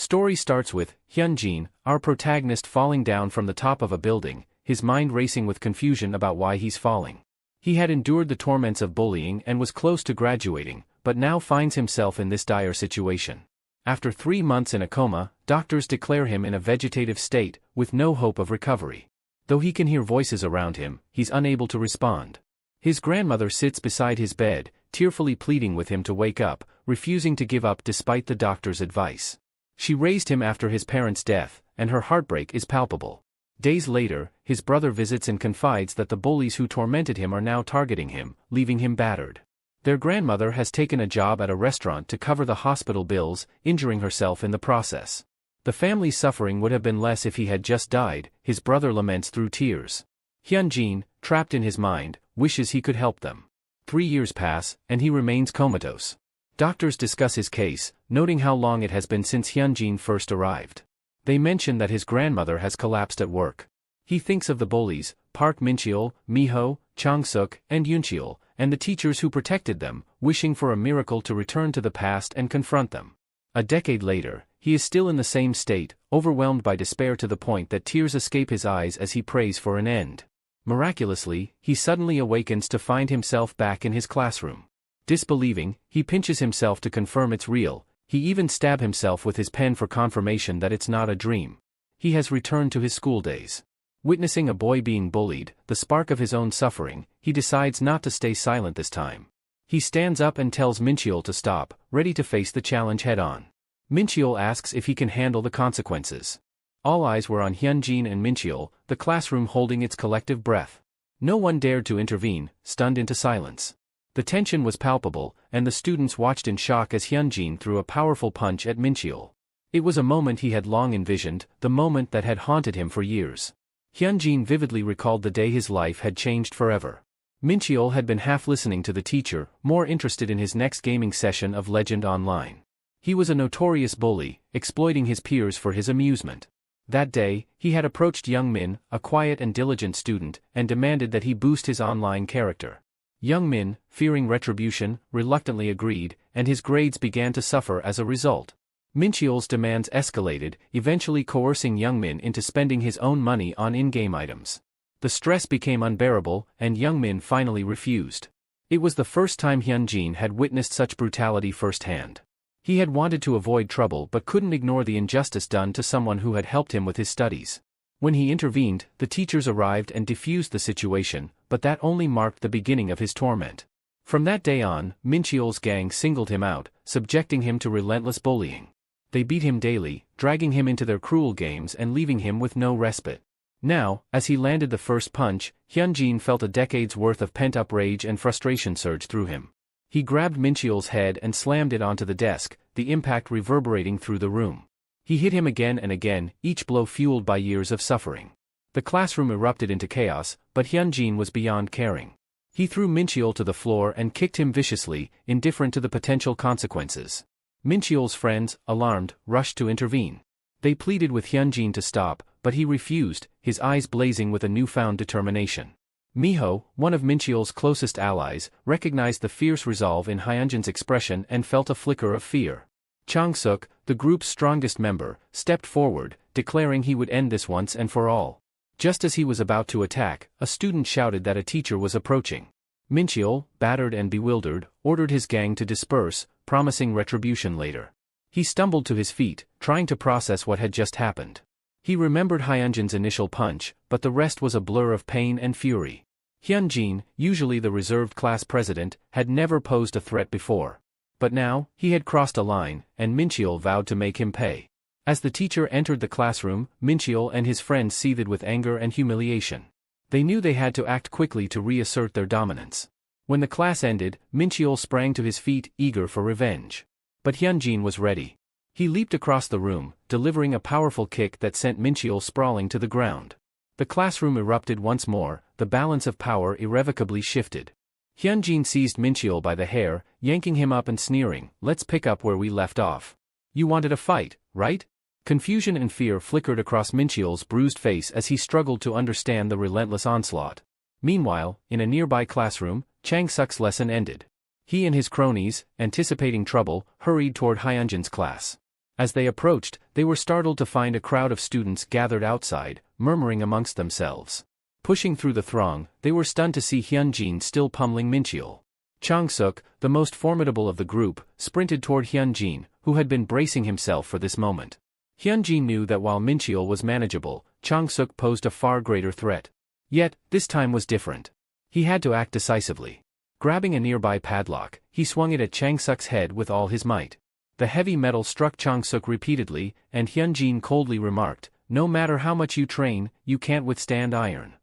Story starts with Hyunjin, our protagonist, falling down from the top of a building, his mind racing with confusion about why he's falling. He had endured the torments of bullying and was close to graduating, but now finds himself in this dire situation. After 3 months in a coma, doctors declare him in a vegetative state, with no hope of recovery. Though he can hear voices around him, he's unable to respond. His grandmother sits beside his bed, tearfully pleading with him to wake up, refusing to give up despite the doctor's advice. She raised him after his parents' death, and her heartbreak is palpable. Days later, his brother visits and confides that the bullies who tormented him are now targeting him, leaving him battered. Their grandmother has taken a job at a restaurant to cover the hospital bills, injuring herself in the process. The family's suffering would have been less if he had just died, his brother laments through tears. Hyunjin, trapped in his mind, wishes he could help them. 3 years pass, and he remains comatose. Doctors discuss his case, noting how long it has been since Hyunjin first arrived. They mention that his grandmother has collapsed at work. He thinks of the bullies, Park Mincheol, Miho, Changsuk, and Yuncheol, and the teachers who protected them, wishing for a miracle to return to the past and confront them. A decade later, he is still in the same state, overwhelmed by despair to the point that tears escape his eyes as he prays for an end. Miraculously, he suddenly awakens to find himself back in his classroom. Disbelieving, he pinches himself to confirm it's real. He even stabs himself with his pen for confirmation that it's not a dream. He has returned to his school days. Witnessing a boy being bullied, the spark of his own suffering, he decides not to stay silent this time. He stands up and tells Mincheol to stop, ready to face the challenge head-on. Mincheol asks if he can handle the consequences. All eyes were on Hyunjin and Mincheol, the classroom holding its collective breath. No one dared to intervene, stunned into silence. The tension was palpable, and the students watched in shock as Hyunjin threw a powerful punch at Mincheol. It was a moment he had long envisioned, the moment that had haunted him for years. Hyunjin vividly recalled the day his life had changed forever. Mincheol had been half listening to the teacher, more interested in his next gaming session of Legend Online. He was a notorious bully, exploiting his peers for his amusement. That day, he had approached Young Min, a quiet and diligent student, and demanded that he boost his online character. Young Min, fearing retribution, reluctantly agreed, and his grades began to suffer as a result. Mincheol's demands escalated, eventually coercing Young Min into spending his own money on in-game items. The stress became unbearable, and Young Min finally refused. It was the first time Hyunjin had witnessed such brutality firsthand. He had wanted to avoid trouble but couldn't ignore the injustice done to someone who had helped him with his studies. When he intervened, the teachers arrived and defused the situation, but that only marked the beginning of his torment. From that day on, Mincheol's gang singled him out, subjecting him to relentless bullying. They beat him daily, dragging him into their cruel games and leaving him with no respite. Now, as he landed the first punch, Hyunjin felt a decade's worth of pent-up rage and frustration surge through him. He grabbed Mincheol's head and slammed it onto the desk, the impact reverberating through the room. He hit him again and again, each blow fueled by years of suffering. The classroom erupted into chaos, but Hyunjin was beyond caring. He threw Mincheol to the floor and kicked him viciously, indifferent to the potential consequences. Mincheol's friends, alarmed, rushed to intervene. They pleaded with Hyunjin to stop, but he refused, his eyes blazing with a newfound determination. Miho, one of Mincheol's closest allies, recognized the fierce resolve in Hyunjin's expression and felt a flicker of fear. Changsuk, the group's strongest member, stepped forward, declaring he would end this once and for all. Just as he was about to attack, a student shouted that a teacher was approaching. Mincheol, battered and bewildered, ordered his gang to disperse, promising retribution later. He stumbled to his feet, trying to process what had just happened. He remembered Hyunjin's initial punch, but the rest was a blur of pain and fury. Hyunjin, usually the reserved class president, had never posed a threat before. But now, he had crossed a line, and Mincheol vowed to make him pay. As the teacher entered the classroom, Mincheol and his friends seethed with anger and humiliation. They knew they had to act quickly to reassert their dominance. When the class ended, Mincheol sprang to his feet, eager for revenge. But Hyunjin was ready. He leaped across the room, delivering a powerful kick that sent Mincheol sprawling to the ground. The classroom erupted once more, the balance of power irrevocably shifted. Hyunjin seized Mincheol by the hair, yanking him up and sneering, "Let's pick up where we left off. You wanted a fight, right?" Confusion and fear flickered across Mincheol's bruised face as he struggled to understand the relentless onslaught. Meanwhile, in a nearby classroom, Changsuk's lesson ended. He and his cronies, anticipating trouble, hurried toward Hyunjin's class. As they approached, they were startled to find a crowd of students gathered outside, murmuring amongst themselves. Pushing through the throng, they were stunned to see Hyunjin still pummeling Mincheol. Chang-suk, the most formidable of the group, sprinted toward Hyunjin, who had been bracing himself for this moment. Hyunjin knew that while Mincheol was manageable, Chang-suk posed a far greater threat. Yet, this time was different. He had to act decisively. Grabbing a nearby padlock, he swung it at Chang-suk's head with all his might. The heavy metal struck Chang-suk repeatedly, and Hyunjin coldly remarked, "No matter how much you train, you can't withstand iron."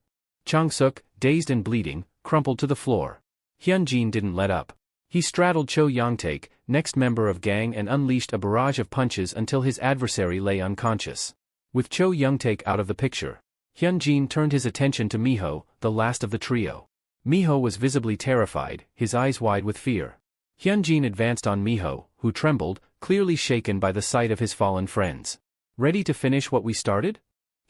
Chang-suk, dazed and bleeding, crumpled to the floor. Hyunjin didn't let up. He straddled Cho Youngtaek, next member of gang, and unleashed a barrage of punches until his adversary lay unconscious. With Cho Youngtaek out of the picture, Hyunjin turned his attention to Miho, the last of the trio. Miho was visibly terrified, his eyes wide with fear. Hyunjin advanced on Miho, who trembled, clearly shaken by the sight of his fallen friends. "Ready to finish what we started?"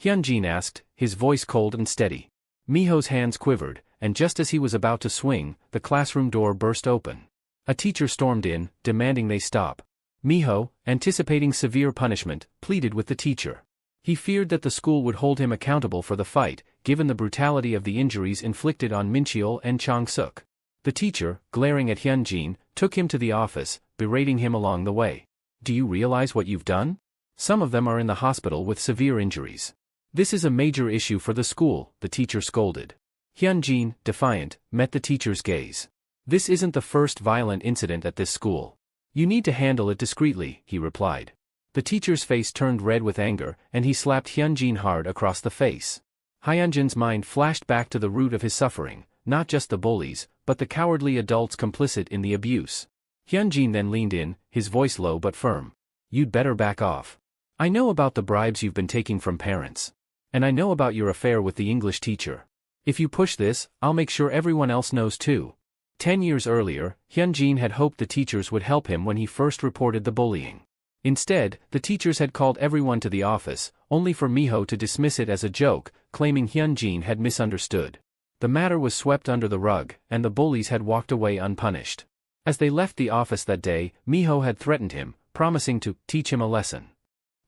Hyunjin asked, his voice cold and steady. Miho's hands quivered, and just as he was about to swing, the classroom door burst open. A teacher stormed in, demanding they stop. Miho, anticipating severe punishment, pleaded with the teacher. He feared that the school would hold him accountable for the fight, given the brutality of the injuries inflicted on Mincheol and Chang-suk. The teacher, glaring at Hyunjin, took him to the office, berating him along the way. "Do you realize what you've done? Some of them are in the hospital with severe injuries. This is a major issue for the school," the teacher scolded. Hyunjin, defiant, met the teacher's gaze. "This isn't the first violent incident at this school. You need to handle it discreetly," he replied. The teacher's face turned red with anger, and he slapped Hyunjin hard across the face. Hyunjin's mind flashed back to the root of his suffering, not just the bullies, but the cowardly adults complicit in the abuse. Hyunjin then leaned in, his voice low but firm. "You'd better back off. I know about the bribes you've been taking from parents. And I know about your affair with the English teacher. If you push this, I'll make sure everyone else knows too." 10 years earlier, Hyunjin had hoped the teachers would help him when he first reported the bullying. Instead, the teachers had called everyone to the office, only for Miho to dismiss it as a joke, claiming Hyunjin had misunderstood. The matter was swept under the rug, and the bullies had walked away unpunished. As they left the office that day, Miho had threatened him, promising to teach him a lesson.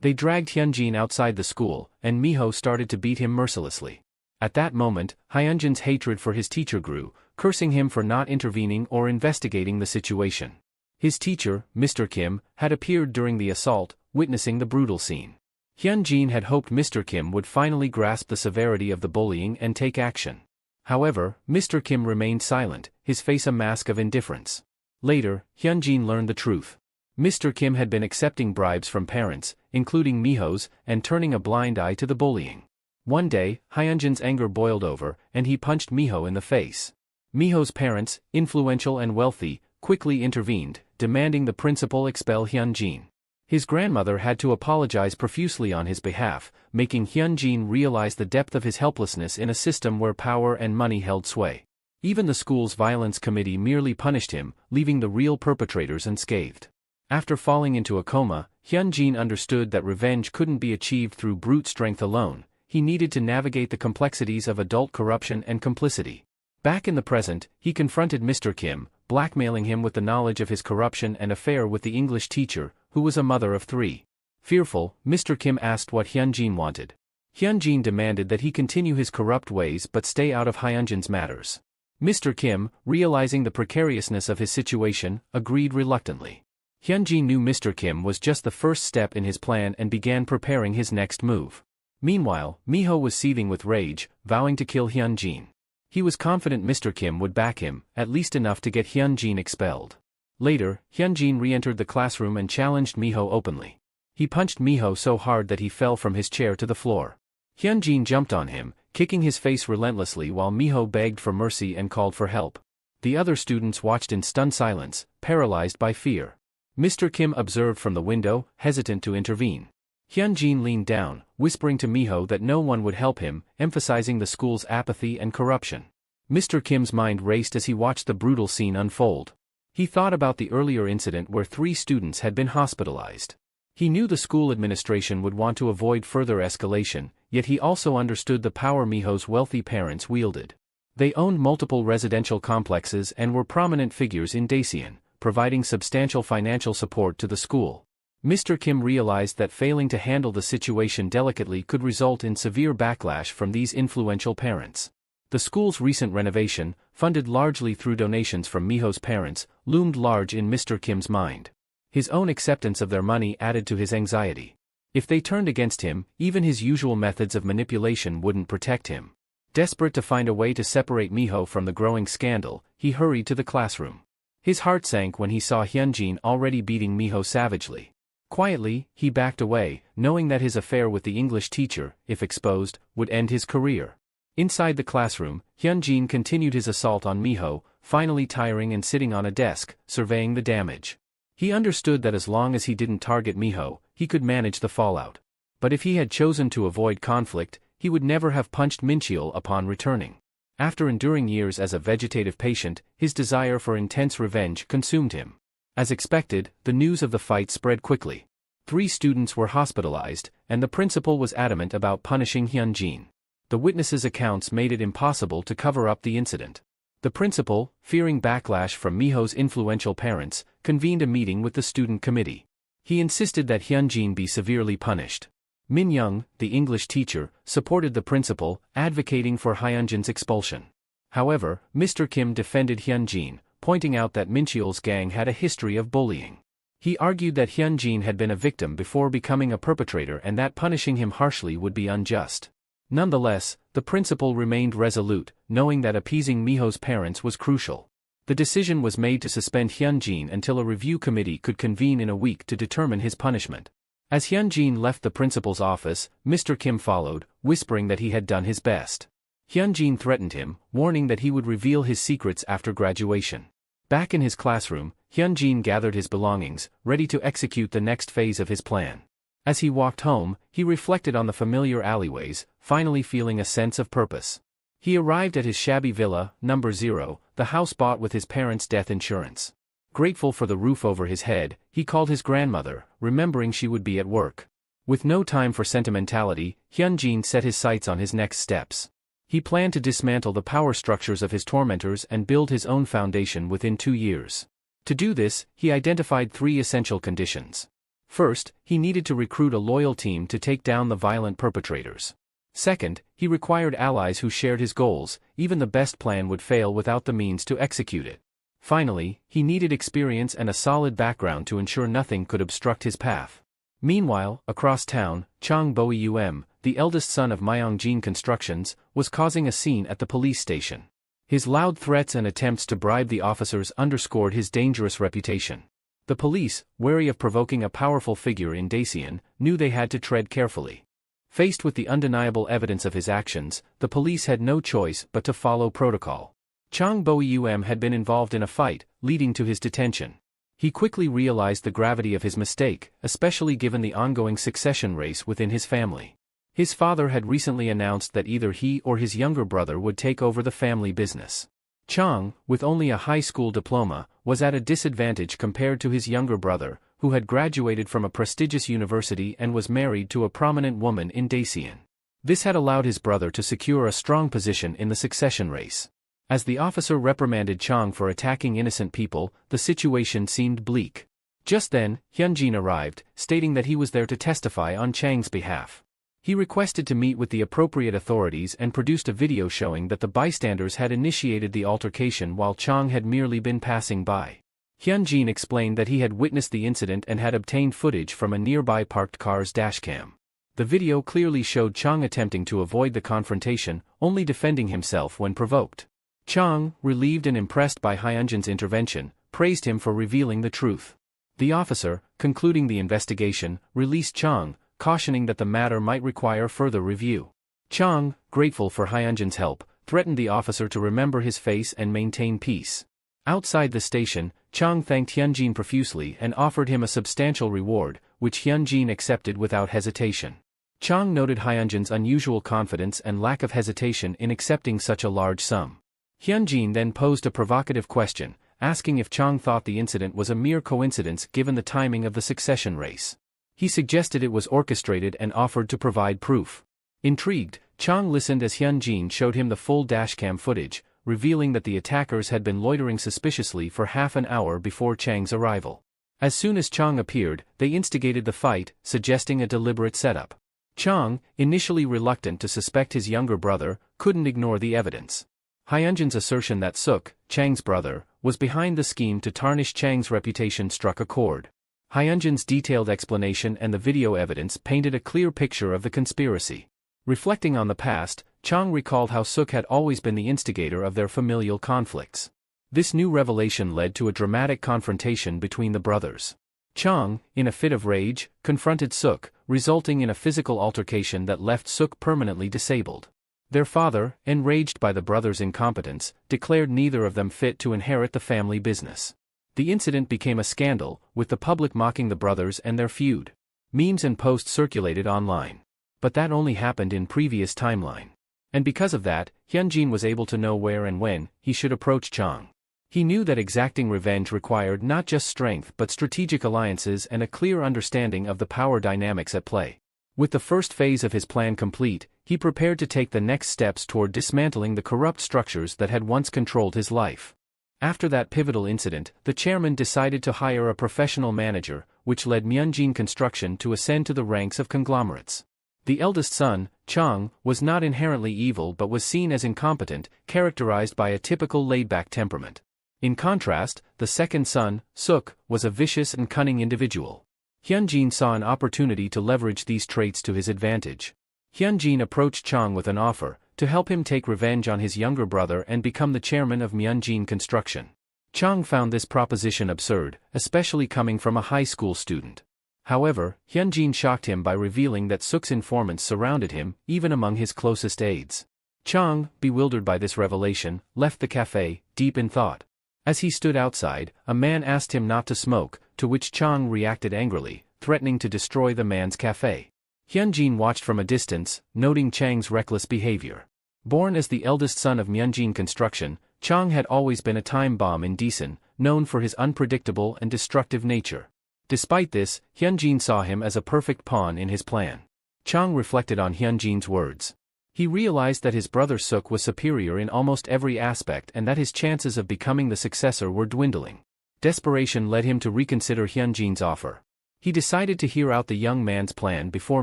They dragged Hyunjin outside the school, and Miho started to beat him mercilessly. At that moment, Hyunjin's hatred for his teacher grew, cursing him for not intervening or investigating the situation. His teacher, Mr. Kim, had appeared during the assault, witnessing the brutal scene. Hyunjin had hoped Mr. Kim would finally grasp the severity of the bullying and take action. However, Mr. Kim remained silent, his face a mask of indifference. Later, Hyunjin learned the truth. Mr. Kim had been accepting bribes from parents, including Miho's, and turning a blind eye to the bullying. One day, Hyunjin's anger boiled over, and he punched Miho in the face. Miho's parents, influential and wealthy, quickly intervened, demanding the principal expel Hyunjin. His grandmother had to apologize profusely on his behalf, making Hyunjin realize the depth of his helplessness in a system where power and money held sway. Even the school's violence committee merely punished him, leaving the real perpetrators unscathed. After falling into a coma, Hyunjin understood that revenge couldn't be achieved through brute strength alone. He needed to navigate the complexities of adult corruption and complicity. Back in the present, he confronted Mr. Kim, blackmailing him with the knowledge of his corruption and affair with the English teacher, who was a mother of 3. Fearful, Mr. Kim asked what Hyunjin wanted. Hyunjin demanded that he continue his corrupt ways but stay out of Hyunjin's matters. Mr. Kim, realizing the precariousness of his situation, agreed reluctantly. Hyunjin knew Mr. Kim was just the first step in his plan and began preparing his next move. Meanwhile, Miho was seething with rage, vowing to kill Hyunjin. He was confident Mr. Kim would back him, at least enough to get Hyunjin expelled. Later, Hyunjin re-entered the classroom and challenged Miho openly. He punched Miho so hard that he fell from his chair to the floor. Hyunjin jumped on him, kicking his face relentlessly while Miho begged for mercy and called for help. The other students watched in stunned silence, paralyzed by fear. Mr. Kim observed from the window, hesitant to intervene. Hyunjin leaned down, whispering to Miho that no one would help him, emphasizing the school's apathy and corruption. Mr. Kim's mind raced as he watched the brutal scene unfold. He thought about the earlier incident where 3 students had been hospitalized. He knew the school administration would want to avoid further escalation, yet he also understood the power Miho's wealthy parents wielded. They owned multiple residential complexes and were prominent figures in Daeseon, providing substantial financial support to the school. Mr. Kim realized that failing to handle the situation delicately could result in severe backlash from these influential parents. The school's recent renovation, funded largely through donations from Miho's parents, loomed large in Mr. Kim's mind. His own acceptance of their money added to his anxiety. If they turned against him, even his usual methods of manipulation wouldn't protect him. Desperate to find a way to separate Miho from the growing scandal, he hurried to the classroom. His heart sank when he saw Hyunjin already beating Miho savagely. Quietly, he backed away, knowing that his affair with the English teacher, if exposed, would end his career. Inside the classroom, Hyunjin continued his assault on Miho, finally tiring and sitting on a desk, surveying the damage. He understood that as long as he didn't target Miho, he could manage the fallout. But if he had chosen to avoid conflict, he would never have punched Mincheol upon returning. After enduring years as a vegetative patient, his desire for intense revenge consumed him. As expected, the news of the fight spread quickly. 3 students were hospitalized, and the principal was adamant about punishing Hyunjin. The witnesses' accounts made it impossible to cover up the incident. The principal, fearing backlash from Miho's influential parents, convened a meeting with the student committee. He insisted that Hyunjin be severely punished. Min Young, the English teacher, supported the principal, advocating for Hyunjin's expulsion. However, Mr. Kim defended Hyunjin, pointing out that Mincheol's gang had a history of bullying. He argued that Hyunjin had been a victim before becoming a perpetrator and that punishing him harshly would be unjust. Nonetheless, the principal remained resolute, knowing that appeasing Miho's parents was crucial. The decision was made to suspend Hyunjin until a review committee could convene in a week to determine his punishment. As Hyunjin left the principal's office, Mr. Kim followed, whispering that he had done his best. Hyunjin threatened him, warning that he would reveal his secrets after graduation. Back in his classroom, Hyunjin gathered his belongings, ready to execute the next phase of his plan. As he walked home, he reflected on the familiar alleyways, finally feeling a sense of purpose. He arrived at his shabby villa, number 0, the house bought with his parents' death insurance. Grateful for the roof over his head, he called his grandmother, remembering she would be at work. With no time for sentimentality, Hyunjin set his sights on his next steps. He planned to dismantle the power structures of his tormentors and build his own foundation within 2 years. To do this, he identified 3 essential conditions. First, he needed to recruit a loyal team to take down the violent perpetrators. Second, he required allies who shared his goals, even the best plan would fail without the means to execute it. Finally, he needed experience and a solid background to ensure nothing could obstruct his path. Meanwhile, across town, Chang Boeum, the eldest son of Myeongjin Constructions, was causing a scene at the police station. His loud threats and attempts to bribe the officers underscored his dangerous reputation. The police, wary of provoking a powerful figure in Dacian, knew they had to tread carefully. Faced with the undeniable evidence of his actions, the police had no choice but to follow protocol. Chang Boeum had been involved in a fight, leading to his detention. He quickly realized the gravity of his mistake, especially given the ongoing succession race within his family. His father had recently announced that either he or his younger brother would take over the family business. Chang, with only a high school diploma, was at a disadvantage compared to his younger brother, who had graduated from a prestigious university and was married to a prominent woman in Dacian. This had allowed his brother to secure a strong position in the succession race. As the officer reprimanded Chang for attacking innocent people, the situation seemed bleak. Just then, Hyunjin arrived, stating that he was there to testify on Chang's behalf. He requested to meet with the appropriate authorities and produced a video showing that the bystanders had initiated the altercation while Chang had merely been passing by. Hyunjin explained that he had witnessed the incident and had obtained footage from a nearby parked car's dashcam. The video clearly showed Chang attempting to avoid the confrontation, only defending himself when provoked. Chang, relieved and impressed by Hyunjin's intervention, praised him for revealing the truth. The officer, concluding the investigation, released Chang, cautioning that the matter might require further review. Chang, grateful for Hyunjin's help, threatened the officer to remember his face and maintain peace. Outside the station, Chang thanked Hyunjin profusely and offered him a substantial reward, which Hyunjin accepted without hesitation. Chang noted Hyunjin's unusual confidence and lack of hesitation in accepting such a large sum. Hyunjin then posed a provocative question, asking if Chang thought the incident was a mere coincidence given the timing of the succession race. He suggested it was orchestrated and offered to provide proof. Intrigued, Chang listened as Hyunjin showed him the full dashcam footage, revealing that the attackers had been loitering suspiciously for half an hour before Chang's arrival. As soon as Chang appeared, they instigated the fight, suggesting a deliberate setup. Chang, initially reluctant to suspect his younger brother, couldn't ignore the evidence. Hyunjin's assertion that Suk, Chang's brother, was behind the scheme to tarnish Chang's reputation struck a chord. Hyunjin's detailed explanation and the video evidence painted a clear picture of the conspiracy. Reflecting on the past, Chang recalled how Suk had always been the instigator of their familial conflicts. This new revelation led to a dramatic confrontation between the brothers. Chang, in a fit of rage, confronted Suk, resulting in a physical altercation that left Suk permanently disabled. Their father, enraged by the brothers' incompetence, declared neither of them fit to inherit the family business. The incident became a scandal, with the public mocking the brothers and their feud. Memes and posts circulated online. But that only happened in previous timeline. And because of that, Hyunjin was able to know where and when he should approach Chang. He knew that exacting revenge required not just strength but strategic alliances and a clear understanding of the power dynamics at play. With the first phase of his plan complete, he prepared to take the next steps toward dismantling the corrupt structures that had once controlled his life. After that pivotal incident, the chairman decided to hire a professional manager, which led Myeonjin Construction to ascend to the ranks of conglomerates. The eldest son, Chang, was not inherently evil but was seen as incompetent, characterized by a typical laid-back temperament. In contrast, the second son, Suk, was a vicious and cunning individual. Hyunjin saw an opportunity to leverage these traits to his advantage. Hyunjin approached Chang with an offer to help him take revenge on his younger brother and become the chairman of Myeonjin Construction. Chang found this proposition absurd, especially coming from a high school student. However, Hyunjin shocked him by revealing that Suk's informants surrounded him, even among his closest aides. Chang, bewildered by this revelation, left the cafe, deep in thought. As he stood outside, a man asked him not to smoke, to which Chang reacted angrily, threatening to destroy the man's cafe. Hyunjin watched from a distance, noting Chang's reckless behavior. Born as the eldest son of Myeonjin Construction, Chang had always been a time bomb in Daesun, known for his unpredictable and destructive nature. Despite this, Hyunjin saw him as a perfect pawn in his plan. Chang reflected on Hyunjin's words. He realized that his brother Suk was superior in almost every aspect and that his chances of becoming the successor were dwindling. Desperation led him to reconsider Hyunjin's offer. He decided to hear out the young man's plan before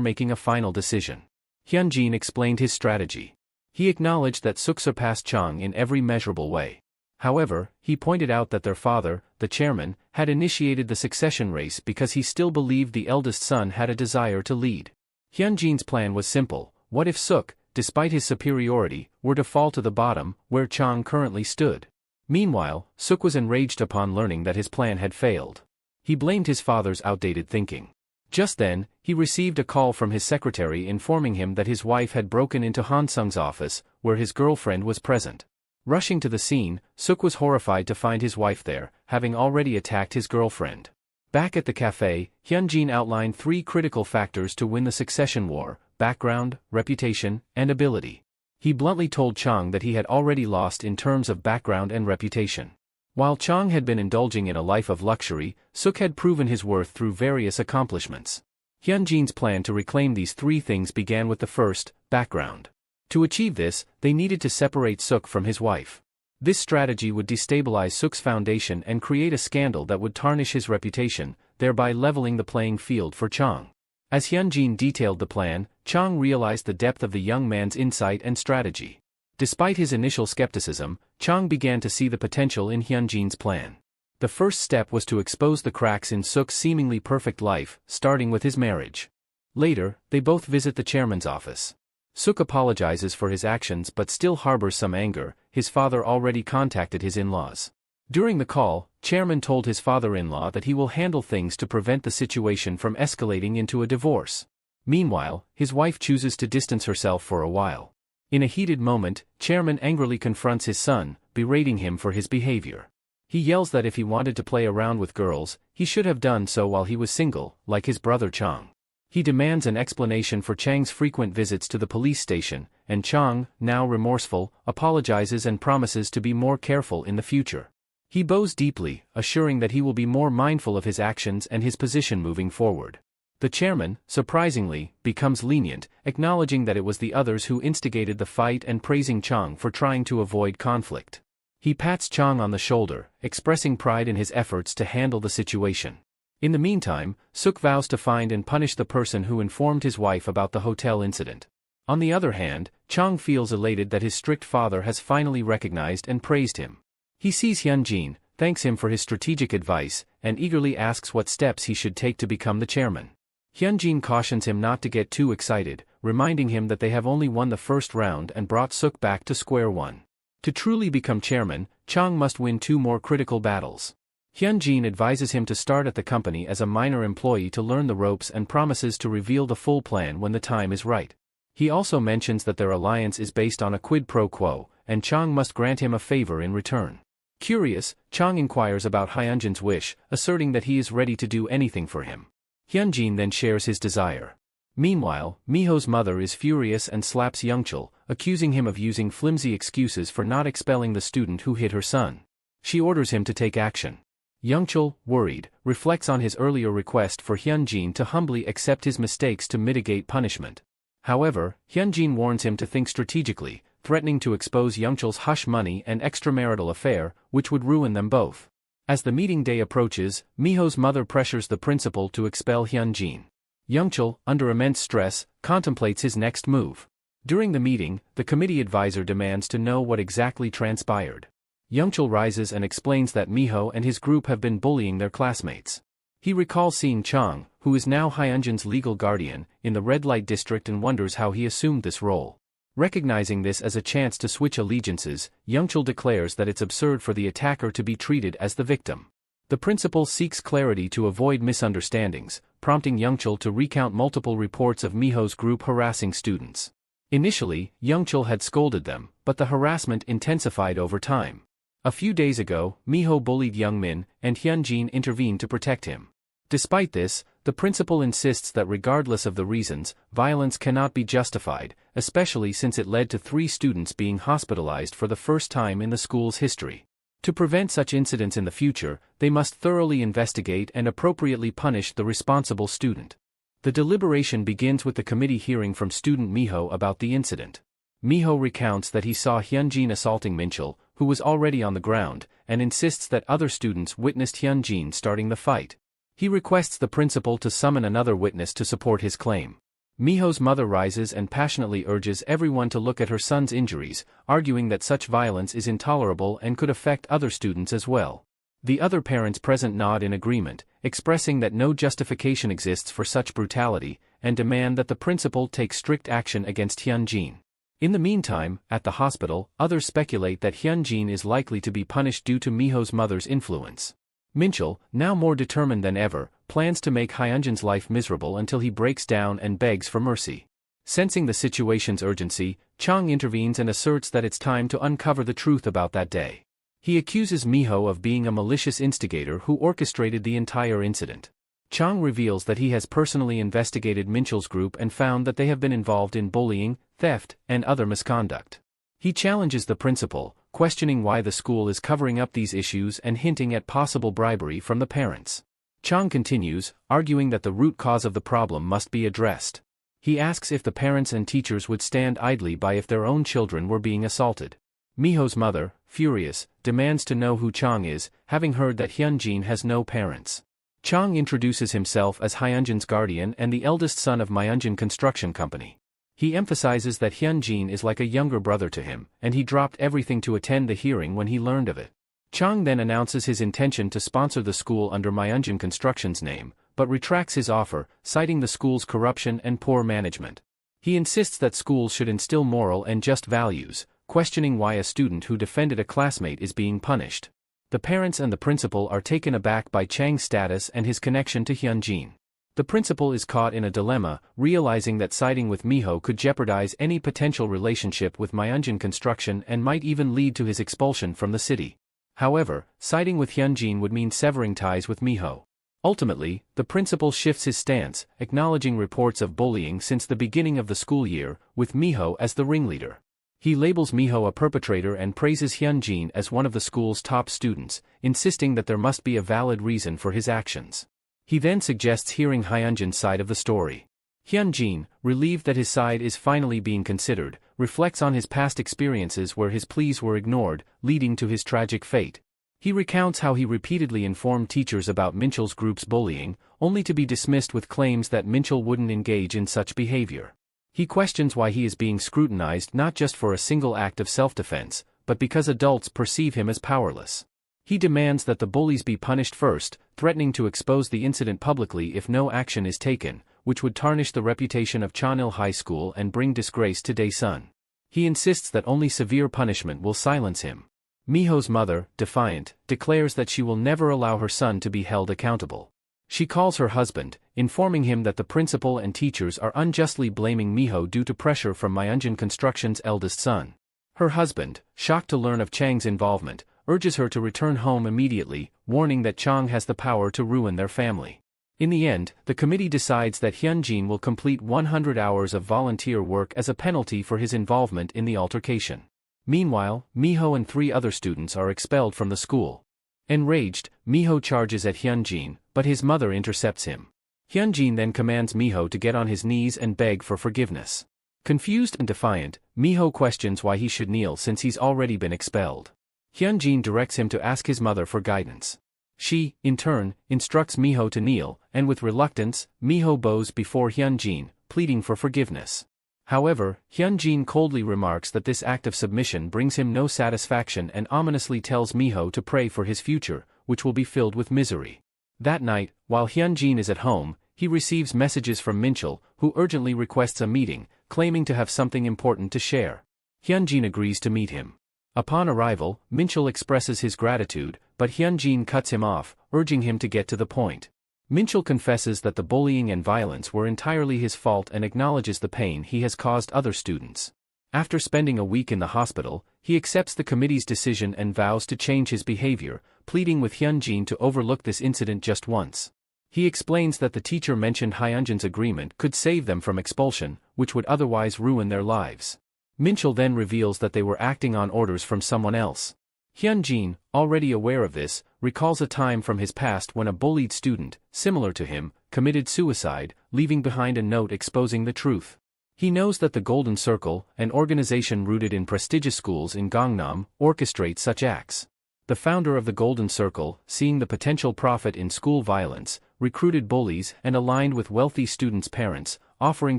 making a final decision. Hyunjin explained his strategy. He acknowledged that Suk surpassed Chang in every measurable way. However, he pointed out that their father, the chairman, had initiated the succession race because he still believed the eldest son had a desire to lead. Hyunjin's plan was simple: what if Suk, despite his superiority, were to fall to the bottom, where Chang currently stood? Meanwhile, Suk was enraged upon learning that his plan had failed. He blamed his father's outdated thinking. Just then, he received a call from his secretary informing him that his wife had broken into Hansung's office, where his girlfriend was present. Rushing to the scene, Suk was horrified to find his wife there, having already attacked his girlfriend. Back at the cafe, Hyunjin outlined 3 critical factors to win the succession war: background, reputation, and ability. He bluntly told Chang that he had already lost in terms of background and reputation. While Chang had been indulging in a life of luxury, Suk had proven his worth through various accomplishments. Hyunjin's plan to reclaim these 3 things began with the first: background. To achieve this, they needed to separate Suk from his wife. This strategy would destabilize Suk's foundation and create a scandal that would tarnish his reputation, thereby leveling the playing field for Chang. As Hyunjin detailed the plan, Chang realized the depth of the young man's insight and strategy. Despite his initial skepticism, Chang began to see the potential in Hyunjin's plan. The first step was to expose the cracks in Suk's seemingly perfect life, starting with his marriage. Later, they both visit the chairman's office. Suk apologizes for his actions but still harbors some anger. His father already contacted his in-laws. During the call, Chairman told his father-in-law that he will handle things to prevent the situation from escalating into a divorce. Meanwhile, his wife chooses to distance herself for a while. In a heated moment, Chairman angrily confronts his son, berating him for his behavior. He yells that if he wanted to play around with girls, he should have done so while he was single, like his brother Chang. He demands an explanation for Chang's frequent visits to the police station, and Chang, now remorseful, apologizes and promises to be more careful in the future. He bows deeply, assuring that he will be more mindful of his actions and his position moving forward. The chairman, surprisingly, becomes lenient, acknowledging that it was the others who instigated the fight and praising Chang for trying to avoid conflict. He pats Chang on the shoulder, expressing pride in his efforts to handle the situation. In the meantime, Suk vows to find and punish the person who informed his wife about the hotel incident. On the other hand, Chang feels elated that his strict father has finally recognized and praised him. He sees Hyunjin, thanks him for his strategic advice, and eagerly asks what steps he should take to become the chairman. Hyunjin cautions him not to get too excited, reminding him that they have only won the first round and brought Suk back to square one. To truly become chairman, Chang must win 2 more critical battles. Hyunjin advises him to start at the company as a minor employee to learn the ropes and promises to reveal the full plan when the time is right. He also mentions that their alliance is based on a quid pro quo, and Chang must grant him a favor in return. Curious, Chang inquires about Hyunjin's wish, asserting that he is ready to do anything for him. Hyunjin then shares his desire. Meanwhile, Miho's mother is furious and slaps Youngchul, accusing him of using flimsy excuses for not expelling the student who hit her son. She orders him to take action. Youngchul, worried, reflects on his earlier request for Hyunjin to humbly accept his mistakes to mitigate punishment. However, Hyunjin warns him to think strategically, threatening to expose Youngchul's hush money and extramarital affair, which would ruin them both. As the meeting day approaches, Miho's mother pressures the principal to expel Hyunjin. Youngchul, under immense stress, contemplates his next move. During the meeting, the committee advisor demands to know what exactly transpired. Youngchul rises and explains that Miho and his group have been bullying their classmates. He recalls seeing Chang, who is now Hyunjin's legal guardian, in the red light district and wonders how he assumed this role. Recognizing this as a chance to switch allegiances, Youngchul declares that it's absurd for the attacker to be treated as the victim. The principal seeks clarity to avoid misunderstandings, prompting Youngchul to recount multiple reports of Miho's group harassing students. Initially, Youngchul had scolded them, but the harassment intensified over time. A few days ago, Miho bullied Youngmin, and Hyunjin intervened to protect him. Despite this, the principal insists that regardless of the reasons, violence cannot be justified, especially since it led to 3 students being hospitalized for the first time in the school's history. To prevent such incidents in the future, they must thoroughly investigate and appropriately punish the responsible student. The deliberation begins with the committee hearing from student Miho about the incident. Miho recounts that he saw Hyunjin assaulting Minchul, who was already on the ground, and insists that other students witnessed Hyunjin starting the fight. He requests the principal to summon another witness to support his claim. Miho's mother rises and passionately urges everyone to look at her son's injuries, arguing that such violence is intolerable and could affect other students as well. The other parents present nod in agreement, expressing that no justification exists for such brutality, and demand that the principal take strict action against Hyunjin. In the meantime, at the hospital, others speculate that Hyunjin is likely to be punished due to Miho's mother's influence. Minchul, now more determined than ever, plans to make Hyunjin's life miserable until he breaks down and begs for mercy. Sensing the situation's urgency, Chang intervenes and asserts that it's time to uncover the truth about that day. He accuses Miho of being a malicious instigator who orchestrated the entire incident. Chang reveals that he has personally investigated Minchul's group and found that they have been involved in bullying, theft, and other misconduct. He challenges the principal, questioning why the school is covering up these issues and hinting at possible bribery from the parents. Chang continues, arguing that the root cause of the problem must be addressed. He asks if the parents and teachers would stand idly by if their own children were being assaulted. Miho's mother, furious, demands to know who Chang is, having heard that Hyunjin has no parents. Chang introduces himself as Hyunjin's guardian and the eldest son of Myunjin Construction Company. He emphasizes that Hyunjin is like a younger brother to him, and he dropped everything to attend the hearing when he learned of it. Chang then announces his intention to sponsor the school under Myunjin Construction's name, but retracts his offer, citing the school's corruption and poor management. He insists that schools should instill moral and just values, questioning why a student who defended a classmate is being punished. The parents and the principal are taken aback by Chang's status and his connection to Hyunjin. The principal is caught in a dilemma, realizing that siding with Miho could jeopardize any potential relationship with Myunjin Construction and might even lead to his expulsion from the city. However, siding with Hyunjin would mean severing ties with Miho. Ultimately, the principal shifts his stance, acknowledging reports of bullying since the beginning of the school year, with Miho as the ringleader. He labels Miho a perpetrator and praises Hyunjin as one of the school's top students, insisting that there must be a valid reason for his actions. He then suggests hearing Hyunjin's side of the story. Hyunjin, relieved that his side is finally being considered, reflects on his past experiences where his pleas were ignored, leading to his tragic fate. He recounts how he repeatedly informed teachers about Minchul's group's bullying, only to be dismissed with claims that Minchul wouldn't engage in such behavior. He questions why he is being scrutinized not just for a single act of self-defense, but because adults perceive him as powerless. He demands that the bullies be punished first, threatening to expose the incident publicly if no action is taken, which would tarnish the reputation of Chanil High School and bring disgrace to Daesun. He insists that only severe punishment will silence him. Miho's mother, defiant, declares that she will never allow her son to be held accountable. She calls her husband, informing him that the principal and teachers are unjustly blaming Miho due to pressure from Myeongjin Construction's eldest son. Her husband, shocked to learn of Chang's involvement, urges her to return home immediately, warning that Chang has the power to ruin their family. In the end, the committee decides that Hyunjin will complete 100 hours of volunteer work as a penalty for his involvement in the altercation. Meanwhile, Miho and 3 other students are expelled from the school. Enraged, Miho charges at Hyunjin, but his mother intercepts him. Hyunjin then commands Miho to get on his knees and beg for forgiveness. Confused and defiant, Miho questions why he should kneel since he's already been expelled. Hyunjin directs him to ask his mother for guidance. She, in turn, instructs Miho to kneel, and with reluctance, Miho bows before Hyunjin, pleading for forgiveness. However, Hyunjin coldly remarks that this act of submission brings him no satisfaction and ominously tells Miho to pray for his future, which will be filled with misery. That night, while Hyunjin is at home, he receives messages from Minchul, who urgently requests a meeting, claiming to have something important to share. Hyunjin agrees to meet him. Upon arrival, Minchul expresses his gratitude, but Hyunjin cuts him off, urging him to get to the point. Minchul confesses that the bullying and violence were entirely his fault and acknowledges the pain he has caused other students. After spending a week in the hospital, he accepts the committee's decision and vows to change his behavior, pleading with Hyunjin to overlook this incident just once. He explains that the teacher mentioned Hyunjin's agreement could save them from expulsion, which would otherwise ruin their lives. Minchul then reveals that they were acting on orders from someone else. Hyunjin, already aware of this, recalls a time from his past when a bullied student, similar to him, committed suicide, leaving behind a note exposing the truth. He knows that the Golden Circle, an organization rooted in prestigious schools in Gangnam, orchestrates such acts. The founder of the Golden Circle, seeing the potential profit in school violence, recruited bullies and aligned with wealthy students' parents, offering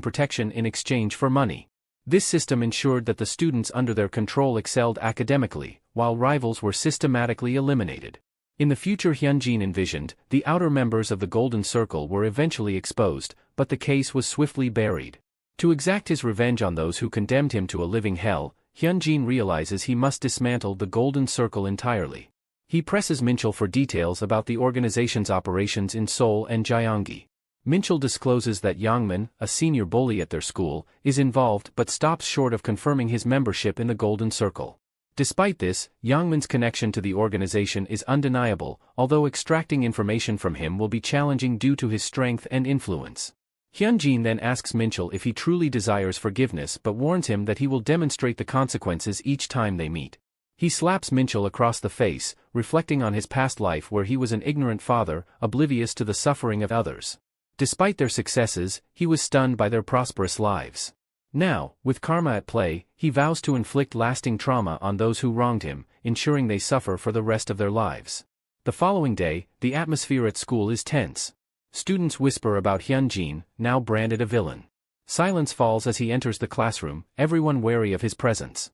protection in exchange for money. This system ensured that the students under their control excelled academically, while rivals were systematically eliminated. In the future Hyunjin envisioned, the outer members of the Golden Circle were eventually exposed, but the case was swiftly buried. To exact his revenge on those who condemned him to a living hell, Hyunjin realizes he must dismantle the Golden Circle entirely. He presses Minchul for details about the organization's operations in Seoul and Gyeonggi. Minchul discloses that Yangmin, a senior bully at their school, is involved but stops short of confirming his membership in the Golden Circle. Despite this, Yangmin's connection to the organization is undeniable, although extracting information from him will be challenging due to his strength and influence. Hyunjin then asks Minchul if he truly desires forgiveness but warns him that he will demonstrate the consequences each time they meet. He slaps Minchul across the face, reflecting on his past life where he was an ignorant father, oblivious to the suffering of others. Despite their successes, he was stunned by their prosperous lives. Now, with karma at play, he vows to inflict lasting trauma on those who wronged him, ensuring they suffer for the rest of their lives. The following day, the atmosphere at school is tense. Students whisper about Hyunjin, now branded a villain. Silence falls as he enters the classroom, everyone wary of his presence.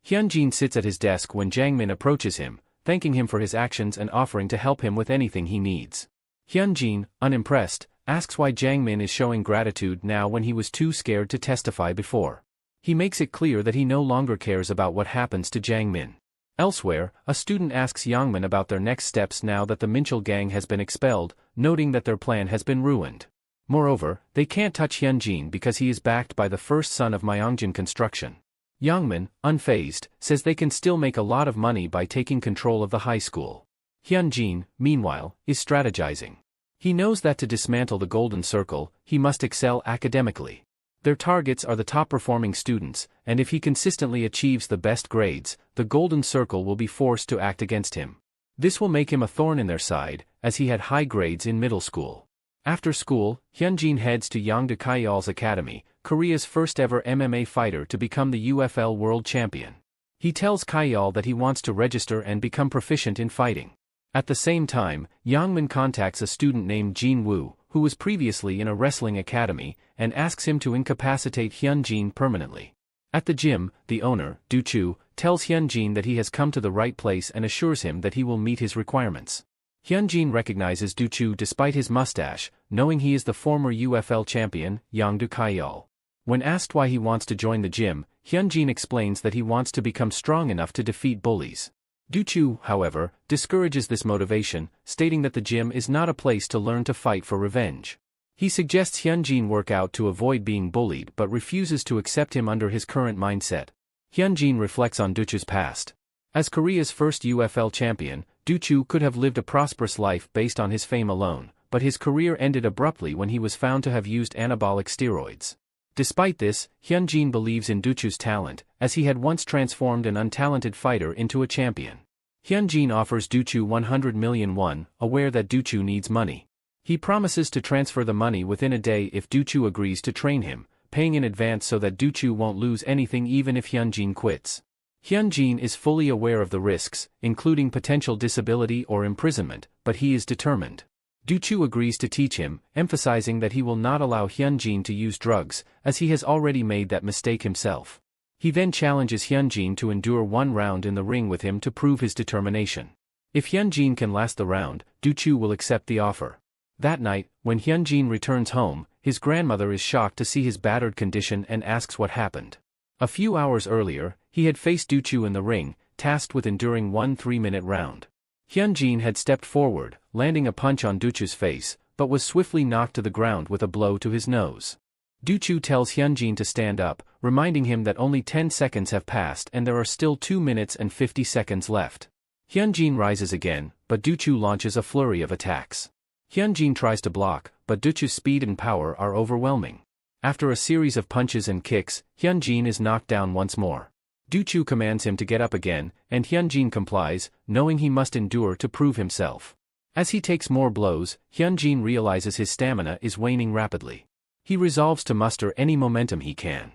Hyunjin sits at his desk when Jangmin approaches him, thanking him for his actions and offering to help him with anything he needs. Hyunjin, unimpressed, asks why Jangmin is showing gratitude now when he was too scared to testify before. He makes it clear that he no longer cares about what happens to Jangmin. Elsewhere, a student asks Yangmin about their next steps now that the Minchul gang has been expelled, noting that their plan has been ruined. Moreover, they can't touch Hyunjin because he is backed by the first son of Myeongjin Construction. Yangmin, unfazed, says they can still make a lot of money by taking control of the high school. Hyunjin, meanwhile, is strategizing. He knows that to dismantle the Golden Circle, he must excel academically. Their targets are the top-performing students, and if he consistently achieves the best grades, the Golden Circle will be forced to act against him. This will make him a thorn in their side, as he had high grades in middle school. After school, Hyunjin heads to Yangdu Kayal's academy, Korea's first-ever MMA fighter to become the UFL world champion. He tells Kayal that he wants to register and become proficient in fighting. At the same time, Yangmin contacts a student named Jin Woo, who was previously in a wrestling academy, and asks him to incapacitate Hyunjin permanently. At the gym, the owner, Du-chu, tells Hyunjin that he has come to the right place and assures him that he will meet his requirements. Hyunjin recognizes Du-chu despite his mustache, knowing he is the former UFL champion, Yangdu Kaiyol. When asked why he wants to join the gym, Hyunjin explains that he wants to become strong enough to defeat bullies. Du-chu, however, discourages this motivation, stating that the gym is not a place to learn to fight for revenge. He suggests Hyunjin work out to avoid being bullied but refuses to accept him under his current mindset. Hyunjin reflects on Du-chu's past. As Korea's first UFL champion, Du-chu could have lived a prosperous life based on his fame alone, but his career ended abruptly when he was found to have used anabolic steroids. Despite this, Hyunjin believes in Du-chu's talent, as he had once transformed an untalented fighter into a champion. Hyunjin offers Du-chu 100 million won, aware that Du-chu needs money. He promises to transfer the money within a day if Du-chu agrees to train him, paying in advance so that Du-chu won't lose anything even if Hyunjin quits. Hyunjin is fully aware of the risks, including potential disability or imprisonment, but he is determined. Du-chu agrees to teach him, emphasizing that he will not allow Hyunjin to use drugs, as he has already made that mistake himself. He then challenges Hyunjin to endure one round in the ring with him to prove his determination. If Hyunjin can last the round, Du-chu will accept the offer. That night, when Hyunjin returns home, his grandmother is shocked to see his battered condition and asks what happened. A few hours earlier, he had faced Du-chu in the ring, tasked with enduring one 3-minute round. Hyunjin had stepped forward, landing a punch on Du-chu's face, but was swiftly knocked to the ground with a blow to his nose. Du-chu tells Hyunjin to stand up, reminding him that only 10 seconds have passed and there are still 2 minutes and 50 seconds left. Hyunjin rises again, but Du-chu launches a flurry of attacks. Hyunjin tries to block, but Du-chu's speed and power are overwhelming. After a series of punches and kicks, Hyunjin is knocked down once more. Du-chu commands him to get up again, and Hyunjin complies, knowing he must endure to prove himself. As he takes more blows, Hyunjin realizes his stamina is waning rapidly. He resolves to muster any momentum he can.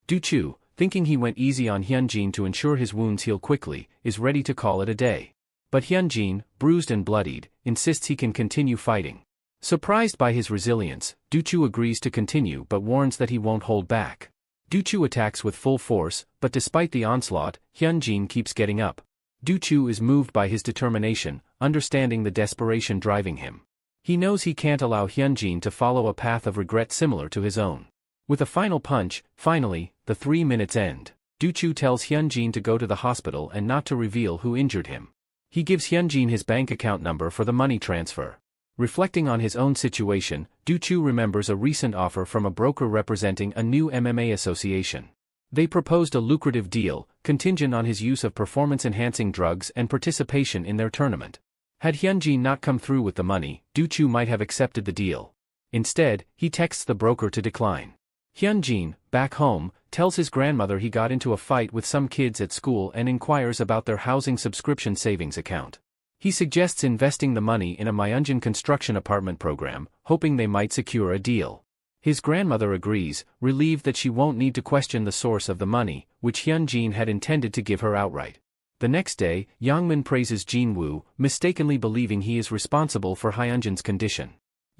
Du-chu, thinking he went easy on Hyunjin to ensure his wounds heal quickly, is ready to call it a day. But Hyunjin, bruised and bloodied, insists he can continue fighting. Surprised by his resilience, Du-chu agrees to continue but warns that he won't hold back. Du-chu attacks with full force, but despite the onslaught, Hyunjin keeps getting up. Du-chu is moved by his determination, understanding the desperation driving him. He knows he can't allow Hyunjin to follow a path of regret similar to his own. With a final punch, finally, the 3 minutes end. Du-chu tells Hyunjin to go to the hospital and not to reveal who injured him. He gives Hyunjin his bank account number for the money transfer. Reflecting on his own situation, Du-chu remembers a recent offer from a broker representing a new MMA association. They proposed a lucrative deal, contingent on his use of performance-enhancing drugs and participation in their tournament. Had Hyunjin not come through with the money, Du-chu might have accepted the deal. Instead, he texts the broker to decline. Hyunjin, back home, tells his grandmother he got into a fight with some kids at school and inquires about their housing subscription savings account. He suggests investing the money in a Myeonjin construction apartment program, hoping they might secure a deal. His grandmother agrees, relieved that she won't need to question the source of the money, which Hyunjin had intended to give her outright. The next day, Yangmin praises Jin Woo, mistakenly believing he is responsible for Hyunjin's condition.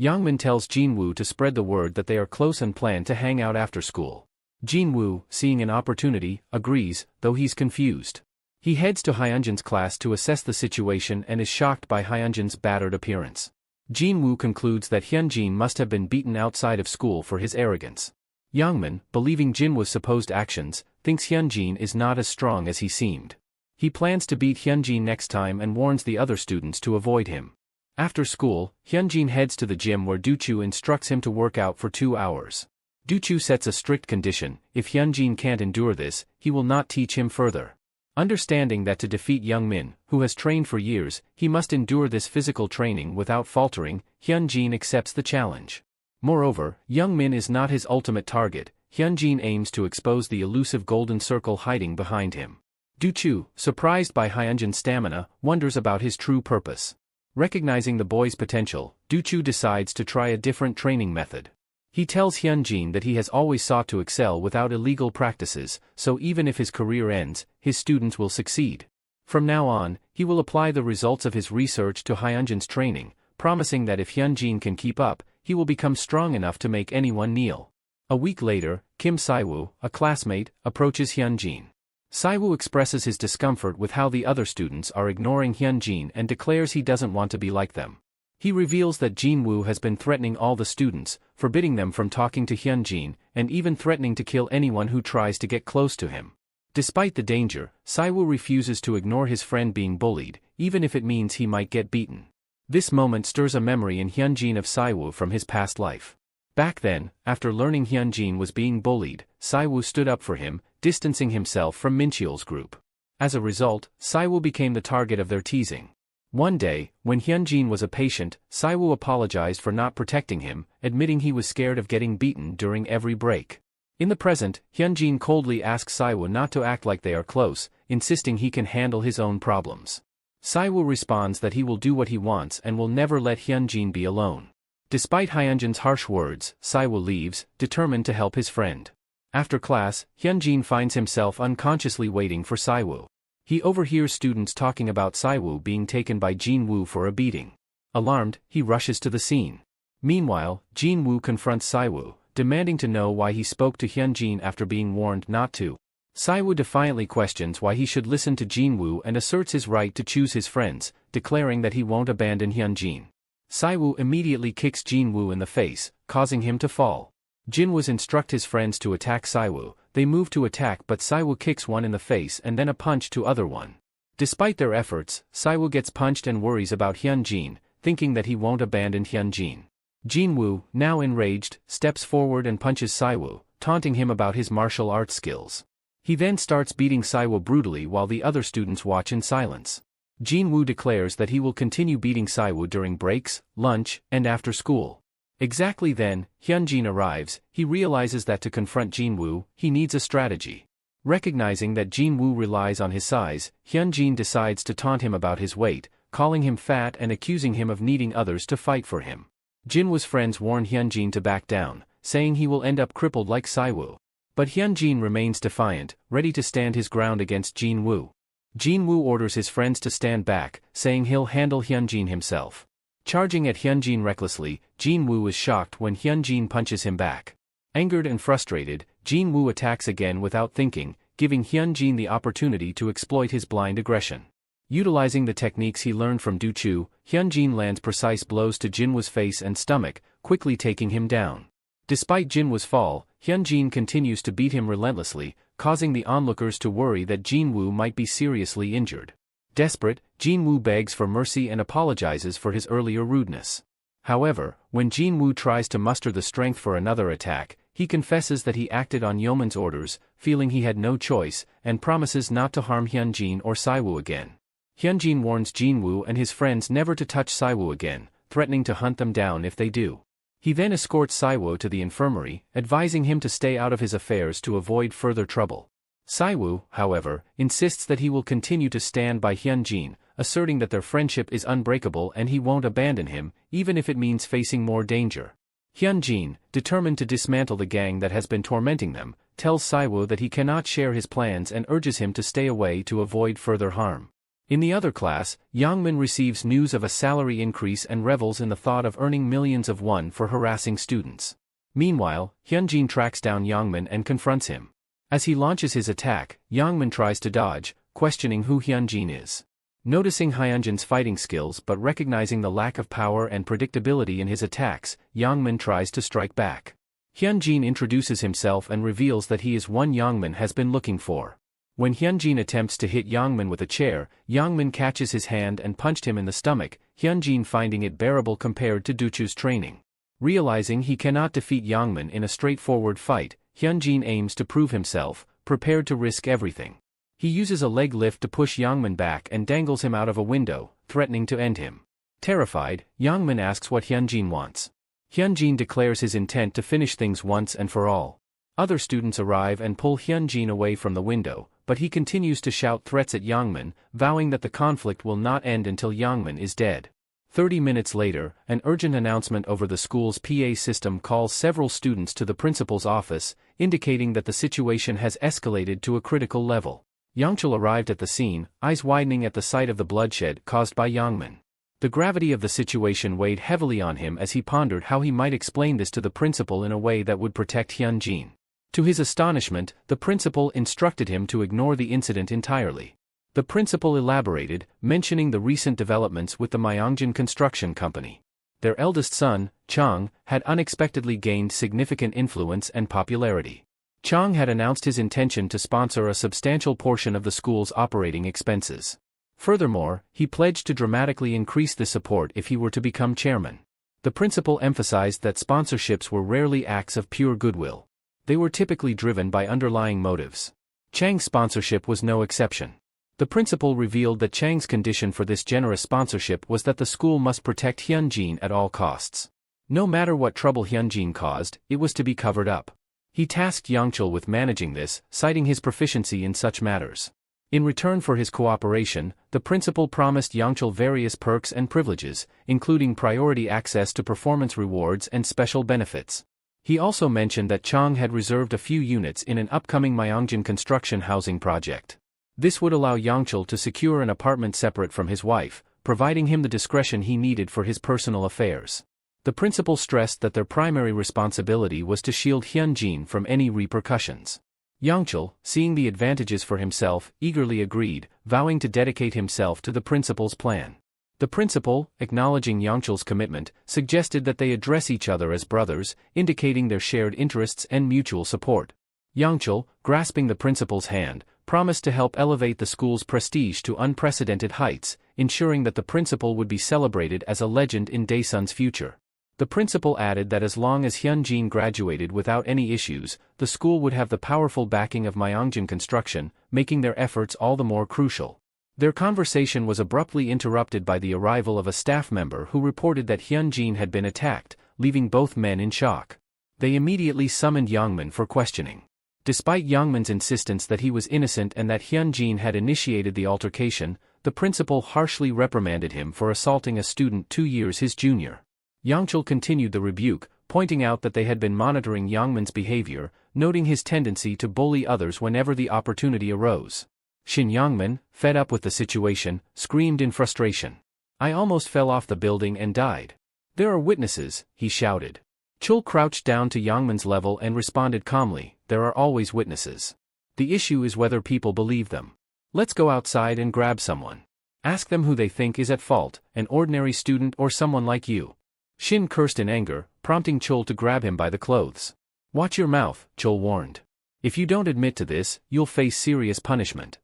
Yangmin tells Jin Woo to spread the word that they are close and plan to hang out after school. Jin Woo, seeing an opportunity, agrees, though he's confused. He heads to Hyunjin's class to assess the situation and is shocked by Hyunjin's battered appearance. Jin Woo concludes that Hyunjin must have been beaten outside of school for his arrogance. Yangmin, believing Jin Woo's supposed actions, thinks Hyunjin is not as strong as he seemed. He plans to beat Hyunjin next time and warns the other students to avoid him. After school, Hyunjin heads to the gym where Du-chu instructs him to work out for 2 hours. Du-chu sets a strict condition: if Hyunjin can't endure this, he will not teach him further. Understanding that to defeat Yangmin, who has trained for years, he must endure this physical training without faltering, Hyunjin accepts the challenge. Moreover, Yangmin is not his ultimate target. Hyunjin aims to expose the elusive golden circle hiding behind him. Du-chu, surprised by Hyunjin's stamina, wonders about his true purpose. Recognizing the boy's potential, Du-chu decides to try a different training method. He tells Hyunjin that he has always sought to excel without illegal practices, so even if his career ends, his students will succeed. From now on, he will apply the results of his research to Hyunjin's training, promising that if Hyunjin can keep up, he will become strong enough to make anyone kneel. A week later, Kim Siwoo, a classmate, approaches Hyunjin. Siwoo expresses his discomfort with how the other students are ignoring Hyunjin and declares he doesn't want to be like them. He reveals that Jinwoo has been threatening all the students, forbidding them from talking to Hyunjin, and even threatening to kill anyone who tries to get close to him. Despite the danger, Siwoo refuses to ignore his friend being bullied, even if it means he might get beaten. This moment stirs a memory in Hyunjin of Siwoo from his past life. Back then, after learning Hyunjin was being bullied, Siwoo stood up for him, distancing himself from Mincheol's group. As a result, Siwoo became the target of their teasing. One day, when Hyunjin was a patient, Siwoo apologized for not protecting him, admitting he was scared of getting beaten during every break. In the present, Hyunjin coldly asks Siwoo not to act like they are close, insisting he can handle his own problems. Siwoo responds that he will do what he wants and will never let Hyunjin be alone. Despite Hyunjin's harsh words, Siwoo leaves, determined to help his friend. After class, Hyunjin finds himself unconsciously waiting for Siwoo. He overhears students talking about Siwoo being taken by Jinwoo for a beating. Alarmed, he rushes to the scene. Meanwhile, Jinwoo confronts Siwoo, demanding to know why he spoke to Hyunjin after being warned not to. Siwoo defiantly questions why he should listen to Jinwoo and asserts his right to choose his friends, declaring that he won't abandon Hyunjin. Siwoo immediately kicks Jinwoo in the face, causing him to fall. Jinwoo instructs his friends to attack Siwoo. They move to attack, but Siwoo kicks one in the face and then a punch to other one. Despite their efforts, Siwoo gets punched and worries about Hyunjin, thinking that he won't abandon Hyunjin. Jinwoo, now enraged, steps forward and punches Siwoo, taunting him about his martial arts skills. He then starts beating Siwoo brutally while the other students watch in silence. Jinwoo declares that he will continue beating Siwoo during breaks, lunch, and after school. Exactly then, Hyunjin arrives. He realizes that to confront Jinwoo, he needs a strategy. Recognizing that Jinwoo relies on his size, Hyunjin decides to taunt him about his weight, calling him fat and accusing him of needing others to fight for him. Jinwoo's friends warn Hyunjin to back down, saying he will end up crippled like Siwoo. But Hyunjin remains defiant, ready to stand his ground against Jinwoo. Jinwoo orders his friends to stand back, saying he'll handle Hyunjin himself. Charging at Hyunjin recklessly, Jinwoo is shocked when Hyunjin punches him back. Angered and frustrated, Jinwoo attacks again without thinking, giving Hyunjin the opportunity to exploit his blind aggression. Utilizing the techniques he learned from Duchu, Hyunjin lands precise blows to Jinwoo's face and stomach, quickly taking him down. Despite Jinwoo's fall, Hyunjin continues to beat him relentlessly, causing the onlookers to worry that Jinwoo might be seriously injured. Desperate, Jinwoo begs for mercy and apologizes for his earlier rudeness. However, when Jinwoo tries to muster the strength for another attack, he confesses that he acted on Yeoman's orders, feeling he had no choice, and promises not to harm Hyunjin or Siwoo again. Hyunjin warns Jinwoo and his friends never to touch Siwoo again, threatening to hunt them down if they do. He then escorts Siwoo to the infirmary, advising him to stay out of his affairs to avoid further trouble. Siwoo, however, insists that he will continue to stand by Hyunjin, asserting that their friendship is unbreakable and he won't abandon him, even if it means facing more danger. Hyunjin, determined to dismantle the gang that has been tormenting them, tells Siwoo that he cannot share his plans and urges him to stay away to avoid further harm. In the other class, Yangmin receives news of a salary increase and revels in the thought of earning millions of won for harassing students. Meanwhile, Hyunjin tracks down Yangmin and confronts him. As he launches his attack, Yangmin tries to dodge, questioning who Hyunjin is. Noticing Hyunjin's fighting skills but recognizing the lack of power and predictability in his attacks, Yangmin tries to strike back. Hyunjin introduces himself and reveals that he is one Yangmin has been looking for. When Hyunjin attempts to hit Yangmin with a chair, Yangmin catches his hand and punched him in the stomach, Hyunjin finding it bearable compared to Duchu's training. Realizing he cannot defeat Yangmin in a straightforward fight, Hyunjin aims to prove himself, prepared to risk everything. He uses a leg lift to push Yangmin back and dangles him out of a window, threatening to end him. Terrified, Yangmin asks what Hyunjin wants. Hyunjin declares his intent to finish things once and for all. Other students arrive and pull Hyunjin away from the window, but he continues to shout threats at Yangmin, vowing that the conflict will not end until Yangmin is dead. 30 minutes later, an urgent announcement over the school's PA system calls several students to the principal's office, indicating that the situation has escalated to a critical level. Yangchul arrived at the scene, eyes widening at the sight of the bloodshed caused by Yangmin. The gravity of the situation weighed heavily on him as he pondered how he might explain this to the principal in a way that would protect Hyunjin. To his astonishment, the principal instructed him to ignore the incident entirely. The principal elaborated, mentioning the recent developments with the Myeongjin Construction Company. Their eldest son, Chang, had unexpectedly gained significant influence and popularity. Chang had announced his intention to sponsor a substantial portion of the school's operating expenses. Furthermore, he pledged to dramatically increase the support if he were to become chairman. The principal emphasized that sponsorships were rarely acts of pure goodwill. They were typically driven by underlying motives. Chang's sponsorship was no exception. The principal revealed that Chang's condition for this generous sponsorship was that the school must protect Hyunjin at all costs. No matter what trouble Hyunjin caused, it was to be covered up. He tasked Yangchul with managing this, citing his proficiency in such matters. In return for his cooperation, the principal promised Yangchul various perks and privileges, including priority access to performance rewards and special benefits. He also mentioned that Chang had reserved a few units in an upcoming Myeongjin construction housing project. This would allow Yangchul to secure an apartment separate from his wife, providing him the discretion he needed for his personal affairs. The principal stressed that their primary responsibility was to shield Hyunjin from any repercussions. Yangchul, seeing the advantages for himself, eagerly agreed, vowing to dedicate himself to the principal's plan. The principal, acknowledging Yangchul's commitment, suggested that they address each other as brothers, indicating their shared interests and mutual support. Yangchul, grasping the principal's hand, promised to help elevate the school's prestige to unprecedented heights, ensuring that the principal would be celebrated as a legend in Daesun's future. The principal added that as long as Hyunjin graduated without any issues, the school would have the powerful backing of Myeongjin Construction, making their efforts all the more crucial. Their conversation was abruptly interrupted by the arrival of a staff member who reported that Hyunjin had been attacked, leaving both men in shock. They immediately summoned Yangmin for questioning. Despite Yangmin's insistence that he was innocent and that Hyunjin had initiated the altercation, the principal harshly reprimanded him for assaulting a student 2 years his junior. Yangchul continued the rebuke, pointing out that they had been monitoring Yangmin's behavior, noting his tendency to bully others whenever the opportunity arose. Shin Yangmin, fed up with the situation, screamed in frustration. "I almost fell off the building and died. There are witnesses," he shouted. Chul crouched down to Yangmin's level and responded calmly, "There are always witnesses. The issue is whether people believe them. Let's go outside and grab someone. Ask them who they think is at fault, an ordinary student or someone like you." Shin cursed in anger, prompting Chul to grab him by the clothes. "Watch your mouth," Chul warned. "If you don't admit to this, you'll face serious punishment."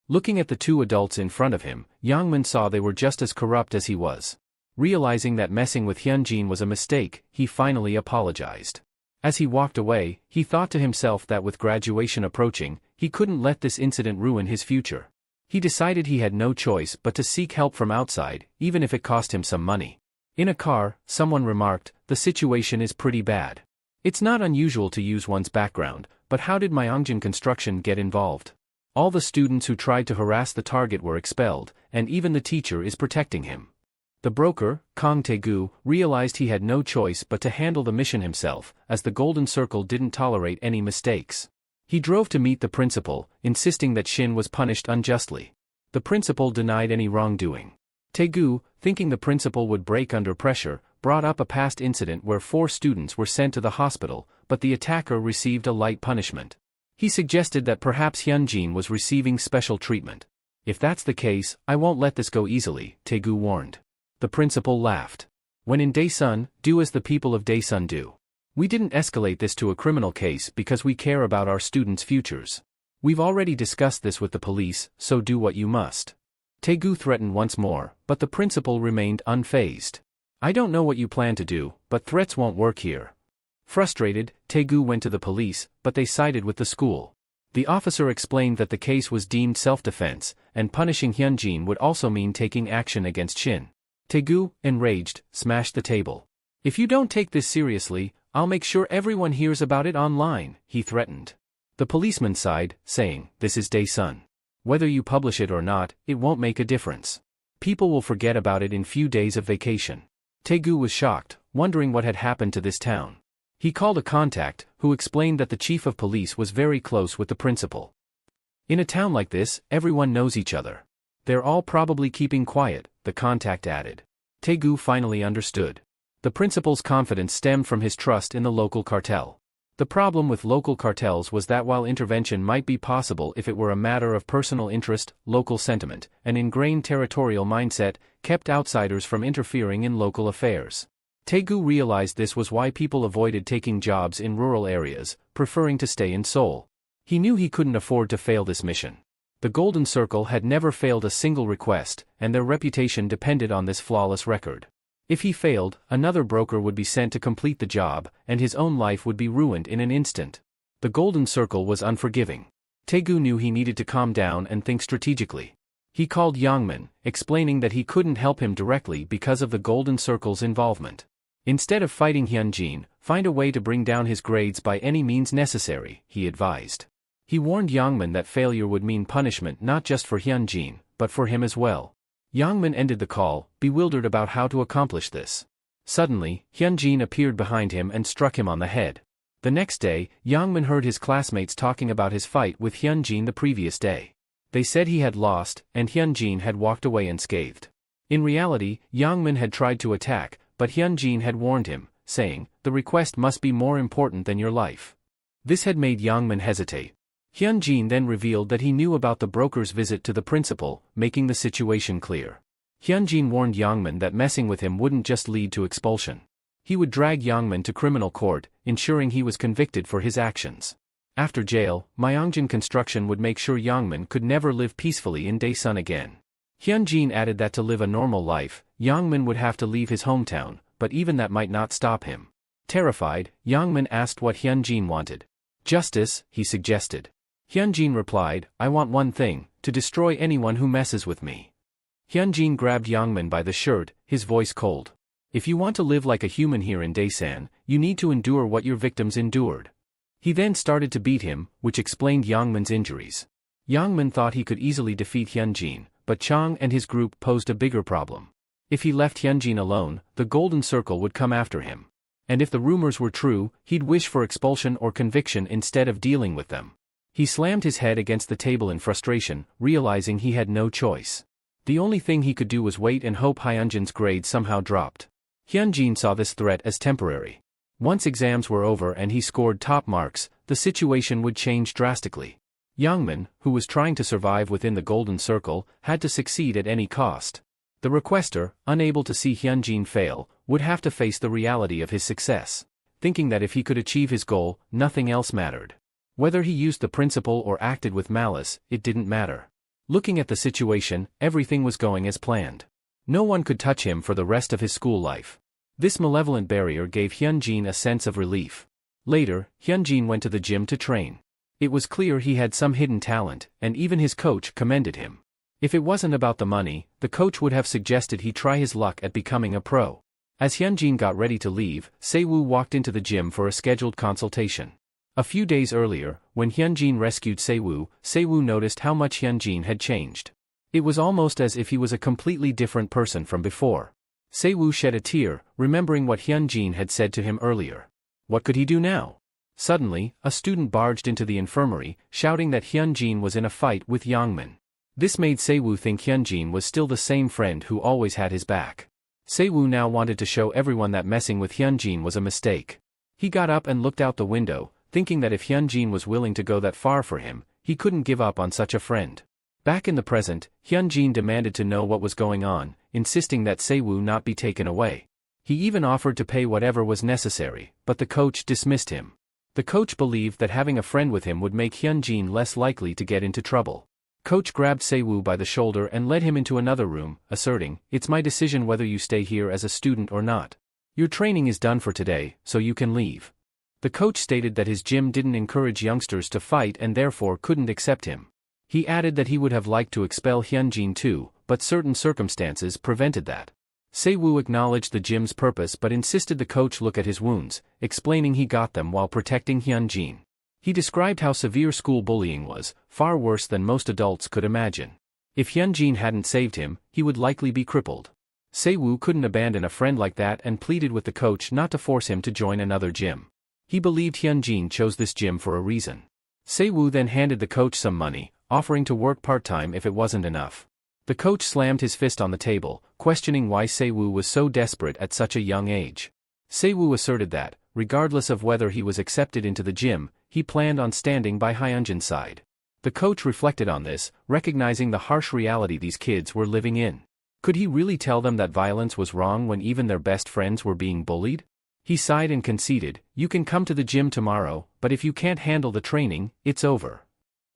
Looking at the two adults in front of him, Yangmin saw they were just as corrupt as he was. Realizing that messing with Hyunjin was a mistake, he finally apologized. As he walked away, he thought to himself that with graduation approaching, he couldn't let this incident ruin his future. He decided he had no choice but to seek help from outside, even if it cost him some money. In a car, someone remarked, "The situation is pretty bad. It's not unusual to use one's background, but how did Myeongjin Construction get involved? All the students who tried to harass the target were expelled, and even the teacher is protecting him." The broker, Kang Tae-gu, realized he had no choice but to handle the mission himself, as the Golden Circle didn't tolerate any mistakes. He drove to meet the principal, insisting that Shin was punished unjustly. The principal denied any wrongdoing. Tae-gu, thinking the principal would break under pressure, brought up a past incident where 4 students were sent to the hospital, but the attacker received a light punishment. He suggested that perhaps Hyunjin was receiving special treatment. "If that's the case, I won't let this go easily," Tae-gu warned. The principal laughed. "When in Daesun, do as the people of Daesun do. We didn't escalate this to a criminal case because we care about our students' futures. We've already discussed this with the police, so do what you must." Tae-gu threatened once more, but the principal remained unfazed. "I don't know what you plan to do, but threats won't work here." Frustrated, Tae-gu went to the police, but they sided with the school. The officer explained that the case was deemed self-defense, and punishing Hyunjin would also mean taking action against Shin. Tae-gu, enraged, smashed the table. "If you don't take this seriously, I'll make sure everyone hears about it online," he threatened. The policeman sighed, saying, "This is Daesun. Whether you publish it or not, it won't make a difference. People will forget about it in few days of vacation." Tae-gu was shocked, wondering what had happened to this town. He called a contact, who explained that the chief of police was very close with the principal. In a town like this, everyone knows each other. They're all probably keeping quiet, the contact added. Taegu finally understood. The principal's confidence stemmed from his trust in the local cartel. The problem with local cartels was that while intervention might be possible if it were a matter of personal interest, local sentiment, an ingrained territorial mindset kept outsiders from interfering in local affairs. Taegu realized this was why people avoided taking jobs in rural areas, preferring to stay in Seoul. He knew he couldn't afford to fail this mission. The Golden Circle had never failed a single request, and their reputation depended on this flawless record. If he failed, another broker would be sent to complete the job, and his own life would be ruined in an instant. The Golden Circle was unforgiving. Taegu knew he needed to calm down and think strategically. He called Yangmin, explaining that he couldn't help him directly because of the Golden Circle's involvement. Instead of fighting Hyunjin, find a way to bring down his grades by any means necessary, he advised. He warned Yangmin that failure would mean punishment not just for Hyunjin, but for him as well. Yangmin ended the call, bewildered about how to accomplish this. Suddenly, Hyunjin appeared behind him and struck him on the head. The next day, Yangmin heard his classmates talking about his fight with Hyunjin the previous day. They said he had lost, and Hyunjin had walked away unscathed. In reality, Yangmin had tried to attack, but Hyunjin had warned him, saying, "The request must be more important than your life." This had made Yangmin hesitate. Hyunjin then revealed that he knew about the broker's visit to the principal, making the situation clear. Hyunjin warned Yangmin that messing with him wouldn't just lead to expulsion. He would drag Yangmin to criminal court, ensuring he was convicted for his actions. After jail, Myeongjin Construction would make sure Yangmin could never live peacefully in Daesun again. Hyunjin added that to live a normal life, Yangmin would have to leave his hometown, but even that might not stop him. Terrified, Yangmin asked what Hyunjin wanted. "Justice," he suggested. Hyunjin replied, "I want one thing, to destroy anyone who messes with me." Hyunjin grabbed Yangmin by the shirt, his voice cold. "If you want to live like a human here in Daesan, you need to endure what your victims endured." He then started to beat him, which explained Yangmin's injuries. Yangmin thought he could easily defeat Hyunjin, but Chang and his group posed a bigger problem. If he left Hyunjin alone, the Golden Circle would come after him. And if the rumors were true, he'd wish for expulsion or conviction instead of dealing with them. He slammed his head against the table in frustration, realizing he had no choice. The only thing he could do was wait and hope Hyunjin's grade somehow dropped. Hyunjin saw this threat as temporary. Once exams were over and he scored top marks, the situation would change drastically. Yangmin, who was trying to survive within the Golden Circle, had to succeed at any cost. The requester, unable to see Hyunjin fail, would have to face the reality of his success, thinking that if he could achieve his goal, nothing else mattered. Whether he used the principle or acted with malice, it didn't matter. Looking at the situation, everything was going as planned. No one could touch him for the rest of his school life. This malevolent barrier gave Hyunjin a sense of relief. Later, Hyunjin went to the gym to train. It was clear he had some hidden talent, and even his coach commended him. If it wasn't about the money, the coach would have suggested he try his luck at becoming a pro. As Hyunjin got ready to leave, Sewoo walked into the gym for a scheduled consultation. A few days earlier, when Hyunjin rescued Sewoo, Sewoo noticed how much Hyunjin had changed. It was almost as if he was a completely different person from before. Sewoo shed a tear, remembering what Hyunjin had said to him earlier. What could he do now? Suddenly, a student barged into the infirmary, shouting that Hyunjin was in a fight with Yangmin. This made Sewoo think Hyunjin was still the same friend who always had his back. Sewoo now wanted to show everyone that messing with Hyunjin was a mistake. He got up and looked out the window, thinking that if Hyunjin was willing to go that far for him, he couldn't give up on such a friend. Back in the present, Hyunjin demanded to know what was going on, insisting that Sewoo not be taken away. He even offered to pay whatever was necessary, but the coach dismissed him. The coach believed that having a friend with him would make Hyunjin less likely to get into trouble. Coach grabbed Sewoo by the shoulder and led him into another room, asserting, "It's my decision whether you stay here as a student or not. Your training is done for today, so you can leave." The coach stated that his gym didn't encourage youngsters to fight and therefore couldn't accept him. He added that he would have liked to expel Hyunjin too, but certain circumstances prevented that. Sewoo acknowledged the gym's purpose but insisted the coach look at his wounds, explaining he got them while protecting Hyunjin. He described how severe school bullying was, far worse than most adults could imagine. If Hyunjin hadn't saved him, he would likely be crippled. Sewoo couldn't abandon a friend like that and pleaded with the coach not to force him to join another gym. He believed Hyunjin chose this gym for a reason. Sewoo then handed the coach some money, offering to work part-time if it wasn't enough. The coach slammed his fist on the table, questioning why Se-woo was so desperate at such a young age. Se-woo asserted that, regardless of whether he was accepted into the gym, he planned on standing by Hyunjin's side. The coach reflected on this, recognizing the harsh reality these kids were living in. Could he really tell them that violence was wrong when even their best friends were being bullied? He sighed and conceded, "You can come to the gym tomorrow, but if you can't handle the training, it's over."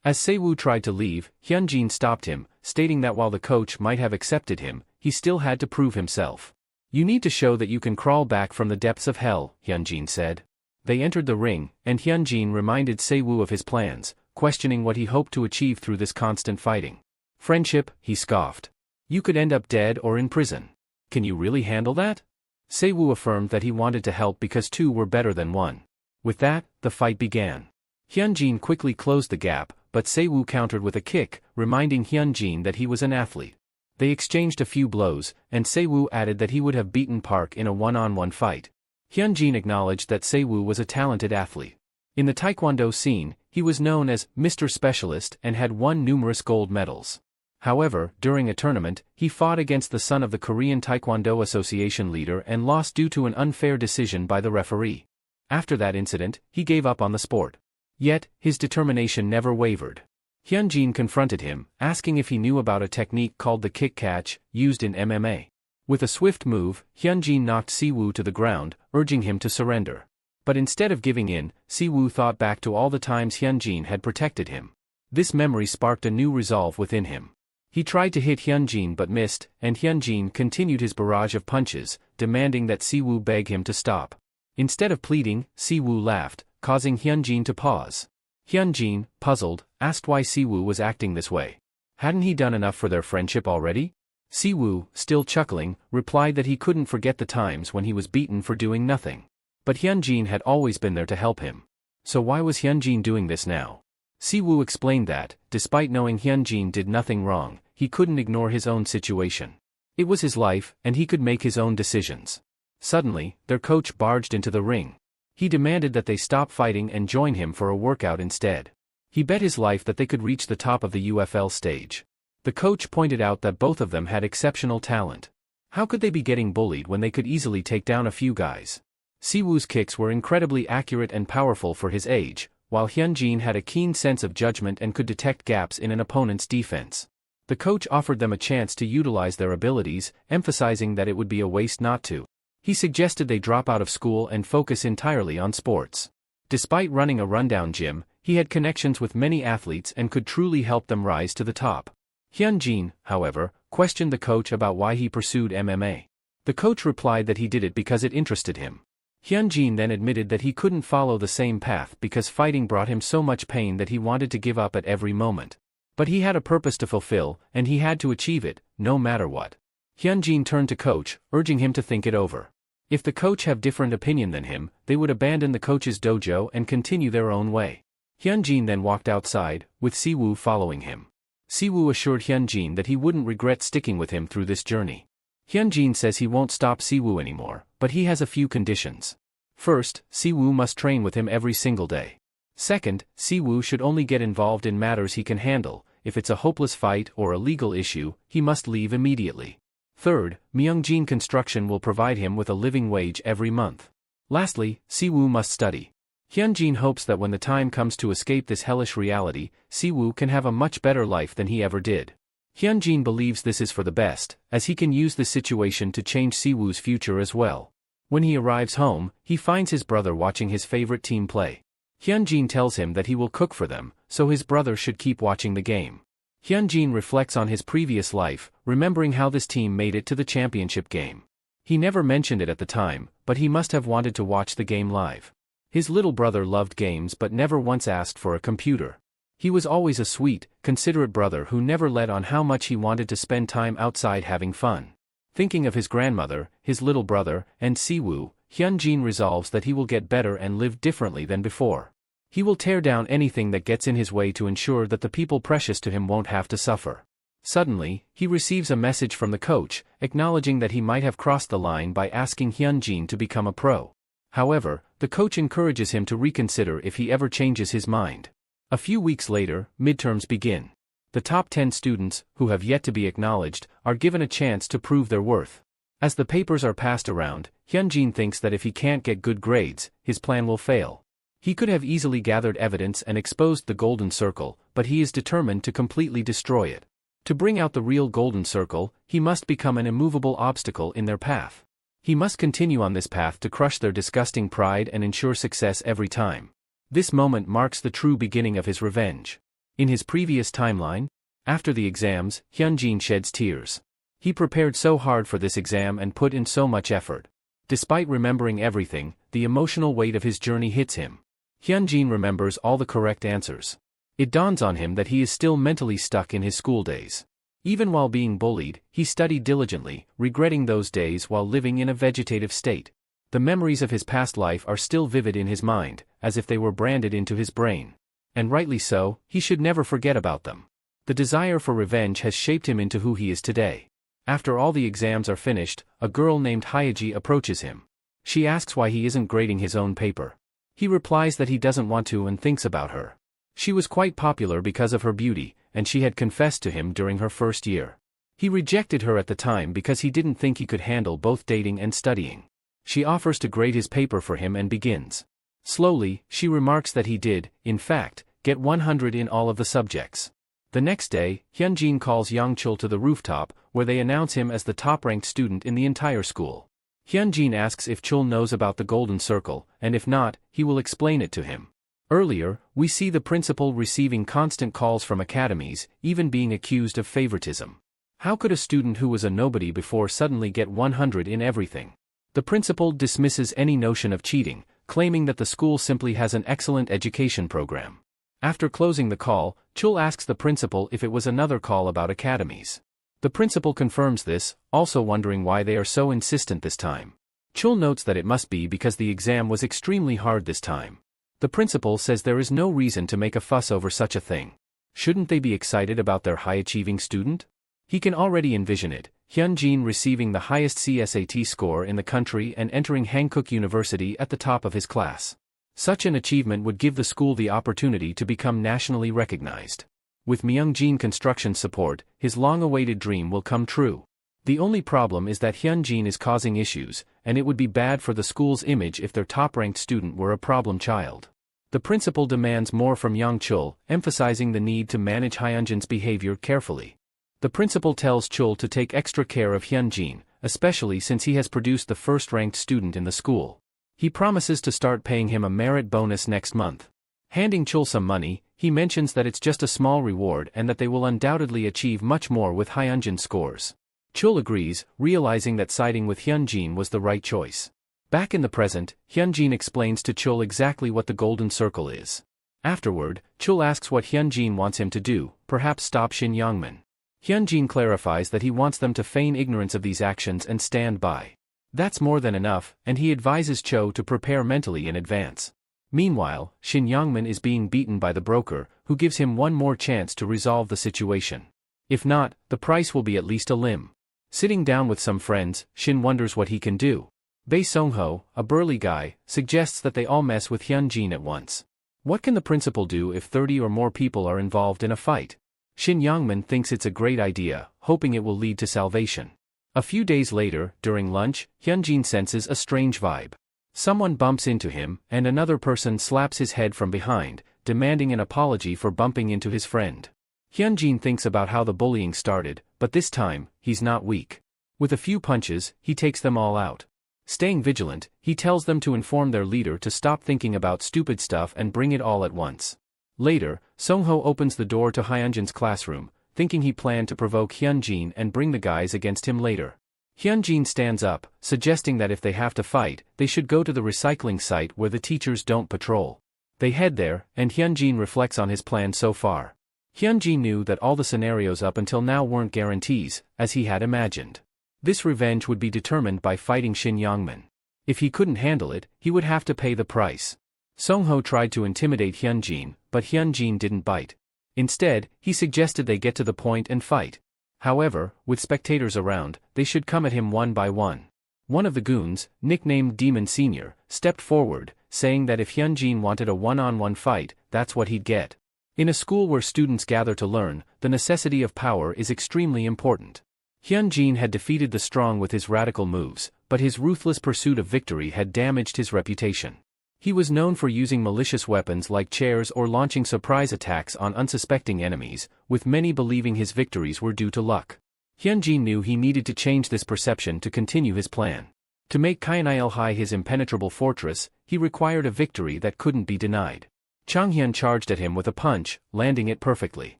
As Se-woo tried to leave, Hyunjin stopped him, stating that while the coach might have accepted him, he still had to prove himself. "You need to show that you can crawl back from the depths of hell," Hyunjin said. They entered the ring, and Hyunjin reminded Se-woo of his plans, questioning what he hoped to achieve through this constant fighting. "Friendship," he scoffed. "You could end up dead or in prison. Can you really handle that?" Se-woo affirmed that he wanted to help because two were better than one. With that, the fight began. Hyunjin quickly closed the gap, but Se-woo countered with a kick, reminding Hyunjin that he was an athlete. They exchanged a few blows, and Se-woo added that he would have beaten Park in a one-on-one fight. Hyunjin acknowledged that Se-woo was a talented athlete. In the taekwondo scene, he was known as Mr. Specialist and had won numerous gold medals. However, during a tournament, he fought against the son of the Korean Taekwondo Association leader and lost due to an unfair decision by the referee. After that incident, he gave up on the sport. Yet, his determination never wavered. Hyunjin confronted him, asking if he knew about a technique called the kick catch, used in MMA. With a swift move, Hyunjin knocked Se-woo to the ground, urging him to surrender. But instead of giving in, Se-woo thought back to all the times Hyunjin had protected him. This memory sparked a new resolve within him. He tried to hit Hyunjin but missed, and Hyunjin continued his barrage of punches, demanding that Se-woo beg him to stop. Instead of pleading, Se-woo laughed, causing Hyunjin to pause. Hyunjin, puzzled, asked why Se-woo was acting this way. Hadn't he done enough for their friendship already? Se-woo, still chuckling, replied that he couldn't forget the times when he was beaten for doing nothing. But Hyunjin had always been there to help him. So why was Hyunjin doing this now? Se-woo explained that, despite knowing Hyunjin did nothing wrong, he couldn't ignore his own situation. It was his life, and he could make his own decisions. Suddenly, their coach barged into the ring. He demanded that they stop fighting and join him for a workout instead. He bet his life that they could reach the top of the UFL stage. The coach pointed out that both of them had exceptional talent. How could they be getting bullied when they could easily take down a few guys? Se-woo's kicks were incredibly accurate and powerful for his age, while Hyunjin had a keen sense of judgment and could detect gaps in an opponent's defense. The coach offered them a chance to utilize their abilities, emphasizing that it would be a waste not to. He suggested they drop out of school and focus entirely on sports. Despite running a rundown gym, he had connections with many athletes and could truly help them rise to the top. Hyunjin, however, questioned the coach about why he pursued MMA. The coach replied that he did it because it interested him. Hyunjin then admitted that he couldn't follow the same path because fighting brought him so much pain that he wanted to give up at every moment. But he had a purpose to fulfill, and he had to achieve it, no matter what. Hyunjin turned to coach, urging him to think it over. If the coach have different opinion than him, they would abandon the coach's dojo and continue their own way. Hyunjin then walked outside, with Se-woo following him. Se-woo assured Hyunjin that he wouldn't regret sticking with him through this journey. Hyunjin says he won't stop Se-woo anymore, but he has a few conditions. First, Se-woo must train with him every single day. Second, Se-woo should only get involved in matters he can handle. If it's a hopeless fight or a legal issue, he must leave immediately. Third, Myeongjin Construction will provide him with a living wage every month. Lastly, Se-woo must study. Hyunjin hopes that when the time comes to escape this hellish reality, Se-woo can have a much better life than he ever did. Hyunjin believes this is for the best, as he can use this situation to change Se-woo's future as well. When he arrives home, he finds his brother watching his favorite team play. Hyunjin tells him that he will cook for them, so his brother should keep watching the game. Hyunjin reflects on his previous life, remembering how this team made it to the championship game. He never mentioned it at the time, but he must have wanted to watch the game live. His little brother loved games but never once asked for a computer. He was always a sweet, considerate brother who never let on how much he wanted to spend time outside having fun. Thinking of his grandmother, his little brother, and Se-woo, Hyunjin resolves that he will get better and live differently than before. He will tear down anything that gets in his way to ensure that the people precious to him won't have to suffer. Suddenly, he receives a message from the coach, acknowledging that he might have crossed the line by asking Hyunjin to become a pro. However, the coach encourages him to reconsider if he ever changes his mind. A few weeks later, midterms begin. The top 10 students, who have yet to be acknowledged, are given a chance to prove their worth. As the papers are passed around, Hyunjin thinks that if he can't get good grades, his plan will fail. He could have easily gathered evidence and exposed the golden circle, but he is determined to completely destroy it. To bring out the real golden circle, he must become an immovable obstacle in their path. He must continue on this path to crush their disgusting pride and ensure success every time. This moment marks the true beginning of his revenge. In his previous timeline, after the exams, Hyunjin sheds tears. He prepared so hard for this exam and put in so much effort. Despite remembering everything, the emotional weight of his journey hits him. Hyunjin remembers all the correct answers. It dawns on him that he is still mentally stuck in his school days. Even while being bullied, he studied diligently, regretting those days while living in a vegetative state. The memories of his past life are still vivid in his mind, as if they were branded into his brain. And rightly so, he should never forget about them. The desire for revenge has shaped him into who he is today. After all the exams are finished, a girl named Hyaji approaches him. She asks why he isn't grading his own paper. He replies that he doesn't want to and thinks about her. She was quite popular because of her beauty, and she had confessed to him during her first year. He rejected her at the time because he didn't think he could handle both dating and studying. She offers to grade his paper for him and begins. Slowly, she remarks that he did, in fact, get 100 in all of the subjects. The next day, Hyunjin calls Youngchul to the rooftop, where they announce him as the top-ranked student in the entire school. Hyunjin asks if Chul knows about the golden circle, and if not, he will explain it to him. Earlier, we see the principal receiving constant calls from academies, even being accused of favoritism. How could a student who was a nobody before suddenly get 100 in everything? The principal dismisses any notion of cheating, claiming that the school simply has an excellent education program. After closing the call, Chul asks the principal if it was another call about academies. The principal confirms this, also wondering why they are so insistent this time. Chul notes that it must be because the exam was extremely hard this time. The principal says there is no reason to make a fuss over such a thing. Shouldn't they be excited about their high-achieving student? He can already envision it, Hyunjin receiving the highest CSAT score in the country and entering Hankook University at the top of his class. Such an achievement would give the school the opportunity to become nationally recognized. With Myungjin Construction's support, his long-awaited dream will come true. The only problem is that Hyunjin is causing issues, and it would be bad for the school's image if their top-ranked student were a problem child. The principal demands more from Youngchul, emphasizing the need to manage Hyunjin's behavior carefully. The principal tells Chul to take extra care of Hyunjin, especially since he has produced the first-ranked student in the school. He promises to start paying him a merit bonus next month. Handing Chul some money, he mentions that it's just a small reward and that they will undoubtedly achieve much more with Hyunjin's scores. Chul agrees, realizing that siding with Hyunjin was the right choice. Back in the present, Hyunjin explains to Chul exactly what the golden circle is. Afterward, Chul asks what Hyunjin wants him to do, perhaps stop Shin Youngman. Hyunjin clarifies that he wants them to feign ignorance of these actions and stand by. That's more than enough, and he advises Cho to prepare mentally in advance. Meanwhile, Shin Youngman is being beaten by the broker, who gives him one more chance to resolve the situation. If not, the price will be at least a limb. Sitting down with some friends, Shin wonders what he can do. Bae Songho, a burly guy, suggests that they all mess with Hyunjin at once. What can the principal do if 30 or more people are involved in a fight? Shin Youngman thinks it's a great idea, hoping it will lead to salvation. A few days later, during lunch, Hyunjin senses a strange vibe. Someone bumps into him, and another person slaps his head from behind, demanding an apology for bumping into his friend. Hyunjin thinks about how the bullying started, but this time, he's not weak. With a few punches, he takes them all out. Staying vigilant, he tells them to inform their leader to stop thinking about stupid stuff and bring it all at once. Later, Songho opens the door to Hyunjin's classroom, thinking he planned to provoke Hyunjin and bring the guys against him later. Hyunjin stands up, suggesting that if they have to fight, they should go to the recycling site where the teachers don't patrol. They head there, and Hyunjin reflects on his plan so far. Hyunjin knew that all the scenarios up until now weren't guarantees, as he had imagined. This revenge would be determined by fighting Shin Youngman. If he couldn't handle it, he would have to pay the price. Songho tried to intimidate Hyunjin, but Hyunjin didn't bite. Instead, he suggested they get to the point and fight. However, with spectators around, they should come at him one by one. One of the goons, nicknamed Demon Senior, stepped forward, saying that if Hyunjin wanted a one-on-one fight, that's what he'd get. In a school where students gather to learn, the necessity of power is extremely important. Hyunjin had defeated the strong with his radical moves, but his ruthless pursuit of victory had damaged his reputation. He was known for using malicious weapons like chairs or launching surprise attacks on unsuspecting enemies, with many believing his victories were due to luck. Hyunjin knew he needed to change this perception to continue his plan. To make Kainilhai his impenetrable fortress, he required a victory that couldn't be denied. Changhyun charged at him with a punch, landing it perfectly.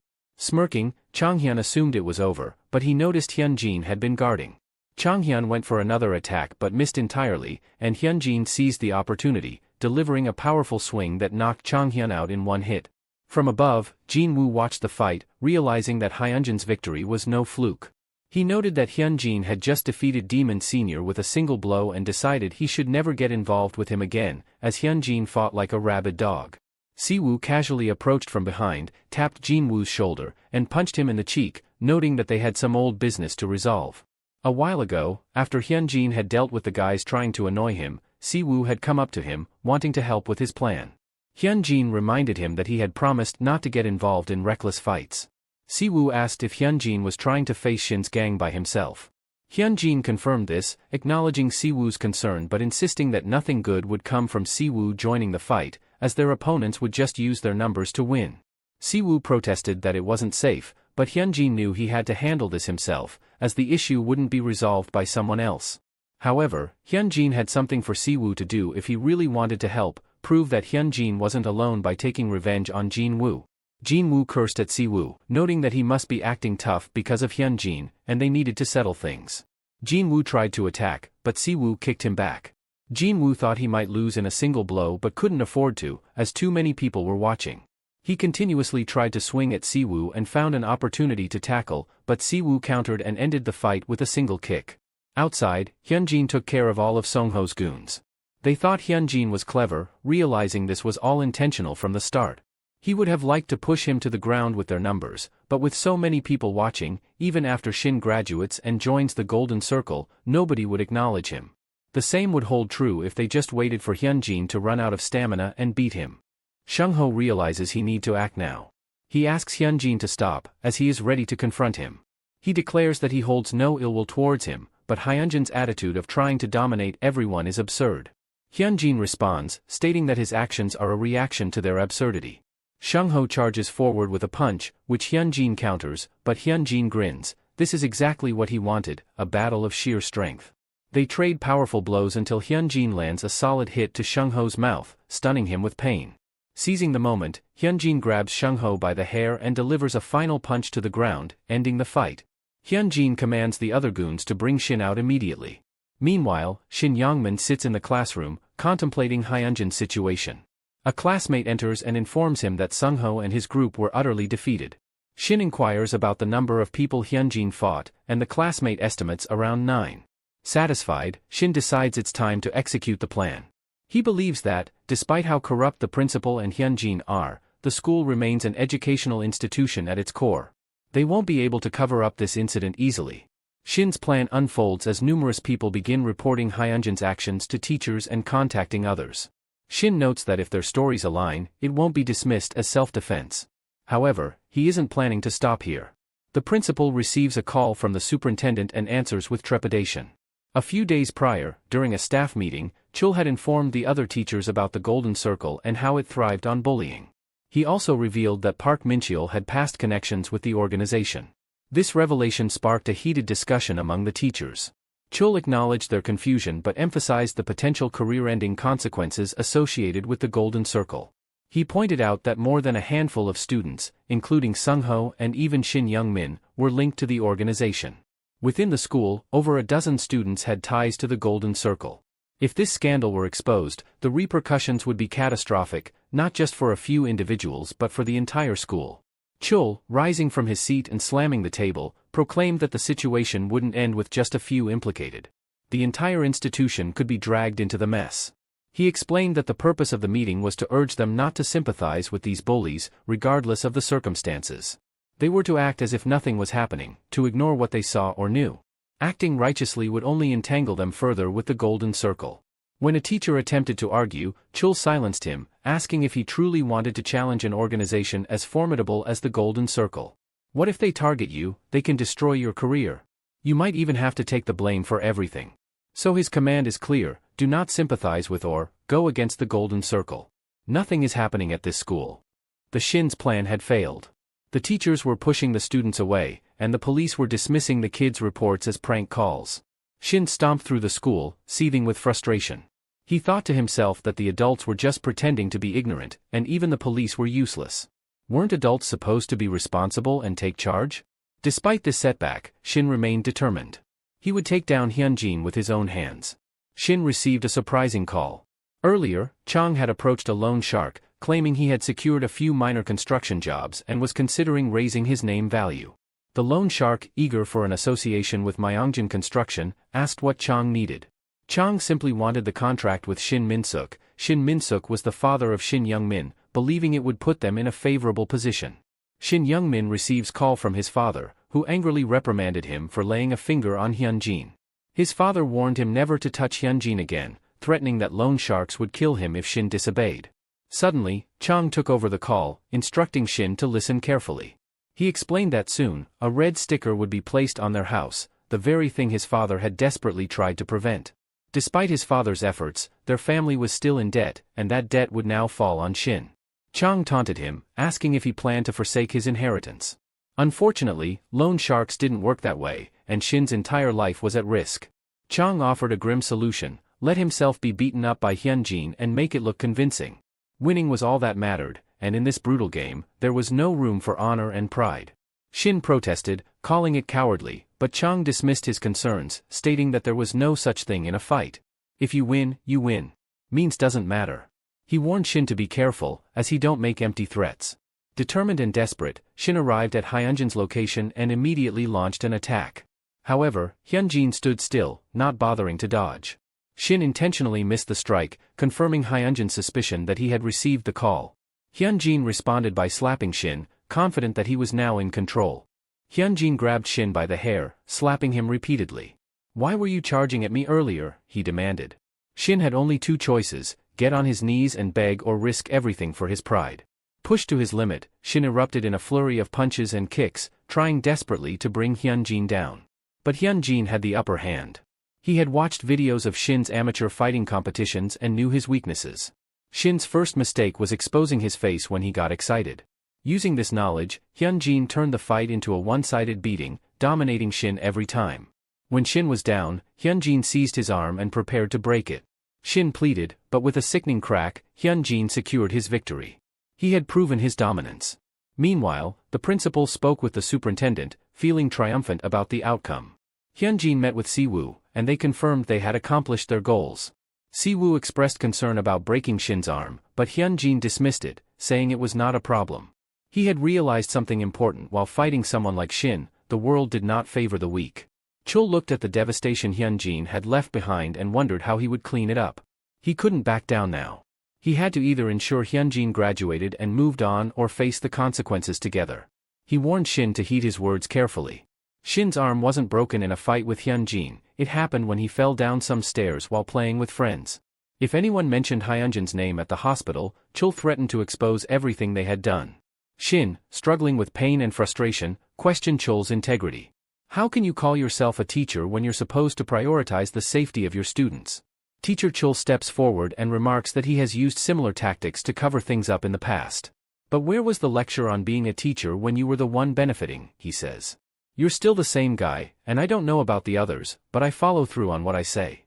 Smirking, Changhyun assumed it was over, but he noticed Hyunjin had been guarding. Changhyun went for another attack but missed entirely, and Hyunjin seized the opportunity, delivering a powerful swing that knocked Changhyun out in one hit. From above, Jinwoo watched the fight, realizing that Hyunjin's victory was no fluke. He noted that Hyunjin had just defeated Demon Senior with a single blow and decided he should never get involved with him again, as Hyunjin fought like a rabid dog. Siwoo casually approached from behind, tapped Jinwoo's shoulder, and punched him in the cheek, noting that they had some old business to resolve. A while ago, after Hyunjin had dealt with the guys trying to annoy him, Siwoo had come up to him, wanting to help with his plan. Hyunjin reminded him that he had promised not to get involved in reckless fights. Siwoo asked if Hyunjin was trying to face Shin's gang by himself. Hyunjin confirmed this, acknowledging Siwoo's concern but insisting that nothing good would come from Siwoo joining the fight, as their opponents would just use their numbers to win. Siwoo protested that it wasn't safe, but Hyunjin knew he had to handle this himself, as the issue wouldn't be resolved by someone else. However, Hyunjin had something for Siwoo to do if he really wanted to help, prove that Hyunjin wasn't alone by taking revenge on Jinwoo. Jinwoo cursed at Siwoo, noting that he must be acting tough because of Hyunjin, and they needed to settle things. Jinwoo tried to attack, but Siwoo kicked him back. Jinwoo thought he might lose in a single blow but couldn't afford to, as too many people were watching. He continuously tried to swing at Siwoo and found an opportunity to tackle, but Siwoo countered and ended the fight with a single kick. Outside, Hyunjin took care of all of Songho's goons. They thought Hyunjin was clever, realizing this was all intentional from the start. He would have liked to push him to the ground with their numbers, but with so many people watching, even after Shin graduates and joins the Golden Circle, nobody would acknowledge him. The same would hold true if they just waited for Hyunjin to run out of stamina and beat him. Sungho realizes he needs to act now. He asks Hyunjin to stop, as he is ready to confront him. He declares that he holds no ill will towards him, but Hyunjin's attitude of trying to dominate everyone is absurd. Hyunjin responds, stating that his actions are a reaction to their absurdity. Sungho charges forward with a punch, which Hyunjin counters, but Hyunjin grins. This is exactly what he wanted, a battle of sheer strength. They trade powerful blows until Hyunjin lands a solid hit to Sungho's mouth, stunning him with pain. Seizing the moment, Hyunjin grabs Sungho by the hair and delivers a final punch to the ground, ending the fight. Hyunjin commands the other goons to bring Shin out immediately. Meanwhile, Shin Yongmin sits in the classroom, contemplating Hyunjin's situation. A classmate enters and informs him that Sungho and his group were utterly defeated. Shin inquires about the number of people Hyunjin fought, and the classmate estimates around 9. Satisfied, Shin decides it's time to execute the plan. He believes that, despite how corrupt the principal and Hyunjin are, the school remains an educational institution at its core. They won't be able to cover up this incident easily. Shin's plan unfolds as numerous people begin reporting Hyunjin's actions to teachers and contacting others. Shin notes that if their stories align, it won't be dismissed as self-defense. However, he isn't planning to stop here. The principal receives a call from the superintendent and answers with trepidation. A few days prior, during a staff meeting, Chul had informed the other teachers about the Golden Circle and how it thrived on bullying. He also revealed that Park Mincheol had past connections with the organization. This revelation sparked a heated discussion among the teachers. Chul acknowledged their confusion but emphasized the potential career-ending consequences associated with the Golden Circle. He pointed out that more than a handful of students, including Sungho and even Shin Young-min, were linked to the organization. Within the school, over a dozen students had ties to the Golden Circle. If this scandal were exposed, the repercussions would be catastrophic, not just for a few individuals but for the entire school. Chul, rising from his seat and slamming the table, proclaimed that the situation wouldn't end with just a few implicated. The entire institution could be dragged into the mess. He explained that the purpose of the meeting was to urge them not to sympathize with these bullies, regardless of the circumstances. They were to act as if nothing was happening, to ignore what they saw or knew. Acting righteously would only entangle them further with the Golden Circle. When a teacher attempted to argue, Chul silenced him, asking if he truly wanted to challenge an organization as formidable as the Golden Circle. What if they target you? They can destroy your career. You might even have to take the blame for everything. So his command is clear: do not sympathize with or go against the Golden Circle. Nothing is happening at this school. The Shin's plan had failed. The teachers were pushing the students away, and the police were dismissing the kids' reports as prank calls. Shin stomped through the school, seething with frustration. He thought to himself that the adults were just pretending to be ignorant, and even the police were useless. Weren't adults supposed to be responsible and take charge? Despite this setback, Shin remained determined. He would take down Hyunjin with his own hands. Shin received a surprising call. Earlier, Chang had approached a loan shark, claiming he had secured a few minor construction jobs and was considering raising his name value. The loan shark, eager for an association with Myeongjin Construction, asked what Chang needed. Chang simply wanted the contract with Shin Min-suk. Shin Min-suk was the father of Shin Young-min, believing it would put them in a favorable position. Shin Young-min receives call from his father, who angrily reprimanded him for laying a finger on Hyunjin. His father warned him never to touch Hyunjin again, threatening that loan sharks would kill him if Shin disobeyed. Suddenly, Chang took over the call, instructing Shin to listen carefully. He explained that soon, a red sticker would be placed on their house, the very thing his father had desperately tried to prevent. Despite his father's efforts, their family was still in debt, and that debt would now fall on Shin. Chang taunted him, asking if he planned to forsake his inheritance. Unfortunately, loan sharks didn't work that way, and Shin's entire life was at risk. Chang offered a grim solution: let himself be beaten up by Hyunjin and make it look convincing. Winning was all that mattered, and in this brutal game, there was no room for honor and pride. Shin protested, calling it cowardly, but Chang dismissed his concerns, stating that there was no such thing in a fight. If you win, you win. Means doesn't matter. He warned Shin to be careful, as he don't make empty threats. Determined and desperate, Shin arrived at Hyunjin's location and immediately launched an attack. However, Hyunjin stood still, not bothering to dodge. Shin intentionally missed the strike, confirming Hyunjin's suspicion that he had received the call. Hyunjin responded by slapping Shin, confident that he was now in control. Hyunjin grabbed Shin by the hair, slapping him repeatedly. "Why were you charging at me earlier?" he demanded. Shin had only two choices: get on his knees and beg or risk everything for his pride. Pushed to his limit, Shin erupted in a flurry of punches and kicks, trying desperately to bring Hyunjin down. But Hyunjin had the upper hand. He had watched videos of Shin's amateur fighting competitions and knew his weaknesses. Shin's first mistake was exposing his face when he got excited. Using this knowledge, Hyunjin turned the fight into a one-sided beating, dominating Shin every time. When Shin was down, Hyunjin seized his arm and prepared to break it. Shin pleaded, but with a sickening crack, Hyunjin secured his victory. He had proven his dominance. Meanwhile, the principal spoke with the superintendent, feeling triumphant about the outcome. Hyunjin met with Siwoo, and they confirmed they had accomplished their goals. Siwoo expressed concern about breaking Shin's arm, but Hyunjin dismissed it, saying it was not a problem. He had realized something important: while fighting someone like Shin, the world did not favor the weak. Chul looked at the devastation Hyunjin had left behind and wondered how he would clean it up. He couldn't back down now. He had to either ensure Hyunjin graduated and moved on or face the consequences together. He warned Shin to heed his words carefully. Shin's arm wasn't broken in a fight with Hyunjin, it happened when he fell down some stairs while playing with friends. If anyone mentioned Hyunjin's name at the hospital, Chul threatened to expose everything they had done. Shin, struggling with pain and frustration, questioned Chul's integrity. "How can you call yourself a teacher when you're supposed to prioritize the safety of your students?" Teacher Chul steps forward and remarks that he has used similar tactics to cover things up in the past. "But where was the lecture on being a teacher when you were the one benefiting?" he says. "You're still the same guy, and I don't know about the others, but I follow through on what I say."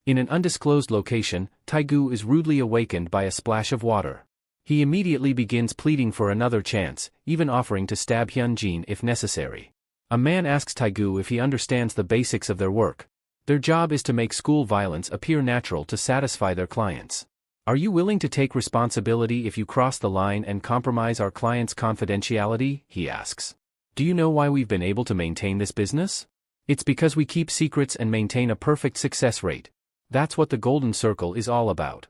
In an undisclosed location, Taegu is rudely awakened by a splash of water. He immediately begins pleading for another chance, even offering to stab Hyunjin if necessary. A man asks Taegu if he understands the basics of their work. Their job is to make school violence appear natural to satisfy their clients. "Are you willing to take responsibility if you cross the line and compromise our clients' confidentiality?" he asks. "Do you know why we've been able to maintain this business? It's because we keep secrets and maintain a perfect success rate. That's what the Golden Circle is all about."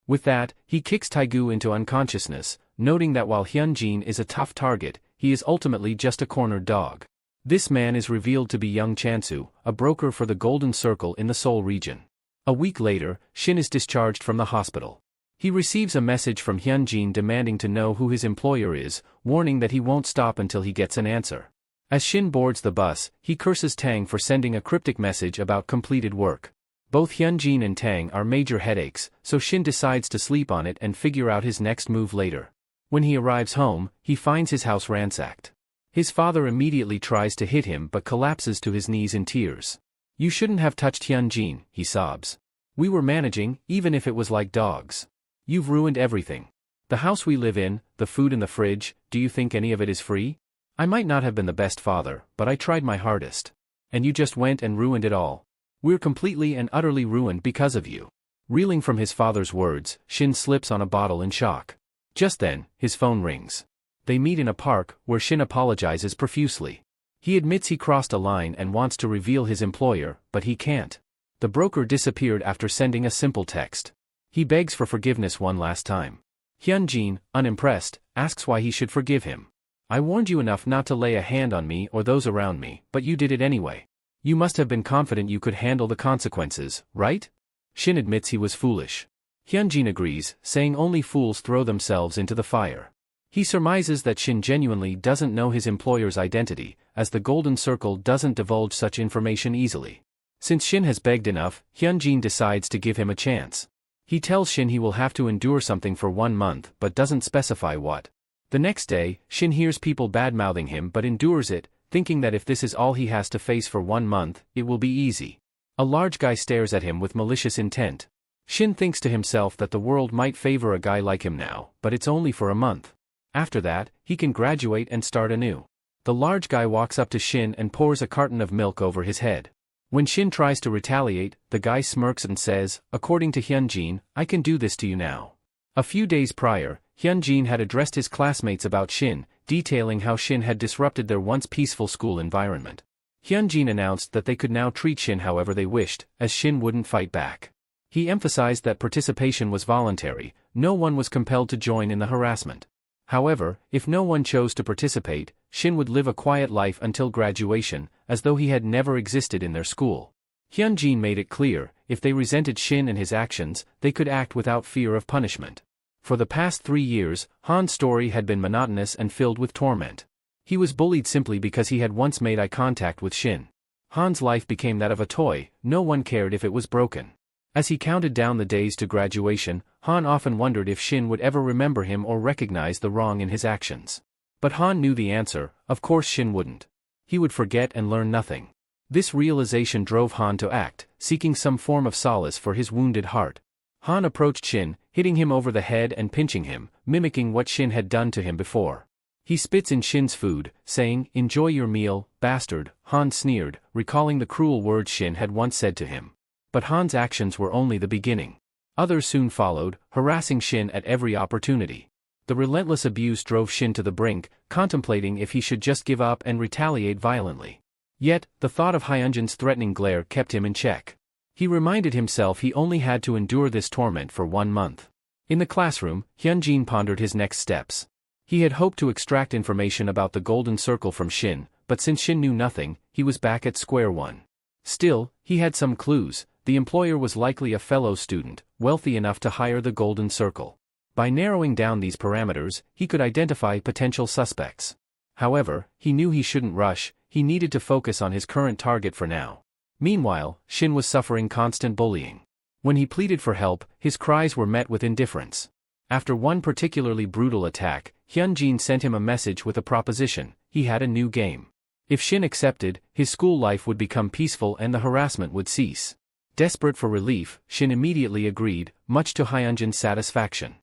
With that, he kicks Taegu into unconsciousness, noting that while Hyunjin is a tough target, he is ultimately just a cornered dog. This man is revealed to be young Chansu, a broker for the Golden Circle in the Seoul region. A week later, Shin is discharged from the hospital. He receives a message from Hyunjin demanding to know who his employer is, warning that he won't stop until he gets an answer. As Shin boards the bus, he curses Tang for sending a cryptic message about completed work. Both Hyunjin and Tang are major headaches, so Shin decides to sleep on it and figure out his next move later. When he arrives home, he finds his house ransacked. His father immediately tries to hit him but collapses to his knees in tears. "You shouldn't have touched Hyunjin," he sobs. "We were managing, even if it was like dogs. You've ruined everything. The house we live in, the food in the fridge, do you think any of it is free? I might not have been the best father, but I tried my hardest. And you just went and ruined it all. We're completely and utterly ruined because of you." Reeling from his father's words, Shin slips on a bottle in shock. Just then, his phone rings. They meet in a park, where Shin apologizes profusely. He admits he crossed a line and wants to reveal his employer, but he can't. The broker disappeared after sending a simple text. He begs for forgiveness one last time. Hyunjin, unimpressed, asks why he should forgive him. "I warned you enough not to lay a hand on me or those around me, but you did it anyway. You must have been confident you could handle the consequences, right?" Shin admits he was foolish. Hyunjin agrees, saying only fools throw themselves into the fire. He surmises that Shin genuinely doesn't know his employer's identity, as the Golden Circle doesn't divulge such information easily. Since Shin has begged enough, Hyunjin decides to give him a chance. He tells Shin he will have to endure something for 1 month but doesn't specify what. The next day, Shin hears people bad-mouthing him but endures it, thinking that if this is all he has to face for 1 month, it will be easy. A large guy stares at him with malicious intent. Shin thinks to himself that the world might favor a guy like him now, but it's only for a month. After that, he can graduate and start anew. The large guy walks up to Shin and pours a carton of milk over his head. When Shin tries to retaliate, the guy smirks and says, "According to Hyunjin, I can do this to you now." A few days prior, Hyunjin had addressed his classmates about Shin, detailing how Shin had disrupted their once peaceful school environment. Hyunjin announced that they could now treat Shin however they wished, as Shin wouldn't fight back. He emphasized that participation was voluntary, no one was compelled to join in the harassment. However, if no one chose to participate, Shin would live a quiet life until graduation, as though he had never existed in their school. Hyunjin made it clear, if they resented Shin and his actions, they could act without fear of punishment. For the past 3 years, Han's story had been monotonous and filled with torment. He was bullied simply because he had once made eye contact with Shin. Han's life became that of a toy, no one cared if it was broken. As he counted down the days to graduation, Han often wondered if Shin would ever remember him or recognize the wrong in his actions. But Han knew the answer, of course Shin wouldn't. He would forget and learn nothing. This realization drove Han to act, seeking some form of solace for his wounded heart. Han approached Shin, hitting him over the head and pinching him, mimicking what Shin had done to him before. He spits in Shin's food, saying, "Enjoy your meal, bastard," Han sneered, recalling the cruel words Shin had once said to him. But Han's actions were only the beginning. Others soon followed, harassing Shin at every opportunity. The relentless abuse drove Shin to the brink, contemplating if he should just give up and retaliate violently. Yet, the thought of Hyunjin's threatening glare kept him in check. He reminded himself he only had to endure this torment for 1 month. In the classroom, Hyunjin pondered his next steps. He had hoped to extract information about the Golden Circle from Shin, but since Shin knew nothing, he was back at square one. Still, he had some clues. The employer was likely a fellow student, wealthy enough to hire the Golden Circle. By narrowing down these parameters, he could identify potential suspects. However, he knew he shouldn't rush, he needed to focus on his current target for now. Meanwhile, Shin was suffering constant bullying. When he pleaded for help, his cries were met with indifference. After one particularly brutal attack, Hyunjin sent him a message with a proposition. He had a new game. If Shin accepted, his school life would become peaceful and the harassment would cease. Desperate for relief, Shin immediately agreed, much to Hyunjin's satisfaction.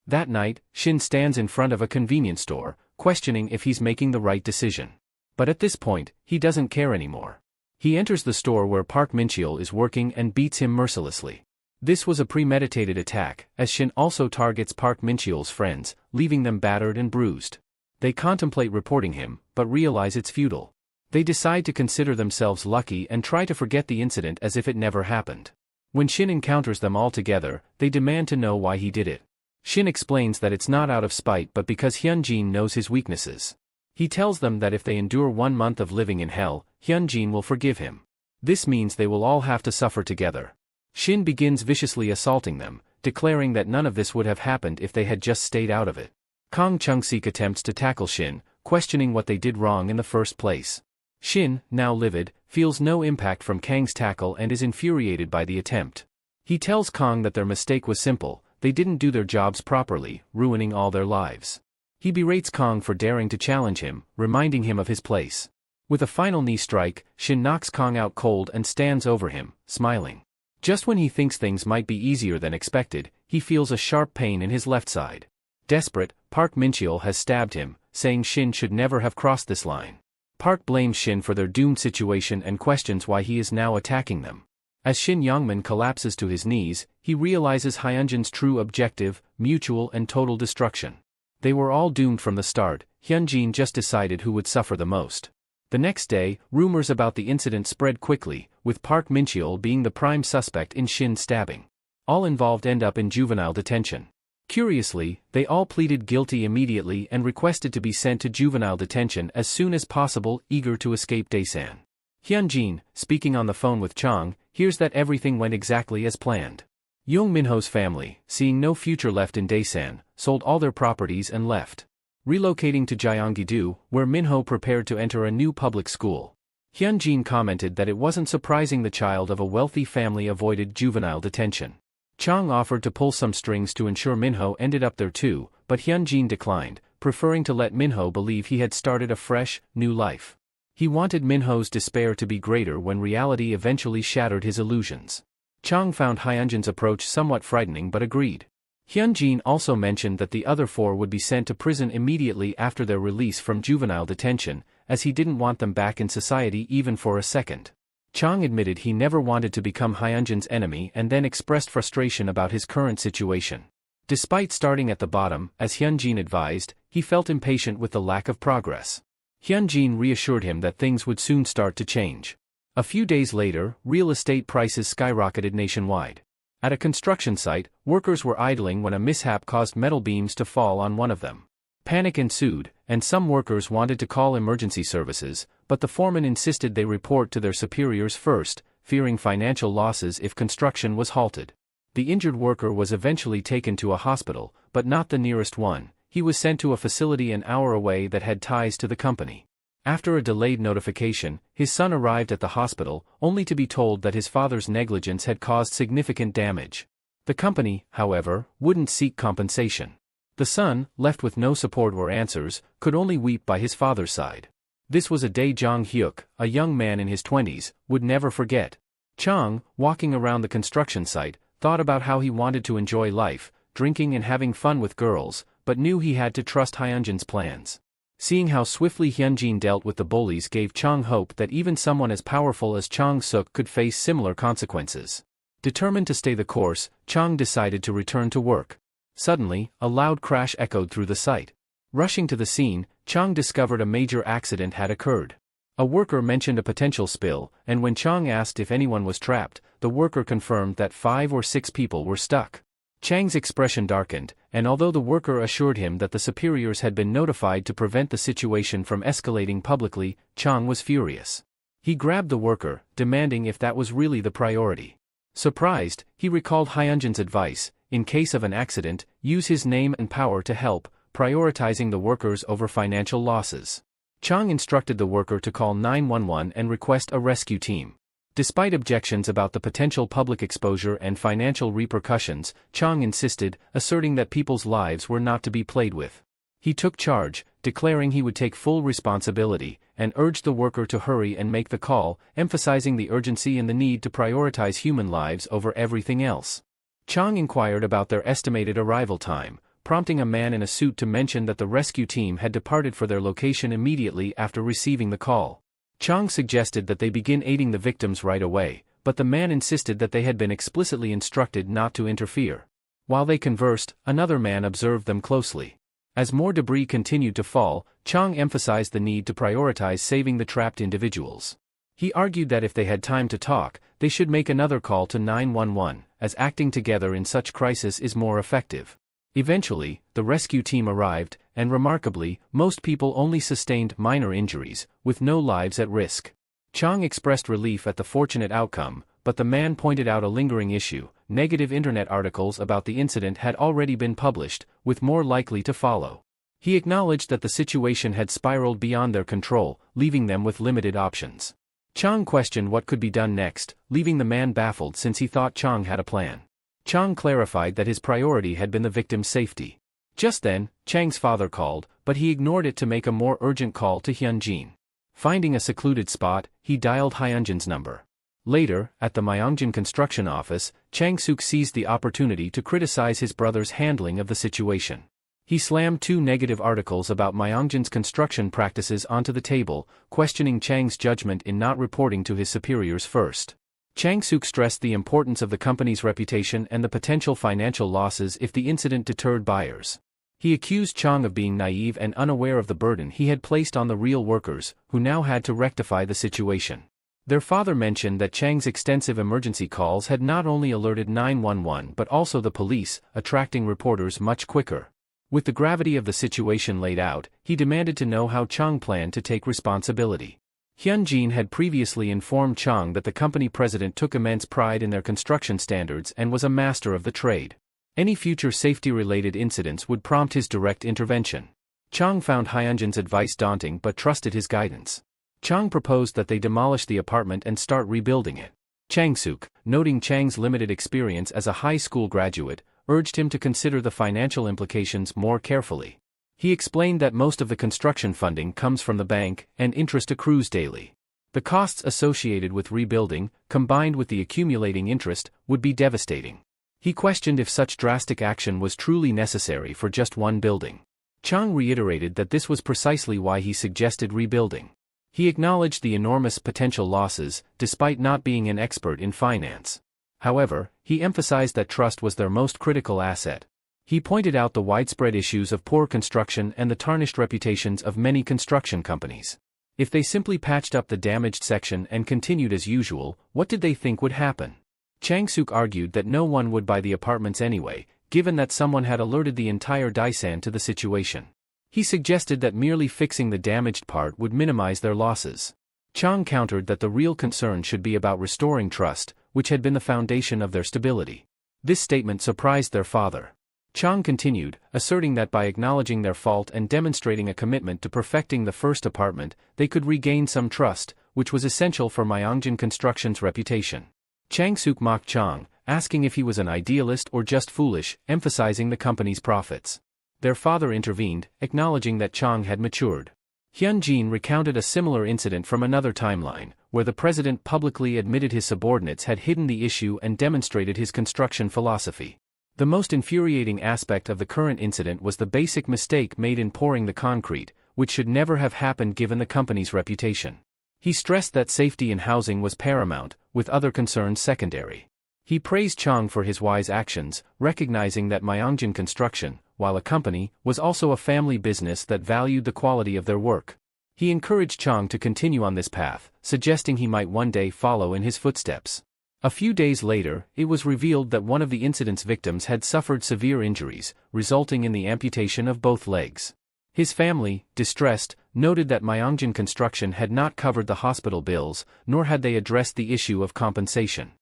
That night, Shin stands in front of a convenience store, questioning if he's making the right decision. But at this point, he doesn't care anymore. He enters the store where Park Min-cheol is working and beats him mercilessly. This was a premeditated attack, as Shin also targets Park Min-cheol's friends, leaving them battered and bruised. They contemplate reporting him, but realize it's futile. They decide to consider themselves lucky and try to forget the incident as if it never happened. When Shin encounters them all together, they demand to know why he did it. Shin explains that it's not out of spite but because Hyunjin knows his weaknesses. He tells them that if they endure 1 month of living in hell, Hyunjin will forgive him. This means they will all have to suffer together. Shin begins viciously assaulting them, declaring that none of this would have happened if they had just stayed out of it. Kang Chung-sik attempts to tackle Shin, questioning what they did wrong in the first place. Shin, now livid, feels no impact from Kang's tackle and is infuriated by the attempt. He tells Kang that their mistake was simple, they didn't do their jobs properly, ruining all their lives. He berates Kang for daring to challenge him, reminding him of his place. With a final knee strike, Shin knocks Kang out cold and stands over him, smiling. Just when he thinks things might be easier than expected, he feels a sharp pain in his left side. Desperate, Park Min-cheol has stabbed him, saying Shin should never have crossed this line. Park blames Shin for their doomed situation and questions why he is now attacking them. As Shin Yongman collapses to his knees, he realizes Hyunjin's true objective, mutual and total destruction. They were all doomed from the start, Hyunjin just decided who would suffer the most. The next day, rumors about the incident spread quickly, with Park Min-cheol being the prime suspect in Shin's stabbing. All involved end up in juvenile detention. Curiously, they all pleaded guilty immediately and requested to be sent to juvenile detention as soon as possible, eager to escape Daesan. Hyunjin, speaking on the phone with Chang, hears that everything went exactly as planned. Young Minho's family, seeing no future left in Daesan, sold all their properties and left. Relocating to Gyeonggi-do, where Minho prepared to enter a new public school. Hyunjin commented that it wasn't surprising the child of a wealthy family avoided juvenile detention. Chang offered to pull some strings to ensure Minho ended up there too, but Hyunjin declined, preferring to let Minho believe he had started a fresh, new life. He wanted Minho's despair to be greater when reality eventually shattered his illusions. Chang found Hyunjin's approach somewhat frightening but agreed. Hyunjin also mentioned that the other four would be sent to prison immediately after their release from juvenile detention, as he didn't want them back in society even for a second. Chang admitted he never wanted to become Hyunjin's enemy and then expressed frustration about his current situation. Despite starting at the bottom, as Hyunjin advised, he felt impatient with the lack of progress. Hyunjin reassured him that things would soon start to change. A few days later, real estate prices skyrocketed nationwide. At a construction site, workers were idling when a mishap caused metal beams to fall on one of them. Panic ensued, and some workers wanted to call emergency services, but the foreman insisted they report to their superiors first, fearing financial losses if construction was halted. The injured worker was eventually taken to a hospital, but not the nearest one. He was sent to a facility an hour away that had ties to the company. After a delayed notification, his son arrived at the hospital, only to be told that his father's negligence had caused significant damage. The company, however, wouldn't seek compensation. The son, left with no support or answers, could only weep by his father's side. This was a day Jang Hyuk, a young man in his 20s, would never forget. Chang, walking around the construction site, thought about how he wanted to enjoy life, drinking and having fun with girls, but knew he had to trust Hyunjin's plans. Seeing how swiftly Hyunjin dealt with the bullies gave Chang hope that even someone as powerful as Chang Suk could face similar consequences. Determined to stay the course, Chang decided to return to work. Suddenly, a loud crash echoed through the site. Rushing to the scene, Chang discovered a major accident had occurred. A worker mentioned a potential spill, and when Chang asked if anyone was trapped, the worker confirmed that 5 or 6 people were stuck. Chang's expression darkened, and although the worker assured him that the superiors had been notified to prevent the situation from escalating publicly, Chang was furious. He grabbed the worker, demanding if that was really the priority. Surprised, he recalled Hyunjin's advice, in case of an accident, use his name and power to help, prioritizing the workers over financial losses. Chang instructed the worker to call 911 and request a rescue team. Despite objections about the potential public exposure and financial repercussions, Chang insisted, asserting that people's lives were not to be played with. He took charge, declaring he would take full responsibility, and urged the worker to hurry and make the call, emphasizing the urgency and the need to prioritize human lives over everything else. Chang inquired about their estimated arrival time, prompting a man in a suit to mention that the rescue team had departed for their location immediately after receiving the call. Chang suggested that they begin aiding the victims right away, but the man insisted that they had been explicitly instructed not to interfere. While they conversed, another man observed them closely. As more debris continued to fall, Chang emphasized the need to prioritize saving the trapped individuals. He argued that if they had time to talk, they should make another call to 911, as acting together in such crisis is more effective. Eventually, the rescue team arrived, and remarkably, most people only sustained minor injuries, with no lives at risk. Chang expressed relief at the fortunate outcome, but the man pointed out a lingering issue. Negative internet articles about the incident had already been published, with more likely to follow. He acknowledged that the situation had spiraled beyond their control, leaving them with limited options. Chang questioned what could be done next, leaving the man baffled since he thought Chang had a plan. Chang clarified that his priority had been the victim's safety. Just then, Chang's father called, but he ignored it to make a more urgent call to Hyunjin. Finding a secluded spot, he dialed Hyunjin's number. Later, at the Myeongjin construction office, Chang-suk seized the opportunity to criticize his brother's handling of the situation. He slammed 2 negative articles about Myeongjin's construction practices onto the table, questioning Chang's judgment in not reporting to his superiors first. Chang-suk stressed the importance of the company's reputation and the potential financial losses if the incident deterred buyers. He accused Chang of being naive and unaware of the burden he had placed on the real workers, who now had to rectify the situation. Their father mentioned that Chang's extensive emergency calls had not only alerted 911 but also the police, attracting reporters much quicker. With the gravity of the situation laid out, he demanded to know how Chang planned to take responsibility. Hyunjin had previously informed Chang that the company president took immense pride in their construction standards and was a master of the trade. Any future safety-related incidents would prompt his direct intervention. Chang found Hyunjin's advice daunting but trusted his guidance. Chang proposed that they demolish the apartment and start rebuilding it. Chang-suk, noting Chang's limited experience as a high school graduate, urged him to consider the financial implications more carefully. He explained that most of the construction funding comes from the bank, and interest accrues daily. The costs associated with rebuilding, combined with the accumulating interest, would be devastating. He questioned if such drastic action was truly necessary for just one building. Chang reiterated that this was precisely why he suggested rebuilding. He acknowledged the enormous potential losses, despite not being an expert in finance. However, he emphasized that trust was their most critical asset. He pointed out the widespread issues of poor construction and the tarnished reputations of many construction companies. If they simply patched up the damaged section and continued as usual, what did they think would happen? Chang-suk argued that no one would buy the apartments anyway, given that someone had alerted the entire Daisan to the situation. He suggested that merely fixing the damaged part would minimize their losses. Chang countered that the real concern should be about restoring trust, which had been the foundation of their stability. This statement surprised their father. Chang continued, asserting that by acknowledging their fault and demonstrating a commitment to perfecting the first apartment, they could regain some trust, which was essential for Myeongjin Construction's reputation. Chang-suk mocked Chang, asking if he was an idealist or just foolish, emphasizing the company's profits. Their father intervened, acknowledging that Chang had matured. Hyunjin recounted a similar incident from another timeline, where the president publicly admitted his subordinates had hidden the issue and demonstrated his construction philosophy. The most infuriating aspect of the current incident was the basic mistake made in pouring the concrete, which should never have happened given the company's reputation. He stressed that safety in housing was paramount, with other concerns secondary. He praised Chang for his wise actions, recognizing that Myeongjin Construction, while a company, was also a family business that valued the quality of their work. He encouraged Chang to continue on this path, suggesting he might one day follow in his footsteps. A few days later, it was revealed that one of the incident's victims had suffered severe injuries, resulting in the amputation of both legs. His family, distressed, noted that Myeongjin Construction had not covered the hospital bills, nor had they addressed the issue of compensation.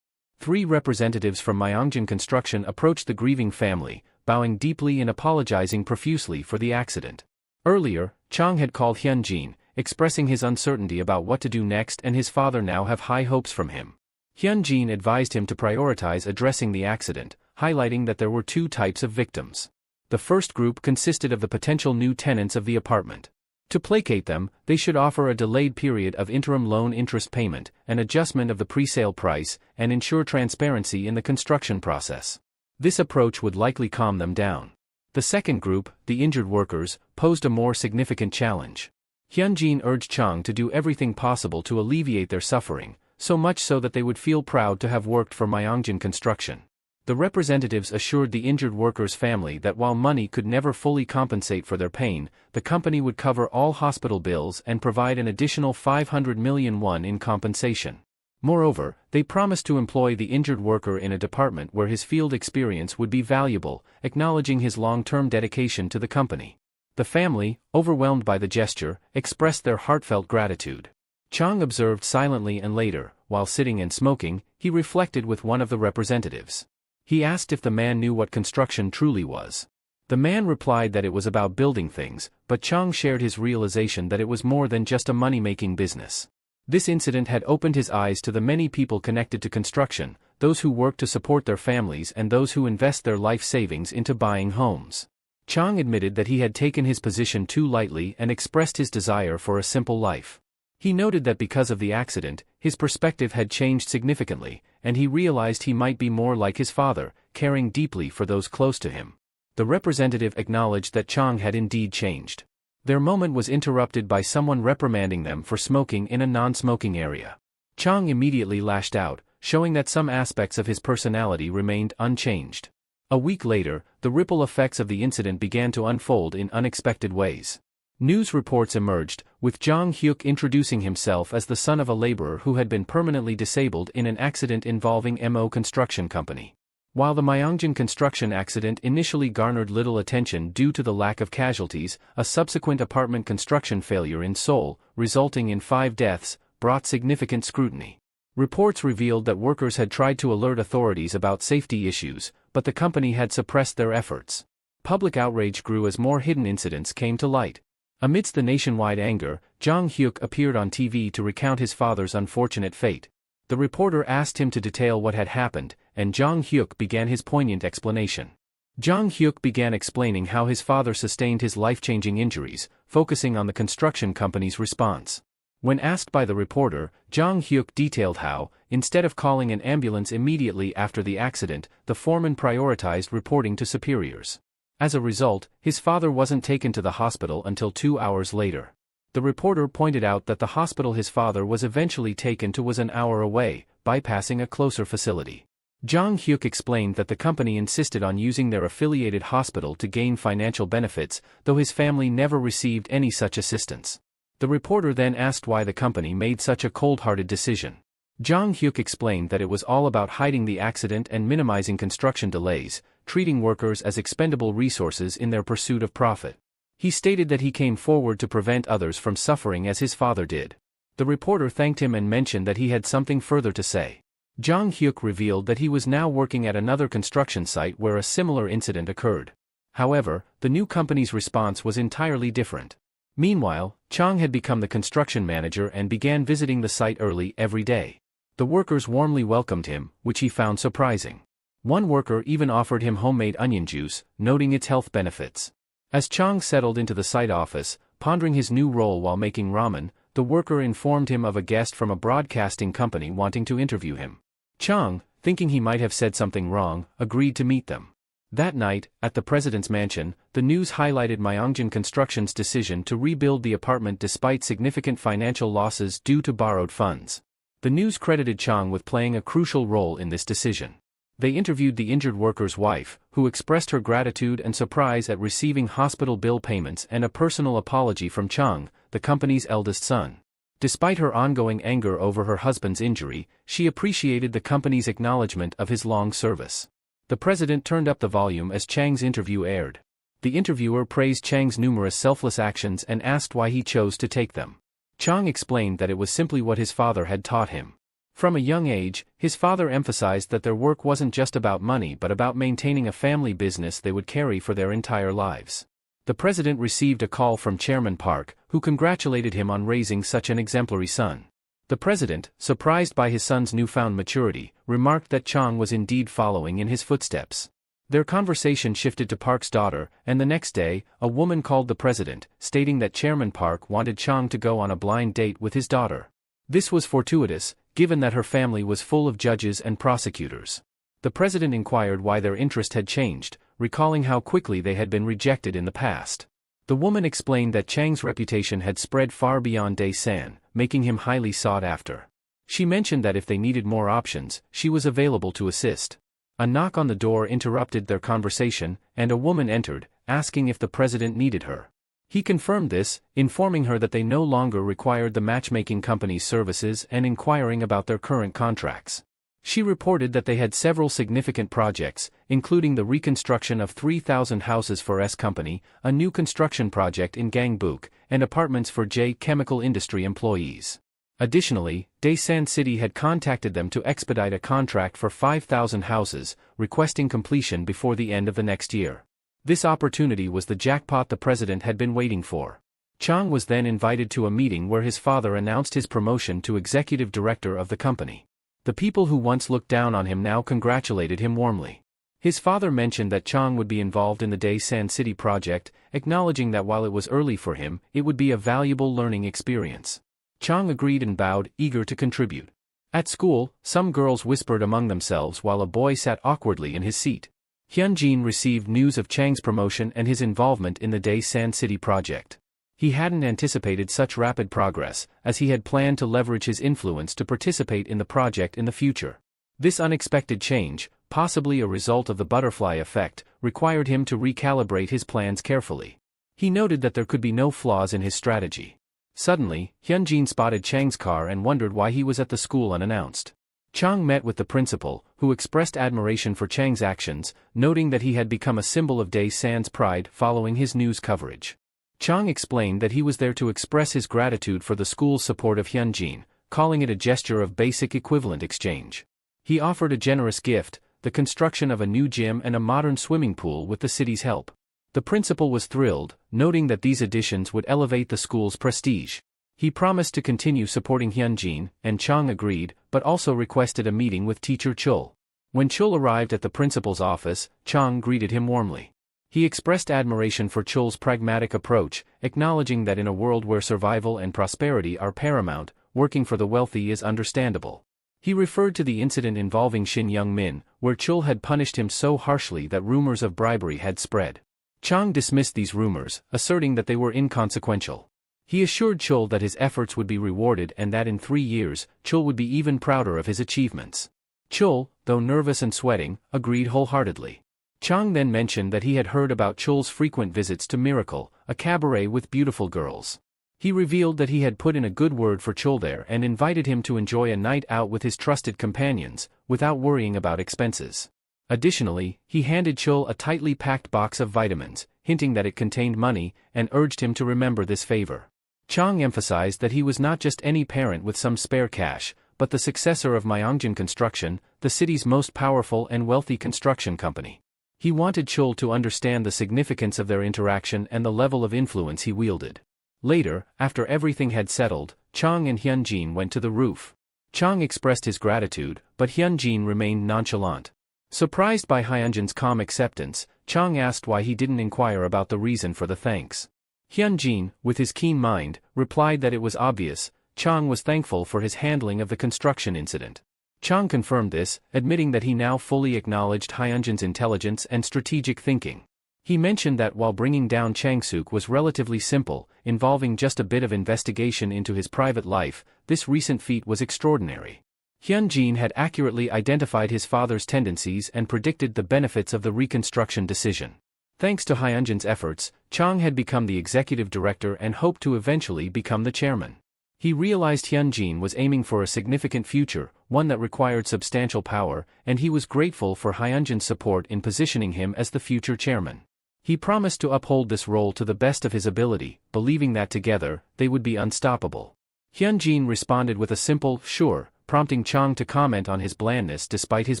3 representatives from Myeongjin Construction approached the grieving family, bowing deeply and apologizing profusely for the accident. Earlier, Chang had called Hyunjin, expressing his uncertainty about what to do next, and his father now have high hopes from him. Hyunjin advised him to prioritize addressing the accident, highlighting that there were 2 types of victims. The first group consisted of the potential new tenants of the apartment. To placate them, they should offer a delayed period of interim loan interest payment, an adjustment of the pre-sale price, and ensure transparency in the construction process. This approach would likely calm them down. The second group, the injured workers, posed a more significant challenge. Hyunjin urged Chang to do everything possible to alleviate their suffering, so much so that they would feel proud to have worked for Myeongjin Construction. The representatives assured the injured workers' family that while money could never fully compensate for their pain, the company would cover all hospital bills and provide an additional 500 million won in compensation. Moreover, they promised to employ the injured worker in a department where his field experience would be valuable, acknowledging his long-term dedication to the company. The family, overwhelmed by the gesture, expressed their heartfelt gratitude. Chang observed silently, and later, while sitting and smoking, he reflected with one of the representatives. He asked if the man knew what construction truly was. The man replied that it was about building things, but Chang shared his realization that it was more than just a money-making business. This incident had opened his eyes to the many people connected to construction, those who work to support their families and those who invest their life savings into buying homes. Chang admitted that he had taken his position too lightly and expressed his desire for a simple life. He noted that because of the accident, his perspective had changed significantly, and he realized he might be more like his father, caring deeply for those close to him. The representative acknowledged that Chang had indeed changed. Their moment was interrupted by someone reprimanding them for smoking in a non-smoking area. Chang immediately lashed out, showing that some aspects of his personality remained unchanged. A week later, the ripple effects of the incident began to unfold in unexpected ways. News reports emerged, with Jang Hyuk introducing himself as the son of a laborer who had been permanently disabled in an accident involving Mo Construction Company. While the Myeongjin construction accident initially garnered little attention due to the lack of casualties, a subsequent apartment construction failure in Seoul, resulting in 5 deaths, brought significant scrutiny. Reports revealed that workers had tried to alert authorities about safety issues, but the company had suppressed their efforts. Public outrage grew as more hidden incidents came to light. Amidst the nationwide anger, Jang Hyuk appeared on TV to recount his father's unfortunate fate. The reporter asked him to detail what had happened, and Jang Hyuk began his poignant explanation. Jang Hyuk began explaining how his father sustained his life-changing injuries, focusing on the construction company's response. When asked by the reporter, Jang Hyuk detailed how, instead of calling an ambulance immediately after the accident, the foreman prioritized reporting to superiors. As a result, his father wasn't taken to the hospital until 2 hours later. The reporter pointed out that the hospital his father was eventually taken to was an hour away, bypassing a closer facility. Jang Hyuk explained that the company insisted on using their affiliated hospital to gain financial benefits, though his family never received any such assistance. The reporter then asked why the company made such a cold-hearted decision. Jang Hyuk explained that it was all about hiding the accident and minimizing construction delays, treating workers as expendable resources in their pursuit of profit. He stated that he came forward to prevent others from suffering as his father did. The reporter thanked him and mentioned that he had something further to say. Jang Hyuk revealed that he was now working at another construction site where a similar incident occurred. However, the new company's response was entirely different. Meanwhile, Chang had become the construction manager and began visiting the site early every day. The workers warmly welcomed him, which he found surprising. One worker even offered him homemade onion juice, noting its health benefits. As Chang settled into the site office, pondering his new role while making ramen, the worker informed him of a guest from a broadcasting company wanting to interview him. Chang, thinking he might have said something wrong, agreed to meet them. That night, at the president's mansion, the news highlighted Myeongjin Construction's decision to rebuild the apartment despite significant financial losses due to borrowed funds. The news credited Chang with playing a crucial role in this decision. They interviewed the injured worker's wife, who expressed her gratitude and surprise at receiving hospital bill payments and a personal apology from Chang, the company's eldest son. Despite her ongoing anger over her husband's injury, she appreciated the company's acknowledgement of his long service. The president turned up the volume as Chang's interview aired. The interviewer praised Chang's numerous selfless actions and asked why he chose to take them. Chang explained that it was simply what his father had taught him. From a young age, his father emphasized that their work wasn't just about money but about maintaining a family business they would carry for their entire lives. The president received a call from Chairman Park, who congratulated him on raising such an exemplary son. The president, surprised by his son's newfound maturity, remarked that Chang was indeed following in his footsteps. Their conversation shifted to Park's daughter, and the next day, a woman called the president, stating that Chairman Park wanted Chang to go on a blind date with his daughter. This was fortuitous, given that her family was full of judges and prosecutors. The president inquired why their interest had changed, recalling how quickly they had been rejected in the past. The woman explained that Chang's reputation had spread far beyond Daesan, making him highly sought after. She mentioned that if they needed more options, she was available to assist. A knock on the door interrupted their conversation, and a woman entered, asking if the president needed her. He confirmed this, informing her that they no longer required the matchmaking company's services and inquiring about their current contracts. She reported that they had several significant projects, including the reconstruction of 3,000 houses for S Company, a new construction project in Gangbuk, and apartments for J Chemical Industry employees. Additionally, Daesan City had contacted them to expedite a contract for 5,000 houses, requesting completion before the end of the next year. This opportunity was the jackpot the president had been waiting for. Chang was then invited to a meeting where his father announced his promotion to executive director of the company. The people who once looked down on him now congratulated him warmly. His father mentioned that Chang would be involved in the Daesan City project, acknowledging that while it was early for him, it would be a valuable learning experience. Chang agreed and bowed, eager to contribute. At school, some girls whispered among themselves while a boy sat awkwardly in his seat. Hyunjin received news of Chang's promotion and his involvement in the Daesan City project. He hadn't anticipated such rapid progress, as he had planned to leverage his influence to participate in the project in the future. This unexpected change, possibly a result of the butterfly effect, required him to recalibrate his plans carefully. He noted that there could be no flaws in his strategy. Suddenly, Hyunjin spotted Chang's car and wondered why he was at the school unannounced. Chang met with the principal, who expressed admiration for Chang's actions, noting that he had become a symbol of Daesan's pride following his news coverage. Chang explained that he was there to express his gratitude for the school's support of Hyunjin, calling it a gesture of basic equivalent exchange. He offered a generous gift, the construction of a new gym and a modern swimming pool with the city's help. The principal was thrilled, noting that these additions would elevate the school's prestige. He promised to continue supporting Hyunjin, and Chang agreed, but also requested a meeting with teacher Chul. When Chul arrived at the principal's office, Chang greeted him warmly. He expressed admiration for Chul's pragmatic approach, acknowledging that in a world where survival and prosperity are paramount, working for the wealthy is understandable. He referred to the incident involving Shin Young-min, where Chul had punished him so harshly that rumors of bribery had spread. Chang dismissed these rumors, asserting that they were inconsequential. He assured Chul that his efforts would be rewarded and that in 3 years, Chul would be even prouder of his achievements. Chul, though nervous and sweating, agreed wholeheartedly. Chang then mentioned that he had heard about Chul's frequent visits to Miracle, a cabaret with beautiful girls. He revealed that he had put in a good word for Chul there and invited him to enjoy a night out with his trusted companions, without worrying about expenses. Additionally, he handed Chul a tightly packed box of vitamins, hinting that it contained money, and urged him to remember this favor. Chang emphasized that he was not just any parent with some spare cash, but the successor of Myeongjin Construction, the city's most powerful and wealthy construction company. He wanted Chul to understand the significance of their interaction and the level of influence he wielded. Later, after everything had settled, Chang and Hyunjin went to the roof. Chang expressed his gratitude, but Hyunjin remained nonchalant. Surprised by Hyunjin's calm acceptance, Chang asked why he didn't inquire about the reason for the thanks. Hyunjin, with his keen mind, replied that it was obvious. Chang was thankful for his handling of the construction incident. Chang confirmed this, admitting that he now fully acknowledged Hyunjin's intelligence and strategic thinking. He mentioned that while bringing down Changsuk was relatively simple, involving just a bit of investigation into his private life, this recent feat was extraordinary. Hyunjin had accurately identified his father's tendencies and predicted the benefits of the reconstruction decision. Thanks to Hyunjin's efforts, Chang had become the executive director and hoped to eventually become the chairman. He realized Hyunjin was aiming for a significant future, one that required substantial power, and he was grateful for Hyunjin's support in positioning him as the future chairman. He promised to uphold this role to the best of his ability, believing that together, they would be unstoppable. Hyunjin responded with a simple, "sure," prompting Chang to comment on his blandness despite his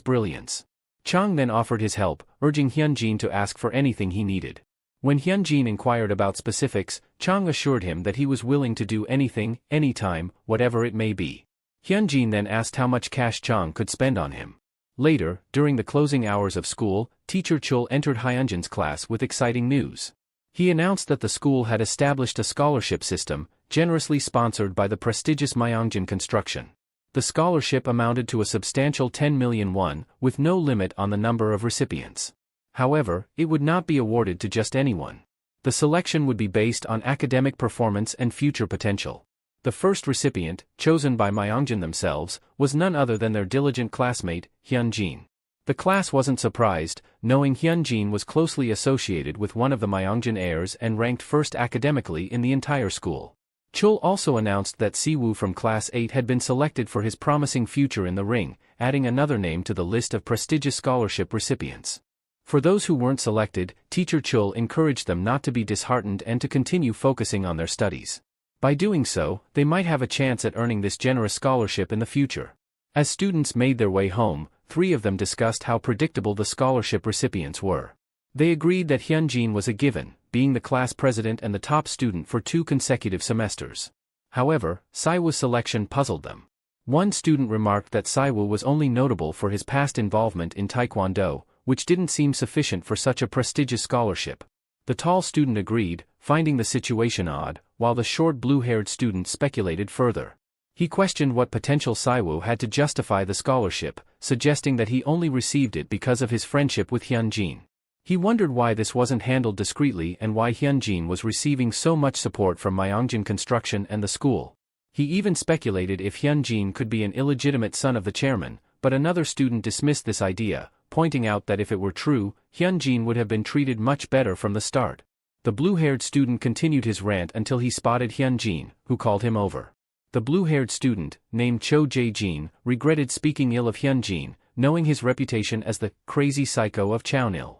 brilliance. Chang then offered his help, urging Hyunjin to ask for anything he needed. When Hyunjin inquired about specifics, Chang assured him that he was willing to do anything, anytime, whatever it may be. Hyunjin then asked how much cash Chang could spend on him. Later, during the closing hours of school, teacher Chul entered Hyunjin's class with exciting news. He announced that the school had established a scholarship system, generously sponsored by the prestigious Myeongjin Construction. The scholarship amounted to a substantial 10 million won, with no limit on the number of recipients. However, it would not be awarded to just anyone. The selection would be based on academic performance and future potential. The first recipient, chosen by Myeongjin themselves, was none other than their diligent classmate, Hyunjin. The class wasn't surprised, knowing Hyunjin was closely associated with one of the Myeongjin heirs and ranked first academically in the entire school. Chul also announced that Siwoo from Class 8 had been selected for his promising future in the ring, adding another name to the list of prestigious scholarship recipients. For those who weren't selected, teacher Chul encouraged them not to be disheartened and to continue focusing on their studies. By doing so, they might have a chance at earning this generous scholarship in the future. As students made their way home, 3 of them discussed how predictable the scholarship recipients were. They agreed that Hyunjin was a given, being the class president and the top student for 2 consecutive semesters. However, Saiwoo's selection puzzled them. One student remarked that Saiwoo was only notable for his past involvement in Taekwondo, which didn't seem sufficient for such a prestigious scholarship. The tall student agreed, finding the situation odd, while the short blue-haired student speculated further. He questioned what potential Saiwoo had to justify the scholarship, suggesting that he only received it because of his friendship with Hyunjin. He wondered why this wasn't handled discreetly and why Hyunjin was receiving so much support from Myeongjin Construction and the school. He even speculated if Hyunjin could be an illegitimate son of the chairman, but another student dismissed this idea, pointing out that if it were true, Hyunjin would have been treated much better from the start. The blue-haired student continued his rant until he spotted Hyunjin, who called him over. The blue-haired student, named Cho Jae-jin, regretted speaking ill of Hyunjin, knowing his reputation as the crazy psycho of Chownil.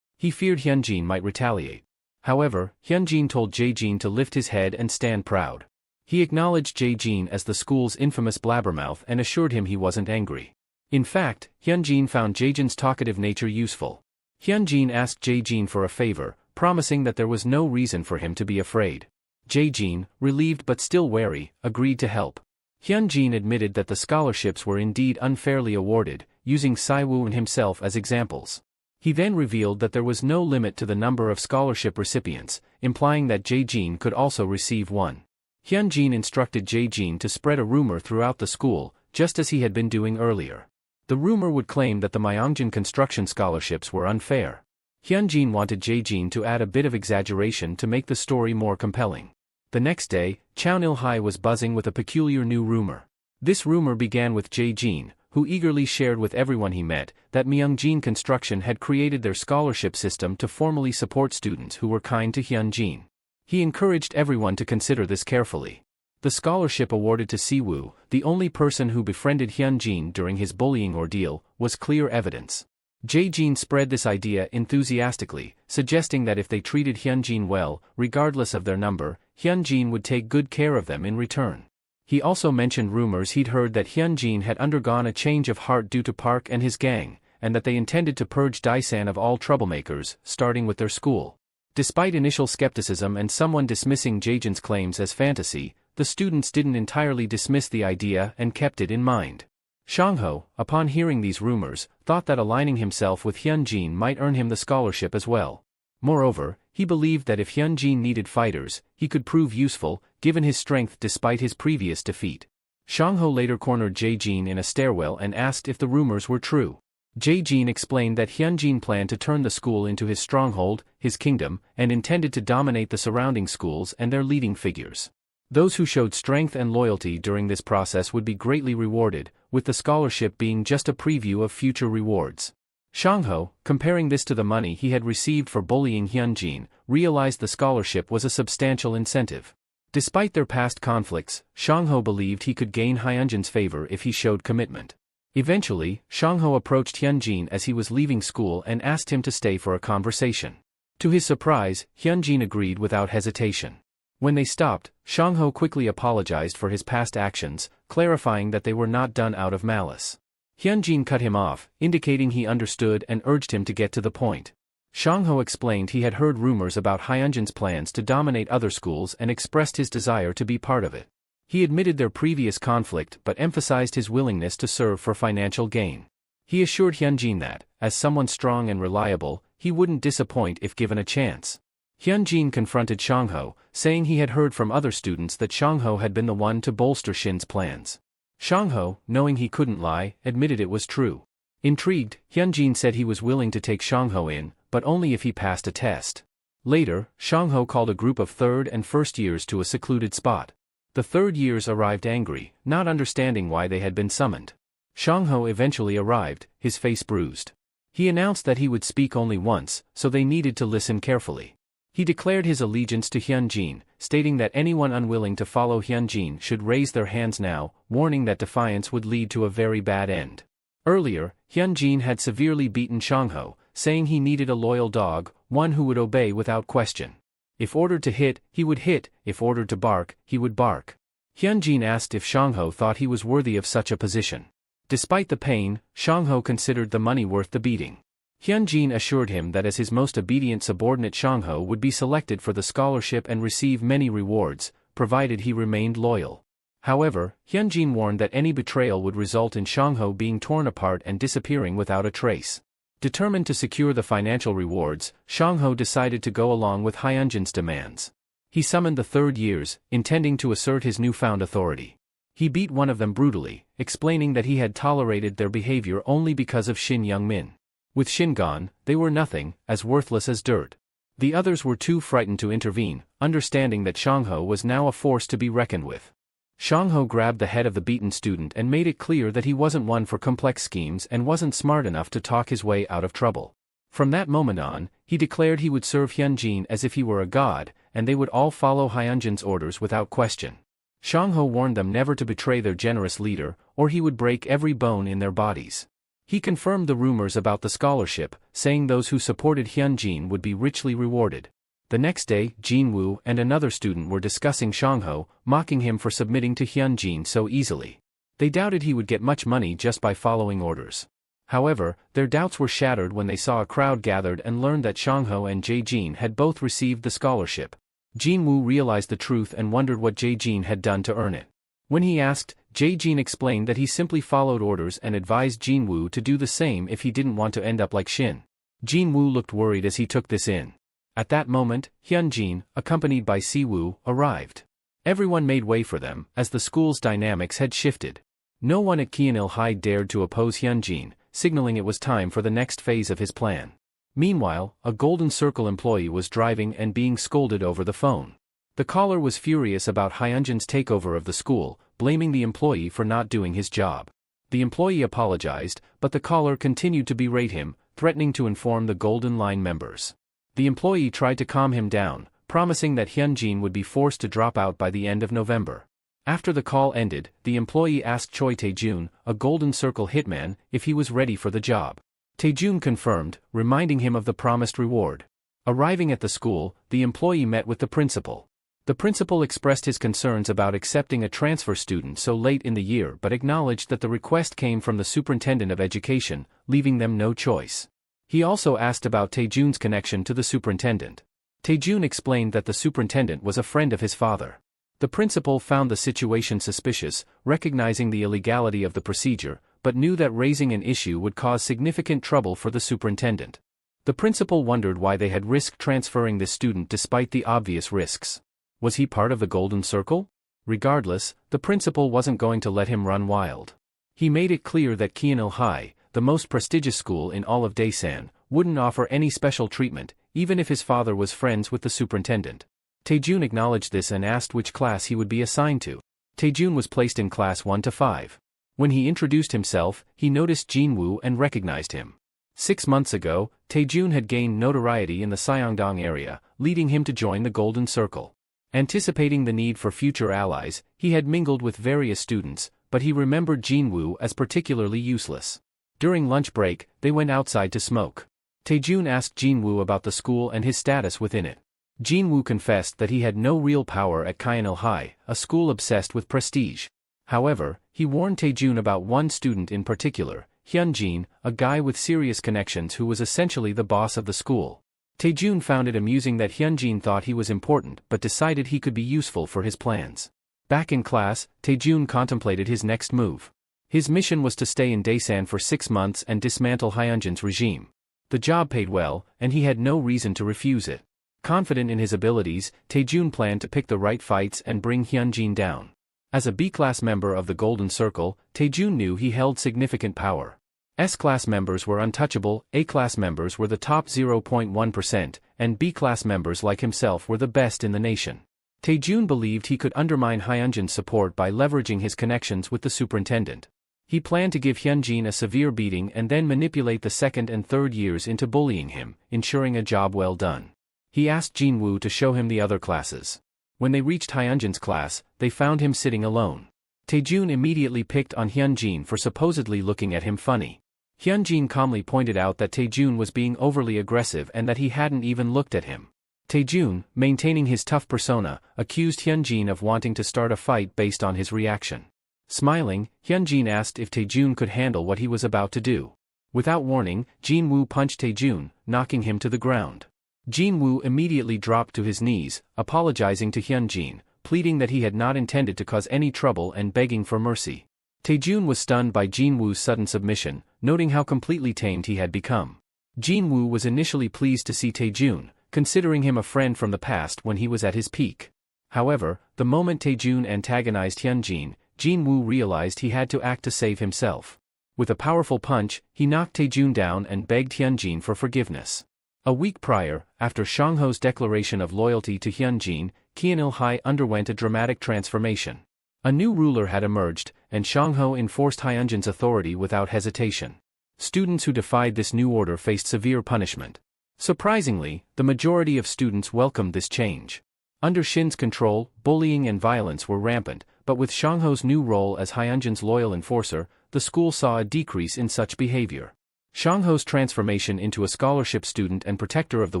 He feared Hyunjin might retaliate. However, Hyunjin told Jae-jin to lift his head and stand proud. He acknowledged Jae-jin as the school's infamous blabbermouth and assured him he wasn't angry. In fact, Hyunjin found Jae-jin's talkative nature useful. Hyunjin asked Jae-jin for a favor, promising that there was no reason for him to be afraid. Jae-jin, relieved but still wary, agreed to help. Hyunjin admitted that the scholarships were indeed unfairly awarded, using Saiwoo and himself as examples. He then revealed that there was no limit to the number of scholarship recipients, implying that Jae-jin could also receive one. Hyunjin instructed Jae-jin to spread a rumor throughout the school, just as he had been doing earlier. The rumor would claim that the Myeongjin construction scholarships were unfair. Hyunjin wanted Jae-jin to add a bit of exaggeration to make the story more compelling. The next day, Chownil High was buzzing with a peculiar new rumor. This rumor began with Jae-jin, who eagerly shared with everyone he met, that Myeongjin Construction had created their scholarship system to formally support students who were kind to Hyunjin. He encouraged everyone to consider this carefully. The scholarship awarded to Siwoo, the only person who befriended Hyunjin during his bullying ordeal, was clear evidence. Jae-jin spread this idea enthusiastically, suggesting that if they treated Hyunjin well, regardless of their number, Hyunjin would take good care of them in return. He also mentioned rumors he'd heard that Hyunjin had undergone a change of heart due to Park and his gang, and that they intended to purge Daesan of all troublemakers, starting with their school. Despite initial skepticism and someone dismissing Jae-jin's claims as fantasy, the students didn't entirely dismiss the idea and kept it in mind. Shangho, upon hearing these rumors, thought that aligning himself with Hyunjin might earn him the scholarship as well. Moreover, he believed that if Hyunjin needed fighters, he could prove useful, given his strength despite his previous defeat. Shangho later cornered Jae-jin in a stairwell and asked if the rumors were true. Jae-jin explained that Hyunjin planned to turn the school into his stronghold, his kingdom, and intended to dominate the surrounding schools and their leading figures. Those who showed strength and loyalty during this process would be greatly rewarded, with the scholarship being just a preview of future rewards. Shangho, comparing this to the money he had received for bullying Hyunjin, realized the scholarship was a substantial incentive. Despite their past conflicts, Shangho believed he could gain Hyunjin's favor if he showed commitment. Eventually, Shangho approached Hyunjin as he was leaving school and asked him to stay for a conversation. To his surprise, Hyunjin agreed without hesitation. When they stopped, Shangho quickly apologized for his past actions, clarifying that they were not done out of malice. Hyunjin cut him off, indicating he understood and urged him to get to the point. Shangho explained he had heard rumors about Hyunjin's plans to dominate other schools and expressed his desire to be part of it. He admitted their previous conflict but emphasized his willingness to serve for financial gain. He assured Hyunjin that, as someone strong and reliable, he wouldn't disappoint if given a chance. Hyunjin confronted Shangho, saying he had heard from other students that Shangho had been the one to bolster Shin's plans. Shangho, knowing he couldn't lie, admitted it was true. Intrigued, Hyunjin said he was willing to take Shangho in, but only if he passed a test. Later, Shangho called a group of third and first years to a secluded spot. The third years arrived angry, not understanding why they had been summoned. Shangho eventually arrived, his face bruised. He announced that he would speak only once, so they needed to listen carefully. He declared his allegiance to Hyunjin, stating that anyone unwilling to follow Hyunjin should raise their hands now, warning that defiance would lead to a very bad end. Earlier, Hyunjin had severely beaten Shangho, saying he needed a loyal dog, one who would obey without question. If ordered to hit, he would hit, if ordered to bark, he would bark. Hyunjin asked if Shangho thought he was worthy of such a position. Despite the pain, Shangho considered the money worth the beating. Hyunjin assured him that as his most obedient subordinate, Shangho would be selected for the scholarship and receive many rewards, provided he remained loyal. However, Hyunjin warned that any betrayal would result in Shangho being torn apart and disappearing without a trace. Determined to secure the financial rewards, Shangho decided to go along with Hyunjin's demands. He summoned the third years, intending to assert his newfound authority. He beat one of them brutally, explaining that he had tolerated their behavior only because of Shin Young-min. With Shin gone, they were nothing, as worthless as dirt. The others were too frightened to intervene, understanding that Shangho was now a force to be reckoned with. Shangho grabbed the head of the beaten student and made it clear that he wasn't one for complex schemes and wasn't smart enough to talk his way out of trouble. From that moment on, he declared he would serve Hyunjin as if he were a god, and they would all follow Hyunjin's orders without question. Shangho warned them never to betray their generous leader, or he would break every bone in their bodies. He confirmed the rumors about the scholarship, saying those who supported Hyunjin would be richly rewarded. The next day, Jinwoo and another student were discussing Shangho, mocking him for submitting to Hyunjin so easily. They doubted he would get much money just by following orders. However, their doubts were shattered when they saw a crowd gathered and learned that Shangho and Jae-jin had both received the scholarship. Jinwoo realized the truth and wondered what Jae-jin had done to earn it. When he asked, Jae-jin explained that he simply followed orders and advised Jinwoo to do the same if he didn't want to end up like Shin. Jinwoo looked worried as he took this in. At that moment, Hyunjin, accompanied by Siwoo, arrived. Everyone made way for them, as the school's dynamics had shifted. No one at Kyeonil High dared to oppose Hyunjin, signaling it was time for the next phase of his plan. Meanwhile, a Golden Circle employee was driving and being scolded over the phone. The caller was furious about Hyunjin's takeover of the school, blaming the employee for not doing his job. The employee apologized, but the caller continued to berate him, threatening to inform the Golden Line members. The employee tried to calm him down, promising that Hyunjin would be forced to drop out by the end of November. After the call ended, the employee asked Choi Taejun, a Golden Circle hitman, if he was ready for the job. Taejun confirmed, reminding him of the promised reward. Arriving at the school, the employee met with the principal. The principal expressed his concerns about accepting a transfer student so late in the year but acknowledged that the request came from the superintendent of education, leaving them no choice. He also asked about Taejun's connection to the superintendent. Taejun explained that the superintendent was a friend of his father. The principal found the situation suspicious, recognizing the illegality of the procedure, but knew that raising an issue would cause significant trouble for the superintendent. The principal wondered why they had risked transferring this student despite the obvious risks. Was he part of the Golden Circle? Regardless, the principal wasn't going to let him run wild. He made it clear that Kyeonil High, the most prestigious school in all of Daesan, wouldn't offer any special treatment, even if his father was friends with the superintendent. Taejun acknowledged this and asked which class he would be assigned to. Taejun was placed in class 1 to 5. When he introduced himself, he noticed Jinwoo and recognized him. 6 months ago, Taejun had gained notoriety in the Syeongdong area, leading him to join the Golden Circle. Anticipating the need for future allies, he had mingled with various students, but he remembered Jinwoo as particularly useless. During lunch break, they went outside to smoke. Taejun asked Jinwoo about the school and his status within it. Jinwoo confessed that he had no real power at Kyeonil High, a school obsessed with prestige. However, he warned Taejun about one student in particular, Hyunjin, a guy with serious connections who was essentially the boss of the school. Taejun found it amusing that Hyunjin thought he was important but decided he could be useful for his plans. Back in class, Taejun contemplated his next move. His mission was to stay in Daesan for 6 months and dismantle Hyunjin's regime. The job paid well, and he had no reason to refuse it. Confident in his abilities, Taejun planned to pick the right fights and bring Hyunjin down. As a B-class member of the Golden Circle, Taejun knew he held significant power. S-class members were untouchable, A-class members were the top 0.1%, and B-class members like himself were the best in the nation. Taejun believed he could undermine Hyunjin's support by leveraging his connections with the superintendent. He planned to give Hyunjin a severe beating and then manipulate the second and third years into bullying him, ensuring a job well done. He asked Jinwoo to show him the other classes. When they reached Hyunjin's class, they found him sitting alone. Taejun immediately picked on Hyunjin for supposedly looking at him funny. Hyunjin calmly pointed out that Taejun was being overly aggressive and that he hadn't even looked at him. Taejun, maintaining his tough persona, accused Hyunjin of wanting to start a fight based on his reaction. Smiling, Hyunjin asked if Taejun could handle what he was about to do. Without warning, Jinwoo punched Taejun, knocking him to the ground. Jinwoo immediately dropped to his knees, apologizing to Hyunjin, pleading that he had not intended to cause any trouble and begging for mercy. Taejun was stunned by Jinwoo's sudden submission, noting how completely tamed he had become. Jinwoo was initially pleased to see Taejun, considering him a friend from the past when he was at his peak. However, the moment Taejun antagonized Hyunjin, Jinwoo realized he had to act to save himself. With a powerful punch, he knocked Taejun down and begged Hyunjin for forgiveness. A week prior, after Shangho's declaration of loyalty to Hyunjin, Kyeonil-high underwent a dramatic transformation. A new ruler had emerged, and Shangho enforced Hyunjin's authority without hesitation. Students who defied this new order faced severe punishment. Surprisingly, the majority of students welcomed this change. Under Shin's control, bullying and violence were rampant, but with Shangho's new role as Hyunjin's loyal enforcer, the school saw a decrease in such behavior. Shangho's transformation into a scholarship student and protector of the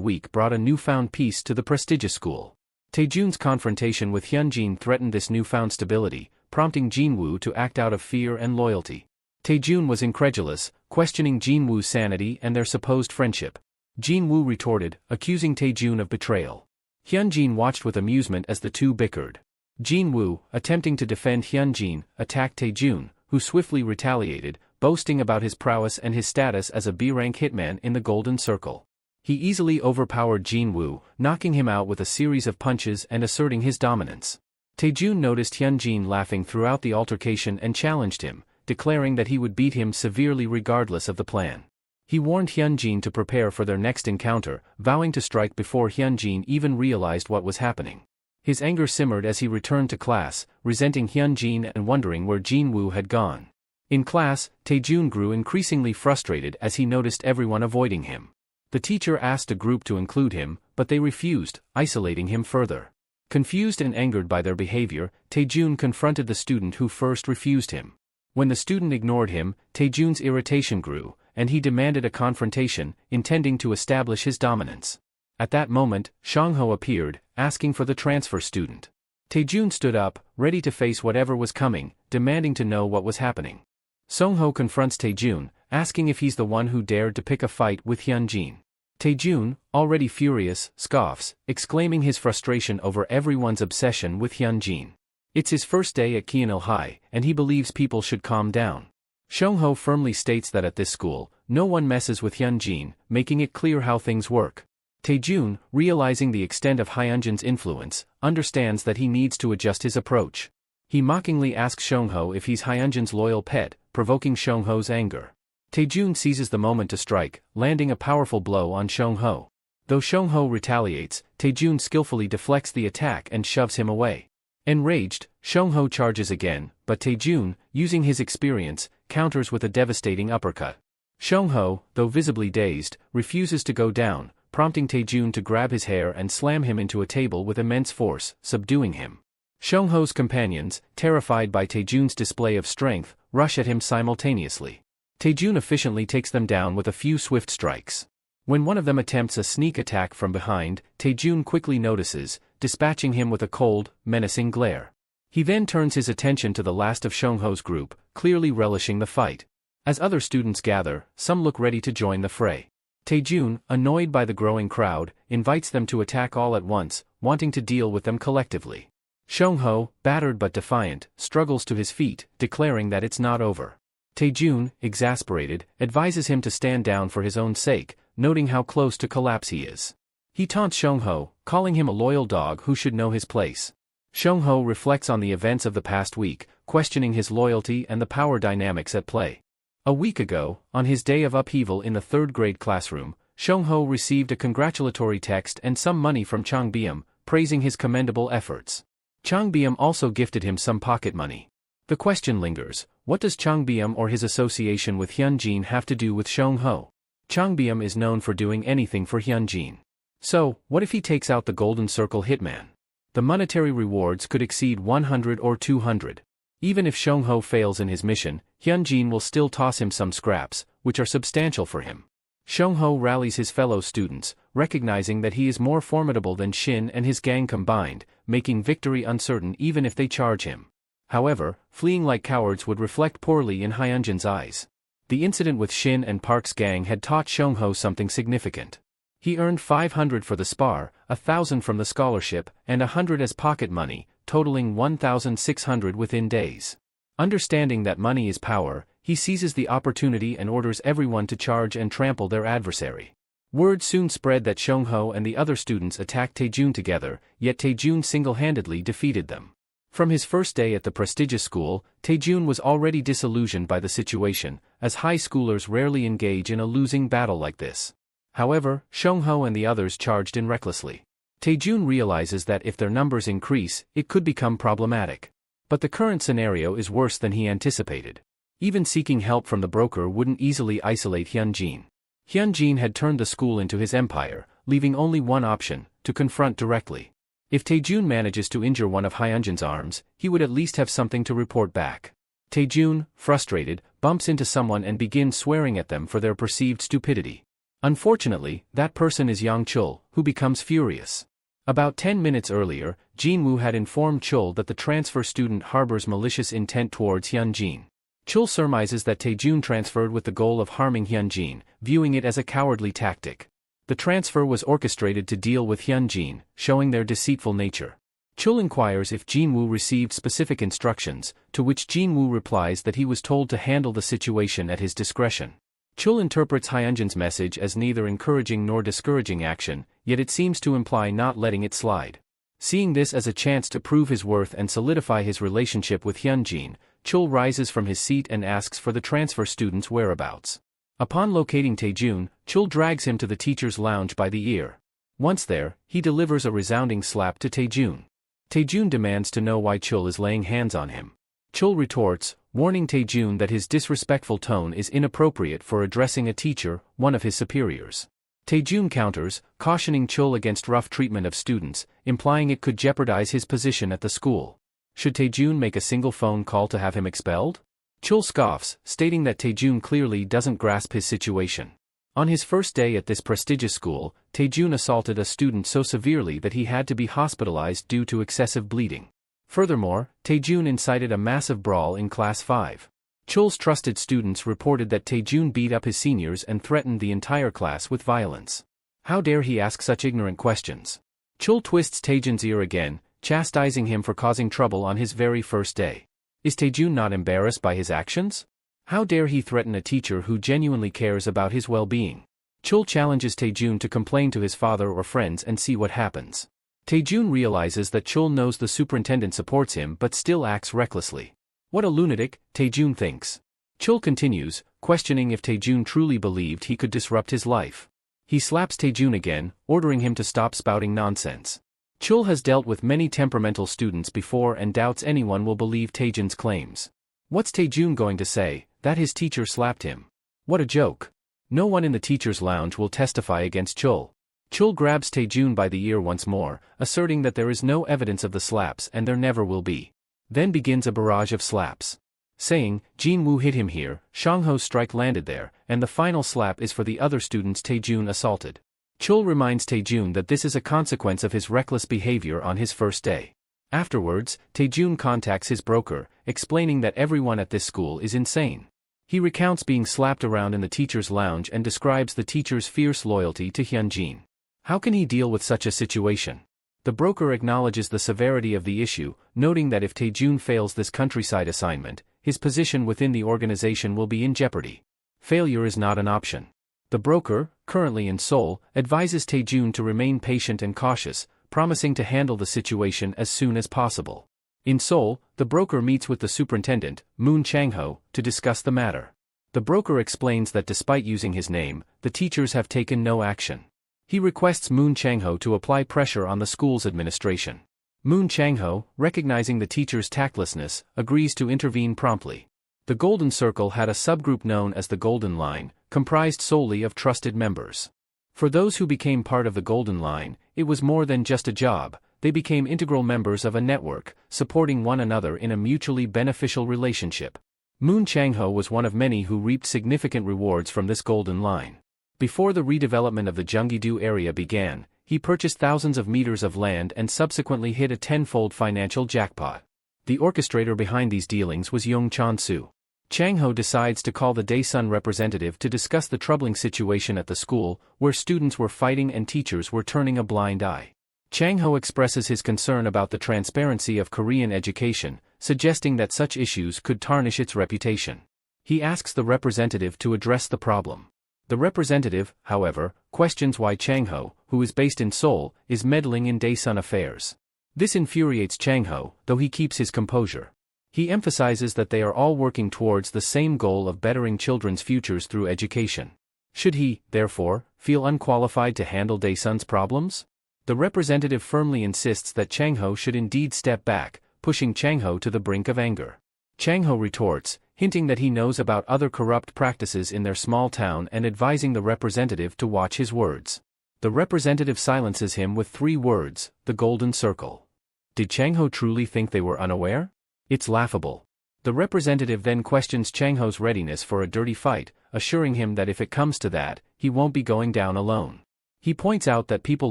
weak brought a newfound peace to the prestigious school. Taejun's confrontation with Hyunjin threatened this newfound stability, prompting Jinwoo to act out of fear and loyalty. Taejun was incredulous, questioning Jinwoo's sanity and their supposed friendship. Jinwoo retorted, accusing Taejun of betrayal. Hyunjin watched with amusement as the two bickered. Jinwoo, attempting to defend Hyunjin, attacked Taejun, who swiftly retaliated, boasting about his prowess and his status as a B-rank hitman in the Golden Circle. He easily overpowered Jinwoo, knocking him out with a series of punches and asserting his dominance. Taejun noticed Hyunjin laughing throughout the altercation and challenged him, declaring that he would beat him severely regardless of the plan. He warned Hyunjin to prepare for their next encounter, vowing to strike before Hyunjin even realized what was happening. His anger simmered as he returned to class, resenting Hyunjin and wondering where Jinwoo had gone. In class, Taejun grew increasingly frustrated as he noticed everyone avoiding him. The teacher asked a group to include him, but they refused, isolating him further. Confused and angered by their behavior, Taejun confronted the student who first refused him. When the student ignored him, Taejun's irritation grew, and he demanded a confrontation, intending to establish his dominance. At that moment, Shangho appeared, asking for the transfer student. Taejun stood up, ready to face whatever was coming, demanding to know what was happening. Songho confronts Taejun, asking if he's the one who dared to pick a fight with Hyunjin. Taejun, already furious, scoffs, exclaiming his frustration over everyone's obsession with Hyunjin. It's his first day at Kyeonil-high, and he believes people should calm down. Songho firmly states that at this school, no one messes with Hyunjin, making it clear how things work. Taejun, realizing the extent of Hyunjin's influence, understands that he needs to adjust his approach. He mockingly asks Songho if he's Hyunjin's loyal pet, provoking Songho's anger. Taejun seizes the moment to strike, landing a powerful blow on Songho. Though Songho retaliates, Taejun skillfully deflects the attack and shoves him away. Enraged, Songho charges again, but Taejun, using his experience, counters with a devastating uppercut. Songho, though visibly dazed, refuses to go down, prompting Taejun to grab his hair and slam him into a table with immense force, subduing him. Songho's companions, terrified by Taejun's display of strength, rush at him simultaneously. Taejun efficiently takes them down with a few swift strikes. When one of them attempts a sneak attack from behind, Taejun quickly notices, dispatching him with a cold, menacing glare. He then turns his attention to the last of Songho's group, clearly relishing the fight. As other students gather, some look ready to join the fray. Taejun, annoyed by the growing crowd, invites them to attack all at once, wanting to deal with them collectively. Songho, battered but defiant, struggles to his feet, declaring that it's not over. Taejun, exasperated, advises him to stand down for his own sake, noting how close to collapse he is. He taunts Songho, calling him a loyal dog who should know his place. Songho reflects on the events of the past week, questioning his loyalty and the power dynamics at play. A week ago, on his day of upheaval in the third-grade classroom, Songho received a congratulatory text and some money from Changbyum, praising his commendable efforts. Changbyum also gifted him some pocket money. The question lingers, what does Changbyum or his association with Hyunjin have to do with Songho? Changbyum is known for doing anything for Hyunjin. So, what if he takes out the Golden Circle hitman? The monetary rewards could exceed 100 or 200. Even if Songho fails in his mission, Hyunjin will still toss him some scraps, which are substantial for him. Songho rallies his fellow students, recognizing that he is more formidable than Shin and his gang combined, making victory uncertain even if they charge him. However, fleeing like cowards would reflect poorly in Hyunjin's eyes. The incident with Shin and Park's gang had taught Seong-ho something significant. He earned 500 for the spar, 1,000 from the scholarship, and 100 as pocket money, totaling 1,600 within days. Understanding that money is power, he seizes the opportunity and orders everyone to charge and trample their adversary. Word soon spread that Seong-ho and the other students attacked Taejun together, yet Taejun single-handedly defeated them. From his first day at the prestigious school, Taejun was already disillusioned by the situation, as high schoolers rarely engage in a losing battle like this. However, Seong-ho and the others charged in recklessly. Taejun realizes that if their numbers increase, it could become problematic. But the current scenario is worse than he anticipated. Even seeking help from the broker wouldn't easily isolate Hyunjin. Hyunjin had turned the school into his empire, leaving only one option: to confront directly. If Taejun manages to injure one of Hyunjin's arms, he would at least have something to report back. Taejun, frustrated, bumps into someone and begins swearing at them for their perceived stupidity. Unfortunately, that person is Yang Chul, who becomes furious. About 10 minutes earlier, Jinwoo had informed Chul that the transfer student harbors malicious intent towards Hyunjin. Chul surmises that Taejun transferred with the goal of harming Hyunjin, viewing it as a cowardly tactic. The transfer was orchestrated to deal with Hyunjin, showing their deceitful nature. Chul inquires if Jinwoo received specific instructions, to which Jinwoo replies that he was told to handle the situation at his discretion. Chul interprets Hyunjin's message as neither encouraging nor discouraging action, yet it seems to imply not letting it slide. Seeing this as a chance to prove his worth and solidify his relationship with Hyunjin, Chul rises from his seat and asks for the transfer student's whereabouts. Upon locating Taejun, Chul drags him to the teacher's lounge by the ear. Once there, he delivers a resounding slap to Taejun. Taejun demands to know why Chul is laying hands on him. Chul retorts, warning Taejun that his disrespectful tone is inappropriate for addressing a teacher, one of his superiors. Taejun counters, cautioning Chul against rough treatment of students, implying it could jeopardize his position at the school. Should Taejun make a single phone call to have him expelled? Chul scoffs, stating that Taejun clearly doesn't grasp his situation. On his first day at this prestigious school, Taejun assaulted a student so severely that he had to be hospitalized due to excessive bleeding. Furthermore, Taejun incited a massive brawl in Class 5. Chul's trusted students reported that Taejun beat up his seniors and threatened the entire class with violence. How dare he ask such ignorant questions? Chul twists Taejun's ear again, chastising him for causing trouble on his very first day. Is Taejun not embarrassed by his actions? How dare he threaten a teacher who genuinely cares about his well-being? Chul challenges Taejun to complain to his father or friends and see what happens. Taejun realizes that Chul knows the superintendent supports him but still acts recklessly. What a lunatic, Taejun thinks. Chul continues, questioning if Taejun truly believed he could disrupt his life. He slaps Taejun again, ordering him to stop spouting nonsense. Chul has dealt with many temperamental students before and doubts anyone will believe Taejun's claims. What's Taejun going to say? That his teacher slapped him? What a joke. No one in the teacher's lounge will testify against Chul. Chul grabs Taejun by the ear once more, asserting that there is no evidence of the slaps and there never will be. Then begins a barrage of slaps. Saying, Jinwoo hit him here, Seong-ho's strike landed there, and the final slap is for the other students Taejun assaulted. Chul reminds Taejun that this is a consequence of his reckless behavior on his first day. Afterwards, Taejun contacts his broker, explaining that everyone at this school is insane. He recounts being slapped around in the teacher's lounge and describes the teacher's fierce loyalty to Hyunjin. How can he deal with such a situation? The broker acknowledges the severity of the issue, noting that if Taejun fails this countryside assignment, his position within the organization will be in jeopardy. Failure is not an option. The broker, currently in Seoul, advises Taejun to remain patient and cautious, promising to handle the situation as soon as possible. In Seoul, the broker meets with the superintendent, Moon Chang-ho, to discuss the matter. The broker explains that despite using his name, the teachers have taken no action. He requests Moon Chang-ho to apply pressure on the school's administration. Moon Chang-ho, recognizing the teacher's tactlessness, agrees to intervene promptly. The Golden Circle had a subgroup known as the Golden Line, comprised solely of trusted members. For those who became part of the Golden Line, it was more than just a job, they became integral members of a network, supporting one another in a mutually beneficial relationship. Moon Chang-ho was one of many who reaped significant rewards from this Golden Line. Before the redevelopment of the Gyeonggi-do area began, he purchased thousands of meters of land and subsequently hit a tenfold financial jackpot. The orchestrator behind these dealings was Young Chon-soo. Chang-ho decides to call the Daesun representative to discuss the troubling situation at the school, where students were fighting and teachers were turning a blind eye. Chang-ho expresses his concern about the transparency of Korean education, suggesting that such issues could tarnish its reputation. He asks the representative to address the problem. The representative, however, questions why Chang-ho, who is based in Seoul, is meddling in Daesun affairs. This infuriates Chang-ho, though he keeps his composure. He emphasizes that they are all working towards the same goal of bettering children's futures through education. Should he, therefore, feel unqualified to handle Daesun's problems? The representative firmly insists that Chang-ho should indeed step back, pushing Chang-ho to the brink of anger. Chang-ho retorts, hinting that he knows about other corrupt practices in their small town and advising the representative to watch his words. The representative silences him with 3 words, the golden circle. Did Chang-ho truly think they were unaware? It's laughable. The representative then questions Chang-ho's readiness for a dirty fight, assuring him that if it comes to that, he won't be going down alone. He points out that people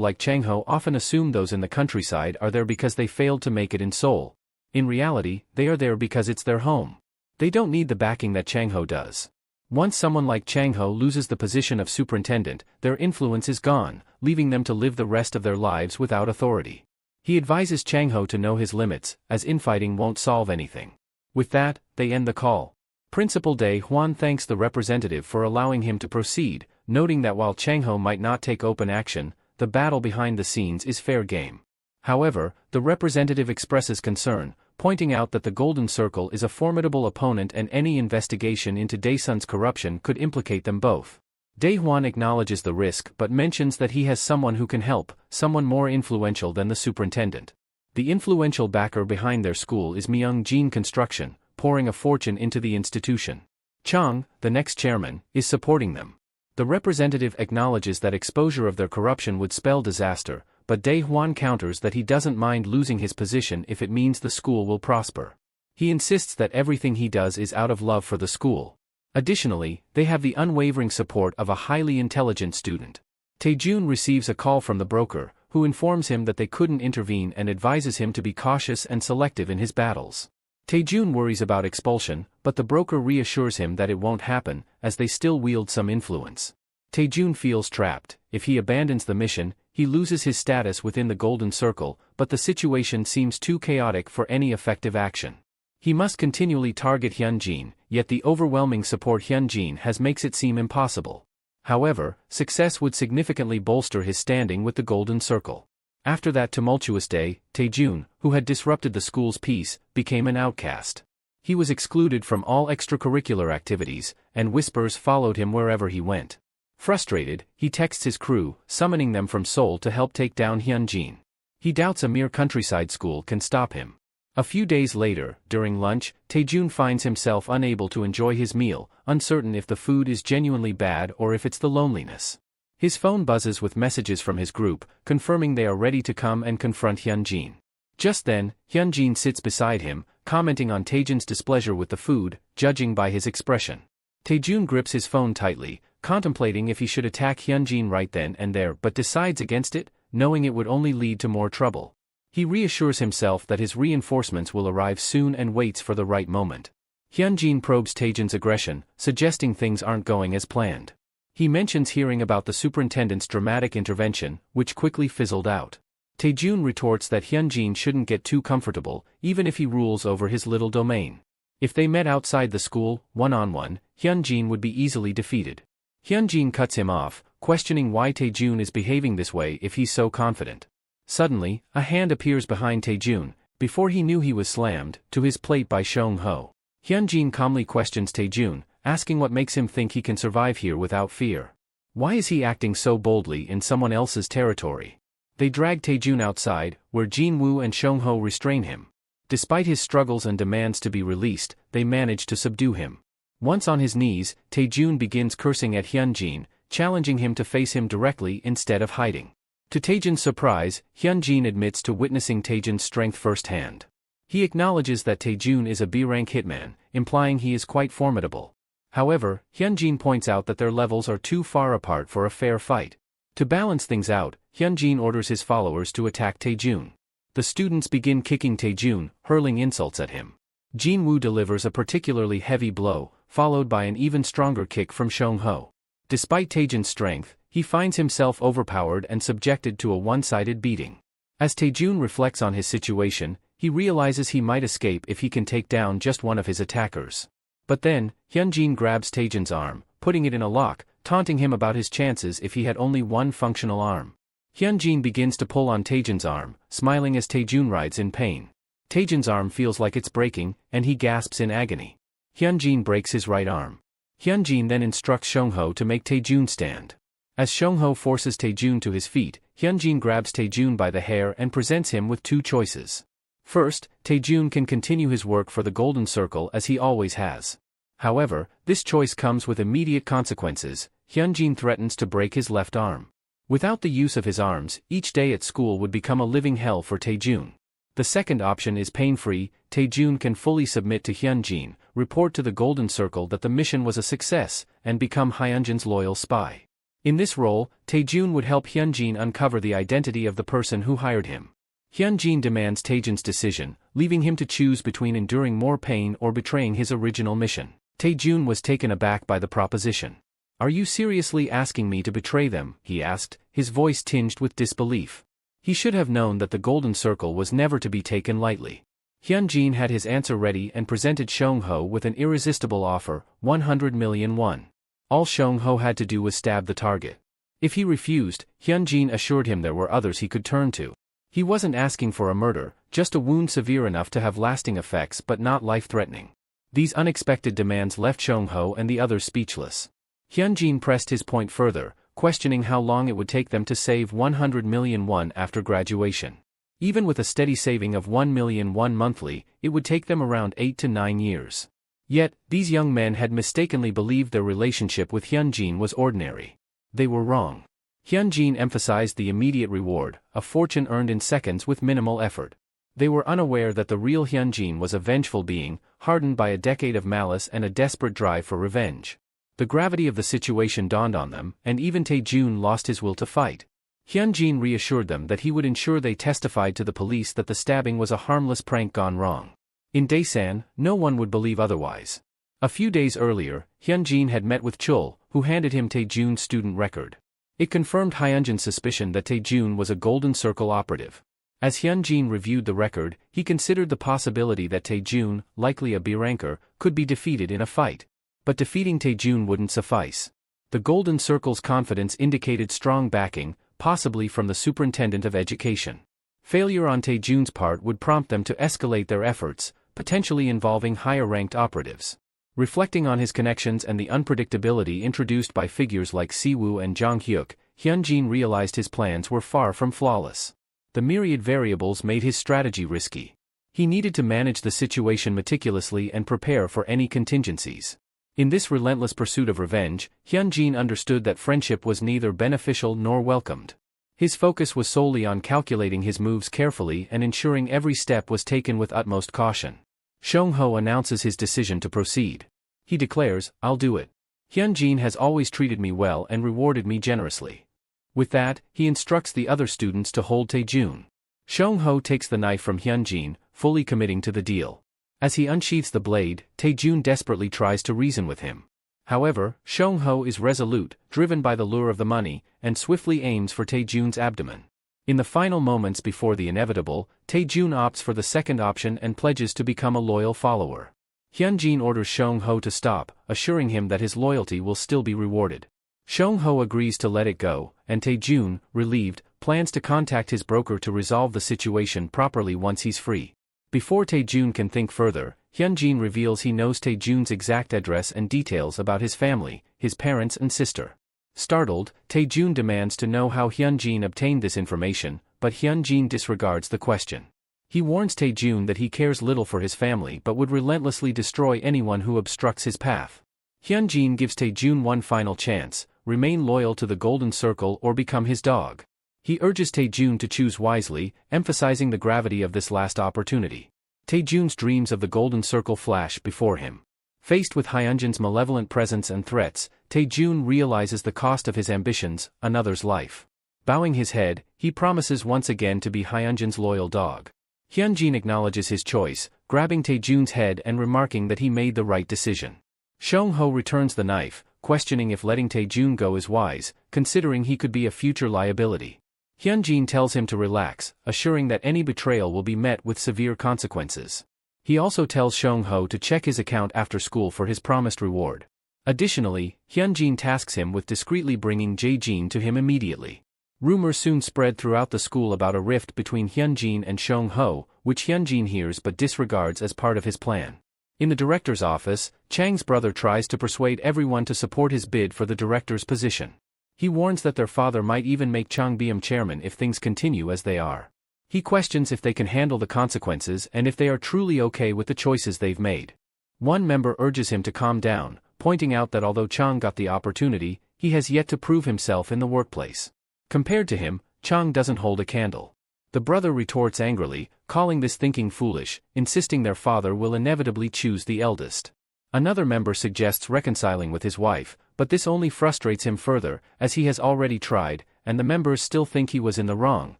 like Chang-ho often assume those in the countryside are there because they failed to make it in Seoul. In reality, they are there because it's their home. They don't need the backing that Chang-ho does. Once someone like Chang-ho loses the position of superintendent, their influence is gone, leaving them to live the rest of their lives without authority. He advises Chang-ho to know his limits, as infighting won't solve anything. With that, they end the call. Principal Dae-hwan thanks the representative for allowing him to proceed, noting that while Chang-ho might not take open action, the battle behind the scenes is fair game. However, the representative expresses concern, pointing out that the Golden Circle is a formidable opponent and any investigation into Daesun's corruption could implicate them both. Dae-hwan acknowledges the risk but mentions that he has someone who can help, someone more influential than the superintendent. The influential backer behind their school is Myung-jin Construction, pouring a fortune into the institution. Chung, the next chairman, is supporting them. The representative acknowledges that exposure of their corruption would spell disaster, but Dae-hwan counters that he doesn't mind losing his position if it means the school will prosper. He insists that everything he does is out of love for the school. Additionally, they have the unwavering support of a highly intelligent student. Tae-jun receives a call from the broker, who informs him that they couldn't intervene and advises him to be cautious and selective in his battles. Tae-jun worries about expulsion, but the broker reassures him that it won't happen, as they still wield some influence. Tae-jun feels trapped. If he abandons the mission, he loses his status within the Golden Circle, but the situation seems too chaotic for any effective action. He must continually target Hyunjin, yet the overwhelming support Hyunjin has makes it seem impossible. However, success would significantly bolster his standing with the Golden Circle. After that tumultuous day, Tae-jun, who had disrupted the school's peace, became an outcast. He was excluded from all extracurricular activities, and whispers followed him wherever he went. Frustrated, he texts his crew, summoning them from Seoul to help take down Hyunjin. He doubts a mere countryside school can stop him. A few days later, during lunch, Tae-jun finds himself unable to enjoy his meal, uncertain if the food is genuinely bad or if it's the loneliness. His phone buzzes with messages from his group, confirming they are ready to come and confront Hyunjin. Just then, Hyunjin sits beside him, commenting on Tae-jun's displeasure with the food, judging by his expression. Tae-jun grips his phone tightly, contemplating if he should attack Hyunjin right then and there but decides against it, knowing it would only lead to more trouble. He reassures himself that his reinforcements will arrive soon and waits for the right moment. Hyunjin probes Tae-jun's aggression, suggesting things aren't going as planned. He mentions hearing about the superintendent's dramatic intervention, which quickly fizzled out. Tae-jun retorts that Hyunjin shouldn't get too comfortable, even if he rules over his little domain. If they met outside the school, one-on-one, Hyunjin would be easily defeated. Hyunjin cuts him off, questioning why Tae-jun is behaving this way if he's so confident. Suddenly, a hand appears behind Tae-jun, before he knew he was slammed, to his plate by Shong-ho. Hyunjin calmly questions Tae-jun, asking what makes him think he can survive here without fear. Why is he acting so boldly in someone else's territory? They drag Tae-jun outside, where Jin-woo and Shong-ho restrain him. Despite his struggles and demands to be released, they manage to subdue him. Once on his knees, Tae-jun begins cursing at Hyunjin, challenging him to face him directly instead of hiding. To Tae-jun's surprise, Hyunjin admits to witnessing Tae-jun's strength firsthand. He acknowledges that Tae-jun is a B-rank hitman, implying he is quite formidable. However, Hyunjin points out that their levels are too far apart for a fair fight. To balance things out, Hyunjin orders his followers to attack Taejun. The students begin kicking Taejun, hurling insults at him. Jinwoo delivers a particularly heavy blow, followed by an even stronger kick from Seong-ho. Despite Taejun's strength, he finds himself overpowered and subjected to a one-sided beating. As Taejun reflects on his situation, he realizes he might escape if he can take down just one of his attackers. But then, Hyunjin grabs Taejun's arm, putting it in a lock, taunting him about his chances if he had only one functional arm. Hyunjin begins to pull on Taejun's arm, smiling as Taejun writhes in pain. Taejun's arm feels like it's breaking, and he gasps in agony. Hyunjin breaks his right arm. Hyunjin then instructs Seong-ho to make Taejun stand. As Seong-ho forces Taejun to his feet, Hyunjin grabs Taejun by the hair and presents him with two choices. First, Taejun can continue his work for the Golden Circle as he always has. However, this choice comes with immediate consequences. Hyunjin threatens to break his left arm. Without the use of his arms, each day at school would become a living hell for Taejun. The second option is pain-free. Taejun can fully submit to Hyunjin, report to the Golden Circle that the mission was a success, and become Hyunjin's loyal spy. In this role, Taejun would help Hyunjin uncover the identity of the person who hired him. Hyunjin demands Taejun's decision, leaving him to choose between enduring more pain or betraying his original mission. Taejun was taken aback by the proposition. "Are you seriously asking me to betray them?" he asked, his voice tinged with disbelief. He should have known that the Golden Circle was never to be taken lightly. Hyunjin had his answer ready and presented Seong-ho with an irresistible offer, 100 million won. All Seong-ho had to do was stab the target. If he refused, Hyunjin assured him there were others he could turn to. He wasn't asking for a murder, just a wound severe enough to have lasting effects but not life-threatening. These unexpected demands left Seong-ho and the others speechless. Hyunjin pressed his point further, questioning how long it would take them to save 100 million won after graduation. Even with a steady saving of 1 million won monthly, it would take them around 8 to 9 years. Yet, these young men had mistakenly believed their relationship with Hyunjin was ordinary. They were wrong. Hyunjin emphasized the immediate reward, a fortune earned in seconds with minimal effort. They were unaware that the real Hyunjin was a vengeful being, hardened by a decade of malice and a desperate drive for revenge. The gravity of the situation dawned on them, and even Taejun lost his will to fight. Hyunjin reassured them that he would ensure they testified to the police that the stabbing was a harmless prank gone wrong. In Daesan, no one would believe otherwise. A few days earlier, Hyunjin had met with Chul, who handed him Taejun's student record. It confirmed Hyunjin's suspicion that Taejun was a Golden Circle operative. As Hyunjin reviewed the record, he considered the possibility that Taejun, likely a B ranker, could be defeated in a fight. But defeating Taejun wouldn't suffice. The Golden Circle's confidence indicated strong backing, possibly from the Superintendent of Education. Failure on Taejun's part would prompt them to escalate their efforts, potentially involving higher-ranked operatives. Reflecting on his connections and the unpredictability introduced by figures like Siwoo and Jong Hyuk, Hyunjin realized his plans were far from flawless. The myriad variables made his strategy risky. He needed to manage the situation meticulously and prepare for any contingencies. In this relentless pursuit of revenge, Hyunjin understood that friendship was neither beneficial nor welcomed. His focus was solely on calculating his moves carefully and ensuring every step was taken with utmost caution. Seong-ho announces his decision to proceed. He declares, "I'll do it. Hyunjin has always treated me well and rewarded me generously." With that, he instructs the other students to hold Taejun. Seong-ho takes the knife from Hyunjin, fully committing to the deal. As he unsheaths the blade, Taejun desperately tries to reason with him. However, Seong-ho is resolute, driven by the lure of the money, and swiftly aims for Taejun's abdomen. In the final moments before the inevitable, Taejun opts for the second option and pledges to become a loyal follower. Hyunjin orders Seong-ho to stop, assuring him that his loyalty will still be rewarded. Seong-ho agrees to let it go, and Taejun, relieved, plans to contact his broker to resolve the situation properly once he's free. Before Taejun can think further, Hyunjin reveals he knows Taejun's exact address and details about his family, his parents and sister. Startled, Taejun demands to know how Hyunjin obtained this information, but Hyunjin disregards the question. He warns Taejun that he cares little for his family but would relentlessly destroy anyone who obstructs his path. Hyunjin gives Taejun one final chance: remain loyal to the Golden Circle or become his dog. He urges Taejun to choose wisely, emphasizing the gravity of this last opportunity. Taejun's dreams of the Golden Circle flash before him. Faced with Hyunjin's malevolent presence and threats, Tae-jun realizes the cost of his ambitions, another's life. Bowing his head, he promises once again to be Hyunjin's loyal dog. Hyunjin acknowledges his choice, grabbing Tae-jun's head and remarking that he made the right decision. Seong-ho returns the knife, questioning if letting Tae-jun go is wise, considering he could be a future liability. Hyunjin tells him to relax, assuring that any betrayal will be met with severe consequences. He also tells Seong-ho to check his account after school for his promised reward. Additionally, Hyunjin tasks him with discreetly bringing Jae-jin to him immediately. Rumors soon spread throughout the school about a rift between Hyunjin and Seong-ho, which Hyunjin hears but disregards as part of his plan. In the director's office, Chang's brother tries to persuade everyone to support his bid for the director's position. He warns that their father might even make Chang become chairman if things continue as they are. He questions if they can handle the consequences and if they are truly okay with the choices they've made. One member urges him to calm down, pointing out that although Chang got the opportunity, he has yet to prove himself in the workplace. Compared to him, Chang doesn't hold a candle. The brother retorts angrily, calling this thinking foolish, insisting their father will inevitably choose the eldest. Another member suggests reconciling with his wife, but this only frustrates him further, as he has already tried, and the members still think he was in the wrong,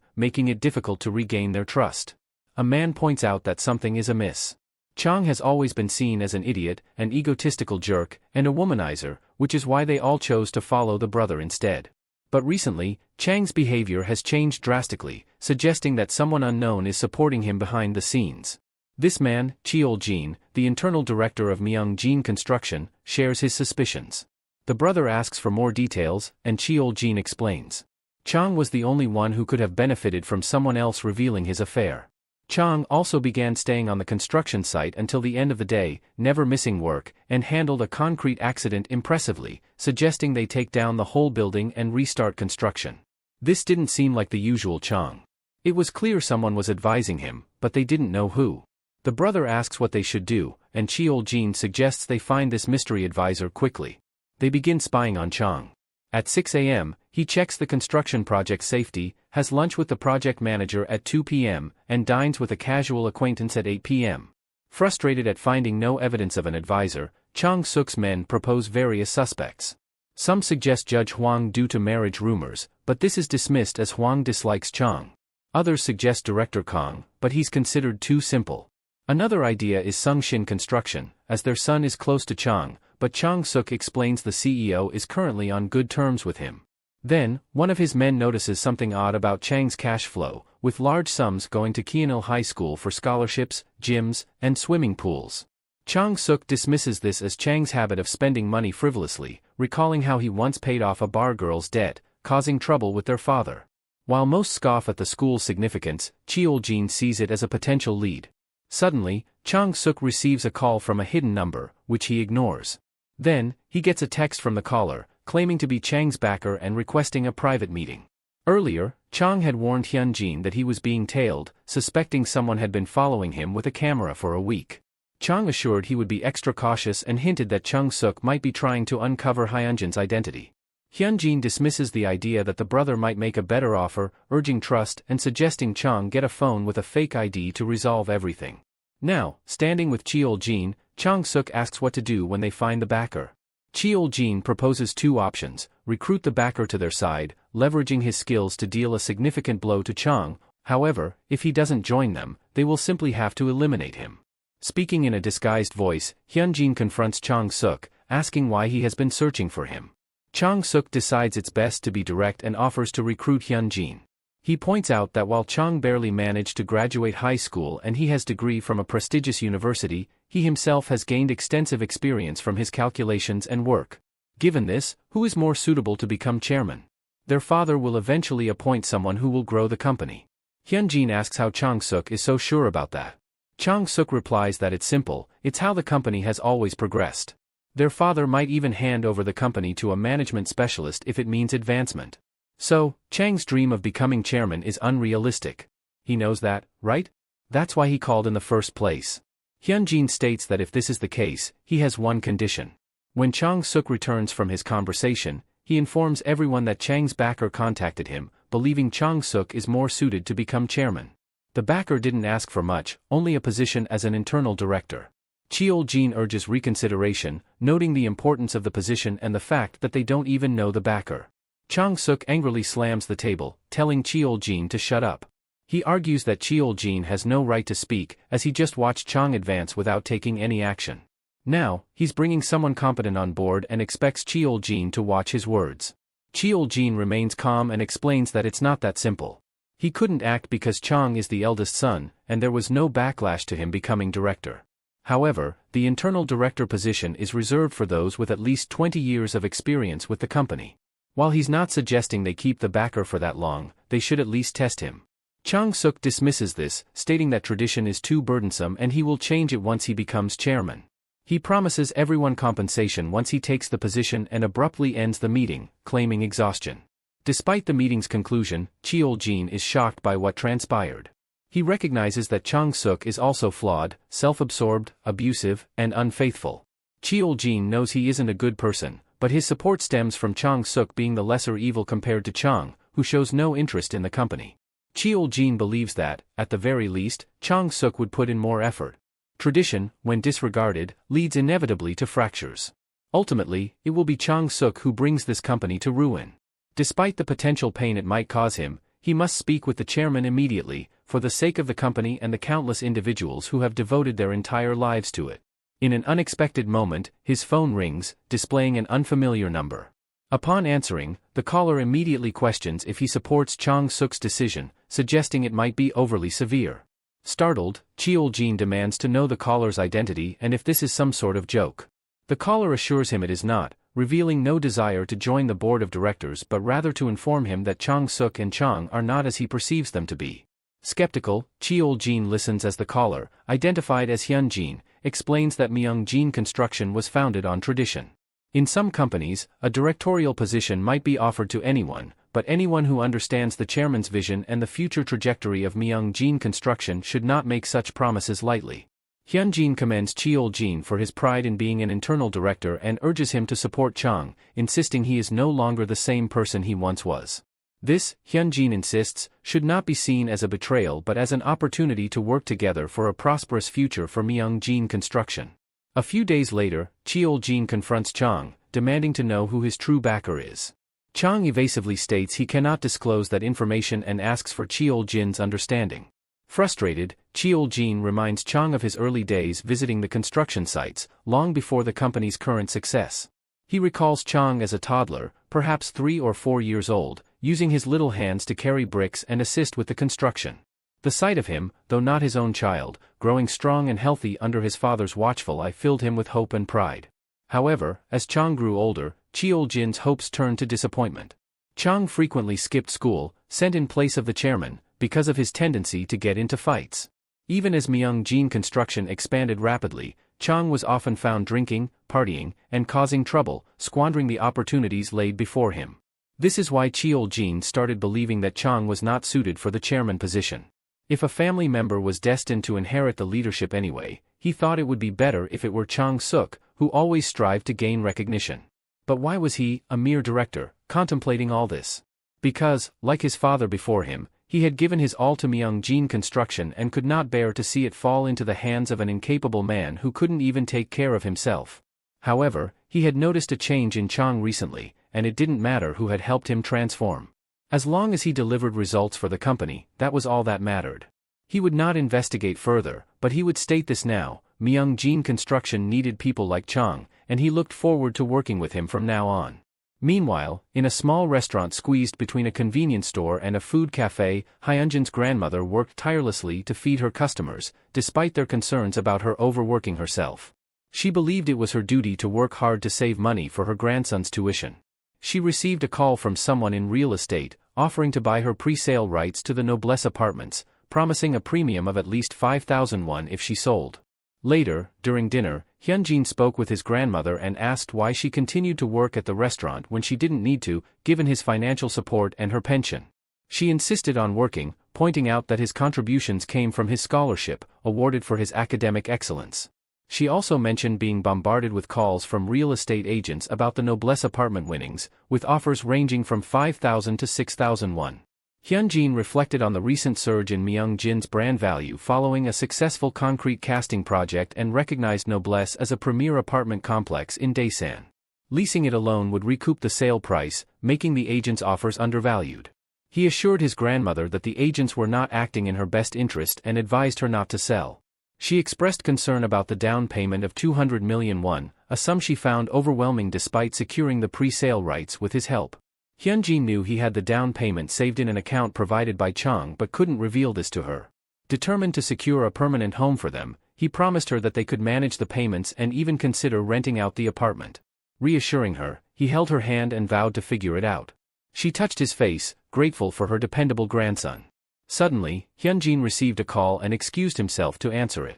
making it difficult to regain their trust. A man points out that something is amiss. Chang has always been seen as an idiot, an egotistical jerk, and a womanizer, which is why they all chose to follow the brother instead. But recently, Chang's behavior has changed drastically, suggesting that someone unknown is supporting him behind the scenes. This man, Cheol-jin, the internal director of Myeong-jin Construction, shares his suspicions. The brother asks for more details, and Cheol-jin explains. Chang was the only one who could have benefited from someone else revealing his affair. Chang also began staying on the construction site until the end of the day, never missing work, and handled a concrete accident impressively, suggesting they take down the whole building and restart construction. This didn't seem like the usual Chang. It was clear someone was advising him, but they didn't know who. The brother asks what they should do, and Cheol-jin suggests they find this mystery advisor quickly. They begin spying on Chang. At 6 a.m., he checks the construction project's safety, has lunch with the project manager at 2 p.m., and dines with a casual acquaintance at 8 p.m. Frustrated at finding no evidence of an advisor, Chang Suk's men propose various suspects. Some suggest Judge Hwang due to marriage rumors, but this is dismissed as Hwang dislikes Chang. Others suggest Director Kang, but he's considered too simple. Another idea is Sung-shin Construction, as their son is close to Chang, but Chang Suk explains the CEO is currently on good terms with him. Then, one of his men notices something odd about Chang's cash flow, with large sums going to Kyeonil High School for scholarships, gyms, and swimming pools. Chang Suk dismisses this as Chang's habit of spending money frivolously, recalling how he once paid off a bar girl's debt, causing trouble with their father. While most scoff at the school's significance, Cheol-jin sees it as a potential lead. Suddenly, Chang Suk receives a call from a hidden number, which he ignores. Then, he gets a text from the caller, claiming to be Chang's backer and requesting a private meeting. Earlier, Chang had warned Hyunjin that he was being tailed, suspecting someone had been following him with a camera for a week. Chang assured he would be extra cautious and hinted that Chang Suk might be trying to uncover Hyunjin's identity. Hyunjin dismisses the idea that the brother might make a better offer, urging trust and suggesting Chang get a phone with a fake ID to resolve everything. Now, standing with Cheol-jin, Chang Suk asks what to do when they find the backer. Cheol-jin proposes two options: recruit the backer to their side, leveraging his skills to deal a significant blow to Chang. However, if he doesn't join them, they will simply have to eliminate him. Speaking in a disguised voice, Hyunjin confronts Chang Suk, asking why he has been searching for him. Chang Suk decides it's best to be direct and offers to recruit Hyunjin. He points out that while Chang barely managed to graduate high school and he has a degree from a prestigious university, he himself has gained extensive experience from his calculations and work. Given this, who is more suitable to become chairman? Their father will eventually appoint someone who will grow the company. Hyunjin asks how Chang Suk is so sure about that. Chang Suk replies that it's simple, it's how the company has always progressed. Their father might even hand over the company to a management specialist if it means advancement. So, Chang's dream of becoming chairman is unrealistic. He knows that, right? That's why he called in the first place. Hyunjin states that if this is the case, he has one condition. When Chang Suk returns from his conversation, he informs everyone that Chang's backer contacted him, believing Chang Suk is more suited to become chairman. The backer didn't ask for much, only a position as an internal director. Cheol-jin urges reconsideration, noting the importance of the position and the fact that they don't even know the backer. Chang-suk angrily slams the table, telling Cheol-jin to shut up. He argues that Cheol-jin has no right to speak, as he just watched Chang advance without taking any action. Now, he's bringing someone competent on board and expects Cheol-jin to watch his words. Cheol-jin remains calm and explains that it's not that simple. He couldn't act because Chang is the eldest son, and there was no backlash to him becoming director. However, the internal director position is reserved for those with at least 20 years of experience with the company. While he's not suggesting they keep the backer for that long, they should at least test him. Chang-suk dismisses this, stating that tradition is too burdensome and he will change it once he becomes chairman. He promises everyone compensation once he takes the position and abruptly ends the meeting, claiming exhaustion. Despite the meeting's conclusion, Cheol-jin is shocked by what transpired. He recognizes that Chang-suk is also flawed, self-absorbed, abusive, and unfaithful. Cheol-jin knows he isn't a good person, but his support stems from Chang-suk being the lesser evil compared to Chang, who shows no interest in the company. Cheol-jin believes that, at the very least, Chang-suk would put in more effort. Tradition, when disregarded, leads inevitably to fractures. Ultimately, it will be Chang-suk who brings this company to ruin. Despite the potential pain it might cause him, he must speak with the chairman immediately, for the sake of the company and the countless individuals who have devoted their entire lives to it. In an unexpected moment, his phone rings, displaying an unfamiliar number. Upon answering, the caller immediately questions if he supports Chang-suk's decision, suggesting it might be overly severe. Startled, Cheol-jin demands to know the caller's identity and if this is some sort of joke. The caller assures him it is not, revealing no desire to join the board of directors but rather to inform him that Chang-suk and Chang are not as he perceives them to be. Skeptical, Cheol-jin listens as the caller, identified as Hyun-jin, explains that Myung-jin Construction was founded on tradition. In some companies, a directorial position might be offered to anyone, but anyone who understands the chairman's vision and the future trajectory of Myung-jin Construction should not make such promises lightly. Hyun-jin commends Cheol-jin for his pride in being an internal director and urges him to support Chang, insisting he is no longer the same person he once was. This, Hyun-jin insists, should not be seen as a betrayal but as an opportunity to work together for a prosperous future for Myung-jin Construction. A few days later, Cheol-jin confronts Chang, demanding to know who his true backer is. Chang evasively states he cannot disclose that information and asks for Cheol-jin's understanding. Frustrated, Cheol-jin reminds Chang of his early days visiting the construction sites, long before the company's current success. He recalls Chang as a toddler, perhaps 3 or 4 years old, using his little hands to carry bricks and assist with the construction. The sight of him, though not his own child, growing strong and healthy under his father's watchful eye filled him with hope and pride. However, as Chang grew older, Cheol-jin's hopes turned to disappointment. Chang frequently skipped school, sent in place of the chairman, because of his tendency to get into fights. Even as Myung-jin Construction expanded rapidly, Chang was often found drinking, partying, and causing trouble, squandering the opportunities laid before him. This is why Cheol-jin started believing that Chang was not suited for the chairman position. If a family member was destined to inherit the leadership anyway, he thought it would be better if it were Chang-suk, who always strived to gain recognition. But why was he, a mere director, contemplating all this? Because, like his father before him, he had given his all to Myung-jin Construction and could not bear to see it fall into the hands of an incapable man who couldn't even take care of himself. However, he had noticed a change in Chang recently, and it didn't matter who had helped him transform. As long as he delivered results for the company, that was all that mattered. He would not investigate further, but he would state this now: Myung-jin Construction needed people like Chang, and he looked forward to working with him from now on. Meanwhile, in a small restaurant squeezed between a convenience store and a food cafe, Hyunjin's grandmother worked tirelessly to feed her customers, despite their concerns about her overworking herself. She believed it was her duty to work hard to save money for her grandson's tuition. She received a call from someone in real estate, offering to buy her pre-sale rights to the Noblesse apartments, promising a premium of at least 5,000 won if she sold. Later, during dinner, Hyunjin spoke with his grandmother and asked why she continued to work at the restaurant when she didn't need to, given his financial support and her pension. She insisted on working, pointing out that his contributions came from his scholarship, awarded for his academic excellence. She also mentioned being bombarded with calls from real estate agents about the Noblesse apartment winnings, with offers ranging from 5,000 to 6,000 won. Hyunjin reflected on the recent surge in Myung-jin's brand value following a successful concrete casting project and recognized Noblesse as a premier apartment complex in Daesan. Leasing it alone would recoup the sale price, making the agent's offers undervalued. He assured his grandmother that the agents were not acting in her best interest and advised her not to sell. She expressed concern about the down payment of 200 million won, a sum she found overwhelming despite securing the pre-sale rights with his help. Hyunjin knew he had the down payment saved in an account provided by Chang but couldn't reveal this to her. Determined to secure a permanent home for them, he promised her that they could manage the payments and even consider renting out the apartment. Reassuring her, he held her hand and vowed to figure it out. She touched his face, grateful for her dependable grandson. Suddenly, Hyunjin received a call and excused himself to answer it.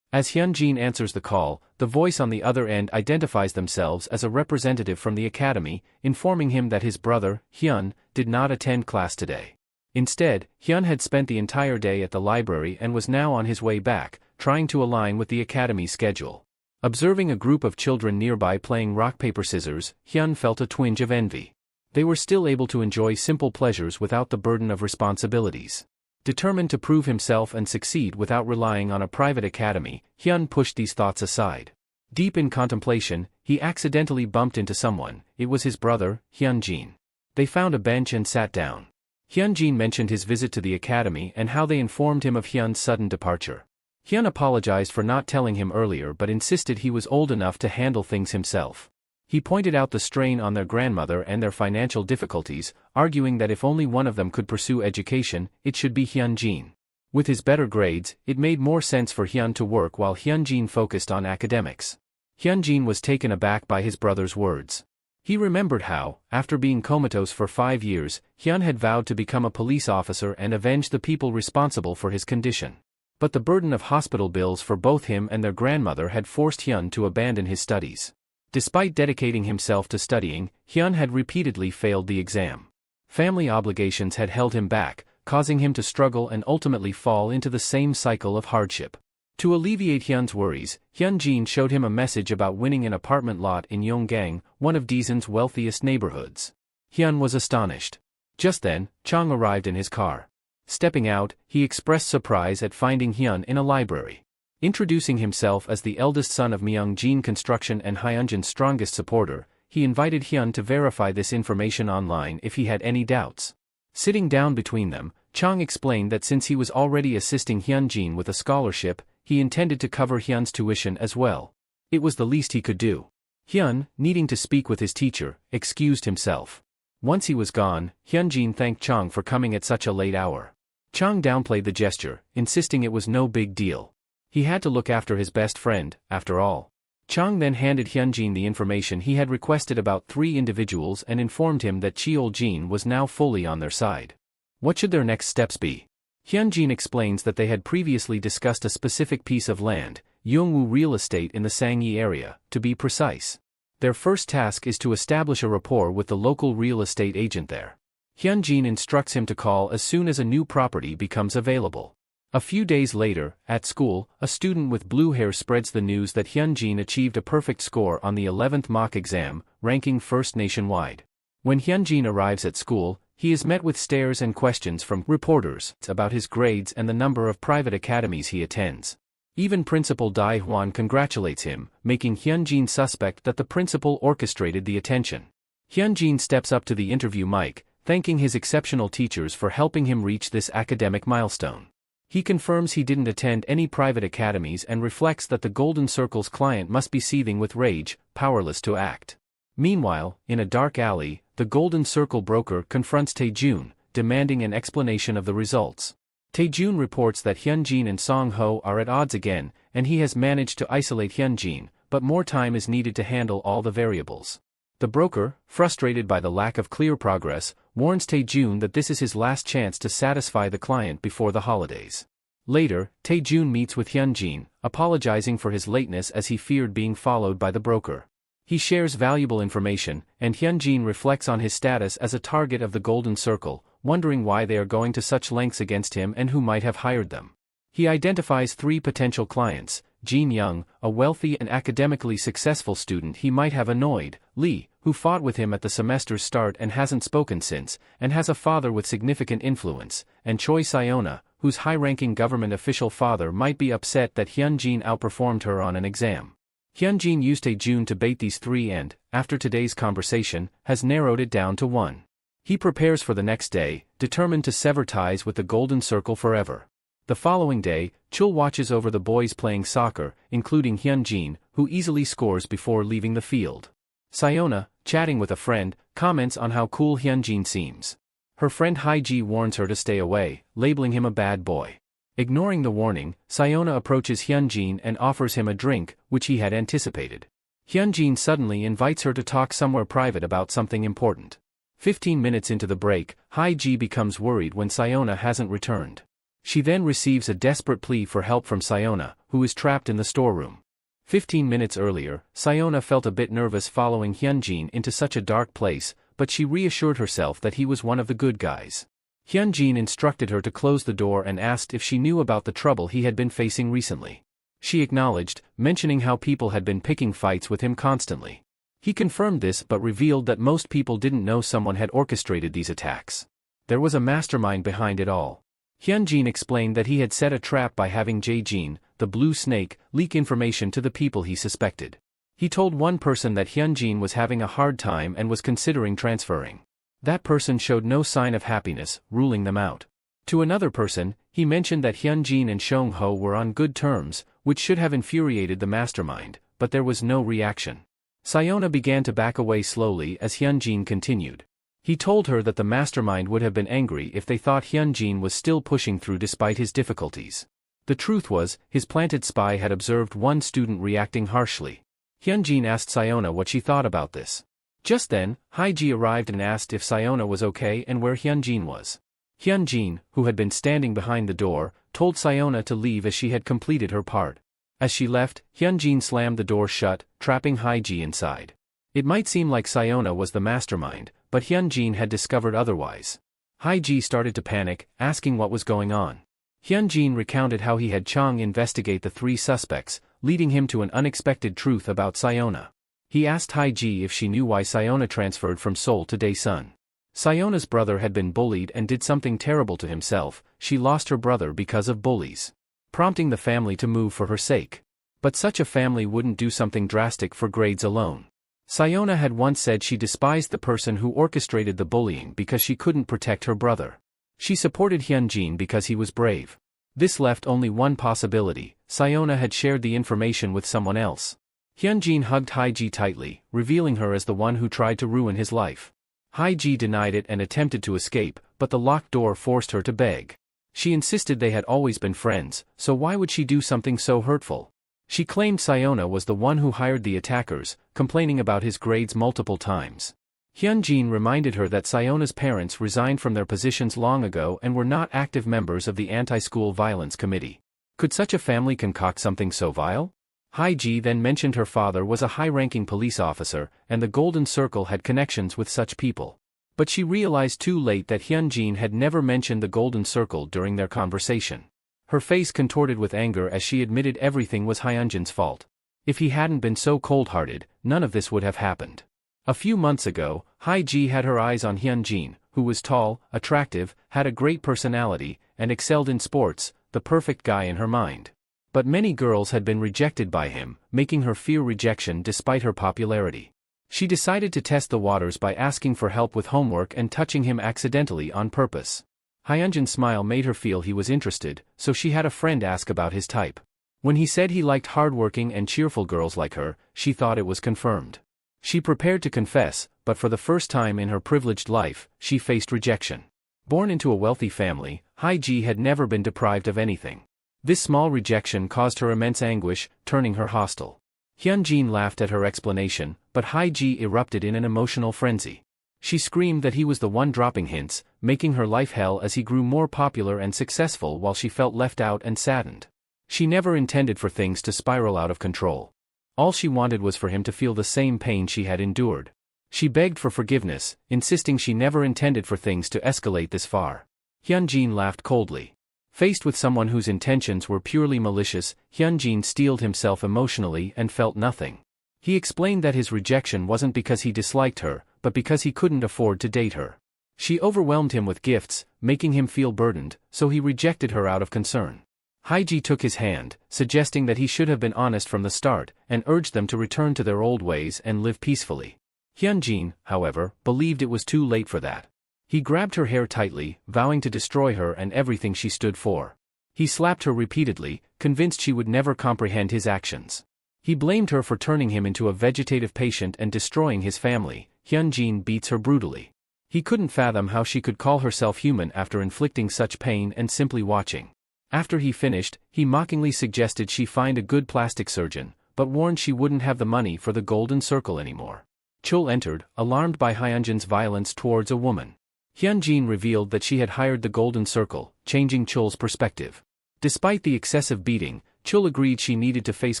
As Hyunjin answers the call, the voice on the other end identifies themselves as a representative from the academy, informing him that his brother, Hyun, did not attend class today. Instead, Hyun had spent the entire day at the library and was now on his way back, trying to align with the academy's schedule. Observing a group of children nearby playing rock-paper-scissors, Hyun felt a twinge of envy. They were still able to enjoy simple pleasures without the burden of responsibilities. Determined to prove himself and succeed without relying on a private academy, Hyun pushed these thoughts aside. Deep in contemplation, he accidentally bumped into someone. It was his brother, Hyunjin. They found a bench and sat down. Hyunjin mentioned his visit to the academy and how they informed him of Hyun's sudden departure. Hyun apologized for not telling him earlier but insisted he was old enough to handle things himself. He pointed out the strain on their grandmother and their financial difficulties, arguing that if only one of them could pursue education, it should be Hyunjin. With his better grades, it made more sense for Hyun to work while Hyunjin focused on academics. Hyunjin was taken aback by his brother's words. He remembered how, after being comatose for 5 years, Hyun had vowed to become a police officer and avenge the people responsible for his condition. But the burden of hospital bills for both him and their grandmother had forced Hyun to abandon his studies. Despite dedicating himself to studying, Hyun had repeatedly failed the exam. Family obligations had held him back, causing him to struggle and ultimately fall into the same cycle of hardship. To alleviate Hyun's worries, Hyunjin showed him a message about winning an apartment lot in Yonggang, one of Daesan's wealthiest neighborhoods. Hyun was astonished. Just then, Chang arrived in his car. Stepping out, he expressed surprise at finding Hyun in a library. Introducing himself as the eldest son of Myung-jin Construction and Hyunjin's strongest supporter, he invited Hyun to verify this information online if he had any doubts. Sitting down between them, Chang explained that since he was already assisting Hyunjin with a scholarship, he intended to cover Hyun's tuition as well. It was the least he could do. Hyun, needing to speak with his teacher, excused himself. Once he was gone, Hyunjin thanked Chang for coming at such a late hour. Chang downplayed the gesture, insisting it was no big deal. He had to look after his best friend, after all. Chang then handed Hyunjin the information he had requested about 3 individuals and informed him that Cheol-jin was now fully on their side. What should their next steps be? Hyunjin explains that they had previously discussed a specific piece of land, Yongwoo real estate in the Sangye area, to be precise. Their first task is to establish a rapport with the local real estate agent there. Hyunjin instructs him to call as soon as a new property becomes available. A few days later, at school, a student with blue hair spreads the news that Hyunjin achieved a perfect score on the 11th mock exam, ranking first nationwide. When Hyunjin arrives at school, he is met with stares and questions from reporters about his grades and the number of private academies he attends. Even Principal Dae-hwan congratulates him, making Hyunjin suspect that the principal orchestrated the attention. Hyunjin steps up to the interview mic, thanking his exceptional teachers for helping him reach this academic milestone. He confirms he didn't attend any private academies and reflects that the Golden Circle's client must be seething with rage, powerless to act. Meanwhile, in a dark alley, the Golden Circle broker confronts Tae-jun, demanding an explanation of the results. Tae-jun reports that Hyunjin and Song-ho are at odds again, and he has managed to isolate Hyunjin, but more time is needed to handle all the variables. The broker, frustrated by the lack of clear progress, warns Tae-jun that this is his last chance to satisfy the client before the holidays. Later, Tae-jun meets with Hyunjin, apologizing for his lateness as he feared being followed by the broker. He shares valuable information, and Hyunjin reflects on his status as a target of the Golden Circle, wondering why they are going to such lengths against him and who might have hired them. He identifies 3 potential clients: Jin Young, a wealthy and academically successful student he might have annoyed, Lee, who fought with him at the semester's start and hasn't spoken since, and has a father with significant influence, and Choi Siona, whose high-ranking government official father might be upset that Hyunjin outperformed her on an exam. Hyunjin used Tae-jun to bait these three and, after today's conversation, has narrowed it down to one. He prepares for the next day, determined to sever ties with the Golden Circle forever. The following day, Chul watches over the boys playing soccer, including Hyunjin, who easily scores before leaving the field. Siona, chatting with a friend, comments on how cool Hyunjin seems. Her friend Haiji warns her to stay away, labeling him a bad boy. Ignoring the warning, Siona approaches Hyunjin and offers him a drink, which he had anticipated. Hyunjin suddenly invites her to talk somewhere private about something important. 15 minutes into the break, Haiji becomes worried when Siona hasn't returned. She then receives a desperate plea for help from Siona, who is trapped in the storeroom. 15 minutes earlier, Siona felt a bit nervous following Hyunjin into such a dark place, but she reassured herself that he was one of the good guys. Hyunjin instructed her to close the door and asked if she knew about the trouble he had been facing recently. She acknowledged, mentioning how people had been picking fights with him constantly. He confirmed this but revealed that most people didn't know someone had orchestrated these attacks. There was a mastermind behind it all. Hyunjin explained that he had set a trap by having Jae-jin, the blue snake, leak information to the people he suspected. He told one person that Hyunjin was having a hard time and was considering transferring. That person showed no sign of happiness, ruling them out. To another person, he mentioned that Hyunjin and Seong-ho were on good terms, which should have infuriated the mastermind, but there was no reaction. Siona began to back away slowly as Hyunjin continued. He told her that the mastermind would have been angry if they thought Hyunjin was still pushing through despite his difficulties. The truth was, his planted spy had observed one student reacting harshly. Hyunjin asked Siona what she thought about this. Just then, Haiji arrived and asked if Siona was okay and where Hyunjin was. Hyunjin, who had been standing behind the door, told Siona to leave as she had completed her part. As she left, Hyunjin slammed the door shut, trapping Haiji inside. It might seem like Siona was the mastermind, but Hyunjin had discovered otherwise. Haiji started to panic, asking what was going on. Hyunjin recounted how he had Chang investigate the three suspects, leading him to an unexpected truth about Siona. He asked Haiji if she knew why Siona transferred from Seoul to Daesun. Siona's brother had been bullied and did something terrible to himself. She lost her brother because of bullies, prompting the family to move for her sake. But such a family wouldn't do something drastic for grades alone. Siona had once said she despised the person who orchestrated the bullying because she couldn't protect her brother. She supported Hyunjin because he was brave. This left only one possibility: Siona had shared the information with someone else. Hyunjin hugged Haiji tightly, revealing her as the one who tried to ruin his life. Haiji denied it and attempted to escape, but the locked door forced her to beg. She insisted they had always been friends, so why would she do something so hurtful? She claimed Siona was the one who hired the attackers, complaining about his grades multiple times. Hyunjin reminded her that Siona's parents resigned from their positions long ago and were not active members of the anti-school violence committee. Could such a family concoct something so vile? Haiji then mentioned her father was a high-ranking police officer, and the Golden Circle had connections with such people. But she realized too late that Hyunjin had never mentioned the Golden Circle during their conversation. Her face contorted with anger as she admitted everything was Hyunjin's fault. If he hadn't been so cold-hearted, none of this would have happened. A few months ago, Haiji had her eyes on Hyunjin, who was tall, attractive, had a great personality, and excelled in sports, the perfect guy in her mind. But many girls had been rejected by him, making her fear rejection despite her popularity. She decided to test the waters by asking for help with homework and touching him accidentally on purpose. Hyunjin's smile made her feel he was interested, so she had a friend ask about his type. When he said he liked hardworking and cheerful girls like her, she thought it was confirmed. She prepared to confess, but for the first time in her privileged life, she faced rejection. Born into a wealthy family, Haiji had never been deprived of anything. This small rejection caused her immense anguish, turning her hostile. Hyunjin laughed at her explanation, but Haiji erupted in an emotional frenzy. She screamed that he was the one dropping hints, making her life hell as he grew more popular and successful while she felt left out and saddened. She never intended for things to spiral out of control. All she wanted was for him to feel the same pain she had endured. She begged for forgiveness, insisting she never intended for things to escalate this far. Hyunjin laughed coldly. Faced with someone whose intentions were purely malicious, Hyunjin steeled himself emotionally and felt nothing. He explained that his rejection wasn't because he disliked her, but because he couldn't afford to date her. She overwhelmed him with gifts, making him feel burdened, so he rejected her out of concern. Haiji took his hand, suggesting that he should have been honest from the start, and urged them to return to their old ways and live peacefully. Hyunjin, however, believed it was too late for that. He grabbed her hair tightly, vowing to destroy her and everything she stood for. He slapped her repeatedly, convinced she would never comprehend his actions. He blamed her for turning him into a vegetative patient and destroying his family. Hyunjin beats her brutally. He couldn't fathom how she could call herself human after inflicting such pain and simply watching. After he finished, he mockingly suggested she find a good plastic surgeon, but warned she wouldn't have the money for the golden circle anymore. Chul entered, alarmed by Hyunjin's violence towards a woman. Hyunjin revealed that she had hired the golden circle, changing Chul's perspective. Despite the excessive beating, Chul agreed she needed to face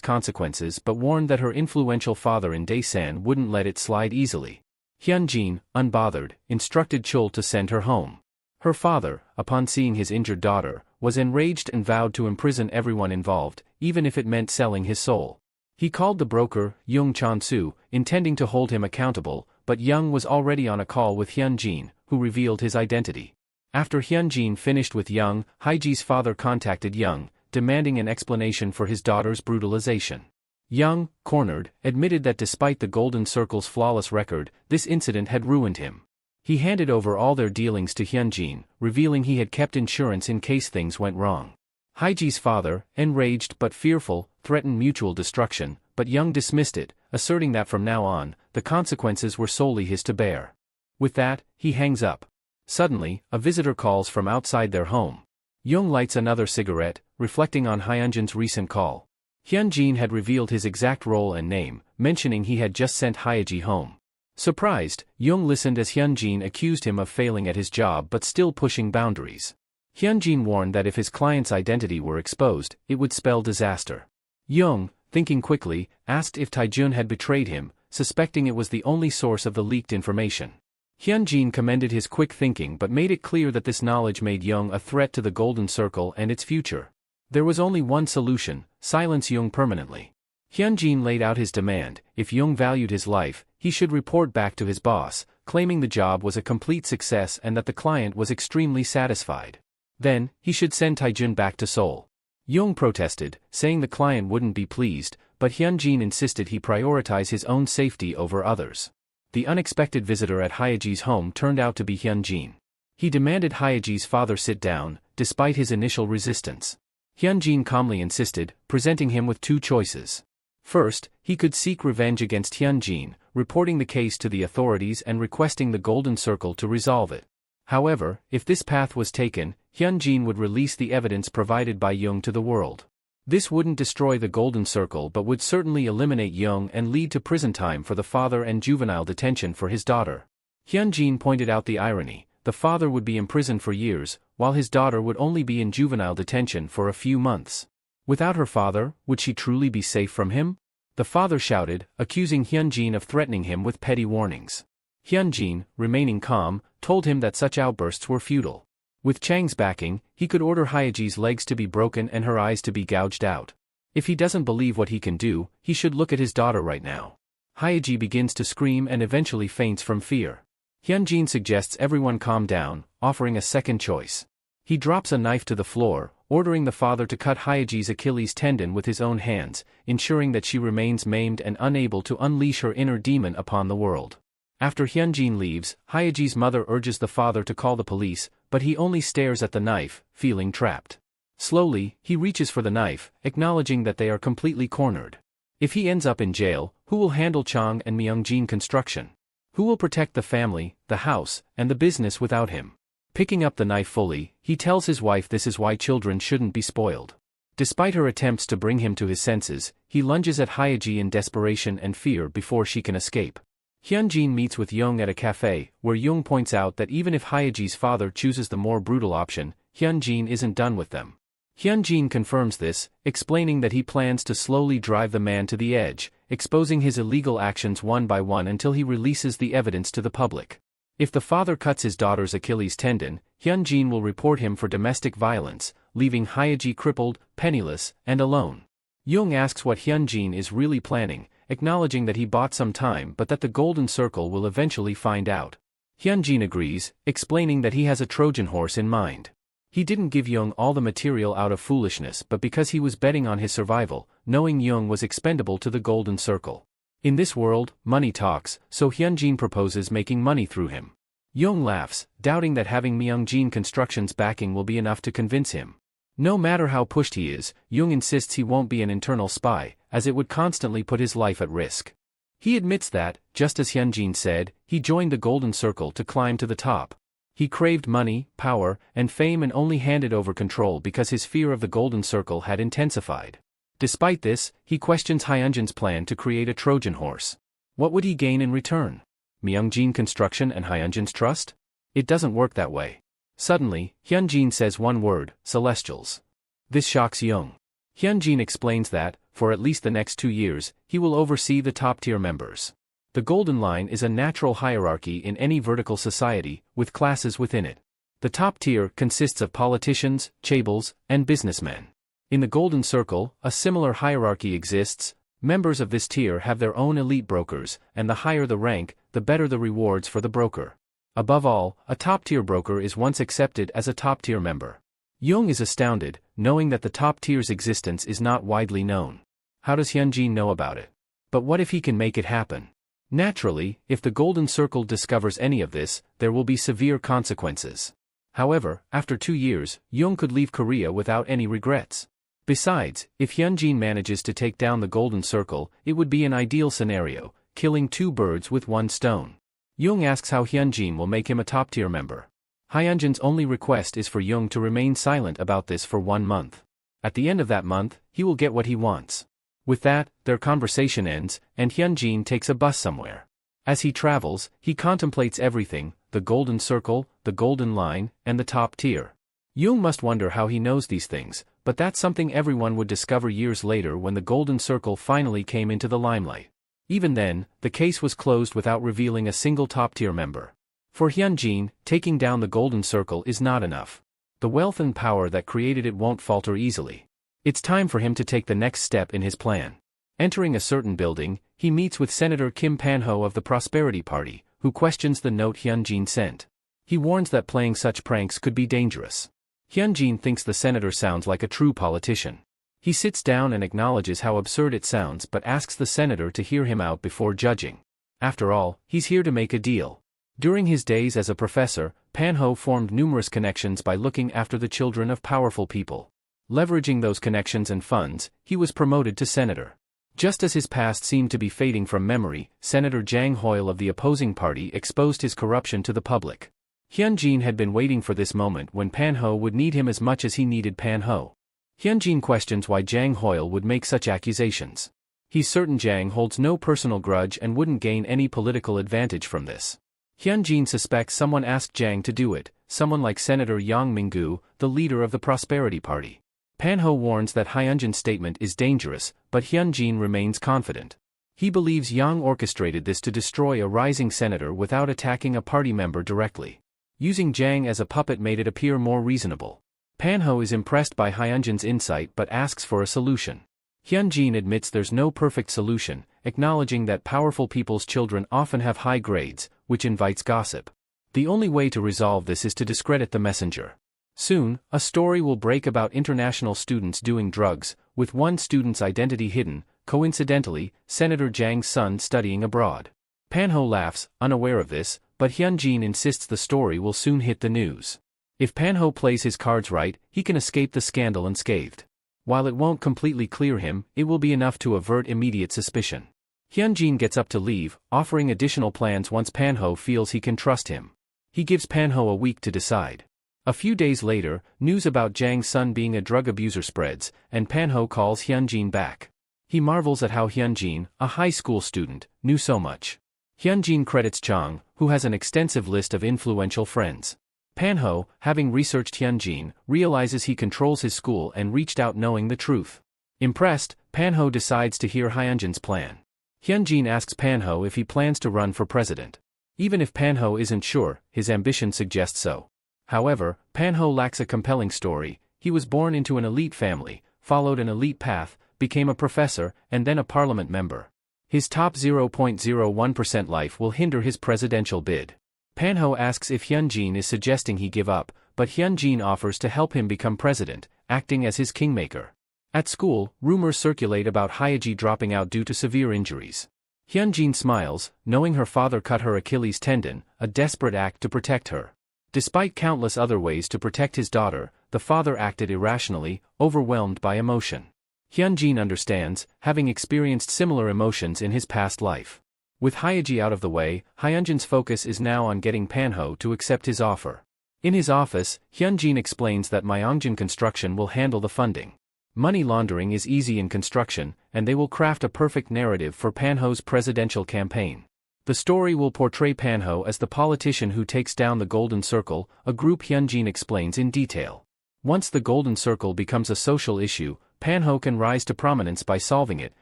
consequences but warned that her influential father in Daesan wouldn't let it slide easily. Hyunjin, unbothered, instructed Chul to send her home. Her father, upon seeing his injured daughter, was enraged and vowed to imprison everyone involved, even if it meant selling his soul. He called the broker, Young Chon-soo, intending to hold him accountable, but Young was already on a call with Hyunjin, who revealed his identity. After Hyunjin finished with Young, Haiji's father contacted Young, demanding an explanation for his daughter's brutalization. Young, cornered, admitted that despite the Golden Circle's flawless record, this incident had ruined him. He handed over all their dealings to Hyunjin, revealing he had kept insurance in case things went wrong. Haiji's father, enraged but fearful, threatened mutual destruction, but Young dismissed it, asserting that from now on, the consequences were solely his to bear. With that, he hangs up. Suddenly, a visitor calls from outside their home. Young lights another cigarette, reflecting on Hyunjin's recent call. Hyunjin had revealed his exact role and name, mentioning he had just sent Haiji home. Surprised, Young listened as Hyunjin accused him of failing at his job but still pushing boundaries. Hyunjin warned that if his client's identity were exposed, it would spell disaster. Young, thinking quickly, asked if Taejun had betrayed him, suspecting it was the only source of the leaked information. Hyunjin commended his quick thinking but made it clear that this knowledge made Young a threat to the Golden Circle and its future. There was only one solution: silence Young permanently. Hyunjin laid out his demand: if Young valued his life, he should report back to his boss, claiming the job was a complete success and that the client was extremely satisfied. Then, he should send Taejun back to Seoul. Young protested, saying the client wouldn't be pleased, but Hyunjin insisted he prioritize his own safety over others. The unexpected visitor at Hyeji's home turned out to be Hyunjin. He demanded Hyeji's father sit down, despite his initial resistance. Hyunjin calmly insisted, presenting him with two choices. First, he could seek revenge against Hyunjin, reporting the case to the authorities and requesting the Golden Circle to resolve it. However, if this path was taken, Hyunjin would release the evidence provided by Young to the world. This wouldn't destroy the Golden Circle but would certainly eliminate Young and lead to prison time for the father and juvenile detention for his daughter. Hyunjin pointed out the irony: the father would be imprisoned for years, while his daughter would only be in juvenile detention for a few months. Without her father, would she truly be safe from him? The father shouted, accusing Hyunjin of threatening him with petty warnings. Hyunjin, remaining calm, told him that such outbursts were futile. With Chang's backing, he could order Hyeji's legs to be broken and her eyes to be gouged out. If he doesn't believe what he can do, he should look at his daughter right now. Hyeji begins to scream and eventually faints from fear. Hyunjin suggests everyone calm down, offering a second choice. He drops a knife to the floor, ordering the father to cut Hyeji's Achilles tendon with his own hands, ensuring that she remains maimed and unable to unleash her inner demon upon the world. After Hyunjin leaves, Hyeji's mother urges the father to call the police, but he only stares at the knife, feeling trapped. Slowly, he reaches for the knife, acknowledging that they are completely cornered. If he ends up in jail, who will handle Chang and Myungjin construction? Who will protect the family, the house, and the business without him? Picking up the knife fully, he tells his wife this is why children shouldn't be spoiled. Despite her attempts to bring him to his senses, he lunges at Hyeji in desperation and fear before she can escape. Hyunjin meets with Young at a cafe, where Young points out that even if Hyeji's father chooses the more brutal option, Hyunjin isn't done with them. Hyunjin confirms this, explaining that he plans to slowly drive the man to the edge, exposing his illegal actions one by one until he releases the evidence to the public. If the father cuts his daughter's Achilles tendon, Hyunjin will report him for domestic violence, leaving Hyeji crippled, penniless, and alone. Jung asks what Hyunjin is really planning, acknowledging that he bought some time but that the Golden Circle will eventually find out. Hyunjin agrees, explaining that he has a Trojan horse in mind. He didn't give Jung all the material out of foolishness but because he was betting on his survival, knowing Jung was expendable to the Golden Circle. In this world, money talks, so Hyunjin proposes making money through him. Jung laughs, doubting that having Myungjin Construction's backing will be enough to convince him. No matter how pushed he is, Jung insists he won't be an internal spy, as it would constantly put his life at risk. He admits that, just as Hyunjin said, he joined the Golden Circle to climb to the top. He craved money, power, and fame and only handed over control because his fear of the Golden Circle had intensified. Despite this, he questions Hyunjin's plan to create a Trojan horse. What would he gain in return? Myungjin Construction and Hyunjin's trust? It doesn't work that way. Suddenly, Hyunjin says one word, Celestials. This shocks Jung. Hyunjin explains that, for at least the next 2 years, he will oversee the top-tier members. The Golden Line is a natural hierarchy in any vertical society, with classes within it. The top tier consists of politicians, chaebols, and businessmen. In the Golden Circle, a similar hierarchy exists. Members of this tier have their own elite brokers, and the higher the rank, the better the rewards for the broker. Above all, a top-tier broker is once accepted as a top-tier member. Jung is astounded, knowing that the top tier's existence is not widely known. How does Hyunjin know about it? But what if he can make it happen? Naturally, if the Golden Circle discovers any of this, there will be severe consequences. However, after 2 years, Jung could leave Korea without any regrets. Besides, if Hyunjin manages to take down the Golden Circle, it would be an ideal scenario, killing 2 birds with 1 stone. Jung asks how Hyunjin will make him a top-tier member. Hyunjin's only request is for Jung to remain silent about this for 1 month. At the end of that month, he will get what he wants. With that, their conversation ends, and Hyunjin takes a bus somewhere. As he travels, he contemplates everything, the Golden Circle, the Golden Line, and the top tier. Jung must wonder how he knows these things, but that's something everyone would discover years later when the Golden Circle finally came into the limelight. Even then, the case was closed without revealing a single top-tier member. For Hyunjin, taking down the Golden Circle is not enough. The wealth and power that created it won't falter easily. It's time for him to take the next step in his plan. Entering a certain building, he meets with Senator Kim Pan-ho of the Prosperity Party, who questions the note Hyunjin sent. He warns that playing such pranks could be dangerous. Hyunjin thinks the senator sounds like a true politician. He sits down and acknowledges how absurd it sounds but asks the senator to hear him out before judging. After all, he's here to make a deal. During his days as a professor, Pan-ho formed numerous connections by looking after the children of powerful people. Leveraging those connections and funds, he was promoted to senator. Just as his past seemed to be fading from memory, Senator Jang Hoyle of the opposing party exposed his corruption to the public. Hyunjin had been waiting for this moment when Pan-ho would need him as much as he needed Pan-ho. Hyunjin questions why Jang Hoyle would make such accusations. He's certain Jang holds no personal grudge and wouldn't gain any political advantage from this. Hyunjin suspects someone asked Jang to do it, someone like Senator Yang Minggu, the leader of the Prosperity Party. Pan-ho warns that Hyunjin's statement is dangerous, but Hyunjin remains confident. He believes Yang orchestrated this to destroy a rising senator without attacking a party member directly. Using Jang as a puppet made it appear more reasonable. Pan-ho is impressed by Hyunjin's insight but asks for a solution. Hyunjin admits there's no perfect solution, acknowledging that powerful people's children often have high grades, which invites gossip. The only way to resolve this is to discredit the messenger. Soon, a story will break about international students doing drugs, with one student's identity hidden, coincidentally, Senator Jang's son studying abroad. Pan-ho laughs, unaware of this, but Hyunjin insists the story will soon hit the news. If Pan-ho plays his cards right, he can escape the scandal unscathed. While it won't completely clear him, it will be enough to avert immediate suspicion. Hyunjin gets up to leave, offering additional plans once Pan-ho feels he can trust him. He gives Pan-ho a week to decide. A few days later, news about Jang's son being a drug abuser spreads, and Pan-ho calls Hyunjin back. He marvels at how Hyunjin, a high school student, knew so much. Hyunjin credits Chang, who has an extensive list of influential friends. Pan-ho, having researched Hyunjin, realizes he controls his school and reached out knowing the truth. Impressed, Pan-ho decides to hear Hyunjin's plan. Hyunjin asks Pan-ho if he plans to run for president. Even if Panho isn't sure, his ambition suggests so. However, Panho lacks a compelling story. He was born into an elite family, followed an elite path, became a professor, and then a parliament member. His top 0.01% life will hinder his presidential bid. Panho asks if Hyunjin is suggesting he give up, but Hyunjin offers to help him become president, acting as his kingmaker. At school, rumors circulate about Hyeji dropping out due to severe injuries. Hyunjin smiles, knowing her father cut her Achilles tendon, a desperate act to protect her. Despite countless other ways to protect his daughter, the father acted irrationally, overwhelmed by emotion. Hyunjin understands, having experienced similar emotions in his past life. With Hyeji out of the way, Hyunjin's focus is now on getting Panho to accept his offer. In his office, Hyunjin explains that Myeongjin Construction will handle the funding. Money laundering is easy in construction, and they will craft a perfect narrative for Panho's presidential campaign. The story will portray Panho as the politician who takes down the Golden Circle, a group Hyunjin explains in detail. Once the Golden Circle becomes a social issue, Panho can rise to prominence by solving it,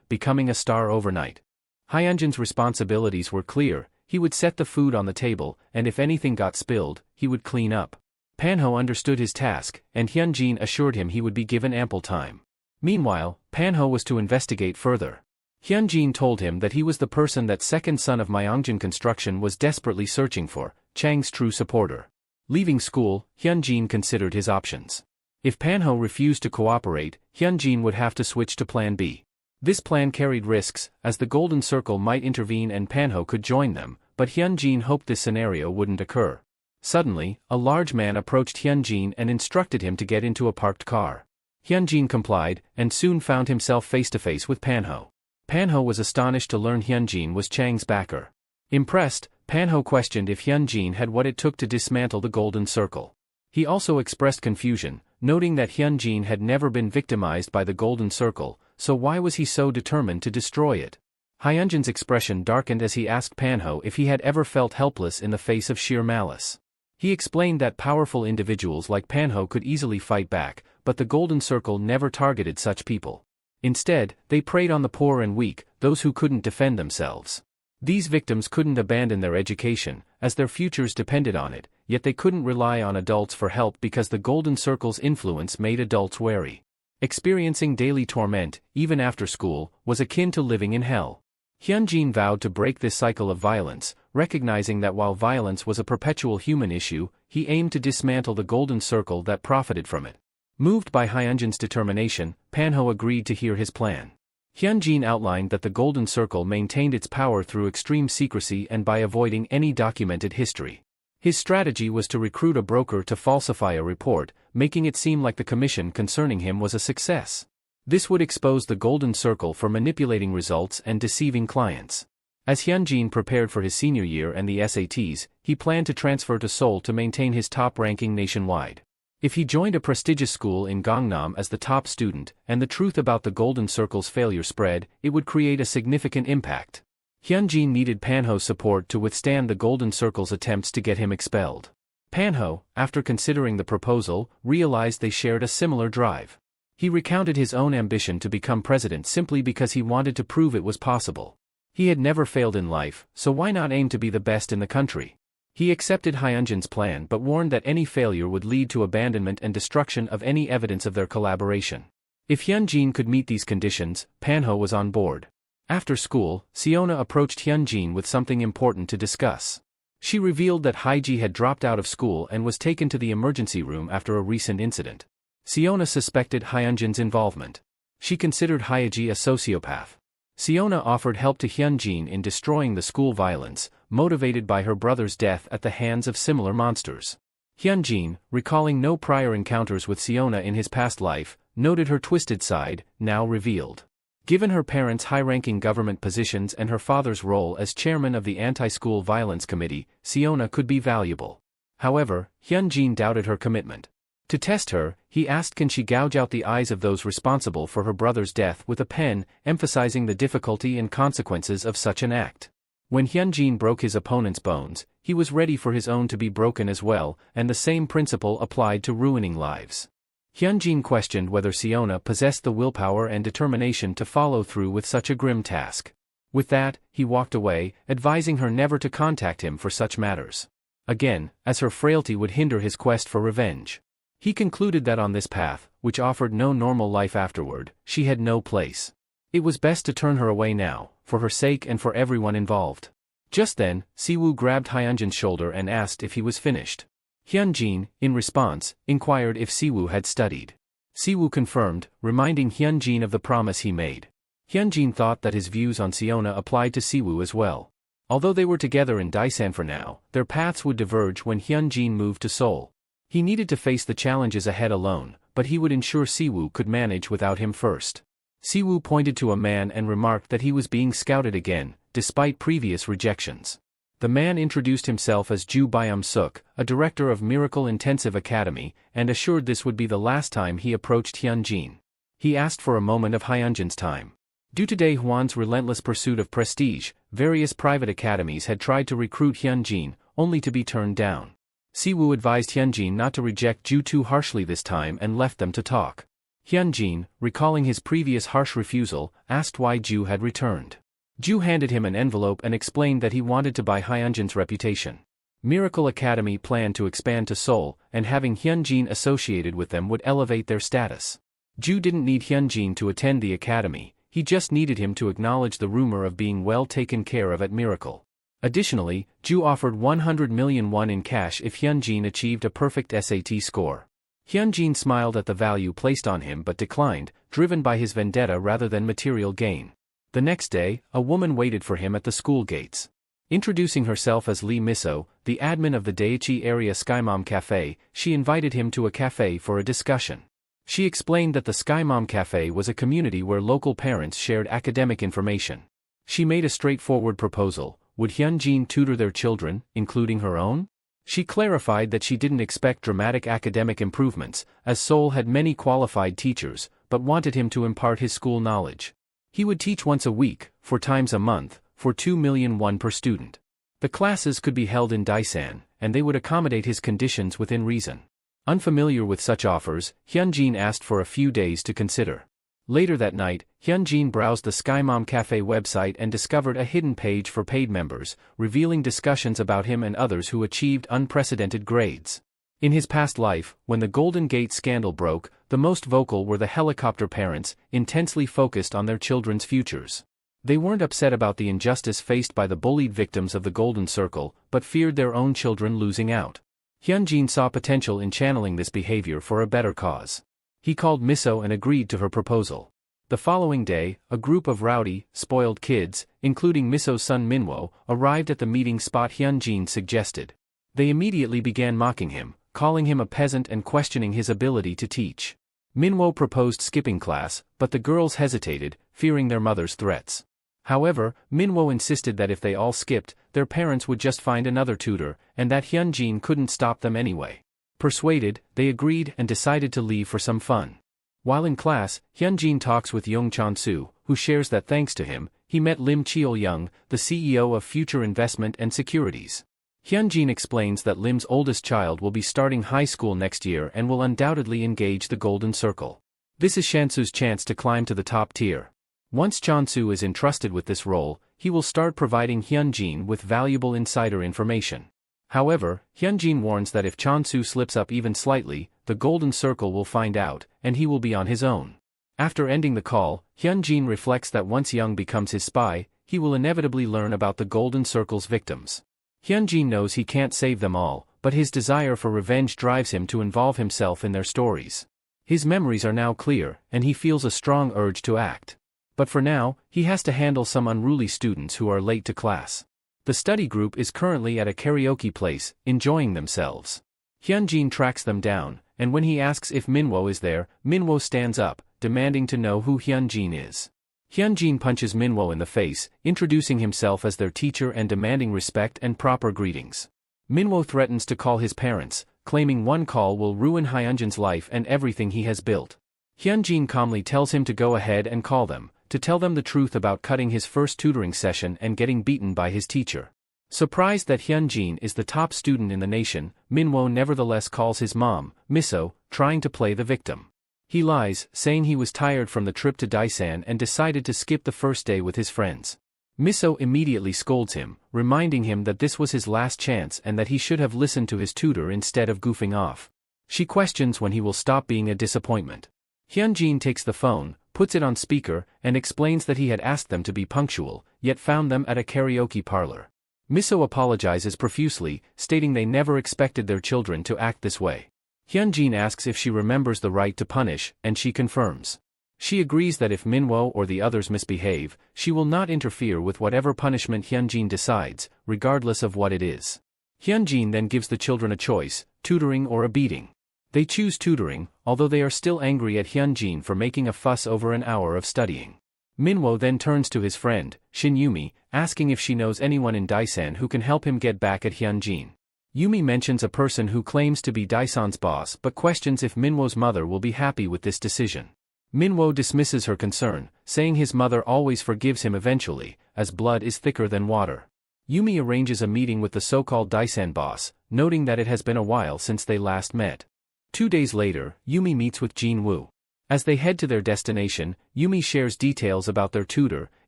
becoming a star overnight. Hyunjin's responsibilities were clear: he would set the food on the table, and if anything got spilled, he would clean up. Panho understood his task, and Hyunjin assured him he would be given ample time. Meanwhile, Panho was to investigate further. Hyunjin told him that he was the person that second son of Myeongjin Construction was desperately searching for, Chang's true supporter. Leaving school, Hyunjin considered his options. If Panho refused to cooperate, Hyunjin would have to switch to Plan B. This plan carried risks, as the Golden Circle might intervene and Panho could join them, but Hyunjin hoped this scenario wouldn't occur. Suddenly, a large man approached Hyunjin and instructed him to get into a parked car. Hyunjin complied, and soon found himself face-to-face with Panho. Panho was astonished to learn Hyunjin was Chang's backer. Impressed, Panho questioned if Hyunjin had what it took to dismantle the Golden Circle. He also expressed confusion, noting that Hyunjin had never been victimized by the Golden Circle, so why was he so determined to destroy it? Hyunjin's expression darkened as he asked Panho if he had ever felt helpless in the face of sheer malice. He explained that powerful individuals like Panho could easily fight back, but the Golden Circle never targeted such people. Instead, they preyed on the poor and weak, those who couldn't defend themselves. These victims couldn't abandon their education, as their futures depended on it, yet they couldn't rely on adults for help because the Golden Circle's influence made adults wary. Experiencing daily torment, even after school, was akin to living in hell. Hyunjin vowed to break this cycle of violence, recognizing that while violence was a perpetual human issue, he aimed to dismantle the Golden Circle that profited from it. Moved by Hyunjin's determination, Panho agreed to hear his plan. Hyunjin outlined that the Golden Circle maintained its power through extreme secrecy and by avoiding any documented history. His strategy was to recruit a broker to falsify a report, making it seem like the commission concerning him was a success. This would expose the Golden Circle for manipulating results and deceiving clients. As Hyunjin prepared for his senior year and the SATs, he planned to transfer to Seoul to maintain his top ranking nationwide. If he joined a prestigious school in Gangnam as the top student, and the truth about the Golden Circle's failure spread, it would create a significant impact. Hyunjin needed Panho's support to withstand the Golden Circle's attempts to get him expelled. Panho, after considering the proposal, realized they shared a similar drive. He recounted his own ambition to become president simply because he wanted to prove it was possible. He had never failed in life, so why not aim to be the best in the country? He accepted Hyunjin's plan but warned that any failure would lead to abandonment and destruction of any evidence of their collaboration. If Hyunjin could meet these conditions, Panho was on board. After school, Seona approached Hyunjin with something important to discuss. She revealed that Hyeji had dropped out of school and was taken to the emergency room after a recent incident. Seona suspected Hyunjin's involvement. She considered Hyeji a sociopath. Seona offered help to Hyunjin in destroying the school violence, motivated by her brother's death at the hands of similar monsters. Hyunjin, recalling no prior encounters with Seona in his past life, noted her twisted side, now revealed. Given her parents' high-ranking government positions and her father's role as chairman of the Anti-School Violence Committee, Seona could be valuable. However, Hyunjin doubted her commitment. To test her, he asked can she gouge out the eyes of those responsible for her brother's death with a pen, emphasizing the difficulty and consequences of such an act. When Hyunjin broke his opponent's bones, he was ready for his own to be broken as well, and the same principle applied to ruining lives. Hyunjin questioned whether Seona possessed the willpower and determination to follow through with such a grim task. With that, he walked away, advising her never to contact him for such matters. Again, as her frailty would hinder his quest for revenge. He concluded that on this path, which offered no normal life afterward, she had no place. It was best to turn her away now, for her sake and for everyone involved. Just then, Siwoo grabbed Hyunjin's shoulder and asked if he was finished. Hyunjin, in response, inquired if Siwoo had studied. Siwoo confirmed, reminding Hyunjin of the promise he made. Hyunjin thought that his views on Seona applied to Siwoo as well. Although they were together in Daesan for now, their paths would diverge when Hyunjin moved to Seoul. He needed to face the challenges ahead alone, but he would ensure Siwoo could manage without him first. Siwoo pointed to a man and remarked that he was being scouted again, despite previous rejections. The man introduced himself as Ju Byum-suk, a director of Miracle Intensive Academy, and assured this would be the last time he approached Hyunjin. He asked for a moment of Hyunjin's time. Due to Daehwan's relentless pursuit of prestige, various private academies had tried to recruit Hyunjin, only to be turned down. Siwoo advised Hyunjin not to reject Ju too harshly this time and left them to talk. Hyunjin, recalling his previous harsh refusal, asked why Ju had returned. Ju handed him an envelope and explained that he wanted to buy Hyunjin's reputation. Miracle Academy planned to expand to Seoul, and having Hyunjin associated with them would elevate their status. Ju didn't need Hyunjin to attend the academy, he just needed him to acknowledge the rumor of being well taken care of at Miracle. Additionally, Ju offered 100 million won in cash if Hyunjin achieved a perfect SAT score. Hyunjin smiled at the value placed on him but declined, driven by his vendetta rather than material gain. The next day, a woman waited for him at the school gates. Introducing herself as Lee Miso, the admin of the Daechi area Skymom Cafe, she invited him to a cafe for a discussion. She explained that the Skymom Cafe was a community where local parents shared academic information. She made a straightforward proposal: would Hyunjin tutor their children, including her own? She clarified that she didn't expect dramatic academic improvements, as Seoul had many qualified teachers, but wanted him to impart his school knowledge. He would teach once a week, 4 times a month, for 2 million won per student. The classes could be held in Daesan, and they would accommodate his conditions within reason. Unfamiliar with such offers, Hyunjin asked for a few days to consider. Later that night, Hyunjin browsed the Skymom Cafe website and discovered a hidden page for paid members, revealing discussions about him and others who achieved unprecedented grades. In his past life, when the Golden Gate scandal broke, the most vocal were the helicopter parents, intensely focused on their children's futures. They weren't upset about the injustice faced by the bullied victims of the Golden Circle, but feared their own children losing out. Hyunjin saw potential in channeling this behavior for a better cause. He called Miso and agreed to her proposal. The following day, a group of rowdy, spoiled kids, including Miso's son Minwo, arrived at the meeting spot Hyunjin suggested. They immediately began mocking him, calling him a peasant and questioning his ability to teach. Minwo proposed skipping class, but the girls hesitated, fearing their mother's threats. However, Minwo insisted that if they all skipped, their parents would just find another tutor, and that Hyunjin couldn't stop them anyway. Persuaded, they agreed and decided to leave for some fun. While in class, Hyunjin talks with Young Chon-soo, who shares that thanks to him, he met Lim Cheol-young, the CEO of Future Investment and Securities. Hyunjin explains that Lim's oldest child will be starting high school next year and will undoubtedly engage the Golden Circle. This is Shansu's chance to climb to the top tier. Once Chon-soo is entrusted with this role, he will start providing Hyunjin with valuable insider information. However, Hyunjin warns that if Chon-soo slips up even slightly, the Golden Circle will find out, and he will be on his own. After ending the call, Hyunjin reflects that once Young becomes his spy, he will inevitably learn about the Golden Circle's victims. Hyunjin knows he can't save them all, but his desire for revenge drives him to involve himself in their stories. His memories are now clear, and he feels a strong urge to act. But for now, he has to handle some unruly students who are late to class. The study group is currently at a karaoke place, enjoying themselves. Hyunjin tracks them down, and when he asks if Minwo is there, Minwo stands up, demanding to know who Hyunjin is. Hyunjin punches Minwo in the face, introducing himself as their teacher and demanding respect and proper greetings. Minwo threatens to call his parents, claiming one call will ruin Hyunjin's life and everything he has built. Hyunjin calmly tells him to go ahead and call them, to tell them the truth about cutting his first tutoring session and getting beaten by his teacher. Surprised that Hyunjin is the top student in the nation, Minwo nevertheless calls his mom, Miso, trying to play the victim. He lies, saying he was tired from the trip to Daesan and decided to skip the first day with his friends. Miso immediately scolds him, reminding him that this was his last chance and that he should have listened to his tutor instead of goofing off. She questions when he will stop being a disappointment. Hyunjin takes the phone, puts it on speaker, and explains that he had asked them to be punctual, yet found them at a karaoke parlor. Miso apologizes profusely, stating they never expected their children to act this way. Hyunjin asks if she remembers the right to punish, and she confirms. She agrees that if Manhwa or the others misbehave, she will not interfere with whatever punishment Hyunjin decides, regardless of what it is. Hyunjin then gives the children a choice, tutoring or a beating. They choose tutoring, although they are still angry at Hyunjin for making a fuss over an hour of studying. Manhwa then turns to his friend, Shin Yumi, asking if she knows anyone in Daisan who can help him get back at Hyunjin. Yumi mentions a person who claims to be Daisan's boss but questions if Manhwa's mother will be happy with this decision. Manhwa dismisses her concern, saying his mother always forgives him eventually, as blood is thicker than water. Yumi arranges a meeting with the so-called Daisan boss, noting that it has been a while since they last met. 2 days later, Yumi meets with Jin-woo. As they head to their destination, Yumi shares details about their tutor,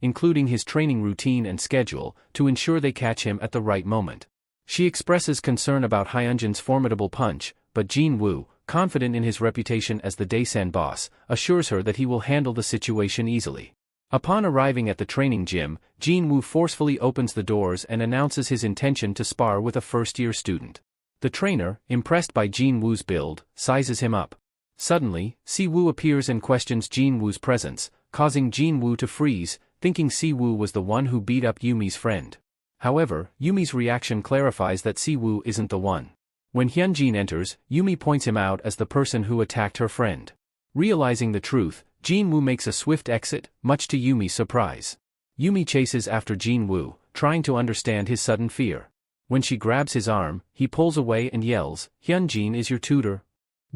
including his training routine and schedule, to ensure they catch him at the right moment. She expresses concern about Hyunjin's formidable punch, but Jin-woo, confident in his reputation as the Daisan boss, assures her that he will handle the situation easily. Upon arriving at the training gym, Jin-woo forcefully opens the doors and announces his intention to spar with a first-year student. The trainer, impressed by Jin-woo's build, sizes him up. Suddenly, Si-woo appears and questions Jin-woo's presence, causing Jin-woo to freeze, thinking Si-woo was the one who beat up Yumi's friend. However, Yumi's reaction clarifies that Si-woo isn't the one. When Hyunjin enters, Yumi points him out as the person who attacked her friend. Realizing the truth, Jin-woo makes a swift exit, much to Yumi's surprise. Yumi chases after Jin-woo, trying to understand his sudden fear. When she grabs his arm, he pulls away and yells, "Hyunjin is your tutor."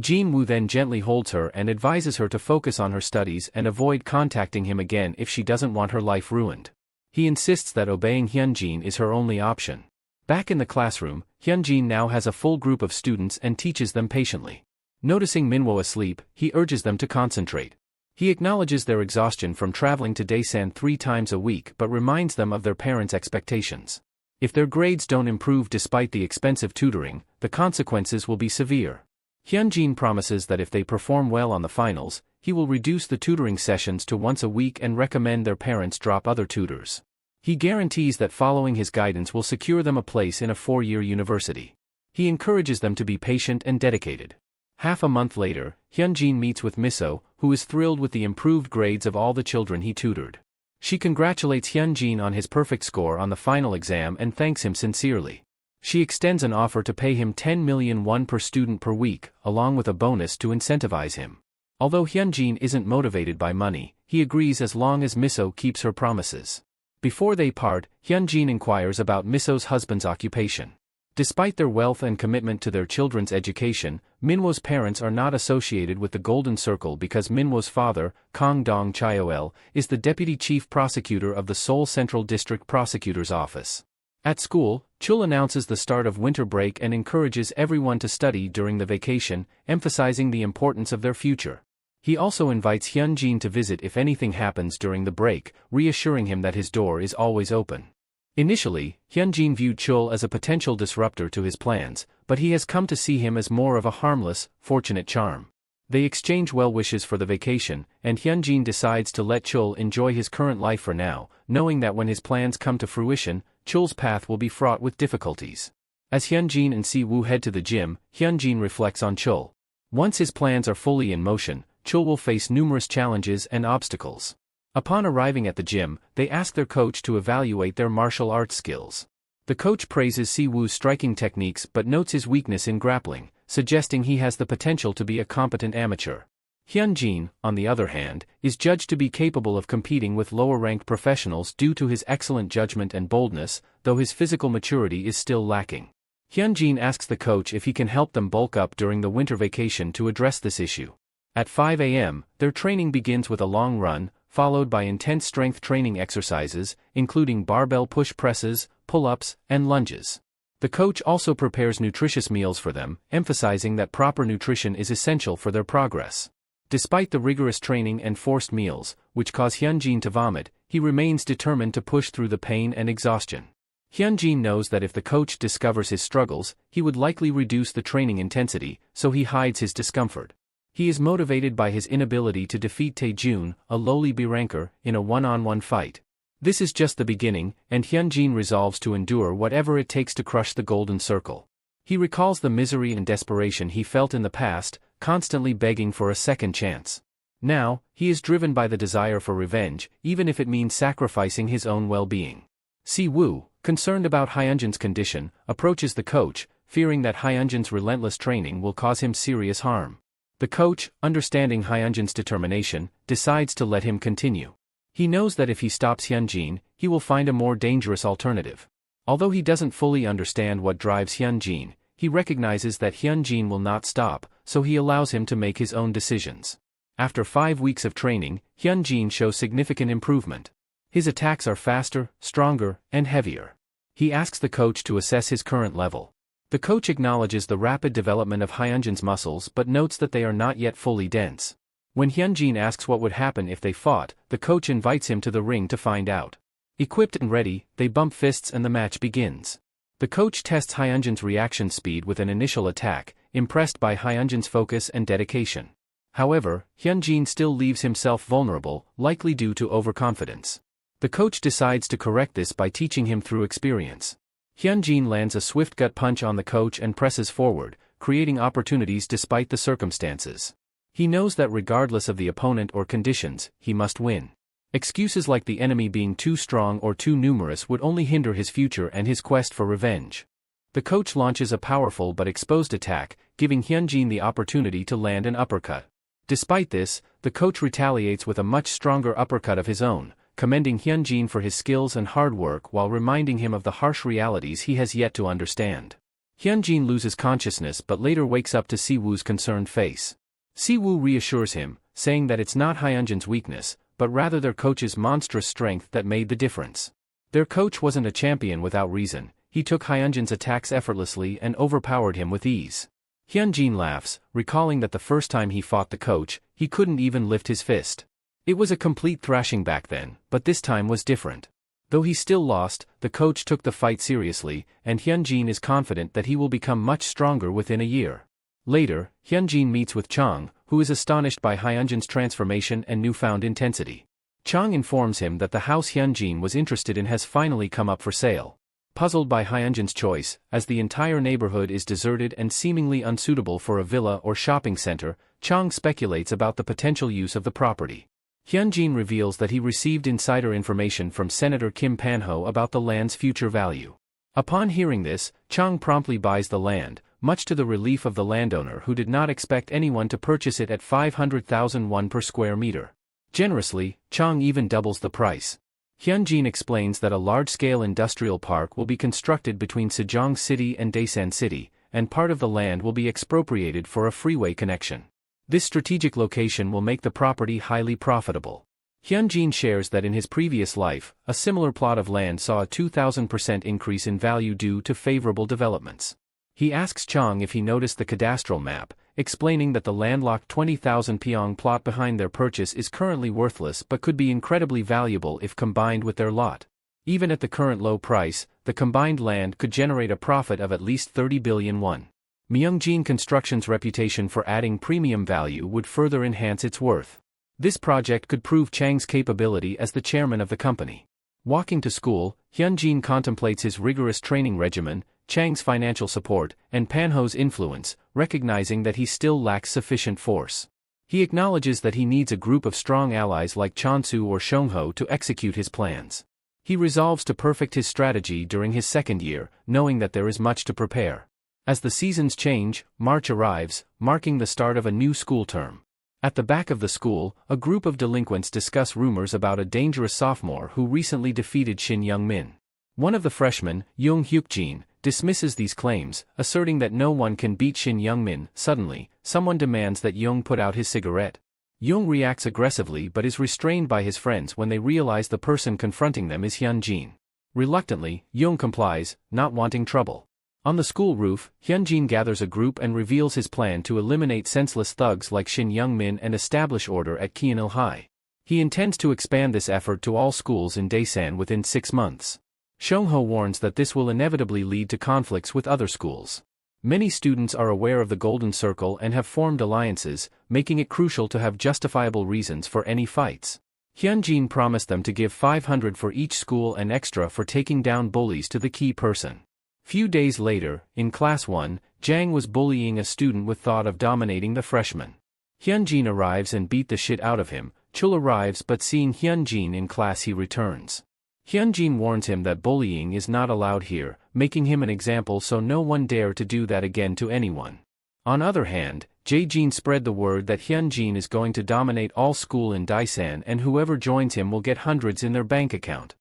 Jin-woo then gently holds her and advises her to focus on her studies and avoid contacting him again if she doesn't want her life ruined. He insists that obeying Hyunjin is her only option. Back in the classroom, Hyunjin now has a full group of students and teaches them patiently. Noticing Manhwa asleep, he urges them to concentrate. He acknowledges their exhaustion from traveling to Daisan 3 times a week but reminds them of their parents' expectations. If their grades don't improve despite the expensive tutoring, the consequences will be severe. Hyunjin promises that if they perform well on the finals, he will reduce the tutoring sessions to once a week and recommend their parents drop other tutors. He guarantees that following his guidance will secure them a place in a 4-year university. He encourages them to be patient and dedicated. Half a month later, Hyunjin meets with Miso, who is thrilled with the improved grades of all the children he tutored. She congratulates Hyunjin on his perfect score on the final exam and thanks him sincerely. She extends an offer to pay him 10 million won per student per week, along with a bonus to incentivize him. Although Hyunjin isn't motivated by money, he agrees as long as Miso keeps her promises. Before they part, Hyunjin inquires about Miso's husband's occupation. Despite their wealth and commitment to their children's education, Manhwa's parents are not associated with the Golden Circle because Manhwa's father, Kang Dong-cheol, is the deputy chief prosecutor of the Seoul Central District Prosecutor's Office. At school, Chul announces the start of winter break and encourages everyone to study during the vacation, emphasizing the importance of their future. He also invites Hyunjin to visit if anything happens during the break, reassuring him that his door is always open. Initially, Hyunjin viewed Chul as a potential disruptor to his plans, but he has come to see him as more of a harmless, fortunate charm. They exchange well wishes for the vacation, and Hyunjin decides to let Chul enjoy his current life for now, knowing that when his plans come to fruition, Chul's path will be fraught with difficulties. As Hyunjin and Si-woo head to the gym, Hyunjin reflects on Chul. Once his plans are fully in motion, Chul will face numerous challenges and obstacles. Upon arriving at the gym, they ask their coach to evaluate their martial arts skills. The coach praises Si-woo's striking techniques but notes his weakness in grappling, suggesting he has the potential to be a competent amateur. Hyunjin, on the other hand, is judged to be capable of competing with lower-ranked professionals due to his excellent judgment and boldness, though his physical maturity is still lacking. Hyunjin asks the coach if he can help them bulk up during the winter vacation to address this issue. At 5 a.m., their training begins with a long run, followed by intense strength training exercises, including barbell push presses, pull-ups, and lunges. The coach also prepares nutritious meals for them, emphasizing that proper nutrition is essential for their progress. Despite the rigorous training and forced meals, which cause Hyunjin to vomit, He remains determined to push through the pain and exhaustion. Hyunjin knows that if the coach discovers his struggles, he would likely reduce the training intensity, so he hides his discomfort. He is motivated by his inability to defeat Taejun, a lowly B-ranker, in a one-on-one fight. This is just the beginning, and Hyunjin resolves to endure whatever it takes to crush the Golden Circle. He recalls the misery and desperation he felt in the past, constantly begging for a second chance. Now, he is driven by the desire for revenge, even if it means sacrificing his own well-being. Si-woo, concerned about Hyunjin's condition, approaches the coach, fearing that Hyunjin's relentless training will cause him serious harm. The coach, understanding Hyunjin's determination, decides to let him continue. He knows that if he stops Hyunjin, he will find a more dangerous alternative. Although he doesn't fully understand what drives Hyunjin, he recognizes that Hyunjin will not stop, so he allows him to make his own decisions. After 5 weeks of training, Hyunjin shows significant improvement. His attacks are faster, stronger, and heavier. He asks the coach to assess his current level. The coach acknowledges the rapid development of Hyunjin's muscles but notes that they are not yet fully dense. When Hyunjin asks what would happen if they fought, the coach invites him to the ring to find out. Equipped and ready, they bump fists and the match begins. The coach tests Hyunjin's reaction speed with an initial attack, impressed by Hyunjin's focus and dedication. However, Hyunjin still leaves himself vulnerable, likely due to overconfidence. The coach decides to correct this by teaching him through experience. Hyunjin lands a swift gut punch on the coach and presses forward, creating opportunities despite the circumstances. He knows that regardless of the opponent or conditions, he must win. Excuses like the enemy being too strong or too numerous would only hinder his future and his quest for revenge. The coach launches a powerful but exposed attack, giving Hyunjin the opportunity to land an uppercut. Despite this, the coach retaliates with a much stronger uppercut of his own, commending Hyunjin for his skills and hard work while reminding him of the harsh realities he has yet to understand. Hyunjin loses consciousness but later wakes up to Si-woo's concerned face. Si-woo reassures him, saying that it's not Hyunjin's weakness, but rather their coach's monstrous strength that made the difference. Their coach wasn't a champion without reason, he took Hyunjin's attacks effortlessly and overpowered him with ease. Hyunjin laughs, recalling that the first time he fought the coach, he couldn't even lift his fist. It was a complete thrashing back then, but this time was different. Though he still lost, the coach took the fight seriously, and Hyunjin is confident that he will become much stronger within a year. Later, Hyunjin meets with Chang, who is astonished by Hyunjin's transformation and newfound intensity. Chang informs him that the house Hyunjin was interested in has finally come up for sale. Puzzled by Hyunjin's choice, as the entire neighborhood is deserted and seemingly unsuitable for a villa or shopping center, Chang speculates about the potential use of the property. Hyunjin reveals that he received insider information from Senator Kim Panho about the land's future value. Upon hearing this, Chang promptly buys the land, much to the relief of the landowner who did not expect anyone to purchase it at 500,000 won per square meter. Generously, Chang even doubles the price. Hyunjin explains that a large-scale industrial park will be constructed between Sejong City and Daesan City, and part of the land will be expropriated for a freeway connection. This strategic location will make the property highly profitable. Hyunjin shares that in his previous life, a similar plot of land saw a 2,000% increase in value due to favorable developments. He asks Chang if he noticed the cadastral map, explaining that the landlocked 20,000 pyong plot behind their purchase is currently worthless but could be incredibly valuable if combined with their lot. Even at the current low price, the combined land could generate a profit of at least 30 billion won. Myungjin Construction's reputation for adding premium value would further enhance its worth. This project could prove Chang's capability as the chairman of the company. Walking to school, Hyunjin contemplates his rigorous training regimen, Chang's financial support, and Panho's influence, recognizing that he still lacks sufficient force. He acknowledges that he needs a group of strong allies like Chonsu or Seongho to execute his plans. He resolves to perfect his strategy during his second year, knowing that there is much to prepare. As the seasons change, March arrives, marking the start of a new school term. At the back of the school, a group of delinquents discuss rumors about a dangerous sophomore who recently defeated Shin Young-min. One of the freshmen, Young Hyuk-jin, dismisses these claims, asserting that no one can beat Shin Young-min. Suddenly, someone demands that Young put out his cigarette. Young reacts aggressively but is restrained by his friends when they realize the person confronting them is Hyunjin. Reluctantly, Young complies, not wanting trouble. On the school roof, Hyunjin gathers a group and reveals his plan to eliminate senseless thugs like Shin Young-min and establish order at Kyeonil High. He intends to expand this effort to all schools in Daesan within 6 months. Seung-ho warns that this will inevitably lead to conflicts with other schools. Many students are aware of the Golden Circle and have formed alliances, making it crucial to have justifiable reasons for any fights. Hyunjin promised them to give 500 for each school and extra for taking down bullies to the key person. Few days later, in Class 1, Jang was bullying a student with thought of dominating the freshman. Hyunjin arrives and beat the shit out of him. Chul arrives but seeing Hyunjin in class he returns. Hyunjin warns him that bullying is not allowed here, making him an example so no one dare to do that again to anyone. On other hand, Jae-jin spread the word that Hyunjin is going to dominate all school in Daesan and whoever joins him will get hundreds in their bank account.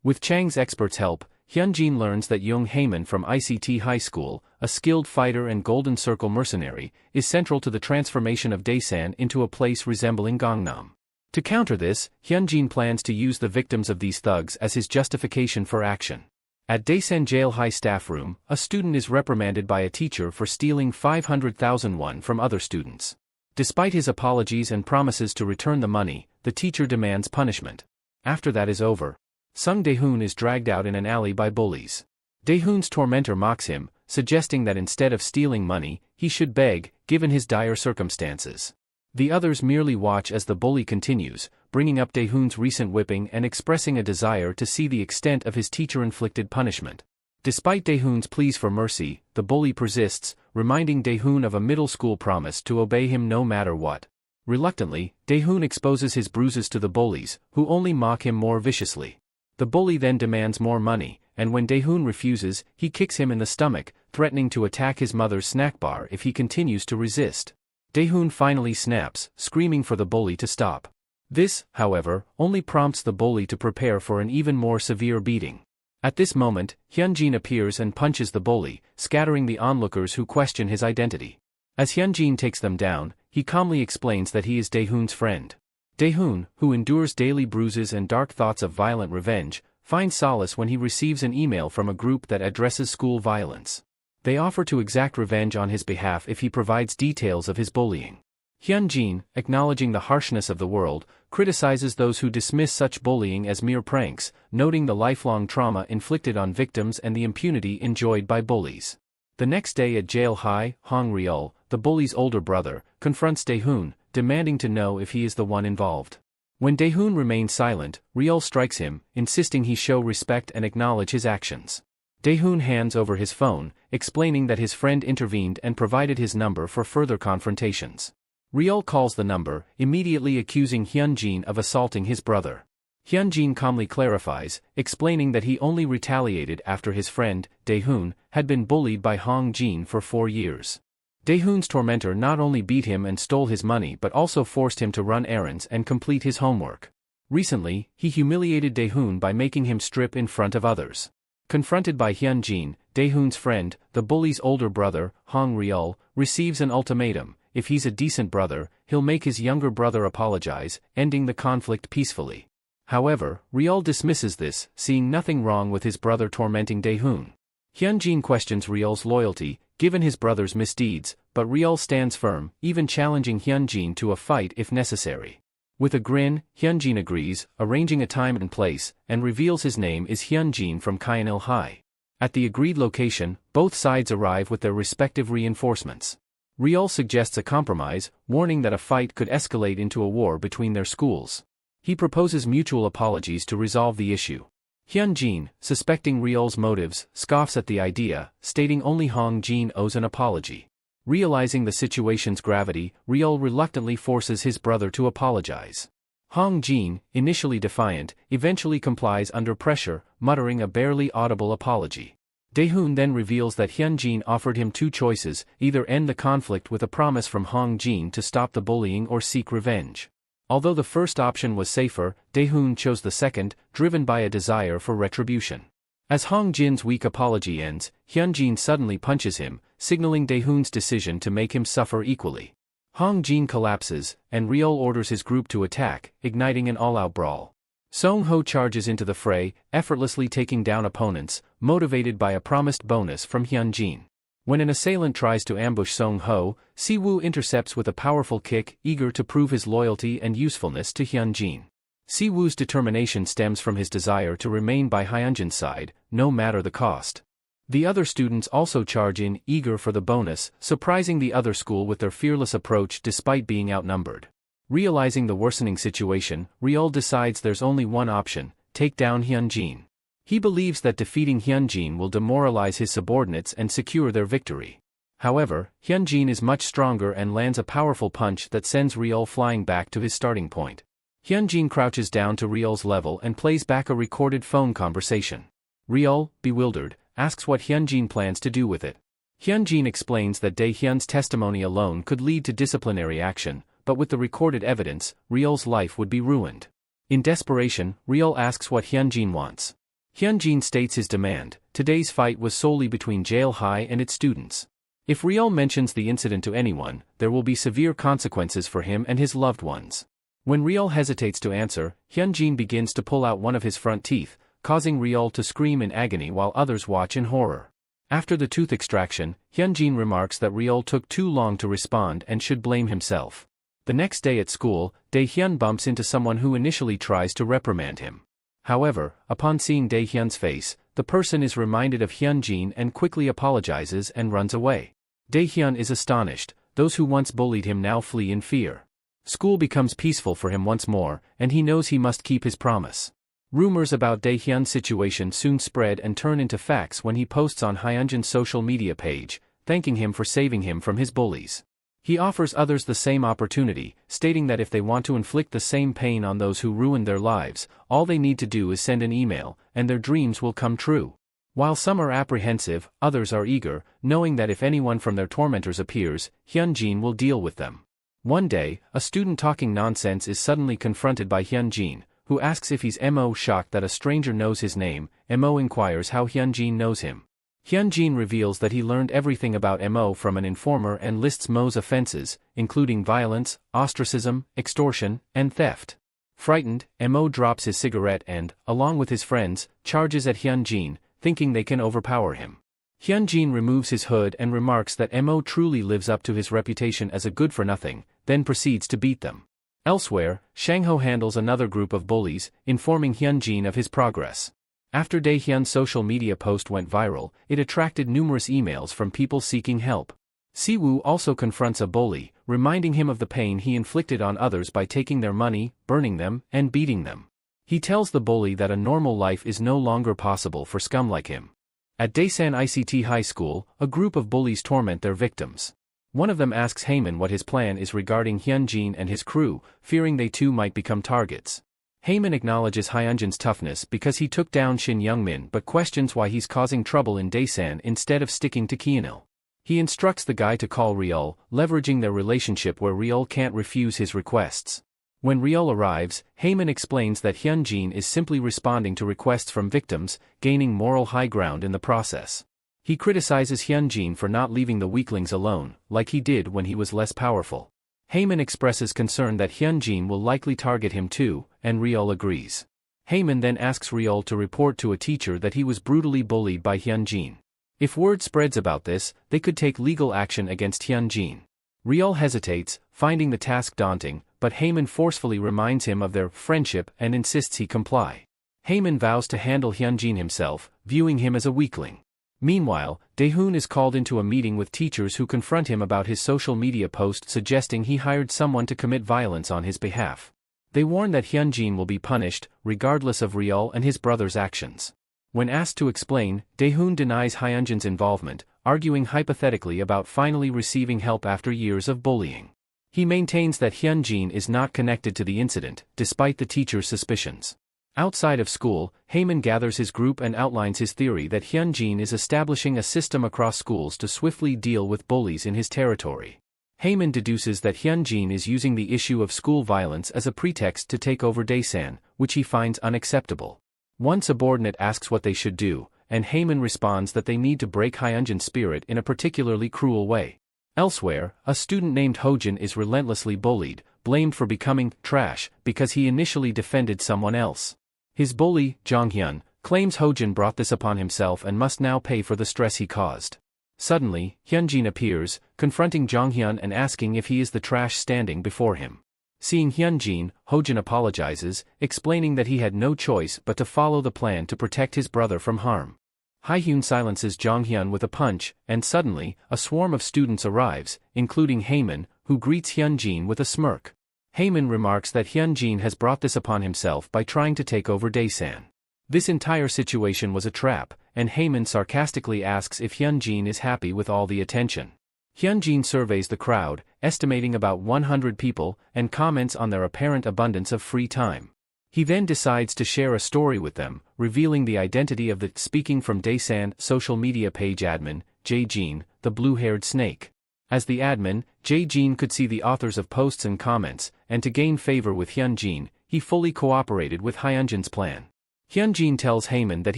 With Chang's expert's help, Hyunjin learns that Young Haeman from ICT High School, a skilled fighter and Golden Circle mercenary, is central to the transformation of Daesan into a place resembling Gangnam. To counter this, Hyunjin plans to use the victims of these thugs as his justification for action. At Daesan Jail High staff room, a student is reprimanded by a teacher for stealing 500,000 won from other students. Despite his apologies and promises to return the money, the teacher demands punishment. After that is over, Sung Dae-hoon is dragged out in an alley by bullies. Dae-hoon's tormentor mocks him, suggesting that instead of stealing money, he should beg, given his dire circumstances. The others merely watch as the bully continues, bringing up Dae-hoon's recent whipping and expressing a desire to see the extent of his teacher-inflicted punishment. Despite Dae-hoon's pleas for mercy, the bully persists, reminding Dae-hoon of a middle school promise to obey him no matter what. Reluctantly, Dae-hoon exposes his bruises to the bullies, who only mock him more viciously. The bully then demands more money, and when Dae-hoon refuses, he kicks him in the stomach, threatening to attack his mother's snack bar if he continues to resist. Dae-hoon finally snaps, screaming for the bully to stop. This, however, only prompts the bully to prepare for an even more severe beating. At this moment, Hyunjin appears and punches the bully, scattering the onlookers who question his identity. As Hyunjin takes them down, he calmly explains that he is Dae-hoon's friend. Dae-hoon, who endures daily bruises and dark thoughts of violent revenge, finds solace when he receives an email from a group that addresses school violence. They offer to exact revenge on his behalf if he provides details of his bullying. Hyunjin, acknowledging the harshness of the world, criticizes those who dismiss such bullying as mere pranks, noting the lifelong trauma inflicted on victims and the impunity enjoyed by bullies. The next day at Jail High, Hong Ryul, the bully's older brother, confronts Dae-hoon, demanding to know if he is the one involved. When Dae-hoon remains silent, Ryul strikes him, insisting he show respect and acknowledge his actions. Dae-hoon hands over his phone, explaining that his friend intervened and provided his number for further confrontations. Ryul calls the number, immediately accusing Hyunjin of assaulting his brother. Hyunjin calmly clarifies, explaining that he only retaliated after his friend, Dae-hoon, had been bullied by Hong Jin for 4 years. Dae-hoon's tormentor not only beat him and stole his money but also forced him to run errands and complete his homework. Recently, he humiliated Dae-hoon by making him strip in front of others. Confronted by Hyunjin, Dae-hoon's friend, the bully's older brother, Hong Ryul, receives an ultimatum: if he's a decent brother, he'll make his younger brother apologize, ending the conflict peacefully. However, Ryul dismisses this, seeing nothing wrong with his brother tormenting Dae-hoon. Hyunjin questions Ryul's loyalty, given his brother's misdeeds, but Ryul stands firm, even challenging Hyunjin to a fight if necessary. With a grin, Hyunjin agrees, arranging a time and place, and reveals his name is Hyunjin from Kyanil High. At the agreed location, both sides arrive with their respective reinforcements. Ryul suggests a compromise, warning that a fight could escalate into a war between their schools. He proposes mutual apologies to resolve the issue. Hyunjin, suspecting Ryul's motives, scoffs at the idea, stating only Hong Jin owes an apology. Realizing the situation's gravity, Ryul reluctantly forces his brother to apologize. Hong Jin, initially defiant, eventually complies under pressure, muttering a barely audible apology. Dae-hoon then reveals that Hyunjin offered him 2 choices: either end the conflict with a promise from Hong Jin to stop the bullying or seek revenge. Although the first option was safer, Dae-hoon chose the second, driven by a desire for retribution. As Hong Jin's weak apology ends, Hyunjin suddenly punches him, signaling Dae-hoon's decision to make him suffer equally. Hong Jin collapses, and Ryul orders his group to attack, igniting an all-out brawl. Song-ho charges into the fray, effortlessly taking down opponents, motivated by a promised bonus from Hyunjin. When an assailant tries to ambush Song-ho, Si-woo intercepts with a powerful kick, eager to prove his loyalty and usefulness to Hyun-jin. Si-woo's determination stems from his desire to remain by Hyunjin's side, no matter the cost. The other students also charge in, eager for the bonus, surprising the other school with their fearless approach despite being outnumbered. Realizing the worsening situation, Ryul decides there's only one option: take down Hyunjin. He believes that defeating Hyunjin will demoralize his subordinates and secure their victory. However, Hyunjin is much stronger and lands a powerful punch that sends Ryul flying back to his starting point. Hyunjin crouches down to Ryul's level and plays back a recorded phone conversation. Ryul, bewildered, asks what Hyunjin plans to do with it. Hyunjin explains that Dae-hyun's testimony alone could lead to disciplinary action, but with the recorded evidence, Ryul's life would be ruined. In desperation, Ryul asks what Hyunjin wants. Hyunjin states his demand: today's fight was solely between Jail High and its students. If Ryul mentions the incident to anyone, there will be severe consequences for him and his loved ones. When Ryul hesitates to answer, Hyunjin begins to pull out one of his front teeth, causing Ryul to scream in agony while others watch in horror. After the tooth extraction, Hyunjin remarks that Ryul took too long to respond and should blame himself. The next day at school, Dae-hyun bumps into someone who initially tries to reprimand him. However, upon seeing Dae-hyun's face, the person is reminded of Hyunjin and quickly apologizes and runs away. Dae-hyun is astonished. Those who once bullied him now flee in fear. School becomes peaceful for him once more, and he knows he must keep his promise. Rumors about Dae-hyun's situation soon spread and turn into facts when he posts on Hyunjin's social media page, thanking him for saving him from his bullies. He offers others the same opportunity, stating that if they want to inflict the same pain on those who ruined their lives, all they need to do is send an email, and their dreams will come true. While some are apprehensive, others are eager, knowing that if anyone from their tormentors appears, Hyunjin will deal with them. One day, a student talking nonsense is suddenly confronted by Hyunjin, who asks if he's Mo. Shocked that a stranger knows his name, Mo inquires how Hyunjin knows him. Hyunjin reveals that he learned everything about Mo from an informer and lists Mo's offenses, including violence, ostracism, extortion, and theft. Frightened, Mo drops his cigarette and, along with his friends, charges at Hyunjin, thinking they can overpower him. Hyunjin removes his hood and remarks that Mo truly lives up to his reputation as a good-for-nothing, then proceeds to beat them. Elsewhere, Shangho handles another group of bullies, informing Hyunjin of his progress. After Dae-hyun's social media post went viral, it attracted numerous emails from people seeking help. Si-woo also confronts a bully, reminding him of the pain he inflicted on others by taking their money, burning them, and beating them. He tells the bully that a normal life is no longer possible for scum like him. At Daesan ICT High School, a group of bullies torment their victims. One of them asks Haemin what his plan is regarding Hyunjin and his crew, fearing they too might become targets. Haemin acknowledges Hyunjin's toughness because he took down Shin Youngmin but questions why he's causing trouble in Daesan instead of sticking to Kyeonil. He instructs the guy to call Ryul, leveraging their relationship where Ryul can't refuse his requests. When Ryul arrives, Haemin explains that Hyunjin is simply responding to requests from victims, gaining moral high ground in the process. He criticizes Hyunjin for not leaving the weaklings alone, like he did when he was less powerful. Haemin expresses concern that Hyunjin will likely target him too, and Ryul agrees. Haemin then asks Ryul to report to a teacher that he was brutally bullied by Hyunjin. If word spreads about this, they could take legal action against Hyunjin. Ryul hesitates, finding the task daunting, but Haemin forcefully reminds him of their friendship and insists he comply. Haemin vows to handle Hyunjin himself, viewing him as a weakling. Meanwhile, Dae-hoon is called into a meeting with teachers who confront him about his social media post suggesting he hired someone to commit violence on his behalf. They warn that Hyunjin will be punished, regardless of Ryul and his brother's actions. When asked to explain, Dae-hoon denies Hyunjin's involvement, arguing hypothetically about finally receiving help after years of bullying. He maintains that Hyunjin is not connected to the incident, despite the teacher's suspicions. Outside of school, Haemin gathers his group and outlines his theory that Hyunjin is establishing a system across schools to swiftly deal with bullies in his territory. Haemin deduces that Hyunjin is using the issue of school violence as a pretext to take over Daesan, which he finds unacceptable. One subordinate asks what they should do, and Haemin responds that they need to break Hyunjin's spirit in a particularly cruel way. Elsewhere, a student named Hojin is relentlessly bullied, blamed for becoming trash because he initially defended someone else. His bully, Jonghyun, claims Hojin brought this upon himself and must now pay for the stress he caused. Suddenly, Hyunjin appears, confronting Jonghyun and asking if he is the trash standing before him. Seeing Hyunjin, Hojin apologizes, explaining that he had no choice but to follow the plan to protect his brother from harm. Haehyun silences Jonghyun with a punch, and suddenly, a swarm of students arrives, including Haemin, who greets Hyunjin with a smirk. Haemin remarks that Hyunjin has brought this upon himself by trying to take over Daesan. This entire situation was a trap, and Haemin sarcastically asks if Hyunjin is happy with all the attention. Hyunjin surveys the crowd, estimating about 100 people, and comments on their apparent abundance of free time. He then decides to share a story with them, revealing the identity of the speaking from Daesan social media page admin, Jae-jin, the blue-haired snake. As the admin, Jae-jin could see the authors of posts and comments, and to gain favor with Hyunjin, he fully cooperated with Hyunjin's plan. Hyunjin tells Haemin that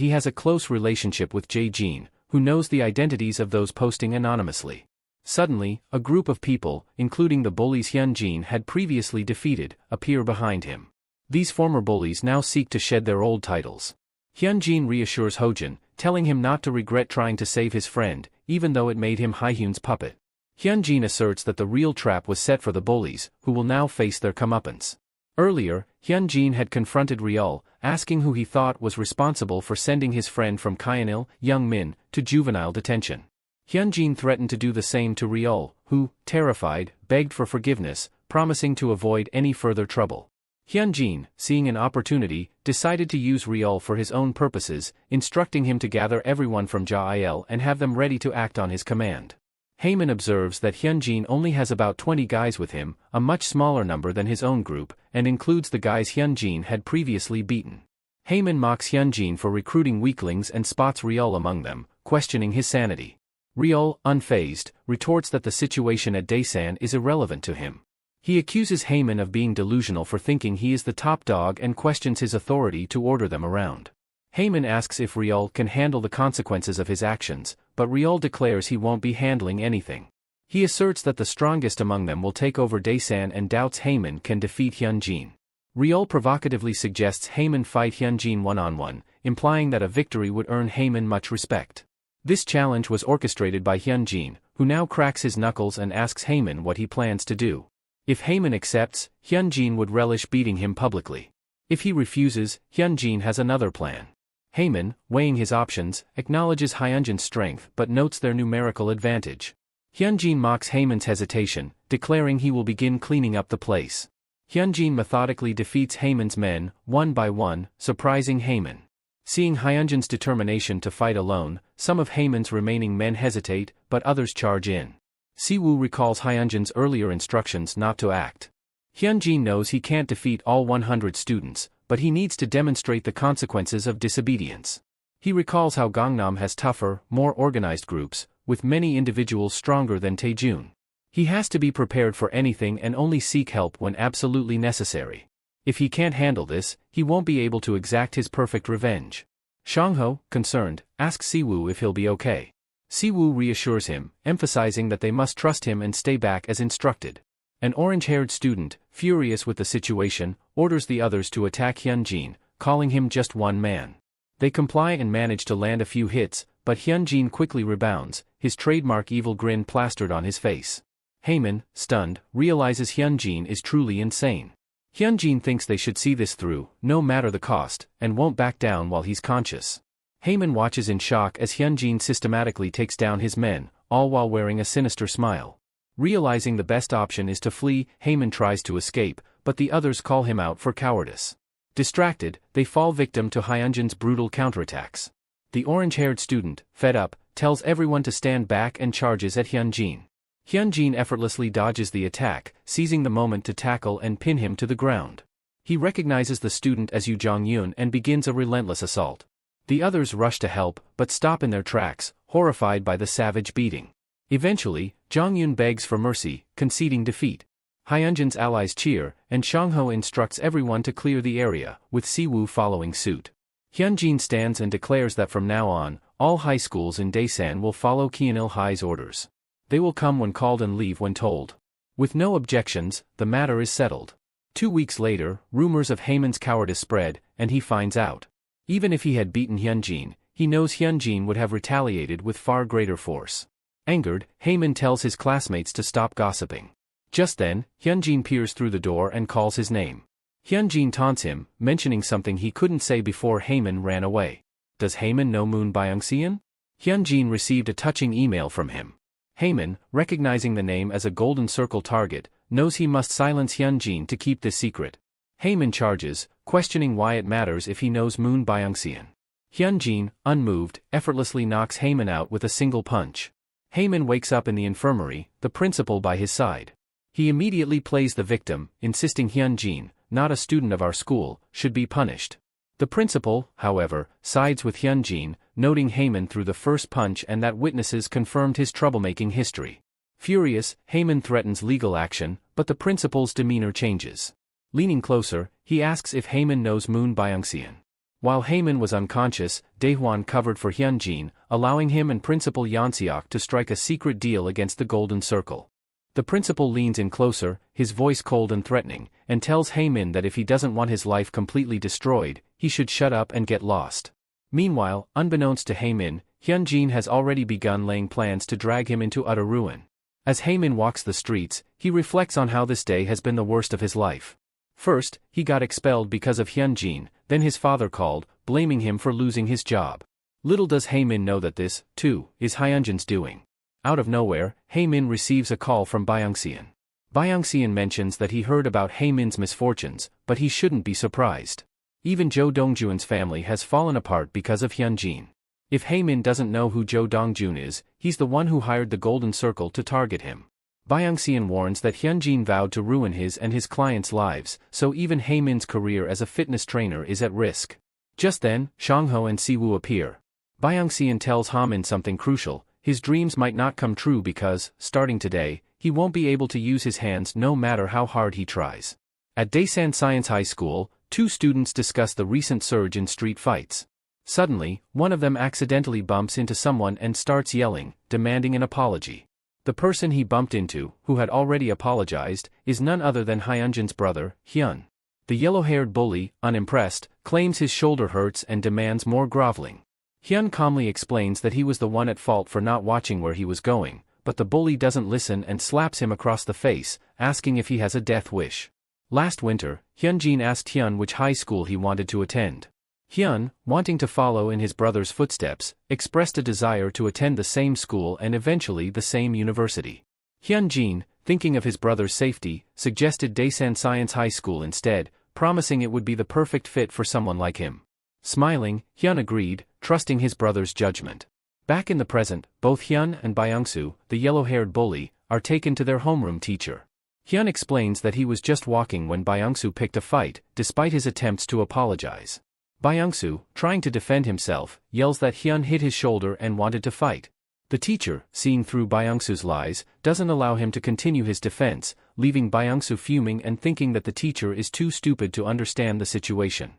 he has a close relationship with Jae-jin, who knows the identities of those posting anonymously. Suddenly, a group of people, including the bullies Hyunjin had previously defeated, appear behind him. These former bullies now seek to shed their old titles. Hyunjin reassures Hojin, telling him not to regret trying to save his friend, even though it made him Haehyun's puppet. Hyunjin asserts that the real trap was set for the bullies, who will now face their comeuppance. Earlier, Hyunjin had confronted Ryul, asking who he thought was responsible for sending his friend from Kyanil, Young Min, to juvenile detention. Hyunjin threatened to do the same to Ryul, who, terrified, begged for forgiveness, promising to avoid any further trouble. Hyunjin, seeing an opportunity, decided to use Ryul for his own purposes, instructing him to gather everyone from Ja'il and have them ready to act on his command. Haemin observes that Hyunjin only has about 20 guys with him, a much smaller number than his own group, and includes the guys Hyunjin had previously beaten. Haemin mocks Hyunjin for recruiting weaklings and spots Ryul among them, questioning his sanity. Ryul, unfazed, retorts that the situation at Daesan is irrelevant to him. He accuses Haemin of being delusional for thinking he is the top dog and questions his authority to order them around. Haemin asks if Ryul can handle the consequences of his actions, but Ryul declares he won't be handling anything. He asserts that the strongest among them will take over Daesan and doubts Haemin can defeat Hyunjin. Ryul provocatively suggests Haemin fight Hyunjin one-on-one, implying that a victory would earn Haemin much respect. This challenge was orchestrated by Hyunjin, who now cracks his knuckles and asks Haemin what he plans to do. If Haemin accepts, Hyunjin would relish beating him publicly. If he refuses, Hyunjin has another plan. Haemin, weighing his options, acknowledges Hyunjin's strength but notes their numerical advantage. Hyunjin mocks Haemin's hesitation, declaring he will begin cleaning up the place. Hyunjin methodically defeats Haemin's men, one by one, surprising Haemin. Seeing Hyunjin's determination to fight alone, some of Haemin's remaining men hesitate, but others charge in. Siwoo recalls Hyunjin's earlier instructions not to act. Hyunjin knows he can't defeat all 100 students, but he needs to demonstrate the consequences of disobedience. He recalls how Gangnam has tougher, more organized groups, with many individuals stronger than Taejun. He has to be prepared for anything and only seek help when absolutely necessary. If he can't handle this, he won't be able to exact his perfect revenge. Shangho, concerned, asks Siwoo if he'll be okay. Siwoo reassures him, emphasizing that they must trust him and stay back as instructed. An orange-haired student, furious with the situation, orders the others to attack Hyunjin, calling him just one man. They comply and manage to land a few hits, but Hyunjin quickly rebounds, his trademark evil grin plastered on his face. Haemin, stunned, realizes Hyunjin is truly insane. Hyunjin thinks they should see this through, no matter the cost, and won't back down while he's conscious. Haemin watches in shock as Hyunjin systematically takes down his men, all while wearing a sinister smile. Realizing the best option is to flee, Haemin tries to escape, but the others call him out for cowardice. Distracted, they fall victim to Hyunjin's brutal counterattacks. The orange-haired student, fed up, tells everyone to stand back and charges at Hyunjin. Hyunjin effortlessly dodges the attack, seizing the moment to tackle and pin him to the ground. He recognizes the student as Yu Jong-yun and begins a relentless assault. The others rush to help, but stop in their tracks, horrified by the savage beating. Eventually, Jong-yun begs for mercy, conceding defeat. Hyunjin's allies cheer, and Shangho instructs everyone to clear the area, with Siwoo following suit. Hyunjin stands and declares that from now on, all high schools in Daesan will follow Kyanil High's orders. They will come when called and leave when told. With no objections, the matter is settled. 2 weeks later, rumors of Haemin's cowardice spread, and he finds out. Even if he had beaten Hyunjin, he knows Hyunjin would have retaliated with far greater force. Angered, Haemin tells his classmates to stop gossiping. Just then, Hyunjin peers through the door and calls his name. Hyunjin taunts him, mentioning something he couldn't say before Haemin ran away. Does Haemin know Moon Byung-seon? Hyunjin received a touching email from him. Haemin, recognizing the name as a golden circle target, knows he must silence Hyunjin to keep this secret. Haemin charges, questioning why it matters if he knows Moon Byung-seon. Hyunjin, unmoved, effortlessly knocks Haemin out with a single punch. Haemin wakes up in the infirmary, the principal by his side. He immediately plays the victim, insisting Hyunjin, not a student of our school, should be punished. The principal, however, sides with Hyunjin, noting Haemin threw the first punch and that witnesses confirmed his troublemaking history. Furious, Haemin threatens legal action, but the principal's demeanor changes. Leaning closer, he asks if Haemin knows Moon Byung-seon. While Haemin was unconscious, Daehwan covered for Hyunjin, allowing him and Principal Yeonseok to strike a secret deal against the Golden Circle. The principal leans in closer, his voice cold and threatening, and tells Haemin that if he doesn't want his life completely destroyed, he should shut up and get lost. Meanwhile, unbeknownst to Haemin, Hyunjin has already begun laying plans to drag him into utter ruin. As Haemin walks the streets, he reflects on how this day has been the worst of his life. First, he got expelled because of Hyunjin, then his father called, blaming him for losing his job. Little does Haemin know that this, too, is Hyunjin's doing. Out of nowhere, Haemin receives a call from Byung-seon. Byung-seon mentions that he heard about Haemin's misfortunes, but he shouldn't be surprised. Even Jo Dongjuan's family has fallen apart because of Hyunjin. If Haemin doesn't know who Jo Dongjun is, he's the one who hired the Golden Circle to target him. Byung-seon warns that Hyunjin vowed to ruin his and his clients' lives, so even Haemin's career as a fitness trainer is at risk. Just then, Shangho and Siwoo appear. Byung-seon tells Haemin something crucial: his dreams might not come true because, starting today, he won't be able to use his hands no matter how hard he tries. At Daesan Science High School, two students discuss the recent surge in street fights. Suddenly, one of them accidentally bumps into someone and starts yelling, demanding an apology. The person he bumped into, who had already apologized, is none other than Hyunjin's brother, Hyun. The yellow-haired bully, unimpressed, claims his shoulder hurts and demands more groveling. Hyun calmly explains that he was the one at fault for not watching where he was going, but the bully doesn't listen and slaps him across the face, asking if he has a death wish. Last winter, Hyunjin asked Hyun which high school he wanted to attend. Hyun, wanting to follow in his brother's footsteps, expressed a desire to attend the same school and eventually the same university. Hyunjin, thinking of his brother's safety, suggested Daesan Science High School instead, promising it would be the perfect fit for someone like him. Smiling, Hyun agreed, trusting his brother's judgment. Back in the present, both Hyun and Byung-soo, the yellow-haired bully, are taken to their homeroom teacher. Hyun explains that he was just walking when Byung-soo picked a fight, despite his attempts to apologize. Byung-soo, trying to defend himself, yells that Hyun hit his shoulder and wanted to fight. The teacher, seeing through Byung-soo's lies, doesn't allow him to continue his defense, leaving Byung-soo fuming and thinking that the teacher is too stupid to understand the situation.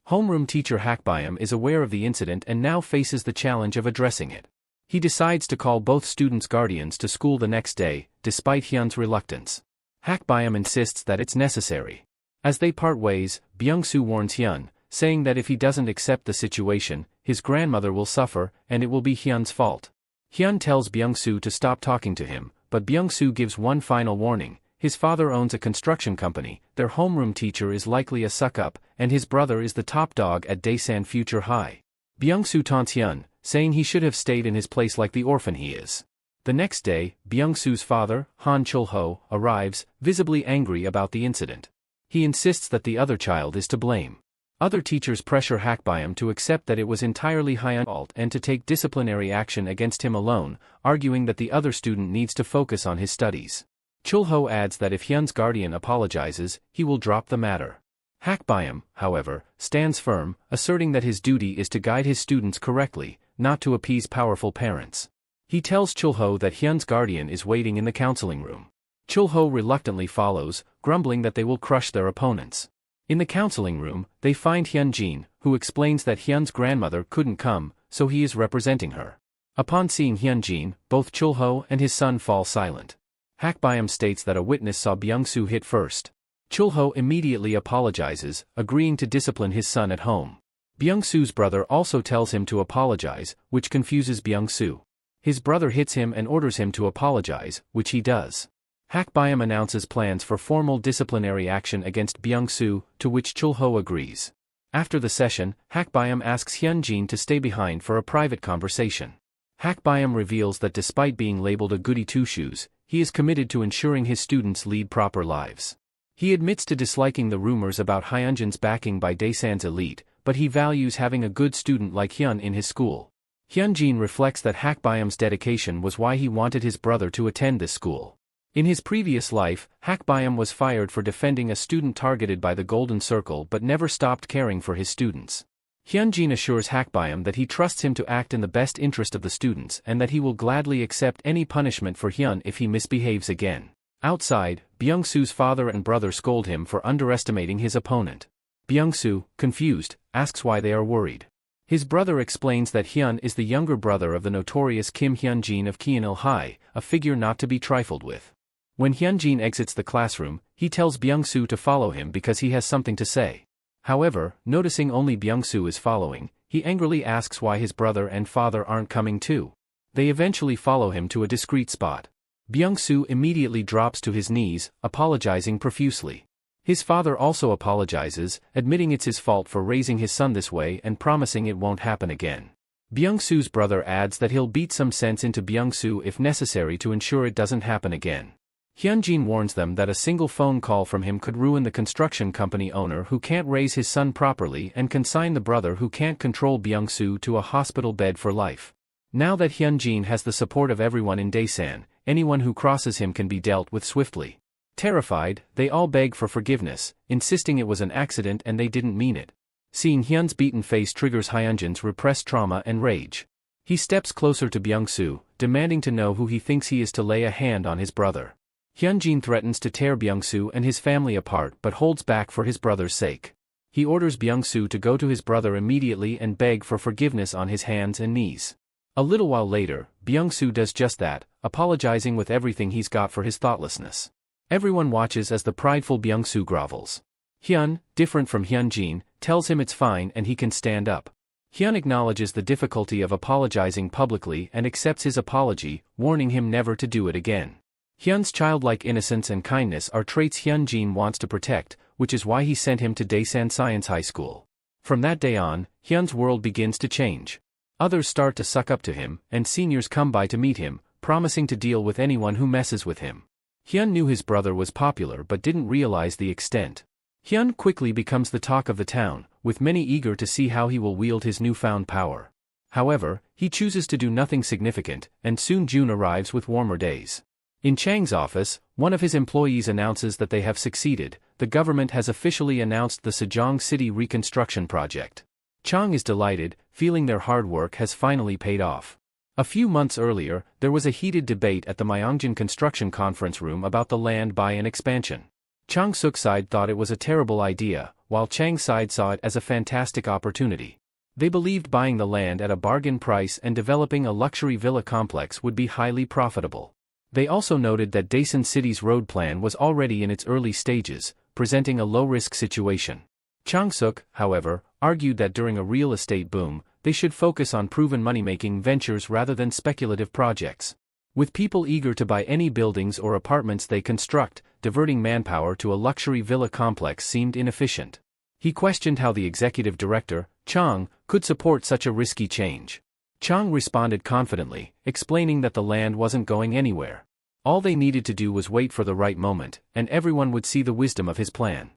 Homeroom teacher Hakbyum is aware of the incident and now faces the challenge of addressing it. He decides to call both students' guardians to school the next day, despite Hyun's reluctance. Hakbyum insists that it's necessary. As they part ways, Byung-soo warns Hyun, saying that if he doesn't accept the situation, his grandmother will suffer, and it will be Hyun's fault. Hyun tells Byung-soo to stop talking to him, but Byung-soo gives one final warning: his father owns a construction company, their homeroom teacher is likely a suck-up, and his brother is the top dog at Daesan Future High. Byung-soo taunts Hyun, saying he should have stayed in his place like the orphan he is. The next day, Byung-soo's father, Han Chul-ho, arrives, visibly angry about the incident. He insists that the other child is to blame. Other teachers pressure Hakbyum to accept that it was entirely Hyun's fault and to take disciplinary action against him alone, arguing that the other student needs to focus on his studies. Chul-ho adds that if Hyun's guardian apologizes, he will drop the matter. Hakbyum, however, stands firm, asserting that his duty is to guide his students correctly, not to appease powerful parents. He tells Chul-ho that Hyun's guardian is waiting in the counseling room. Chul-ho reluctantly follows, grumbling that they will crush their opponents. In the counseling room, they find Hyunjin, who explains that Hyun's grandmother couldn't come, so he is representing her. Upon seeing Hyunjin, both Chul-ho and his son fall silent. Hakbyum states that a witness saw Byung-soo hit first. Chul-ho immediately apologizes, agreeing to discipline his son at home. Byung-soo's brother also tells him to apologize, which confuses Byung-soo. His brother hits him and orders him to apologize, which he does. Hakbayam announces plans for formal disciplinary action against Byung-soo, to which Chul-ho agrees. After the session, Hakbayam asks Hyun-jin to stay behind for a private conversation. Hakbayam reveals that despite being labeled a goody two-shoes, he is committed to ensuring his students lead proper lives. He admits to disliking the rumors about Hyunjin's backing by Daesan's elite, but he values having a good student like Hyun in his school. Hyun-jin reflects that Hakbayam's dedication was why he wanted his brother to attend this school. In his previous life, Hakbayam was fired for defending a student targeted by the Golden Circle but never stopped caring for his students. Hyun-jin assures Hakbayam that he trusts him to act in the best interest of the students and that he will gladly accept any punishment for Hyun if he misbehaves again. Outside, Byung-soo's father and brother scold him for underestimating his opponent. Byung-soo, confused, asks why they are worried. His brother explains that Hyun is the younger brother of the notorious Kim Hyun-jin of Kianil High, a figure not to be trifled with. When Hyun-jin exits the classroom, he tells Byung-soo to follow him because he has something to say. However, noticing only Byung-soo is following, he angrily asks why his brother and father aren't coming too. They eventually follow him to a discreet spot. Byung-soo immediately drops to his knees, apologizing profusely. His father also apologizes, admitting it's his fault for raising his son this way and promising it won't happen again. Byung-soo's brother adds that he'll beat some sense into Byung-soo if necessary to ensure it doesn't happen again. Hyun-jin warns them that a single phone call from him could ruin the construction company owner who can't raise his son properly and consign the brother who can't control Byung-soo to a hospital bed for life. Now that Hyun-jin has the support of everyone in Daesan, anyone who crosses him can be dealt with swiftly. Terrified, they all beg for forgiveness, insisting it was an accident and they didn't mean it. Seeing Hyun's beaten face triggers Hyunjin's repressed trauma and rage. He steps closer to Byung-soo, demanding to know who he thinks he is to lay a hand on his brother. Hyun-jin threatens to tear Byung-soo and his family apart but holds back for his brother's sake. He orders Byung-soo to go to his brother immediately and beg for forgiveness on his hands and knees. A little while later, Byung-soo does just that, apologizing with everything he's got for his thoughtlessness. Everyone watches as the prideful Byung-soo grovels. Hyun, different from Hyun-jin, tells him it's fine and he can stand up. Hyun acknowledges the difficulty of apologizing publicly and accepts his apology, warning him never to do it again. Hyun's childlike innocence and kindness are traits Hyun-jin wants to protect, which is why he sent him to Daesan Science High School. From that day on, Hyun's world begins to change. Others start to suck up to him, and seniors come by to meet him, promising to deal with anyone who messes with him. Hyun knew his brother was popular but didn't realize the extent. Hyun quickly becomes the talk of the town, with many eager to see how he will wield his newfound power. However, he chooses to do nothing significant, and soon June arrives with warmer days. In Chang's office, one of his employees announces that they have succeeded. The government has officially announced the Sejong City reconstruction project. Chang is delighted, feeling their hard work has finally paid off. A few months earlier, there was a heated debate at the Myeongjin construction conference room about the land buy and expansion. Chang-suk's side thought it was a terrible idea, while Chang's side saw it as a fantastic opportunity. They believed buying the land at a bargain price and developing a luxury villa complex would be highly profitable. They also noted that Daesan City's road plan was already in its early stages, presenting a low-risk situation. Chang-suk, however, argued that during a real estate boom, they should focus on proven money-making ventures rather than speculative projects. With people eager to buy any buildings or apartments they construct, diverting manpower to a luxury villa complex seemed inefficient. He questioned how the executive director, Chang, could support such a risky change. Chang responded confidently, explaining that the land wasn't going anywhere. All they needed to do was wait for the right moment, and everyone would see the wisdom of his plan.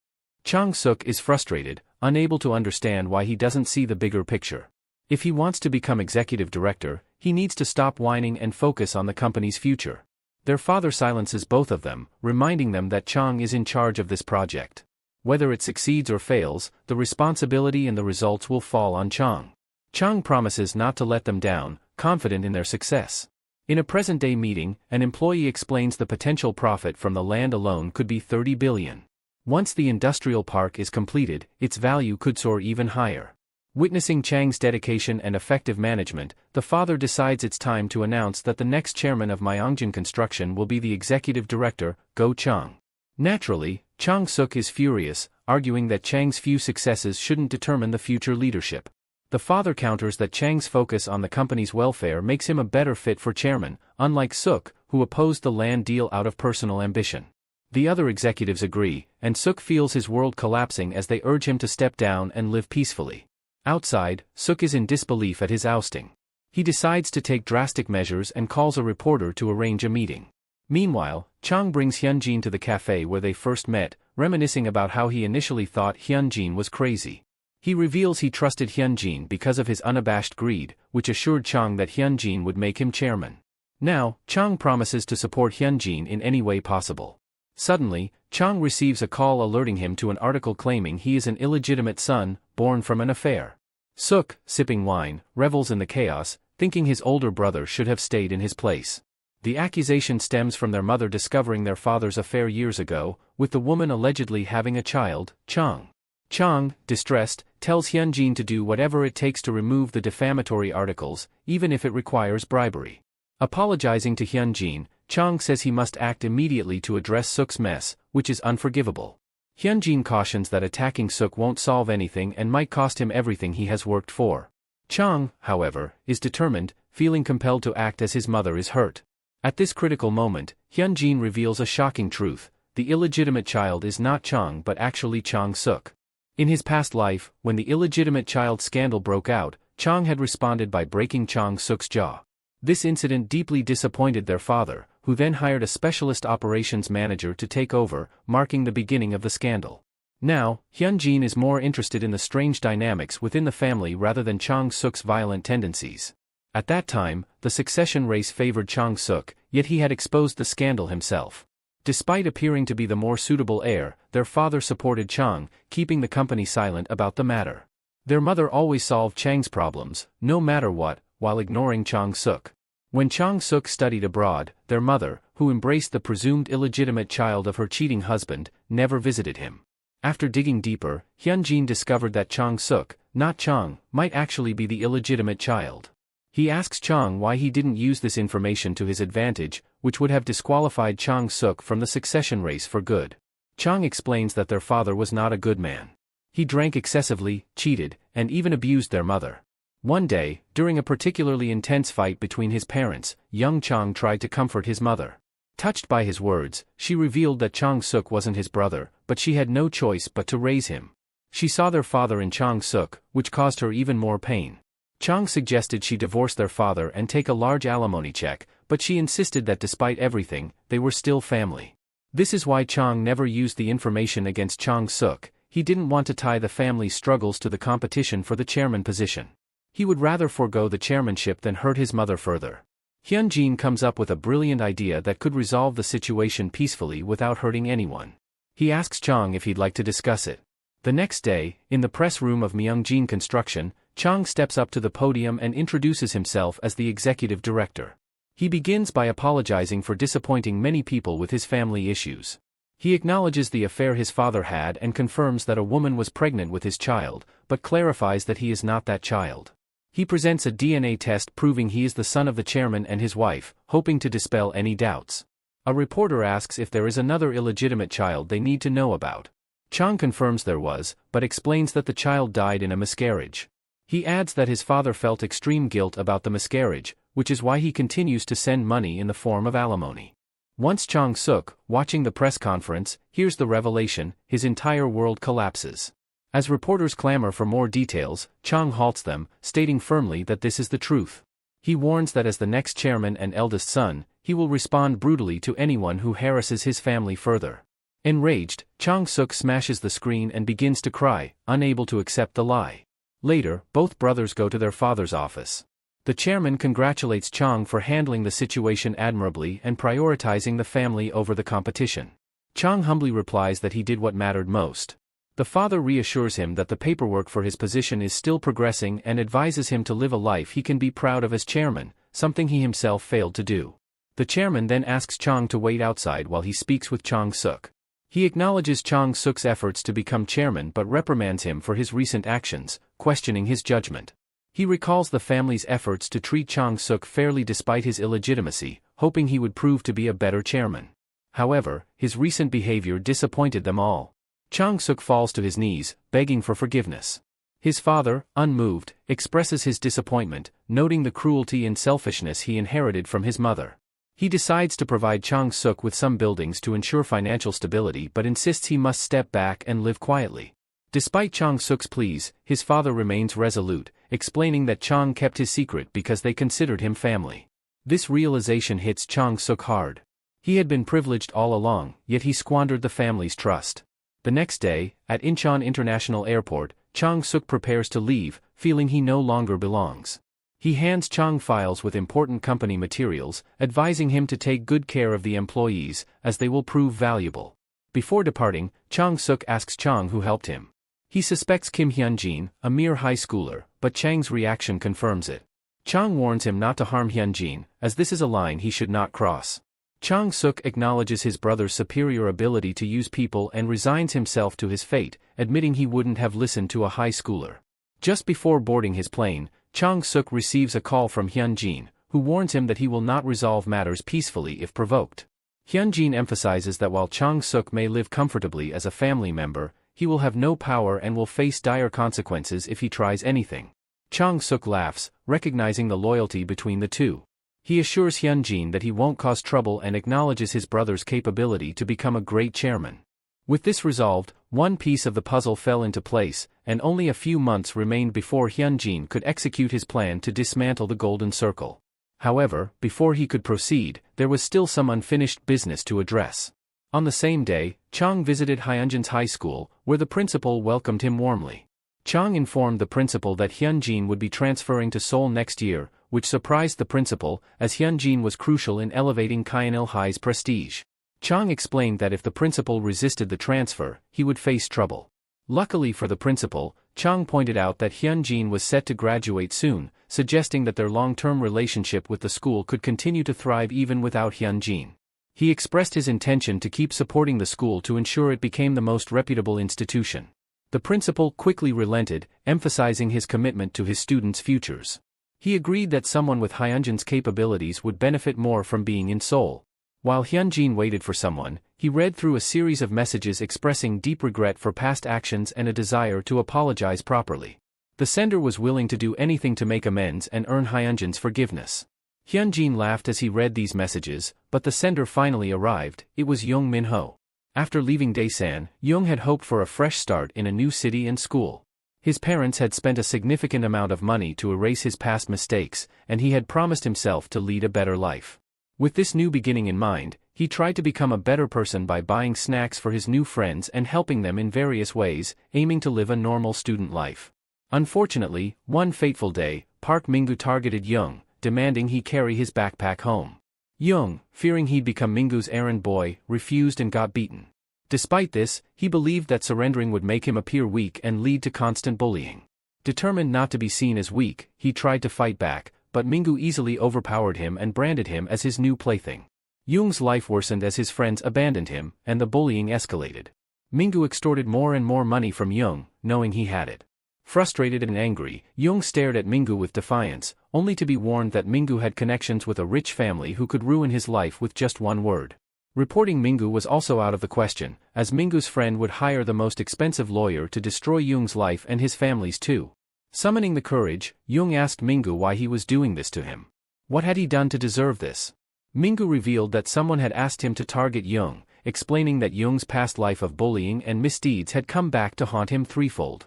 Chang-suk is frustrated, unable to understand why he doesn't see the bigger picture. If he wants to become executive director, he needs to stop whining and focus on the company's future. Their father silences both of them, reminding them that Chang is in charge of this project. Whether it succeeds or fails, the responsibility and the results will fall on Chang. Chang promises not to let them down, confident in their success. In a present-day meeting, an employee explains the potential profit from the land alone could be 30 billion. Once the industrial park is completed, its value could soar even higher. Witnessing Chang's dedication and effective management, the father decides it's time to announce that the next chairman of Myeongjin Construction will be the executive director, Go Chang. Naturally, Chang-suk is furious, arguing that Chang's few successes shouldn't determine the future leadership. The father counters that Chang's focus on the company's welfare makes him a better fit for chairman, unlike Suk, who opposed the land deal out of personal ambition. The other executives agree, and Suk feels his world collapsing as they urge him to step down and live peacefully. Outside, Suk is in disbelief at his ousting. He decides to take drastic measures and calls a reporter to arrange a meeting. Meanwhile, Chang brings Hyunjin to the cafe where they first met, reminiscing about how he initially thought Hyunjin was crazy. He reveals he trusted Hyunjin because of his unabashed greed, which assured Chang that Hyunjin would make him chairman. Now, Chang promises to support Hyunjin in any way possible. Suddenly, Chang receives a call alerting him to an article claiming he is an illegitimate son, born from an affair. Suk, sipping wine, revels in the chaos, thinking his older brother should have stayed in his place. The accusation stems from their mother discovering their father's affair years ago, with the woman allegedly having a child, Chang. Chang, distressed, tells Hyunjin to do whatever it takes to remove the defamatory articles, even if it requires bribery. Apologizing to Hyunjin, Chang says he must act immediately to address Suk's mess, which is unforgivable. Hyunjin cautions that attacking Suk won't solve anything and might cost him everything he has worked for. Chang, however, is determined, feeling compelled to act as his mother is hurt. At this critical moment, Hyunjin reveals a shocking truth: the illegitimate child is not Chang but actually Chang Suk. In his past life, when the illegitimate child scandal broke out, Chang had responded by breaking Chang Suk's jaw. This incident deeply disappointed their father, who then hired a specialist operations manager to take over, marking the beginning of the scandal. Now, Hyunjin is more interested in the strange dynamics within the family rather than Chang Suk's violent tendencies. At that time, the succession race favored Chang Suk, yet he had exposed the scandal himself. Despite appearing to be the more suitable heir, their father supported Chang, keeping the company silent about the matter. Their mother always solved Chang's problems, no matter what, while ignoring Chang Suk. When Chang Suk studied abroad, their mother, who embraced the presumed illegitimate child of her cheating husband, never visited him. After digging deeper, Hyunjin discovered that Chang Suk, not Chang, might actually be the illegitimate child. He asks Chang why he didn't use this information to his advantage, which would have disqualified Chang Suk from the succession race for good. Chang explains that their father was not a good man. He drank excessively, cheated, and even abused their mother. One day, during a particularly intense fight between his parents, young Chang tried to comfort his mother. Touched by his words, she revealed that Chang Suk wasn't his brother, but she had no choice but to raise him. She saw their father in Chang Suk, which caused her even more pain. Chang suggested she divorce their father and take a large alimony check, but she insisted that despite everything, they were still family. This is why Chang never used the information against Chang Suk. He didn't want to tie the family's struggles to the competition for the chairman position. He would rather forego the chairmanship than hurt his mother further. Hyunjin comes up with a brilliant idea that could resolve the situation peacefully without hurting anyone. He asks Chang if he'd like to discuss it. The next day, in the press room of Myungjin Construction, Chang steps up to the podium and introduces himself as the executive director. He begins by apologizing for disappointing many people with his family issues. He acknowledges the affair his father had and confirms that a woman was pregnant with his child, but clarifies that he is not that child. He presents a DNA test proving he is the son of the chairman and his wife, hoping to dispel any doubts. A reporter asks if there is another illegitimate child they need to know about. Chang confirms there was, but explains that the child died in a miscarriage. He adds that his father felt extreme guilt about the miscarriage, which is why he continues to send money in the form of alimony. Once Chang Suk, watching the press conference, hears the revelation, his entire world collapses. As reporters clamor for more details, Chang halts them, stating firmly that this is the truth. He warns that as the next chairman and eldest son, he will respond brutally to anyone who harasses his family further. Enraged, Chang Suk smashes the screen and begins to cry, unable to accept the lie. Later, both brothers go to their father's office. The chairman congratulates Chang for handling the situation admirably and prioritizing the family over the competition. Chang humbly replies that he did what mattered most. The father reassures him that the paperwork for his position is still progressing and advises him to live a life he can be proud of as chairman, something he himself failed to do. The chairman then asks Chang to wait outside while he speaks with Chang Suk. He acknowledges Chang Suk's efforts to become chairman but reprimands him for his recent actions, questioning his judgment. He recalls the family's efforts to treat Chang Suk fairly despite his illegitimacy, hoping he would prove to be a better chairman. However, his recent behavior disappointed them all. Chang Suk falls to his knees, begging for forgiveness. His father, unmoved, expresses his disappointment, noting the cruelty and selfishness he inherited from his mother. He decides to provide Chang-suk with some buildings to ensure financial stability but insists he must step back and live quietly. Despite Chang-suk's pleas, his father remains resolute, explaining that Chang kept his secret because they considered him family. This realization hits Chang-suk hard. He had been privileged all along, yet he squandered the family's trust. The next day, at Incheon International Airport, Chang-suk prepares to leave, feeling he no longer belongs. He hands Chang files with important company materials, advising him to take good care of the employees, as they will prove valuable. Before departing, Chang-suk asks Chang who helped him. He suspects Kim Hyun-jin, a mere high schooler, but Chang's reaction confirms it. Chang warns him not to harm Hyun-jin, as this is a line he should not cross. Chang-suk acknowledges his brother's superior ability to use people and resigns himself to his fate, admitting he wouldn't have listened to a high schooler. Just before boarding his plane, Chang-suk receives a call from Hyun-jin, who warns him that he will not resolve matters peacefully if provoked. Hyun-jin emphasizes that while Chang-suk may live comfortably as a family member, he will have no power and will face dire consequences if he tries anything. Chang-suk laughs, recognizing the loyalty between the two. He assures Hyun-jin that he won't cause trouble and acknowledges his brother's capability to become a great chairman. With this resolved, one piece of the puzzle fell into place, and only a few months remained before Hyun-jin could execute his plan to dismantle the Golden Circle. However, before he could proceed, there was still some unfinished business to address. On the same day, Chang visited Hyunjin's high school, where the principal welcomed him warmly. Chang informed the principal that Hyun-jin would be transferring to Seoul next year, which surprised the principal, as Hyun-jin was crucial in elevating Kyanil High's prestige. Chang explained that if the principal resisted the transfer, he would face trouble. Luckily for the principal, Chang pointed out that Hyun-jin was set to graduate soon, suggesting that their long-term relationship with the school could continue to thrive even without Hyun-jin. He expressed his intention to keep supporting the school to ensure it became the most reputable institution. The principal quickly relented, emphasizing his commitment to his students' futures. He agreed that someone with Hyunjin's capabilities would benefit more from being in Seoul. While Hyun-jin waited for someone, he read through a series of messages expressing deep regret for past actions and a desire to apologize properly. The sender was willing to do anything to make amends and earn Hyunjin's forgiveness. Hyun-jin laughed as he read these messages, but the sender finally arrived. It was Young Min-ho. After leaving Daesan, Young had hoped for a fresh start in a new city and school. His parents had spent a significant amount of money to erase his past mistakes, and he had promised himself to lead a better life. With this new beginning in mind, he tried to become a better person by buying snacks for his new friends and helping them in various ways, aiming to live a normal student life. Unfortunately, one fateful day, Park Mingu targeted Young, demanding he carry his backpack home. Young, fearing he'd become Mingu's errand boy, refused and got beaten. Despite this, he believed that surrendering would make him appear weak and lead to constant bullying. Determined not to be seen as weak, he tried to fight back, but Mingu easily overpowered him and branded him as his new plaything. Young's life worsened as his friends abandoned him, and the bullying escalated. Mingu extorted more and more money from Young, knowing he had it. Frustrated and angry, Young stared at Mingu with defiance, only to be warned that Mingu had connections with a rich family who could ruin his life with just one word. Reporting Mingu was also out of the question, as Mingu's friend would hire the most expensive lawyer to destroy Young's life and his family's too. Summoning the courage, Young asked Mingu why he was doing this to him. What had he done to deserve this? Mingu revealed that someone had asked him to target Young, explaining that Young's past life of bullying and misdeeds had come back to haunt him threefold.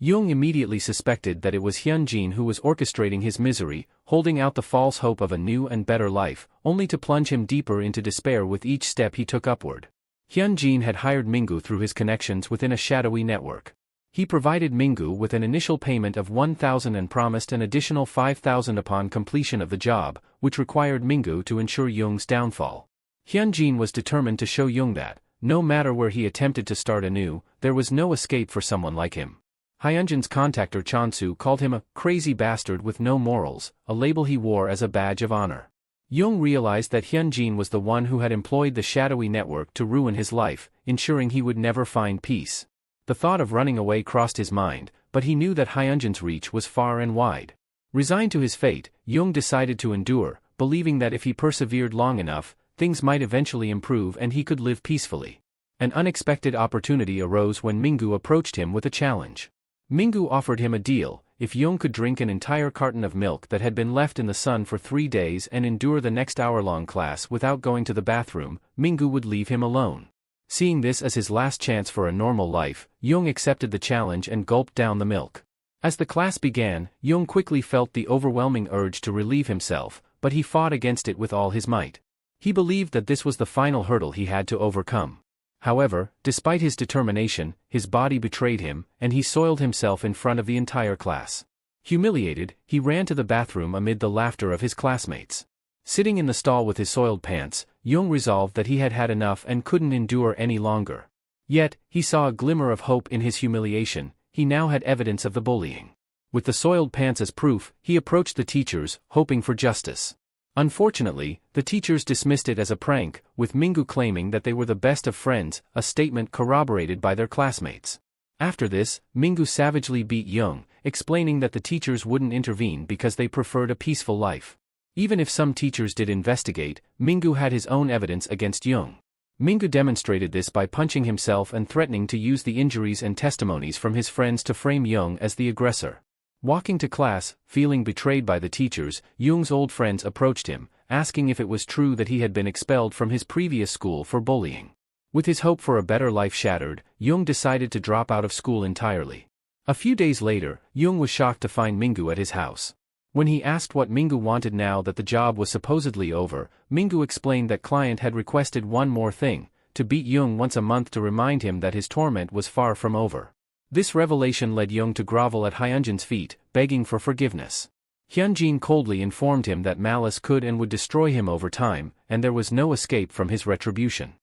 Young immediately suspected that it was Hyun-jin who was orchestrating his misery, holding out the false hope of a new and better life, only to plunge him deeper into despair with each step he took upward. Hyun-jin had hired Mingu through his connections within a shadowy network. He provided Mingu with an initial payment of 1,000 and promised an additional 5,000 upon completion of the job, which required Mingu to ensure Young's downfall. Hyun-jin was determined to show Young that, no matter where he attempted to start anew, there was no escape for someone like him. Hyunjin's contactor Chonsu called him a crazy bastard with no morals, a label he wore as a badge of honor. Young realized that Hyun-jin was the one who had employed the shadowy network to ruin his life, ensuring he would never find peace. The thought of running away crossed his mind, but he knew that Hyunjin's reach was far and wide. Resigned to his fate, Young decided to endure, believing that if he persevered long enough, things might eventually improve and he could live peacefully. An unexpected opportunity arose when Mingu approached him with a challenge. Minggu offered him a deal. If Jung could drink an entire carton of milk that had been left in the sun for 3 days and endure the next hour-long class without going to the bathroom, Minggu would leave him alone. Seeing this as his last chance for a normal life, Jung accepted the challenge and gulped down the milk. As the class began, Jung quickly felt the overwhelming urge to relieve himself, but he fought against it with all his might. He believed that this was the final hurdle he had to overcome. However, despite his determination, his body betrayed him, and he soiled himself in front of the entire class. Humiliated, he ran to the bathroom amid the laughter of his classmates. Sitting in the stall with his soiled pants, Jung resolved that he had had enough and couldn't endure any longer. Yet, he saw a glimmer of hope in his humiliation. He now had evidence of the bullying. With the soiled pants as proof, he approached the teachers, hoping for justice. Unfortunately, the teachers dismissed it as a prank, with Minggu claiming that they were the best of friends, a statement corroborated by their classmates. After this, Minggu savagely beat Jung, explaining that the teachers wouldn't intervene because they preferred a peaceful life. Even if some teachers did investigate, Minggu had his own evidence against Jung. Minggu demonstrated this by punching himself and threatening to use the injuries and testimonies from his friends to frame Jung as the aggressor. Walking to class, feeling betrayed by the teachers, Jung's old friends approached him, asking if it was true that he had been expelled from his previous school for bullying. With his hope for a better life shattered, Jung decided to drop out of school entirely. A few days later, Jung was shocked to find Minggu at his house. When he asked what Minggu wanted now that the job was supposedly over, Minggu explained that client had requested one more thing, to beat Jung once a month to remind him that his torment was far from over. This revelation led Jung to grovel at Hyunjin's feet, begging for forgiveness. Hyunjin coldly informed him that malice could and would destroy him over time, and there was no escape from his retribution.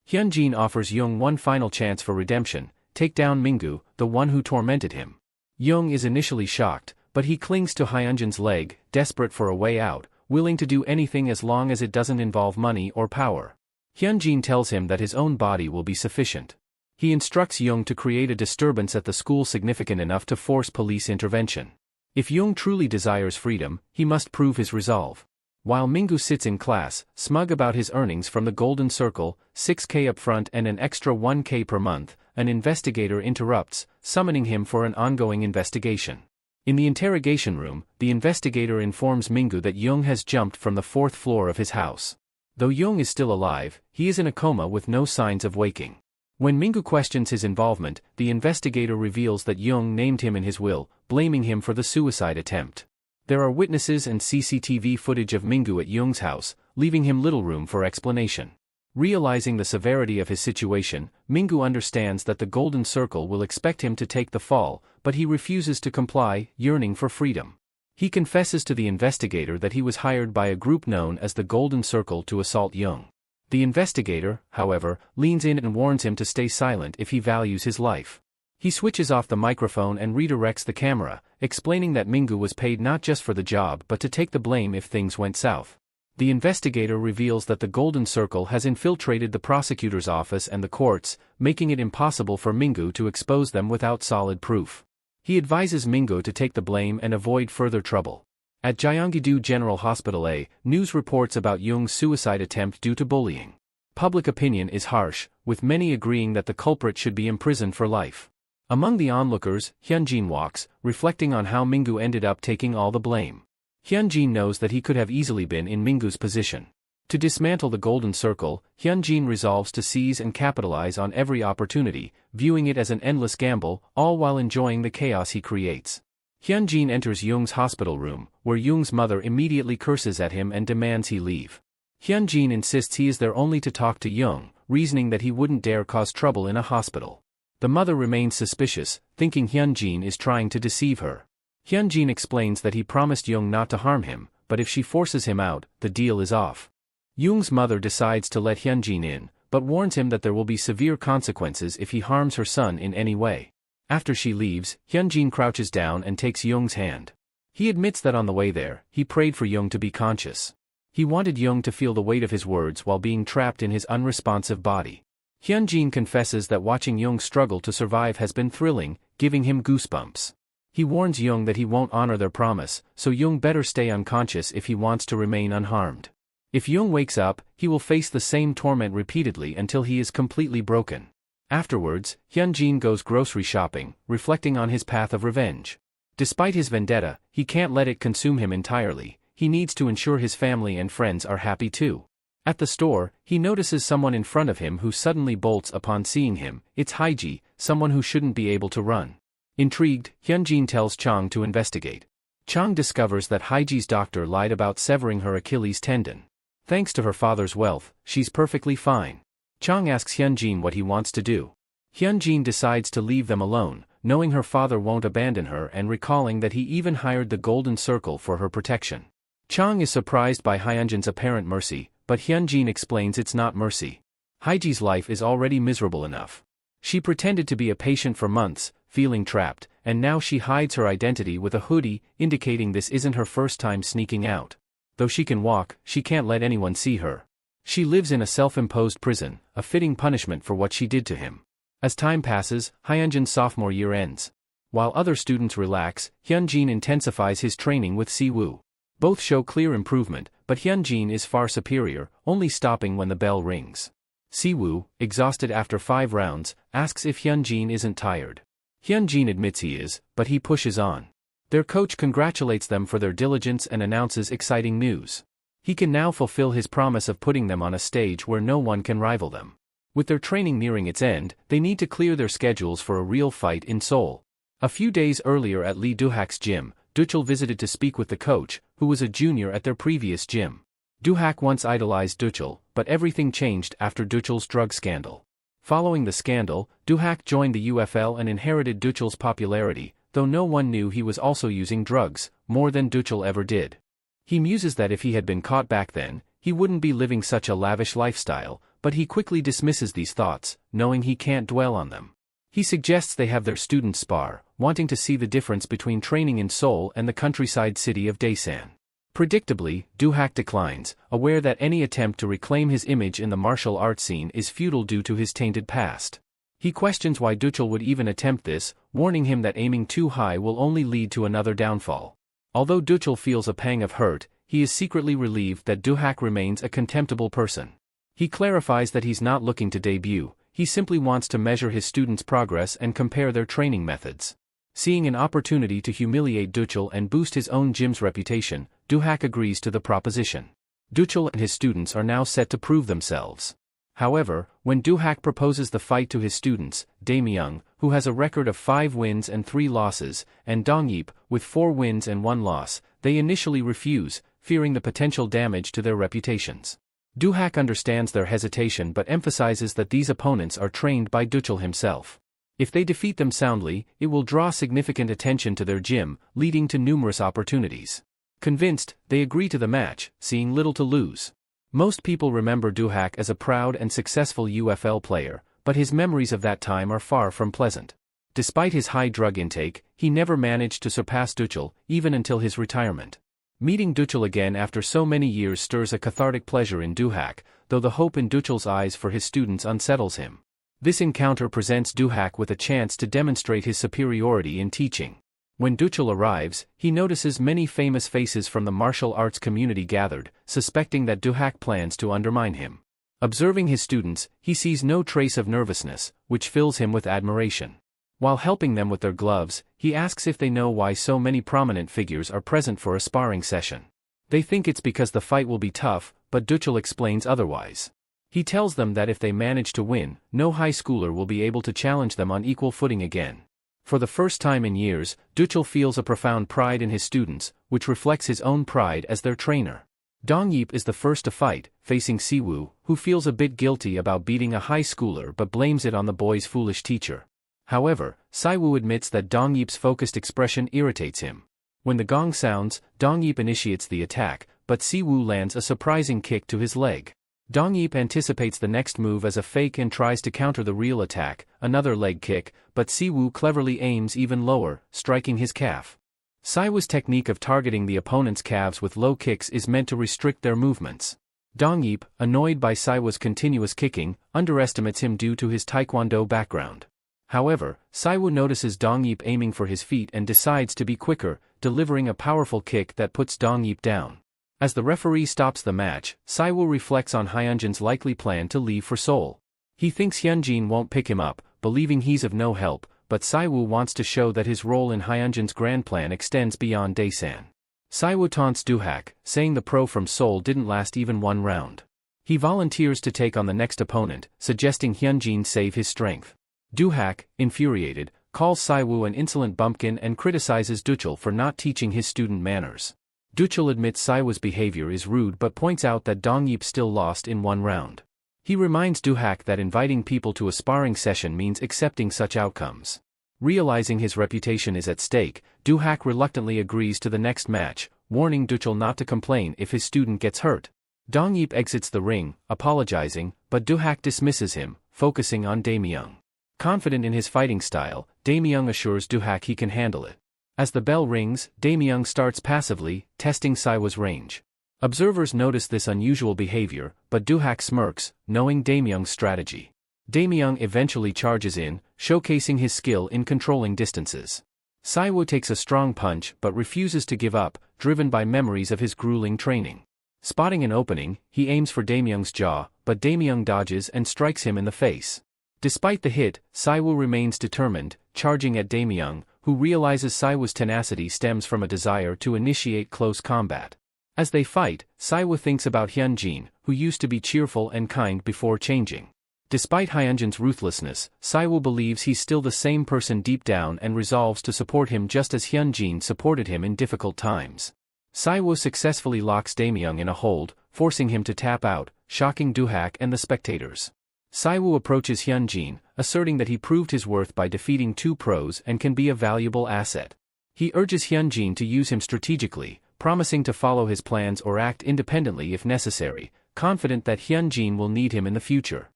Hyunjin offers Jung one final chance for redemption: take down Minggu, the one who tormented him. Jung is initially shocked, but he clings to Hyunjin's leg, desperate for a way out, willing to do anything as long as it doesn't involve money or power. Hyunjin tells him that his own body will be sufficient. He instructs Jung to create a disturbance at the school significant enough to force police intervention. If Jung truly desires freedom, he must prove his resolve. While Minggu sits in class, smug about his earnings from the Golden Circle, $6K upfront and an extra $1K per month, an investigator interrupts, summoning him for an ongoing investigation. In the interrogation room, the investigator informs Minggu that Jung has jumped from the 4th floor of his house. Though Jung is still alive, he is in a coma with no signs of waking. When Minggu questions his involvement, the investigator reveals that Jung named him in his will, blaming him for the suicide attempt. There are witnesses and CCTV footage of Minggu at Jung's house, leaving him little room for explanation. Realizing the severity of his situation, Minggu understands that the Golden Circle will expect him to take the fall, but he refuses to comply, yearning for freedom. He confesses to the investigator that he was hired by a group known as the Golden Circle to assault Jung. The investigator, however, leans in and warns him to stay silent if he values his life. He switches off the microphone and redirects the camera, explaining that Minggu was paid not just for the job but to take the blame if things went south. The investigator reveals that the Golden Circle has infiltrated the prosecutor's office and the courts, making it impossible for Minggu to expose them without solid proof. He advises Minggu to take the blame and avoid further trouble. At Gyeonggi-do General Hospital A, news reports about Jung's suicide attempt due to bullying. Public opinion is harsh, with many agreeing that the culprit should be imprisoned for life. Among the onlookers, Hyunjin walks, reflecting on how Minggu ended up taking all the blame. Hyunjin knows that he could have easily been in Minggu's position. To dismantle the Golden Circle, Hyunjin resolves to seize and capitalize on every opportunity, viewing it as an endless gamble, all while enjoying the chaos he creates. Hyunjin enters Jung's hospital room, where Jung's mother immediately curses at him and demands he leave. Hyunjin insists he is there only to talk to Jung, reasoning that he wouldn't dare cause trouble in a hospital. The mother remains suspicious, thinking Hyunjin is trying to deceive her. Hyunjin explains that he promised Jung not to harm him, but if she forces him out, the deal is off. Jung's mother decides to let Hyunjin in, but warns him that there will be severe consequences if he harms her son in any way. After she leaves, Hyunjin crouches down and takes Jung's hand. He admits that on the way there, he prayed for Jung to be conscious. He wanted Jung to feel the weight of his words while being trapped in his unresponsive body. Hyunjin confesses that watching Jung struggle to survive has been thrilling, giving him goosebumps. He warns Jung that he won't honor their promise, so Jung better stay unconscious if he wants to remain unharmed. If Jung wakes up, he will face the same torment repeatedly until he is completely broken. Afterwards, Hyunjin goes grocery shopping, reflecting on his path of revenge. Despite his vendetta, he can't let it consume him entirely. He needs to ensure his family and friends are happy too. At the store, he notices someone in front of him who suddenly bolts upon seeing him. It's Haiji, someone who shouldn't be able to run. Intrigued, Hyunjin tells Chang to investigate. Chang discovers that Haiji's doctor lied about severing her Achilles tendon. Thanks to her father's wealth, she's perfectly fine. Chang asks Hyunjin what he wants to do. Hyunjin decides to leave them alone, knowing her father won't abandon her and recalling that he even hired the Golden Circle for her protection. Chang is surprised by Hyunjin's apparent mercy, but Hyunjin explains it's not mercy. Haiji's life is already miserable enough. She pretended to be a patient for months, feeling trapped, and now she hides her identity with a hoodie, indicating this isn't her first time sneaking out. Though she can walk, she can't let anyone see her. She lives in a self-imposed prison, a fitting punishment for what she did to him. As time passes, Hyunjin's sophomore year ends. While other students relax, Hyunjin intensifies his training with Siwoo. Both show clear improvement, but Hyunjin is far superior, only stopping when the bell rings. Siwoo, exhausted after 5 rounds, asks if Hyunjin isn't tired. Hyunjin admits he is, but he pushes on. Their coach congratulates them for their diligence and announces exciting news. He can now fulfill his promise of putting them on a stage where no one can rival them. With their training nearing its end, they need to clear their schedules for a real fight in Seoul. A few days earlier at Lee Do-hak's gym, Duchul visited to speak with the coach, who was a junior at their previous gym. Do-hak once idolized Duchul, but everything changed after Duchul's drug scandal. Following the scandal, Do-hak joined the UFL and inherited Duchul's popularity, though no one knew he was also using drugs, more than Duchul ever did. He muses that if he had been caught back then, he wouldn't be living such a lavish lifestyle, but he quickly dismisses these thoughts, knowing he can't dwell on them. He suggests they have their students spar, wanting to see the difference between training in Seoul and the countryside city of Daesan. Predictably, Do-hak declines, aware that any attempt to reclaim his image in the martial arts scene is futile due to his tainted past. He questions why Duchul would even attempt this, warning him that aiming too high will only lead to another downfall. Although Duchul feels a pang of hurt, he is secretly relieved that Do-hak remains a contemptible person. He clarifies that he's not looking to debut, he simply wants to measure his students' progress and compare their training methods. Seeing an opportunity to humiliate Duchul and boost his own gym's reputation, Do-hak agrees to the proposition. Duchul and his students are now set to prove themselves. However, when Do-hak proposes the fight to his students, Dae-myung, who has a record of 5 wins and 3 losses, and Dong-yeop, with 4 wins and 1 loss, they initially refuse, fearing the potential damage to their reputations. Do-hak understands their hesitation but emphasizes that these opponents are trained by Duchul himself. If they defeat them soundly, it will draw significant attention to their gym, leading to numerous opportunities. Convinced, they agree to the match, seeing little to lose. Most people remember Do-hak as a proud and successful UFL player, but his memories of that time are far from pleasant. Despite his high drug intake, he never managed to surpass Duchul, even until his retirement. Meeting Duchul again after so many years stirs a cathartic pleasure in Do-hak, though the hope in Duchul's eyes for his students unsettles him. This encounter presents Do-hak with a chance to demonstrate his superiority in teaching. When Duchul arrives, he notices many famous faces from the martial arts community gathered, suspecting that Do-hak plans to undermine him. Observing his students, he sees no trace of nervousness, which fills him with admiration. While helping them with their gloves, he asks if they know why so many prominent figures are present for a sparring session. They think it's because the fight will be tough, but Duchul explains otherwise. He tells them that if they manage to win, no high schooler will be able to challenge them on equal footing again. For the first time in years, Duchul feels a profound pride in his students, which reflects his own pride as their trainer. Dong-yeop is the first to fight, facing Siwoo, who feels a bit guilty about beating a high schooler but blames it on the boy's foolish teacher. However, Siwoo admits that Dong-yeop's focused expression irritates him. When the gong sounds, Dong-yeop initiates the attack, but Siwoo lands a surprising kick to his leg. Dong-yeop anticipates the next move as a fake and tries to counter the real attack, another leg kick, but Siwoo cleverly aims even lower, striking his calf. Siwoo's technique of targeting the opponent's calves with low kicks is meant to restrict their movements. Dong-yeop, annoyed by Siwoo's continuous kicking, underestimates him due to his taekwondo background. However, Siwoo notices Dong-yeop aiming for his feet and decides to be quicker, delivering a powerful kick that puts Dong-yeop down. As the referee stops the match, Siwoo reflects on Hyunjin's likely plan to leave for Seoul. He thinks Hyunjin won't pick him up, believing he's of no help, but Saiwoo wants to show that his role in Hyunjin's grand plan extends beyond Daesan. Saiwoo taunts Doohak, saying the pro from Seoul didn't last even one round. He volunteers to take on the next opponent, suggesting Hyunjin save his strength. Doohak, infuriated, calls Saiwoo an insolent bumpkin and criticizes Duchul for not teaching his student manners. Duchul admits Saiwoo's behavior is rude but points out that Dongyip still lost in one round. He reminds Doohak that inviting people to a sparring session means accepting such outcomes. Realizing his reputation is at stake, Doohak reluctantly agrees to the next match, warning Duchul not to complain if his student gets hurt. Dongyip exits the ring, apologizing, but Doohak dismisses him, focusing on Daemyeong. Confident in his fighting style, Daemyeong assures Doohak he can handle it. As the bell rings, Daemyeong starts passively, testing Saiwoo's range. Observers notice this unusual behavior, but Doohak smirks, knowing Daemyeong's strategy. Daemyeong eventually charges in, showcasing his skill in controlling distances. Saiwoo takes a strong punch but refuses to give up, driven by memories of his grueling training. Spotting an opening, he aims for Daemyeong's jaw, but Daemyeong dodges and strikes him in the face. Despite the hit, Saiwoo remains determined, charging at Daemyeong, who realizes Saiwoo's tenacity stems from a desire to initiate close combat. As they fight, Saiwoo thinks about Hyunjin, who used to be cheerful and kind before changing. Despite Hyunjin's ruthlessness, Saiwoo believes he's still the same person deep down and resolves to support him just as Hyunjin supported him in difficult times. Saiwoo successfully locks Daemyeong in a hold, forcing him to tap out, shocking Doohak and the spectators. Saiwoo approaches Hyunjin, asserting that he proved his worth by defeating two pros and can be a valuable asset. He urges Hyunjin to use him strategically, promising to follow his plans or act independently if necessary, confident that Hyunjin will need him in the future.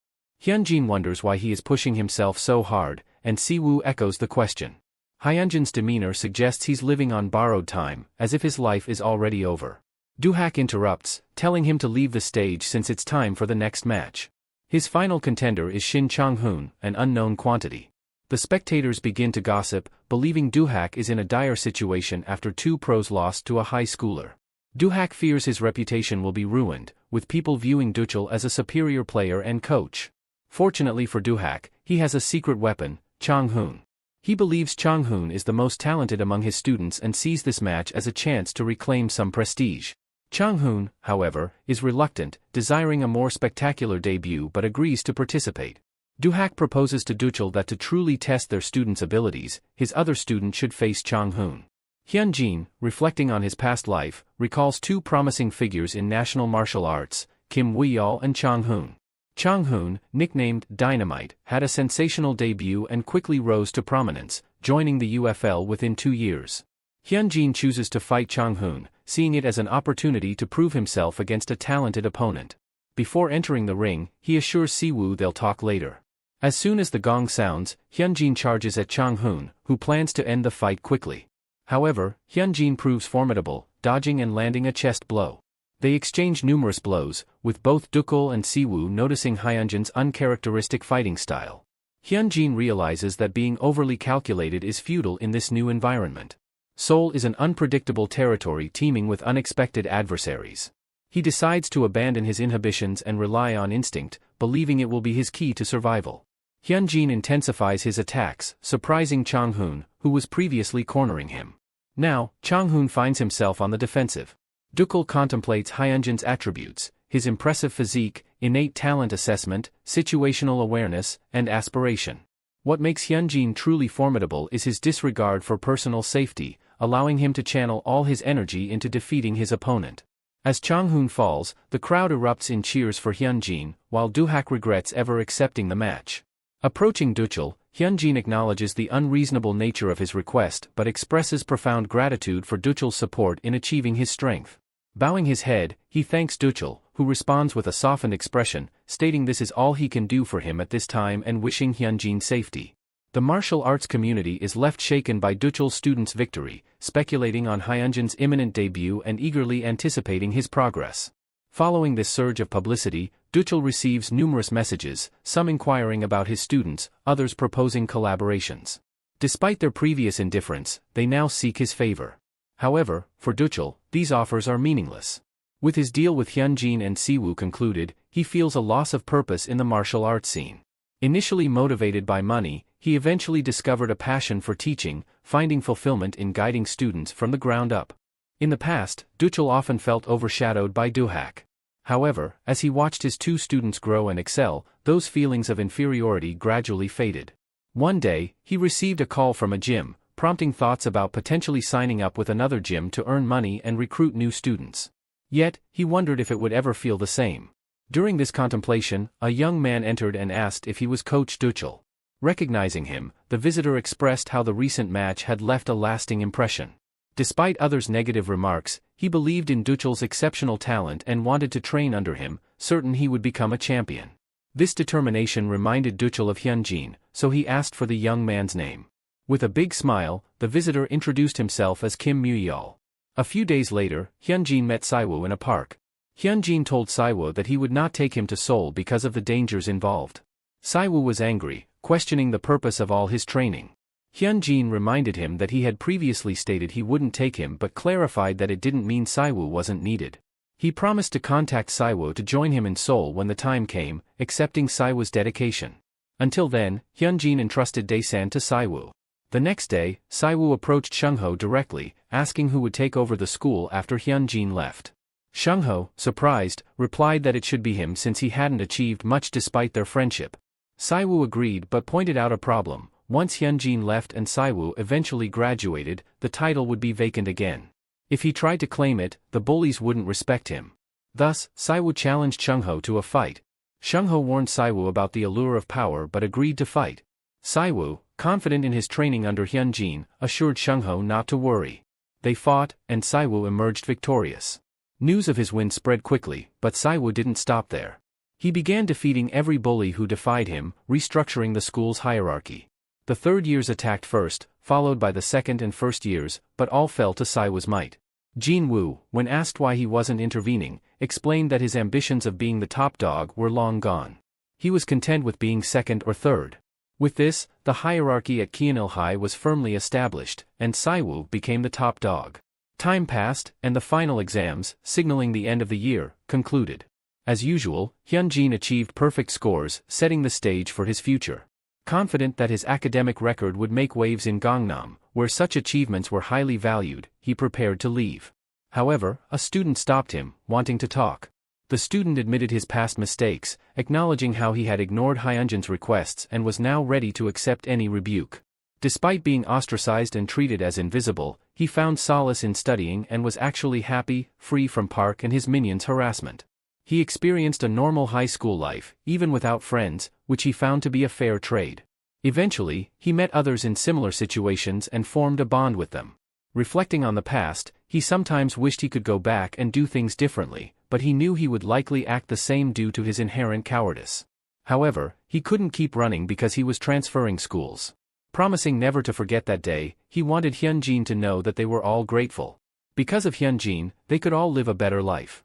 Hyunjin wonders why he is pushing himself so hard, and Siwoo echoes the question. Hyunjin's demeanor suggests he's living on borrowed time, as if his life is already over. Doohak interrupts, telling him to leave the stage since it's time for the next match. His final contender is Shin Chang-hoon, an unknown quantity. The spectators begin to gossip, believing Doohak is in a dire situation after two pros lost to a high schooler. Doohak fears his reputation will be ruined, with people viewing Duchul as a superior player and coach. Fortunately for Doohak, he has a secret weapon, Chang-hoon. He believes Chang-hoon is the most talented among his students and sees this match as a chance to reclaim some prestige. Chang-hoon, however, is reluctant, desiring a more spectacular debut but agrees to participate. Doohak proposes to Duchul that to truly test their student's abilities, his other student should face Chang-hoon. Hyunjin, reflecting on his past life, recalls two promising figures in national martial arts, Kim Woo-yeol and Chang-hoon. Chang-hoon, nicknamed Dynamite, had a sensational debut and quickly rose to prominence, joining the UFL within 2 years. Hyunjin chooses to fight Chang-hoon, seeing it as an opportunity to prove himself against a talented opponent. Before entering the ring, he assures Siwoo they'll talk later. As soon as the gong sounds, Hyunjin charges at Chang-hoon, who plans to end the fight quickly. However, Hyunjin proves formidable, dodging and landing a chest blow. They exchange numerous blows, with both Duchul and Siwoo noticing Hyunjin's uncharacteristic fighting style. Hyunjin realizes that being overly calculated is futile in this new environment. Seoul is an unpredictable territory teeming with unexpected adversaries. He decides to abandon his inhibitions and rely on instinct, believing it will be his key to survival. Hyunjin intensifies his attacks, surprising Chang-hoon, who was previously cornering him. Now, Chang-hoon finds himself on the defensive. Duchul contemplates Hyunjin's attributes, his impressive physique, innate talent assessment, situational awareness, and aspiration. What makes Hyunjin truly formidable is his disregard for personal safety, allowing him to channel all his energy into defeating his opponent. As Chang-hoon falls, the crowd erupts in cheers for Hyunjin, while Doohak regrets ever accepting the match. Approaching Duchul, Hyunjin acknowledges the unreasonable nature of his request but expresses profound gratitude for Duchul's support in achieving his strength. Bowing his head, he thanks Duchul, who responds with a softened expression, stating this is all he can do for him at this time and wishing Hyunjin safety. The martial arts community is left shaken by Duchul's students' victory, speculating on Hyunjin's imminent debut and eagerly anticipating his progress. Following this surge of publicity, Duchul receives numerous messages, some inquiring about his students, others proposing collaborations. Despite their previous indifference, they now seek his favor. However, for Duchul, these offers are meaningless. With his deal with Hyunjin and Siwoo concluded, he feels a loss of purpose in the martial arts scene. Initially motivated by money, he eventually discovered a passion for teaching, finding fulfillment in guiding students from the ground up. In the past, Duchel often felt overshadowed by Duhak. However, as he watched his two students grow and excel, those feelings of inferiority gradually faded. One day, he received a call from a gym, prompting thoughts about potentially signing up with another gym to earn money and recruit new students. Yet, he wondered if it would ever feel the same. During this contemplation, a young man entered and asked if he was Coach Duchel. Recognizing him, the visitor expressed how the recent match had left a lasting impression. Despite others' negative remarks, he believed in Duchel's exceptional talent and wanted to train under him, certain he would become a champion. This determination reminded Duchel of Hyunjin, so he asked for the young man's name. With a big smile, the visitor introduced himself as Kim Muyol. A few days later, Hyunjin met Siwoo in a park. Hyunjin told Siwoo that he would not take him to Seoul because of the dangers involved. Siwoo was angry, questioning the purpose of all his training. Hyunjin reminded him that he had previously stated he wouldn't take him but clarified that it didn't mean Siwoo wasn't needed. He promised to contact Siwoo to join him in Seoul when the time came, accepting Siwoo's dedication. Until then, Hyunjin entrusted Daesan to Siwoo. The next day, Siwoo approached Shungho directly, asking who would take over the school after Hyunjin left. Shungho, surprised, replied that it should be him since he hadn't achieved much despite their friendship. Siwoo agreed but pointed out a problem. Once Hyunjin left and Siwoo eventually graduated, the title would be vacant again. If he tried to claim it, the bullies wouldn't respect him. Thus, Siwoo challenged Shungho to a fight. Shungho warned Siwoo about the allure of power but agreed to fight. Siwoo, confident in his training under Hyunjin, assured Shungho not to worry. They fought, and Siwoo emerged victorious. News of his win spread quickly, but Siwoo didn't stop there. He began defeating every bully who defied him, restructuring the school's hierarchy. The third years attacked first, followed by the second and first years, but all fell to Siwoo's might. Jin Woo, when asked why he wasn't intervening, explained that his ambitions of being the top dog were long gone. He was content with being second or third. With this, the hierarchy at Kyeonil High was firmly established, and Siwoo became the top dog. Time passed, and the final exams, signaling the end of the year, concluded. As usual, Hyunjin achieved perfect scores, setting the stage for his future. Confident that his academic record would make waves in Gangnam, where such achievements were highly valued, he prepared to leave. However, a student stopped him, wanting to talk. The student admitted his past mistakes, acknowledging how he had ignored Hyunjin's requests and was now ready to accept any rebuke. Despite being ostracized and treated as invisible, he found solace in studying and was actually happy, free from Park and his minions' harassment. He experienced a normal high school life, even without friends, which he found to be a fair trade. Eventually, he met others in similar situations and formed a bond with them. Reflecting on the past, he sometimes wished he could go back and do things differently, but he knew he would likely act the same due to his inherent cowardice. However, he couldn't keep running because he was transferring schools. Promising never to forget that day, he wanted Hyunjin to know that they were all grateful. Because of Hyunjin, they could all live a better life.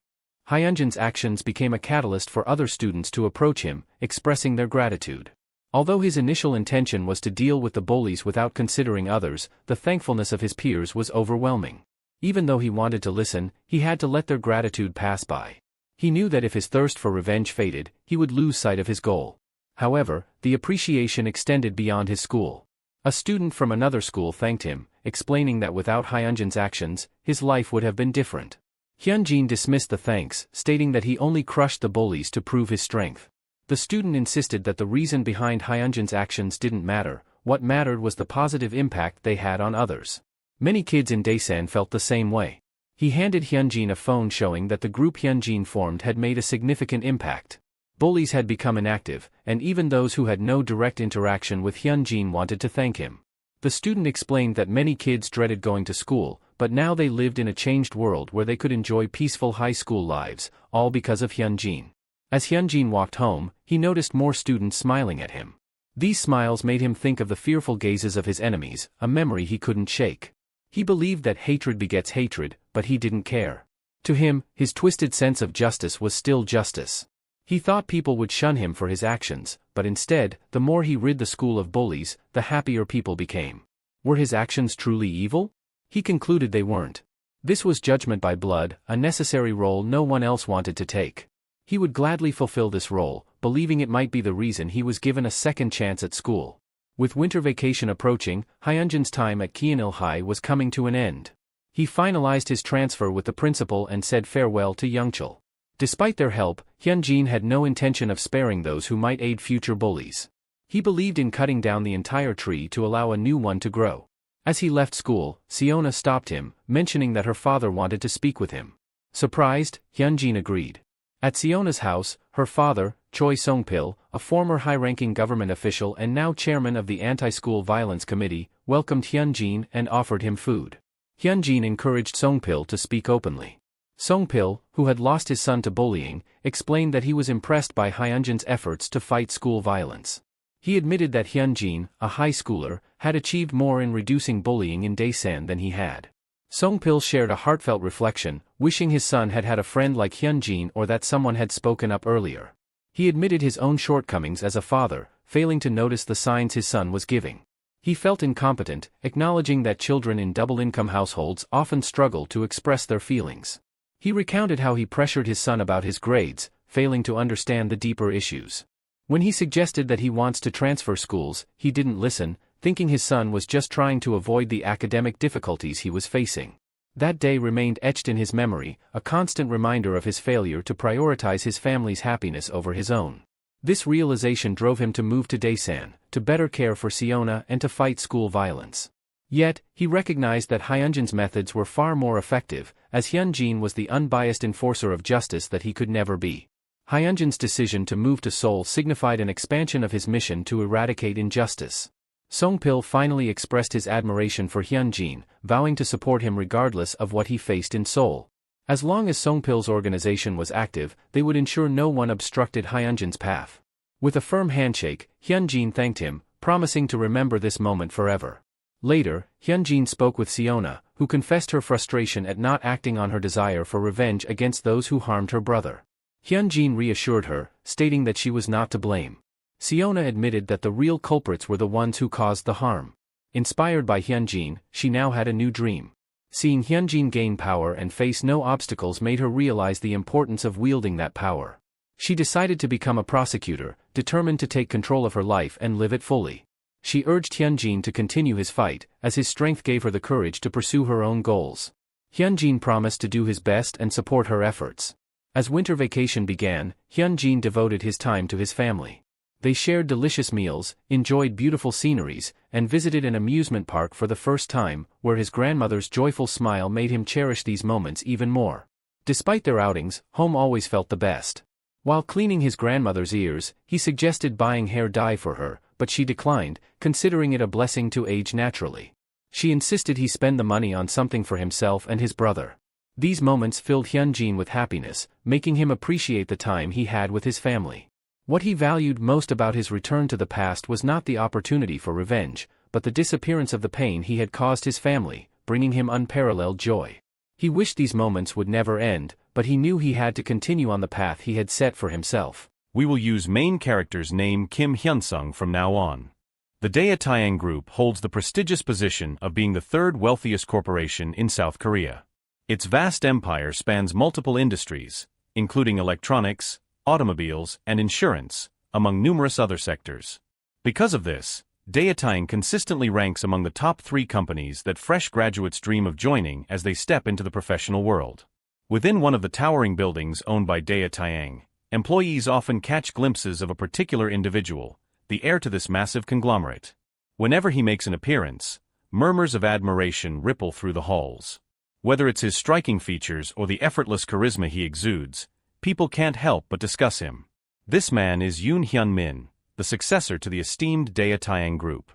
Hyunjin's actions became a catalyst for other students to approach him, expressing their gratitude. Although his initial intention was to deal with the bullies without considering others, the thankfulness of his peers was overwhelming. Even though he wanted to listen, he had to let their gratitude pass by. He knew that if his thirst for revenge faded, he would lose sight of his goal. However, the appreciation extended beyond his school. A student from another school thanked him, explaining that without Hyunjin's actions, his life would have been different. Hyunjin dismissed the thanks, stating that he only crushed the bullies to prove his strength. The student insisted that the reason behind Hyunjin's actions didn't matter, what mattered was the positive impact they had on others. Many kids in Daesan felt the same way. He handed Hyunjin a phone showing that the group Hyunjin formed had made a significant impact. Bullies had become inactive, and even those who had no direct interaction with Hyunjin wanted to thank him. The student explained that many kids dreaded going to school, but now they lived in a changed world where they could enjoy peaceful high school lives, all because of Hyunjin. As Hyunjin walked home, he noticed more students smiling at him. These smiles made him think of the fearful gazes of his enemies, a memory he couldn't shake. He believed that hatred begets hatred, but he didn't care. To him, his twisted sense of justice was still justice. He thought people would shun him for his actions, but instead, the more he rid the school of bullies, the happier people became. Were his actions truly evil? He concluded they weren't. This was judgment by blood, a necessary role no one else wanted to take. He would gladly fulfill this role, believing it might be the reason he was given a second chance at school. With winter vacation approaching, Hyunjin's time at Kyeonil High was coming to an end. He finalized his transfer with the principal and said farewell to Youngchul. Despite their help, Hyunjin had no intention of sparing those who might aid future bullies. He believed in cutting down the entire tree to allow a new one to grow. As he left school, Seona stopped him, mentioning that her father wanted to speak with him. Surprised, Hyunjin agreed. At Seona's house, her father, Choi Song-pil, a former high-ranking government official and now chairman of the Anti-School Violence Committee, welcomed Hyunjin and offered him food. Hyunjin encouraged Song-pil to speak openly. Song-pil, who had lost his son to bullying, explained that he was impressed by Hyunjin's efforts to fight school violence. He admitted that Hyunjin, a high schooler, had achieved more in reducing bullying in Daesan than he had. Song-pil shared a heartfelt reflection, wishing his son had had a friend like Hyunjin or that someone had spoken up earlier. He admitted his own shortcomings as a father, failing to notice the signs his son was giving. He felt incompetent, acknowledging that children in double-income households often struggle to express their feelings. He recounted how he pressured his son about his grades, failing to understand the deeper issues. When he suggested that he wants to transfer schools, he didn't listen, thinking his son was just trying to avoid the academic difficulties he was facing. That day remained etched in his memory, a constant reminder of his failure to prioritize his family's happiness over his own. This realization drove him to move to Daesan, to better care for Seona and to fight school violence. Yet, he recognized that Hyunjin's methods were far more effective, as Hyunjin was the unbiased enforcer of justice that he could never be. Hyunjin's decision to move to Seoul signified an expansion of his mission to eradicate injustice. Song-pil finally expressed his admiration for Hyunjin, vowing to support him regardless of what he faced in Seoul. As long as Song-pil's organization was active, they would ensure no one obstructed Hyunjin's path. With a firm handshake, Hyunjin thanked him, promising to remember this moment forever. Later, Hyunjin spoke with Seona, who confessed her frustration at not acting on her desire for revenge against those who harmed her brother. Hyunjin reassured her, stating that she was not to blame. Seona admitted that the real culprits were the ones who caused the harm. Inspired by Hyunjin, she now had a new dream. Seeing Hyunjin gain power and face no obstacles made her realize the importance of wielding that power. She decided to become a prosecutor, determined to take control of her life and live it fully. She urged Hyunjin to continue his fight, as his strength gave her the courage to pursue her own goals. Hyunjin promised to do his best and support her efforts. As winter vacation began, Hyunjin devoted his time to his family. They shared delicious meals, enjoyed beautiful sceneries, and visited an amusement park for the first time, where his grandmother's joyful smile made him cherish these moments even more. Despite their outings, home always felt the best. While cleaning his grandmother's ears, he suggested buying hair dye for her, but she declined, considering it a blessing to age naturally. She insisted he spend the money on something for himself and his brother. These moments filled Hyunjin with happiness, making him appreciate the time he had with his family. What he valued most about his return to the past was not the opportunity for revenge, but the disappearance of the pain he had caused his family, bringing him unparalleled joy. He wished these moments would never end, but he knew he had to continue on the path he had set for himself. We will use main character's name Kim Hyunsung from now on. The Dae Taeyang Group holds the prestigious position of being the third wealthiest corporation in South Korea. Its vast empire spans multiple industries, including electronics, automobiles, and insurance, among numerous other sectors. Because of this, Dae Taeyang consistently ranks among the top 3 companies that fresh graduates dream of joining as they step into the professional world. Within one of the towering buildings owned by Dae Taeyang, employees often catch glimpses of a particular individual, the heir to this massive conglomerate. Whenever he makes an appearance, murmurs of admiration ripple through the halls. Whether it's his striking features or the effortless charisma he exudes, people can't help but discuss him. This man is Yoon Hyun-min, the successor to the esteemed Dae Taeyang Group.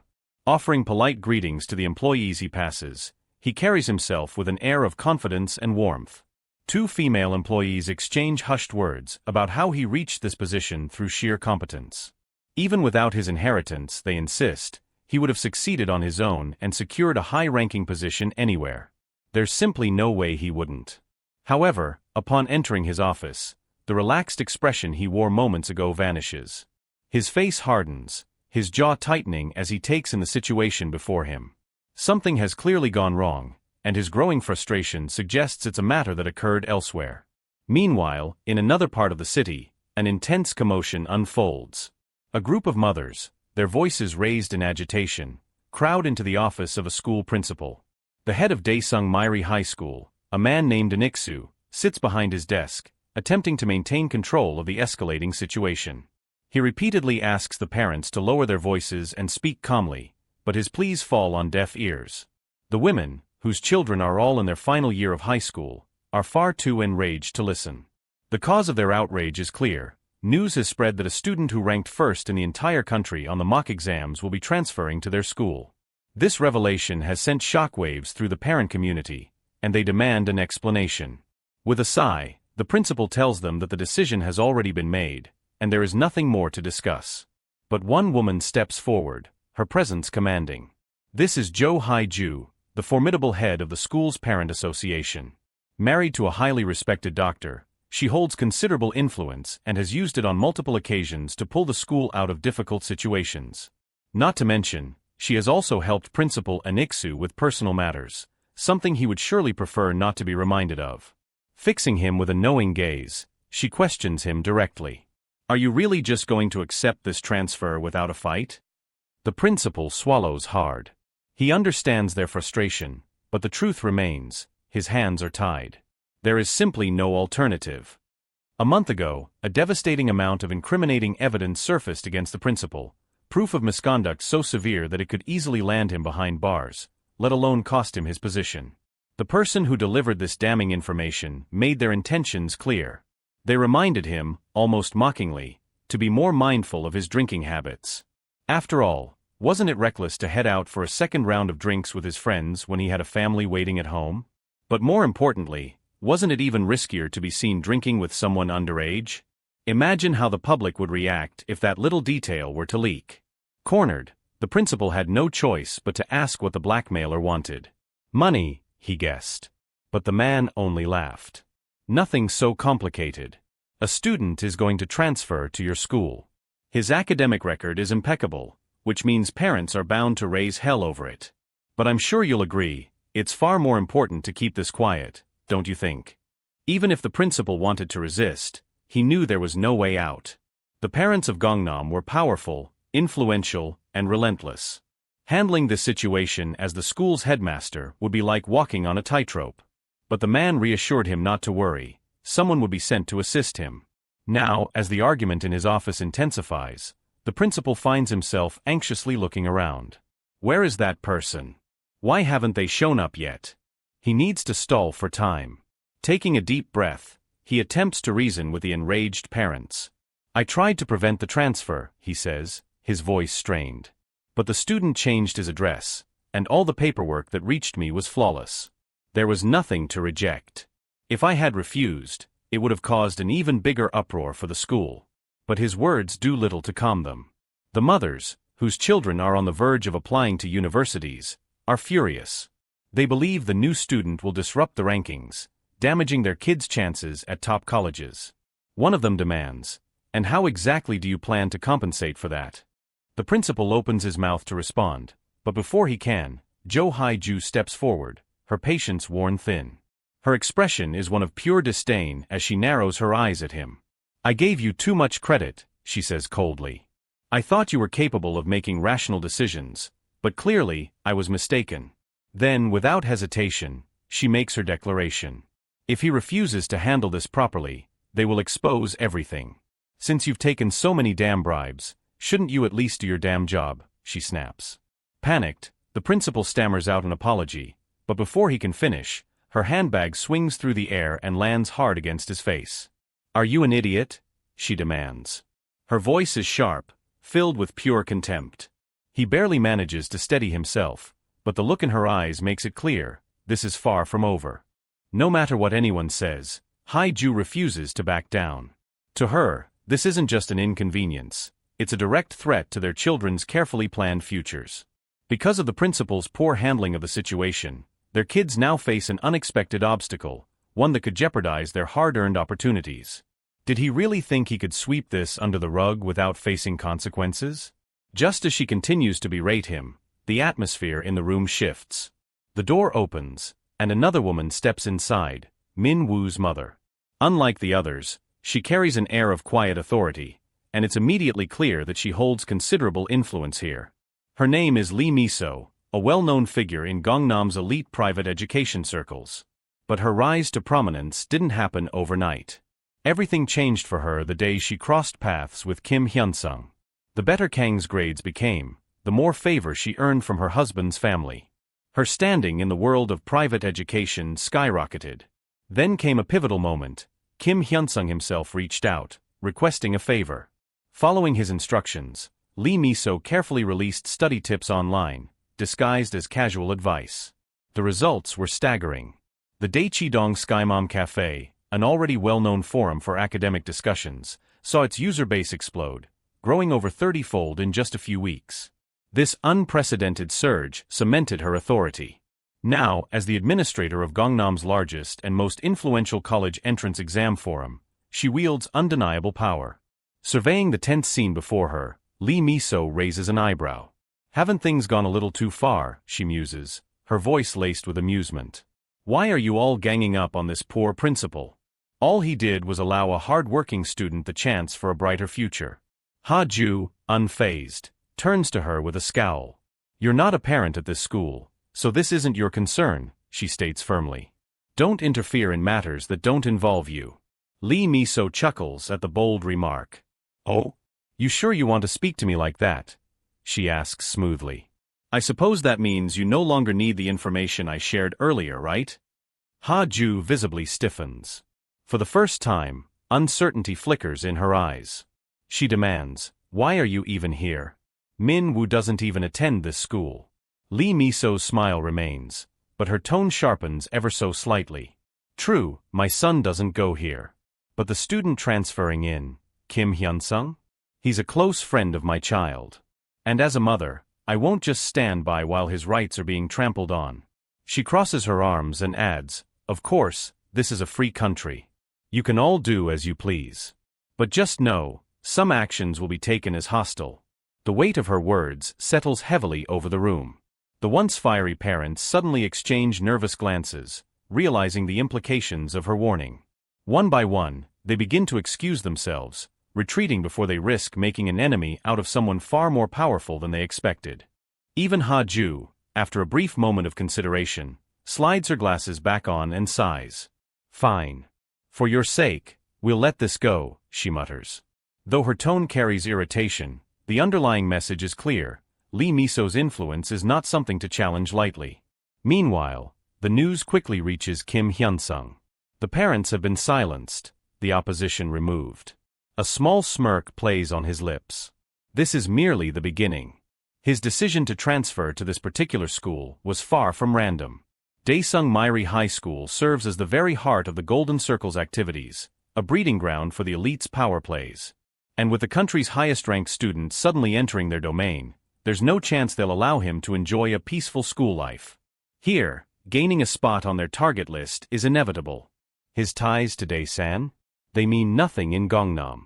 Offering polite greetings to the employees he passes, he carries himself with an air of confidence and warmth. 2 female employees exchange hushed words about how he reached this position through sheer competence. Even without his inheritance, they insist, he would have succeeded on his own and secured a high-ranking position anywhere. There's simply no way he wouldn't. However, upon entering his office, the relaxed expression he wore moments ago vanishes. His face hardens, his jaw tightening as he takes in the situation before him. Something has clearly gone wrong, and his growing frustration suggests it's a matter that occurred elsewhere. Meanwhile, in another part of the city, an intense commotion unfolds. A group of mothers, their voices raised in agitation, crowd into the office of a school principal. The head of Daesung Mairi High School, a man named Aniksu, sits behind his desk, attempting to maintain control of the escalating situation. He repeatedly asks the parents to lower their voices and speak calmly, but his pleas fall on deaf ears. The women, whose children are all in their final year of high school, are far too enraged to listen. The cause of their outrage is clear. News has spread that a student who ranked first in the entire country on the mock exams will be transferring to their school. This revelation has sent shockwaves through the parent community, and they demand an explanation. With a sigh, the principal tells them that the decision has already been made, and there is nothing more to discuss. But one woman steps forward, her presence commanding. This is Jo Hae-ju, the formidable head of the school's parent association. Married to a highly respected doctor, she holds considerable influence and has used it on multiple occasions to pull the school out of difficult situations. Not to mention, she has also helped Principal Aniksu with personal matters, something he would surely prefer not to be reminded of. Fixing him with a knowing gaze, she questions him directly. Are you really just going to accept this transfer without a fight? The principal swallows hard. He understands their frustration, but the truth remains, his hands are tied. There is simply no alternative. A month ago, a devastating amount of incriminating evidence surfaced against the principal, proof of misconduct so severe that it could easily land him behind bars, let alone cost him his position. The person who delivered this damning information made their intentions clear. They reminded him, almost mockingly, to be more mindful of his drinking habits. After all, wasn't it reckless to head out for a second round of drinks with his friends when he had a family waiting at home? But more importantly, wasn't it even riskier to be seen drinking with someone underage? Imagine how the public would react if that little detail were to leak. Cornered, the principal had no choice but to ask what the blackmailer wanted. Money, he guessed. But the man only laughed. Nothing so complicated. A student is going to transfer to your school. His academic record is impeccable, which means parents are bound to raise hell over it. But I'm sure you'll agree, it's far more important to keep this quiet, don't you think? Even if the principal wanted to resist, he knew there was no way out. The parents of Gangnam were powerful, influential, and relentless. Handling this situation as the school's headmaster would be like walking on a tightrope. But the man reassured him not to worry, someone would be sent to assist him. Now, as the argument in his office intensifies, the principal finds himself anxiously looking around. Where is that person? Why haven't they shown up yet? He needs to stall for time. Taking a deep breath, he attempts to reason with the enraged parents. I tried to prevent the transfer, he says, his voice strained. But the student changed his address, and all the paperwork that reached me was flawless. There was nothing to reject. If I had refused, it would have caused an even bigger uproar for the school. But his words do little to calm them. The mothers, whose children are on the verge of applying to universities, are furious. They believe the new student will disrupt the rankings, damaging their kids' chances at top colleges. One of them demands, and how exactly do you plan to compensate for that? The principal opens his mouth to respond, but before he can, Jo Hae-ju steps forward, her patience worn thin. Her expression is one of pure disdain as she narrows her eyes at him. I gave you too much credit, she says coldly. I thought you were capable of making rational decisions, but clearly, I was mistaken. Then, without hesitation, she makes her declaration. If he refuses to handle this properly, they will expose everything. Since you've taken so many damn bribes, shouldn't you at least do your damn job, she snaps. Panicked, the principal stammers out an apology, but before he can finish, her handbag swings through the air and lands hard against his face. Are you an idiot? She demands. Her voice is sharp, filled with pure contempt. He barely manages to steady himself, but the look in her eyes makes it clear, this is far from over. No matter what anyone says, Hae-ju refuses to back down. To her, this isn't just an inconvenience, it's a direct threat to their children's carefully planned futures. Because of the principal's poor handling of the situation, their kids now face an unexpected obstacle, one that could jeopardize their hard-earned opportunities. Did he really think he could sweep this under the rug without facing consequences? Just as she continues to berate him, the atmosphere in the room shifts. The door opens, and another woman steps inside, Min Woo's mother. Unlike the others, she carries an air of quiet authority, and it's immediately clear that she holds considerable influence here. Her name is Lee Miso, a well-known figure in Gangnam's elite private education circles. But her rise to prominence didn't happen overnight. Everything changed for her the day she crossed paths with Kim Hyun-sung. The better Kang's grades became, the more favor she earned from her husband's family. Her standing in the world of private education skyrocketed. Then came a pivotal moment. Kim Hyun-sung himself reached out, requesting a favor. Following his instructions, Lee Miso carefully released study tips online, disguised as casual advice. The results were staggering. The Daechidong Skymom Cafe, an already well-known forum for academic discussions, saw its user base explode, growing over 30-fold in just a few weeks. This unprecedented surge cemented her authority. Now, as the administrator of Gangnam's largest and most influential college entrance exam forum, she wields undeniable power. Surveying the tense scene before her, Lee Miso raises an eyebrow. Haven't things gone a little too far, she muses, her voice laced with amusement. Why are you all ganging up on this poor principal? All he did was allow a hard-working student the chance for a brighter future. Ha-ju, unfazed, turns to her with a scowl. You're not a parent at this school, so this isn't your concern, she states firmly. Don't interfere in matters that don't involve you. Lee Miso chuckles at the bold remark. Oh? You sure you want to speak to me like that? She asks smoothly. I suppose that means you no longer need the information I shared earlier, right? Ha-ju visibly stiffens. For the first time, uncertainty flickers in her eyes. She demands, why are you even here? Min-woo doesn't even attend this school. Lee Miso's smile remains, but her tone sharpens ever so slightly. True, my son doesn't go here. But the student transferring in, Kim Hyun-sung? He's a close friend of my child. And as a mother, I won't just stand by while his rights are being trampled on. She crosses her arms and adds, of course, this is a free country. You can all do as you please. But just know, some actions will be taken as hostile. The weight of her words settles heavily over the room. The once fiery parents suddenly exchange nervous glances, realizing the implications of her warning. One by one, they begin to excuse themselves, retreating before they risk making an enemy out of someone far more powerful than they expected. Even Ha-ju, after a brief moment of consideration, slides her glasses back on and sighs. Fine. For your sake, we'll let this go, she mutters. Though her tone carries irritation, the underlying message is clear. Lee Miso's influence is not something to challenge lightly. Meanwhile, the news quickly reaches Kim Hyun-sung. The parents have been silenced, the opposition removed. A small smirk plays on his lips. This is merely the beginning. His decision to transfer to this particular school was far from random. Daesung Mairi High School serves as the very heart of the Golden Circle's activities, a breeding ground for the elite's power plays. And with the country's highest-ranked student suddenly entering their domain, there's no chance they'll allow him to enjoy a peaceful school life. Here, gaining a spot on their target list is inevitable. His ties to Daesan? They mean nothing in Gangnam.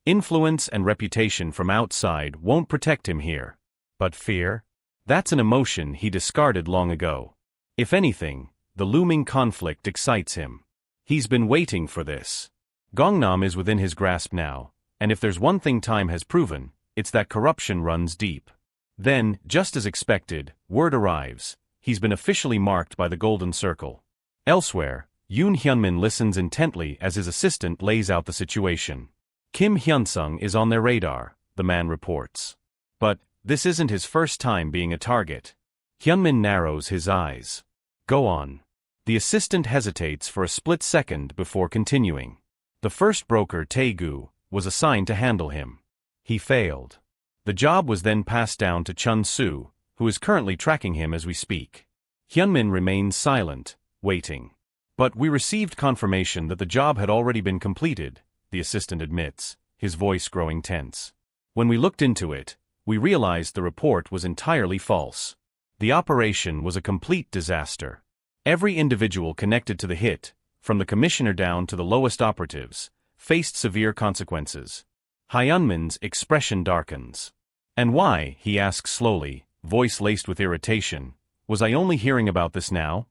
Influence and reputation from outside won't protect him here. But fear? That's an emotion he discarded long ago. If anything, the looming conflict excites him. He's been waiting for this. Gangnam is within his grasp now, and if there's one thing time has proven, it's that corruption runs deep. Then, just as expected, word arrives. He's been officially marked by the Golden Circle. Elsewhere, Yoon Hyunmin listens intently as his assistant lays out the situation. Kim Hyun-sung is on their radar, the man reports. But this isn't his first time being a target. Hyunmin narrows his eyes. Go on. The assistant hesitates for a split second before continuing. The first broker, Taegu, was assigned to handle him. He failed. The job was then passed down to Chun-soo, who is currently tracking him as we speak. Hyunmin remains silent, waiting. But we received confirmation that the job had already been completed, the assistant admits, his voice growing tense. When we looked into it, we realized the report was entirely false. The operation was a complete disaster. Every individual connected to the hit, from the commissioner down to the lowest operatives, faced severe consequences. Hyunmin's expression darkens. And why, he asks slowly, voice laced with irritation, was I only hearing about this now?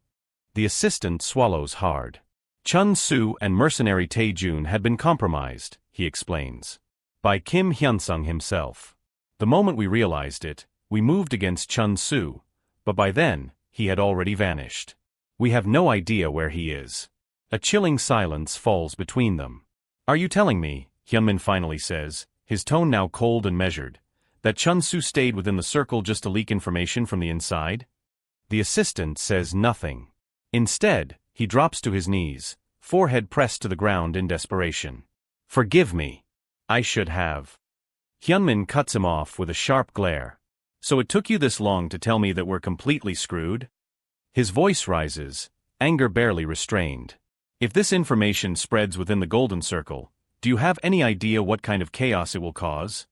The assistant swallows hard. Chun Soo and mercenary Tae Jun had been compromised, he explains, by Kim Hyun-sung himself. The moment we realized it, we moved against Chun Soo, but by then, he had already vanished. We have no idea where he is. A chilling silence falls between them. Are you telling me, Hyunmin finally says, his tone now cold and measured, that Chun Soo stayed within the circle just to leak information from the inside? The assistant says nothing. Instead, he drops to his knees, forehead pressed to the ground in desperation. Forgive me. I should have. Hyunmin cuts him off with a sharp glare. So it took you this long to tell me that we're completely screwed? His voice rises, anger barely restrained. If this information spreads within the Golden Circle, do you have any idea what kind of chaos it will cause?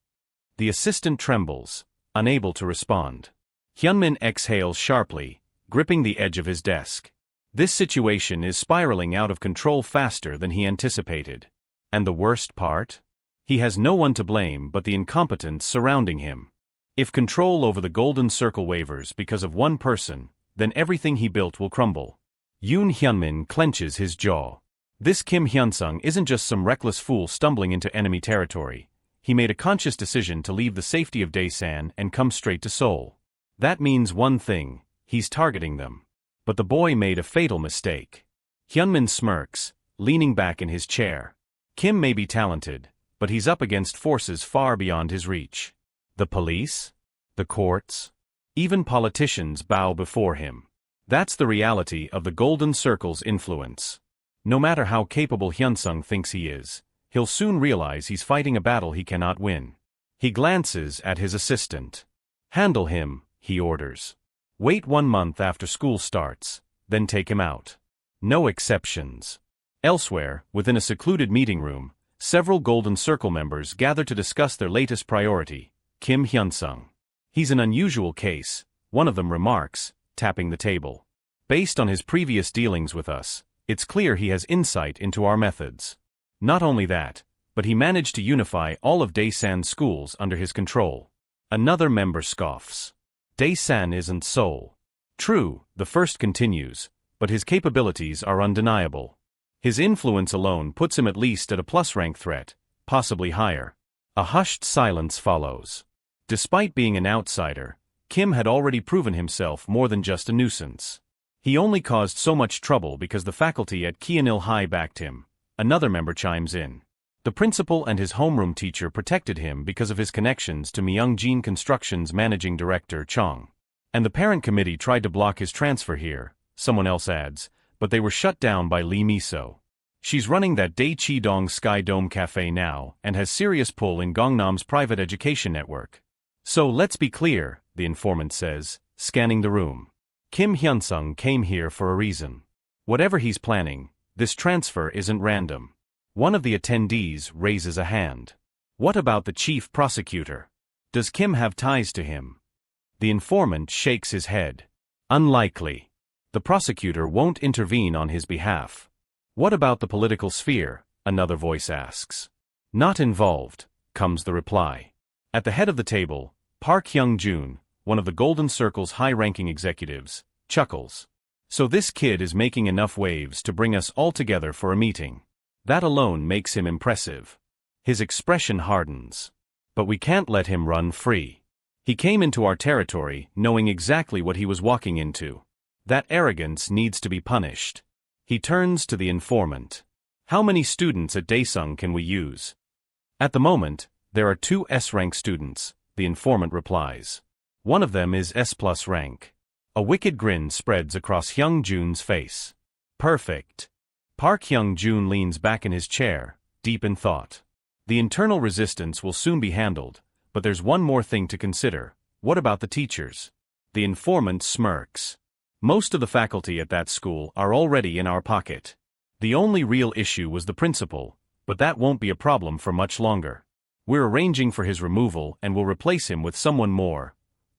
The assistant trembles, unable to respond. Hyunmin exhales sharply, gripping the edge of his desk. This situation is spiraling out of control faster than he anticipated. And the worst part? He has no one to blame but the incompetence surrounding him. If control over the Golden Circle wavers because of one person, then everything he built will crumble. Yoon Hyunmin clenches his jaw. This Kim Hyun-sung isn't just some reckless fool stumbling into enemy territory. He made a conscious decision to leave the safety of Daesan and come straight to Seoul. That means one thing, he's targeting them. But the boy made a fatal mistake. Hyunmin smirks, leaning back in his chair. Kim may be talented, but he's up against forces far beyond his reach. The police? The courts? Even politicians bow before him. That's the reality of the Golden Circle's influence. No matter how capable Hyun-sung thinks he is, he'll soon realize he's fighting a battle he cannot win. He glances at his assistant. Handle him, he orders. Wait 1 month after school starts, then take him out. No exceptions. Elsewhere, within a secluded meeting room, several Golden Circle members gather to discuss their latest priority, Kim Hyun-sung. He's an unusual case, one of them remarks, tapping the table. Based on his previous dealings with us, it's clear he has insight into our methods. Not only that, but he managed to unify all of Daesan's schools under his control. Another member scoffs. Daesan isn't Seoul. True, the first continues, but his capabilities are undeniable. His influence alone puts him at least at a plus-rank threat, possibly higher. A hushed silence follows. Despite being an outsider, Kim had already proven himself more than just a nuisance. He only caused so much trouble because the faculty at Kyeonil High backed him. Another member chimes in. The principal and his homeroom teacher protected him because of his connections to Myeongjin Construction's managing director Chong. And the parent committee tried to block his transfer here, someone else adds, but they were shut down by Lee Miso. She's running that Daechidong Sky Dome Cafe now and has serious pull in Gangnam's private education network. So let's be clear, the informant says, scanning the room. Kim Hyun-sung came here for a reason. Whatever he's planning, this transfer isn't random. One of the attendees raises a hand. What about the chief prosecutor? Does Kim have ties to him? The informant shakes his head. Unlikely. The prosecutor won't intervene on his behalf. What about the political sphere? Another voice asks. Not involved, comes the reply. At the head of the table, Park Hyung-jun, one of the Golden Circle's high-ranking executives, chuckles. So this kid is making enough waves to bring us all together for a meeting. That alone makes him impressive. His expression hardens. But we can't let him run free. He came into our territory knowing exactly what he was walking into. That arrogance needs to be punished. He turns to the informant. How many students at Daesung can we use? At the moment, there are 2 S-rank students, the informant replies. One of them is S+ rank. A wicked grin spreads across Hyung-jun's face. Perfect. Park Hyung-jun leans back in his chair, deep in thought. The internal resistance will soon be handled, but there's one more thing to consider. What about the teachers? The informant smirks. Most of the faculty at that school are already in our pocket. The only real issue was the principal, but that won't be a problem for much longer. We're arranging for his removal and will replace him with someone more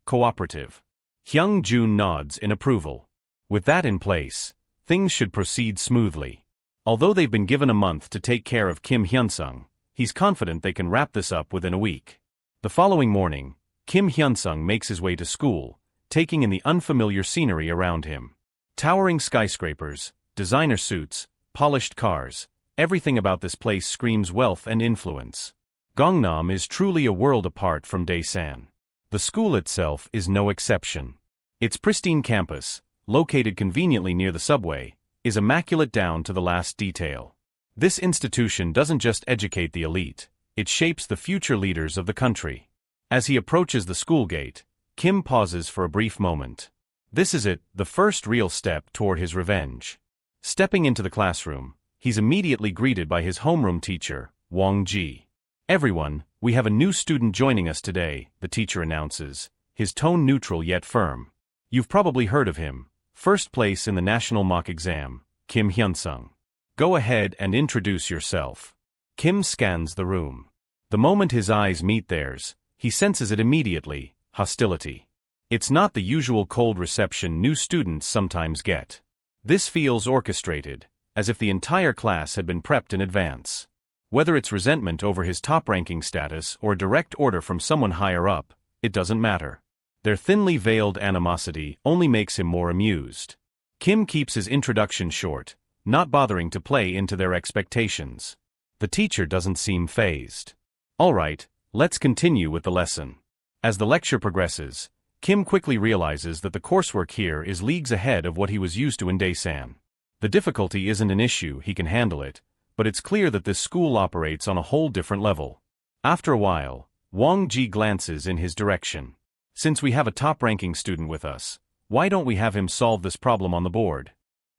cooperative. Hyung-jun nods in approval. With that in place, things should proceed smoothly. Although they've been given a month to take care of Kim Hyun-sung, he's confident they can wrap this up within a week. The following morning, Kim Hyun-sung makes his way to school, taking in the unfamiliar scenery around him. Towering skyscrapers, designer suits, polished cars. Everything about this place screams wealth and influence. Gangnam is truly a world apart from Daesan. The school itself is no exception. Its pristine campus, located conveniently near the subway, is immaculate down to the last detail. This institution doesn't just educate the elite, it shapes the future leaders of the country. As he approaches the school gate, Kim pauses for a brief moment. This is it, the first real step toward his revenge. Stepping into the classroom, he's immediately greeted by his homeroom teacher, Wang Ji. "Everyone, we have a new student joining us today," the teacher announces, his tone neutral yet firm. "You've probably heard of him. First place in the national mock exam, Kim Hyun-sung. Go ahead and introduce yourself." Kim scans the room. The moment his eyes meet theirs, he senses it immediately: hostility. It's not the usual cold reception new students sometimes get. This feels orchestrated, as if the entire class had been prepped in advance. Whether it's resentment over his top-ranking status or a direct order from someone higher up, it doesn't matter. Their thinly veiled animosity only makes him more amused. Kim keeps his introduction short, not bothering to play into their expectations. The teacher doesn't seem fazed. "All right, let's continue with the lesson." As the lecture progresses, Kim quickly realizes that the coursework here is leagues ahead of what he was used to in Daesan. The difficulty isn't an issue, he can handle it, but it's clear that this school operates on a whole different level. After a while, Wang Ji glances in his direction. "Since we have a top-ranking student with us, why don't we have him solve this problem on the board?"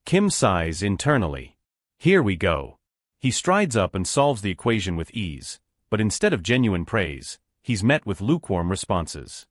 Kim sighs internally. Here we go. He strides up and solves the equation with ease, but instead of genuine praise, he's met with lukewarm responses.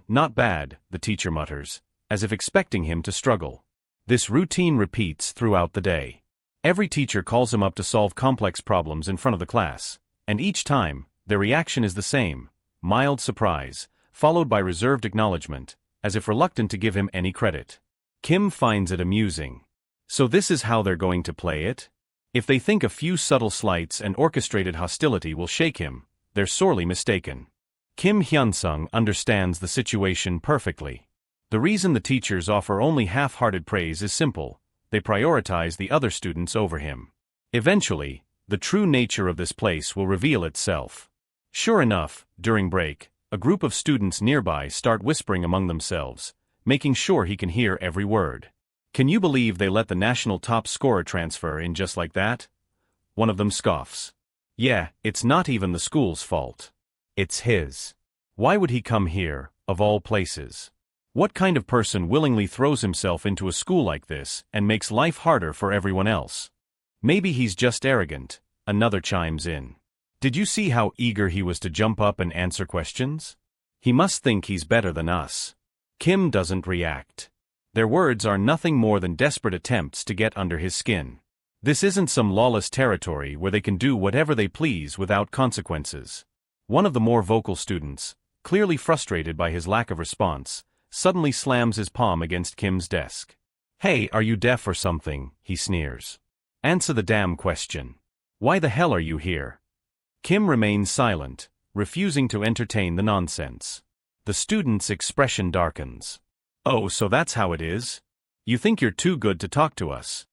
Not bad," the teacher mutters, as if expecting him to struggle. This routine repeats throughout the day. Every teacher calls him up to solve complex problems in front of the class, and each time, their reaction is the same: mild surprise, followed by reserved acknowledgement, as if reluctant to give him any credit. Kim finds it amusing. So this is how they're going to play it? If they think a few subtle slights and orchestrated hostility will shake him, they're sorely mistaken. Kim Hyun-sung understands the situation perfectly. The reason the teachers offer only half-hearted praise is simple: they prioritize the other students over him. Eventually, the true nature of this place will reveal itself. Sure enough, during break, a group of students nearby start whispering among themselves, making sure he can hear every word. "Can you believe they let the national top scorer transfer in just like that?" One of them scoffs. "Yeah, it's not even the school's fault. It's his. Why would he come here, of all places? What kind of person willingly throws himself into a school like this and makes life harder for everyone else? Maybe he's just arrogant," another chimes in. "Did you see how eager he was to jump up and answer questions? He must think he's better than us." Kim doesn't react. Their words are nothing more than desperate attempts to get under his skin. This isn't some lawless territory where they can do whatever they please without consequences. One of the more vocal students, clearly frustrated by his lack of response, suddenly slams his palm against Kim's desk. "Hey, are you deaf or something?" he sneers. "Answer the damn question. Why the hell are you here?" Kim remains silent, refusing to entertain the nonsense. The student's expression darkens. "Oh, so that's how it is? You think you're too good to talk to us?"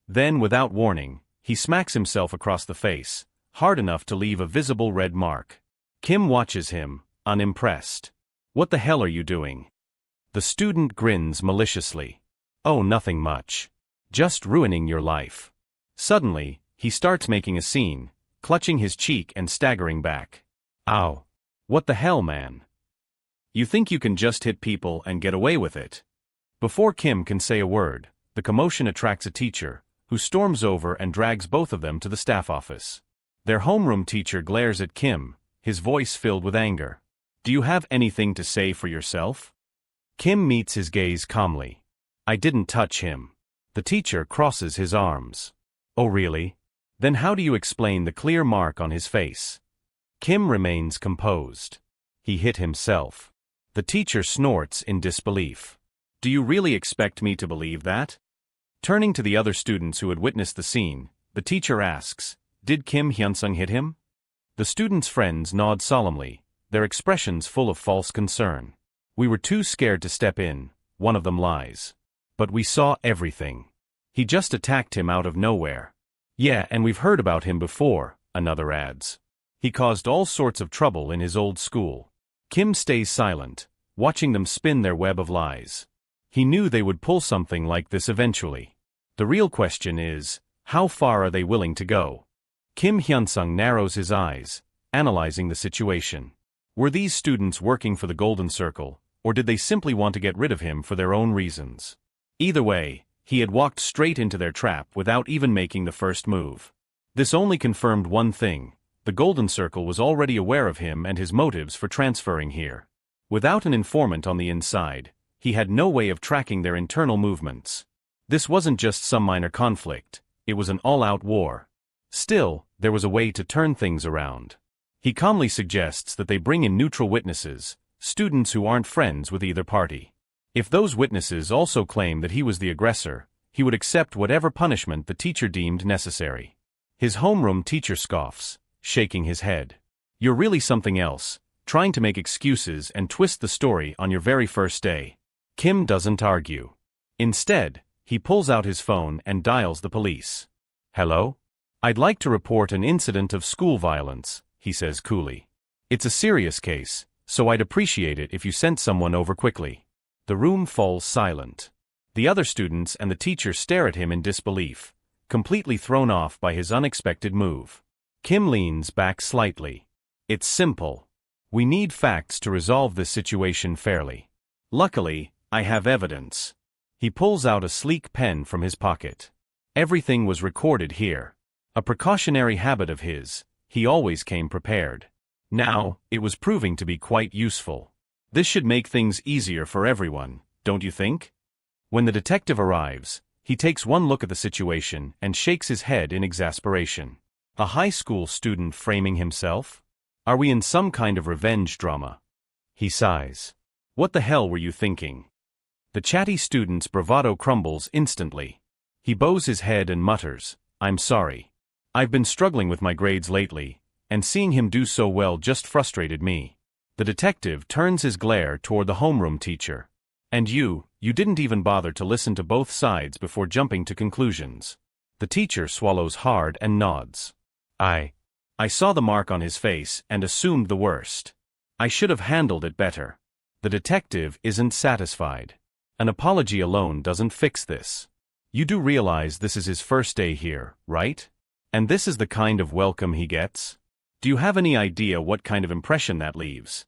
Then, without warning, he smacks himself across the face, hard enough to leave a visible red mark. Kim watches him, unimpressed. "What the hell are you doing?" The student grins maliciously. "Oh, nothing much. Just ruining your life." Suddenly, he starts making a scene, clutching his cheek and staggering back. "Ow. What the hell, man? You think you can just hit people and get away with it?" Before Kim can say a word, the commotion attracts a teacher, who storms over and drags both of them to the staff office. Their homeroom teacher glares at Kim, his voice filled with anger. "Do you have anything to say for yourself?" Kim meets his gaze calmly. "I didn't touch him." The teacher crosses his arms. "Oh really? Then how do you explain the clear mark on his face?" Kim remains composed. "He hit himself." The teacher snorts in disbelief. "Do you really expect me to believe that?" Turning to the other students who had witnessed the scene, the teacher asks, "Did Kim Hyun-sung hit him?" The students' friends nod solemnly, their expressions full of false concern. "We were too scared to step in," one of them lies. "But we saw everything. He just attacked him out of nowhere. Yeah, and we've heard about him before, another adds. He caused all sorts of trouble in his old school. Kim stays silent, watching them spin their web of lies. He knew they would pull something like this eventually. The real question is, how far are they willing to go? Kim Hyun-sung narrows his eyes, analyzing the situation. Were these students working for the Golden Circle, or did they simply want to get rid of him for their own reasons? Either way, he had walked straight into their trap without even making the first move. This only confirmed one thing: the Golden Circle was already aware of him and his motives for transferring here. Without an informant on the inside, he had no way of tracking their internal movements. This wasn't just some minor conflict, it was an all-out war. Still, there was a way to turn things around. He calmly suggests that they bring in neutral witnesses, students who aren't friends with either party. If those witnesses also claim that he was the aggressor, he would accept whatever punishment the teacher deemed necessary. His homeroom teacher scoffs, shaking his head. You're really something else, trying to make excuses and twist the story on your very first day. Kim doesn't argue. Instead, he pulls out his phone and dials the police. Hello? I'd like to report an incident of school violence, he says coolly. It's a serious case, so I'd appreciate it if you sent someone over quickly. The room falls silent. The other students and the teacher stare at him in disbelief, completely thrown off by his unexpected move. Kim leans back slightly. It's simple. We need facts to resolve this situation fairly. Luckily, I have evidence. He pulls out a sleek pen from his pocket. Everything was recorded here. A precautionary habit of his, he always came prepared. Now, it was proving to be quite useful. This should make things easier for everyone, don't you think? When the detective arrives, he takes one look at the situation and shakes his head in exasperation. A high school student framing himself? Are we in some kind of revenge drama? He sighs. What the hell were you thinking? The chatty student's bravado crumbles instantly. He bows his head and mutters, I'm sorry. I've been struggling with my grades lately, and seeing him do so well just frustrated me. The detective turns his glare toward the homeroom teacher. And you didn't even bother to listen to both sides before jumping to conclusions. The teacher swallows hard and nods. I saw the mark on his face and assumed the worst. I should have handled it better. The detective isn't satisfied. An apology alone doesn't fix this. You do realize this is his first day here, right? And this is the kind of welcome he gets? Do you have any idea what kind of impression that leaves?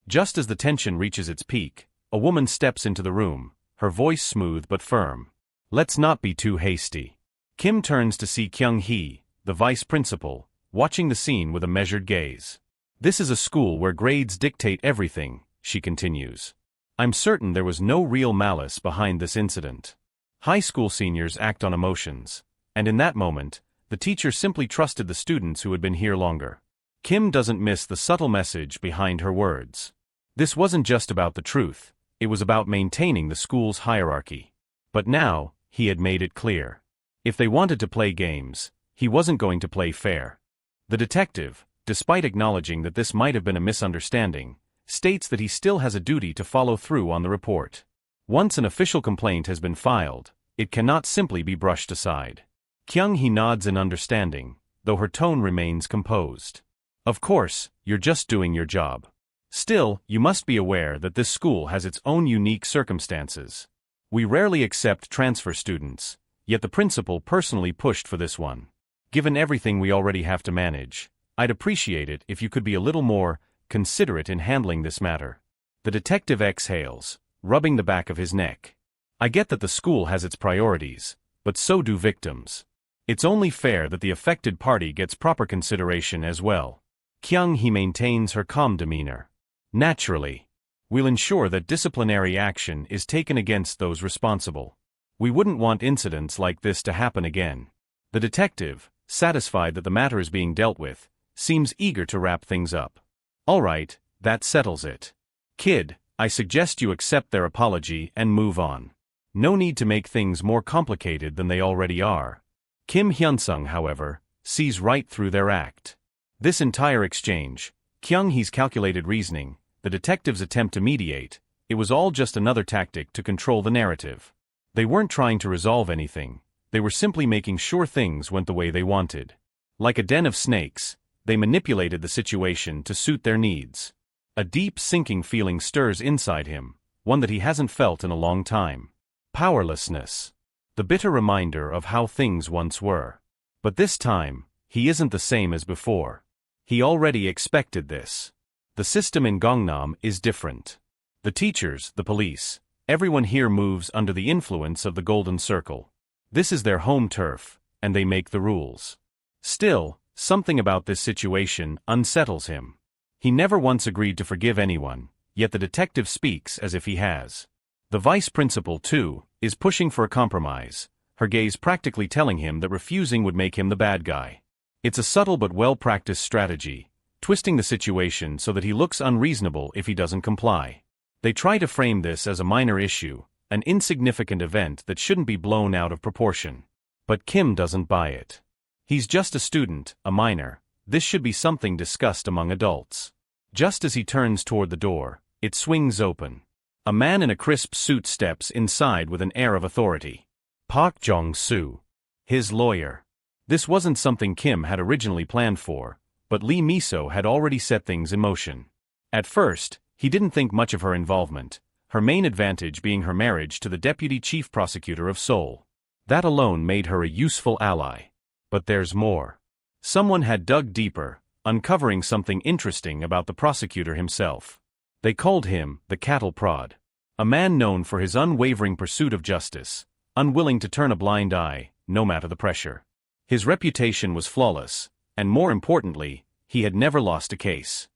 Just as the tension reaches its peak, a woman steps into the room, her voice smooth but firm. Let's not be too hasty. Kim turns to see Kyung-hee, the vice principal, watching the scene with a measured gaze. This is a school where grades dictate everything, she continues. I'm certain there was no real malice behind this incident. High school seniors act on emotions, and in that moment, the teacher simply trusted the students who had been here longer. Kim doesn't miss the subtle message behind her words. This wasn't just about the truth, it was about maintaining the school's hierarchy. But now, he had made it clear. If they wanted to play games, he wasn't going to play fair. The detective, despite acknowledging that this might have been a misunderstanding, states that he still has a duty to follow through on the report. Once an official complaint has been filed, it cannot simply be brushed aside. Kyung-hee nods in understanding, though her tone remains composed. Of course, you're just doing your job. Still, you must be aware that this school has its own unique circumstances. We rarely accept transfer students, yet the principal personally pushed for this one. Given everything we already have to manage, I'd appreciate it if you could be a little more considerate in handling this matter. The detective exhales, rubbing the back of his neck. I get that the school has its priorities, but so do victims. It's only fair that the affected party gets proper consideration as well. Kyung-hee maintains her calm demeanor. Naturally. We'll ensure that disciplinary action is taken against those responsible. We wouldn't want incidents like this to happen again. The detective, satisfied that the matter is being dealt with, seems eager to wrap things up. All right, that settles it. Kid, I suggest you accept their apology and move on. No need to make things more complicated than they already are. Kim Hyun-sung, however, sees right through their act. This entire exchange, Kyung-hee's calculated reasoning, the detective's attempt to mediate, it was all just another tactic to control the narrative. They weren't trying to resolve anything, They were simply making sure things went the way they wanted. Like a den of snakes, they manipulated the situation to suit their needs. A deep sinking feeling stirs inside him, one that he hasn't felt in a long time. Powerlessness. The bitter reminder of how things once were. But this time, he isn't the same as before. He already expected this. The system in Gangnam is different. The teachers, the police, everyone here moves under the influence of the Golden Circle. This is their home turf, and they make the rules. Still, something about this situation unsettles him. He never once agreed to forgive anyone, yet the detective speaks as if he has. The vice principal, too, is pushing for a compromise, her gaze practically telling him that refusing would make him the bad guy. It's a subtle but well-practiced strategy, twisting the situation so that he looks unreasonable if he doesn't comply. They try to frame this as a minor issue, an insignificant event that shouldn't be blown out of proportion. But Kim doesn't buy it. He's just a student, a minor. This should be something discussed among adults. Just as he turns toward the door, it swings open. A man in a crisp suit steps inside with an air of authority. Park Jong-soo. His lawyer. This wasn't something Kim had originally planned for, but Lee Miso had already set things in motion. At first, he didn't think much of her involvement, her main advantage being her marriage to the deputy chief prosecutor of Seoul. That alone made her a useful ally. But there's more. Someone had dug deeper, uncovering something interesting about the prosecutor himself. They called him the cattle prod. A man known for his unwavering pursuit of justice, unwilling to turn a blind eye, no matter the pressure. His reputation was flawless, and more importantly, he had never lost a case.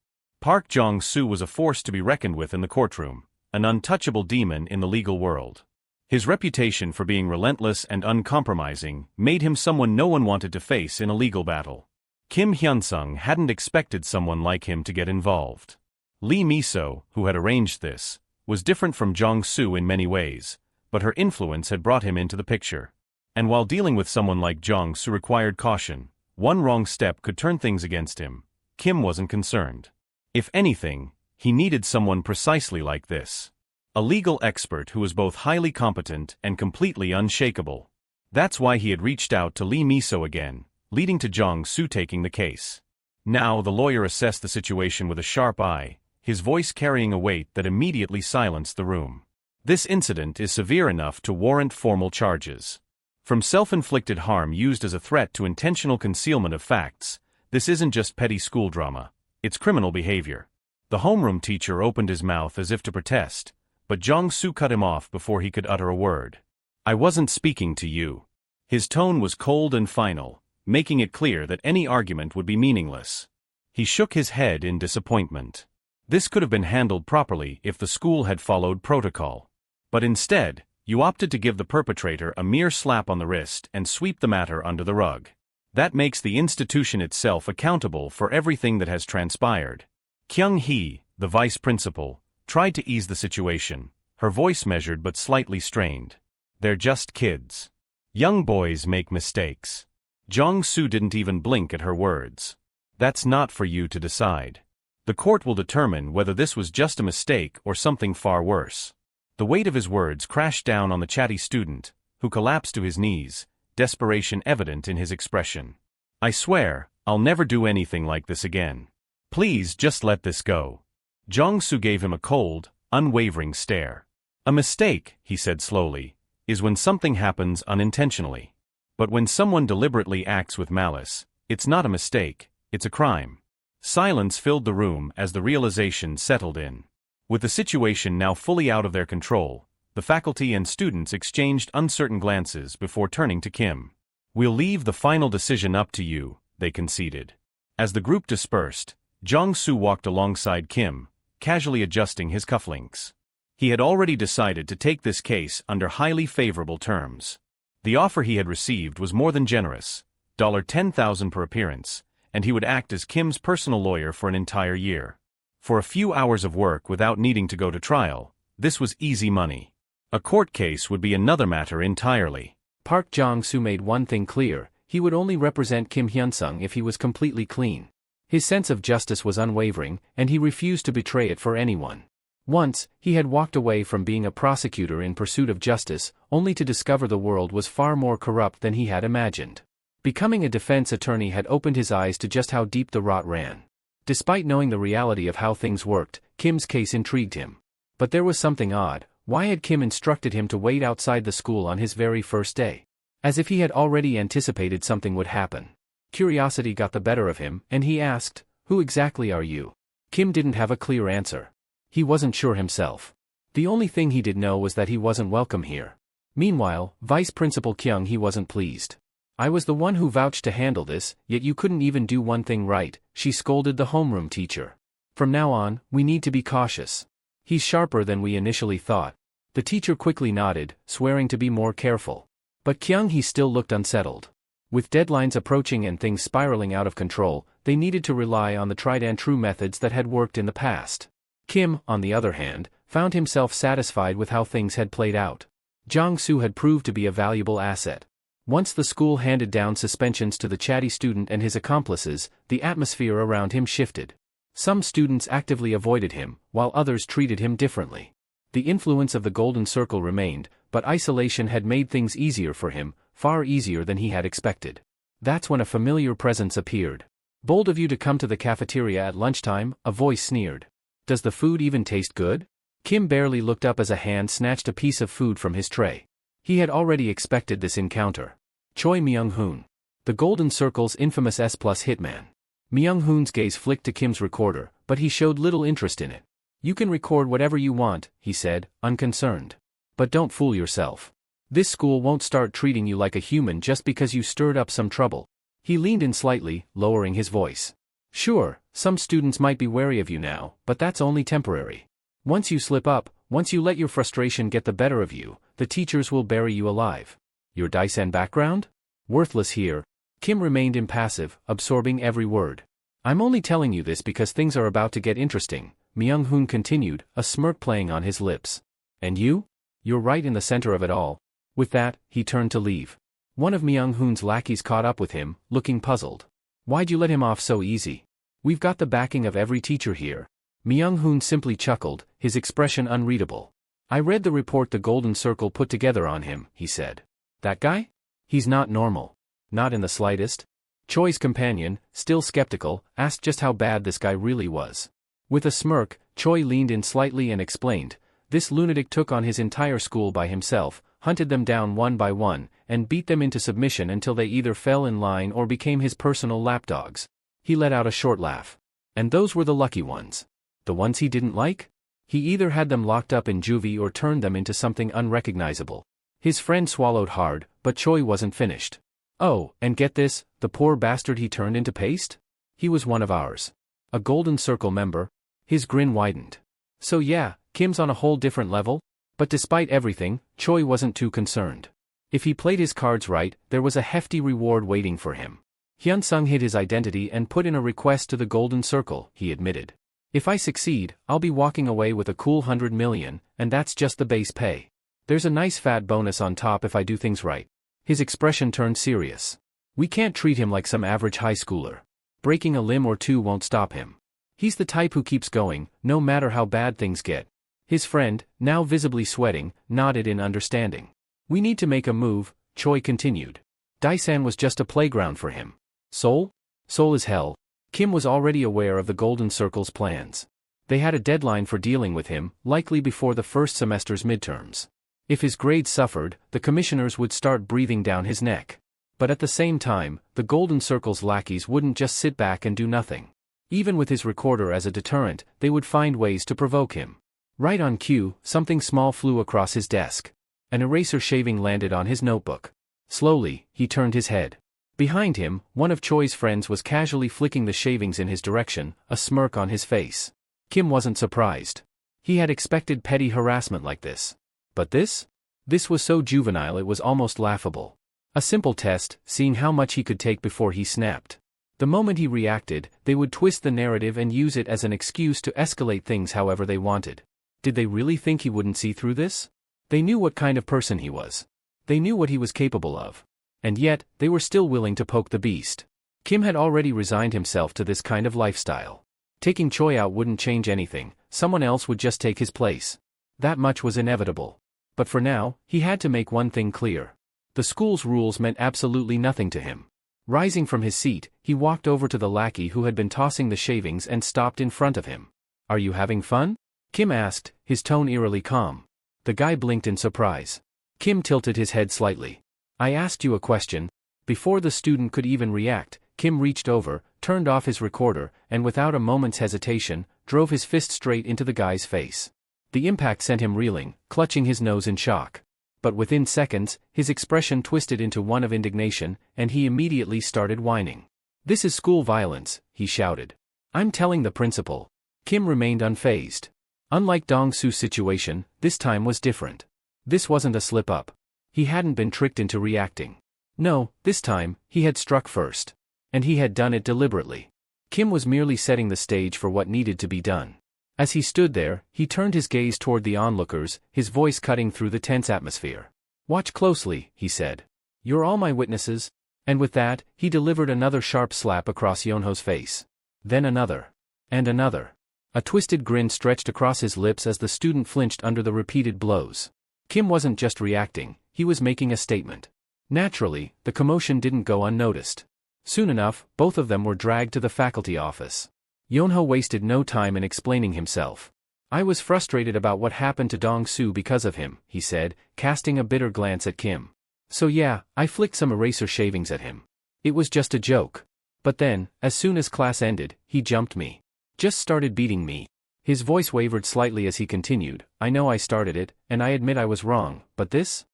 Park Jong-soo was a force to be reckoned with in the courtroom, an untouchable demon in the legal world. His reputation for being relentless and uncompromising made him someone no one wanted to face in a legal battle. Kim Hyun-sung hadn't expected someone like him to get involved. Lee Miso, who had arranged this, was different from Jong-soo in many ways, but her influence had brought him into the picture. And while dealing with someone like Jong-soo required caution, one wrong step could turn things against him, Kim wasn't concerned. If anything, he needed someone precisely like this. A legal expert who was both highly competent and completely unshakable. That's why he had reached out to Lee Miso again, leading to Jong-soo taking the case. Now the lawyer assessed the situation with a sharp eye, his voice carrying a weight that immediately silenced the room. This incident is severe enough to warrant formal charges. From self-inflicted harm used as a threat to intentional concealment of facts, this isn't just petty school drama, it's criminal behavior. The homeroom teacher opened his mouth as if to protest, but Jong-soo cut him off before he could utter a word. "I wasn't speaking to you." His tone was cold and final, making it clear that any argument would be meaningless. He shook his head in disappointment. This could have been handled properly if the school had followed protocol. But instead, you opted to give the perpetrator a mere slap on the wrist and sweep the matter under the rug. That makes the institution itself accountable for everything that has transpired. Kyung-hee, the vice principal, tried to ease the situation, her voice measured but slightly strained. "They're just kids. Young boys make mistakes." Jong-soo didn't even blink at her words. "That's not for you to decide. The court will determine whether this was just a mistake or something far worse." The weight of his words crashed down on the chatty student, who collapsed to his knees, desperation evident in his expression. "I swear, I'll never do anything like this again. Please just let this go." Jong-soo gave him a cold, unwavering stare. "A mistake," he said slowly, "is when something happens unintentionally. But when someone deliberately acts with malice, it's not a mistake, it's a crime." Silence filled the room as the realization settled in. With the situation now fully out of their control, the faculty and students exchanged uncertain glances before turning to Kim. "We'll leave the final decision up to you," they conceded. As the group dispersed, Jong-soo walked alongside Kim, casually adjusting his cufflinks. He had already decided to take this case under highly favorable terms. The offer he had received was more than generous, $10,000 per appearance, and he would act as Kim's personal lawyer for an entire year. For a few hours of work without needing to go to trial, this was easy money. A court case would be another matter entirely. Park Jong-soo made one thing clear: he would only represent Kim Hyun-sung if he was completely clean. His sense of justice was unwavering, and he refused to betray it for anyone. Once, he had walked away from being a prosecutor in pursuit of justice, only to discover the world was far more corrupt than he had imagined. Becoming a defense attorney had opened his eyes to just how deep the rot ran. Despite knowing the reality of how things worked, Kim's case intrigued him. But there was something odd. Why had Kim instructed him to wait outside the school on his very first day? As if he had already anticipated something would happen. Curiosity got the better of him, and he asked, "Who exactly are you?" Kim didn't have a clear answer. He wasn't sure himself. The only thing he did know was that he wasn't welcome here. Meanwhile, Vice Principal Kyung he wasn't pleased. "I was the one who vouched to handle this, yet you couldn't even do one thing right," she scolded the homeroom teacher. "From now on, we need to be cautious. He's sharper than we initially thought." The teacher quickly nodded, swearing to be more careful. But Kyung he still looked unsettled. With deadlines approaching and things spiraling out of control, they needed to rely on the tried-and-true methods that had worked in the past. Kim, on the other hand, found himself satisfied with how things had played out. Jong-soo had proved to be a valuable asset. Once the school handed down suspensions to the chatty student and his accomplices, the atmosphere around him shifted. Some students actively avoided him, while others treated him differently. The influence of the Golden Circle remained, but isolation had made things easier for him, far easier than he had expected. That's when a familiar presence appeared. "Bold of you to come to the cafeteria at lunchtime," a voice sneered. "Does the food even taste good?" Kim barely looked up as a hand snatched a piece of food from his tray. He had already expected this encounter. Choi Myung-hoon. The Golden Circle's infamous S+ hitman. Myung-hoon's gaze flicked to Kim's recorder, but he showed little interest in it. "You can record whatever you want," he said, unconcerned. "But don't fool yourself. This school won't start treating you like a human just because you stirred up some trouble." He leaned in slightly, lowering his voice. "Sure, some students might be wary of you now, but that's only temporary. Once you slip up, once you let your frustration get the better of you, the teachers will bury you alive. Your Daisen background? Worthless here." Kim remained impassive, absorbing every word. "I'm only telling you this because things are about to get interesting," Myung-hoon continued, a smirk playing on his lips. "And you? You're right in the center of it all." With that, he turned to leave. One of Myung-hoon's lackeys caught up with him, looking puzzled. "Why'd you let him off so easy? We've got the backing of every teacher here." Myung-hoon simply chuckled, his expression unreadable. "I read the report the Golden Circle put together on him," he said. "That guy? He's not normal." "Not in the slightest." Choi's companion, still skeptical, asked just how bad this guy really was. With a smirk, Choi leaned in slightly and explained, "This lunatic took on his entire school by himself, hunted them down one by one, and beat them into submission until they either fell in line or became his personal lapdogs." He let out a short laugh. "And those were the lucky ones. The ones he didn't like? He either had them locked up in juvie or turned them into something unrecognizable." His friend swallowed hard, but Choi wasn't finished. "Oh, and get this, the poor bastard he turned into paste? He was one of ours. A Golden Circle member." His grin widened. "So yeah, Kim's on a whole different level?" But despite everything, Choi wasn't too concerned. If he played his cards right, there was a hefty reward waiting for him. Hyun-sung hid his identity and put in a request to the Golden Circle, he admitted. "If I succeed, I'll be walking away with a cool 100 million, and that's just the base pay. There's a nice fat bonus on top if I do things right." His expression turned serious. "We can't treat him like some average high schooler. Breaking a limb or two won't stop him. He's the type who keeps going, no matter how bad things get." His friend, now visibly sweating, nodded in understanding. "We need to make a move," Choi continued. Daisen was just a playground for him. Seoul? Seoul is hell. Kim was already aware of the Golden Circle's plans. They had a deadline for dealing with him, likely before the first semester's midterms. If his grades suffered, the commissioners would start breathing down his neck. But at the same time, the Golden Circle's lackeys wouldn't just sit back and do nothing. Even with his recorder as a deterrent, they would find ways to provoke him. Right on cue, something small flew across his desk. An eraser shaving landed on his notebook. Slowly, he turned his head. Behind him, one of Choi's friends was casually flicking the shavings in his direction, a smirk on his face. Kim wasn't surprised. He had expected petty harassment like this. But this? This was so juvenile it was almost laughable. A simple test, seeing how much he could take before he snapped. The moment he reacted, they would twist the narrative and use it as an excuse to escalate things however they wanted. Did they really think he wouldn't see through this? They knew what kind of person he was. They knew what he was capable of. And yet, they were still willing to poke the beast. Kim had already resigned himself to this kind of lifestyle. Taking Choi out wouldn't change anything, someone else would just take his place. That much was inevitable. But for now, he had to make one thing clear. The school's rules meant absolutely nothing to him. Rising from his seat, he walked over to the lackey who had been tossing the shavings and stopped in front of him. "Are you having fun?" Kim asked, his tone eerily calm. The guy blinked in surprise. Kim tilted his head slightly. "I asked you a question." Before the student could even react, Kim reached over, turned off his recorder, and without a moment's hesitation, drove his fist straight into the guy's face. The impact sent him reeling, clutching his nose in shock. But within seconds, his expression twisted into one of indignation, and he immediately started whining. "This is school violence," he shouted. "I'm telling the principal." Kim remained unfazed. Unlike Dong-soo's situation, this time was different. This wasn't a slip-up. He hadn't been tricked into reacting. No, this time, he had struck first. And he had done it deliberately. Kim was merely setting the stage for what needed to be done. As he stood there, he turned his gaze toward the onlookers, his voice cutting through the tense atmosphere. "Watch closely," he said. "You're all my witnesses." And with that, he delivered another sharp slap across Yeonho's face. Then another. And another. A twisted grin stretched across his lips as the student flinched under the repeated blows. Kim wasn't just reacting, he was making a statement. Naturally, the commotion didn't go unnoticed. Soon enough, both of them were dragged to the faculty office. Yeonho wasted no time in explaining himself. "I was frustrated about what happened to Dong-soo because of him," he said, casting a bitter glance at Kim. "So yeah, I flicked some eraser shavings at him. It was just a joke. But then, as soon as class ended, he jumped me. Just started beating me." His voice wavered slightly as he continued, "I know I started it, and I admit I was wrong, but this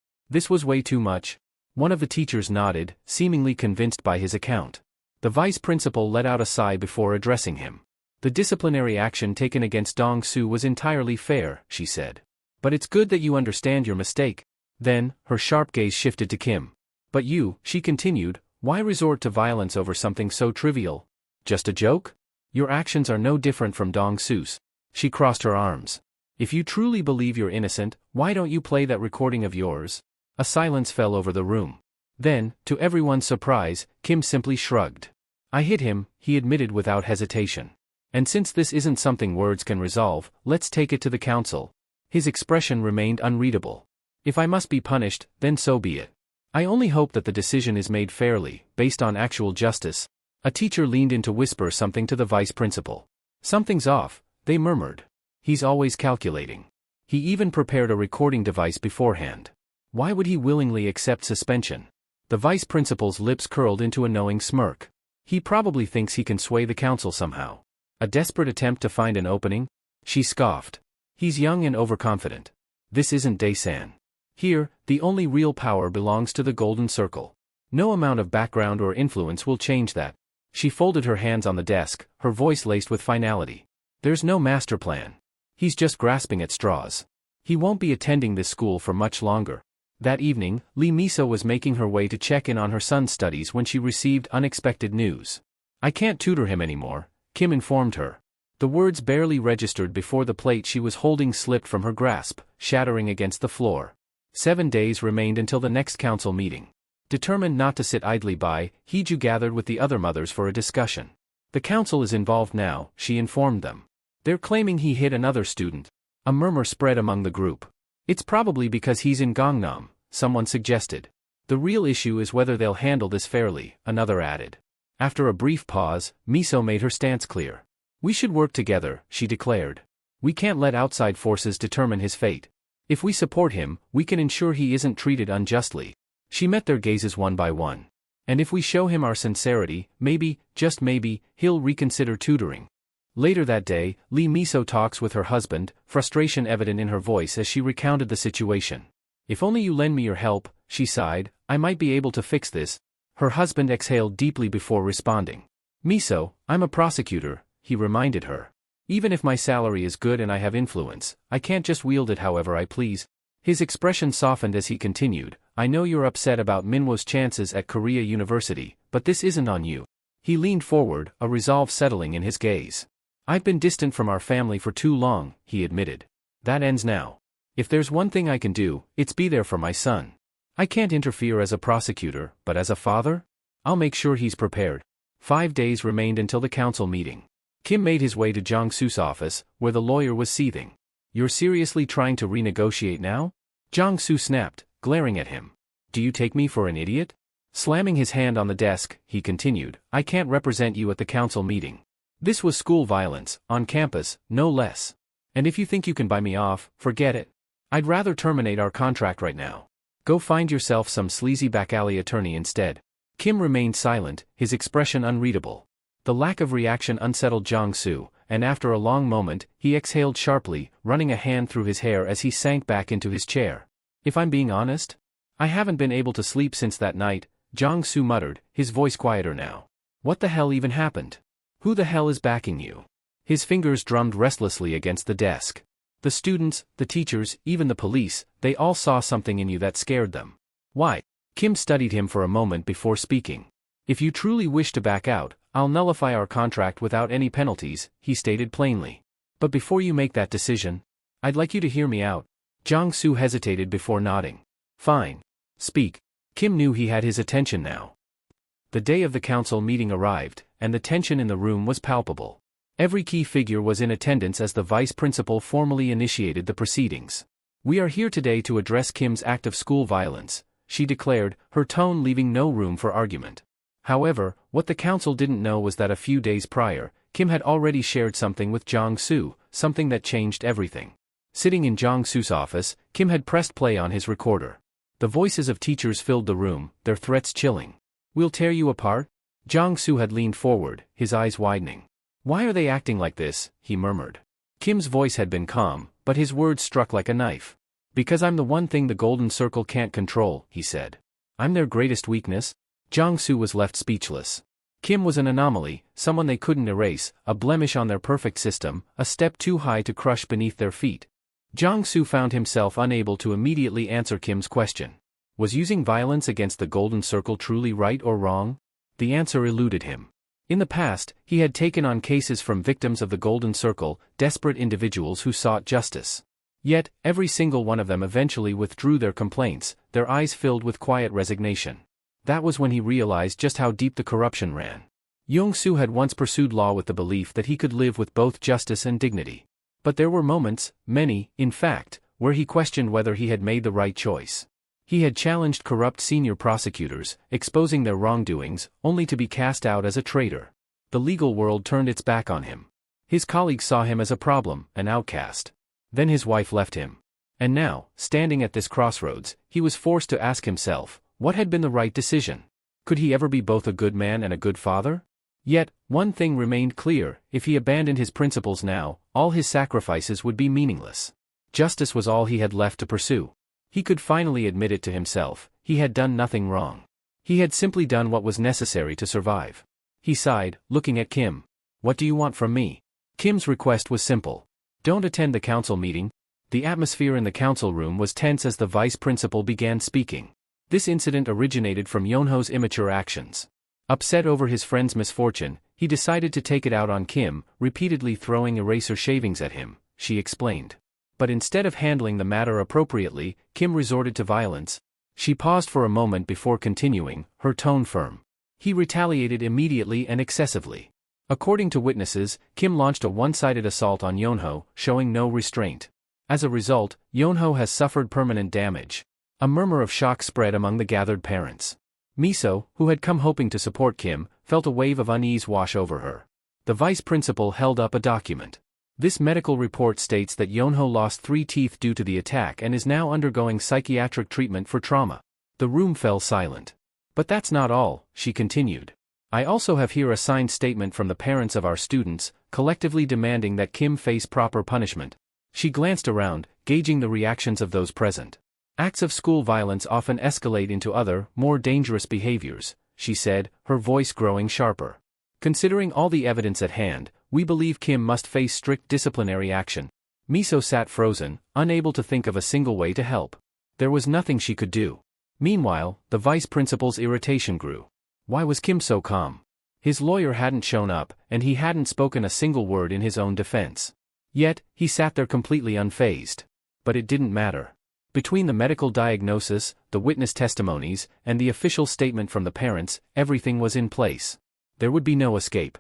was way too much." One of the teachers nodded, seemingly convinced by his account. The vice principal let out a sigh before addressing him. "The disciplinary action taken against Dong-soo was entirely fair," she said. "But it's good that you understand your mistake." Then, her sharp gaze shifted to Kim. "But you," she continued, "why resort to violence over something so trivial? Just a joke? Your actions are no different from Dong-soo's." She crossed her arms. "If you truly believe you're innocent, why don't you play that recording of yours?" A silence fell over the room. Then, to everyone's surprise, Kim simply shrugged. "I hit him," he admitted without hesitation. "And since this isn't something words can resolve, let's take it to the council." His expression remained unreadable. "If I must be punished, then so be it. I only hope that the decision is made fairly, based on actual justice." A teacher leaned in to whisper something to the vice principal. "Something's off," they murmured. "He's always calculating. He even prepared a recording device beforehand. Why would he willingly accept suspension?" The vice principal's lips curled into a knowing smirk. "He probably thinks he can sway the council somehow. A desperate attempt to find an opening?" She scoffed. "He's young and overconfident. This isn't Daesan. Here, the only real power belongs to the Golden Circle. No amount of background or influence will change that." She folded her hands on the desk, her voice laced with finality. "There's no master plan. He's just grasping at straws. He won't be attending this school for much longer." That evening, Lee Miso was making her way to check in on her son's studies when she received unexpected news. "I can't tutor him anymore," Kim informed her. The words barely registered before the plate she was holding slipped from her grasp, shattering against the floor. 7 days remained until the next council meeting. Determined not to sit idly by, Heeju gathered with the other mothers for a discussion. "The council is involved now," she informed them. "They're claiming he hit another student." A murmur spread among the group. "It's probably because he's in Gangnam," someone suggested. "The real issue is whether they'll handle this fairly," another added. After a brief pause, Miso made her stance clear. "We should work together," she declared. "We can't let outside forces determine his fate. If we support him, we can ensure he isn't treated unjustly." She met their gazes one by one. "And if we show him our sincerity, maybe, just maybe, he'll reconsider tutoring." Later that day, Lee Miso talks with her husband, frustration evident in her voice as she recounted the situation. "If only you lend me your help," she sighed, "I might be able to fix this." Her husband exhaled deeply before responding. "Miso, I'm a prosecutor," he reminded her. "Even if my salary is good and I have influence, I can't just wield it however I please." His expression softened as he continued, "I know you're upset about Minwo's chances at Korea University, but this isn't on you." He leaned forward, a resolve settling in his gaze. "I've been distant from our family for too long," he admitted. "That ends now. If there's one thing I can do, it's be there for my son. I can't interfere as a prosecutor, but as a father? I'll make sure he's prepared." 5 days remained until the council meeting. Kim made his way to Jong-soo's office, where the lawyer was seething. "You're seriously trying to renegotiate now?" Jong-soo snapped, glaring at him. "Do you take me for an idiot?" Slamming his hand on the desk, he continued, "I can't represent you at the council meeting. This was school violence, on campus, no less. And if you think you can buy me off, forget it. I'd rather terminate our contract right now. Go find yourself some sleazy back-alley attorney instead." Kim remained silent, his expression unreadable. The lack of reaction unsettled Jong-soo, and after a long moment, he exhaled sharply, running a hand through his hair as he sank back into his chair. "If I'm being honest, I haven't been able to sleep since that night," Jong-soo muttered, his voice quieter now. "What the hell even happened? Who the hell is backing you?" His fingers drummed restlessly against the desk. "The students, the teachers, even the police, they all saw something in you that scared them." "Why?" Kim studied him for a moment before speaking. "If you truly wish to back out, I'll nullify our contract without any penalties," he stated plainly. "But before you make that decision, I'd like you to hear me out." Jong-soo hesitated before nodding. "Fine. Speak." Kim knew he had his attention now. The day of the council meeting arrived, and the tension in the room was palpable. Every key figure was in attendance as the vice principal formally initiated the proceedings. "We are here today to address Kim's act of school violence," she declared, her tone leaving no room for argument. However, what the council didn't know was that a few days prior, Kim had already shared something with Jong-soo, something that changed everything. Sitting in Jong-soo's office, Kim had pressed play on his recorder. The voices of teachers filled the room, their threats chilling. "We'll tear you apart?" Jong-soo had leaned forward, his eyes widening. "Why are they acting like this?" he murmured. Kim's voice had been calm, but his words struck like a knife. "Because I'm the one thing the Golden Circle can't control," he said. "I'm their greatest weakness." Jong-soo was left speechless. Kim was an anomaly, someone they couldn't erase, a blemish on their perfect system, a step too high to crush beneath their feet. Jong-soo found himself unable to immediately answer Kim's question. Was using violence against the Golden Circle truly right or wrong? The answer eluded him. In the past, he had taken on cases from victims of the Golden Circle, desperate individuals who sought justice. Yet, every single one of them eventually withdrew their complaints, their eyes filled with quiet resignation. That was when he realized just how deep the corruption ran. Jong-soo had once pursued law with the belief that he could live with both justice and dignity. But there were moments, many, in fact, where he questioned whether he had made the right choice. He had challenged corrupt senior prosecutors, exposing their wrongdoings, only to be cast out as a traitor. The legal world turned its back on him. His colleagues saw him as a problem, an outcast. Then his wife left him. And now, standing at this crossroads, he was forced to ask himself, what had been the right decision? Could he ever be both a good man and a good father? Yet, one thing remained clear: if he abandoned his principles now, all his sacrifices would be meaningless. Justice was all he had left to pursue. He could finally admit it to himself: he had done nothing wrong. He had simply done what was necessary to survive. He sighed, looking at Kim. "What do you want from me?" Kim's request was simple. "Don't attend the council meeting." The atmosphere in the council room was tense as the vice principal began speaking. This incident originated from Yonho's immature actions. Upset over his friend's misfortune, he decided to take it out on Kim, repeatedly throwing eraser shavings at him, she explained. But instead of handling the matter appropriately, Kim resorted to violence. She paused for a moment before continuing, her tone firm. He retaliated immediately and excessively. According to witnesses, Kim launched a one-sided assault on Yonho, showing no restraint. As a result, Yonho has suffered permanent damage. A murmur of shock spread among the gathered parents. Miso, who had come hoping to support Kim, felt a wave of unease wash over her. The vice principal held up a document. This medical report states that Yonho lost 3 teeth due to the attack and is now undergoing psychiatric treatment for trauma. The room fell silent. "But that's not all," she continued. "I also have here a signed statement from the parents of our students, collectively demanding that Kim face proper punishment." She glanced around, gauging the reactions of those present. "Acts of school violence often escalate into other, more dangerous behaviors," she said, her voice growing sharper. "Considering all the evidence at hand, we believe Kim must face strict disciplinary action." Miso sat frozen, unable to think of a single way to help. There was nothing she could do. Meanwhile, the vice principal's irritation grew. Why was Kim so calm? His lawyer hadn't shown up, and he hadn't spoken a single word in his own defense. Yet, he sat there completely unfazed. But it didn't matter. Between the medical diagnosis, the witness testimonies, and the official statement from the parents, everything was in place. There would be no escape.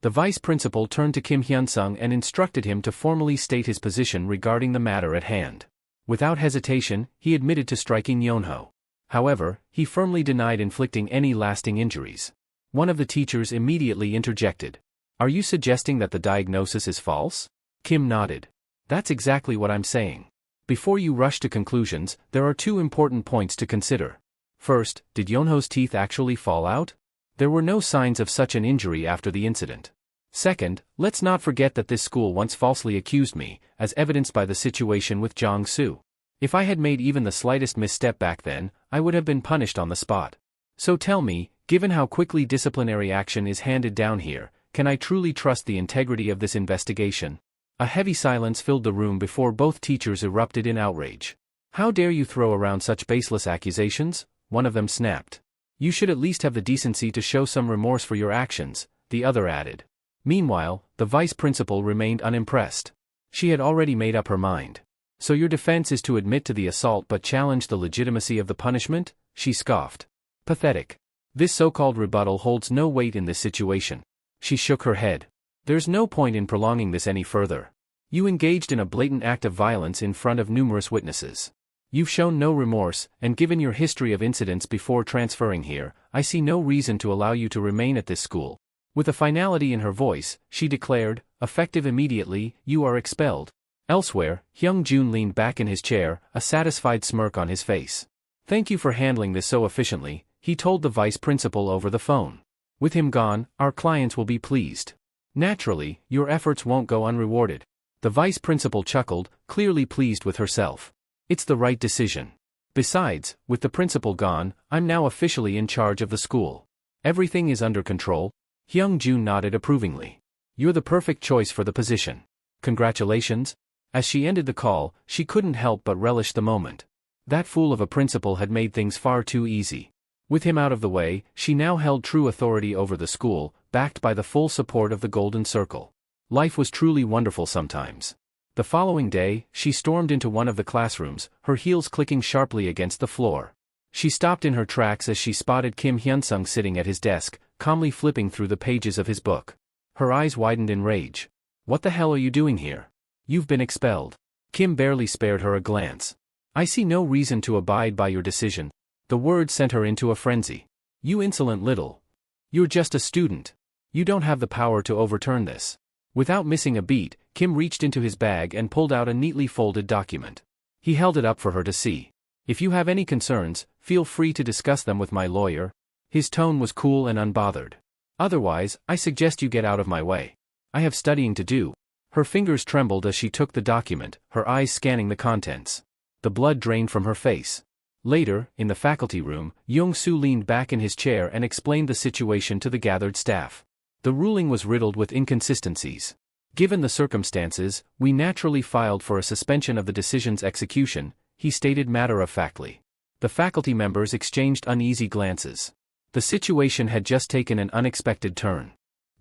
The vice principal turned to Kim Hyun-sung and instructed him to formally state his position regarding the matter at hand. Without hesitation, he admitted to striking Yonho. However, he firmly denied inflicting any lasting injuries. One of the teachers immediately interjected. "Are you suggesting that the diagnosis is false?" Kim nodded. "That's exactly what I'm saying. Before you rush to conclusions, there are two important points to consider. First, did Yonho's teeth actually fall out? There were no signs of such an injury after the incident. Second, let's not forget that this school once falsely accused me, as evidenced by the situation with Jong-soo. If I had made even the slightest misstep back then, I would have been punished on the spot. So tell me, given how quickly disciplinary action is handed down here, can I truly trust the integrity of this investigation?" A heavy silence filled the room before both teachers erupted in outrage. "How dare you throw around such baseless accusations?" one of them snapped. "You should at least have the decency to show some remorse for your actions," the other added. Meanwhile, the vice principal remained unimpressed. She had already made up her mind. "So your defense is to admit to the assault but challenge the legitimacy of the punishment?" she scoffed. "Pathetic. This so-called rebuttal holds no weight in this situation." She shook her head. "There's no point in prolonging this any further. You engaged in a blatant act of violence in front of numerous witnesses. You've shown no remorse, and given your history of incidents before transferring here, I see no reason to allow you to remain at this school." With a finality in her voice, she declared, "Effective immediately, you are expelled." Elsewhere, Hyung-jun leaned back in his chair, a satisfied smirk on his face. "Thank you for handling this so efficiently," he told the vice principal over the phone. "With him gone, our clients will be pleased. Naturally, your efforts won't go unrewarded." The vice principal chuckled, clearly pleased with herself. "It's the right decision. Besides, with the principal gone, I'm now officially in charge of the school. Everything is under control." Hyung-jun nodded approvingly. "You're the perfect choice for the position. Congratulations." As she ended the call, she couldn't help but relish the moment. That fool of a principal had made things far too easy. With him out of the way, she now held true authority over the school, backed by the full support of the Golden Circle. Life was truly wonderful sometimes. The following day, she stormed into one of the classrooms, her heels clicking sharply against the floor. She stopped in her tracks as she spotted Kim Hyun-sung sitting at his desk, calmly flipping through the pages of his book. Her eyes widened in rage. "What the hell are you doing here? You've been expelled." Kim barely spared her a glance. "I see no reason to abide by your decision." The word sent her into a frenzy. "You insolent little. You're just a student. You don't have the power to overturn this." Without missing a beat, Kim reached into his bag and pulled out a neatly folded document. He held it up for her to see. "If you have any concerns, feel free to discuss them with my lawyer." His tone was cool and unbothered. "Otherwise, I suggest you get out of my way. I have studying to do." Her fingers trembled as she took the document, her eyes scanning the contents. The blood drained from her face. Later, in the faculty room, Young-soo leaned back in his chair and explained the situation to the gathered staff. The ruling was riddled with inconsistencies. "Given the circumstances, we naturally filed for a suspension of the decision's execution," he stated matter-of-factly. The faculty members exchanged uneasy glances. The situation had just taken an unexpected turn.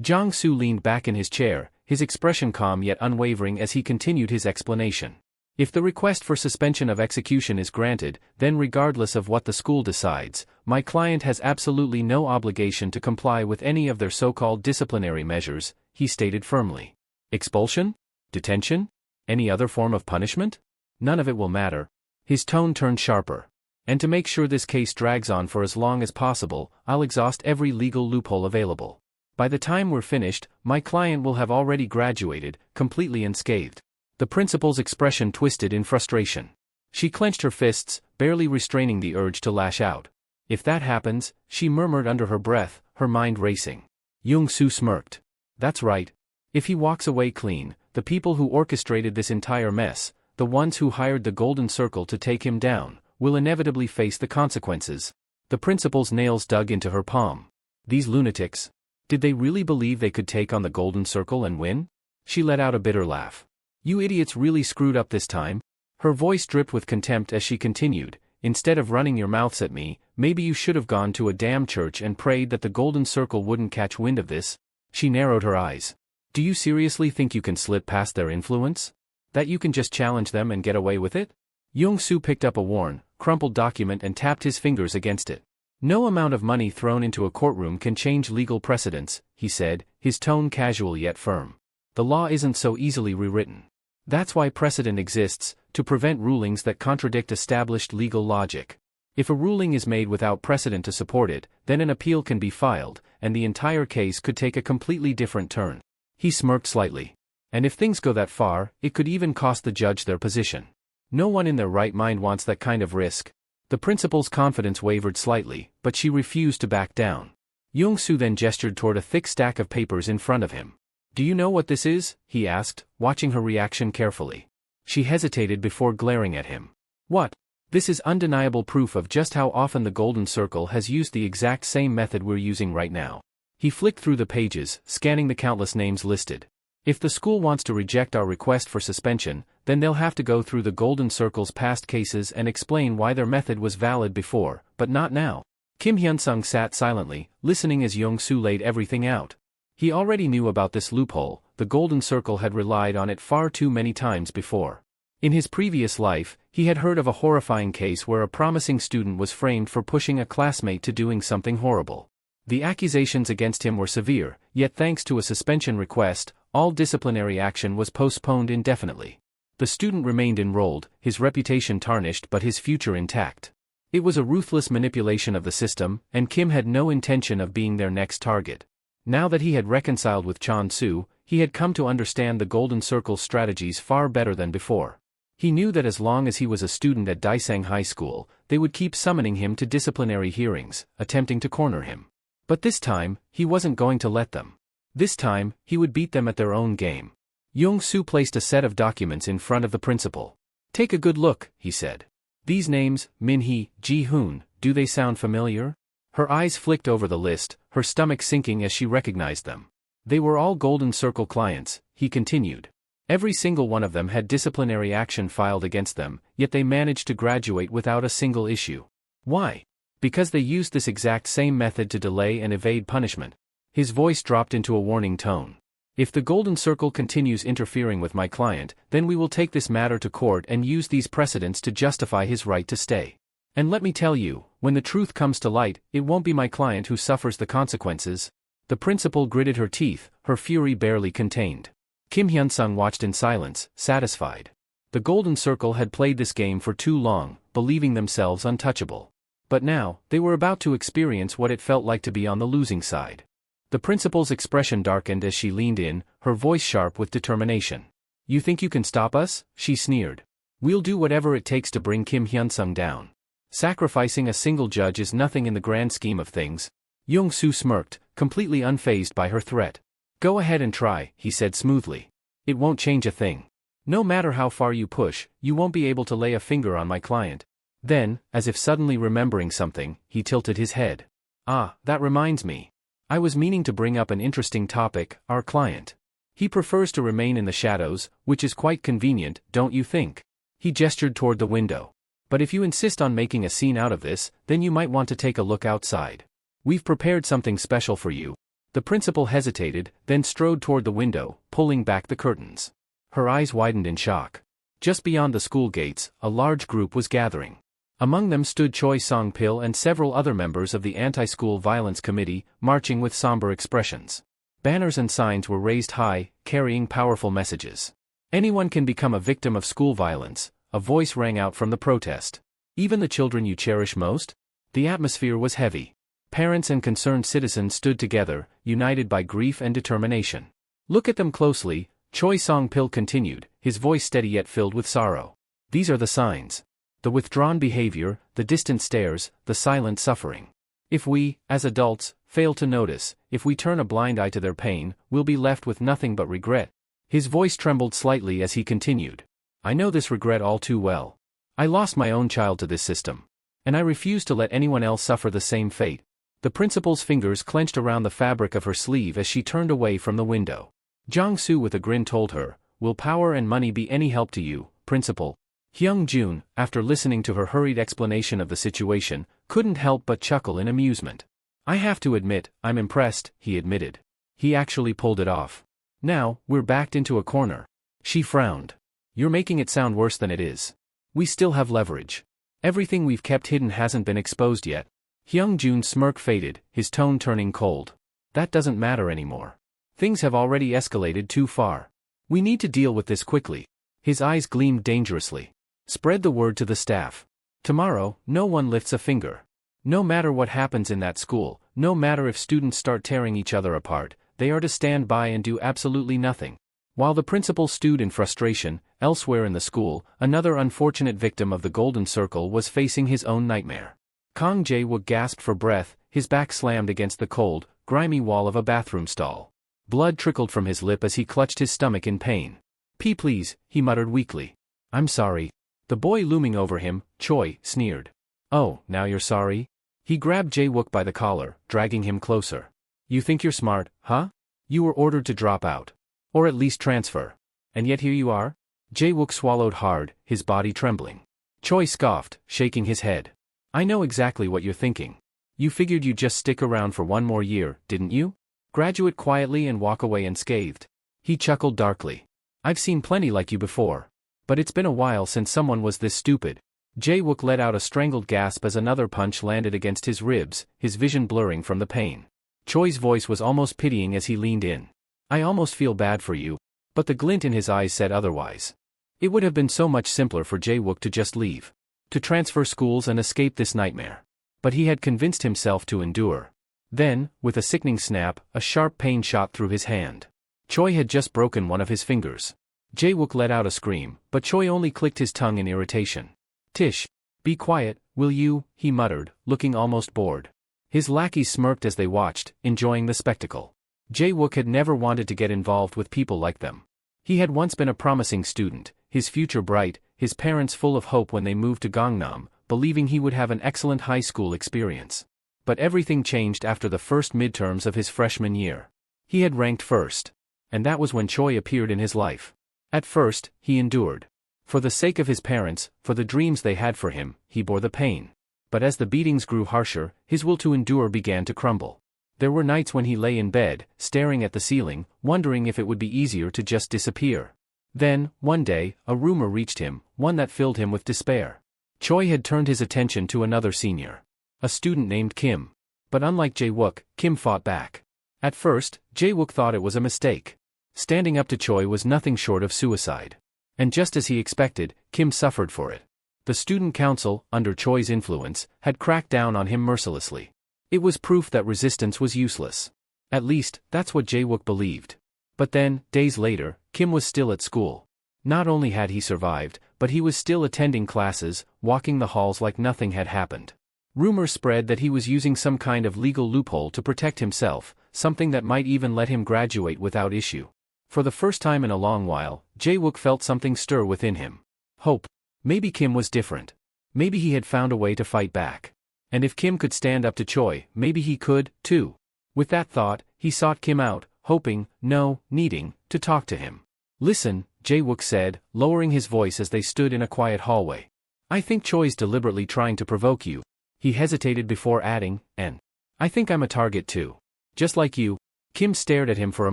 Jong-soo leaned back in his chair, his expression calm yet unwavering as he continued his explanation. "If the request for suspension of execution is granted, then regardless of what the school decides, my client has absolutely no obligation to comply with any of their so-called disciplinary measures," he stated firmly. "Expulsion? Detention? Any other form of punishment? None of it will matter." His tone turned sharper. "And to make sure this case drags on for as long as possible, I'll exhaust every legal loophole available. By the time we're finished, my client will have already graduated, completely unscathed." The principal's expression twisted in frustration. She clenched her fists, barely restraining the urge to lash out. "If that happens," she murmured under her breath, her mind racing. Young-soo smirked. "That's right. If he walks away clean, the people who orchestrated this entire mess, the ones who hired the Golden Circle to take him down, will inevitably face the consequences." The principal's nails dug into her palm. These lunatics. Did they really believe they could take on the Golden Circle and win? She let out a bitter laugh. "You idiots really screwed up this time?" Her voice dripped with contempt as she continued, "Instead of running your mouths at me, maybe you should have gone to a damn church and prayed that the Golden Circle wouldn't catch wind of this." She narrowed her eyes. "Do you seriously think you can slip past their influence? That you can just challenge them and get away with it?" Young-soo picked up a worn, crumpled document and tapped his fingers against it. "No amount of money thrown into a courtroom can change legal precedents," he said, his tone casual yet firm. The law isn't so easily rewritten. That's why precedent exists, to prevent rulings that contradict established legal logic. If a ruling is made without precedent to support it, then an appeal can be filed, and the entire case could take a completely different turn. He smirked slightly. And if things go that far, it could even cost the judge their position. No one in their right mind wants that kind of risk. The principal's confidence wavered slightly, but she refused to back down. Young-soo then gestured toward a thick stack of papers in front of him. "Do you know what this is?" he asked, watching her reaction carefully. She hesitated before glaring at him. "What?" "This is undeniable proof of just how often the Golden Circle has used the exact same method we're using right now." He flicked through the pages, scanning the countless names listed. "If the school wants to reject our request for suspension, then they'll have to go through the Golden Circle's past cases and explain why their method was valid before, but not now." Kim Hyun-sung sat silently, listening as Young-soo laid everything out. He already knew about this loophole. The Golden Circle had relied on it far too many times before. In his previous life, he had heard of a horrifying case where a promising student was framed for pushing a classmate to doing something horrible. The accusations against him were severe, yet thanks to a suspension request, all disciplinary action was postponed indefinitely. The student remained enrolled, his reputation tarnished but his future intact. It was a ruthless manipulation of the system, and Kim had no intention of being their next target. Now that he had reconciled with Chon-soo, he had come to understand the Golden Circle's strategies far better than before. He knew that as long as he was a student at Daesang High School, they would keep summoning him to disciplinary hearings, attempting to corner him. But this time, he wasn't going to let them. This time, he would beat them at their own game. Young-soo placed a set of documents in front of the principal. "Take a good look," he said. "These names, Min-hee, Ji-hoon, do they sound familiar?" Her eyes flicked over the list, her stomach sinking as she recognized them. They were all Golden Circle clients, he continued. Every single one of them had disciplinary action filed against them, yet they managed to graduate without a single issue. Why? Because they used this exact same method to delay and evade punishment. His voice dropped into a warning tone. "If the Golden Circle continues interfering with my client, then we will take this matter to court and use these precedents to justify his right to stay. And let me tell you, when the truth comes to light, it won't be my client who suffers the consequences." The principal gritted her teeth, her fury barely contained. Kim Hyun-sung watched in silence, satisfied. The Golden Circle had played this game for too long, believing themselves untouchable. But now, they were about to experience what it felt like to be on the losing side. The principal's expression darkened as she leaned in, her voice sharp with determination. "You think you can stop us?" she sneered. "We'll do whatever it takes to bring Kim Hyun-sung down. Sacrificing a single judge is nothing in the grand scheme of things." Young-soo smirked, completely unfazed by her threat. "Go ahead and try," he said smoothly. "It won't change a thing. No matter how far you push, you won't be able to lay a finger on my client." Then, as if suddenly remembering something, he tilted his head. "Ah, that reminds me. I was meaning to bring up an interesting topic, our client. He prefers to remain in the shadows, which is quite convenient, don't you think?" He gestured toward the window. "But if you insist on making a scene out of this, then you might want to take a look outside. We've prepared something special for you." The principal hesitated, then strode toward the window, pulling back the curtains. Her eyes widened in shock. Just beyond the school gates, a large group was gathering. Among them stood Choi Song-pil and several other members of the Anti-School Violence Committee, marching with somber expressions. Banners and signs were raised high, carrying powerful messages. "Anyone can become a victim of school violence," a voice rang out from the protest. "Even the children you cherish most?" The atmosphere was heavy. Parents and concerned citizens stood together, united by grief and determination. "Look at them closely," Choi Song-pil continued, his voice steady yet filled with sorrow. "These are the signs. The withdrawn behavior, the distant stares, the silent suffering. If we, as adults, fail to notice, if we turn a blind eye to their pain, we'll be left with nothing but regret." His voice trembled slightly as he continued. "I know this regret all too well. I lost my own child to this system. And I refuse to let anyone else suffer the same fate." The principal's fingers clenched around the fabric of her sleeve as she turned away from the window. Jong-soo with a grin told her, "Will power and money be any help to you, principal?" Hyung-jun, after listening to her hurried explanation of the situation, couldn't help but chuckle in amusement. "I have to admit, I'm impressed," he admitted. "He actually pulled it off. Now, we're backed into a corner." She frowned. "You're making it sound worse than it is. We still have leverage. Everything we've kept hidden hasn't been exposed yet." Hyung-jun's smirk faded, his tone turning cold. That doesn't matter anymore. Things have already escalated too far. We need to deal with this quickly. His eyes gleamed dangerously. Spread the word to the staff. Tomorrow, no one lifts a finger. No matter what happens in that school, no matter if students start tearing each other apart, they are to stand by and do absolutely nothing. While the principal stewed in frustration, elsewhere in the school, another unfortunate victim of the Golden Circle was facing his own nightmare. Kang Jae-wook gasped for breath, his back slammed against the cold, grimy wall of a bathroom stall. Blood trickled from his lip as he clutched his stomach in pain. Please, he muttered weakly. I'm sorry. The boy looming over him, Choi, sneered. Oh, now you're sorry? He grabbed Jae-wook by the collar, dragging him closer. You think you're smart, huh? You were ordered to drop out. Or at least transfer. And yet here you are? Jae-wook swallowed hard, his body trembling. Choi scoffed, shaking his head. I know exactly what you're thinking. You figured you'd just stick around for one more year, didn't you? Graduate quietly and walk away unscathed. He chuckled darkly. I've seen plenty like you before. But it's been a while since someone was this stupid. Jae-wook let out a strangled gasp as another punch landed against his ribs, his vision blurring from the pain. Choi's voice was almost pitying as he leaned in. I almost feel bad for you. But the glint in his eyes said otherwise. It would have been so much simpler for Jae-wook to just leave. To transfer schools and escape this nightmare. But he had convinced himself to endure. Then, with a sickening snap, a sharp pain shot through his hand. Choi had just broken one of his fingers. Jae-wook let out a scream, but Choi only clicked his tongue in irritation. Tish. Be quiet, will you, he muttered, looking almost bored. His lackeys smirked as they watched, enjoying the spectacle. Jae-wook had never wanted to get involved with people like them. He had once been a promising student, his future bright, his parents full of hope when they moved to Gangnam, believing he would have an excellent high school experience. But everything changed after the first midterms of his freshman year. He had ranked first. And that was when Choi appeared in his life. At first, he endured. For the sake of his parents, for the dreams they had for him, he bore the pain. But as the beatings grew harsher, his will to endure began to crumble. There were nights when he lay in bed, staring at the ceiling, wondering if it would be easier to just disappear. Then, one day, a rumor reached him, one that filled him with despair. Choi had turned his attention to another senior. A student named Kim. But unlike Jae-wook, Kim fought back. At first, Jae-wook thought it was a mistake. Standing up to Choi was nothing short of suicide. And just as he expected, Kim suffered for it. The student council, under Choi's influence, had cracked down on him mercilessly. It was proof that resistance was useless. At least, that's what Jae-wook believed. But then, days later, Kim was still at school. Not only had he survived, but he was still attending classes, walking the halls like nothing had happened. Rumors spread that he was using some kind of legal loophole to protect himself, something that might even let him graduate without issue. For the first time in a long while, Jae-wook felt something stir within him. Hope. Maybe Kim was different. Maybe he had found a way to fight back. And if Kim could stand up to Choi, maybe he could, too. With that thought, he sought Kim out, hoping, no, needing, to talk to him. Listen, Jae-wook said, lowering his voice as they stood in a quiet hallway. I think Choi's deliberately trying to provoke you. He hesitated before adding, and I think I'm a target too. Just like you. Kim stared at him for a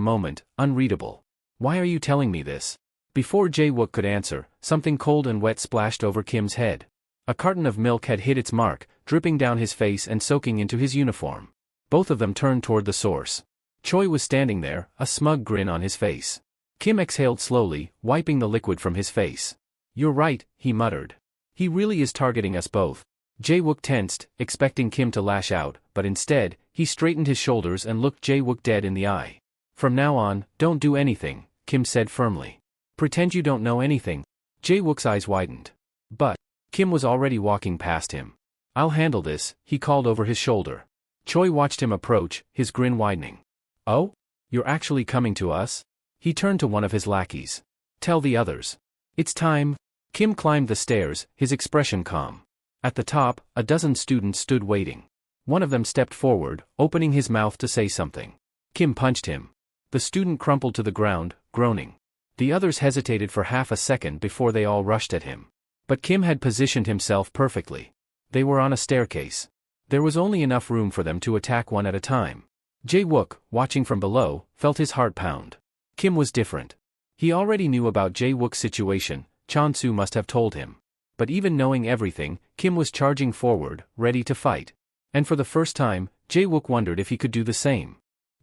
moment, unreadable. Why are you telling me this? Before Jae-wook could answer, something cold and wet splashed over Kim's head. A carton of milk had hit its mark, dripping down his face and soaking into his uniform. Both of them turned toward the source. Choi was standing there, a smug grin on his face. Kim exhaled slowly, wiping the liquid from his face. You're right, he muttered. He really is targeting us both. Jae-wook tensed, expecting Kim to lash out, but instead, he straightened his shoulders and looked Jae-wook dead in the eye. From now on, don't do anything, Kim said firmly. Pretend you don't know anything. Jae-wook's eyes widened. But Kim was already walking past him. I'll handle this, he called over his shoulder. Choi watched him approach, his grin widening. Oh? You're actually coming to us? He turned to one of his lackeys. Tell the others. It's time. Kim climbed the stairs, his expression calm. At the top, a dozen students stood waiting. One of them stepped forward, opening his mouth to say something. Kim punched him. The student crumpled to the ground, groaning. The others hesitated for half a second before they all rushed at him. But Kim had positioned himself perfectly. They were on a staircase. There was only enough room for them to attack one at a time. Jae-wook, watching from below, felt his heart pound. Kim was different. He already knew about Jae-wook's situation, Chon-soo must have told him. But even knowing everything, Kim was charging forward, ready to fight. And for the first time, Jae-wook wondered if he could do the same.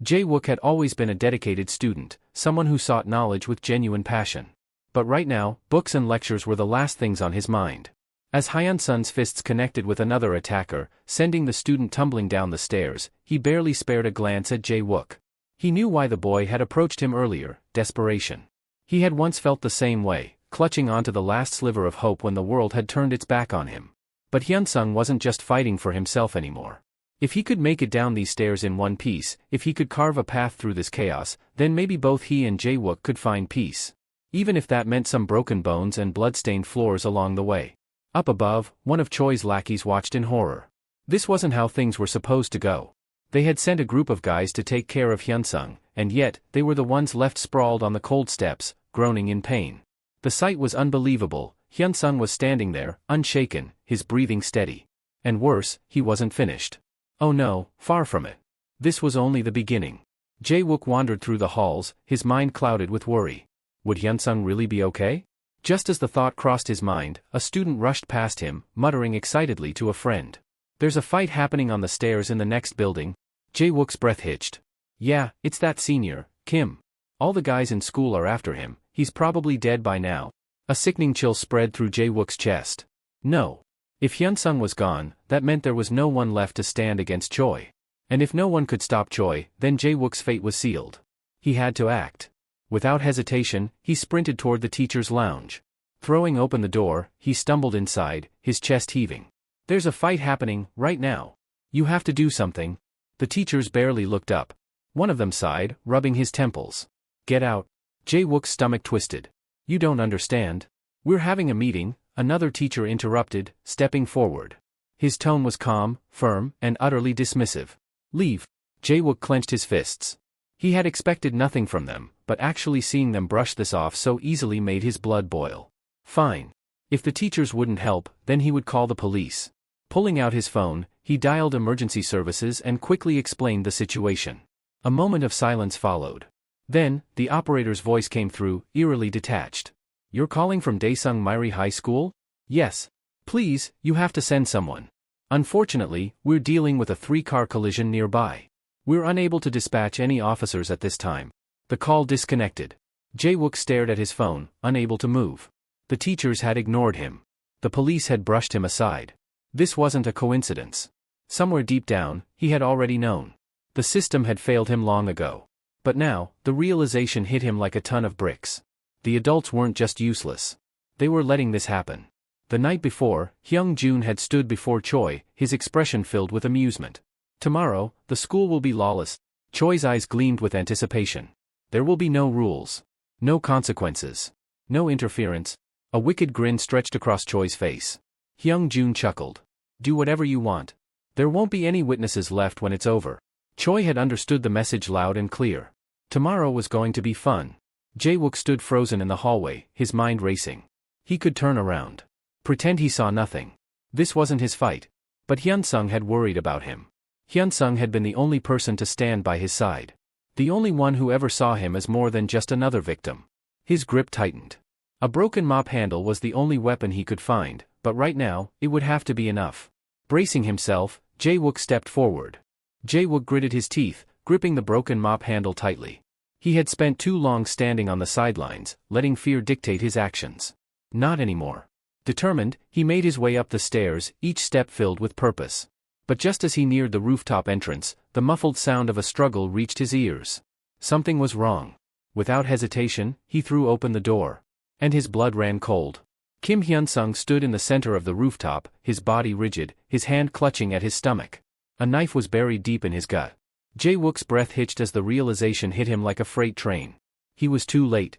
Jae-wook had always been a dedicated student, someone who sought knowledge with genuine passion. But right now, books and lectures were the last things on his mind. As Hyun-sun's fists connected with another attacker, sending the student tumbling down the stairs, he barely spared a glance at Jae-wook. He knew why the boy had approached him earlier: desperation. He had once felt the same way, clutching onto the last sliver of hope when the world had turned its back on him. But Hyun-sung wasn't just fighting for himself anymore. If he could make it down these stairs in one piece, if he could carve a path through this chaos, then maybe both he and Jae-wook could find peace. Even if that meant some broken bones and blood-stained floors along the way. Up above, one of Choi's lackeys watched in horror. This wasn't how things were supposed to go. They had sent a group of guys to take care of Hyun-sung, and yet, they were the ones left sprawled on the cold steps, groaning in pain. The sight was unbelievable. Hyun-sung was standing there, unshaken, his breathing steady. And worse, he wasn't finished. Oh no, far from it. This was only the beginning. Jae-wook wandered through the halls, his mind clouded with worry. Would Hyun-sung really be okay? Just as the thought crossed his mind, a student rushed past him, muttering excitedly to a friend. There's a fight happening on the stairs in the next building. Jae-wook's breath hitched. Yeah, it's that senior, Kim. All the guys in school are after him. He's probably dead by now. A sickening chill spread through Jae-wook's chest. No. If Hyun-sung was gone, that meant there was no one left to stand against Choi. And if no one could stop Choi, then Jae-wook's fate was sealed. He had to act. Without hesitation, he sprinted toward the teacher's lounge. Throwing open the door, he stumbled inside, his chest heaving. There's a fight happening, right now. You have to do something. The teachers barely looked up. One of them sighed, rubbing his temples. Get out. Jae-wook's stomach twisted. You don't understand. We're having a meeting, another teacher interrupted, stepping forward. His tone was calm, firm, and utterly dismissive. Leave. Jae-wook clenched his fists. He had expected nothing from them, but actually seeing them brush this off so easily made his blood boil. Fine. If the teachers wouldn't help, then he would call the police. Pulling out his phone, he dialed emergency services and quickly explained the situation. A moment of silence followed. Then, the operator's voice came through, eerily detached. You're calling from Daesung Myri High School? Yes. Please, you have to send someone. Unfortunately, we're dealing with a 3-car collision nearby. We're unable to dispatch any officers at this time. The call disconnected. Jae-wook stared at his phone, unable to move. The teachers had ignored him. The police had brushed him aside. This wasn't a coincidence. Somewhere deep down, he had already known. The system had failed him long ago. But now, the realization hit him like a ton of bricks. The adults weren't just useless. They were letting this happen. The night before, Hyung-jun had stood before Choi, his expression filled with amusement. Tomorrow, the school will be lawless. Choi's eyes gleamed with anticipation. There will be no rules. No consequences. No interference. A wicked grin stretched across Choi's face. Hyung-jun chuckled. Do whatever you want. There won't be any witnesses left when it's over. Choi had understood the message loud and clear. Tomorrow was going to be fun. Jae-wook stood frozen in the hallway, his mind racing. He could turn around. Pretend he saw nothing. This wasn't his fight. But Hyun-sung had worried about him. Hyun-sung had been the only person to stand by his side. The only one who ever saw him as more than just another victim. His grip tightened. A broken mop handle was the only weapon he could find, but right now, it would have to be enough. Bracing himself, Jae-wook stepped forward. Jae-wook gritted his teeth, gripping the broken mop handle tightly. He had spent too long standing on the sidelines, letting fear dictate his actions. Not anymore. Determined, he made his way up the stairs, each step filled with purpose. But just as he neared the rooftop entrance, the muffled sound of a struggle reached his ears. Something was wrong. Without hesitation, he threw open the door. And his blood ran cold. Kim Hyun-sung stood in the center of the rooftop, his body rigid, his hand clutching at his stomach. A knife was buried deep in his gut. Jae-wook's breath hitched as the realization hit him like a freight train. He was too late.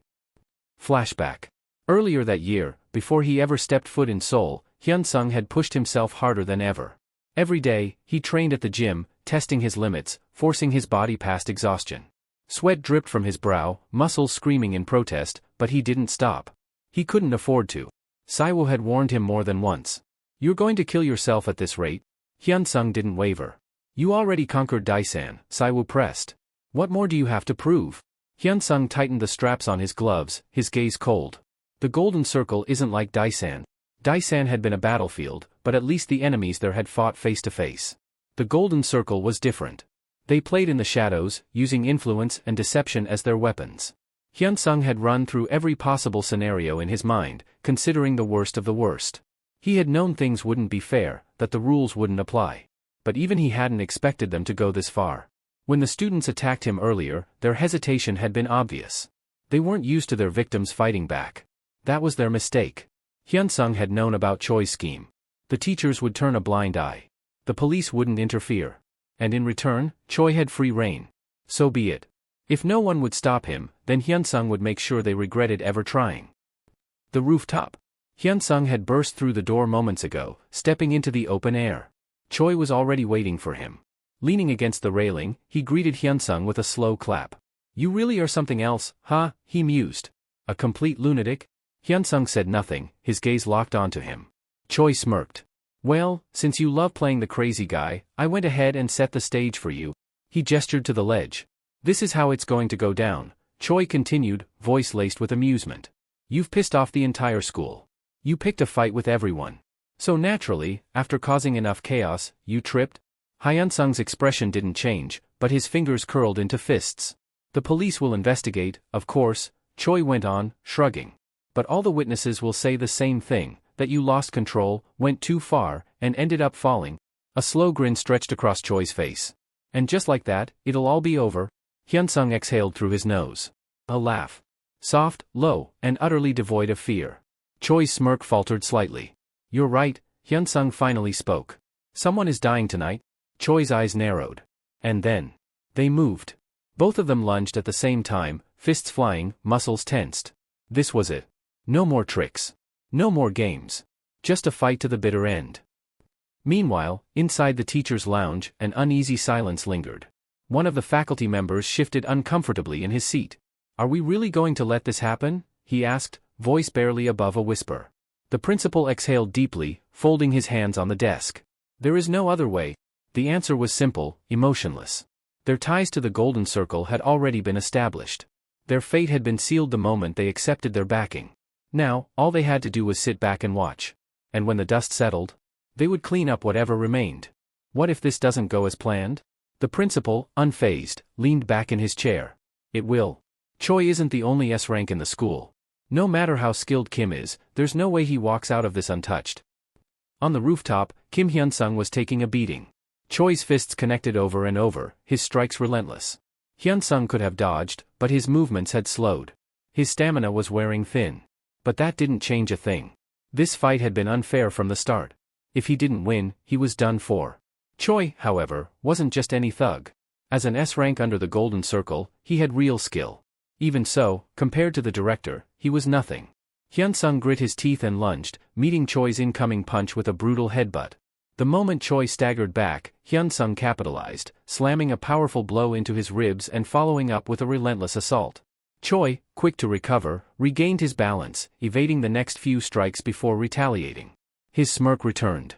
Flashback. Earlier that year, before he ever stepped foot in Seoul, Hyun-sung had pushed himself harder than ever. Every day, he trained at the gym, testing his limits, forcing his body past exhaustion. Sweat dripped from his brow, muscles screaming in protest, but he didn't stop. He couldn't afford to. Saiwoo had warned him more than once. You're going to kill yourself at this rate? Hyun-sung didn't waver. You already conquered Daesan, Saiwoo pressed. What more do you have to prove? Hyun-sung tightened the straps on his gloves, his gaze cold. The golden circle isn't like Daesan. Daesan had been a battlefield, but at least the enemies there had fought face to face. The golden circle was different. They played in the shadows, using influence and deception as their weapons. Hyunsung had run through every possible scenario in his mind, considering the worst of the worst. He had known things wouldn't be fair, that the rules wouldn't apply. But even he hadn't expected them to go this far. When the students attacked him earlier, their hesitation had been obvious. They weren't used to their victims fighting back. That was their mistake. Hyunsung had known about Choi's scheme. The teachers would turn a blind eye. The police wouldn't interfere. And in return, Choi had free reign. So be it. If no one would stop him, then Hyunsung would make sure they regretted ever trying. The rooftop. Hyunsung had burst through the door moments ago, stepping into the open air. Choi was already waiting for him. Leaning against the railing, he greeted Hyunsung with a slow clap. "You really are something else, huh?" he mused. "A complete lunatic?" Hyunsung said nothing, his gaze locked onto him. Choi smirked. "Well, since you love playing the crazy guy, I went ahead and set the stage for you." He gestured to the ledge. "This is how it's going to go down," Choi continued, voice laced with amusement. "You've pissed off the entire school. You picked a fight with everyone. So naturally, after causing enough chaos, you tripped?" Hyunsung's expression didn't change, but his fingers curled into fists. "The police will investigate, of course," Choi went on, shrugging. "But all the witnesses will say the same thing, that you lost control, went too far, and ended up falling." A slow grin stretched across Choi's face. "And just like that, it'll all be over." Hyunsung exhaled through his nose. A laugh. Soft, low, and utterly devoid of fear. Choi's smirk faltered slightly. "You're right," Hyunsung finally spoke. "Someone is dying tonight." Choi's eyes narrowed. And then they moved. Both of them lunged at the same time, fists flying, muscles tensed. This was it. No more tricks. No more games. Just a fight to the bitter end. Meanwhile, inside the teacher's lounge, an uneasy silence lingered. One of the faculty members shifted uncomfortably in his seat. "Are we really going to let this happen?" he asked, voice barely above a whisper. The principal exhaled deeply, folding his hands on the desk. "There is no other way." The answer was simple, emotionless. Their ties to the Golden Circle had already been established. Their fate had been sealed the moment they accepted their backing. Now, all they had to do was sit back and watch. And when the dust settled, they would clean up whatever remained. What if this doesn't go as planned? The principal, unfazed, leaned back in his chair. "It will. Choi isn't the only S-rank in the school. No matter how skilled Kim is, there's no way he walks out of this untouched." On the rooftop, Kim Hyunsung was taking a beating. Choi's fists connected over and over, his strikes relentless. Hyunsung could have dodged, but his movements had slowed. His stamina was wearing thin. But that didn't change a thing. This fight had been unfair from the start. If he didn't win, he was done for. Choi, however, wasn't just any thug. As an S-rank under the Golden Circle, he had real skill. Even so, compared to the director, he was nothing. Hyunsung grit his teeth and lunged, meeting Choi's incoming punch with a brutal headbutt. The moment Choi staggered back, Hyunsung capitalized, slamming a powerful blow into his ribs and following up with a relentless assault. Choi, quick to recover, regained his balance, evading the next few strikes before retaliating. His smirk returned.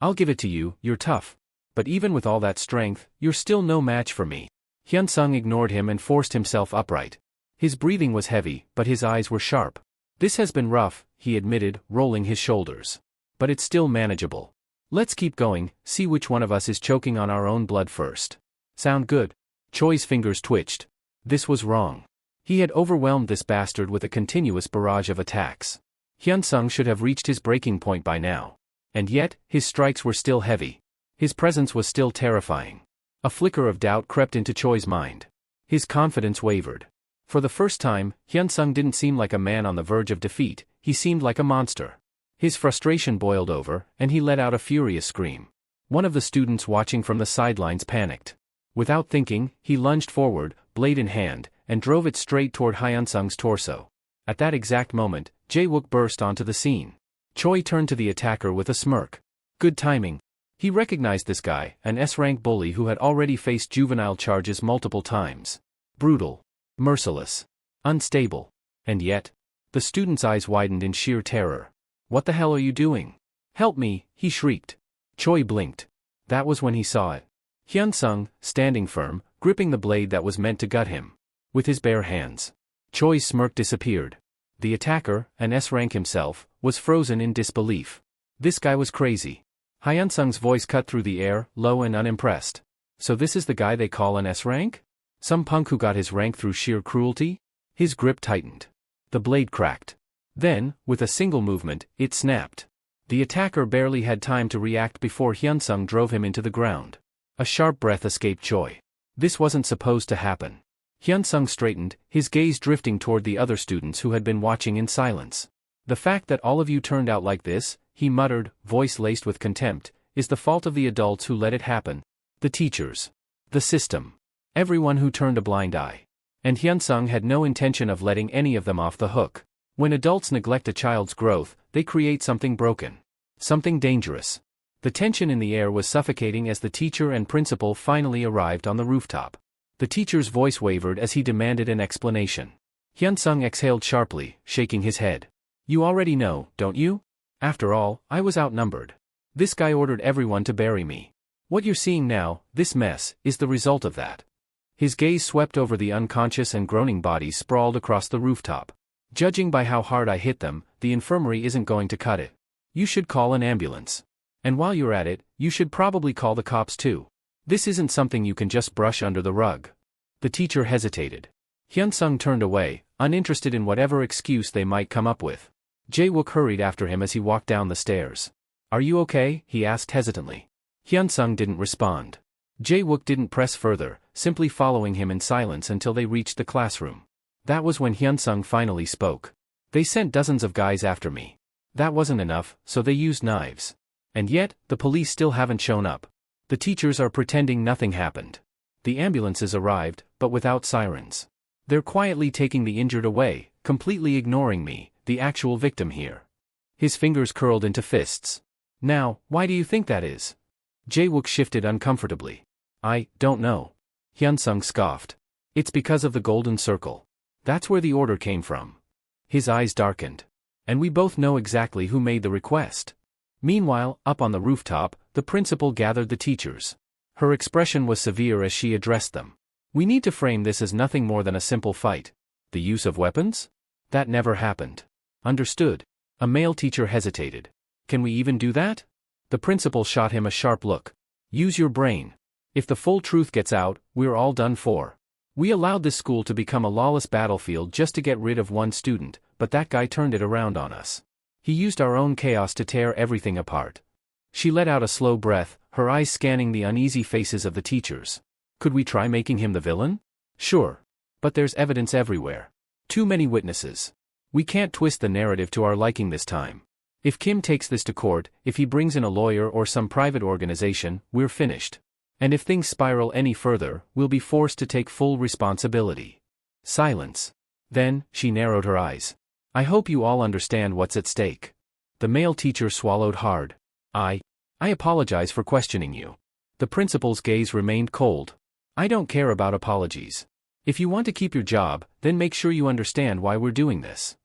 "I'll give it to you, you're tough. But even with all that strength, you're still no match for me." Hyunsung ignored him and forced himself upright. His breathing was heavy, but his eyes were sharp. "This has been rough," he admitted, rolling his shoulders. "But it's still manageable. Let's keep going, see which one of us is choking on our own blood first. Sound good?" Choi's fingers twitched. This was wrong. He had overwhelmed this bastard with a continuous barrage of attacks. Hyunsung should have reached his breaking point by now. And yet, his strikes were still heavy. His presence was still terrifying. A flicker of doubt crept into Choi's mind. His confidence wavered. For the first time, Hyunsung didn't seem like a man on the verge of defeat, he seemed like a monster. His frustration boiled over, and he let out a furious scream. One of the students watching from the sidelines panicked. Without thinking, he lunged forward, blade in hand, and drove it straight toward Hyunsung's torso. At that exact moment, Jae-wook burst onto the scene. Choi turned to the attacker with a smirk. Good timing. He recognized this guy, an S-rank bully who had already faced juvenile charges multiple times. Brutal. Merciless. Unstable. And yet, the student's eyes widened in sheer terror. "What the hell are you doing? Help me," he shrieked. Choi blinked. That was when he saw it. Hyunsung, standing firm, gripping the blade that was meant to gut him. With his bare hands. Choi's smirk disappeared. The attacker, an S-rank himself, was frozen in disbelief. This guy was crazy. Hyunsung's voice cut through the air, low and unimpressed. So this is the guy they call an S rank? Some punk who got his rank through sheer cruelty? His grip tightened. The blade cracked. Then, with a single movement, it snapped. The attacker barely had time to react before Hyunsung drove him into the ground. A sharp breath escaped Choi. This wasn't supposed to happen. Hyunsung straightened, his gaze drifting toward the other students who had been watching in silence. The fact that all of you turned out like this, he muttered, voice laced with contempt, is the fault of the adults who let it happen. The teachers. The system. Everyone who turned a blind eye. And Hyunsung had no intention of letting any of them off the hook. When adults neglect a child's growth, they create something broken. Something dangerous. The tension in the air was suffocating as the teacher and principal finally arrived on the rooftop. The teacher's voice wavered as he demanded an explanation. Hyunsung exhaled sharply, shaking his head. You already know, don't you? After all, I was outnumbered. This guy ordered everyone to bury me. What you're seeing now, this mess, is the result of that. His gaze swept over the unconscious and groaning bodies sprawled across the rooftop. Judging by how hard I hit them, the infirmary isn't going to cut it. You should call an ambulance. And while you're at it, you should probably call the cops too. This isn't something you can just brush under the rug. The teacher hesitated. Hyunsung turned away, uninterested in whatever excuse they might come up with. Jae-wook hurried after him as he walked down the stairs. Are you okay? He asked hesitantly. Hyunsung didn't respond. Jae-wook didn't press further, simply following him in silence until they reached the classroom. That was when Hyunsung finally spoke. They sent dozens of guys after me. That wasn't enough, so they used knives. And yet, the police still haven't shown up. The teachers are pretending nothing happened. The ambulances arrived, but without sirens. They're quietly taking the injured away, completely ignoring me, the actual victim here. His fingers curled into fists. Now, why do you think that is? Jae-wook shifted uncomfortably. I don't know. Hyunsung scoffed. It's because of the golden circle. That's where the order came from. His eyes darkened. And we both know exactly who made the request. Meanwhile, up on the rooftop, the principal gathered the teachers. Her expression was severe as she addressed them. We need to frame this as nothing more than a simple fight. The use of weapons? That never happened. Understood. A male teacher hesitated. Can we even do that? The principal shot him a sharp look. Use your brain. If the full truth gets out, we're all done for. We allowed this school to become a lawless battlefield just to get rid of one student, but that guy turned it around on us. He used our own chaos to tear everything apart. She let out a slow breath, her eyes scanning the uneasy faces of the teachers. Could we try making him the villain? Sure. But there's evidence everywhere. Too many witnesses. We can't twist the narrative to our liking this time. If Kim takes this to court, if he brings in a lawyer or some private organization, we're finished. And if things spiral any further, we'll be forced to take full responsibility. Silence. Then, she narrowed her eyes. I hope you all understand what's at stake. The male teacher swallowed hard. I apologize for questioning you. The principal's gaze remained cold. I don't care about apologies. If you want to keep your job, then make sure you understand why we're doing this.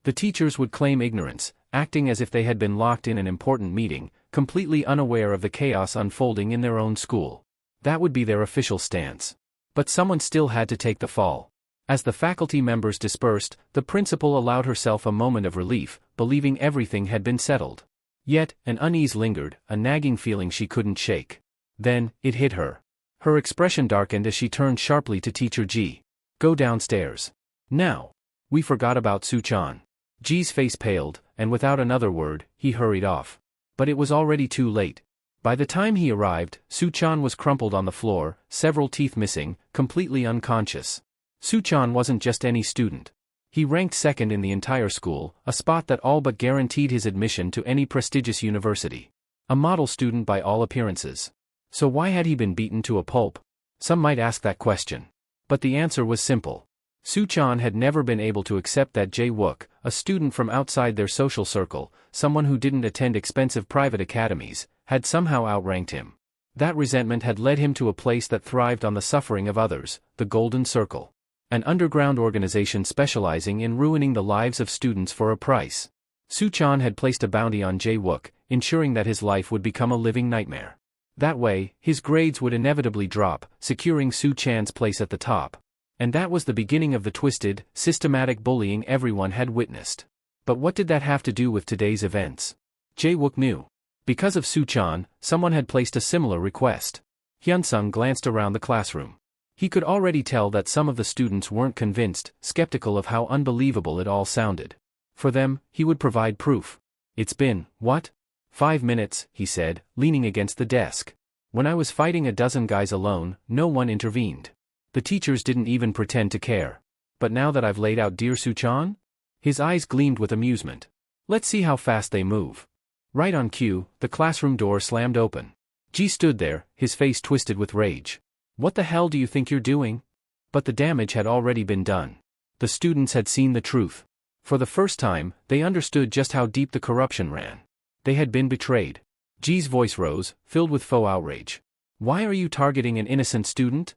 The teachers would claim ignorance, acting as if they had been locked in an important meeting, completely unaware of the chaos unfolding in their own school. That would be their official stance. But someone still had to take the fall. As the faculty members dispersed, the principal allowed herself a moment of relief, believing everything had been settled. Yet, an unease lingered, a nagging feeling she couldn't shake. Then, it hit her. Her expression darkened as she turned sharply to Teacher Ji. Go downstairs. Now. We forgot about Su-chan. Ji's face paled, and without another word, he hurried off. But it was already too late. By the time he arrived, Su-chan was crumpled on the floor, several teeth missing, completely unconscious. Su-chan wasn't just any student. He ranked second in the entire school, a spot that all but guaranteed his admission to any prestigious university. A model student by all appearances. So why had he been beaten to a pulp? Some might ask that question. But the answer was simple. Su-chan had never been able to accept that Jae-wook, a student from outside their social circle, someone who didn't attend expensive private academies, had somehow outranked him. That resentment had led him to a place that thrived on the suffering of others, the Golden Circle. An underground organization specializing in ruining the lives of students for a price. Su-chan had placed a bounty on Jae-wook, ensuring that his life would become a living nightmare. That way, his grades would inevitably drop, securing Su-chan's place at the top. And that was the beginning of the twisted, systematic bullying everyone had witnessed. But what did that have to do with today's events? Jae-wook knew. Because of Su-chan, someone had placed a similar request. Hyunsung glanced around the classroom. He could already tell that some of the students weren't convinced, skeptical of how unbelievable it all sounded. For them, he would provide proof. It's been, what? 5 minutes, he said, leaning against the desk. When I was fighting a dozen guys alone, no one intervened. The teachers didn't even pretend to care. But now that I've laid out dear Su-chan? His eyes gleamed with amusement. Let's see how fast they move. Right on cue, the classroom door slammed open. Ji stood there, his face twisted with rage. What the hell do you think you're doing? But the damage had already been done. The students had seen the truth. For the first time, they understood just how deep the corruption ran. They had been betrayed. Ji's voice rose, filled with faux outrage. Why are you targeting an innocent student?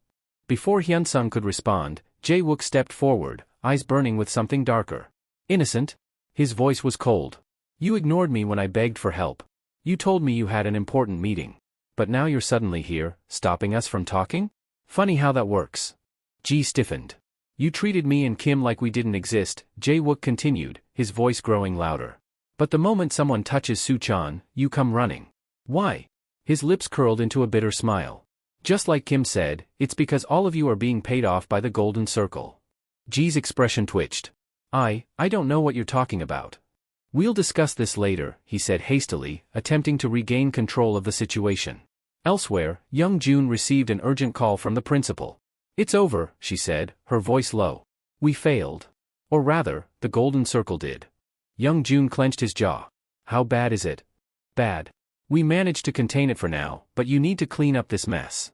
Before Hyunsung could respond, Jae-wook stepped forward, eyes burning with something darker. Innocent? His voice was cold. You ignored me when I begged for help. You told me you had an important meeting. But now you're suddenly here, stopping us from talking? Funny how that works. Ji stiffened. You treated me and Kim like we didn't exist, Jae-wook continued, his voice growing louder. But the moment someone touches Su-chan, you come running. Why? His lips curled into a bitter smile. Just like Kim said, it's because all of you are being paid off by the Golden Circle. Ji's expression twitched. I don't know what you're talking about. We'll discuss this later, he said hastily, attempting to regain control of the situation. Elsewhere, Young Jun received an urgent call from the principal. It's over, she said, her voice low. We failed. Or rather, the Golden Circle did. Young Jun clenched his jaw. How bad is it? Bad. We managed to contain it for now, but you need to clean up this mess.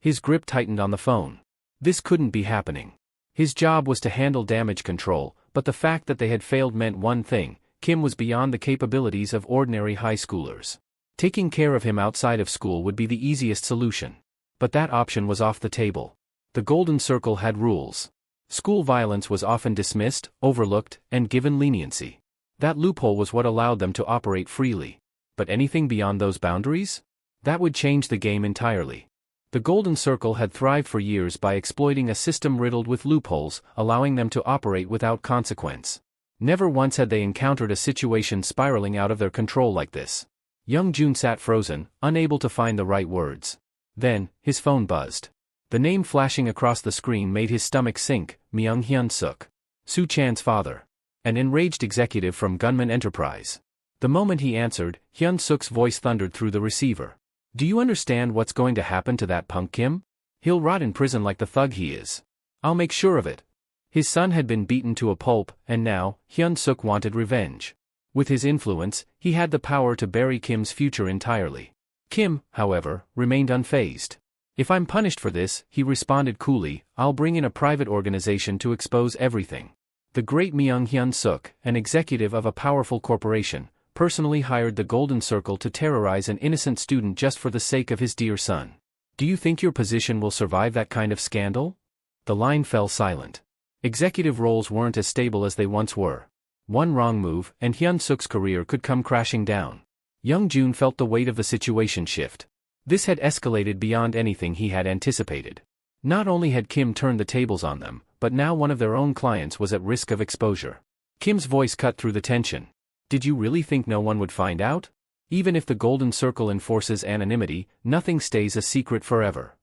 His grip tightened on the phone. This couldn't be happening. His job was to handle damage control, but the fact that they had failed meant one thing: Kim was beyond the capabilities of ordinary high schoolers. Taking care of him outside of school would be the easiest solution. But that option was off the table. The Golden Circle had rules. School violence was often dismissed, overlooked, and given leniency. That loophole was what allowed them to operate freely. But anything beyond those boundaries? That would change the game entirely. The Golden Circle had thrived for years by exploiting a system riddled with loopholes, allowing them to operate without consequence. Never once had they encountered a situation spiraling out of their control like this. Young Jun sat frozen, unable to find the right words. Then, his phone buzzed. The name flashing across the screen made his stomach sink: Myung Hyun-suk. Su-chan's father. An enraged executive from Gunman Enterprise. The moment he answered, Hyun-suk's voice thundered through the receiver. Do you understand what's going to happen to that punk Kim? He'll rot in prison like the thug he is. I'll make sure of it. His son had been beaten to a pulp, and now, Hyun-suk wanted revenge. With his influence, he had the power to bury Kim's future entirely. Kim, however, remained unfazed. If I'm punished for this, he responded coolly, I'll bring in a private organization to expose everything. The great Myung Hyun-suk, an executive of a powerful corporation, personally hired the Golden Circle to terrorize an innocent student just for the sake of his dear son. Do you think your position will survive that kind of scandal? The line fell silent. Executive roles weren't as stable as they once were. One wrong move, and Hyun-suk's career could come crashing down. Young Jun felt the weight of the situation shift. This had escalated beyond anything he had anticipated. Not only had Kim turned the tables on them, but now one of their own clients was at risk of exposure. Kim's voice cut through the tension. Did you really think no one would find out? Even if the Golden Circle enforces anonymity, nothing stays a secret forever.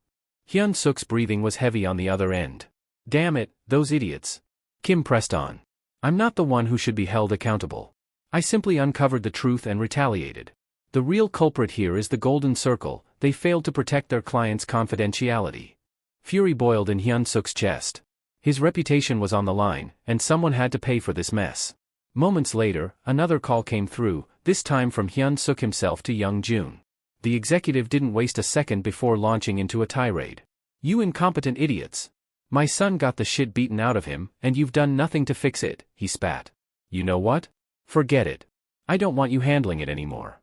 Hyun-suk's breathing was heavy on the other end. Damn it, those idiots. Kim pressed on. I'm not the one who should be held accountable. I simply uncovered the truth and retaliated. The real culprit here is the Golden Circle. They failed to protect their client's confidentiality. Fury boiled in Hyun-suk's chest. His reputation was on the line, and someone had to pay for this mess. Moments later, another call came through, this time from Hyun-suk himself to Young Jun. The executive didn't waste a second before launching into a tirade. You incompetent idiots. My son got the shit beaten out of him, and you've done nothing to fix it, he spat. You know what? Forget it. I don't want you handling it anymore.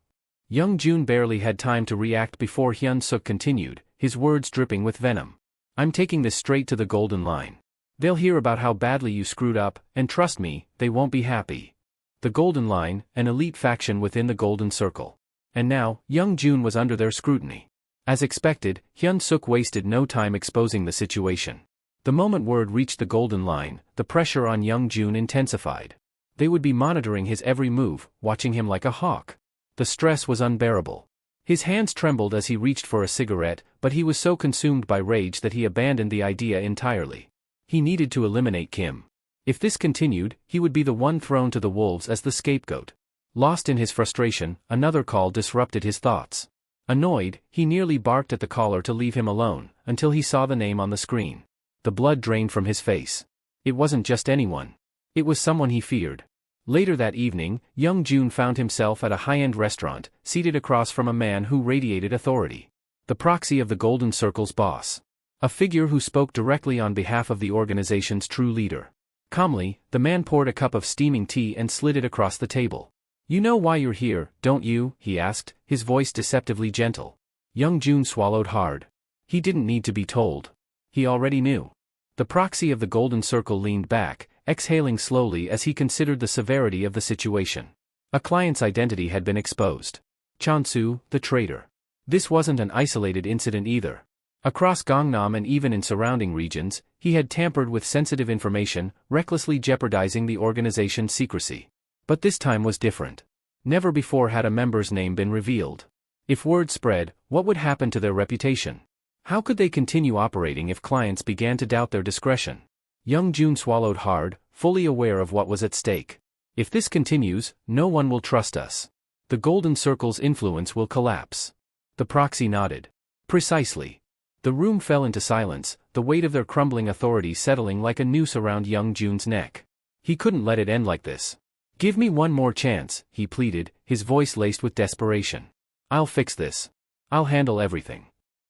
Young Jun barely had time to react before Hyun-suk continued, his words dripping with venom. I'm taking this straight to the Golden Line. They'll hear about how badly you screwed up, and trust me, they won't be happy. The Golden Line, an elite faction within the Golden Circle. And now, Young Jun was under their scrutiny. As expected, Hyun-suk wasted no time exposing the situation. The moment word reached the Golden Line, the pressure on Young Jun intensified. They would be monitoring his every move, watching him like a hawk. The stress was unbearable. His hands trembled as he reached for a cigarette, but he was so consumed by rage that he abandoned the idea entirely. He needed to eliminate Kim. If this continued, he would be the one thrown to the wolves as the scapegoat. Lost in his frustration, another call disrupted his thoughts. Annoyed, he nearly barked at the caller to leave him alone, until he saw the name on the screen. The blood drained from his face. It wasn't just anyone. It was someone he feared. Later that evening, Young Jun found himself at a high-end restaurant, seated across from a man who radiated authority. The proxy of the Golden Circle's boss. A figure who spoke directly on behalf of the organization's true leader. Calmly, the man poured a cup of steaming tea and slid it across the table. "You know why you're here, don't you?" he asked, his voice deceptively gentle. Young Jun swallowed hard. He didn't need to be told. He already knew. The proxy of the Golden Circle leaned back, exhaling slowly as he considered the severity of the situation. A client's identity had been exposed. Chansu, the traitor. This wasn't an isolated incident either. Across Gangnam and even in surrounding regions, he had tampered with sensitive information, recklessly jeopardizing the organization's secrecy. But this time was different. Never before had a member's name been revealed. If word spread, what would happen to their reputation? How could they continue operating if clients began to doubt their discretion? Young Jun swallowed hard, fully aware of what was at stake. If this continues, no one will trust us. The Golden Circle's influence will collapse. The proxy nodded. Precisely. The room fell into silence, the weight of their crumbling authority settling like a noose around Young Jun's neck. He couldn't let it end like this. "Give me one more chance," he pleaded, his voice laced with desperation. "I'll fix this. I'll handle everything."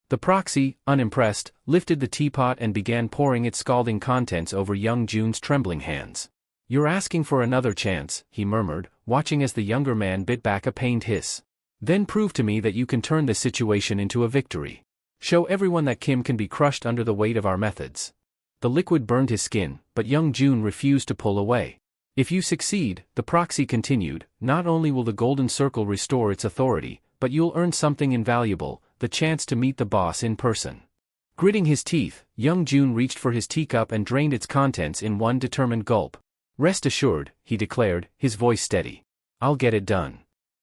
The proxy, unimpressed, lifted the teapot and began pouring its scalding contents over Young Jun's trembling hands. "You're asking for another chance," he murmured, watching as the younger man bit back a pained hiss. "Then prove to me that you can turn this situation into a victory. Show everyone that Kim can be crushed under the weight of our methods." The liquid burned his skin, but Young Jun refused to pull away. "If you succeed," the proxy continued, "not only will the Golden Circle restore its authority, but you'll earn something invaluable, the chance to meet the boss in person." Gritting his teeth, Young Jun reached for his teacup and drained its contents in one determined gulp. "Rest assured," he declared, his voice steady. "I'll get it done."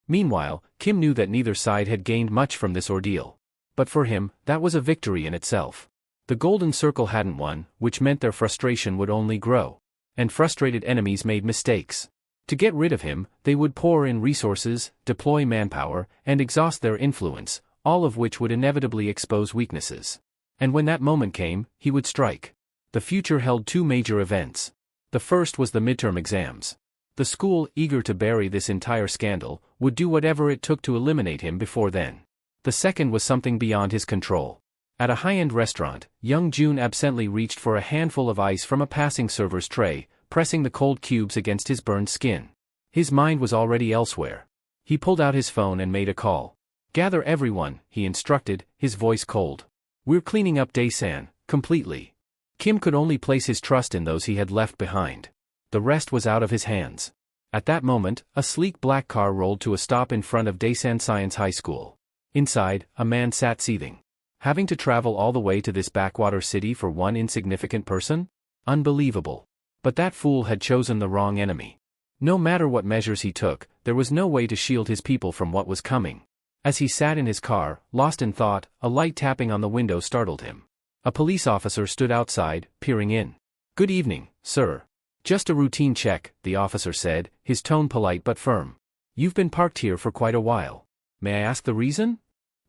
Meanwhile, Kim knew that neither side had gained much from this ordeal. But for him, that was a victory in itself. The Golden Circle hadn't won, which meant their frustration would only grow. And frustrated enemies made mistakes. To get rid of him, they would pour in resources, deploy manpower, and exhaust their influence, all of which would inevitably expose weaknesses. And when that moment came, he would strike. The future held two major events. The first was the midterm exams. The school, eager to bury this entire scandal, would do whatever it took to eliminate him before then. The second was something beyond his control. At a high-end restaurant, Young Jun absently reached for a handful of ice from a passing server's tray, pressing the cold cubes against his burned skin. His mind was already elsewhere. He pulled out his phone and made a call. "Gather everyone," he instructed, his voice cold. "We're cleaning up Daesan, completely." Kim could only place his trust in those he had left behind. The rest was out of his hands. At that moment, a sleek black car rolled to a stop in front of Daesan Science High School. Inside, a man sat seething. Having to travel all the way to this backwater city for one insignificant person? Unbelievable. But that fool had chosen the wrong enemy. No matter what measures he took, there was no way to shield his people from what was coming. As he sat in his car, lost in thought, a light tapping on the window startled him. A police officer stood outside, peering in. "Good evening, sir." "Just a routine check," the officer said, his tone polite but firm. "You've been parked here for quite a while. May I ask the reason?"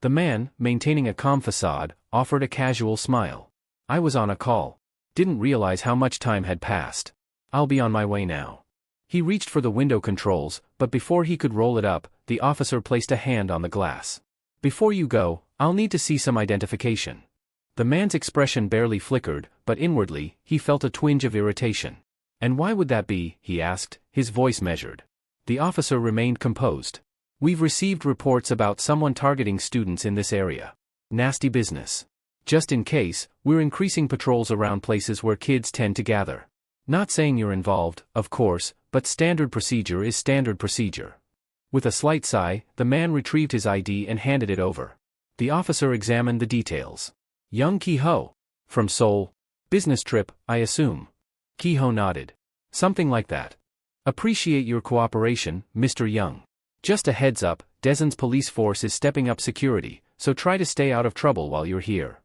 The man, maintaining a calm facade, offered a casual smile. "I was on a call. Didn't realize how much time had passed. I'll be on my way now." He reached for the window controls, but before he could roll it up, the officer placed a hand on the glass. "Before you go, I'll need to see some identification." The man's expression barely flickered, but inwardly, he felt a twinge of irritation. "And why would that be?" he asked, his voice measured. The officer remained composed. "We've received reports about someone targeting students in this area. Nasty business. Just in case, we're increasing patrols around places where kids tend to gather. Not saying you're involved, of course, but standard procedure is standard procedure." With a slight sigh, the man retrieved his ID and handed it over. The officer examined the details. "Young Ki-ho. From Seoul. Business trip, I assume." Ki-ho nodded. "Something like that. Appreciate your cooperation, Mr. Young. Just a heads up, Daesun's police force is stepping up security, so try to stay out of trouble while you're here.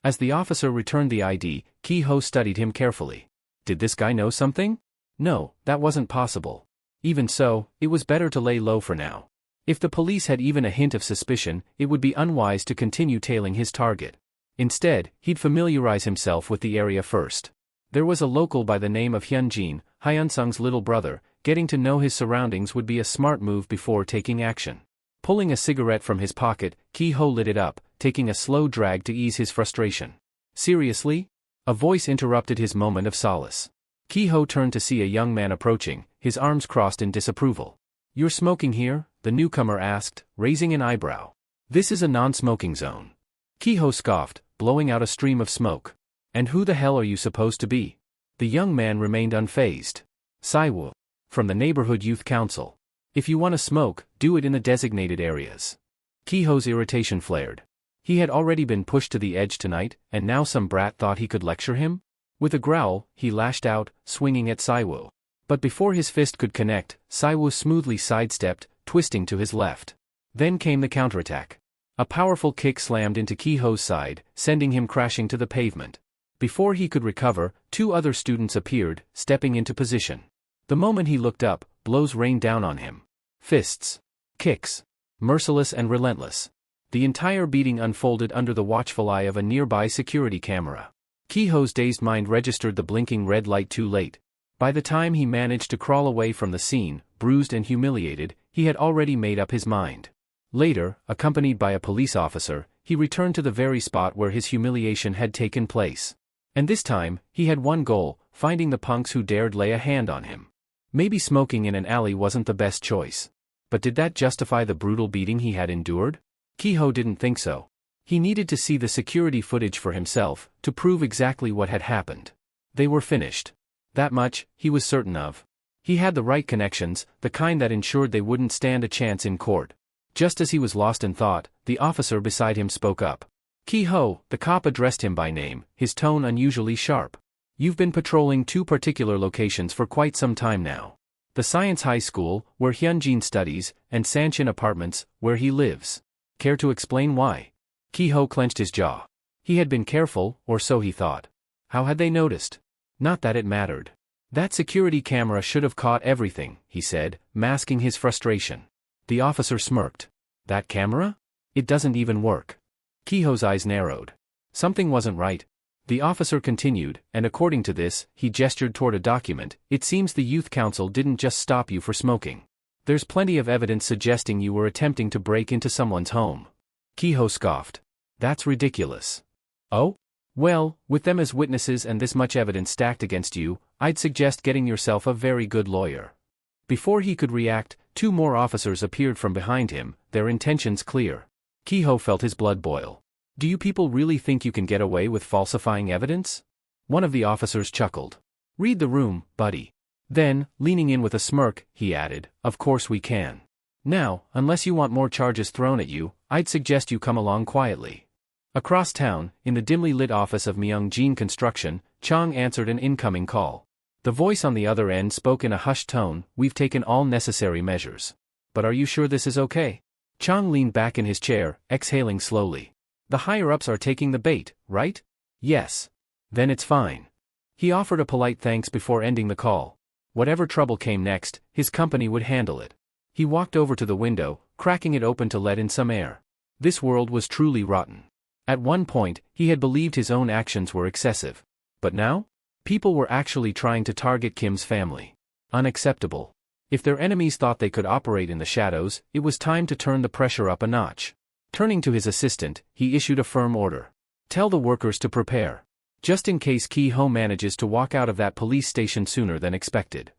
As the officer returned the ID, Ki-ho studied him carefully. Did this guy know something? No, that wasn't possible. Even so, it was better to lay low for now. If the police had even a hint of suspicion, it would be unwise to continue tailing his target. Instead, he'd familiarize himself with the area first. There was a local by the name of Hyunjin, Hyunsung's little brother. Getting to know his surroundings would be a smart move before taking action. Pulling a cigarette from his pocket, Ki-ho lit it up, taking a slow drag to ease his frustration. Seriously? A voice interrupted his moment of solace. Ki-ho turned to see a young man approaching, his arms crossed in disapproval. You're smoking here? The newcomer asked, raising an eyebrow. This is a non-smoking zone. Ki-ho scoffed, blowing out a stream of smoke. And who the hell are you supposed to be? The young man remained unfazed. Saiwoo. From the neighborhood youth council. If you want to smoke, do it in the designated areas. Ki-ho's irritation flared. He had already been pushed to the edge tonight, and now some brat thought he could lecture him? With a growl, he lashed out, swinging at Saiwoo. But before his fist could connect, Saiwoo smoothly sidestepped, twisting to his left. Then came the counterattack. A powerful kick slammed into Ki-ho's side, sending him crashing to the pavement. Before he could recover, two other students appeared, stepping into position. The moment he looked up, blows rained down on him. Fists. Kicks. Merciless and relentless. The entire beating unfolded under the watchful eye of a nearby security camera. Ki-ho's dazed mind registered the blinking red light too late. By the time he managed to crawl away from the scene, bruised and humiliated, he had already made up his mind. Later, accompanied by a police officer, he returned to the very spot where his humiliation had taken place. And this time, he had one goal, finding the punks who dared lay a hand on him. Maybe smoking in an alley wasn't the best choice. But did that justify the brutal beating he had endured? Ki-ho didn't think so. He needed to see the security footage for himself, to prove exactly what had happened. They were finished. That much, he was certain of. He had the right connections, the kind that ensured they wouldn't stand a chance in court. Just as he was lost in thought, the officer beside him spoke up. Ki-ho, the cop addressed him by name, his tone unusually sharp. You've been patrolling two particular locations for quite some time now. The Science High School, where Hyunjin studies, and Sanchin Apartments, where he lives. Care to explain why? Ki-ho clenched his jaw. He had been careful, or so he thought. How had they noticed? Not that it mattered. That security camera should have caught everything, he said, masking his frustration. The officer smirked. That camera? It doesn't even work. Ki-ho's eyes narrowed. Something wasn't right. The officer continued, and according to this, he gestured toward a document. It seems the youth council didn't just stop you for smoking. There's plenty of evidence suggesting you were attempting to break into someone's home. Ki-ho scoffed. That's ridiculous. Oh? Well, with them as witnesses and this much evidence stacked against you, I'd suggest getting yourself a very good lawyer. Before he could react, two more officers appeared from behind him, their intentions clear. Ki-ho felt his blood boil. Do you people really think you can get away with falsifying evidence? One of the officers chuckled. Read the room, buddy. Then, leaning in with a smirk, he added, of course we can. Now, unless you want more charges thrown at you, I'd suggest you come along quietly. Across town, in the dimly lit office of Myung-Jin Construction, Chang answered an incoming call. The voice on the other end spoke in a hushed tone, we've taken all necessary measures. But are you sure this is okay? Chang leaned back in his chair, exhaling slowly. The higher-ups are taking the bait, right? Yes. Then it's fine. He offered a polite thanks before ending the call. Whatever trouble came next, his company would handle it. He walked over to the window, cracking it open to let in some air. This world was truly rotten. At one point, he had believed his own actions were excessive. But now? People were actually trying to target Kim's family. Unacceptable. If their enemies thought they could operate in the shadows, it was time to turn the pressure up a notch. Turning to his assistant, he issued a firm order. Tell the workers to prepare. Just in case Ki-ho manages to walk out of that police station sooner than expected.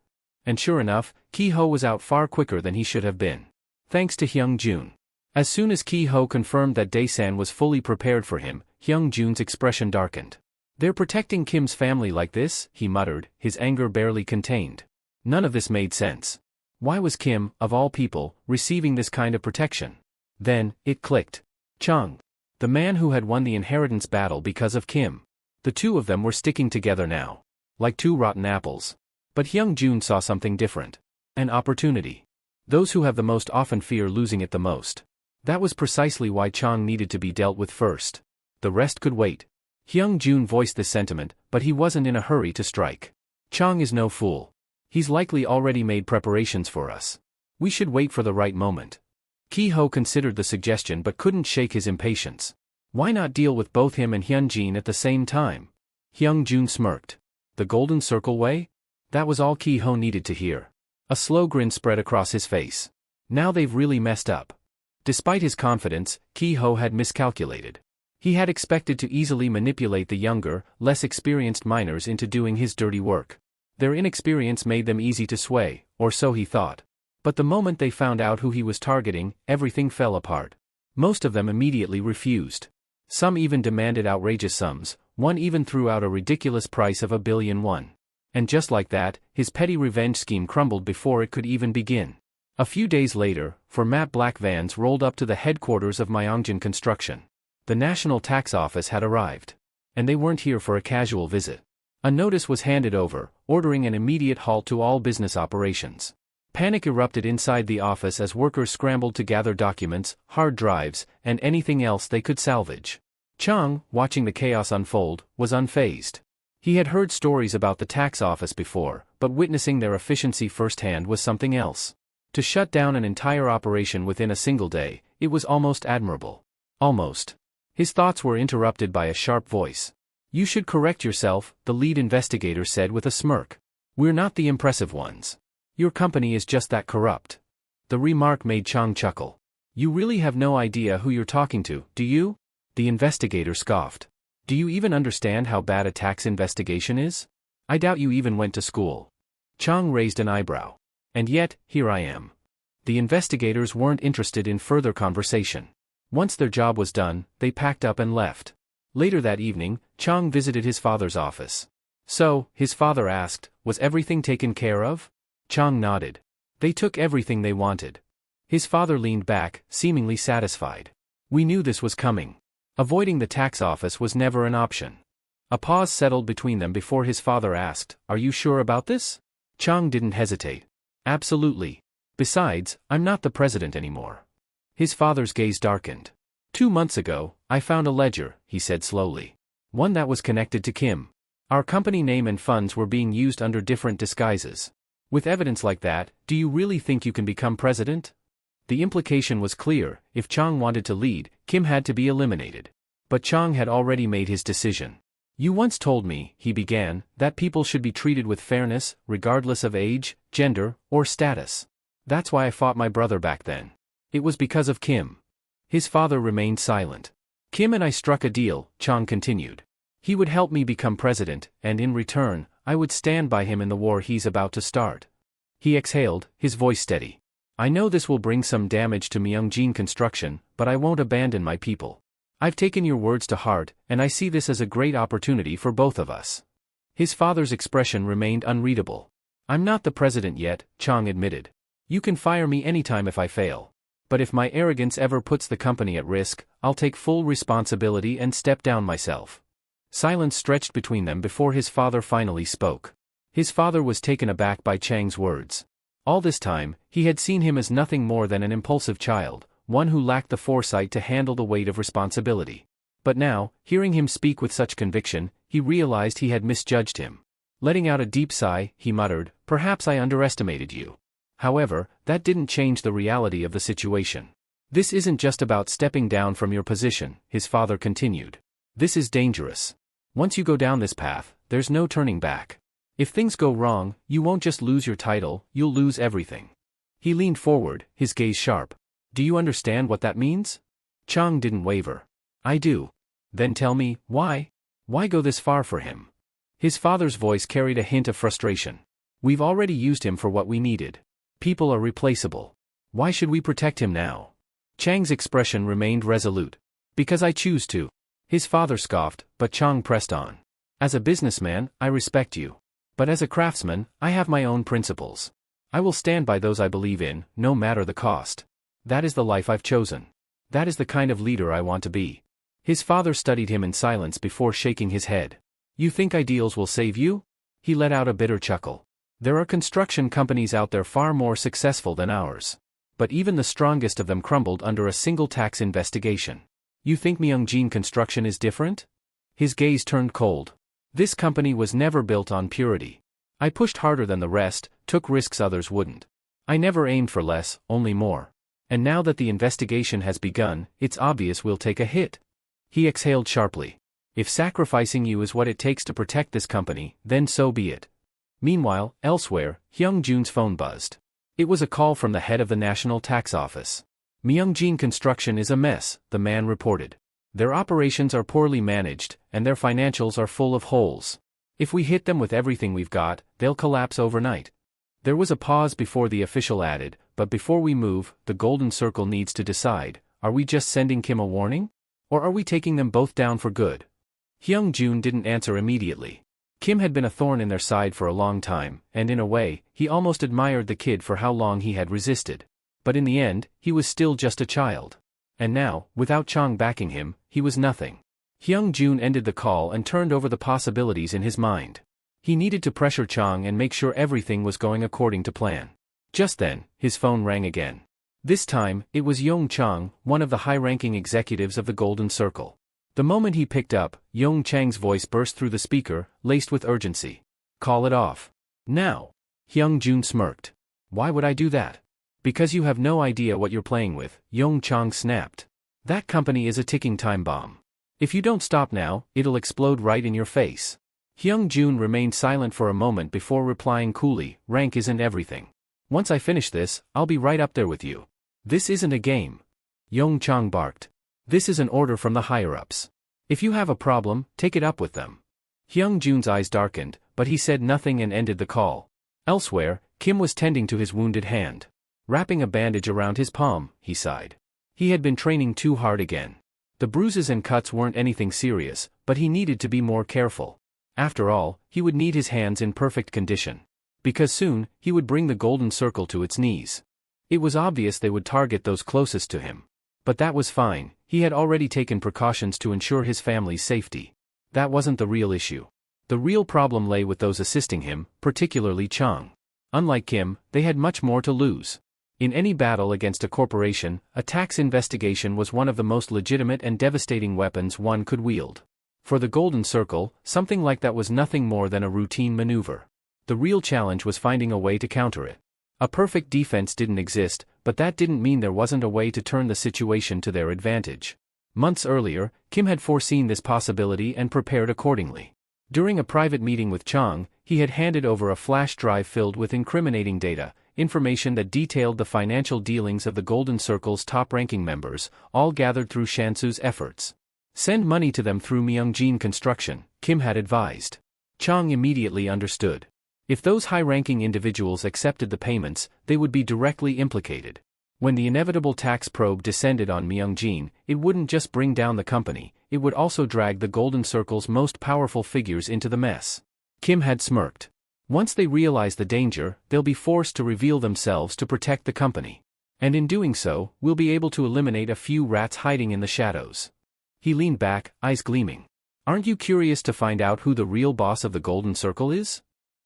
And sure enough, Ki-ho was out far quicker than he should have been. Thanks to Hyung-Jun. As soon as Ki-ho confirmed that Dae-san was fully prepared for him, Hyung-Jun's expression darkened. They're protecting Kim's family like this, he muttered, his anger barely contained. None of this made sense. Why was Kim, of all people, receiving this kind of protection? Then, it clicked. Chung. The man who had won the inheritance battle because of Kim. The two of them were sticking together now. Like two rotten apples. But Hyung-Jun saw something different. An opportunity. Those who have the most often fear losing it the most. That was precisely why Chang needed to be dealt with first. The rest could wait. Hyung-jun voiced this sentiment, but he wasn't in a hurry to strike. Chang is no fool. He's likely already made preparations for us. We should wait for the right moment. Ki-ho considered the suggestion but couldn't shake his impatience. Why not deal with both him and Hyun-jin at the same time? Hyung-jun smirked. The Golden Circle way? That was all Ki-ho needed to hear. A slow grin spread across his face. Now they've really messed up. Despite his confidence, Ki-ho had miscalculated. He had expected to easily manipulate the younger, less experienced miners into doing his dirty work. Their inexperience made them easy to sway, or so he thought. But the moment they found out who he was targeting, everything fell apart. Most of them immediately refused. Some even demanded outrageous sums, one even threw out a ridiculous price of 1 billion won. And just like that, his petty revenge scheme crumbled before it could even begin. A few days later, four matte black vans rolled up to the headquarters of Myeongjin Construction. The National Tax Office had arrived. And they weren't here for a casual visit. A notice was handed over, ordering an immediate halt to all business operations. Panic erupted inside the office as workers scrambled to gather documents, hard drives, and anything else they could salvage. Chang, watching the chaos unfold, was unfazed. He had heard stories about the tax office before, but witnessing their efficiency firsthand was something else. To shut down an entire operation within a single day, it was almost admirable. Almost. His thoughts were interrupted by a sharp voice. "You should correct yourself," the lead investigator said with a smirk. "We're not the impressive ones. Your company is just that corrupt." The remark made Chang chuckle. "You really have no idea who you're talking to, do you?" The investigator scoffed. "Do you even understand how bad a tax investigation is? I doubt you even went to school." Chang raised an eyebrow. "And yet, here I am." The investigators weren't interested in further conversation. Once their job was done, they packed up and left. Later that evening, Chang visited his father's office. "So," his father asked, "was everything taken care of?" Chang nodded. "They took everything they wanted." His father leaned back, seemingly satisfied. "We knew this was coming. Avoiding the tax office was never an option." A pause settled between them before his father asked, "Are you sure about this?" Chang didn't hesitate. "Absolutely. Besides, I'm not the president anymore." His father's gaze darkened. 2 months ago, I found a ledger," he said slowly. "One that was connected to Kim. Our company name and funds were being used under different disguises. With evidence like that, do you really think you can become president?" The implication was clear: if Chang wanted to lead, Kim had to be eliminated. But Chang had already made his decision. "You once told me," he began, "that people should be treated with fairness, regardless of age, gender, or status. That's why I fought my brother back then. It was because of Kim." His father remained silent. "Kim and I struck a deal," Chang continued. "He would help me become president, and in return, I would stand by him in the war he's about to start." He exhaled, his voice steady. "I know this will bring some damage to Myeongjin Construction, but I won't abandon my people. I've taken your words to heart, and I see this as a great opportunity for both of us." His father's expression remained unreadable. "I'm not the president yet," Chang admitted. "You can fire me anytime if I fail. But if my arrogance ever puts the company at risk, I'll take full responsibility and step down myself." Silence stretched between them before his father finally spoke. His father was taken aback by Chang's words. All this time, he had seen him as nothing more than an impulsive child, one who lacked the foresight to handle the weight of responsibility. But now, hearing him speak with such conviction, he realized he had misjudged him. Letting out a deep sigh, he muttered, "Perhaps I underestimated you." However, that didn't change the reality of the situation. "This isn't just about stepping down from your position," his father continued. "This is dangerous. Once you go down this path, there's no turning back. If things go wrong, you won't just lose your title, you'll lose everything." He leaned forward, his gaze sharp. "Do you understand what that means?" Chang didn't waver. "I do." "Then tell me, why? Why go this far for him?" His father's voice carried a hint of frustration. "We've already used him for what we needed. People are replaceable. Why should we protect him now?" Chang's expression remained resolute. "Because I choose to." His father scoffed, but Chang pressed on. "As a businessman, I respect you. But as a craftsman, I have my own principles. I will stand by those I believe in, no matter the cost. That is the life I've chosen. That is the kind of leader I want to be." His father studied him in silence before shaking his head. "You think ideals will save you?" He let out a bitter chuckle. There are construction companies out there far more successful than ours. But even the strongest of them crumbled under a single tax investigation. You think Myungjin Construction is different? His gaze turned cold. This company was never built on purity. I pushed harder than the rest, took risks others wouldn't. I never aimed for less, only more. And now that the investigation has begun, it's obvious we'll take a hit. He exhaled sharply. If sacrificing you is what it takes to protect this company, then so be it. Meanwhile, elsewhere, Hyung-jun's phone buzzed. It was a call from the head of the National Tax Office. Myungjin Construction is a mess, the man reported. Their operations are poorly managed, and their financials are full of holes. If we hit them with everything we've got, they'll collapse overnight. There was a pause before the official added, but before we move, the Golden Circle needs to decide, are we just sending Kim a warning? Or are we taking them both down for good? Hyung-jun didn't answer immediately. Kim had been a thorn in their side for a long time, and in a way, he almost admired the kid for how long he had resisted. But in the end, he was still just a child. And now, without Chang backing him, he was nothing. Hyung-jun ended the call and turned over the possibilities in his mind. He needed to pressure Chang and make sure everything was going according to plan. Just then, his phone rang again. This time, it was Yong Chang, one of the high-ranking executives of the Golden Circle. The moment he picked up, Yong Chang's voice burst through the speaker, laced with urgency. Call it off. Now. Hyung-jun smirked. Why would I do that? Because you have no idea what you're playing with, Yong Chang snapped. That company is a ticking time bomb. If you don't stop now, it'll explode right in your face. Hyung-jun remained silent for a moment before replying coolly, rank isn't everything. Once I finish this, I'll be right up there with you. This isn't a game. Yong Chang barked. This is an order from the higher-ups. If you have a problem, take it up with them. Hyung-jun's eyes darkened, but he said nothing and ended the call. Elsewhere, Kim was tending to his wounded hand. Wrapping a bandage around his palm, he sighed. He had been training too hard again. The bruises and cuts weren't anything serious, but he needed to be more careful. After all, he would need his hands in perfect condition. Because soon, he would bring the Golden Circle to its knees. It was obvious they would target those closest to him. But that was fine, he had already taken precautions to ensure his family's safety. That wasn't the real issue. The real problem lay with those assisting him, particularly Chang. Unlike Kim, they had much more to lose. In any battle against a corporation, a tax investigation was one of the most legitimate and devastating weapons one could wield. For the Golden Circle, something like that was nothing more than a routine maneuver. The real challenge was finding a way to counter it. A perfect defense didn't exist, but that didn't mean there wasn't a way to turn the situation to their advantage. Months earlier, Kim had foreseen this possibility and prepared accordingly. During a private meeting with Chang, he had handed over a flash drive filled with incriminating data, information that detailed the financial dealings of the Golden Circle's top-ranking members, all gathered through Shansu's efforts. Send money to them through Myungjin Construction, Kim had advised. Chang immediately understood. If those high-ranking individuals accepted the payments, they would be directly implicated. When the inevitable tax probe descended on Myungjin, it wouldn't just bring down the company, it would also drag the Golden Circle's most powerful figures into the mess. Kim had smirked. Once they realize the danger, they'll be forced to reveal themselves to protect the company. And in doing so, we'll be able to eliminate a few rats hiding in the shadows. He leaned back, eyes gleaming. Aren't you curious to find out who the real boss of the Golden Circle is?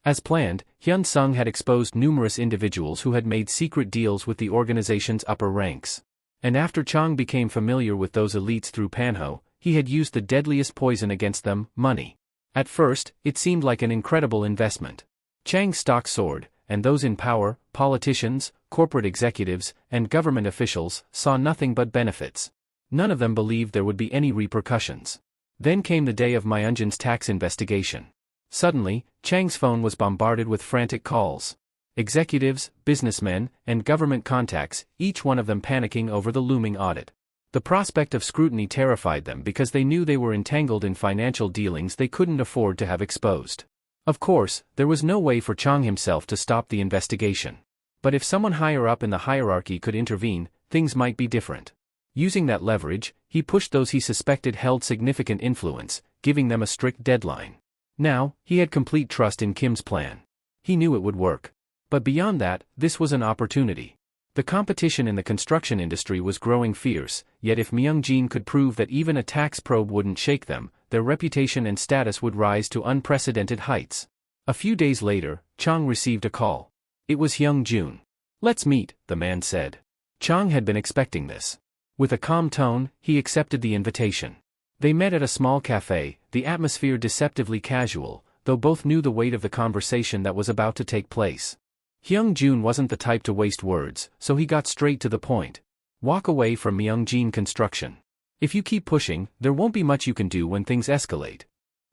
As planned, Hyun Sung had exposed numerous individuals who had made secret deals with the organization's upper ranks. And after Chang became familiar with those elites through Manhwa, he had used the deadliest poison against them, money. At first, it seemed like an incredible investment. Chang's stock soared, and those in power, politicians, corporate executives, and government officials, saw nothing but benefits. None of them believed there would be any repercussions. Then came the day of Myungjin's tax investigation. Suddenly, Chang's phone was bombarded with frantic calls. Executives, businessmen, and government contacts, each one of them panicking over the looming audit. The prospect of scrutiny terrified them because they knew they were entangled in financial dealings they couldn't afford to have exposed. Of course, there was no way for Chang himself to stop the investigation. But if someone higher up in the hierarchy could intervene, things might be different. Using that leverage, he pushed those he suspected held significant influence, giving them a strict deadline. Now, he had complete trust in Kim's plan. He knew it would work. But beyond that, this was an opportunity. The competition in the construction industry was growing fierce, yet if Myungjin could prove that even a tax probe wouldn't shake them, their reputation and status would rise to unprecedented heights. A few days later, Chang received a call. It was Hyung Jun. "Let's meet," the man said. Chang had been expecting this. With a calm tone, he accepted the invitation. They met at a small cafe, the atmosphere deceptively casual, though both knew the weight of the conversation that was about to take place. Hyung Jun wasn't the type to waste words, so he got straight to the point. "Walk away from Myungjin Construction. If you keep pushing, there won't be much you can do when things escalate."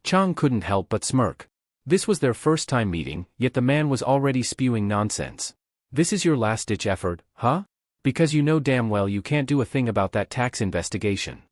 Chang couldn't help but smirk. This was their first time meeting, yet the man was already spewing nonsense. "This is your last-ditch effort, huh? Because you know damn well you can't do a thing about that tax investigation."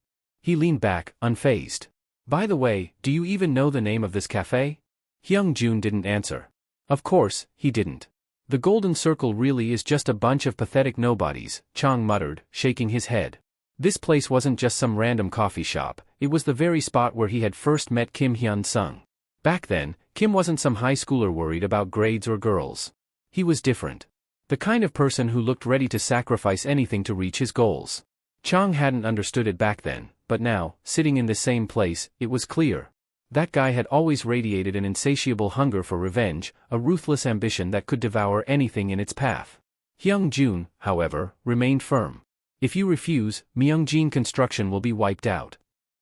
He leaned back, unfazed. "By the way, do you even know the name of this cafe?" Hyung Jun didn't answer. Of course, he didn't. "The Golden Circle really is just a bunch of pathetic nobodies," Chang muttered, shaking his head. This place wasn't just some random coffee shop, it was the very spot where he had first met Kim Hyun-sung. Back then, Kim wasn't some high schooler worried about grades or girls. He was different. The kind of person who looked ready to sacrifice anything to reach his goals. Chang hadn't understood it back then, but now, sitting in the same place, it was clear. That guy had always radiated an insatiable hunger for revenge, a ruthless ambition that could devour anything in its path. Hyung Jun, however, remained firm. "If you refuse, Myungjin Construction will be wiped out."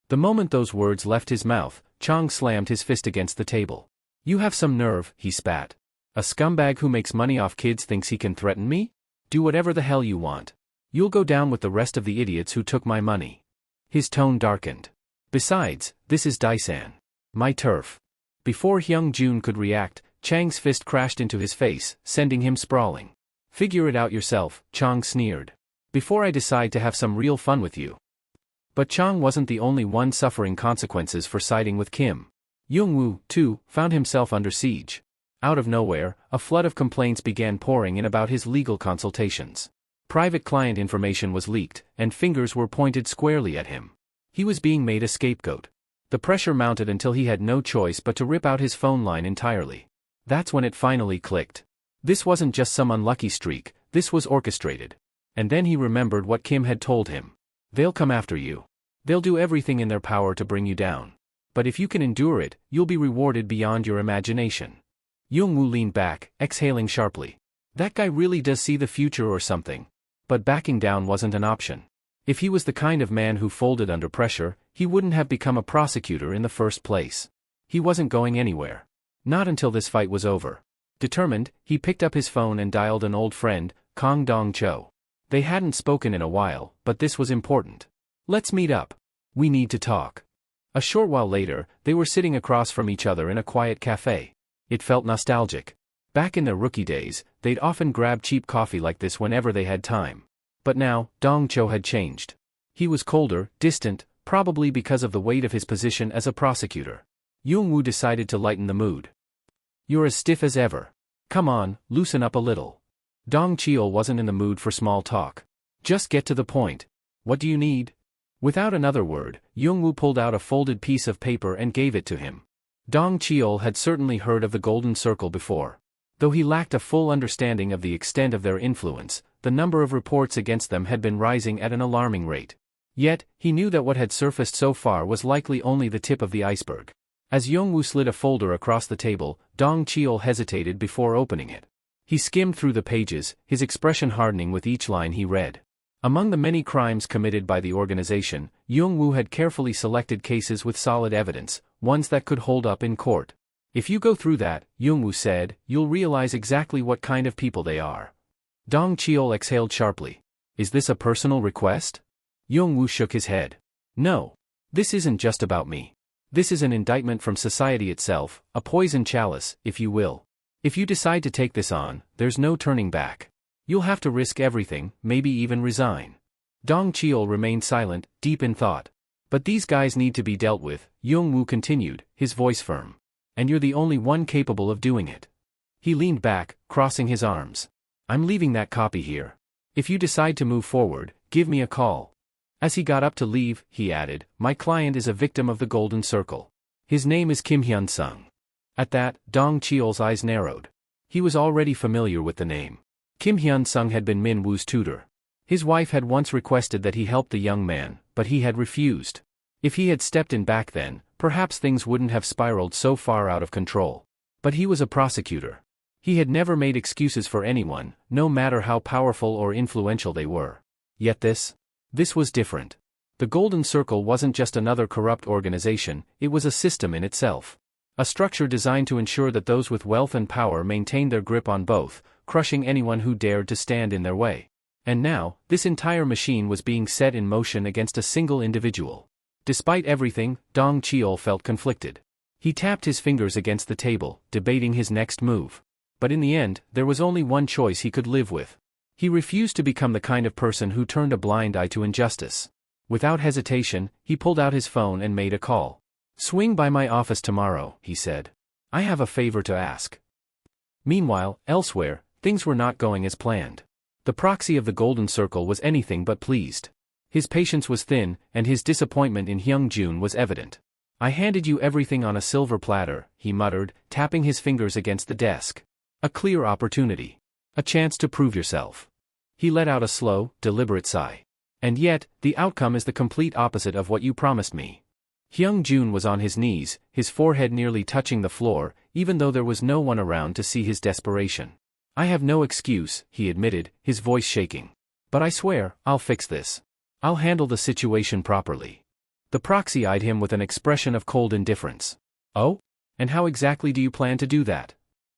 The moment those words left his mouth, Chang slammed his fist against the table. "You have some nerve," he spat. "A scumbag who makes money off kids thinks he can threaten me? Do whatever the hell you want. You'll go down with the rest of the idiots who took my money." His tone darkened. "Besides, this is Daisan. My turf." Before Hyung Jun could react, Chang's fist crashed into his face, sending him sprawling. "Figure it out yourself," Chang sneered. "Before I decide to have some real fun with you." But Chang wasn't the only one suffering consequences for siding with Kim. Young-woo, too, found himself under siege. Out of nowhere, a flood of complaints began pouring in about his legal consultations. Private client information was leaked, and fingers were pointed squarely at him. He was being made a scapegoat. The pressure mounted until he had no choice but to rip out his phone line entirely. That's when it finally clicked. This wasn't just some unlucky streak, this was orchestrated. And then he remembered what Kim had told him. "They'll come after you. They'll do everything in their power to bring you down. But if you can endure it, you'll be rewarded beyond your imagination." Young-woo leaned back, exhaling sharply. That guy really does see the future or something. But backing down wasn't an option. If he was the kind of man who folded under pressure, he wouldn't have become a prosecutor in the first place. He wasn't going anywhere. Not until this fight was over. Determined, he picked up his phone and dialed an old friend, Kang Dong-cho. They hadn't spoken in a while, but this was important. "Let's meet up. We need to talk." A short while later, they were sitting across from each other in a quiet cafe. It felt nostalgic. Back in their rookie days, they'd often grab cheap coffee like this whenever they had time. But now, Dong-cho had changed. He was colder, distant, probably because of the weight of his position as a prosecutor. Young-woo decided to lighten the mood. "You're as stiff as ever. Come on, loosen up a little." Dong-cheol wasn't in the mood for small talk. "Just get to the point. What do you need?" Without another word, Young-woo pulled out a folded piece of paper and gave it to him. Dong-cheol had certainly heard of the Golden Circle before. Though he lacked a full understanding of the extent of their influence, the number of reports against them had been rising at an alarming rate. Yet, he knew that what had surfaced so far was likely only the tip of the iceberg. As Young-woo slid a folder across the table, Dong-cheol hesitated before opening it. He skimmed through the pages, his expression hardening with each line he read. Among the many crimes committed by the organization, Young-woo had carefully selected cases with solid evidence, ones that could hold up in court. "If you go through that," Young-woo said, "you'll realize exactly what kind of people they are." Dong-cheol exhaled sharply. "Is this a personal request?" Young-woo shook his head. "No. This isn't just about me. This is an indictment from society itself, a poison chalice, if you will. If you decide to take this on, there's no turning back. You'll have to risk everything, maybe even resign." Dong-cheol remained silent, deep in thought. "But these guys need to be dealt with," Young-woo continued, his voice firm. "And you're the only one capable of doing it." He leaned back, crossing his arms. "I'm leaving that copy here. If you decide to move forward, give me a call." As he got up to leave, he added, "My client is a victim of the Golden Circle. His name is Kim Hyun-sung." At that, Dong-cheol's eyes narrowed. He was already familiar with the name. Kim Hyun-sung had been Min-woo's tutor. His wife had once requested that he help the young man, but he had refused. If he had stepped in back then, perhaps things wouldn't have spiraled so far out of control. But he was a prosecutor. He had never made excuses for anyone, no matter how powerful or influential they were. Yet this was different. The Golden Circle wasn't just another corrupt organization, it was a system in itself. A structure designed to ensure that those with wealth and power maintained their grip on both, crushing anyone who dared to stand in their way. And now, this entire machine was being set in motion against a single individual. Despite everything, Dong Cheol felt conflicted. He tapped his fingers against the table, debating his next move. But in the end, there was only one choice he could live with. He refused to become the kind of person who turned a blind eye to injustice. Without hesitation, he pulled out his phone and made a call. "Swing by my office tomorrow," he said. "I have a favor to ask." Meanwhile, elsewhere, things were not going as planned. The proxy of the Golden Circle was anything but pleased. His patience was thin, and his disappointment in Hyung-jun was evident. "I handed you everything on a silver platter," he muttered, tapping his fingers against the desk. "A clear opportunity. A chance to prove yourself." He let out a slow, deliberate sigh. "And yet, the outcome is the complete opposite of what you promised me." Hyung-jun was on his knees, his forehead nearly touching the floor, even though there was no one around to see his desperation. "I have no excuse," he admitted, his voice shaking. "But I swear, I'll fix this. I'll handle the situation properly." The proxy eyed him with an expression of cold indifference. "Oh? And how exactly do you plan to do that?"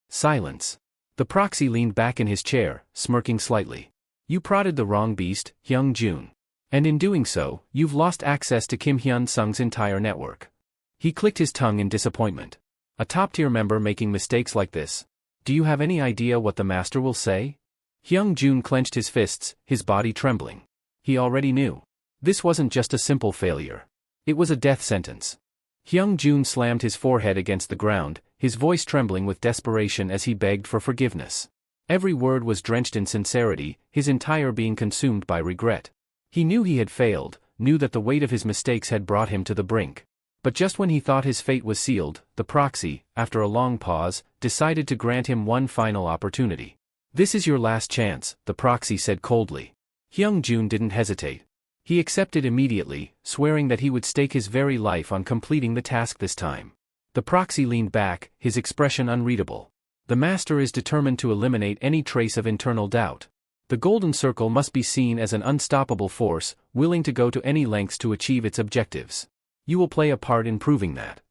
Silence. The proxy leaned back in his chair, smirking slightly. "You prodded the wrong beast, Hyung-jun. And in doing so, you've lost access to Kim Hyun-sung's entire network." He clicked his tongue in disappointment. A top-tier member making mistakes like this. Do you have any idea what the master will say? Hyung-jun clenched his fists, his body trembling. He already knew. This wasn't just a simple failure. It was a death sentence. Hyung-jun slammed his forehead against the ground, his voice trembling with desperation as he begged for forgiveness. Every word was drenched in sincerity, his entire being consumed by regret. He knew he had failed, knew that the weight of his mistakes had brought him to the brink. But just when he thought his fate was sealed, the proxy, after a long pause, decided to grant him one final opportunity. "This is your last chance," the proxy said coldly. Hyung-jun didn't hesitate. He accepted immediately, swearing that he would stake his very life on completing the task this time. The proxy leaned back, his expression unreadable. The master is determined to eliminate any trace of internal doubt. The Golden Circle must be seen as an unstoppable force, willing to go to any lengths to achieve its objectives. You will play a part in proving that.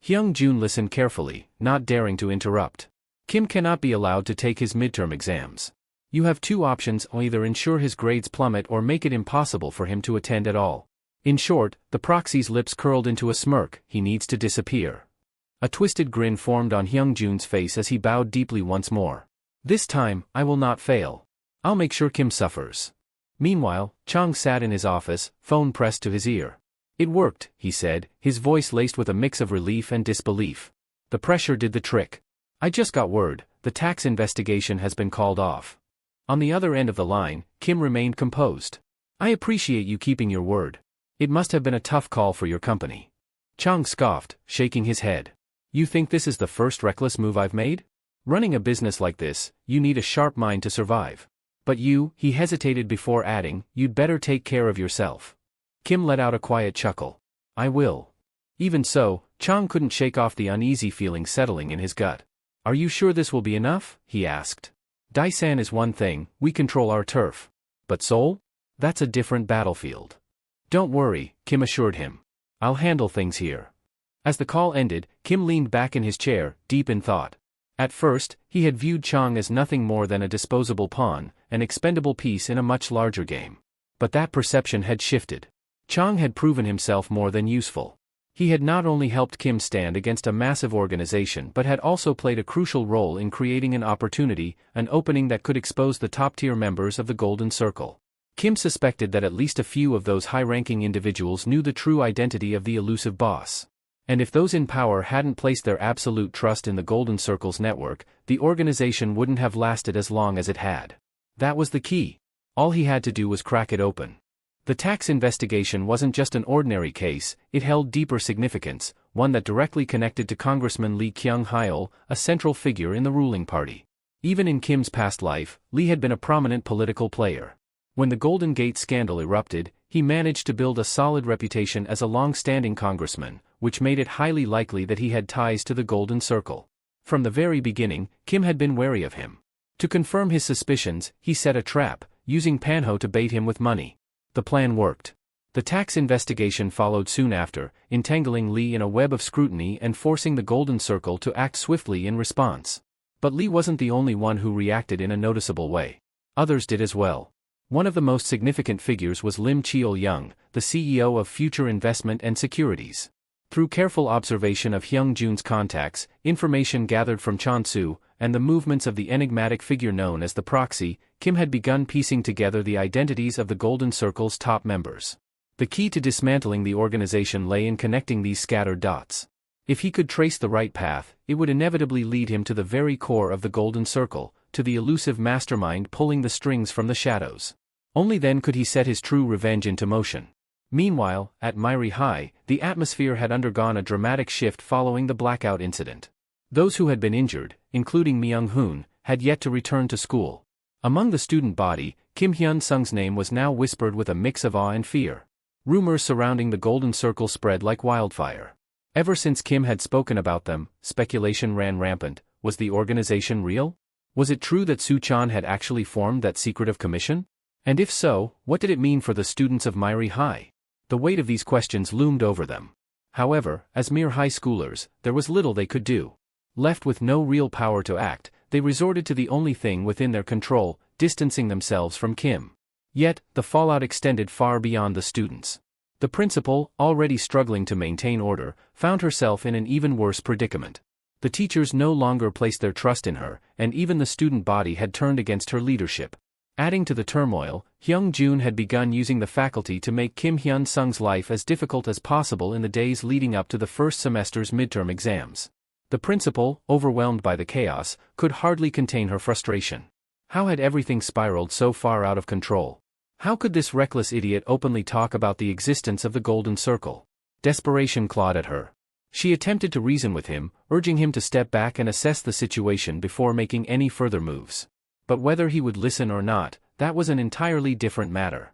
Hyung-jun listened carefully, not daring to interrupt. Kim cannot be allowed to take his midterm exams. You have two options: either ensure his grades plummet or make it impossible for him to attend at all. In short, the proxy's lips curled into a smirk. He needs to disappear. A twisted grin formed on Hyung-jun's face as he bowed deeply once more. "This time, I will not fail. I'll make sure Kim suffers." Meanwhile, Chang sat in his office, phone pressed to his ear. "It worked," he said, his voice laced with a mix of relief and disbelief. "The pressure did the trick. I just got word, the tax investigation has been called off." On the other end of the line, Kim remained composed. "I appreciate you keeping your word. It must have been a tough call for your company." Chang scoffed, shaking his head. "You think this is the first reckless move I've made? Running a business like this, you need a sharp mind to survive. But you," he hesitated before adding, "you'd better take care of yourself." Kim let out a quiet chuckle. "I will." Even so, Chang couldn't shake off the uneasy feeling settling in his gut. "Are you sure this will be enough?" he asked. "Daisan is one thing, we control our turf. But Seoul? That's a different battlefield." "Don't worry," Kim assured him. "I'll handle things here." As the call ended, Kim leaned back in his chair, deep in thought. At first, he had viewed Chang as nothing more than a disposable pawn, an expendable piece in a much larger game. But that perception had shifted. Chang had proven himself more than useful. He had not only helped Kim stand against a massive organization but had also played a crucial role in creating an opportunity, an opening that could expose the top-tier members of the Golden Circle. Kim suspected that at least a few of those high-ranking individuals knew the true identity of the elusive boss. And if those in power hadn't placed their absolute trust in the Golden Circle's network, the organization wouldn't have lasted as long as it had. That was the key. All he had to do was crack it open. The tax investigation wasn't just an ordinary case, it held deeper significance, one that directly connected to Congressman Lee Kyung-hyol, a central figure in the ruling party. Even in Kim's past life, Lee had been a prominent political player. When the Golden Gate scandal erupted, he managed to build a solid reputation as a long-standing congressman, which made it highly likely that he had ties to the Golden Circle. From the very beginning, Kim had been wary of him. To confirm his suspicions, he set a trap, using Manhwa to bait him with money. The plan worked. The tax investigation followed soon after, entangling Lee in a web of scrutiny and forcing the Golden Circle to act swiftly in response. But Lee wasn't the only one who reacted in a noticeable way. Others did as well. One of the most significant figures was Lim Cheol-young, the CEO of Future Investment and Securities. Through careful observation of Hyung-jun's contacts, information gathered from Chon-soo, and the movements of the enigmatic figure known as the Proxy, Kim had begun piecing together the identities of the Golden Circle's top members. The key to dismantling the organization lay in connecting these scattered dots. If he could trace the right path, it would inevitably lead him to the very core of the Golden Circle, to the elusive mastermind pulling the strings from the shadows. Only then could he set his true revenge into motion. Meanwhile, at Myri High, the atmosphere had undergone a dramatic shift following the blackout incident. Those who had been injured, including Myung-hoon, had yet to return to school. Among the student body, Kim Hyun-sung's name was now whispered with a mix of awe and fear. Rumors surrounding the Golden Circle spread like wildfire. Ever since Kim had spoken about them, speculation ran rampant. Was the organization real? Was it true that Soo-chan had actually formed that secretive commission? And if so, what did it mean for the students of Myri High? The weight of these questions loomed over them. However, as mere high schoolers, there was little they could do. Left with no real power to act, they resorted to the only thing within their control, distancing themselves from Kim. Yet, the fallout extended far beyond the students. The principal, already struggling to maintain order, found herself in an even worse predicament. The teachers no longer placed their trust in her, and even the student body had turned against her leadership. Adding to the turmoil, Hyung-jun had begun using the faculty to make Kim Hyun-sung's life as difficult as possible in the days leading up to the first semester's midterm exams. The principal, overwhelmed by the chaos, could hardly contain her frustration. How had everything spiraled so far out of control? How could this reckless idiot openly talk about the existence of the Golden Circle? Desperation clawed at her. She attempted to reason with him, urging him to step back and assess the situation before making any further moves. But whether he would listen or not, that was an entirely different matter.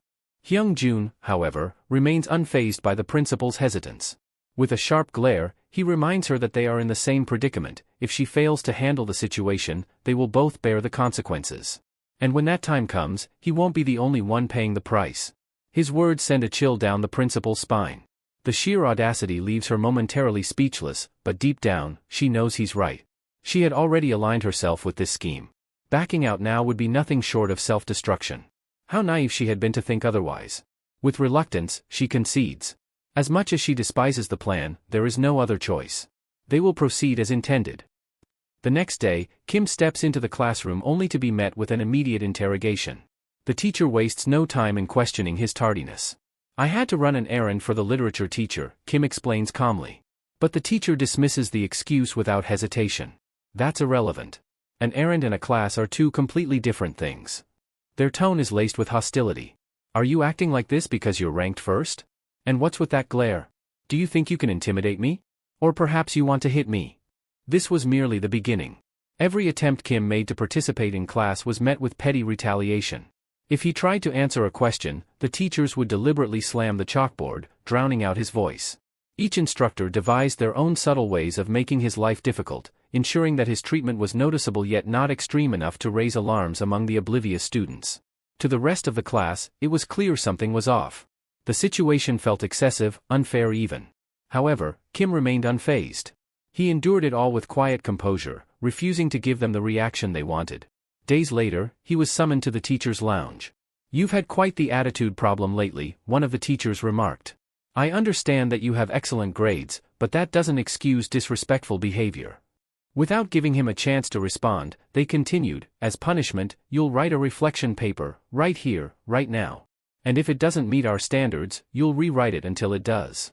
Hyung-jun, however, remains unfazed by the principal's hesitance. With a sharp glare, he reminds her that they are in the same predicament. If she fails to handle the situation, they will both bear the consequences. And when that time comes, he won't be the only one paying the price. His words send a chill down the principal's spine. The sheer audacity leaves her momentarily speechless, but deep down, she knows he's right. She had already aligned herself with this scheme. Backing out now would be nothing short of self-destruction. How naive she had been to think otherwise. With reluctance, she concedes. As much as she despises the plan, there is no other choice. They will proceed as intended. The next day, Kim steps into the classroom only to be met with an immediate interrogation. The teacher wastes no time in questioning his tardiness. I had to run an errand for the literature teacher, Kim explains calmly. But the teacher dismisses the excuse without hesitation. That's irrelevant. An errand and a class are two completely different things. Their tone is laced with hostility. Are you acting like this because you're ranked first? And what's with that glare? Do you think you can intimidate me? Or perhaps you want to hit me? This was merely the beginning. Every attempt Kim made to participate in class was met with petty retaliation. If he tried to answer a question, the teachers would deliberately slam the chalkboard, drowning out his voice. Each instructor devised their own subtle ways of making his life difficult, ensuring that his treatment was noticeable yet not extreme enough to raise alarms among the oblivious students. To the rest of the class, it was clear something was off. The situation felt excessive, unfair even. However, Kim remained unfazed. He endured it all with quiet composure, refusing to give them the reaction they wanted. Days later, he was summoned to the teacher's lounge. "You've had quite the attitude problem lately," one of the teachers remarked. "I understand that you have excellent grades, but that doesn't excuse disrespectful behavior." Without giving him a chance to respond, they continued, "As punishment, you'll write a reflection paper, right here, right now. And if it doesn't meet our standards, you'll rewrite it until it does."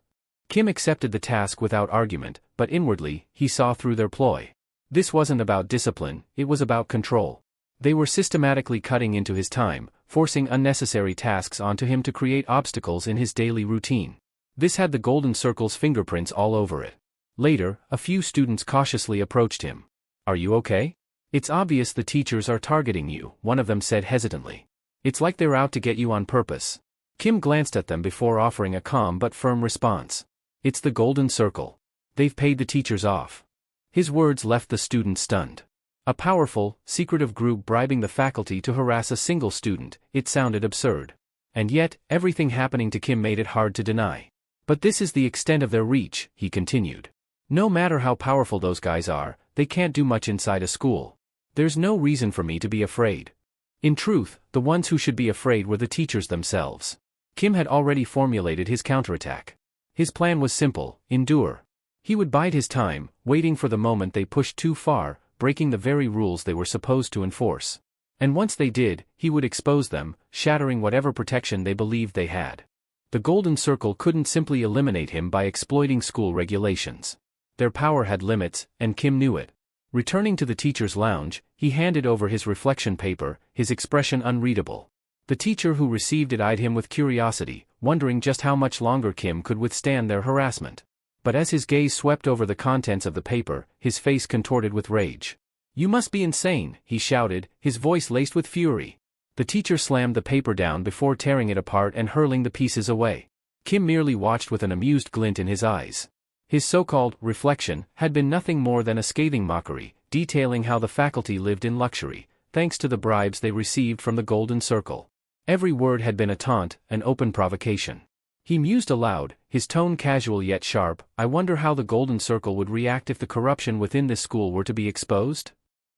Kim accepted the task without argument, but inwardly, he saw through their ploy. This wasn't about discipline, it was about control. They were systematically cutting into his time, forcing unnecessary tasks onto him to create obstacles in his daily routine. This had the Golden Circle's fingerprints all over it. Later, a few students cautiously approached him. "Are you okay? It's obvious the teachers are targeting you," one of them said hesitantly. "It's like they're out to get you on purpose." Kim glanced at them before offering a calm but firm response. "It's the Golden Circle. They've paid the teachers off. His words left the student stunned. A powerful, secretive group bribing the faculty to harass a single student, it sounded absurd. And yet, everything happening to Kim made it hard to deny. But this is the extent of their reach, he continued. No matter how powerful those guys are, they can't do much inside a school. There's no reason for me to be afraid. In truth, the ones who should be afraid were the teachers themselves. Kim had already formulated his counterattack. His plan was simple: endure. He would bide his time, waiting for the moment they pushed too far, breaking the very rules they were supposed to enforce. And once they did, he would expose them, shattering whatever protection they believed they had. The Golden Circle couldn't simply eliminate him by exploiting school regulations. Their power had limits, and Kim knew it. Returning to the teacher's lounge, he handed over his reflection paper, his expression unreadable. The teacher who received it eyed him with curiosity, wondering just how much longer Kim could withstand their harassment. But as his gaze swept over the contents of the paper, his face contorted with rage. "You must be insane," he shouted, his voice laced with fury. The teacher slammed the paper down before tearing it apart and hurling the pieces away. Kim merely watched with an amused glint in his eyes. His so-called reflection had been nothing more than a scathing mockery, detailing how the faculty lived in luxury, thanks to the bribes they received from the Golden Circle. Every word had been a taunt, an open provocation. He mused aloud, his tone casual yet sharp. I wonder how the Golden Circle would react if the corruption within this school were to be exposed?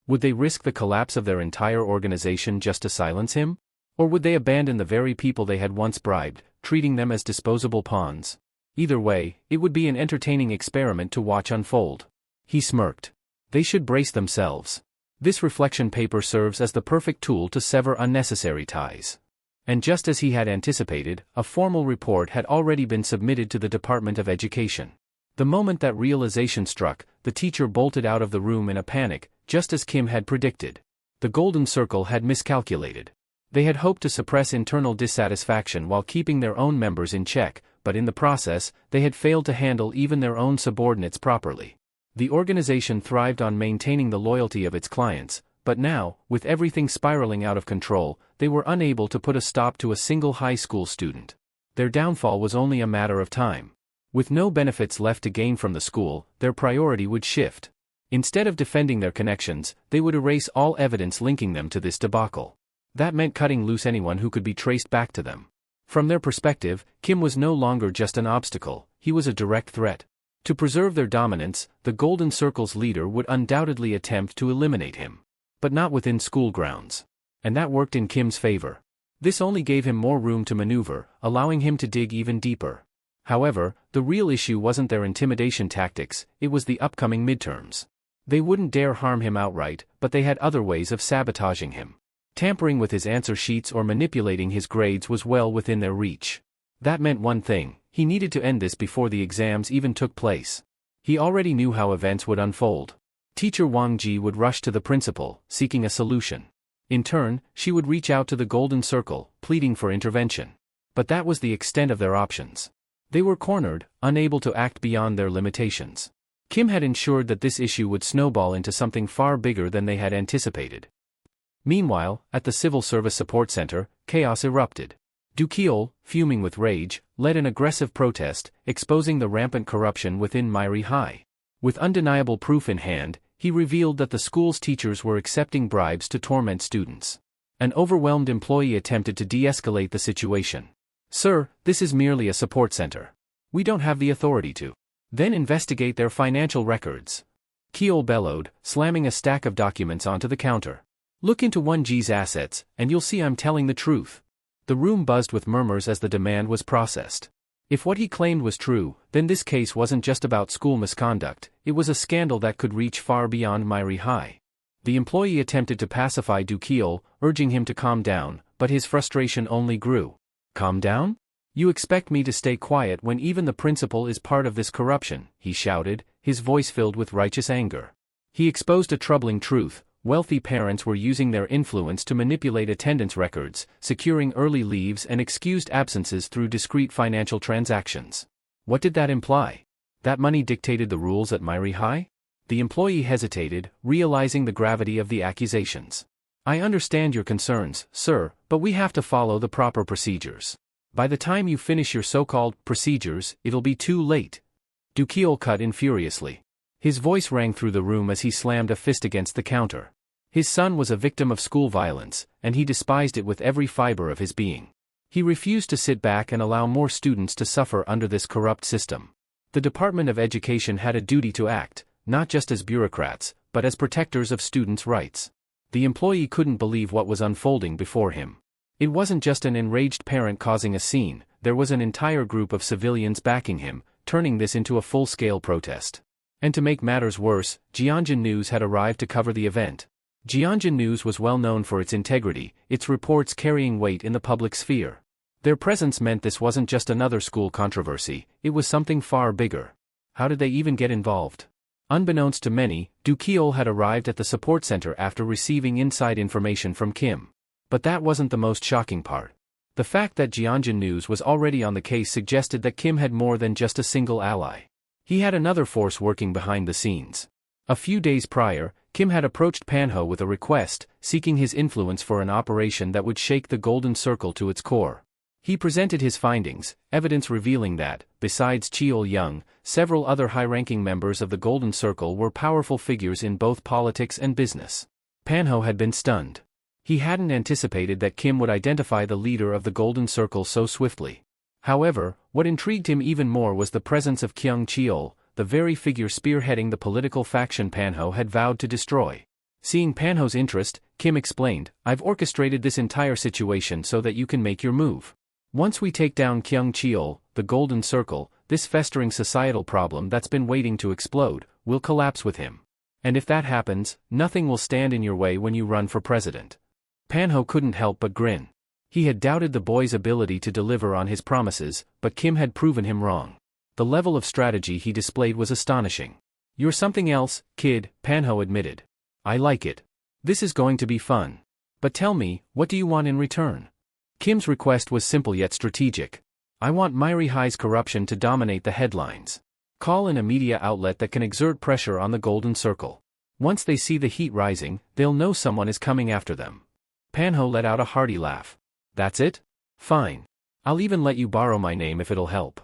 Would they risk the collapse of their entire organization just to silence him? Or would they abandon the very people they had once bribed, treating them as disposable pawns? Either way, it would be an entertaining experiment to watch unfold. He smirked. They should brace themselves. This reflection paper serves as the perfect tool to sever unnecessary ties. And just as he had anticipated, a formal report had already been submitted to the Department of Education. The moment that realization struck, the teacher bolted out of the room in a panic, just as Kim had predicted. The Golden Circle had miscalculated. They had hoped to suppress internal dissatisfaction while keeping their own members in check, but in the process, they had failed to handle even their own subordinates properly. The organization thrived on maintaining the loyalty of its clients, but now, with everything spiraling out of control, they were unable to put a stop to a single high school student. Their downfall was only a matter of time. With no benefits left to gain from the school, their priority would shift. Instead of defending their connections, they would erase all evidence linking them to this debacle. That meant cutting loose anyone who could be traced back to them. From their perspective, Kim was no longer just an obstacle, he was a direct threat. To preserve their dominance, the Golden Circle's leader would undoubtedly attempt to eliminate him. But not within school grounds. And that worked in Kim's favor. This only gave him more room to maneuver, allowing him to dig even deeper. However, the real issue wasn't their intimidation tactics, it was the upcoming midterms. They wouldn't dare harm him outright, but they had other ways of sabotaging him. Tampering with his answer sheets or manipulating his grades was well within their reach. That meant one thing: he needed to end this before the exams even took place. He already knew how events would unfold. Teacher Wang Ji would rush to the principal, seeking a solution. In turn, she would reach out to the Golden Circle, pleading for intervention. But that was the extent of their options. They were cornered, unable to act beyond their limitations. Kim had ensured that this issue would snowball into something far bigger than they had anticipated. Meanwhile, at the Civil Service Support Center, chaos erupted. Du Kiol, fuming with rage, led an aggressive protest, exposing the rampant corruption within Myri High. With undeniable proof in hand, he revealed that the school's teachers were accepting bribes to torment students. An overwhelmed employee attempted to de-escalate the situation. "Sir, this is merely a support center. We don't have the authority to." "Then investigate their financial records," Kiol bellowed, slamming a stack of documents onto the counter. "Look into 1G's assets, and you'll see I'm telling the truth." The room buzzed with murmurs as the demand was processed. If what he claimed was true, then this case wasn't just about school misconduct, it was a scandal that could reach far beyond Myri High. The employee attempted to pacify Du Kiol, urging him to calm down, but his frustration only grew. "Calm down? You expect me to stay quiet when even the principal is part of this corruption," he shouted, his voice filled with righteous anger. He exposed a troubling truth: wealthy parents were using their influence to manipulate attendance records, securing early leaves and excused absences through discrete financial transactions. What did that imply? That money dictated the rules at Myri High? The employee hesitated, realizing the gravity of the accusations. "I understand your concerns, sir, but we have to follow the proper procedures. By the time you finish your so-called procedures, it'll be too late." Du Kiol cut in furiously. His voice rang through the room as he slammed a fist against the counter. His son was a victim of school violence, and he despised it with every fiber of his being. He refused to sit back and allow more students to suffer under this corrupt system. The Department of Education had a duty to act, not just as bureaucrats, but as protectors of students' rights. The employee couldn't believe what was unfolding before him. It wasn't just an enraged parent causing a scene, there was an entire group of civilians backing him, turning this into a full-scale protest. And to make matters worse, Gyeongjin News had arrived to cover the event. Gyeongjin News was well known for its integrity, its reports carrying weight in the public sphere. Their presence meant this wasn't just another school controversy, it was something far bigger. How did they even get involved? Unbeknownst to many, Do Kyeol had arrived at the support center after receiving inside information from Kim. But that wasn't the most shocking part. The fact that Gyeongjin News was already on the case suggested that Kim had more than just a single ally. He had another force working behind the scenes. A few days prior, Kim had approached Manhwa with a request, seeking his influence for an operation that would shake the Golden Circle to its core. He presented his findings, evidence revealing that, besides Cheol-young, several other high-ranking members of the Golden Circle were powerful figures in both politics and business. Manhwa had been stunned. He hadn't anticipated that Kim would identify the leader of the Golden Circle so swiftly. However, what intrigued him even more was the presence of Kyung Cheol, the very figure spearheading the political faction Manhwa had vowed to destroy. Seeing Manhwa's interest, Kim explained, "I've orchestrated this entire situation so that you can make your move. Once we take down Kyung Cheol, the Golden Circle, this festering societal problem that's been waiting to explode, will collapse with him. And if that happens, nothing will stand in your way when you run for president." Manhwa couldn't help but grin. He had doubted the boy's ability to deliver on his promises, but Kim had proven him wrong. The level of strategy he displayed was astonishing. "You're something else, kid," Manhwa admitted. "I like it. This is going to be fun. But tell me, what do you want in return?" Kim's request was simple yet strategic. "I want Myri High's corruption to dominate the headlines. Call in a media outlet that can exert pressure on the Golden Circle. Once they see the heat rising, they'll know someone is coming after them." Manhwa let out a hearty laugh. "That's it? Fine. I'll even let you borrow my name if it'll help."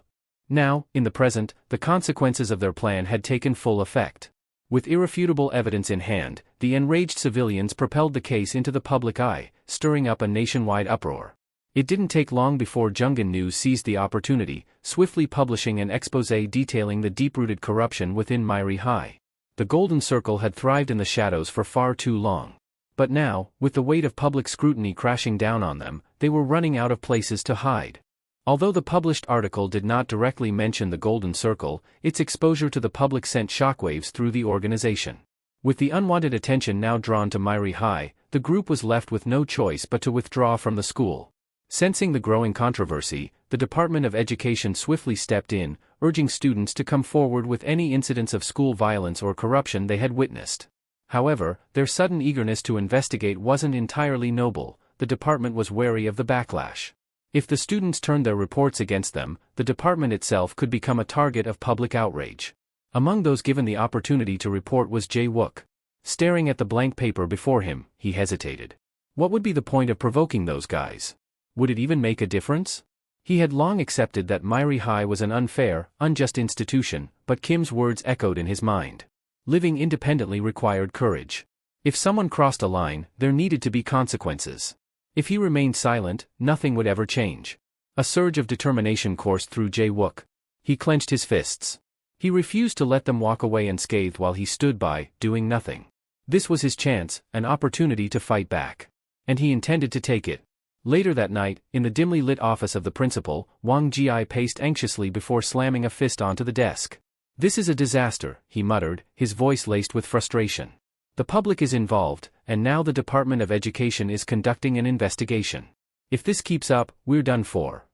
Now, in the present, the consequences of their plan had taken full effect. With irrefutable evidence in hand, the enraged civilians propelled the case into the public eye, stirring up a nationwide uproar. It didn't take long before Gyeongjin News seized the opportunity, swiftly publishing an exposé detailing the deep-rooted corruption within Myri High. The Golden Circle had thrived in the shadows for far too long. But now, with the weight of public scrutiny crashing down on them, they were running out of places to hide. Although the published article did not directly mention the Golden Circle, its exposure to the public sent shockwaves through the organization. With the unwanted attention now drawn to Myri High, the group was left with no choice but to withdraw from the school. Sensing the growing controversy, the Department of Education swiftly stepped in, urging students to come forward with any incidents of school violence or corruption they had witnessed. However, their sudden eagerness to investigate wasn't entirely noble. The department was wary of the backlash. If the students turned their reports against them, the department itself could become a target of public outrage. Among those given the opportunity to report was Jae-wook. Staring at the blank paper before him, he hesitated. What would be the point of provoking those guys? Would it even make a difference? He had long accepted that Myri High was an unfair, unjust institution, but Kim's words echoed in his mind. Living independently required courage. If someone crossed a line, there needed to be consequences. If he remained silent, nothing would ever change. A surge of determination coursed through Jae-wook. He clenched his fists. He refused to let them walk away unscathed while he stood by, doing nothing. This was his chance, an opportunity to fight back. And he intended to take it. Later that night, in the dimly lit office of the principal, Wang Ji paced anxiously before slamming a fist onto the desk. "This is a disaster," he muttered, his voice laced with frustration. "The public is involved, and now the Department of Education is conducting an investigation. If this keeps up, we're done for."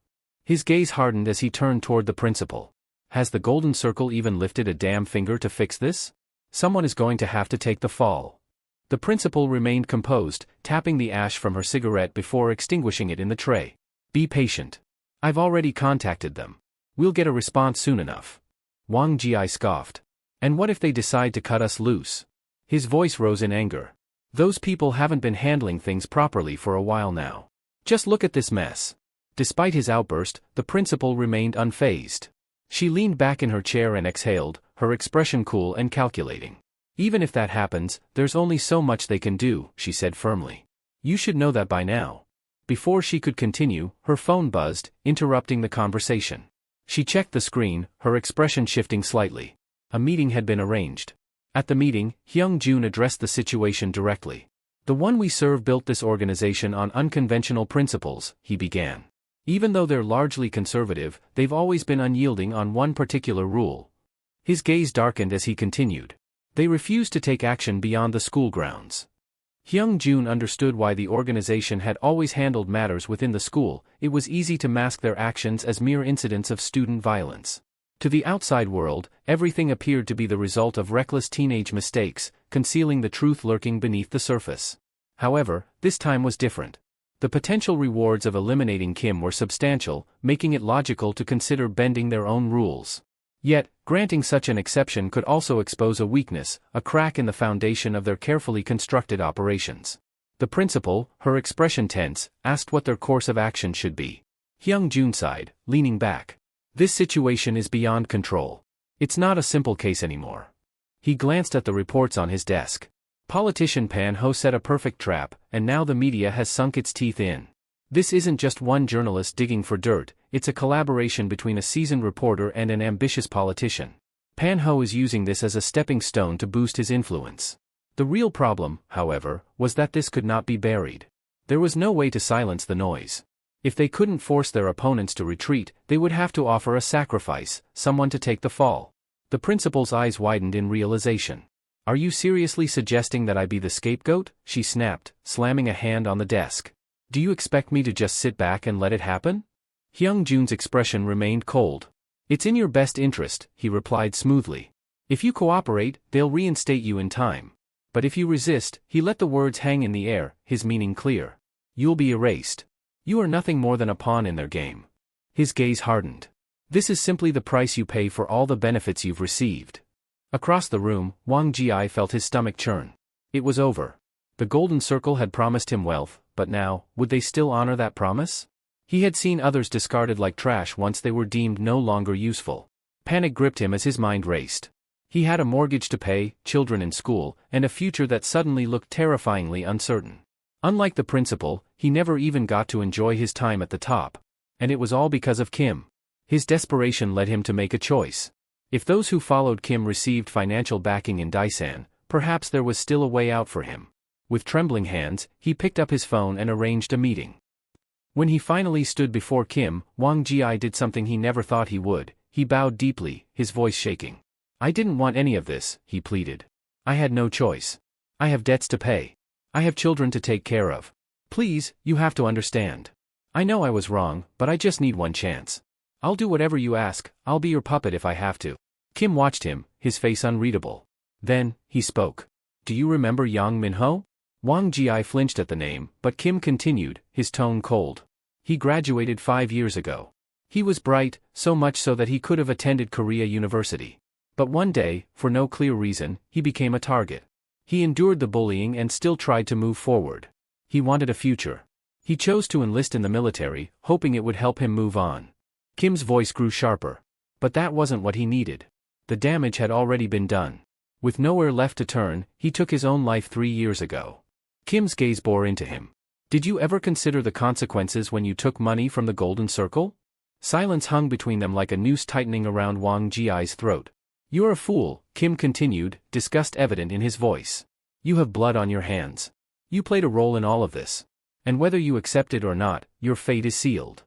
His gaze hardened as he turned toward the principal. Has the Golden Circle even lifted a damn finger to fix this? Someone is going to have to take the fall. The principal remained composed, tapping the ash from her cigarette before extinguishing it in the tray. "Be patient. I've already contacted them. We'll get a response soon enough." Wang Ji scoffed. "And what if they decide to cut us loose?" His voice rose in anger. "Those people haven't been handling things properly for a while now. Just look at this mess." Despite his outburst, the principal remained unfazed. She leaned back in her chair and exhaled, her expression cool and calculating. "Even if that happens, there's only so much they can do," she said firmly. "You should know that by now." Before she could continue, her phone buzzed, interrupting the conversation. She checked the screen, her expression shifting slightly. A meeting had been arranged. At the meeting, Hyung-jun addressed the situation directly. "The one we serve built this organization on unconventional principles," he began. "Even though they're largely conservative, they've always been unyielding on one particular rule." His gaze darkened as he continued. "They refuse to take action beyond the school grounds." Hyung-jun understood why the organization had always handled matters within the school. It was easy to mask their actions as mere incidents of student violence. To the outside world, everything appeared to be the result of reckless teenage mistakes, concealing the truth lurking beneath the surface. However, this time was different. The potential rewards of eliminating Kim were substantial, making it logical to consider bending their own rules. Yet, granting such an exception could also expose a weakness, a crack in the foundation of their carefully constructed operations. The principal, her expression tense, asked what their course of action should be. Hyung-jun sighed, leaning back. "This situation is beyond control. It's not a simple case anymore." He glanced at the reports on his desk. Politician Manhwa set a perfect trap, and now the media has sunk its teeth in. This isn't just one journalist digging for dirt, it's a collaboration between a seasoned reporter and an ambitious politician. Manhwa is using this as a stepping stone to boost his influence. The real problem, however, was that this could not be buried. There was no way to silence the noise. If they couldn't force their opponents to retreat, they would have to offer a sacrifice, someone to take the fall. The principal's eyes widened in realization. "Are you seriously suggesting that I be the scapegoat?" she snapped, slamming a hand on the desk. "Do you expect me to just sit back and let it happen?" Hyung-jun's expression remained cold. "It's in your best interest," he replied smoothly. "If you cooperate, they'll reinstate you in time. But if you resist," he let the words hang in the air, his meaning clear. "You'll be erased. You are nothing more than a pawn in their game." His gaze hardened. "This is simply the price you pay for all the benefits you've received." Across the room, Wang Ji felt his stomach churn. It was over. The Golden Circle had promised him wealth, but now, would they still honor that promise? He had seen others discarded like trash once they were deemed no longer useful. Panic gripped him as his mind raced. He had a mortgage to pay, children in school, and a future that suddenly looked terrifyingly uncertain. Unlike the principal, he never even got to enjoy his time at the top. And it was all because of Kim. His desperation led him to make a choice. If those who followed Kim received financial backing in Daisan, perhaps there was still a way out for him. With trembling hands, he picked up his phone and arranged a meeting. When he finally stood before Kim, Wang Ji did something he never thought he would. He bowed deeply, his voice shaking. "I didn't want any of this," he pleaded. "I had no choice. I have debts to pay. I have children to take care of. Please, you have to understand. I know I was wrong, but I just need one chance. I'll do whatever you ask, I'll be your puppet if I have to." Kim watched him, his face unreadable. Then, he spoke. "Do you remember Yang Minho?" Wang Ji flinched at the name, but Kim continued, his tone cold. "He graduated 5 years ago. He was bright, so much so that he could have attended Korea University. But one day, for no clear reason, he became a target. He endured the bullying and still tried to move forward. He wanted a future. He chose to enlist in the military, hoping it would help him move on." Kim's voice grew sharper. But that wasn't what he needed. The damage had already been done. With nowhere left to turn, he took his own life 3 years ago. Kim's gaze bore into him. "Did you ever consider the consequences when you took money from the Golden Circle?" Silence hung between them like a noose tightening around Wang Ji's throat. "You're a fool," Kim continued, disgust evident in his voice. "You have blood on your hands. You played a role in all of this. And whether you accept it or not, your fate is sealed."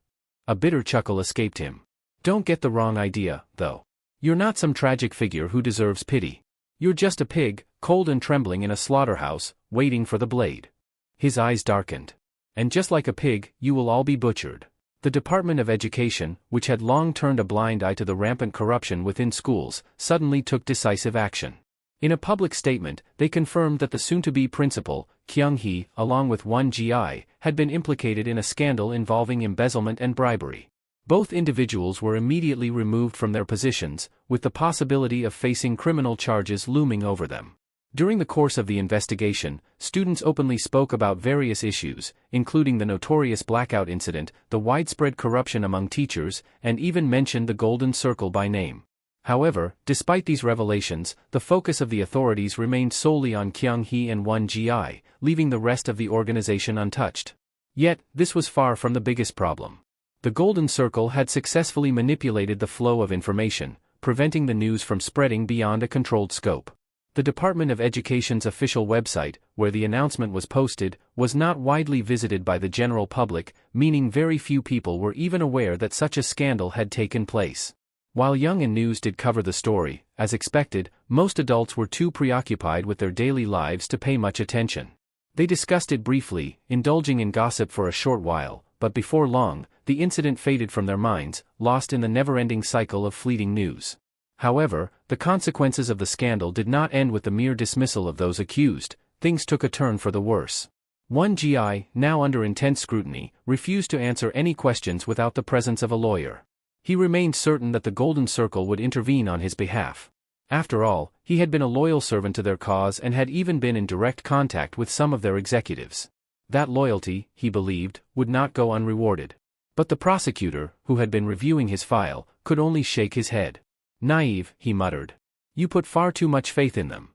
A bitter chuckle escaped him. "Don't get the wrong idea, though. You're not some tragic figure who deserves pity. You're just a pig, cold and trembling in a slaughterhouse, waiting for the blade." His eyes darkened. "And just like a pig, you will all be butchered." The Department of Education, which had long turned a blind eye to the rampant corruption within schools, suddenly took decisive action. In a public statement, they confirmed that the soon-to-be principal, Kyung-hee, along with Won Ji, had been implicated in a scandal involving embezzlement and bribery. Both individuals were immediately removed from their positions, with the possibility of facing criminal charges looming over them. During the course of the investigation, students openly spoke about various issues, including the notorious blackout incident, the widespread corruption among teachers, and even mentioned the Golden Circle by name. However, despite these revelations, the focus of the authorities remained solely on Kyung-hee and 1GI, leaving the rest of the organization untouched. Yet, this was far from the biggest problem. The Golden Circle had successfully manipulated the flow of information, preventing the news from spreading beyond a controlled scope. The Department of Education's official website, where the announcement was posted, was not widely visited by the general public, meaning very few people were even aware that such a scandal had taken place. While Young and News did cover the story, as expected, most adults were too preoccupied with their daily lives to pay much attention. They discussed it briefly, indulging in gossip for a short while, but before long, the incident faded from their minds, lost in the never-ending cycle of fleeting news. However, the consequences of the scandal did not end with the mere dismissal of those accused. Things took a turn for the worse. 1GI, now under intense scrutiny, refused to answer any questions without the presence of a lawyer. He remained certain that the Golden Circle would intervene on his behalf. After all, he had been a loyal servant to their cause and had even been in direct contact with some of their executives. That loyalty, he believed, would not go unrewarded. But the prosecutor, who had been reviewing his file, could only shake his head. "Naive," he muttered. "You put far too much faith in them."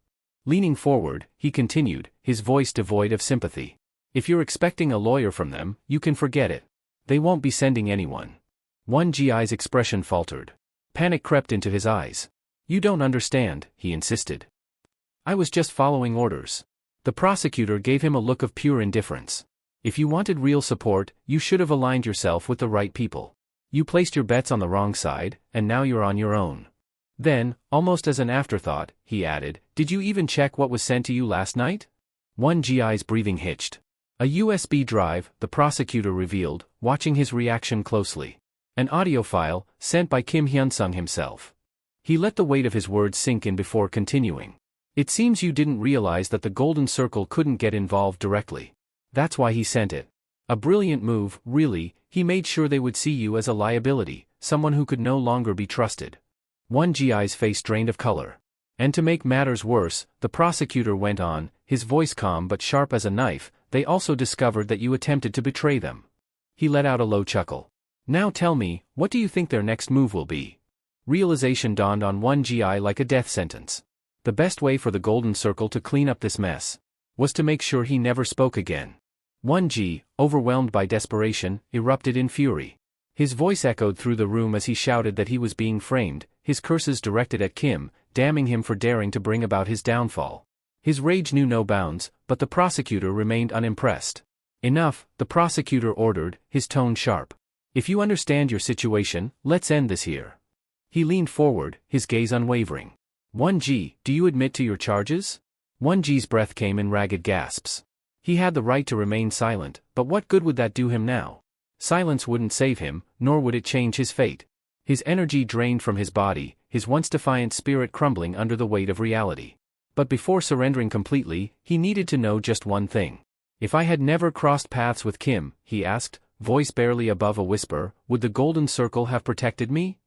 Leaning forward, he continued, his voice devoid of sympathy. "If you're expecting a lawyer from them, you can forget it. They won't be sending anyone." 1GI's expression faltered. Panic crept into his eyes. "You don't understand," he insisted. "I was just following orders." The prosecutor gave him a look of pure indifference. "If you wanted real support, you should have aligned yourself with the right people. You placed your bets on the wrong side, and now you're on your own." Then, almost as an afterthought, he added, "Did you even check what was sent to you last night?" 1GI's breathing hitched. "A USB drive," the prosecutor revealed, watching his reaction closely. "An audio file, sent by Kim Hyun-sung himself." He let the weight of his words sink in before continuing. "It seems you didn't realize that the Golden Circle couldn't get involved directly. That's why he sent it. A brilliant move, really. He made sure they would see you as a liability, someone who could no longer be trusted." 1GI's face drained of color. "And to make matters worse," the prosecutor went on, his voice calm but sharp as a knife, "they also discovered that you attempted to betray them." He let out a low chuckle. "Now tell me, what do you think their next move will be?" Realization dawned on 1GI like a death sentence. The best way for the Golden Circle to clean up this mess was to make sure he never spoke again. 1G, overwhelmed by desperation, erupted in fury. His voice echoed through the room as he shouted that he was being framed, his curses directed at Kim, damning him for daring to bring about his downfall. His rage knew no bounds, but the prosecutor remained unimpressed. "Enough," the prosecutor ordered, his tone sharp. "If you understand your situation, let's end this here." He leaned forward, his gaze unwavering. 1G, do you admit to your charges?" 1G's breath came in ragged gasps. He had the right to remain silent, but what good would that do him now? Silence wouldn't save him, nor would it change his fate. His energy drained from his body, his once defiant spirit crumbling under the weight of reality. But before surrendering completely, he needed to know just one thing. "If I had never crossed paths with Kim," he asked, voice barely above a whisper, "would the Golden Circle have protected me?"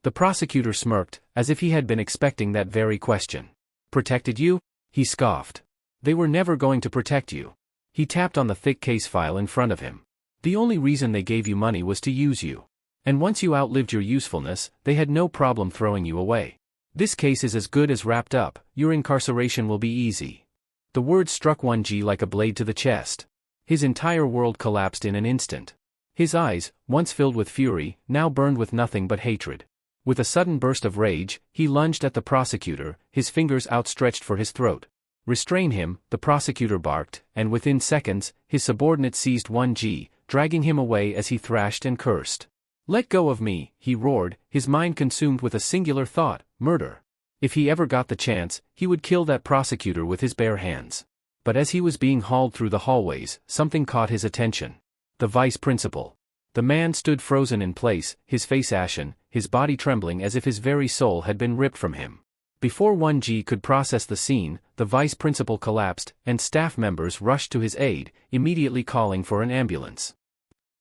The prosecutor smirked, as if he had been expecting that very question. "Protected you?" he scoffed. "They were never going to protect you." He tapped on the thick case file in front of him. "The only reason they gave you money was to use you. And once you outlived your usefulness, they had no problem throwing you away. This case is as good as wrapped up, your incarceration will be easy." The word struck 1G like a blade to the chest. His entire world collapsed in an instant. His eyes, once filled with fury, now burned with nothing but hatred. With a sudden burst of rage, he lunged at the prosecutor, his fingers outstretched for his throat. "Restrain him," the prosecutor barked, and within seconds, his subordinate seized 1G, dragging him away as he thrashed and cursed. "Let go of me," he roared, his mind consumed with a singular thought: murder. If he ever got the chance, he would kill that prosecutor with his bare hands. But as he was being hauled through the hallways, something caught his attention. The vice principal. The man stood frozen in place, his face ashen, his body trembling as if his very soul had been ripped from him. Before 1G could process the scene, the vice principal collapsed, and staff members rushed to his aid, immediately calling for an ambulance.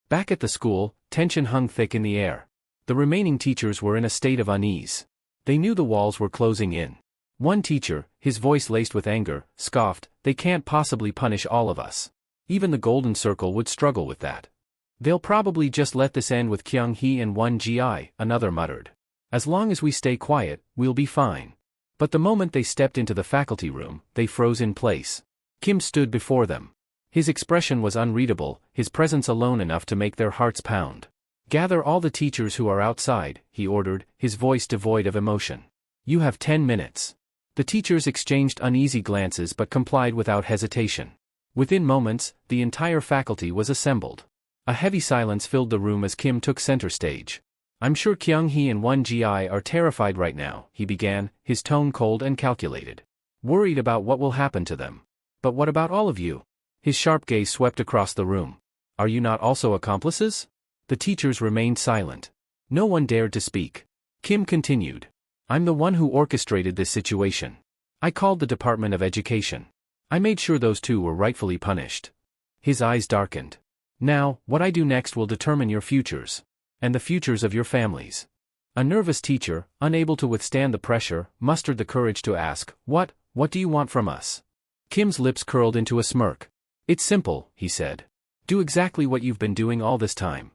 Back at the school, tension hung thick in the air. The remaining teachers were in a state of unease. They knew the walls were closing in. One teacher, his voice laced with anger, scoffed, "They can't possibly punish all of us. Even the Golden Circle would struggle with that. They'll probably just let this end with Kyung-hee and 1GI," another muttered. As long as we stay quiet, we'll be fine. But the moment they stepped into the faculty room, they froze in place. Kim stood before them. His expression was unreadable, his presence alone enough to make their hearts pound. "Gather all the teachers who are outside," he ordered, his voice devoid of emotion. "You have 10 minutes. The teachers exchanged uneasy glances but complied without hesitation. Within moments, the entire faculty was assembled. A heavy silence filled the room as Kim took center stage. "I'm sure Kyung-hee and 1GI are terrified right now," he began, his tone cold and calculated. "Worried about what will happen to them. But what about all of you?" His sharp gaze swept across the room. "Are you not also accomplices?" The teachers remained silent. No one dared to speak. Kim continued. "I'm the one who orchestrated this situation. I called the Department of Education. I made sure those two were rightfully punished." His eyes darkened. "Now, what I do next will determine your futures. And the futures of your families." A nervous teacher, unable to withstand the pressure, mustered the courage to ask, What do you want from us?" Kim's lips curled into a smirk. "It's simple," he said. "Do exactly what you've been doing all this time."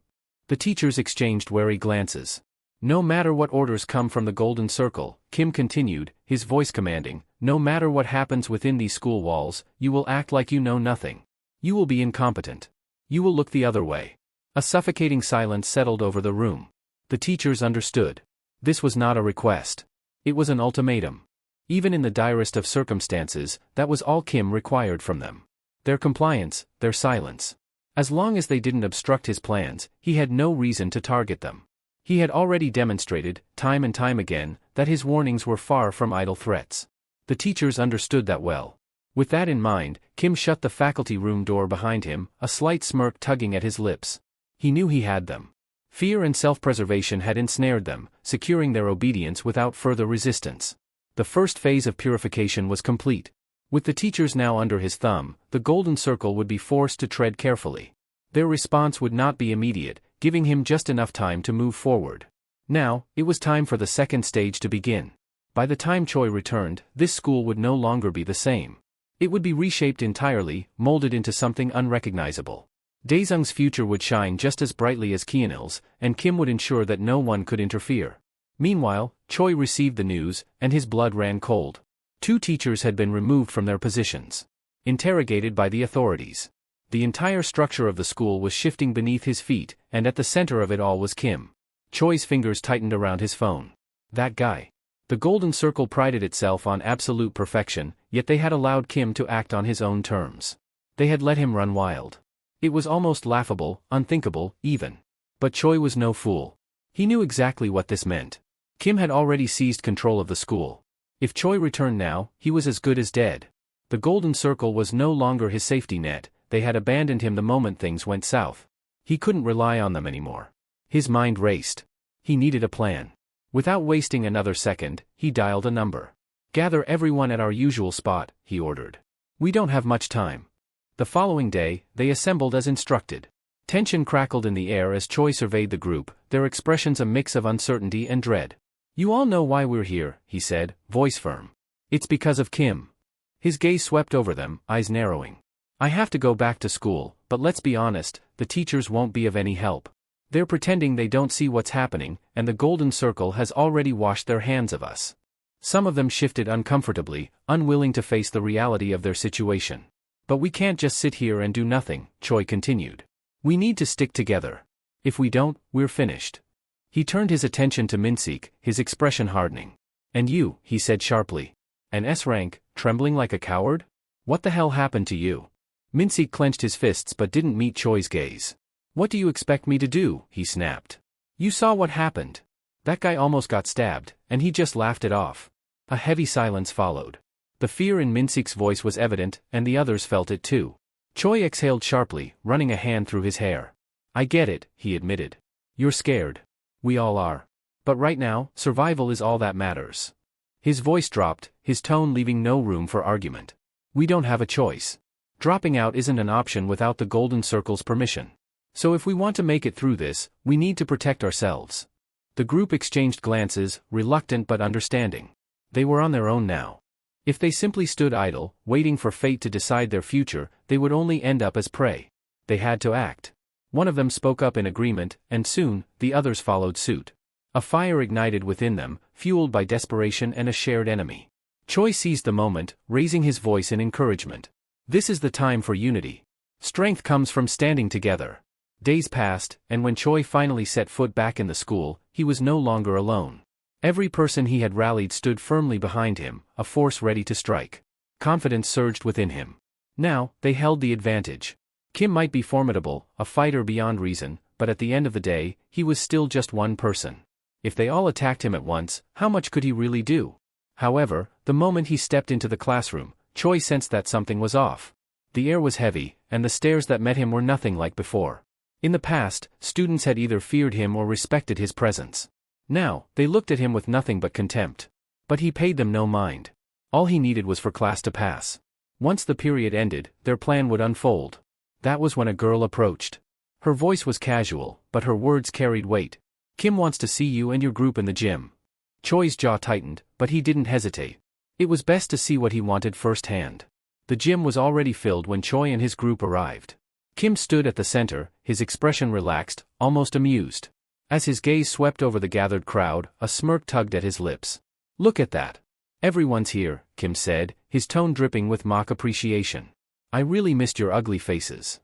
The teachers exchanged wary glances. "No matter what orders come from the Golden Circle," Kim continued, his voice commanding, "no matter what happens within these school walls, you will act like you know nothing. You will be incompetent. You will look the other way." A suffocating silence settled over the room. The teachers understood. This was not a request. It was an ultimatum. Even in the direst of circumstances, that was all Kim required from them. Their compliance, their silence. As long as they didn't obstruct his plans, he had no reason to target them. He had already demonstrated, time and time again, that his warnings were far from idle threats. The teachers understood that well. With that in mind, Kim shut the faculty room door behind him, a slight smirk tugging at his lips. He knew he had them. Fear and self-preservation had ensnared them, securing their obedience without further resistance. The first phase of purification was complete. With the teachers now under his thumb, the Golden Circle would be forced to tread carefully. Their response would not be immediate, giving him just enough time to move forward. Now, it was time for the second stage to begin. By the time Choi returned, this school would no longer be the same. It would be reshaped entirely, molded into something unrecognizable. Daesung's future would shine just as brightly as Kyeonil's, and Kim would ensure that no one could interfere. Meanwhile, Choi received the news, and his blood ran cold. 2 teachers had been removed from their positions. Interrogated by the authorities. The entire structure of the school was shifting beneath his feet, and at the center of it all was Kim. Choi's fingers tightened around his phone. That guy. The Golden Circle prided itself on absolute perfection, yet they had allowed Kim to act on his own terms. They had let him run wild. It was almost laughable, unthinkable, even. But Choi was no fool. He knew exactly what this meant. Kim had already seized control of the school. If Choi returned now, he was as good as dead. The Golden Circle was no longer his safety net, they had abandoned him the moment things went south. He couldn't rely on them anymore. His mind raced. He needed a plan. Without wasting another second, he dialed a number. "Gather everyone at our usual spot," he ordered. "We don't have much time." The following day, they assembled as instructed. Tension crackled in the air as Choi surveyed the group, their expressions a mix of uncertainty and dread. "You all know why we're here," he said, voice firm. "It's because of Kim." His gaze swept over them, eyes narrowing. "I have to go back to school, but let's be honest, the teachers won't be of any help. They're pretending they don't see what's happening, and the Golden Circle has already washed their hands of us." Some of them shifted uncomfortably, unwilling to face the reality of their situation. "But we can't just sit here and do nothing," Choi continued. "We need to stick together. If we don't, we're finished." He turned his attention to Minsik, his expression hardening. "And you," he said sharply. "An S-rank, trembling like a coward? What the hell happened to you?" Minsik clenched his fists but didn't meet Choi's gaze. "What do you expect me to do?" he snapped. "You saw what happened. That guy almost got stabbed, and he just laughed it off." A heavy silence followed. The fear in Minsik's voice was evident, and the others felt it too. Choi exhaled sharply, running a hand through his hair. "I get it," he admitted. "You're scared. We all are. But right now, survival is all that matters." His voice dropped, his tone leaving no room for argument. "We don't have a choice. Dropping out isn't an option without the Golden Circle's permission. So if we want to make it through this, we need to protect ourselves." The group exchanged glances, reluctant but understanding. They were on their own now. If they simply stood idle, waiting for fate to decide their future, they would only end up as prey. They had to act. One of them spoke up in agreement, and soon, the others followed suit. A fire ignited within them, fueled by desperation and a shared enemy. Choi seized the moment, raising his voice in encouragement. This is the time for unity. Strength comes from standing together. Days passed, and when Choi finally set foot back in the school, he was no longer alone. Every person he had rallied stood firmly behind him, a force ready to strike. Confidence surged within him. Now, they held the advantage. Kim might be formidable, a fighter beyond reason, but at the end of the day, he was still just one person. If they all attacked him at once, how much could he really do? However, the moment he stepped into the classroom, Choi sensed that something was off. The air was heavy, and the stares that met him were nothing like before. In the past, students had either feared him or respected his presence. Now, they looked at him with nothing but contempt. But he paid them no mind. All he needed was for class to pass. Once the period ended, their plan would unfold. That was when a girl approached. Her voice was casual, but her words carried weight. Kim wants to see you and your group in the gym. Choi's jaw tightened, but he didn't hesitate. It was best to see what he wanted firsthand. The gym was already filled when Choi and his group arrived. Kim stood at the center, his expression relaxed, almost amused. As his gaze swept over the gathered crowd, a smirk tugged at his lips. Look at that. Everyone's here, Kim said, his tone dripping with mock appreciation. I really missed your ugly faces.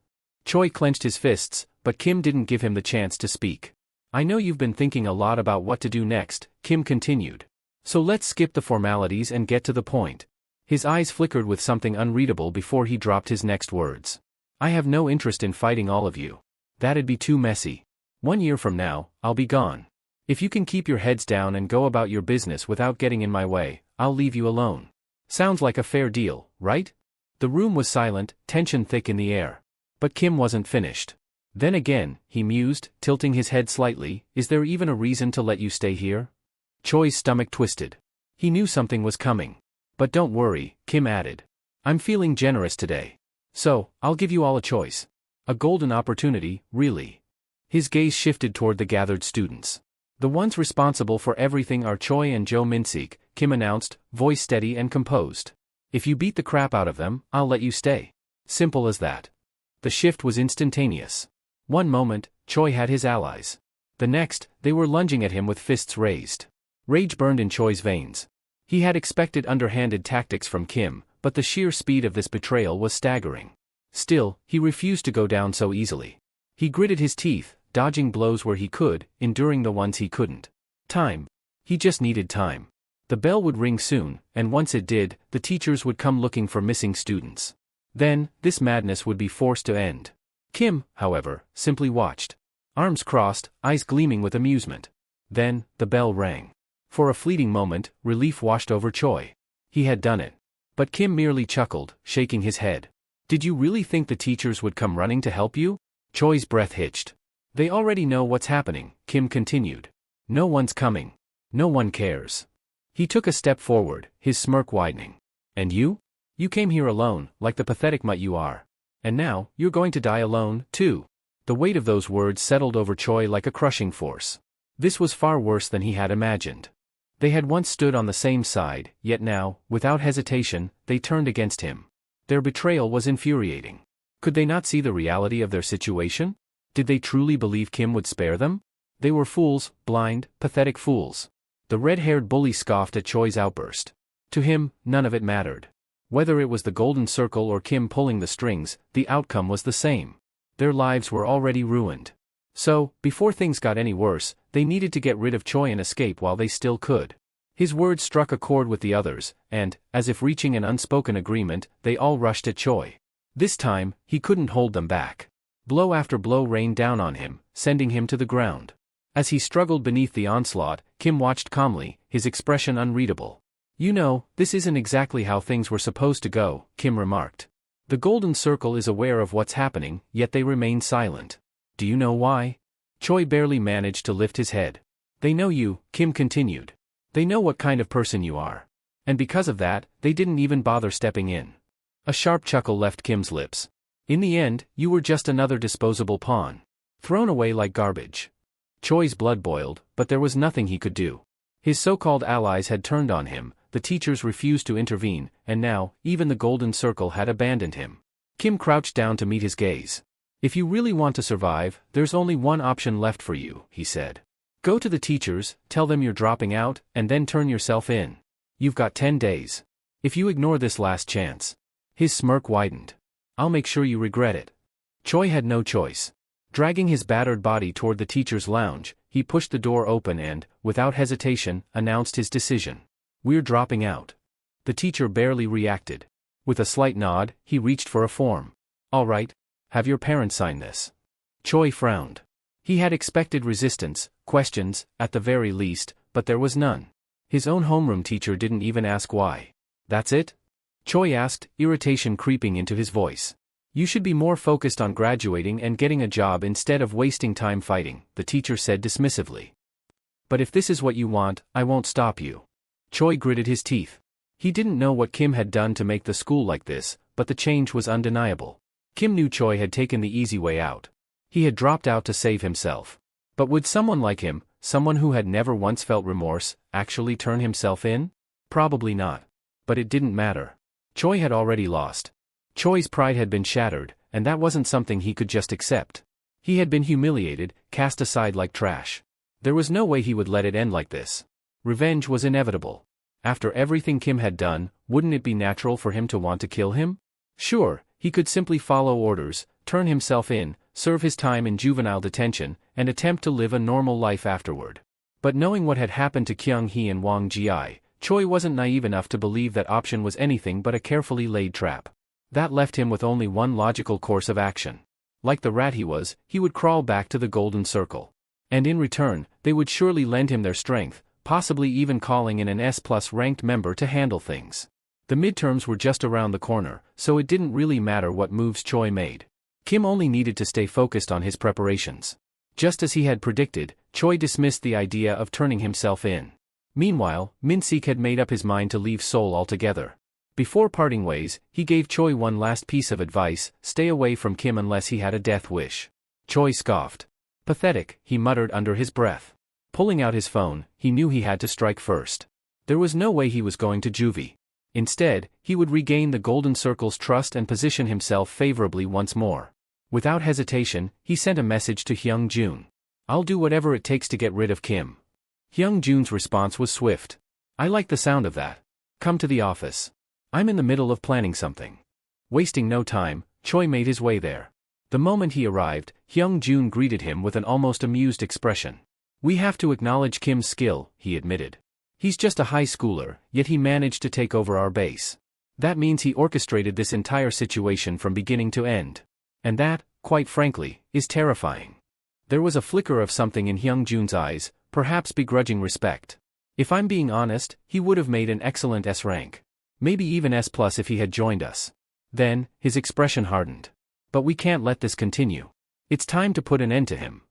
Choi clenched his fists, but Kim didn't give him the chance to speak. I know you've been thinking a lot about what to do next, Kim continued. So let's skip the formalities and get to the point. His eyes flickered with something unreadable before he dropped his next words. I have no interest in fighting all of you. That'd be too messy. 1 year from now, I'll be gone. If you can keep your heads down and go about your business without getting in my way, I'll leave you alone. Sounds like a fair deal, right? The room was silent, tension thick in the air. But Kim wasn't finished. Then again, he mused, tilting his head slightly, is there even a reason to let you stay here? Choi's stomach twisted. He knew something was coming. But don't worry, Kim added. I'm feeling generous today. So, I'll give you all a choice. A golden opportunity, really. His gaze shifted toward the gathered students. The ones responsible for everything are Choi and Jo Min-sik, Kim announced, voice steady and composed. If you beat the crap out of them, I'll let you stay. Simple as that. The shift was instantaneous. One moment, Choi had his allies. The next, they were lunging at him with fists raised. Rage burned in Choi's veins. He had expected underhanded tactics from Kim, but the sheer speed of this betrayal was staggering. Still, he refused to go down so easily. He gritted his teeth, dodging blows where he could, enduring the ones he couldn't. Time. He just needed time. The bell would ring soon, and once it did, the teachers would come looking for missing students. Then, this madness would be forced to end. Kim, however, simply watched. Arms crossed, eyes gleaming with amusement. Then, the bell rang. For a fleeting moment, relief washed over Choi. He had done it. But Kim merely chuckled, shaking his head. Did you really think the teachers would come running to help you? Choi's breath hitched. They already know what's happening, Kim continued. No one's coming. No one cares. He took a step forward, his smirk widening. And you? You came here alone, like the pathetic mutt you are. And now, you're going to die alone, too. The weight of those words settled over Choi like a crushing force. This was far worse than he had imagined. They had once stood on the same side, yet now, without hesitation, they turned against him. Their betrayal was infuriating. Could they not see the reality of their situation? Did they truly believe Kim would spare them? They were fools, blind, pathetic fools. The red-haired bully scoffed at Choi's outburst. To him, none of it mattered. Whether it was the golden circle or Kim pulling the strings, the outcome was the same. Their lives were already ruined. So, before things got any worse, they needed to get rid of Choi and escape while they still could. His words struck a chord with the others, and, as if reaching an unspoken agreement, they all rushed at Choi. This time, he couldn't hold them back. Blow after blow rained down on him, sending him to the ground. As he struggled beneath the onslaught, Kim watched calmly, his expression unreadable. You know, this isn't exactly how things were supposed to go, Kim remarked. The Golden Circle is aware of what's happening, yet they remain silent. Do you know why? Choi barely managed to lift his head. They know you, Kim continued. They know what kind of person you are. And because of that, they didn't even bother stepping in. A sharp chuckle left Kim's lips. In the end, you were just another disposable pawn. Thrown away like garbage. Choi's blood boiled, but there was nothing he could do. His so-called allies had turned on him, the teachers refused to intervene, and now, even the Golden Circle had abandoned him. Kim crouched down to meet his gaze. If you really want to survive, there's only one option left for you, he said. Go to the teachers, tell them you're dropping out, and then turn yourself in. You've got 10 days. If you ignore this last chance. His smirk widened. I'll make sure you regret it. Choi had no choice. Dragging his battered body toward the teacher's lounge, he pushed the door open and, without hesitation, announced his decision. We're dropping out. The teacher barely reacted. With a slight nod, he reached for a form. All right. Have your parents sign this. Choi frowned. He had expected resistance, questions, at the very least, but there was none. His own homeroom teacher didn't even ask why. That's it? Choi asked, irritation creeping into his voice. You should be more focused on graduating and getting a job instead of wasting time fighting, the teacher said dismissively. But if this is what you want, I won't stop you. Choi gritted his teeth. He didn't know what Kim had done to make the school like this, but the change was undeniable. Kim knew Choi had taken the easy way out. He had dropped out to save himself. But would someone like him, someone who had never once felt remorse, actually turn himself in? Probably not. But it didn't matter. Choi had already lost. Choi's pride had been shattered, and that wasn't something he could just accept. He had been humiliated, cast aside like trash. There was no way he would let it end like this. Revenge was inevitable. After everything Kim had done, wouldn't it be natural for him to want to kill him? Sure, he could simply follow orders, turn himself in, serve his time in juvenile detention, and attempt to live a normal life afterward. But knowing what had happened to Kyung-hee and Wang Ji, Choi wasn't naive enough to believe that option was anything but a carefully laid trap. That left him with only one logical course of action. Like the rat he was, he would crawl back to the Golden Circle. And in return, they would surely lend him their strength, possibly even calling in an S+ ranked member to handle things. The midterms were just around the corner, so it didn't really matter what moves Choi made. Kim only needed to stay focused on his preparations. Just as he had predicted, Choi dismissed the idea of turning himself in. Meanwhile, Min-sik had made up his mind to leave Seoul altogether. Before parting ways, he gave Choi one last piece of advice: stay away from Kim unless he had a death wish. Choi scoffed. Pathetic, he muttered under his breath. Pulling out his phone, he knew he had to strike first. There was no way he was going to juvie. Instead, he would regain the Golden Circle's trust and position himself favorably once more. Without hesitation, he sent a message to Hyung-jun. I'll do whatever it takes to get rid of Kim. Hyung-jun's response was swift. I like the sound of that. Come to the office. I'm in the middle of planning something. Wasting no time, Choi made his way there. The moment he arrived, Hyung-jun greeted him with an almost amused expression. We have to acknowledge Kim's skill, he admitted. He's just a high schooler, yet he managed to take over our base. That means he orchestrated this entire situation from beginning to end. And that, quite frankly, is terrifying. There was a flicker of something in Hyung-jun's eyes, perhaps begrudging respect. If I'm being honest, he would have made an excellent S rank. Maybe even S+ if he had joined us. Then, his expression hardened. But we can't let this continue. It's time to put an end to him.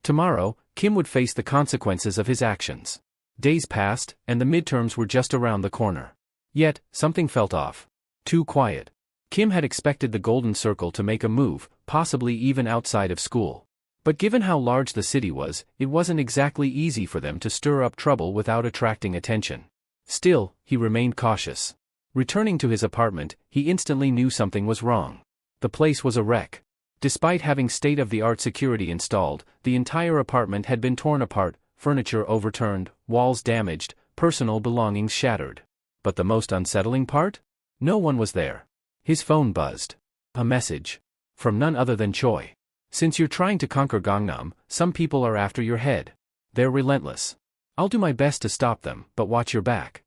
Tomorrow, Kim would face the consequences of his actions. Days passed, and the midterms were just around the corner. Yet, something felt off. Too quiet. Kim had expected the Golden Circle to make a move, possibly even outside of school. But given how large the city was, it wasn't exactly easy for them to stir up trouble without attracting attention. Still, he remained cautious. Returning to his apartment, he instantly knew something was wrong. The place was a wreck. Despite having state-of-the-art security installed, the entire apartment had been torn apart, furniture overturned, walls damaged, personal belongings shattered. But the most unsettling part? No one was there. His phone buzzed. A message. From none other than Choi. Since you're trying to conquer Gangnam, some people are after your head. They're relentless. I'll do my best to stop them, but watch your back.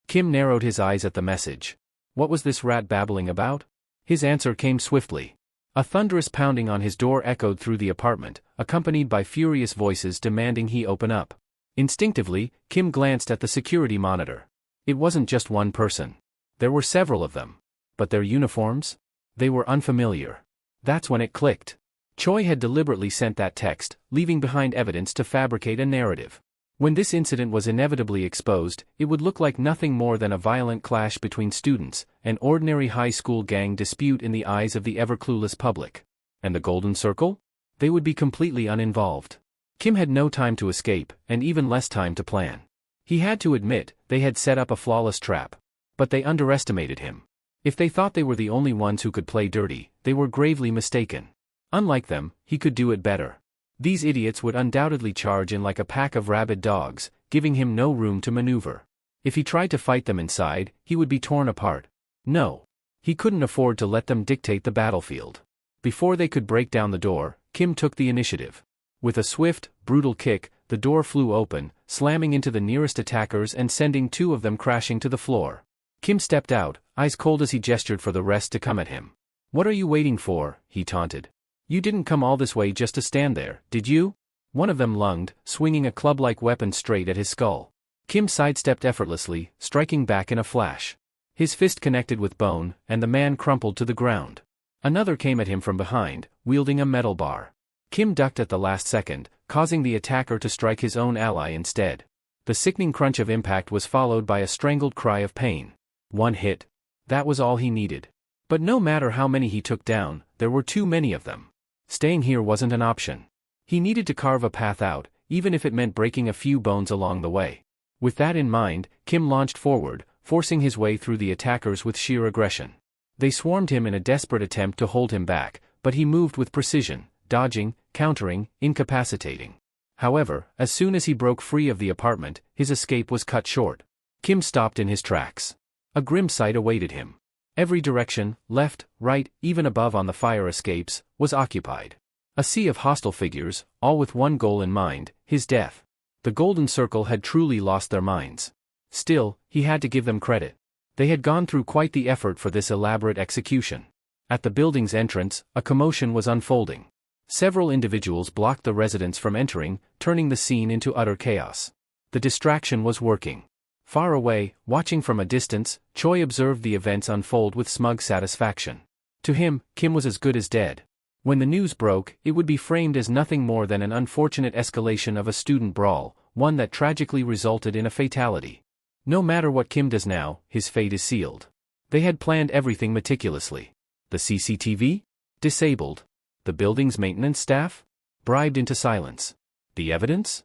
Kim narrowed his eyes at the message. What was this rat babbling about? His answer came swiftly. A thunderous pounding on his door echoed through the apartment, accompanied by furious voices demanding he open up. Instinctively, Kim glanced at the security monitor. It wasn't just one person. There were several of them. But their uniforms? They were unfamiliar. That's when it clicked. Choi had deliberately sent that text, leaving behind evidence to fabricate a narrative. When this incident was inevitably exposed, it would look like nothing more than a violent clash between students, an ordinary high school gang dispute in the eyes of the ever-clueless public. And the Golden Circle? They would be completely uninvolved. Kim had no time to escape, and even less time to plan. He had to admit, they had set up a flawless trap. But they underestimated him. If they thought they were the only ones who could play dirty, they were gravely mistaken. Unlike them, he could do it better. These idiots would undoubtedly charge in like a pack of rabid dogs, giving him no room to maneuver. If he tried to fight them inside, he would be torn apart. No. He couldn't afford to let them dictate the battlefield. Before they could break down the door, Kim took the initiative. With a swift, brutal kick, the door flew open, slamming into the nearest attackers and sending 2 of them crashing to the floor. Kim stepped out, eyes cold as he gestured for the rest to come at him. "What are you waiting for?" he taunted. "You didn't come all this way just to stand there, did you?" One of them lunged, swinging a club-like weapon straight at his skull. Kim sidestepped effortlessly, striking back in a flash. His fist connected with bone, and the man crumpled to the ground. Another came at him from behind, wielding a metal bar. Kim ducked at the last second, causing the attacker to strike his own ally instead. The sickening crunch of impact was followed by a strangled cry of pain. One hit. That was all he needed. But no matter how many he took down, there were too many of them. Staying here wasn't an option. He needed to carve a path out, even if it meant breaking a few bones along the way. With that in mind, Kim launched forward, forcing his way through the attackers with sheer aggression. They swarmed him in a desperate attempt to hold him back, but he moved with precision, dodging, countering, incapacitating. However, as soon as he broke free of the apartment, his escape was cut short. Kim stopped in his tracks. A grim sight awaited him. Every direction, left, right, even above on the fire escapes, was occupied. A sea of hostile figures, all with one goal in mind, his death. The Golden Circle had truly lost their minds. Still, he had to give them credit. They had gone through quite the effort for this elaborate execution. At the building's entrance, a commotion was unfolding. Several individuals blocked the residents from entering, turning the scene into utter chaos. The distraction was working. Far away, watching from a distance, Choi observed the events unfold with smug satisfaction. To him, Kim was as good as dead. When the news broke, it would be framed as nothing more than an unfortunate escalation of a student brawl, one that tragically resulted in a fatality. No matter what Kim does now, his fate is sealed. They had planned everything meticulously. The CCTV? Disabled. The building's maintenance staff? Bribed into silence. The evidence?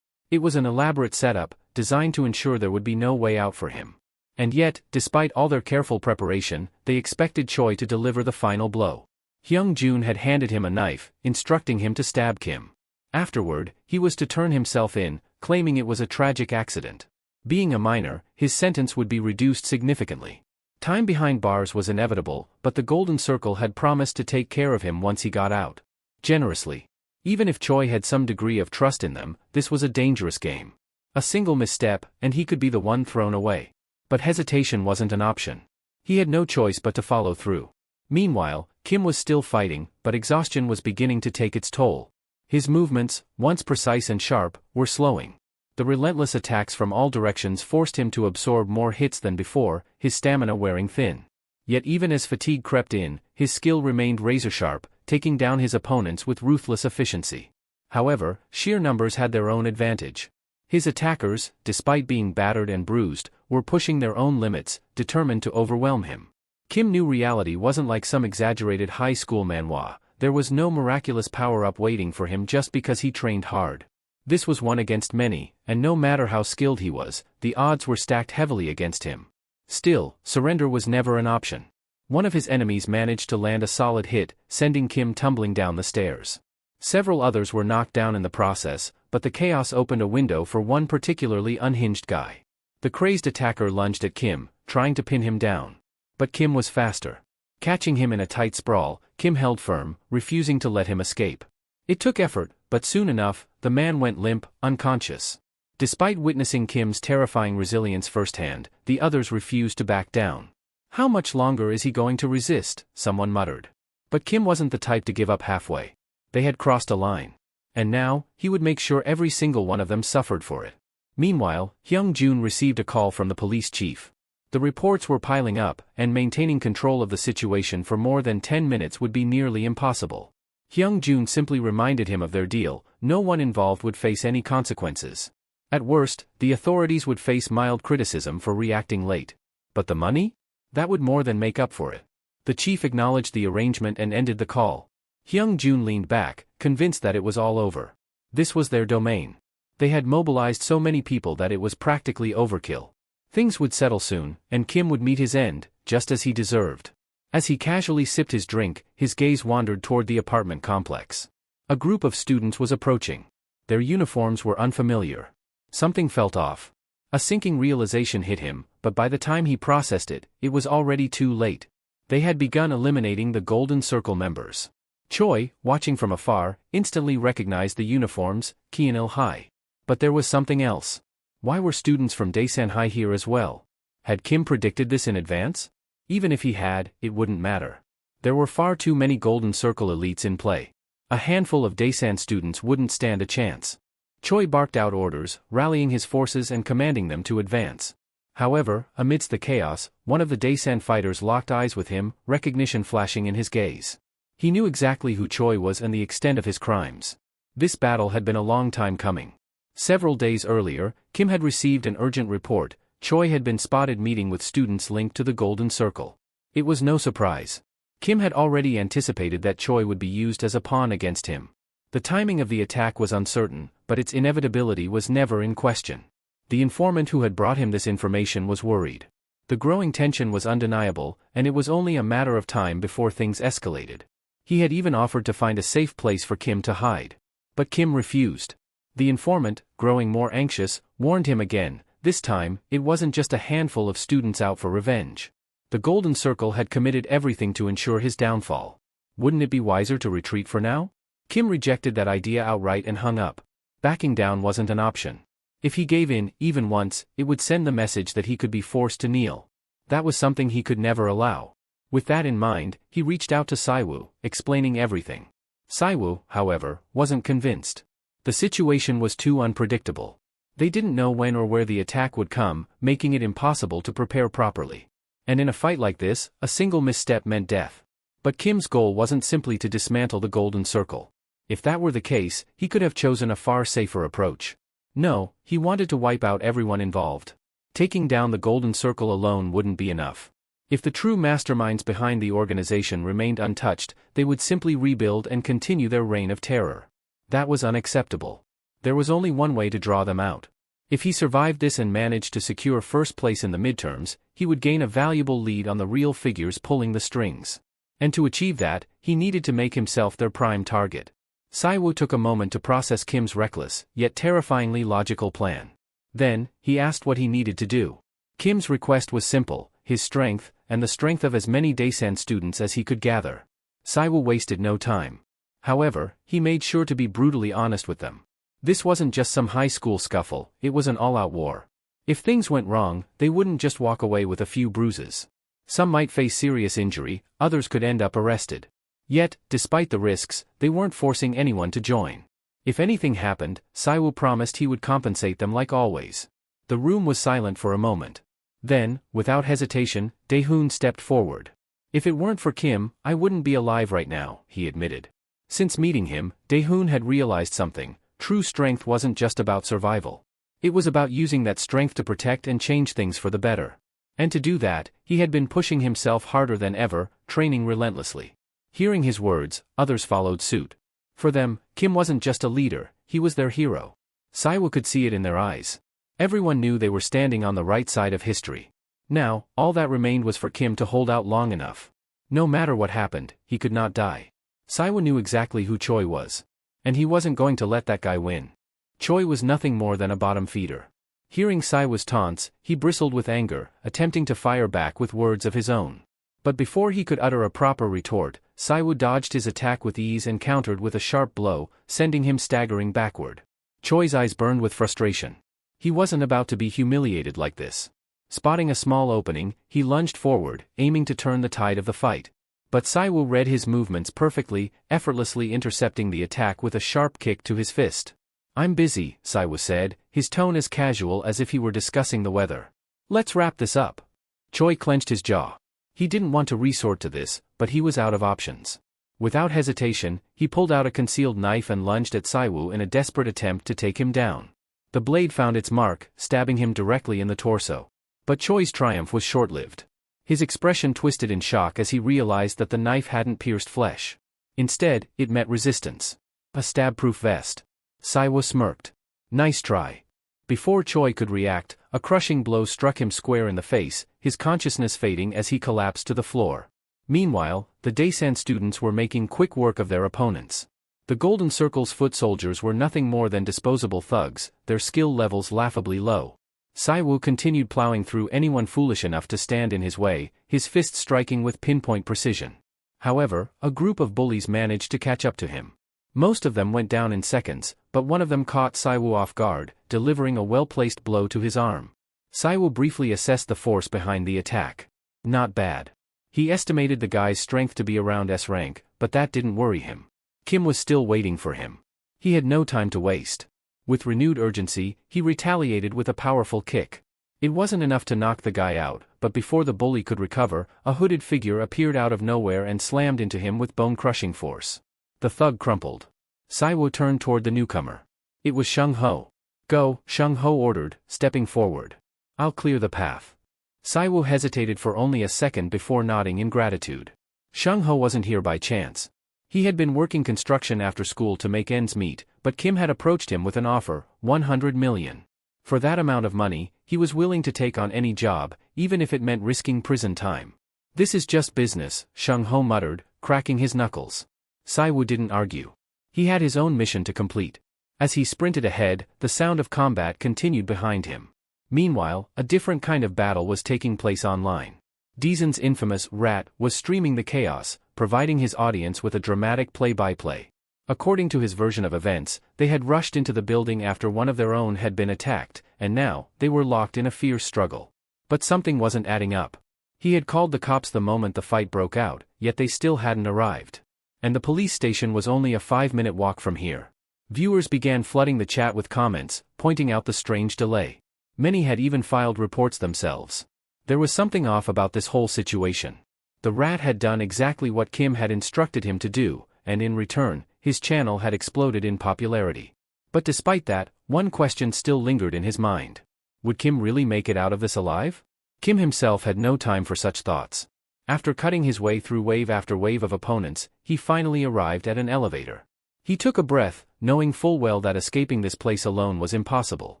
It was an elaborate setup, designed to ensure there would be no way out for him. And yet, despite all their careful preparation, they expected Choi to deliver the final blow. Hyung-jun had handed him a knife, instructing him to stab Kim. Afterward, he was to turn himself in, claiming it was a tragic accident. Being a minor, his sentence would be reduced significantly. Time behind bars was inevitable, but the Golden Circle had promised to take care of him once he got out. Generously. Even if Choi had some degree of trust in them, this was a dangerous game. A single misstep, and he could be the one thrown away. But hesitation wasn't an option. He had no choice but to follow through. Meanwhile, Kim was still fighting, but exhaustion was beginning to take its toll. His movements, once precise and sharp, were slowing. The relentless attacks from all directions forced him to absorb more hits than before, his stamina wearing thin. Yet even as fatigue crept in, his skill remained razor-sharp, taking down his opponents with ruthless efficiency. However, sheer numbers had their own advantage. His attackers, despite being battered and bruised, were pushing their own limits, determined to overwhelm him. Kim knew reality wasn't like some exaggerated high school manhwa. There was no miraculous power-up waiting for him just because he trained hard. This was one against many, and no matter how skilled he was, the odds were stacked heavily against him. Still, surrender was never an option. One of his enemies managed to land a solid hit, sending Kim tumbling down the stairs. Several others were knocked down in the process, but the chaos opened a window for one particularly unhinged guy. The crazed attacker lunged at Kim, trying to pin him down. But Kim was faster. Catching him in a tight sprawl, Kim held firm, refusing to let him escape. It took effort, but soon enough, the man went limp, unconscious. Despite witnessing Kim's terrifying resilience firsthand, the others refused to back down. How much longer is he going to resist? Someone muttered. But Kim wasn't the type to give up halfway. They had crossed a line. And now, he would make sure every single one of them suffered for it. Meanwhile, Hyung-jun received a call from the police chief. The reports were piling up, and maintaining control of the situation for more than 10 minutes would be nearly impossible. Hyung-jun simply reminded him of their deal. No one involved would face any consequences. At worst, the authorities would face mild criticism for reacting late. But the money? That would more than make up for it. The chief acknowledged the arrangement and ended the call. Hyung-jun leaned back, convinced that it was all over. This was their domain. They had mobilized so many people that it was practically overkill. Things would settle soon, and Kim would meet his end, just as he deserved. As he casually sipped his drink, his gaze wandered toward the apartment complex. A group of students was approaching. Their uniforms were unfamiliar. Something felt off. A sinking realization hit him, but by the time he processed it, it was already too late. They had begun eliminating the Golden Circle members. Choi, watching from afar, instantly recognized the uniforms, Kianil High. But there was something else. Why were students from Daesan High here as well? Had Kim predicted this in advance? Even if he had, it wouldn't matter. There were far too many Golden Circle elites in play. A handful of Daesan students wouldn't stand a chance. Choi barked out orders, rallying his forces and commanding them to advance. However, amidst the chaos, one of the Daesan fighters locked eyes with him, recognition flashing in his gaze. He knew exactly who Choi was and the extent of his crimes. This battle had been a long time coming. Several days earlier, Kim had received an urgent report. Choi had been spotted meeting with students linked to the Golden Circle. It was no surprise. Kim had already anticipated that Choi would be used as a pawn against him. The timing of the attack was uncertain, but its inevitability was never in question. The informant who had brought him this information was worried. The growing tension was undeniable, and it was only a matter of time before things escalated. He had even offered to find a safe place for Kim to hide. But Kim refused. The informant, growing more anxious, warned him again. This time, it wasn't just a handful of students out for revenge. The Golden Circle had committed everything to ensure his downfall. Wouldn't it be wiser to retreat for now? Kim rejected that idea outright and hung up. Backing down wasn't an option. If he gave in, even once, it would send the message that he could be forced to kneel. That was something he could never allow. With that in mind, he reached out to Saiwoo, explaining everything. Saiwoo, however, wasn't convinced. The situation was too unpredictable. They didn't know when or where the attack would come, making it impossible to prepare properly. And in a fight like this, a single misstep meant death. But Kim's goal wasn't simply to dismantle the Golden Circle. If that were the case, he could have chosen a far safer approach. No, he wanted to wipe out everyone involved. Taking down the Golden Circle alone wouldn't be enough. If the true masterminds behind the organization remained untouched, they would simply rebuild and continue their reign of terror. That was unacceptable. There was only one way to draw them out. If he survived this and managed to secure first place in the midterms, he would gain a valuable lead on the real figures pulling the strings. And to achieve that, he needed to make himself their prime target. Saiwoo took a moment to process Kim's reckless, yet terrifyingly logical plan. Then, he asked what he needed to do. Kim's request was simple: his strength, and the strength of as many Daesan students as he could gather. Saiwoo wasted no time. However, he made sure to be brutally honest with them. This wasn't just some high school scuffle, it was an all-out war. If things went wrong, they wouldn't just walk away with a few bruises. Some might face serious injury, others could end up arrested. Yet, despite the risks, they weren't forcing anyone to join. If anything happened, Saiwoo promised he would compensate them like always. The room was silent for a moment. Then, without hesitation, Daehoon stepped forward. If it weren't for Kim, I wouldn't be alive right now, he admitted. Since meeting him, Daehoon had realized something: true strength wasn't just about survival. It was about using that strength to protect and change things for the better. And to do that, he had been pushing himself harder than ever, training relentlessly. Hearing his words, others followed suit. For them, Kim wasn't just a leader, he was their hero. Saiwoo could see it in their eyes. Everyone knew they were standing on the right side of history. Now, all that remained was for Kim to hold out long enough. No matter what happened, he could not die. Saiwoo knew exactly who Choi was. And he wasn't going to let that guy win. Choi was nothing more than a bottom feeder. Hearing Saiwoo's taunts, he bristled with anger, attempting to fire back with words of his own. But before he could utter a proper retort, Saiwoo dodged his attack with ease and countered with a sharp blow, sending him staggering backward. Choi's eyes burned with frustration. He wasn't about to be humiliated like this. Spotting a small opening, he lunged forward, aiming to turn the tide of the fight. But Saiwoo read his movements perfectly, effortlessly intercepting the attack with a sharp kick to his fist. "I'm busy," Saiwoo said, his tone as casual as if he were discussing the weather. "Let's wrap this up." Choi clenched his jaw. He didn't want to resort to this, but he was out of options. Without hesitation, he pulled out a concealed knife and lunged at Saiwoo in a desperate attempt to take him down. The blade found its mark, stabbing him directly in the torso. But Choi's triumph was short-lived. His expression twisted in shock as he realized that the knife hadn't pierced flesh. Instead, it met resistance. A stab-proof vest. Saiwoo smirked. "Nice try." Before Choi could react, a crushing blow struck him square in the face, his consciousness fading as he collapsed to the floor. Meanwhile, the Daesan students were making quick work of their opponents. The Golden Circle's foot soldiers were nothing more than disposable thugs, their skill levels laughably low. Saiwoo continued plowing through anyone foolish enough to stand in his way, his fists striking with pinpoint precision. However, a group of bullies managed to catch up to him. Most of them went down in seconds, but one of them caught Saiwoo off guard, delivering a well-placed blow to his arm. Saiwoo briefly assessed the force behind the attack. Not bad. He estimated the guy's strength to be around S rank, but that didn't worry him. Kim was still waiting for him. He had no time to waste. With renewed urgency, he retaliated with a powerful kick. It wasn't enough to knock the guy out, but before the bully could recover, a hooded figure appeared out of nowhere and slammed into him with bone-crushing force. The thug crumpled. Saiwoo turned toward the newcomer. It was Shung Ho. Go, Shung Ho ordered, stepping forward. I'll clear the path. Saiwoo hesitated for only a second before nodding in gratitude. Shung Ho wasn't here by chance. He had been working construction after school to make ends meet, but Kim had approached him with an offer, 100 million. For that amount of money, he was willing to take on any job, even if it meant risking prison time. This is just business, Shung Ho muttered, cracking his knuckles. Saiwoo didn't argue. He had his own mission to complete. As he sprinted ahead, the sound of combat continued behind him. Meanwhile, a different kind of battle was taking place online. Deezon's infamous Rat was streaming the chaos, providing his audience with a dramatic play-by-play. According to his version of events, they had rushed into the building after one of their own had been attacked, and now, they were locked in a fierce struggle. But something wasn't adding up. He had called the cops the moment the fight broke out, yet they still hadn't arrived. And the police station was only a 5-minute walk from here. Viewers began flooding the chat with comments, pointing out the strange delay. Many had even filed reports themselves. There was something off about this whole situation. The Rat had done exactly what Kim had instructed him to do, and in return, his channel had exploded in popularity. But despite that, one question still lingered in his mind. Would Kim really make it out of this alive? Kim himself had no time for such thoughts. After cutting his way through wave after wave of opponents, he finally arrived at an elevator. He took a breath, knowing full well that escaping this place alone was impossible.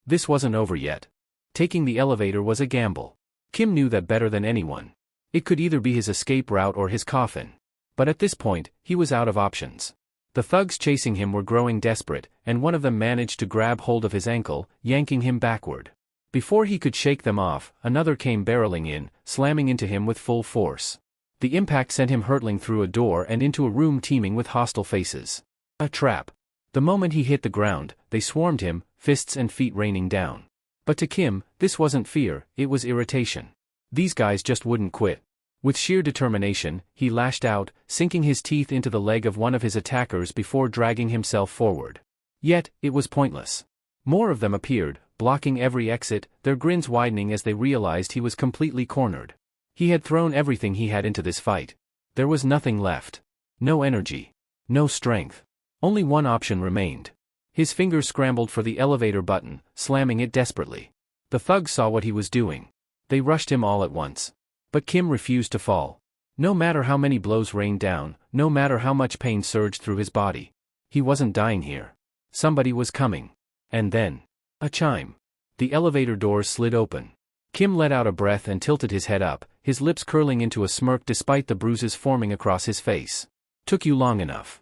This wasn't over yet. Taking the elevator was a gamble. Kim knew that better than anyone. It could either be his escape route or his coffin. But at this point, he was out of options. The thugs chasing him were growing desperate, and one of them managed to grab hold of his ankle, yanking him backward. Before he could shake them off, another came barreling in, slamming into him with full force. The impact sent him hurtling through a door and into a room teeming with hostile faces. A trap. The moment he hit the ground, they swarmed him, fists and feet raining down. But to Kim, this wasn't fear, it was irritation. These guys just wouldn't quit. With sheer determination, he lashed out, sinking his teeth into the leg of one of his attackers before dragging himself forward. Yet, it was pointless. More of them appeared, blocking every exit, their grins widening as they realized he was completely cornered. He had thrown everything he had into this fight. There was nothing left. No energy. No strength. Only one option remained. His fingers scrambled for the elevator button, slamming it desperately. The thugs saw what he was doing. They rushed him all at once. But Kim refused to fall. No matter how many blows rained down, no matter how much pain surged through his body. He wasn't dying here. Somebody was coming. And then, a chime. The elevator doors slid open. Kim let out a breath and tilted his head up, his lips curling into a smirk despite the bruises forming across his face. Took you long enough.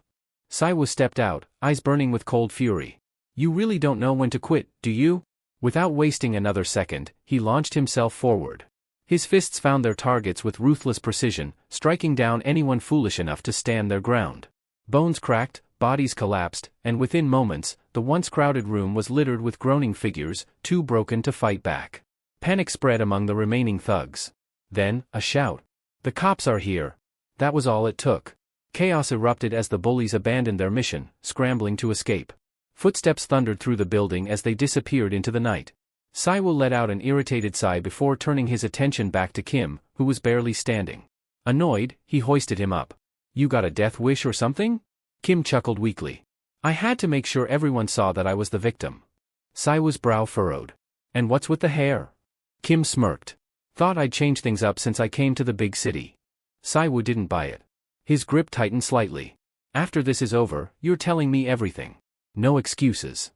Saiwoo stepped out, eyes burning with cold fury. You really don't know when to quit, do you? Without wasting another second, he launched himself forward. His fists found their targets with ruthless precision, striking down anyone foolish enough to stand their ground. Bones cracked, bodies collapsed, and within moments, the once crowded room was littered with groaning figures, too broken to fight back. Panic spread among the remaining thugs. Then, a shout. The cops are here. That was all it took. Chaos erupted as the bullies abandoned their mission, scrambling to escape. Footsteps thundered through the building as they disappeared into the night. Saiwoo let out an irritated sigh before turning his attention back to Kim, who was barely standing. Annoyed, he hoisted him up. You got a death wish or something? Kim chuckled weakly. I had to make sure everyone saw that I was the victim. Saiwoo's brow furrowed. And what's with the hair? Kim smirked. Thought I'd change things up since I came to the big city. Saiwoo didn't buy it. His grip tightened slightly. After this is over, you're telling me everything. No excuses.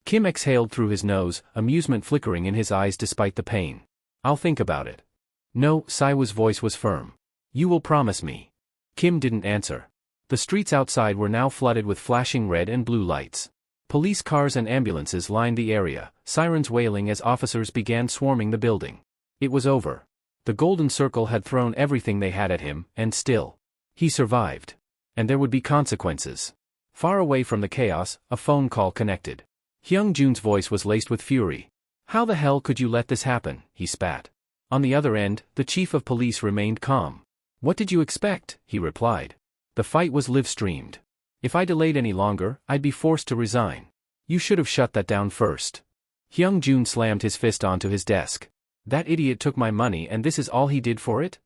Kim exhaled through his nose, amusement flickering in his eyes despite the pain. I'll think about it. No, Saiwoo's voice was firm. You will promise me. Kim didn't answer. The streets outside were now flooded with flashing red and blue lights. Police cars and ambulances lined the area, sirens wailing as officers began swarming the building. It was over. The Golden Circle had thrown everything they had at him, and still, he survived. And there would be consequences. Far away from the chaos, a phone call connected. Hyung-jun's voice was laced with fury. "How the hell could you let this happen?" he spat. On the other end, the chief of police remained calm. "What did you expect?" he replied. "The fight was live-streamed. If I delayed any longer, I'd be forced to resign. You should have shut that down first." Hyung-jun slammed his fist onto his desk. "That idiot took my money and this is all he did for it?"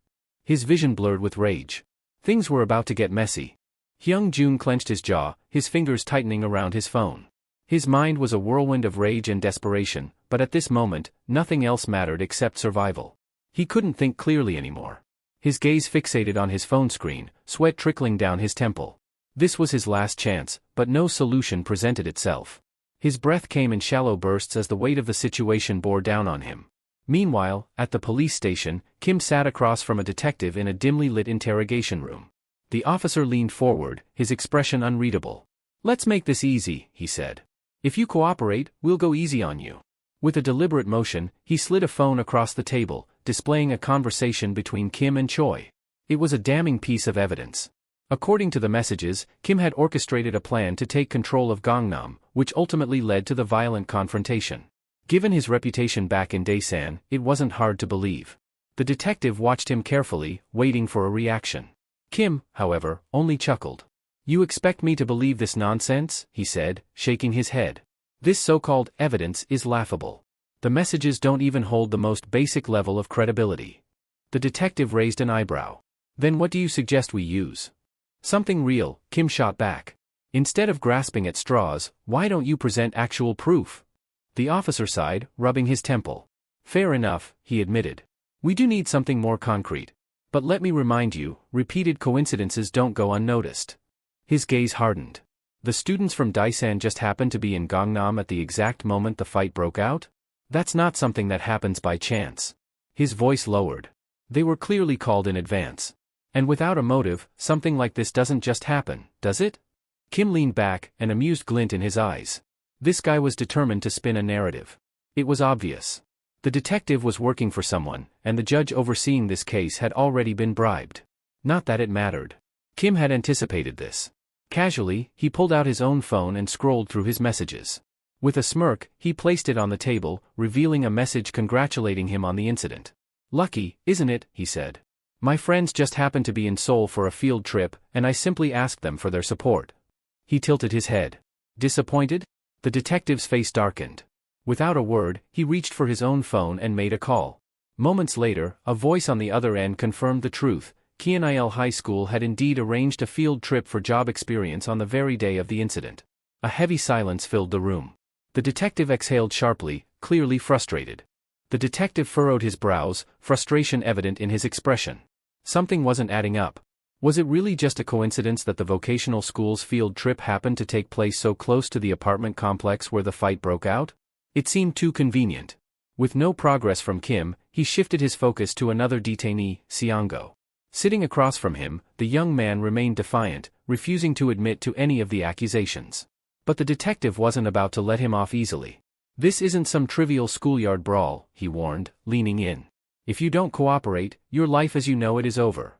His vision blurred with rage. Things were about to get messy. Hyung-jun clenched his jaw, his fingers tightening around his phone. His mind was a whirlwind of rage and desperation, but at this moment, nothing else mattered except survival. He couldn't think clearly anymore. His gaze fixated on his phone screen, sweat trickling down his temple. This was his last chance, but no solution presented itself. His breath came in shallow bursts as the weight of the situation bore down on him. Meanwhile, at the police station, Kim sat across from a detective in a dimly lit interrogation room. The officer leaned forward, his expression unreadable. "Let's make this easy," he said. "If you cooperate, we'll go easy on you." With a deliberate motion, he slid a phone across the table, displaying a conversation between Kim and Choi. It was a damning piece of evidence. According to the messages, Kim had orchestrated a plan to take control of Gangnam, which ultimately led to the violent confrontation. Given his reputation back in Daesan, it wasn't hard to believe. The detective watched him carefully, waiting for a reaction. Kim, however, only chuckled. "You expect me to believe this nonsense?" he said, shaking his head. "This so-called evidence is laughable. The messages don't even hold the most basic level of credibility." The detective raised an eyebrow. "Then what do you suggest we use?" "Something real," Kim shot back. "Instead of grasping at straws, why don't you present actual proof?" The officer sighed, rubbing his temple. "Fair enough," he admitted. "We do need something more concrete. But let me remind you, repeated coincidences don't go unnoticed." His gaze hardened. "The students from Daesan just happened to be in Gangnam at the exact moment the fight broke out? That's not something that happens by chance." His voice lowered. "They were clearly called in advance. And without a motive, something like this doesn't just happen, does it?" Kim leaned back, an amused glint in his eyes. This guy was determined to spin a narrative. It was obvious. The detective was working for someone, and the judge overseeing this case had already been bribed. Not that it mattered. Kim had anticipated this. Casually, he pulled out his own phone and scrolled through his messages. With a smirk, he placed it on the table, revealing a message congratulating him on the incident. "Lucky, isn't it?" he said. "My friends just happened to be in Seoul for a field trip, and I simply asked them for their support." He tilted his head. "Disappointed?" The detective's face darkened. Without a word, he reached for his own phone and made a call. Moments later, a voice on the other end confirmed the truth. Kianil High School had indeed arranged a field trip for job experience on the very day of the incident. A heavy silence filled the room. The detective exhaled sharply, clearly frustrated. The detective furrowed his brows, frustration evident in his expression. Something wasn't adding up. Was it really just a coincidence that the vocational school's field trip happened to take place so close to the apartment complex where the fight broke out? It seemed too convenient. With no progress from Kim, he shifted his focus to another detainee, Seongo. Sitting across from him, the young man remained defiant, refusing to admit to any of the accusations. But the detective wasn't about to let him off easily. "This isn't some trivial schoolyard brawl," he warned, leaning in. "If you don't cooperate, your life as you know it is over."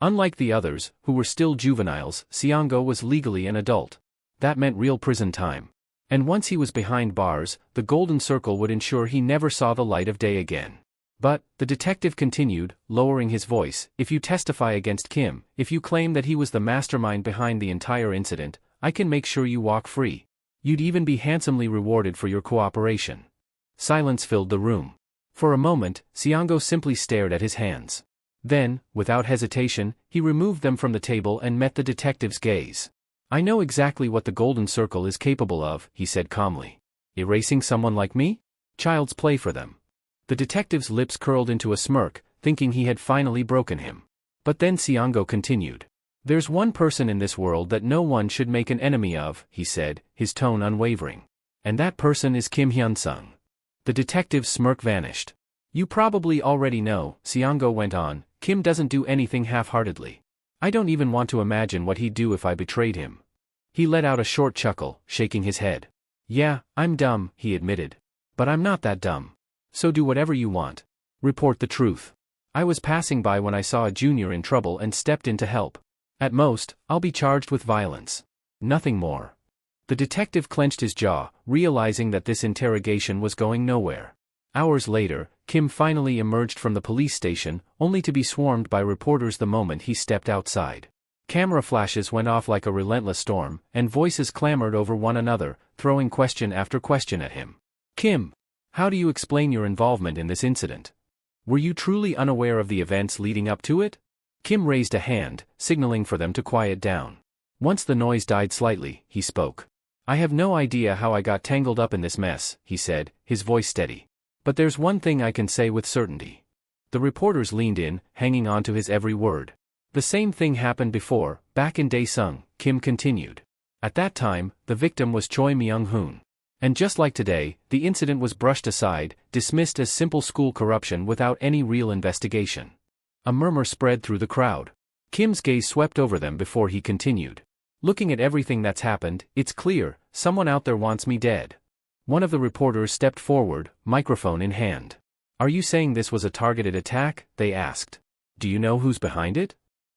Unlike the others, who were still juveniles, Seongo was legally an adult. That meant real prison time. And once he was behind bars, the Golden Circle would ensure he never saw the light of day again. "But," the detective continued, lowering his voice, "if you testify against Kim, if you claim that he was the mastermind behind the entire incident, I can make sure you walk free. You'd even be handsomely rewarded for your cooperation." Silence filled the room. For a moment, Seongo simply stared at his hands. Then, without hesitation, he removed them from the table and met the detective's gaze. "I know exactly what the Golden Circle is capable of," he said calmly. "Erasing someone like me? Child's play for them." The detective's lips curled into a smirk, thinking he had finally broken him. But then Seongo continued. "There's one person in this world that no one should make an enemy of," he said, his tone unwavering. "And that person is Kim Hyun-sung." The detective's smirk vanished. "You probably already know," Seongo went on, "Kim doesn't do anything half-heartedly. I don't even want to imagine what he'd do if I betrayed him. He let out a short chuckle, shaking his head. Yeah, I'm dumb, he admitted. But I'm not that dumb. So do whatever you want. Report the truth. I was passing by when I saw a junior in trouble and stepped in to help. At most, I'll be charged with violence. Nothing more. The detective clenched his jaw, realizing that this interrogation was going nowhere. Hours later, Kim finally emerged from the police station, only to be swarmed by reporters the moment he stepped outside. Camera flashes went off like a relentless storm, and voices clamored over one another, throwing question after question at him. Kim, how do you explain your involvement in this incident? Were you truly unaware of the events leading up to it? Kim raised a hand, signaling for them to quiet down. Once the noise died slightly, he spoke. I have no idea how I got tangled up in this mess, he said, his voice steady. But there's one thing I can say with certainty. The reporters leaned in, hanging on to his every word. The same thing happened before, back in Daesung, Kim continued. At that time, the victim was Choi Myung-hoon. And just like today, the incident was brushed aside, dismissed as simple school corruption without any real investigation. A murmur spread through the crowd. Kim's gaze swept over them before he continued. Looking at everything that's happened, it's clear, someone out there wants me dead. One of the reporters stepped forward, microphone in hand. Are you saying this was a targeted attack? They asked. Do you know who's behind it?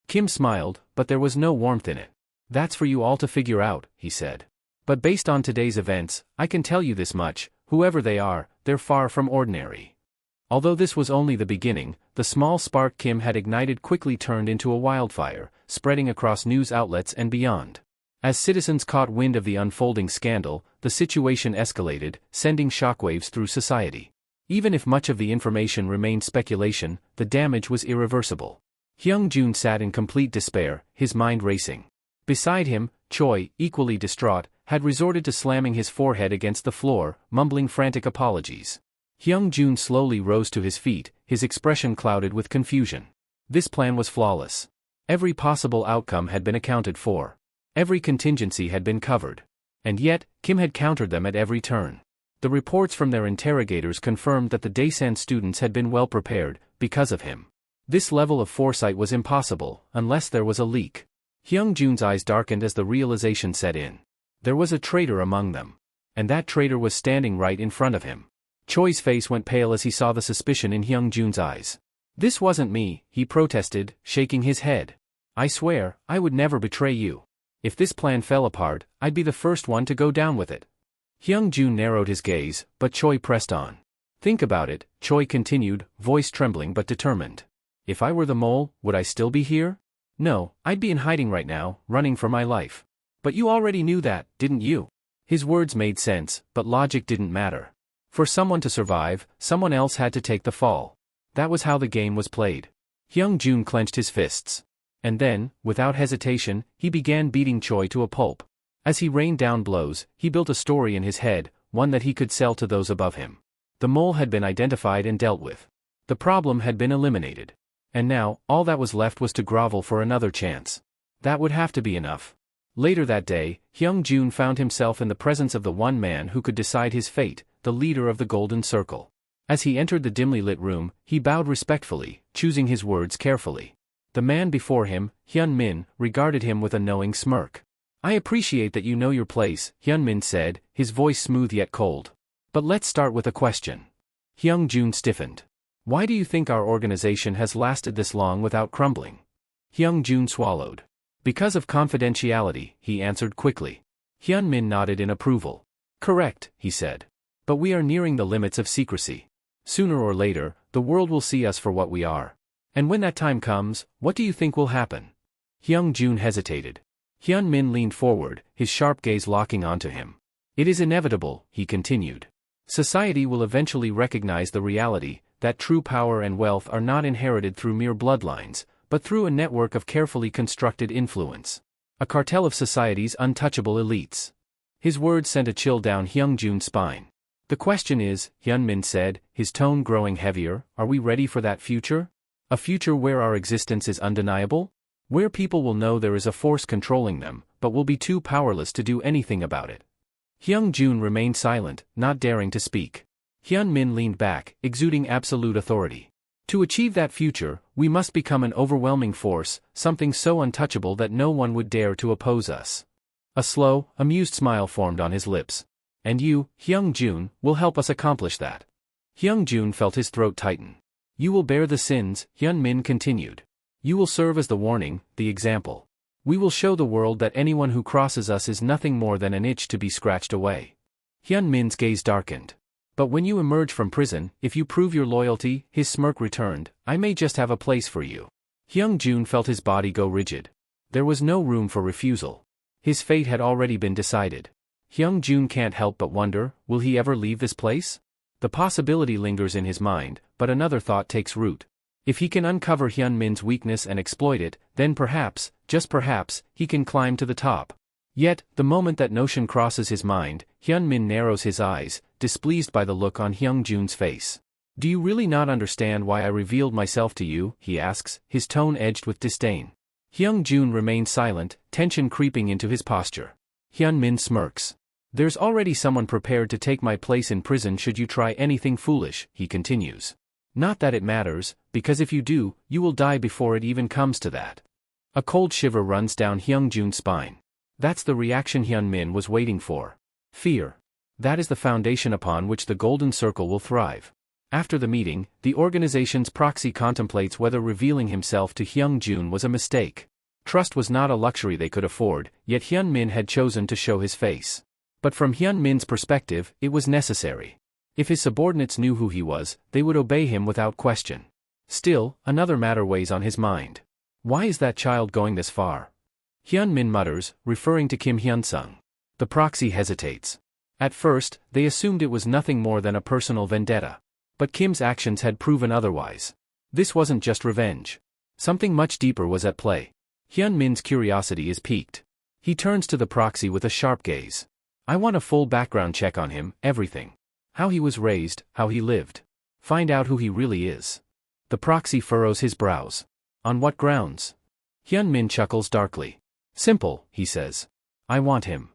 Kim smiled, but there was no warmth in it. That's for you all to figure out, he said. But based on today's events, I can tell you this much, whoever they are, they're far from ordinary. Although this was only the beginning, the small spark Kim had ignited quickly turned into a wildfire, spreading across news outlets and beyond. As citizens caught wind of the unfolding scandal, the situation escalated, sending shockwaves through society. Even if much of the information remained speculation, the damage was irreversible. Hyung-jun sat in complete despair, his mind racing. Beside him, Choi, equally distraught, had resorted to slamming his forehead against the floor, mumbling frantic apologies. Hyung-jun slowly rose to his feet, his expression clouded with confusion. This plan was flawless. Every possible outcome had been accounted for. Every contingency had been covered. And yet, Kim had countered them at every turn. The reports from their interrogators confirmed that the Daesan students had been well prepared, because of him. This level of foresight was impossible, unless there was a leak. Hyung-jun's eyes darkened as the realization set in. There was a traitor among them. And that traitor was standing right in front of him. Choi's face went pale as he saw the suspicion in Hyung-jun's eyes. This wasn't me, he protested, shaking his head. I swear, I would never betray you. If this plan fell apart, I'd be the first one to go down with it. Hyung-jun narrowed his gaze, but Choi pressed on. Think about it, Choi continued, voice trembling but determined. If I were the mole, would I still be here? No, I'd be in hiding right now, running for my life. But you already knew that, didn't you? His words made sense, but logic didn't matter. For someone to survive, someone else had to take the fall. That was how the game was played. Hyung-jun clenched his fists. And then, without hesitation, he began beating Choi to a pulp. As he rained down blows, he built a story in his head, one that he could sell to those above him. The mole had been identified and dealt with. The problem had been eliminated. And now, all that was left was to grovel for another chance. That would have to be enough. Later that day, Hyung-jun found himself in the presence of the one man who could decide his fate, the leader of the Golden Circle. As he entered the dimly lit room, he bowed respectfully, choosing his words carefully. The man before him, Hyun-min, regarded him with a knowing smirk. I appreciate that you know your place, Hyun-min said, his voice smooth yet cold. But let's start with a question. Hyung-jun stiffened. Why do you think our organization has lasted this long without crumbling? Hyung-jun swallowed. Because of confidentiality, he answered quickly. Hyun-min nodded in approval. Correct, he said. But we are nearing the limits of secrecy. Sooner or later, the world will see us for what we are. And when that time comes, what do you think will happen? Hyung-jun hesitated. Hyun-min leaned forward, his sharp gaze locking onto him. It is inevitable, he continued. Society will eventually recognize the reality that true power and wealth are not inherited through mere bloodlines, but through a network of carefully constructed influence. A cartel of society's untouchable elites. His words sent a chill down Hyung-jun's spine. The question is, Hyun-min said, his tone growing heavier, are we ready for that future? A future where our existence is undeniable? Where people will know there is a force controlling them, but will be too powerless to do anything about it. Hyung-jun remained silent, not daring to speak. Hyun-min leaned back, exuding absolute authority. To achieve that future, we must become an overwhelming force, something so untouchable that no one would dare to oppose us. A slow, amused smile formed on his lips. And you, Hyung-jun, will help us accomplish that. Hyung-jun felt his throat tighten. You will bear the sins, Hyun-min continued. You will serve as the warning, the example. We will show the world that anyone who crosses us is nothing more than an itch to be scratched away. Hyun-min's gaze darkened. But when you emerge from prison, if you prove your loyalty, his smirk returned, I may just have a place for you. Hyung-jun felt his body go rigid. There was no room for refusal. His fate had already been decided. Hyung-jun can't help but wonder, will he ever leave this place? The possibility lingers in his mind, but another thought takes root. If he can uncover Hyun-min's weakness and exploit it, then perhaps, just perhaps, he can climb to the top. Yet, the moment that notion crosses his mind, Hyun-min narrows his eyes, displeased by the look on Hyung-jun's face. Do you really not understand why I revealed myself to you, he asks, his tone edged with disdain. Hyung-jun remains silent, tension creeping into his posture. Hyun-min smirks. There's already someone prepared to take my place in prison should you try anything foolish, he continues. Not that it matters, because if you do, you will die before it even comes to that. A cold shiver runs down Hyung-jun's spine. That's the reaction Hyun-min was waiting for. Fear. That is the foundation upon which the Golden Circle will thrive. After the meeting, the organization's proxy contemplates whether revealing himself to Hyung-jun was a mistake. Trust was not a luxury they could afford, yet Hyun-min had chosen to show his face. But from Hyun-min's perspective, it was necessary. If his subordinates knew who he was, they would obey him without question. Still, another matter weighs on his mind. Why is that child going this far? Hyun-min mutters, referring to Kim Hyun-sung. The proxy hesitates. At first, they assumed it was nothing more than a personal vendetta. But Kim's actions had proven otherwise. This wasn't just revenge. Something much deeper was at play. Hyun-min's curiosity is piqued. He turns to the proxy with a sharp gaze. I want a full background check on him, everything. How he was raised, how he lived. Find out who he really is. The proxy furrows his brows. On what grounds? Hyun-min chuckles darkly. Simple, he says. I want him.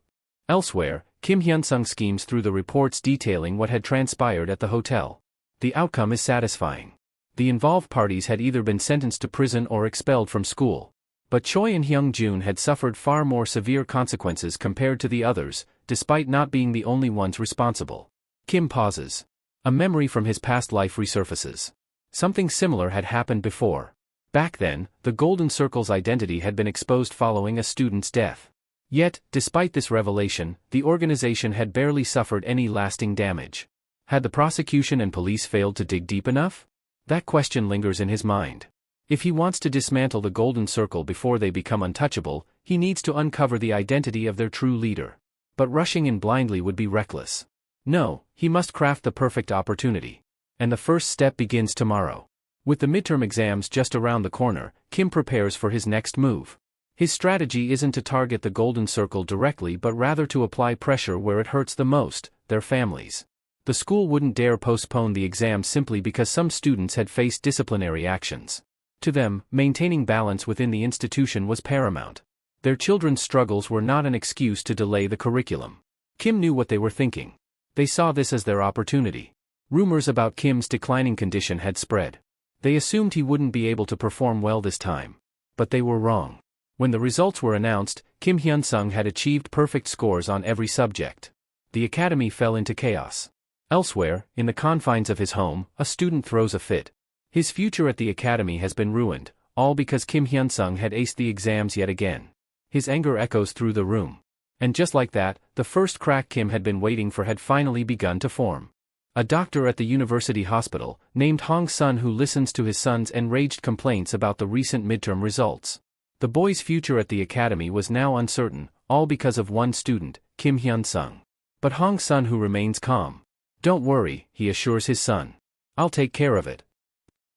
Elsewhere, Kim Hyun-sung schemes through the reports detailing what had transpired at the hotel. The outcome is satisfying. The involved parties had either been sentenced to prison or expelled from school. But Choi and Hyung-jun had suffered far more severe consequences compared to the others, despite not being the only ones responsible. Kim pauses. A memory from his past life resurfaces. Something similar had happened before. Back then, the Golden Circle's identity had been exposed following a student's death. Yet, despite this revelation, the organization had barely suffered any lasting damage. Had the prosecution and police failed to dig deep enough? That question lingers in his mind. If he wants to dismantle the Golden Circle before they become untouchable, he needs to uncover the identity of their true leader. But rushing in blindly would be reckless. No, he must craft the perfect opportunity. And the first step begins tomorrow. With the midterm exams just around the corner, Kim prepares for his next move. His strategy isn't to target the Golden Circle directly but rather to apply pressure where it hurts the most, their families. The school wouldn't dare postpone the exams simply because some students had faced disciplinary actions. To them, maintaining balance within the institution was paramount. Their children's struggles were not an excuse to delay the curriculum. Kim knew what they were thinking. They saw this as their opportunity. Rumors about Kim's declining condition had spread. They assumed he wouldn't be able to perform well this time. But they were wrong. When the results were announced, Kim Hyun-sung had achieved perfect scores on every subject. The academy fell into chaos. Elsewhere, in the confines of his home, a student throws a fit. His future at the academy has been ruined, all because Kim Hyun-sung had aced the exams yet again. His anger echoes through the room. And just like that, the first crack Kim had been waiting for had finally begun to form. A doctor at the university hospital, named Hong Sun, who listens to his son's enraged complaints about the recent midterm results. The boy's future at the academy was now uncertain, all because of one student, Kim Hyun-sung. But Hong Sun, who remains calm. Don't worry, he assures his son. I'll take care of it.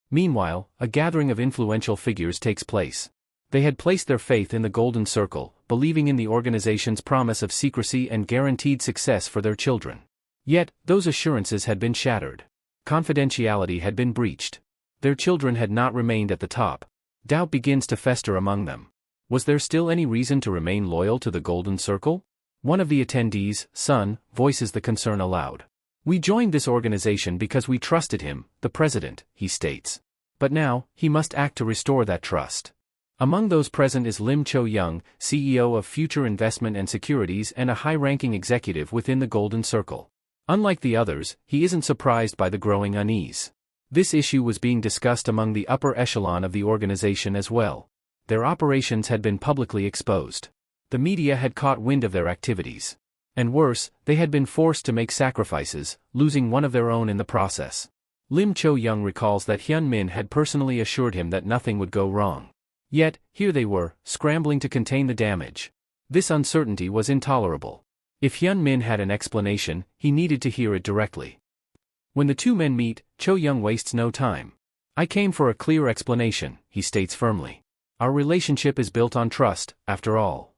Meanwhile, a gathering of influential figures takes place. They had placed their faith in the Golden Circle, believing in the organization's promise of secrecy and guaranteed success for their children. Yet, those assurances had been shattered. Confidentiality had been breached. Their children had not remained at the top. Doubt begins to fester among them. Was there still any reason to remain loyal to the Golden Circle? One of the attendees, Sun, voices the concern aloud. We joined this organization because we trusted him, the president, he states. But now, he must act to restore that trust. Among those present is Lim Cho-young, CEO of Future Investment and Securities and a high-ranking executive within the Golden Circle. Unlike the others, he isn't surprised by the growing unease. This issue was being discussed among the upper echelon of the organization as well. Their operations had been publicly exposed. The media had caught wind of their activities. And worse, they had been forced to make sacrifices, losing one of their own in the process. Lim Cho-young recalls that Hyun Min had personally assured him that nothing would go wrong. Yet, here they were, scrambling to contain the damage. This uncertainty was intolerable. If Hyun Min had an explanation, he needed to hear it directly. When the two men meet, Cho-young wastes no time. I came for a clear explanation, he states firmly. Our relationship is built on trust, after all.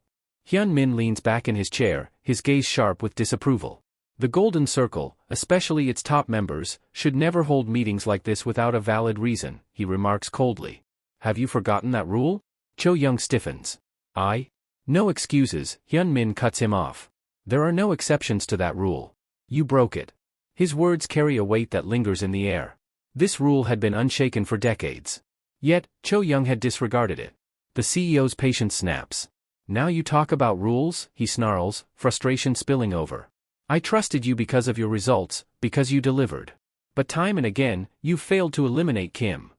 Hyun Min leans back in his chair, his gaze sharp with disapproval. The Golden Circle, especially its top members, should never hold meetings like this without a valid reason, he remarks coldly. Have you forgotten that rule? Cho-young stiffens. No excuses, Hyun Min cuts him off. There are no exceptions to that rule. You broke it. His words carry a weight that lingers in the air. This rule had been unshaken for decades. Yet, Cho-young had disregarded it. The CEO's patience snaps. Now you talk about rules, he snarls, frustration spilling over. I trusted you because of your results, because you delivered. But time and again, you've failed to eliminate Kim.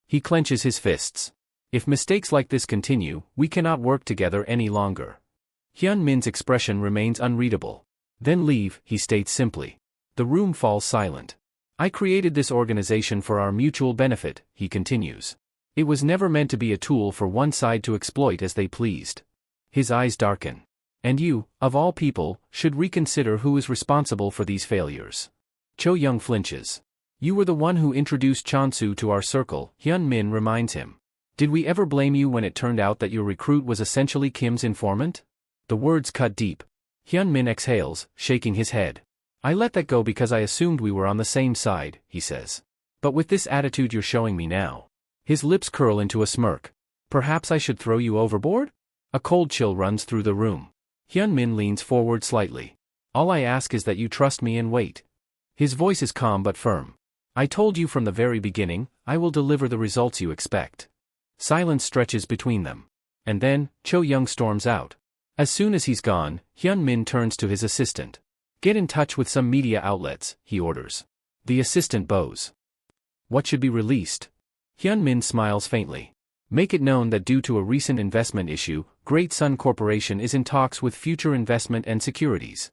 He clenches his fists. If mistakes like this continue, we cannot work together any longer. Hyun Min's expression remains unreadable. Then leave, he states simply. The room falls silent. I created this organization for our mutual benefit, he continues. It was never meant to be a tool for one side to exploit as they pleased. His eyes darken. And you, of all people, should reconsider who is responsible for these failures. Cho-young flinches. You were the one who introduced Chonsu to our circle, Hyun Min reminds him. Did we ever blame you when it turned out that your recruit was essentially Kim's informant? The words cut deep. Hyun Min exhales, shaking his head. I let that go because I assumed we were on the same side, he says. But with this attitude you're showing me now. His lips curl into a smirk. Perhaps I should throw you overboard? A cold chill runs through the room. Hyun Min leans forward slightly. All I ask is that you trust me and wait. His voice is calm but firm. I told you from the very beginning, I will deliver the results you expect. Silence stretches between them. And then, Cho-young storms out. As soon as he's gone, Hyun Min turns to his assistant. Get in touch with some media outlets, he orders. The assistant bows. What should be released? Hyun Min smiles faintly. Make it known that due to a recent investment issue, Great Sun Corporation is in talks with Future Investment and Securities.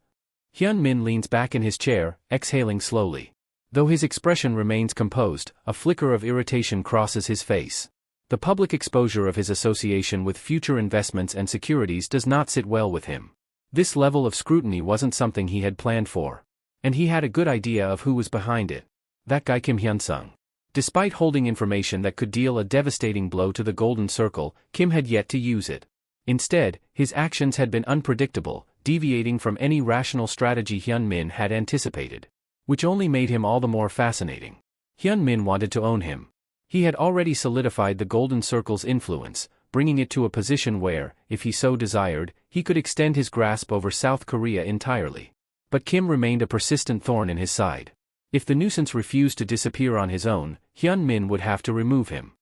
Hyun Min leans back in his chair, exhaling slowly. Though his expression remains composed, a flicker of irritation crosses his face. The public exposure of his association with Future Investments and Securities does not sit well with him. This level of scrutiny wasn't something he had planned for. And he had a good idea of who was behind it. That guy Kim Hyun-sung. Despite holding information that could deal a devastating blow to the Golden Circle, Kim had yet to use it. Instead, his actions had been unpredictable, deviating from any rational strategy Hyun Min had anticipated. Which only made him all the more fascinating. Hyun Min wanted to own him. He had already solidified the Golden Circle's influence, bringing it to a position where, if he so desired, he could extend his grasp over South Korea entirely. But Kim remained a persistent thorn in his side. If the nuisance refused to disappear on his own, Hyun Min would have to remove him.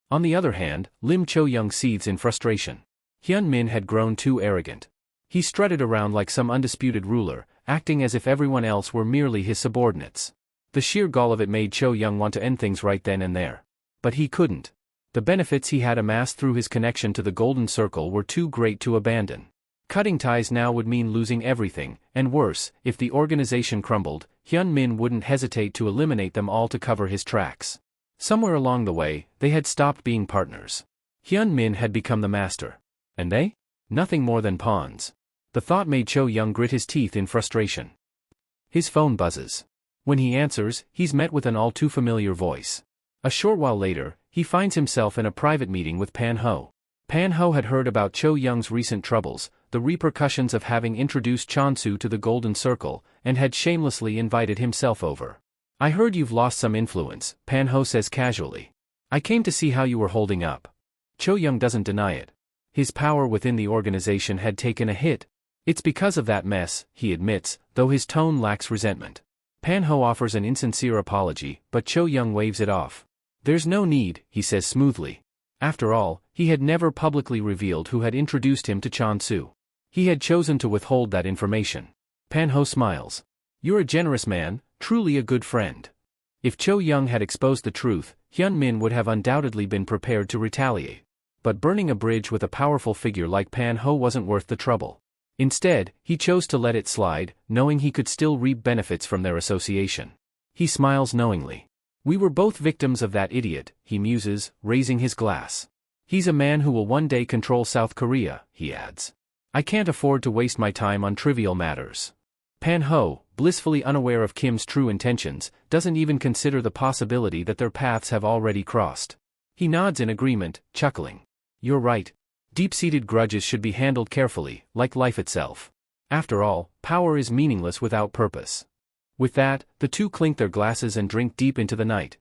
On the other hand, Lim Cho-young seethes in frustration. Hyun Min had grown too arrogant. He strutted around like some undisputed ruler, acting as if everyone else were merely his subordinates. The sheer gall of it made Cho-young want to end things right then and there. But he couldn't. The benefits he had amassed through his connection to the Golden Circle were too great to abandon. Cutting ties now would mean losing everything, and worse, if the organization crumbled, Hyun Min wouldn't hesitate to eliminate them all to cover his tracks. Somewhere along the way, they had stopped being partners. Hyun Min had become the master. And they? Nothing more than pawns. The thought made Cho-young grit his teeth in frustration. His phone buzzes. When he answers, he's met with an all-too-familiar voice. A short while later, he finds himself in a private meeting with Pan-ho. Pan-ho had heard about Cho-young's recent troubles, the repercussions of having introduced Chonsu to the Golden Circle, and had shamelessly invited himself over. I heard you've lost some influence, Pan-ho says casually. I came to see how you were holding up. Cho-young doesn't deny it. His power within the organization had taken a hit. It's because of that mess, he admits, though his tone lacks resentment. Pan-ho offers an insincere apology, but Cho-young waves it off. There's no need, he says smoothly. After all, he had never publicly revealed who had introduced him to Chan-su. He had chosen to withhold that information. Pan-ho smiles. You're a generous man, truly a good friend. If Cho Young had exposed the truth, Hyun-min would have undoubtedly been prepared to retaliate. But burning a bridge with a powerful figure like Pan-ho wasn't worth the trouble. Instead, he chose to let it slide, knowing he could still reap benefits from their association. He smiles knowingly. We were both victims of that idiot, he muses, raising his glass. He's a man who will one day control South Korea, he adds. I can't afford to waste my time on trivial matters. Pan-ho, blissfully unaware of Kim's true intentions, doesn't even consider the possibility that their paths have already crossed. He nods in agreement, chuckling. You're right. Deep-seated grudges should be handled carefully, like life itself. After all, power is meaningless without purpose. With that, the two clink their glasses and drink deep into the night.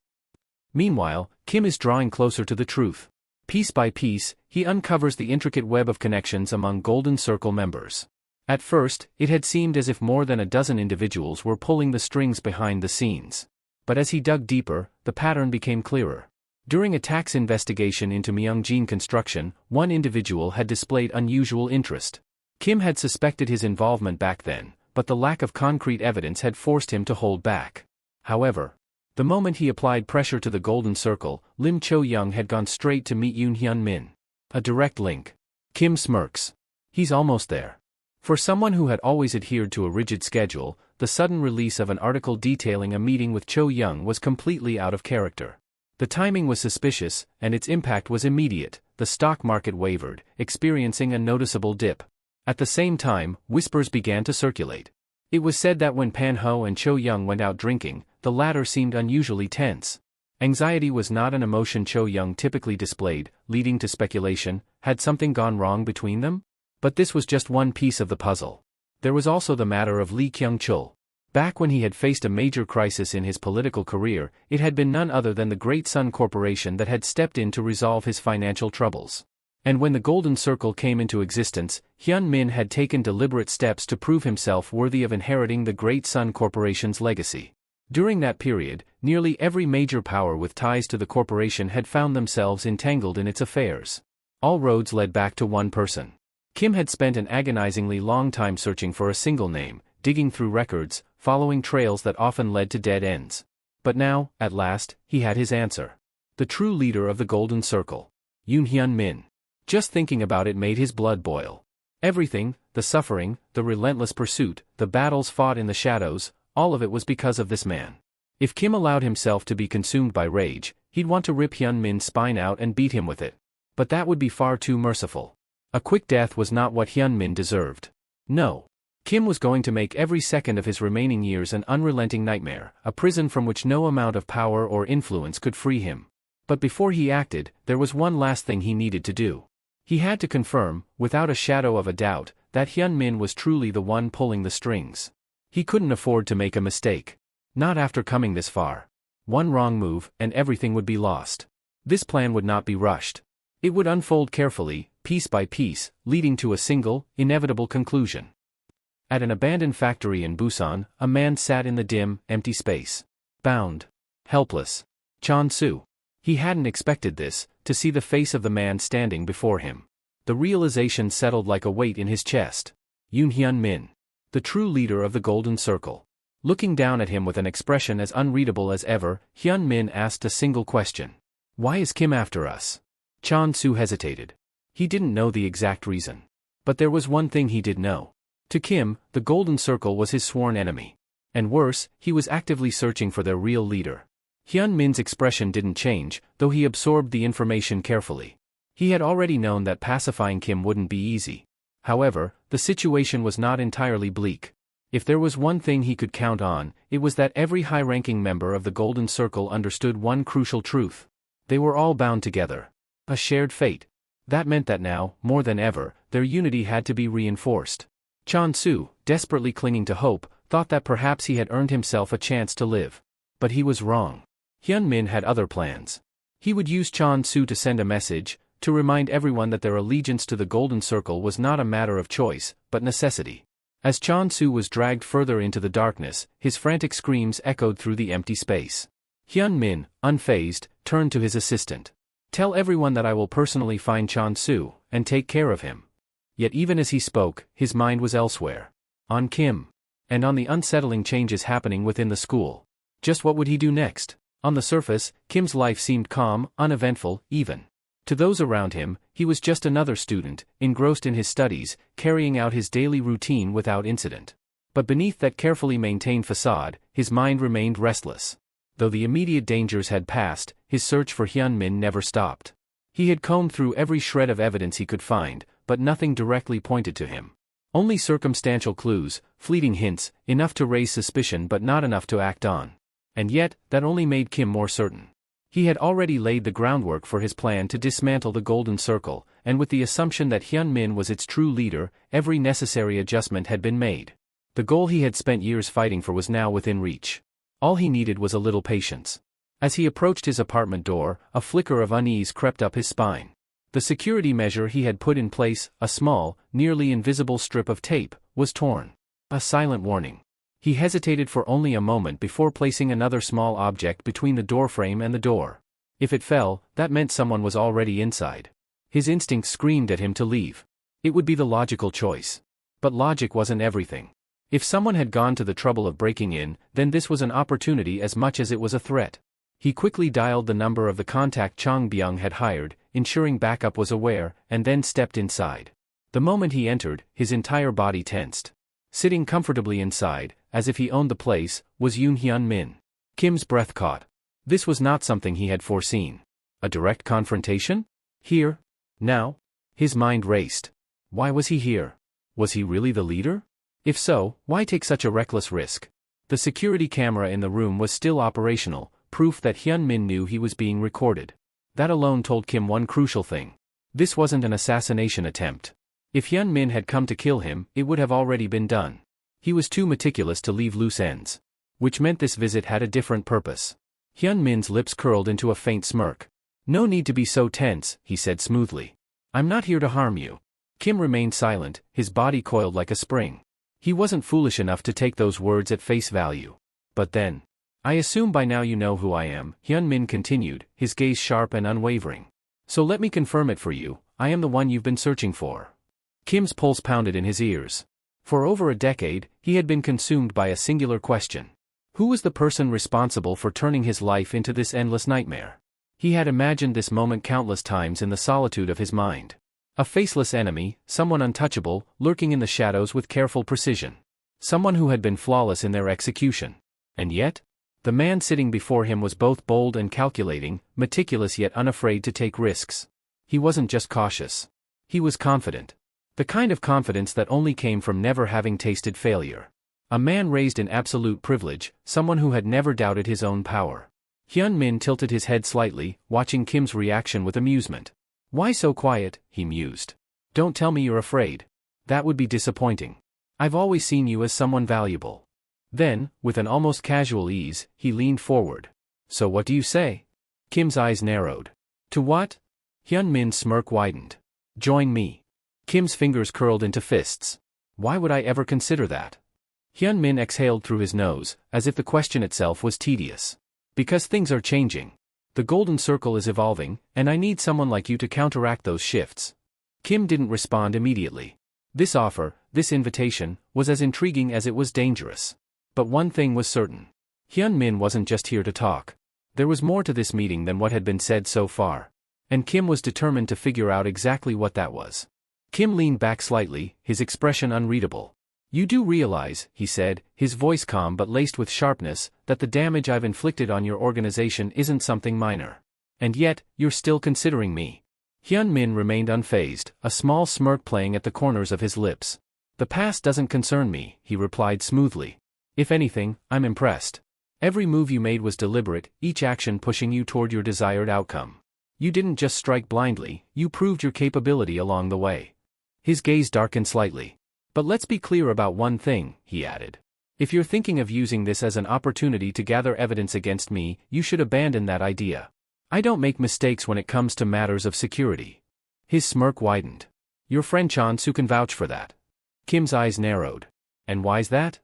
Meanwhile, Kim is drawing closer to the truth. Piece by piece, he uncovers the intricate web of connections among Golden Circle members. At first, it had seemed as if more than a dozen individuals were pulling the strings behind the scenes. But as he dug deeper, the pattern became clearer. During a tax investigation into Myeongjin Construction, one individual had displayed unusual interest. Kim had suspected his involvement back then, but the lack of concrete evidence had forced him to hold back. However, the moment he applied pressure to the Golden Circle, Lim Cho-young had gone straight to meet Yoon Hyun-min. A direct link. Kim smirks. He's almost there. For someone who had always adhered to a rigid schedule, the sudden release of an article detailing a meeting with Cho-young was completely out of character. The timing was suspicious, and its impact was immediate. The stock market wavered, experiencing a noticeable dip. At the same time, whispers began to circulate. It was said that when Pan-ho and Cho-young went out drinking, the latter seemed unusually tense. Anxiety was not an emotion Cho-young typically displayed, leading to speculation. Had something gone wrong between them? But this was just one piece of the puzzle. There was also the matter of Lee Kyung-chul. Back when he had faced a major crisis in his political career, it had been none other than the Great Sun Corporation that had stepped in to resolve his financial troubles. And when the Golden Circle came into existence, Hyun-min had taken deliberate steps to prove himself worthy of inheriting the Great Sun Corporation's legacy. During that period, nearly every major power with ties to the corporation had found themselves entangled in its affairs. All roads led back to one person. Kim had spent an agonizingly long time searching for a single name, digging through records, following trails that often led to dead ends. But now, at last, he had his answer. The true leader of the Golden Circle. Yoon Hyun-min. Just thinking about it made his blood boil. Everything, the suffering, the relentless pursuit, the battles fought in the shadows, all of it was because of this man. If Kim allowed himself to be consumed by rage, he'd want to rip Hyun-min's spine out and beat him with it. But that would be far too merciful. A quick death was not what Hyun-min deserved. No. Kim was going to make every second of his remaining years an unrelenting nightmare, a prison from which no amount of power or influence could free him. But before he acted, there was one last thing he needed to do. He had to confirm, without a shadow of a doubt, that Hyun-min was truly the one pulling the strings. He couldn't afford to make a mistake. Not after coming this far. One wrong move, and everything would be lost. This plan would not be rushed. It would unfold carefully, piece by piece, leading to a single, inevitable conclusion. At an abandoned factory in Busan, a man sat in the dim, empty space. Bound. Helpless. Chan-su. He hadn't expected this, to see the face of the man standing before him. The realization settled like a weight in his chest. Yoon Hyun-min. The true leader of the Golden Circle. Looking down at him with an expression as unreadable as ever, Hyun-min asked a single question. Why is Kim after us? Chan-su hesitated. He didn't know the exact reason. But there was one thing he did know. To Kim, the Golden Circle was his sworn enemy. And worse, he was actively searching for their real leader. Hyun-min's expression didn't change, though he absorbed the information carefully. He had already known that pacifying Kim wouldn't be easy. However, the situation was not entirely bleak. If there was one thing he could count on, it was that every high-ranking member of the Golden Circle understood one crucial truth. They were all bound together. A shared fate. That meant that now, more than ever, their unity had to be reinforced. Chan-su, desperately clinging to hope, thought that perhaps he had earned himself a chance to live. But he was wrong. Hyun-min had other plans. He would use Chan-su to send a message, to remind everyone that their allegiance to the Golden Circle was not a matter of choice, but necessity. As Chan-su was dragged further into the darkness, his frantic screams echoed through the empty space. Hyun Min, unfazed, turned to his assistant. Tell everyone that I will personally find Chon-Soo, and take care of him. Yet even as he spoke, his mind was elsewhere. On Kim. And on the unsettling changes happening within the school. Just what would he do next? On the surface, Kim's life seemed calm, uneventful, even. To those around him, he was just another student, engrossed in his studies, carrying out his daily routine without incident. But beneath that carefully maintained facade, his mind remained restless. Though the immediate dangers had passed, his search for Hyun Min never stopped. He had combed through every shred of evidence he could find, but nothing directly pointed to him. Only circumstantial clues, fleeting hints, enough to raise suspicion but not enough to act on. And yet, that only made Kim more certain. He had already laid the groundwork for his plan to dismantle the Golden Circle, and with the assumption that Hyun Min was its true leader, every necessary adjustment had been made. The goal he had spent years fighting for was now within reach. All he needed was a little patience. As he approached his apartment door, a flicker of unease crept up his spine. The security measure he had put in place, a small, nearly invisible strip of tape, was torn. A silent warning. He hesitated for only a moment before placing another small object between the doorframe and the door. If it fell, that meant someone was already inside. His instinct screamed at him to leave. It would be the logical choice. But logic wasn't everything. If someone had gone to the trouble of breaking in, then this was an opportunity as much as it was a threat. He quickly dialed the number of the contact Chang Byung had hired, ensuring backup was aware, and then stepped inside. The moment he entered, his entire body tensed. Sitting comfortably inside, as if he owned the place, was Yoon Hyun Min. Kim's breath caught. This was not something he had foreseen. A direct confrontation? Here? Now? His mind raced. Why was he here? Was he really the leader? If so, why take such a reckless risk? The security camera in the room was still operational, proof that Hyun Min knew he was being recorded. That alone told Kim one crucial thing. This wasn't an assassination attempt. If Hyun Min had come to kill him, it would have already been done. He was too meticulous to leave loose ends. Which meant this visit had a different purpose. Hyun Min's lips curled into a faint smirk. No need to be so tense, he said smoothly. I'm not here to harm you. Kim remained silent, his body coiled like a spring. He wasn't foolish enough to take those words at face value. But then, I assume by now you know who I am, Hyun Min continued, his gaze sharp and unwavering. So let me confirm it for you, I am the one you've been searching for. Kim's pulse pounded in his ears. For over a decade, he had been consumed by a singular question. Who was the person responsible for turning his life into this endless nightmare? He had imagined this moment countless times in the solitude of his mind. A faceless enemy, someone untouchable, lurking in the shadows with careful precision. Someone who had been flawless in their execution. And yet? The man sitting before him was both bold and calculating, meticulous yet unafraid to take risks. He wasn't just cautious. He was confident. The kind of confidence that only came from never having tasted failure. A man raised in absolute privilege, someone who had never doubted his own power. Hyun Min tilted his head slightly, watching Kim's reaction with amusement. Why so quiet, he mused. Don't tell me you're afraid. That would be disappointing. I've always seen you as someone valuable. Then, with an almost casual ease, he leaned forward. So what do you say? Kim's eyes narrowed. To what? Hyun Min's smirk widened. Join me. Kim's fingers curled into fists. Why would I ever consider that? Hyun Min exhaled through his nose, as if the question itself was tedious. Because things are changing. The Golden Circle is evolving, and I need someone like you to counteract those shifts. Kim didn't respond immediately. This offer, this invitation, was as intriguing as it was dangerous. But one thing was certain. Hyun Min wasn't just here to talk. There was more to this meeting than what had been said so far. And Kim was determined to figure out exactly what that was. Kim leaned back slightly, his expression unreadable. You do realize, he said, his voice calm but laced with sharpness, that the damage I've inflicted on your organization isn't something minor. And yet, you're still considering me. Hyun Min remained unfazed, a small smirk playing at the corners of his lips. The past doesn't concern me, he replied smoothly. If anything, I'm impressed. Every move you made was deliberate, each action pushing you toward your desired outcome. You didn't just strike blindly, you proved your capability along the way. His gaze darkened slightly. But let's be clear about one thing, he added. If you're thinking of using this as an opportunity to gather evidence against me, you should abandon that idea. I don't make mistakes when it comes to matters of security. His smirk widened. Your friend Chon-Soo can vouch for that. Kim's eyes narrowed. And why's that?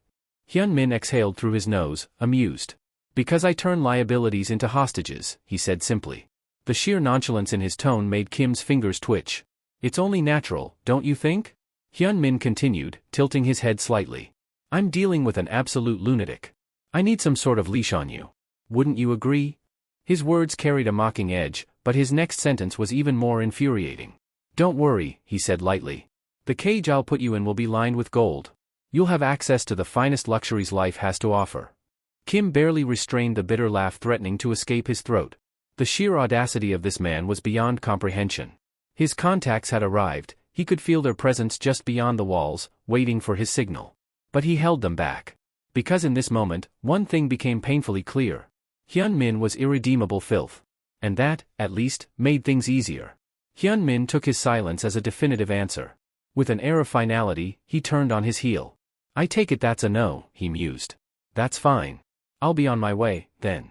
Hyun Min exhaled through his nose, amused. Because I turn liabilities into hostages, he said simply. The sheer nonchalance in his tone made Kim's fingers twitch. It's only natural, don't you think? Hyun-min continued, tilting his head slightly. I'm dealing with an absolute lunatic. I need some sort of leash on you. Wouldn't you agree? His words carried a mocking edge, but his next sentence was even more infuriating. Don't worry, he said lightly. The cage I'll put you in will be lined with gold. You'll have access to the finest luxuries life has to offer. Kim barely restrained the bitter laugh threatening to escape his throat. The sheer audacity of this man was beyond comprehension. His contacts had arrived, he could feel their presence just beyond the walls, waiting for his signal. But he held them back. Because in this moment, one thing became painfully clear. Hyun-min was irredeemable filth. And that, at least, made things easier. Hyun-min took his silence as a definitive answer. With an air of finality, he turned on his heel. I take it that's a no, he mused. That's fine. I'll be on my way, then.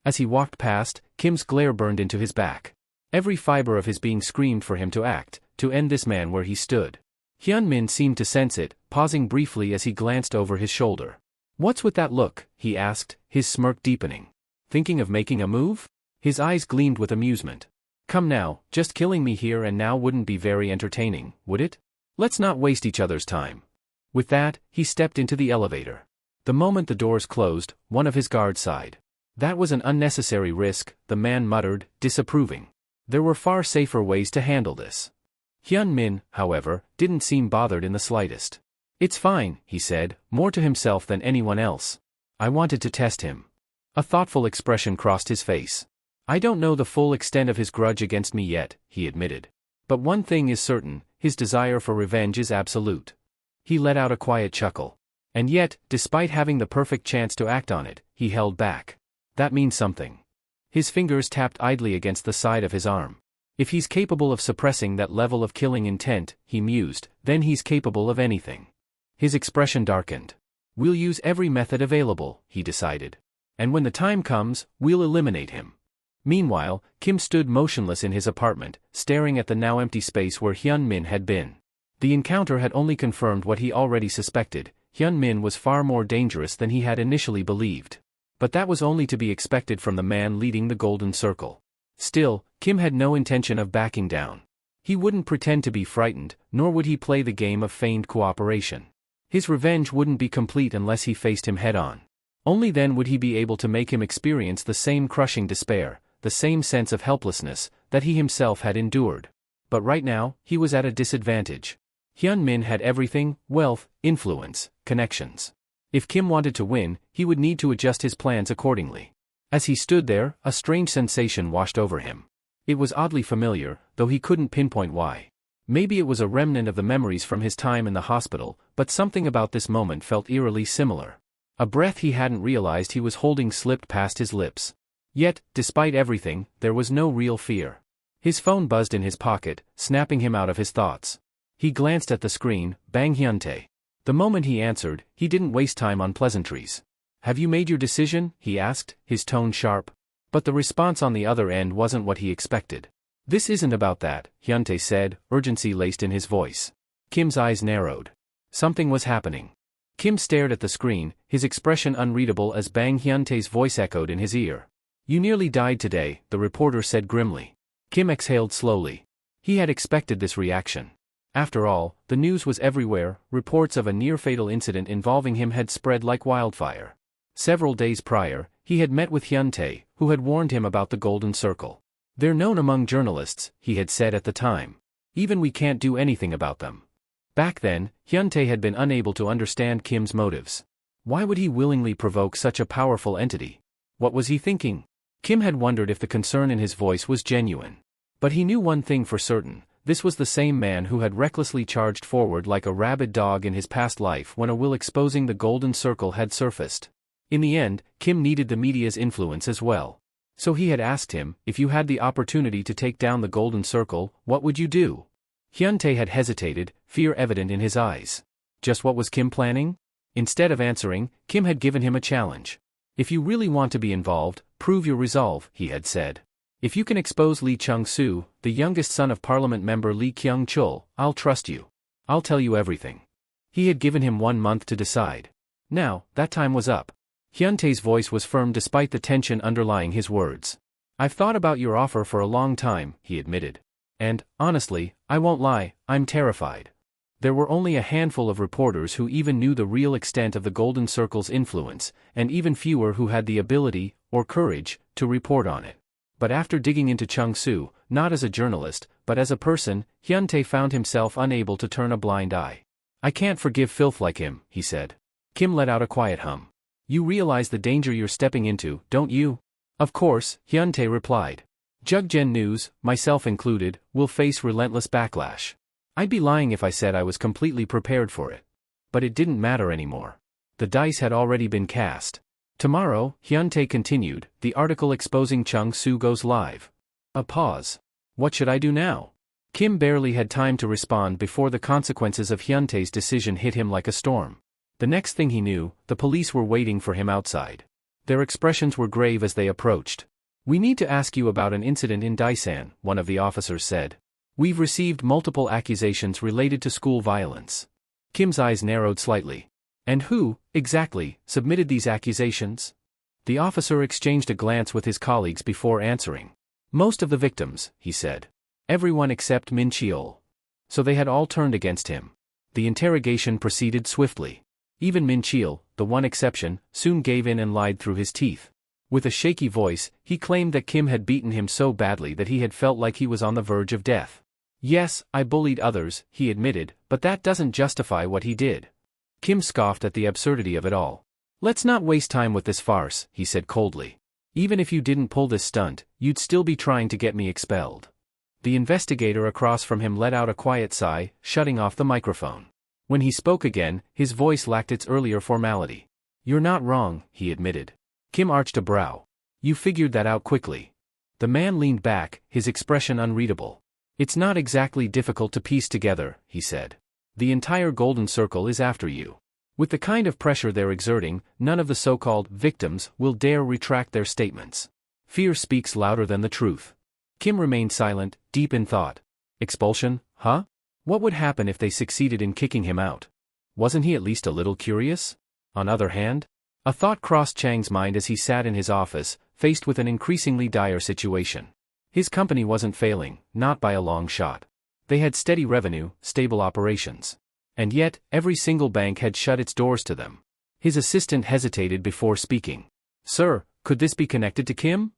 As he walked past, Kim's glare burned into his back. Every fiber of his being screamed for him to act, to end this man where he stood. Hyun-min seemed to sense it, pausing briefly as he glanced over his shoulder. What's with that look? He asked, his smirk deepening. Thinking of making a move? His eyes gleamed with amusement. Come now, just killing me here and now wouldn't be very entertaining, would it? Let's not waste each other's time. With that, he stepped into the elevator. The moment the doors closed, one of his guards sighed. That was an unnecessary risk, the man muttered, disapproving. There were far safer ways to handle this. Hyun-min, however, didn't seem bothered in the slightest. It's fine, he said, more to himself than anyone else. I wanted to test him. A thoughtful expression crossed his face. I don't know the full extent of his grudge against me yet, he admitted. But one thing is certain, his desire for revenge is absolute. He let out a quiet chuckle. And yet, despite having the perfect chance to act on it, he held back. That means something. His fingers tapped idly against the side of his arm. If he's capable of suppressing that level of killing intent, he mused, then he's capable of anything. His expression darkened. We'll use every method available, he decided. And when the time comes, we'll eliminate him. Meanwhile, Kim stood motionless in his apartment, staring at the now empty space where Hyun-min had been. The encounter had only confirmed what he already suspected. Hyun-min was far more dangerous than he had initially believed. But that was only to be expected from the man leading the Golden Circle. Still, Kim had no intention of backing down. He wouldn't pretend to be frightened, nor would he play the game of feigned cooperation. His revenge wouldn't be complete unless he faced him head-on. Only then would he be able to make him experience the same crushing despair, the same sense of helplessness, that he himself had endured. But right now, he was at a disadvantage. Hyun-min had everything: wealth, influence, connections. If Kim wanted to win, he would need to adjust his plans accordingly. As he stood there, a strange sensation washed over him. It was oddly familiar, though he couldn't pinpoint why. Maybe it was a remnant of the memories from his time in the hospital, but something about this moment felt eerily similar. A breath he hadn't realized he was holding slipped past his lips. Yet, despite everything, there was no real fear. His phone buzzed in his pocket, snapping him out of his thoughts. He glanced at the screen, Bang Hyun-tae. The moment he answered, he didn't waste time on pleasantries. Have you made your decision? He asked, his tone sharp. But the response on the other end wasn't what he expected. This isn't about that, Hyun-tae said, urgency laced in his voice. Kim's eyes narrowed. Something was happening. Kim stared at the screen, his expression unreadable as Bang Hyun-tae's voice echoed in his ear. You nearly died today, the reporter said grimly. Kim exhaled slowly. He had expected this reaction. After all, the news was everywhere, reports of a near-fatal incident involving him had spread like wildfire. Several days prior, he had met with Hyun-tae, who had warned him about the Golden Circle. They're known among journalists, he had said at the time. Even we can't do anything about them. Back then, Hyun-tae had been unable to understand Kim's motives. Why would he willingly provoke such a powerful entity? What was he thinking? Kim had wondered if the concern in his voice was genuine. But he knew one thing for certain. This was the same man who had recklessly charged forward like a rabid dog in his past life when a will exposing the Golden Circle had surfaced. In the end, Kim needed the media's influence as well. So he had asked him, if you had the opportunity to take down the Golden Circle, what would you do? Hyun-tae had hesitated, fear evident in his eyes. Just what was Kim planning? Instead of answering, Kim had given him a challenge. If you really want to be involved, prove your resolve, he had said. If you can expose Lee Chung-soo, the youngest son of Parliament member Lee Kyung-chul, I'll trust you. I'll tell you everything. He had given him 1 month to decide. Now, that time was up. Hyuntae's voice was firm despite the tension underlying his words. "I've thought about your offer for a long time," he admitted. "And, honestly, I won't lie, I'm terrified." There were only a handful of reporters who even knew the real extent of the Golden Circle's influence, and even fewer who had the ability, or courage, to report on it. But after digging into Chung-soo, not as a journalist, but as a person, Hyuntae found himself unable to turn a blind eye. "I can't forgive filth like him," he said. Kim let out a quiet hum. "You realize the danger you're stepping into, don't you?" "Of course," Hyuntae replied. "Jugjen News, myself included, will face relentless backlash. I'd be lying if I said I was completely prepared for it." But it didn't matter anymore. The dice had already been cast. "Tomorrow," Hyuntae continued, "the article exposing Chung-soo goes live." A pause. What should I do now? Kim barely had time to respond before the consequences of Hyuntae's decision hit him like a storm. The next thing he knew, the police were waiting for him outside. Their expressions were grave as they approached. "We need to ask you about an incident in Daesan," one of the officers said. "We've received multiple accusations related to school violence." Kim's eyes narrowed slightly. "And who, exactly, submitted these accusations?" The officer exchanged a glance with his colleagues before answering. "Most of the victims," he said. "Everyone except Min Cheol." So they had all turned against him. The interrogation proceeded swiftly. Even Min Cheol, the one exception, soon gave in and lied through his teeth. With a shaky voice, he claimed that Kim had beaten him so badly that he had felt like he was on the verge of death. "Yes, I bullied others," he admitted, "but that doesn't justify what he did." Kim scoffed at the absurdity of it all. "Let's not waste time with this farce," he said coldly. "Even if you didn't pull this stunt, you'd still be trying to get me expelled." The investigator across from him let out a quiet sigh, shutting off the microphone. When he spoke again, his voice lacked its earlier formality. "You're not wrong," he admitted. Kim arched a brow. "You figured that out quickly." The man leaned back, his expression unreadable. "It's not exactly difficult to piece together," he said. "The entire Golden Circle is after you. With the kind of pressure they're exerting, none of the so-called victims will dare retract their statements. Fear speaks louder than the truth." Kim remained silent, deep in thought. Expulsion, huh? What would happen if they succeeded in kicking him out? Wasn't he at least a little curious? On other hand, a thought crossed Chang's mind as he sat in his office, faced with an increasingly dire situation. His company wasn't failing, not by a long shot. They had steady revenue, stable operations. And yet, every single bank had shut its doors to them. His assistant hesitated before speaking. "Sir, could this be connected to Kim?"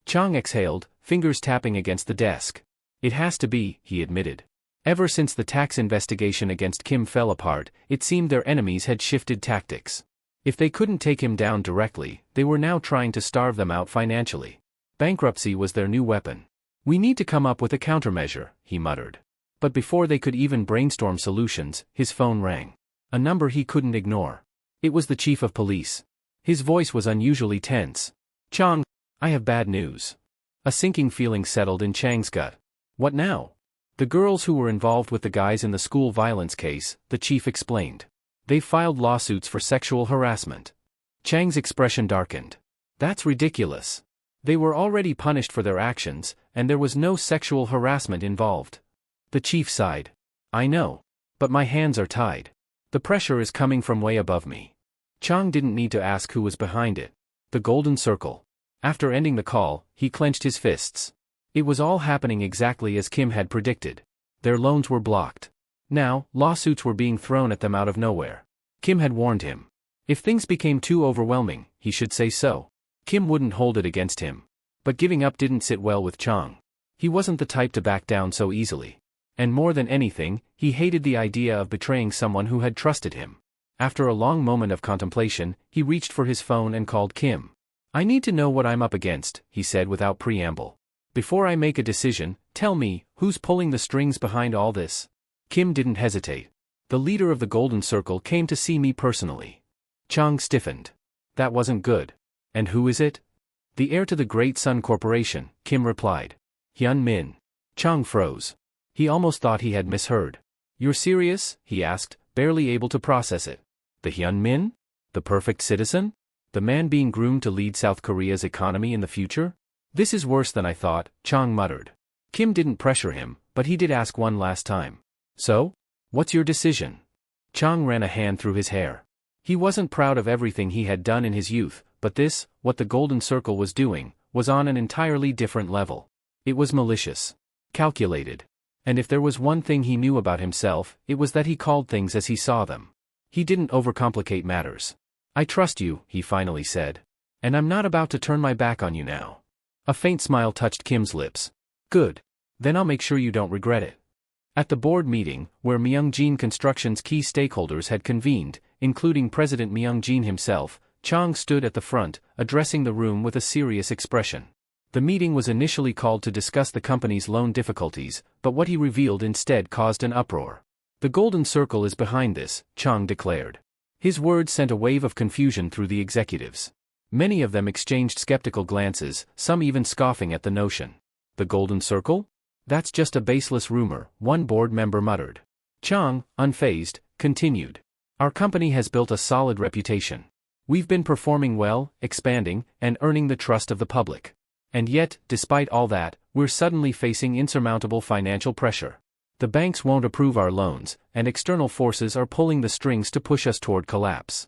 Chang exhaled, fingers tapping against the desk. "It has to be," he admitted. Ever since the tax investigation against Kim fell apart, it seemed their enemies had shifted tactics. If they couldn't take him down directly, they were now trying to starve them out financially. Bankruptcy was their new weapon. "We need to come up with a countermeasure," he muttered. But before they could even brainstorm solutions, his phone rang. A number he couldn't ignore. It was the chief of police. His voice was unusually tense. "Chang, I have bad news." A sinking feeling settled in Chang's gut. "What now?" "The girls who were involved with the guys in the school violence case," the chief explained. "They filed lawsuits for sexual harassment." Chang's expression darkened. "That's ridiculous. They were already punished for their actions, and there was no sexual harassment involved." The chief sighed. "I know. But my hands are tied. The pressure is coming from way above me." Chang didn't need to ask who was behind it. The Golden Circle. After ending the call, he clenched his fists. It was all happening exactly as Kim had predicted. Their loans were blocked. Now, lawsuits were being thrown at them out of nowhere. Kim had warned him. If things became too overwhelming, he should say so. Kim wouldn't hold it against him. But giving up didn't sit well with Chang. He wasn't the type to back down so easily. And more than anything, he hated the idea of betraying someone who had trusted him. After a long moment of contemplation, he reached for his phone and called Kim. "I need to know what I'm up against," he said without preamble. "Before I make a decision, tell me, who's pulling the strings behind all this?" Kim didn't hesitate. "The leader of the Golden Circle came to see me personally." Chang stiffened. "That wasn't good. And who is it?" "The heir to the Great Sun Corporation," Kim replied. "Hyun Min." Chang froze. He almost thought he had misheard. "You're serious?" he asked, barely able to process it. "The Hyun Min? The perfect citizen? The man being groomed to lead South Korea's economy in the future? This is worse than I thought," Chang muttered. Kim didn't pressure him, but he did ask one last time. "So? What's your decision?" Chang ran a hand through his hair. He wasn't proud of everything he had done in his youth, but this, what the Golden Circle was doing, was on an entirely different level. It was malicious. Calculated. And if there was one thing he knew about himself, it was that he called things as he saw them. He didn't overcomplicate matters. "I trust you," he finally said. "And I'm not about to turn my back on you now." A faint smile touched Kim's lips. "Good. Then I'll make sure you don't regret it." At the board meeting, where Myungjin Construction's key stakeholders had convened, including President Myungjin himself, Chang stood at the front, addressing the room with a serious expression. The meeting was initially called to discuss the company's loan difficulties, but what he revealed instead caused an uproar. "The Golden Circle is behind this," Chang declared. His words sent a wave of confusion through the executives. Many of them exchanged skeptical glances, some even scoffing at the notion. "The Golden Circle? That's just a baseless rumor," one board member muttered. Chang, unfazed, continued. "Our company has built a solid reputation. We've been performing well, expanding, and earning the trust of the public. And yet, despite all that, we're suddenly facing insurmountable financial pressure. The banks won't approve our loans, and external forces are pulling the strings to push us toward collapse."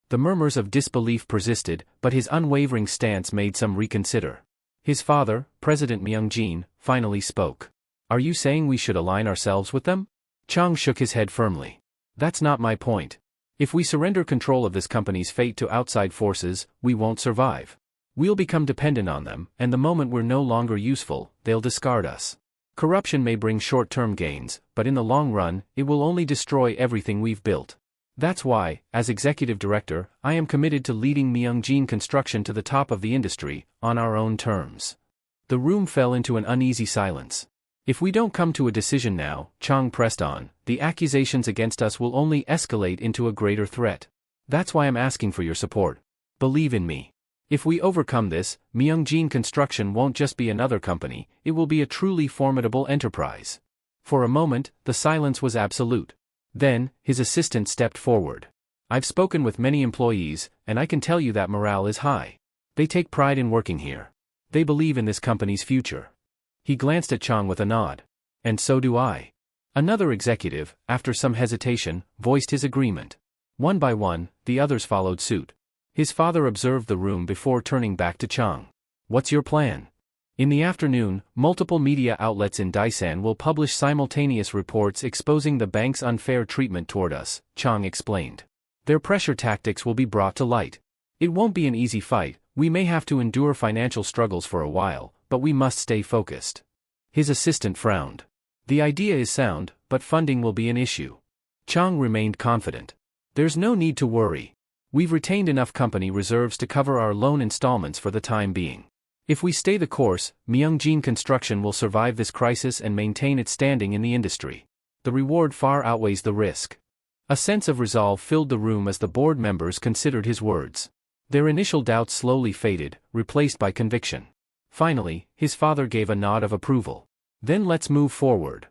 The murmurs of disbelief persisted, but his unwavering stance made some reconsider. His father, President Myungjin, finally spoke. "Are you saying we should align ourselves with them?" Chang shook his head firmly. "That's not my point. If we surrender control of this company's fate to outside forces, we won't survive. We'll become dependent on them, and the moment we're no longer useful, they'll discard us. Corruption may bring short-term gains, but in the long run, it will only destroy everything we've built. That's why, as executive director, I am committed to leading Myungjin Construction to the top of the industry, on our own terms." The room fell into an uneasy silence. "If we don't come to a decision now," Chang pressed on, "the accusations against us will only escalate into a greater threat. That's why I'm asking for your support. Believe in me. If we overcome this, Myungjin Construction won't just be another company, it will be a truly formidable enterprise." For a moment, the silence was absolute. Then, his assistant stepped forward. "I've spoken with many employees, and I can tell you that morale is high. They take pride in working here. They believe in this company's future." He glanced at Chang with a nod. "And so do I." Another executive, after some hesitation, voiced his agreement. One by one, the others followed suit. His father observed the room before turning back to Chang. "What's your plan?" "In the afternoon, multiple media outlets in Daisan will publish simultaneous reports exposing the bank's unfair treatment toward us," Chang explained. "Their pressure tactics will be brought to light. It won't be an easy fight, we may have to endure financial struggles for a while, but we must stay focused." His assistant frowned. "The idea is sound, but funding will be an issue." Chang remained confident. "There's no need to worry. We've retained enough company reserves to cover our loan installments for the time being. If we stay the course, Myungjin Construction will survive this crisis and maintain its standing in the industry. The reward far outweighs the risk." A sense of resolve filled the room as the board members considered his words. Their initial doubts slowly faded, replaced by conviction. Finally, his father gave a nod of approval. "Then let's move forward."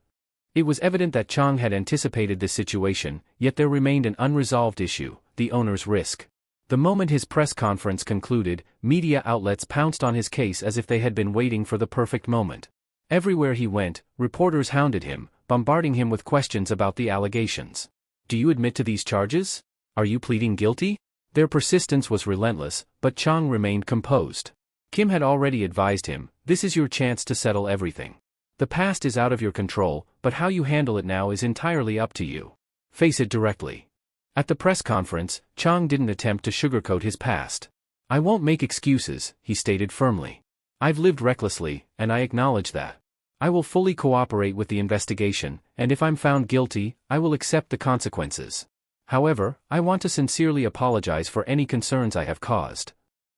It was evident that Chang had anticipated this situation, yet there remained an unresolved issue: the owner's risk. The moment his press conference concluded, media outlets pounced on his case as if they had been waiting for the perfect moment. Everywhere he went, reporters hounded him, bombarding him with questions about the allegations. "Do you admit to these charges? Are you pleading guilty?" Their persistence was relentless, but Chang remained composed. Kim had already advised him, "This is your chance to settle everything. The past is out of your control, but how you handle it now is entirely up to you. Face it directly." At the press conference, Chang didn't attempt to sugarcoat his past. "I won't make excuses," he stated firmly. "I've lived recklessly, and I acknowledge that. I will fully cooperate with the investigation, and if I'm found guilty, I will accept the consequences. However, I want to sincerely apologize for any concerns I have caused."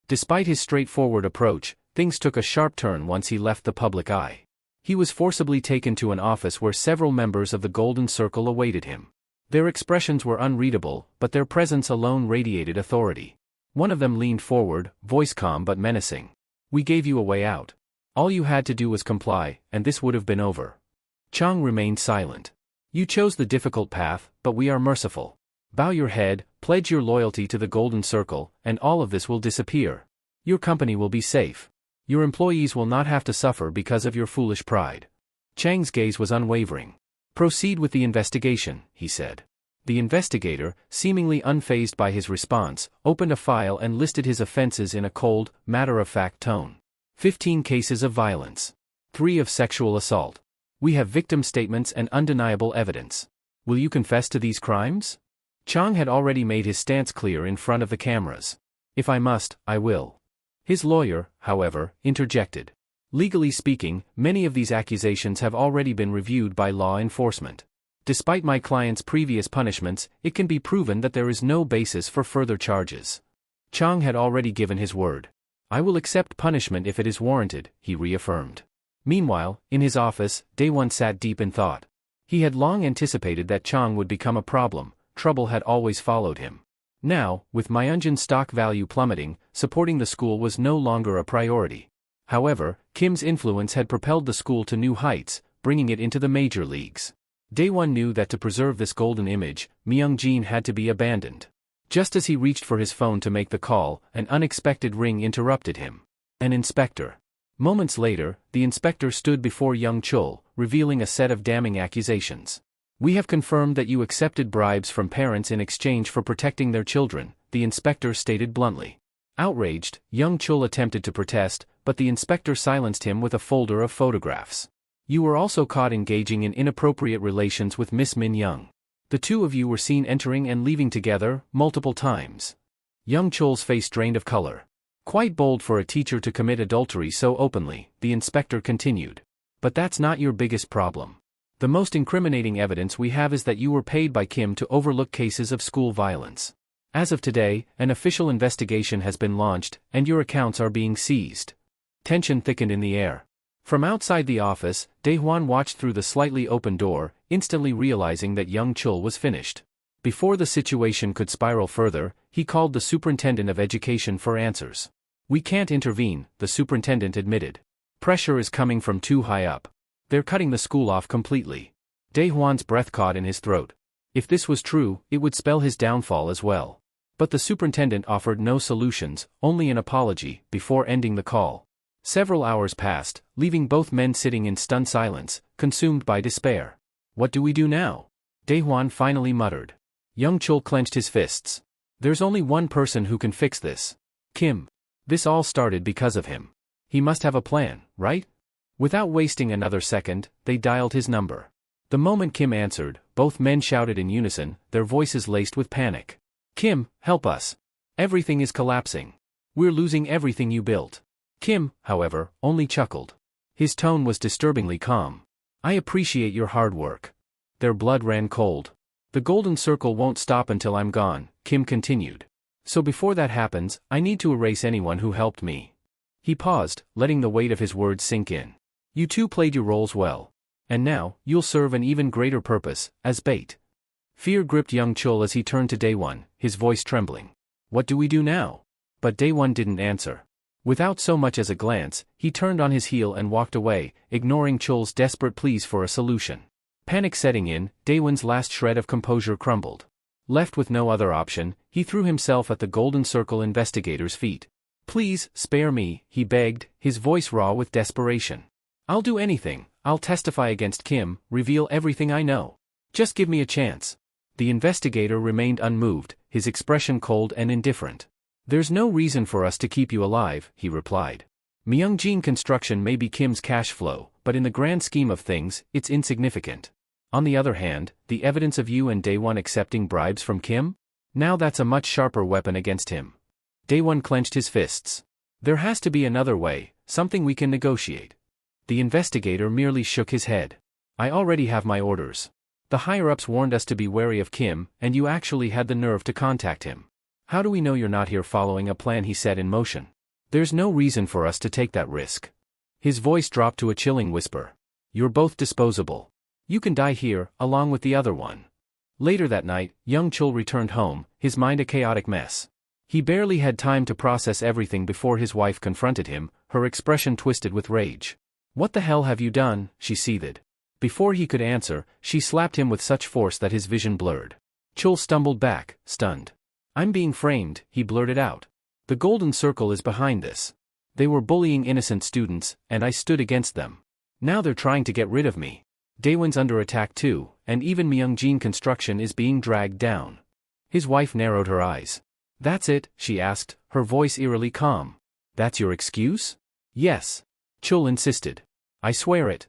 Despite his straightforward approach, things took a sharp turn once he left the public eye. He was forcibly taken to an office where several members of the Golden Circle awaited him. Their expressions were unreadable, but their presence alone radiated authority. One of them leaned forward, voice calm but menacing. "We gave you a way out. All you had to do was comply, and this would have been over." Chang remained silent. "You chose the difficult path, but we are merciful. Bow your head, pledge your loyalty to the Golden Circle, and all of this will disappear. Your company will be safe. Your employees will not have to suffer because of your foolish pride." Chang's gaze was unwavering. "Proceed with the investigation," he said. The investigator, seemingly unfazed by his response, opened a file and listed his offenses in a cold, matter-of-fact tone. 15 cases of violence. 3 of sexual assault. We have victim statements and undeniable evidence. Will you confess to these crimes? Chang had already made his stance clear in front of the cameras. If I must, I will. His lawyer, however, interjected. Legally speaking, many of these accusations have already been reviewed by law enforcement. Despite my client's previous punishments, it can be proven that there is no basis for further charges. Chang had already given his word. I will accept punishment if it is warranted, he reaffirmed. Meanwhile, in his office, Daewon sat deep in thought. He had long anticipated that Chang would become a problem. Trouble had always followed him. Now, with Myunjin's stock value plummeting, supporting the school was no longer a priority. However, Kim's influence had propelled the school to new heights, bringing it into the major leagues. Daewon knew that to preserve this golden image, Myungjin had to be abandoned. Just as he reached for his phone to make the call, an unexpected ring interrupted him. An inspector. Moments later, the inspector stood before Young Chul, revealing a set of damning accusations. We have confirmed that you accepted bribes from parents in exchange for protecting their children, the inspector stated bluntly. Outraged, Young Chul attempted to protest, but the inspector silenced him with a folder of photographs. You were also caught engaging in inappropriate relations with Miss Min Young. The two of you were seen entering and leaving together, multiple times. Young Chul's face drained of color. Quite bold for a teacher to commit adultery so openly, the inspector continued. But that's not your biggest problem. The most incriminating evidence we have is that you were paid by Kim to overlook cases of school violence. As of today, an official investigation has been launched, and your accounts are being seized. Tension thickened in the air. From outside the office, Daewon watched through the slightly open door, instantly realizing that Young Chul was finished. Before the situation could spiral further, he called the superintendent of education for answers. We can't intervene, the superintendent admitted. Pressure is coming from too high up. They're cutting the school off completely. Daewon's breath caught in his throat. If this was true, it would spell his downfall as well. But the superintendent offered no solutions, only an apology, before ending the call. Several hours passed, leaving both men sitting in stunned silence, consumed by despair. What do we do now? Daewon finally muttered. Young Chul clenched his fists. There's only one person who can fix this. Kim. This all started because of him. He must have a plan, right? Without wasting another second, they dialed his number. The moment Kim answered, both men shouted in unison, their voices laced with panic. Kim, help us. Everything is collapsing. We're losing everything you built. Kim, however, only chuckled. His tone was disturbingly calm. I appreciate your hard work. Their blood ran cold. The golden circle won't stop until I'm gone, Kim continued. So before that happens, I need to erase anyone who helped me. He paused, letting the weight of his words sink in. You two played your roles well. And now, you'll serve an even greater purpose, as bait. Fear gripped Young Chul as he turned to Daewon, his voice trembling. What do we do now? But Daewon didn't answer. Without so much as a glance, he turned on his heel and walked away, ignoring Chul's desperate pleas for a solution. Panic setting in, Daewon's last shred of composure crumbled. Left with no other option, he threw himself at the Golden Circle investigator's feet. Please, spare me, he begged, his voice raw with desperation. I'll do anything, I'll testify against Kim, reveal everything I know. Just give me a chance. The investigator remained unmoved, his expression cold and indifferent. There's no reason for us to keep you alive, he replied. Myungjin construction may be Kim's cash flow, but in the grand scheme of things, it's insignificant. On the other hand, the evidence of you and Daewon accepting bribes from Kim? Now that's a much sharper weapon against him. Daewon clenched his fists. There has to be another way, something we can negotiate. The investigator merely shook his head. I already have my orders. The higher-ups warned us to be wary of Kim, and you actually had the nerve to contact him. How do we know you're not here following a plan he set in motion? There's no reason for us to take that risk. His voice dropped to a chilling whisper. You're both disposable. You can die here, along with the other one. Later that night, Young Chul returned home, his mind a chaotic mess. He barely had time to process everything before his wife confronted him, her expression twisted with rage. What the hell have you done? She seethed. Before he could answer, she slapped him with such force that his vision blurred. Chul stumbled back, stunned. I'm being framed, he blurted out. The Golden Circle is behind this. They were bullying innocent students, and I stood against them. Now they're trying to get rid of me. Daewon's under attack too, and even Myungjin construction is being dragged down. His wife narrowed her eyes. That's it, she asked, her voice eerily calm. That's your excuse? Yes. Chul insisted. I swear it.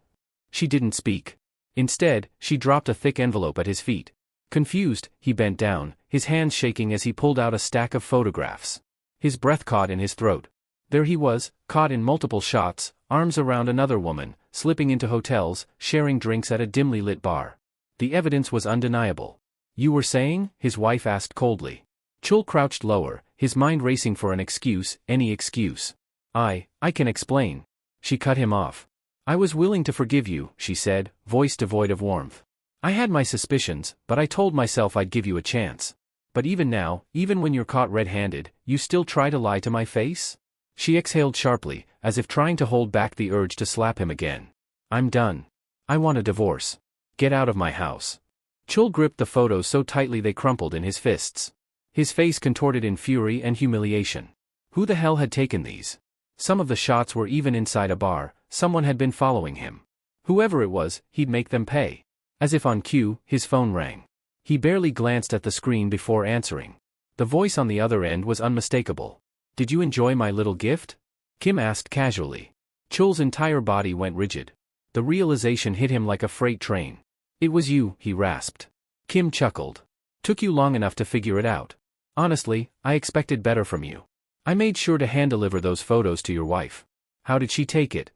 She didn't speak. Instead, she dropped a thick envelope at his feet. Confused, he bent down, his hands shaking as he pulled out a stack of photographs. His breath caught in his throat. There he was, caught in multiple shots, arms around another woman, slipping into hotels, sharing drinks at a dimly lit bar. The evidence was undeniable. You were saying? His wife asked coldly. Chul crouched lower, his mind racing for an excuse, any excuse. I can explain. She cut him off. I was willing to forgive you, she said, voice devoid of warmth. I had my suspicions, but I told myself I'd give you a chance. But even now, even when you're caught red-handed, you still try to lie to my face? She exhaled sharply, as if trying to hold back the urge to slap him again. I'm done. I want a divorce. Get out of my house. Chul gripped the photos so tightly they crumpled in his fists. His face contorted in fury and humiliation. Who the hell had taken these? Some of the shots were even inside a bar, someone had been following him. Whoever it was, he'd make them pay. As if on cue, his phone rang. He barely glanced at the screen before answering. The voice on the other end was unmistakable. Did you enjoy my little gift? Kim asked casually. Chul's entire body went rigid. The realization hit him like a freight train. It was you, he rasped. Kim chuckled. Took you long enough to figure it out. Honestly, I expected better from you. I made sure to hand-deliver those photos to your wife. How did she take it?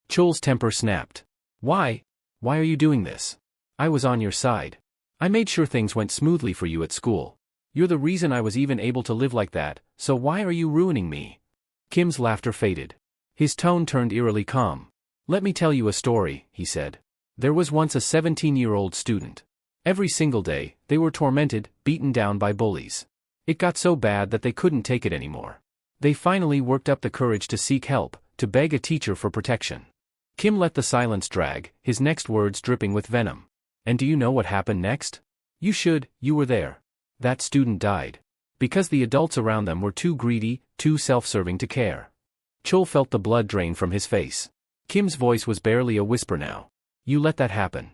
Chul's temper snapped. Why? Why are you doing this? I was on your side. I made sure things went smoothly for you at school. You're the reason I was even able to live like that, so why are you ruining me? Kim's laughter faded. His tone turned eerily calm. Let me tell you a story, he said. There was once a 17-year-old student. Every single day, they were tormented, beaten down by bullies. It got so bad that they couldn't take it anymore. They finally worked up the courage to seek help, to beg a teacher for protection. Kim let the silence drag, his next words dripping with venom. And do you know what happened next? You should, you were there. That student died. Because the adults around them were too greedy, too self-serving to care. Chul felt the blood drain from his face. Kim's voice was barely a whisper now. You let that happen.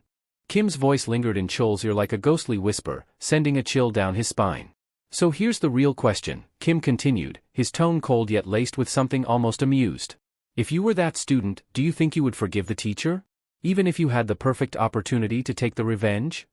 Kim's voice lingered in Chul's ear like a ghostly whisper, sending a chill down his spine. So here's the real question, Kim continued, his tone cold yet laced with something almost amused. If you were that student, do you think you would forgive the teacher? Even if you had the perfect opportunity to take the revenge?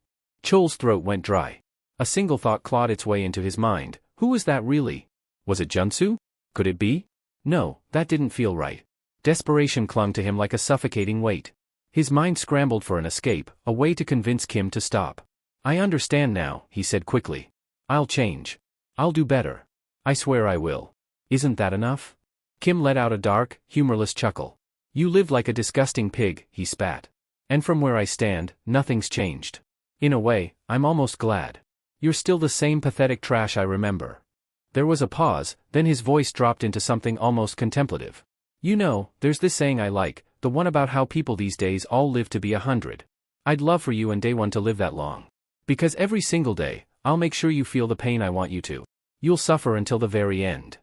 Chul's throat went dry. A single thought clawed its way into his mind. Who was that really? Was it Junsu? Could it be? No, that didn't feel right. Desperation clung to him like a suffocating weight. His mind scrambled for an escape, a way to convince Kim to stop. I understand now, he said quickly. I'll change. I'll do better. I swear I will. Isn't that enough? Kim let out a dark, humorless chuckle. You lived like a disgusting pig, he spat. And from where I stand, nothing's changed. In a way, I'm almost glad. You're still the same pathetic trash I remember. There was a pause, then his voice dropped into something almost contemplative. You know, there's this saying I like, the one about how people these days all live to be 100. I'd love for you and Daewon to live that long. Because every single day, I'll make sure you feel the pain I want you to. You'll suffer until the very end.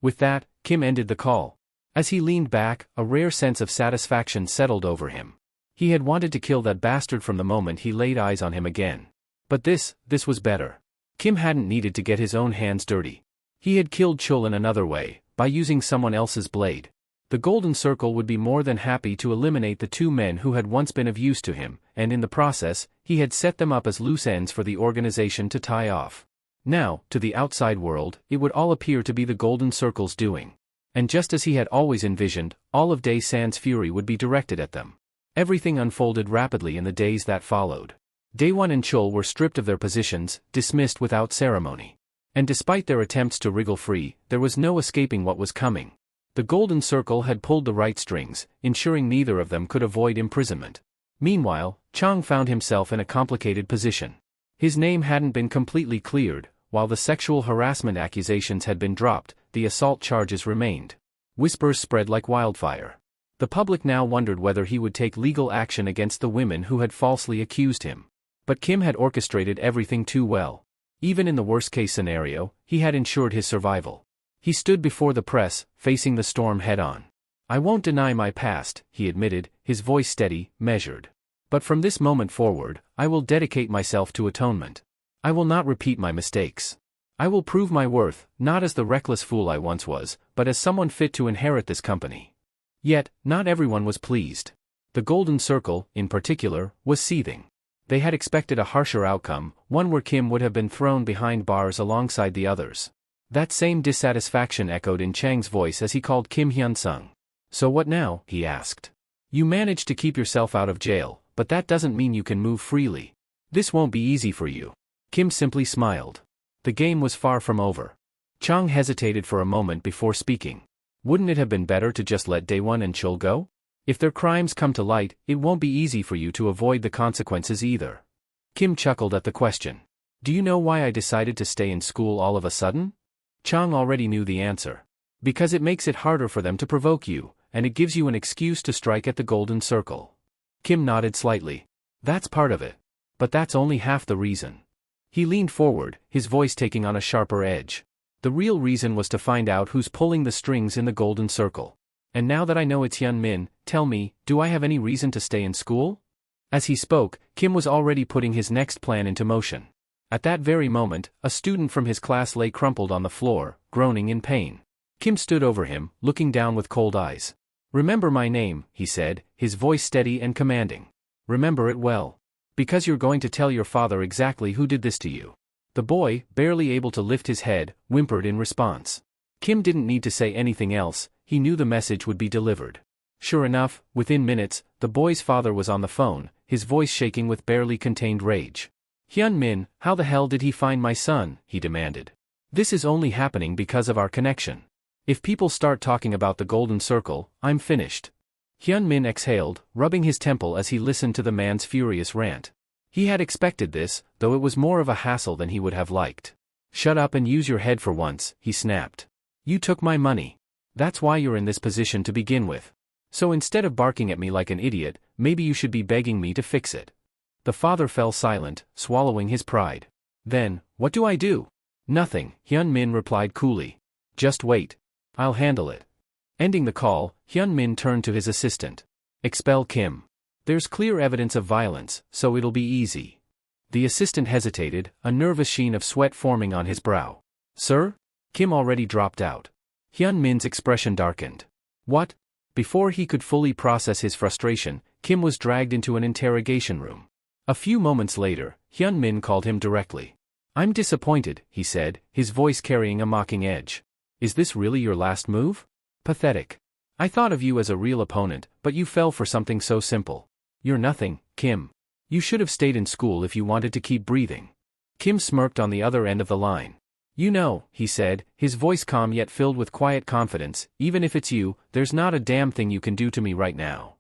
With that, Kim ended the call. As he leaned back, a rare sense of satisfaction settled over him. He had wanted to kill that bastard from the moment he laid eyes on him again. But this was better. Kim hadn't needed to get his own hands dirty. He had killed Chul in another way, by using someone else's blade. The Golden Circle would be more than happy to eliminate the two men who had once been of use to him, and in the process, he had set them up as loose ends for the organization to tie off. Now, to the outside world, it would all appear to be the Golden Circle's doing. And just as he had always envisioned, all of Dae San's fury would be directed at them. Everything unfolded rapidly in the days that followed. Daewon and Chul were stripped of their positions, dismissed without ceremony. And despite their attempts to wriggle free, there was no escaping what was coming. The Golden Circle had pulled the right strings, ensuring neither of them could avoid imprisonment. Meanwhile, Chang found himself in a complicated position. His name hadn't been completely cleared, while the sexual harassment accusations had been dropped, the assault charges remained. Whispers spread like wildfire. The public now wondered whether he would take legal action against the women who had falsely accused him. But Kim had orchestrated everything too well. Even in the worst-case scenario, he had ensured his survival. He stood before the press, facing the storm head-on. I won't deny my past, he admitted, his voice steady, measured. But from this moment forward, I will dedicate myself to atonement. I will not repeat my mistakes. I will prove my worth, not as the reckless fool I once was, but as someone fit to inherit this company. Yet, not everyone was pleased. The Golden Circle, in particular, was seething. They had expected a harsher outcome, one where Kim would have been thrown behind bars alongside the others. That same dissatisfaction echoed in Chang's voice as he called Kim Hyun-sung. "So what now?" he asked. "You managed to keep yourself out of jail, but that doesn't mean you can move freely. This won't be easy for you." Kim simply smiled. The game was far from over. Chang hesitated for a moment before speaking. "Wouldn't it have been better to just let Daewon and Chul go? If their crimes come to light, it won't be easy for you to avoid the consequences either." Kim chuckled at the question. "Do you know why I decided to stay in school all of a sudden?" Chang already knew the answer. "Because it makes it harder for them to provoke you, and it gives you an excuse to strike at the Golden Circle." Kim nodded slightly. "That's part of it. But that's only half the reason." He leaned forward, his voice taking on a sharper edge. "The real reason was to find out who's pulling the strings in the Golden Circle. And now that I know it's Hyun-min, tell me, do I have any reason to stay in school?" As he spoke, Kim was already putting his next plan into motion. At that very moment, a student from his class lay crumpled on the floor, groaning in pain. Kim stood over him, looking down with cold eyes. "Remember my name," he said, his voice steady and commanding. "Remember it well. Because you're going to tell your father exactly who did this to you." The boy, barely able to lift his head, whimpered in response. Kim didn't need to say anything else, he knew the message would be delivered. Sure enough, within minutes, the boy's father was on the phone, his voice shaking with barely contained rage. "Hyun-min, how the hell did he find my son?" he demanded. "This is only happening because of our connection. If people start talking about the Golden Circle, I'm finished." Hyun-min exhaled, rubbing his temple as he listened to the man's furious rant. He had expected this, though it was more of a hassle than he would have liked. "Shut up and use your head for once," he snapped. "You took my money. That's why you're in this position to begin with. So instead of barking at me like an idiot, maybe you should be begging me to fix it." The father fell silent, swallowing his pride. "Then, what do I do?" "Nothing," Hyun-min replied coolly. "Just wait. I'll handle it." Ending the call, Hyun-min turned to his assistant. "Expel Kim. There's clear evidence of violence, so it'll be easy." The assistant hesitated, a nervous sheen of sweat forming on his brow. "Sir?" Kim already dropped out. Hyun-min's expression darkened. "What?" Before he could fully process his frustration, Kim was dragged into an interrogation room. A few moments later, Hyun-min called him directly. "I'm disappointed," he said, his voice carrying a mocking edge. "Is this really your last move? Pathetic. I thought of you as a real opponent, but you fell for something so simple. You're nothing, Kim. You should have stayed in school if you wanted to keep breathing." Kim smirked on the other end of the line. "You know," he said, his voice calm yet filled with quiet confidence, "even if it's you, there's not a damn thing you can do to me right now."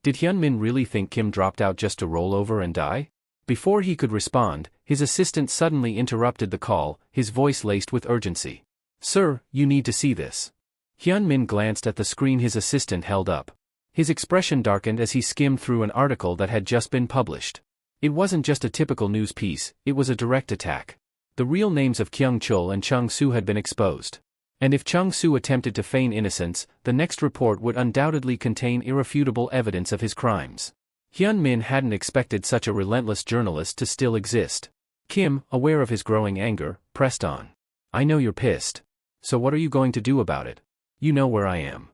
Did Hyun-min really think Kim dropped out just to roll over and die? Before he could respond, his assistant suddenly interrupted the call, his voice laced with urgency. "Sir, you need to see this." Hyun-min glanced at the screen his assistant held up. His expression darkened as he skimmed through an article that had just been published. It wasn't just a typical news piece, it was a direct attack. The real names of Kyung-chul and Chung-soo had been exposed. And if Chung-soo attempted to feign innocence, the next report would undoubtedly contain irrefutable evidence of his crimes. Hyun-min hadn't expected such a relentless journalist to still exist. Kim, aware of his growing anger, pressed on. "I know you're pissed. So what are you going to do about it? You know where I am."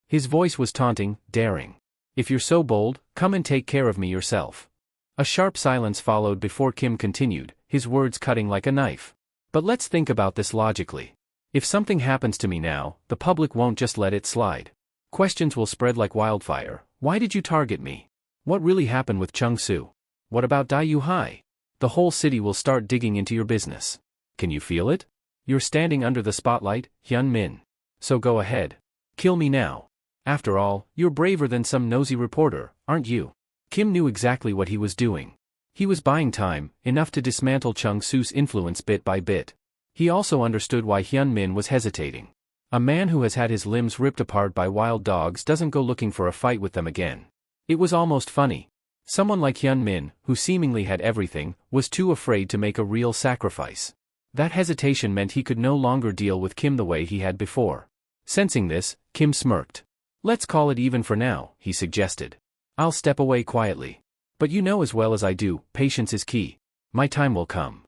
His voice was taunting, daring. "If you're so bold, come and take care of me yourself." A sharp silence followed before Kim continued, his words cutting like a knife. "But let's think about this logically. If something happens to me now, the public won't just let it slide. Questions will spread like wildfire. Why did you target me? What really happened with Chung-soo? What about Dayu Hai? The whole city will start digging into your business. Can you feel it? You're standing under the spotlight, Hyun-min. So go ahead. Kill me now. After all, you're braver than some nosy reporter, aren't you?" Kim knew exactly what he was doing. He was buying time, enough to dismantle Chung-soo's influence bit by bit. He also understood why Hyun-min was hesitating. A man who has had his limbs ripped apart by wild dogs doesn't go looking for a fight with them again. It was almost funny. Someone like Hyun-min, who seemingly had everything, was too afraid to make a real sacrifice. That hesitation meant he could no longer deal with Kim the way he had before. Sensing this, Kim smirked. "Let's call it even for now," he suggested. "I'll step away quietly. But you know as well as I do, patience is key. My time will come.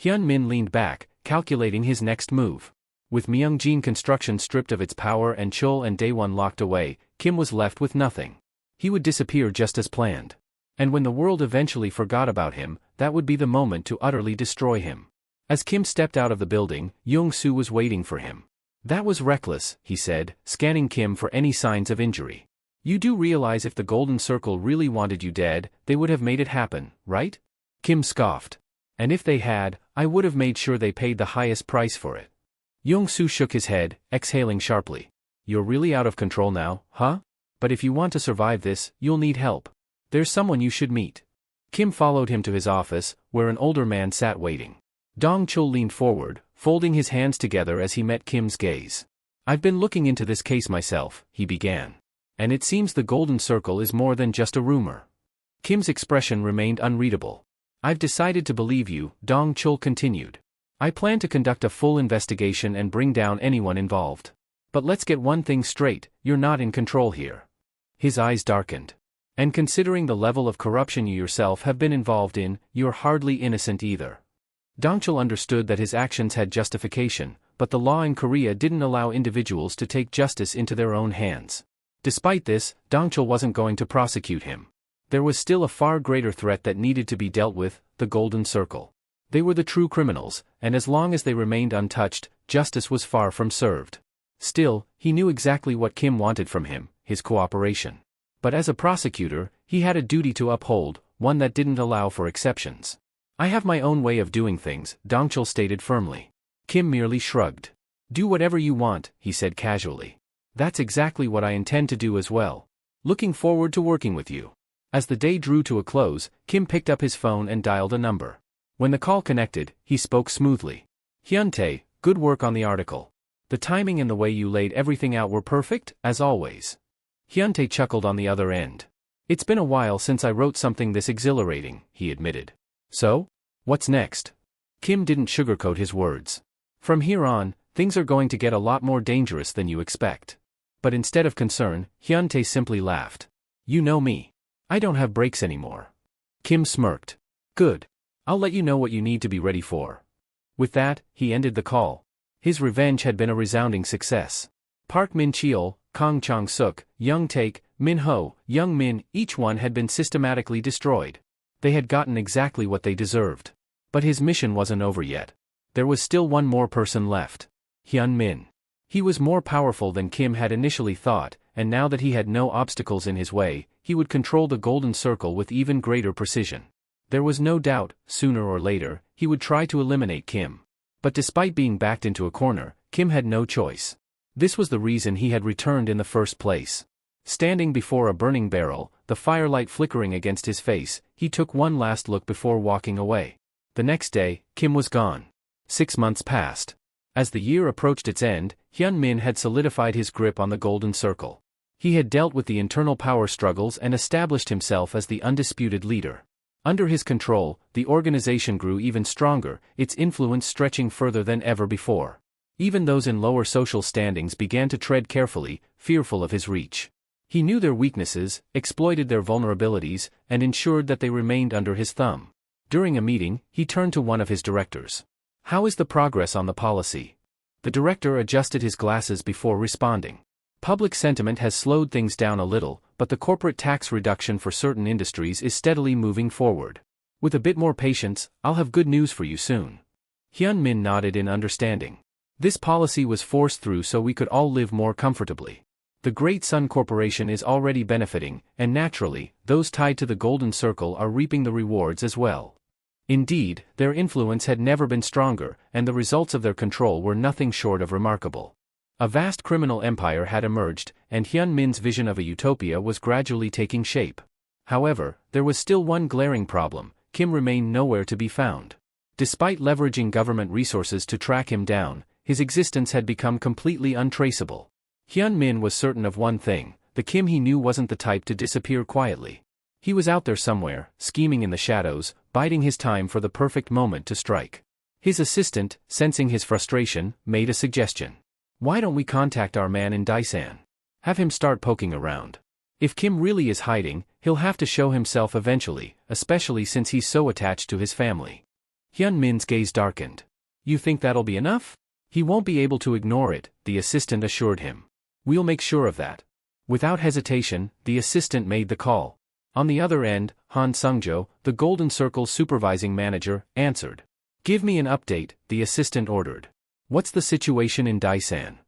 Hyun-min leaned back, calculating his next move. With Myungjin construction stripped of its power and Chul and Daewon locked away, Kim was left with nothing. He would disappear just as planned. And when the world eventually forgot about him, that would be the moment to utterly destroy him. As Kim stepped out of the building, Young-soo was waiting for him. That was reckless, he said, scanning Kim for any signs of injury. You do realize if the Golden Circle really wanted you dead, they would have made it happen, right? Kim scoffed. And if they had, I would have made sure they paid the highest price for it. Young-soo shook his head, exhaling sharply. You're really out of control now, huh? But if you want to survive this, you'll need help. There's someone you should meet. Kim followed him to his office, where an older man sat waiting. Dong-chul leaned forward, folding his hands together as he met Kim's gaze. I've been looking into this case myself, he began. And it seems the Golden Circle is more than just a rumor. Kim's expression remained unreadable. I've decided to believe you, Dong-chul continued. I plan to conduct a full investigation and bring down anyone involved. But let's get one thing straight, you're not in control here. His eyes darkened. And considering the level of corruption you yourself have been involved in, you're hardly innocent either. Dong-chul understood that his actions had justification, but the law in Korea didn't allow individuals to take justice into their own hands. Despite this, Dong-chul wasn't going to prosecute him. There was still a far greater threat that needed to be dealt with, the Golden Circle. They were the true criminals, and as long as they remained untouched, justice was far from served. Still, he knew exactly what Kim wanted from him, his cooperation. But as a prosecutor, he had a duty to uphold, one that didn't allow for exceptions. I have my own way of doing things, Dong-chul stated firmly. Kim merely shrugged. Do whatever you want, he said casually. That's exactly what I intend to do as well. Looking forward to working with you. As the day drew to a close, Kim picked up his phone and dialed a number. When the call connected, he spoke smoothly. Hyun-tae, good work on the article. The timing and the way you laid everything out were perfect, as always. Hyun-tae chuckled on the other end. It's been a while since I wrote something this exhilarating, he admitted. So? What's next? Kim didn't sugarcoat his words. From here on, things are going to get a lot more dangerous than you expect. But instead of concern, Hyun-tae simply laughed. You know me. I don't have breaks anymore. Kim smirked. Good. I'll let you know what you need to be ready for. With that, he ended the call. His revenge had been a resounding success. Park Min-cheol, Kang Chang-suk, Young Taek, Min-ho, Young Min, each one had been systematically destroyed. They had gotten exactly what they deserved. But his mission wasn't over yet. There was still one more person left. Hyun-min. He was more powerful than Kim had initially thought, and now that he had no obstacles in his way, he would control the Golden Circle with even greater precision. There was no doubt, sooner or later, he would try to eliminate Kim. But despite being backed into a corner, Kim had no choice. This was the reason he had returned in the first place. Standing before a burning barrel, the firelight flickering against his face, he took one last look before walking away. The next day, Kim was gone. 6 months passed. As the year approached its end, Hyun-min had solidified his grip on the Golden Circle. He had dealt with the internal power struggles and established himself as the undisputed leader. Under his control, the organization grew even stronger, its influence stretching further than ever before. Even those in lower social standings began to tread carefully, fearful of his reach. He knew their weaknesses, exploited their vulnerabilities, and ensured that they remained under his thumb. During a meeting, he turned to one of his directors. How is the progress on the policy? The director adjusted his glasses before responding. Public sentiment has slowed things down a little, but the corporate tax reduction for certain industries is steadily moving forward. With a bit more patience, I'll have good news for you soon. Hyun-min nodded in understanding. This policy was forced through so we could all live more comfortably. The Great Sun Corporation is already benefiting, and naturally, those tied to the Golden Circle are reaping the rewards as well. Indeed, their influence had never been stronger, and the results of their control were nothing short of remarkable. A vast criminal empire had emerged, and Hyun-min's vision of a utopia was gradually taking shape. However, there was still one glaring problem: Kim remained nowhere to be found. Despite leveraging government resources to track him down, his existence had become completely untraceable. Hyun-min was certain of one thing: the Kim he knew wasn't the type to disappear quietly. He was out there somewhere, scheming in the shadows, biding his time for the perfect moment to strike. His assistant, sensing his frustration, made a suggestion. Why don't we contact our man in Daisan? Have him start poking around. If Kim really is hiding, he'll have to show himself eventually, especially since he's so attached to his family. Hyun Min's gaze darkened. You think that'll be enough? He won't be able to ignore it, the assistant assured him. We'll make sure of that. Without hesitation, the assistant made the call. On the other end, Han Sungjo, the Golden Circle's supervising manager, answered. Give me an update, the assistant ordered. What's the situation in Daisan?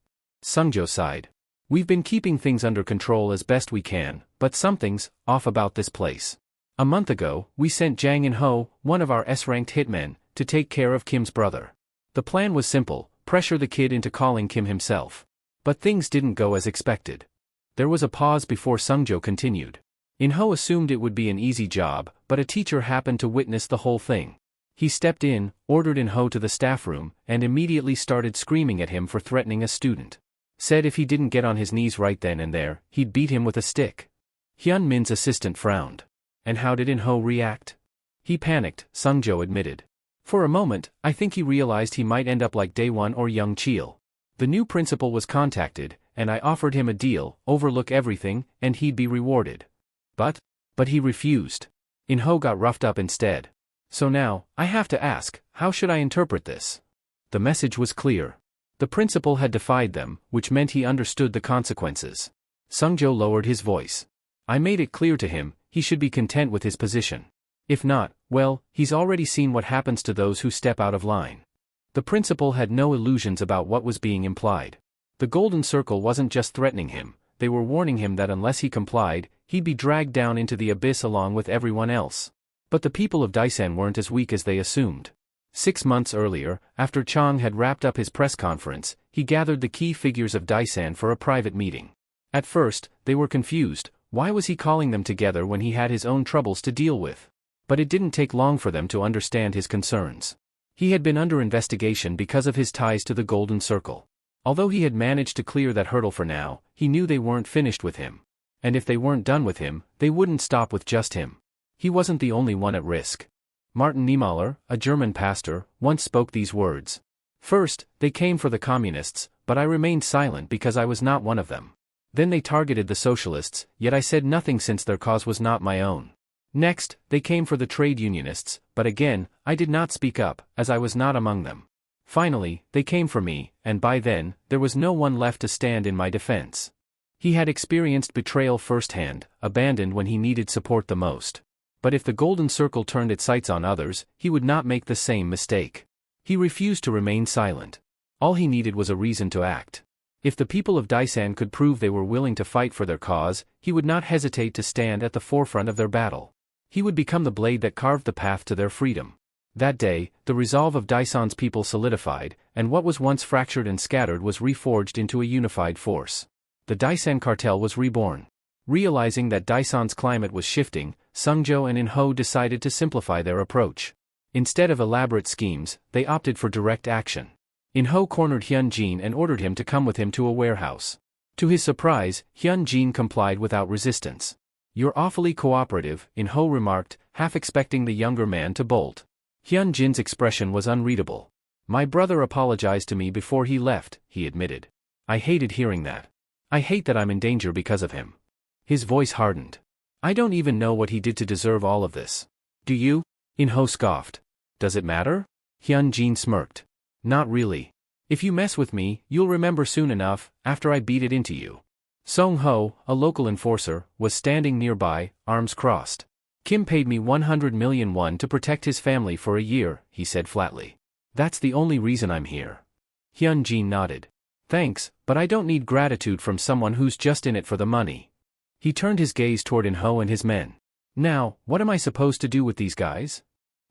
Sungjo sighed. We've been keeping things under control as best we can, but something's off about this place. A month ago, we sent Jang In-ho, one of our S-ranked hitmen, to take care of Kim's brother. The plan was simple, pressure the kid into calling Kim himself. But things didn't go as expected. There was a pause before Sungjo continued. In-ho assumed it would be an easy job, but a teacher happened to witness the whole thing. He stepped in, ordered In-ho to the staff room, and immediately started screaming at him for threatening a student. Said if he didn't get on his knees right then and there, he'd beat him with a stick. Hyun Min's assistant frowned. And how did In-ho react? He panicked, Sungjo admitted. For a moment, I think he realized he might end up like Daewon or Young Chil. The new principal was contacted, and I offered him a deal, overlook everything, and he'd be rewarded. But he refused. In-ho got roughed up instead. So now, I have to ask, how should I interpret this? The message was clear. The principal had defied them, which meant he understood the consequences. Sungjo lowered his voice. I made it clear to him, he should be content with his position. If not, well, he's already seen what happens to those who step out of line. The principal had no illusions about what was being implied. The Golden Circle wasn't just threatening him, they were warning him that unless he complied, he'd be dragged down into the abyss along with everyone else. But the people of Daisan weren't as weak as they assumed. 6 months earlier, after Chang had wrapped up his press conference, he gathered the key figures of Daisan for a private meeting. At first, they were confused. Why was he calling them together when he had his own troubles to deal with? But it didn't take long for them to understand his concerns. He had been under investigation because of his ties to the Golden Circle. Although he had managed to clear that hurdle for now, he knew they weren't finished with him. And if they weren't done with him, they wouldn't stop with just him. He wasn't the only one at risk. Martin Niemöller, a German pastor, once spoke these words. First, they came for the communists, but I remained silent because I was not one of them. Then they targeted the socialists, yet I said nothing since their cause was not my own. Next, they came for the trade unionists, but again, I did not speak up, as I was not among them. Finally, they came for me, and by then, there was no one left to stand in my defense. He had experienced betrayal firsthand, abandoned when he needed support the most. But if the Golden Circle turned its sights on others, he would not make the same mistake. He refused to remain silent. All he needed was a reason to act. If the people of Daisan could prove they were willing to fight for their cause, he would not hesitate to stand at the forefront of their battle. He would become the blade that carved the path to their freedom. That day, the resolve of Daisan's people solidified, and what was once fractured and scattered was reforged into a unified force. The Daisan cartel was reborn. Realizing that Daisan's climate was shifting, Sungjo and In-ho decided to simplify their approach. Instead of elaborate schemes, they opted for direct action. In-ho cornered Hyun-jin and ordered him to come with him to a warehouse. To his surprise, Hyun-jin complied without resistance. You're awfully cooperative, In-ho remarked, half expecting the younger man to bolt. Hyun-jin's expression was unreadable. My brother apologized to me before he left, he admitted. I hated hearing that. I hate that I'm in danger because of him. His voice hardened. I don't even know what he did to deserve all of this. Do you? In-ho scoffed. Does it matter? Hyun-jin smirked. Not really. If you mess with me, you'll remember soon enough, after I beat it into you. Song-ho, a local enforcer, was standing nearby, arms crossed. Kim paid me 100 million won to protect his family for a year, he said flatly. That's the only reason I'm here. Hyun-jin nodded. Thanks, but I don't need gratitude from someone who's just in it for the money. He turned his gaze toward In-ho and his men. Now, what am I supposed to do with these guys?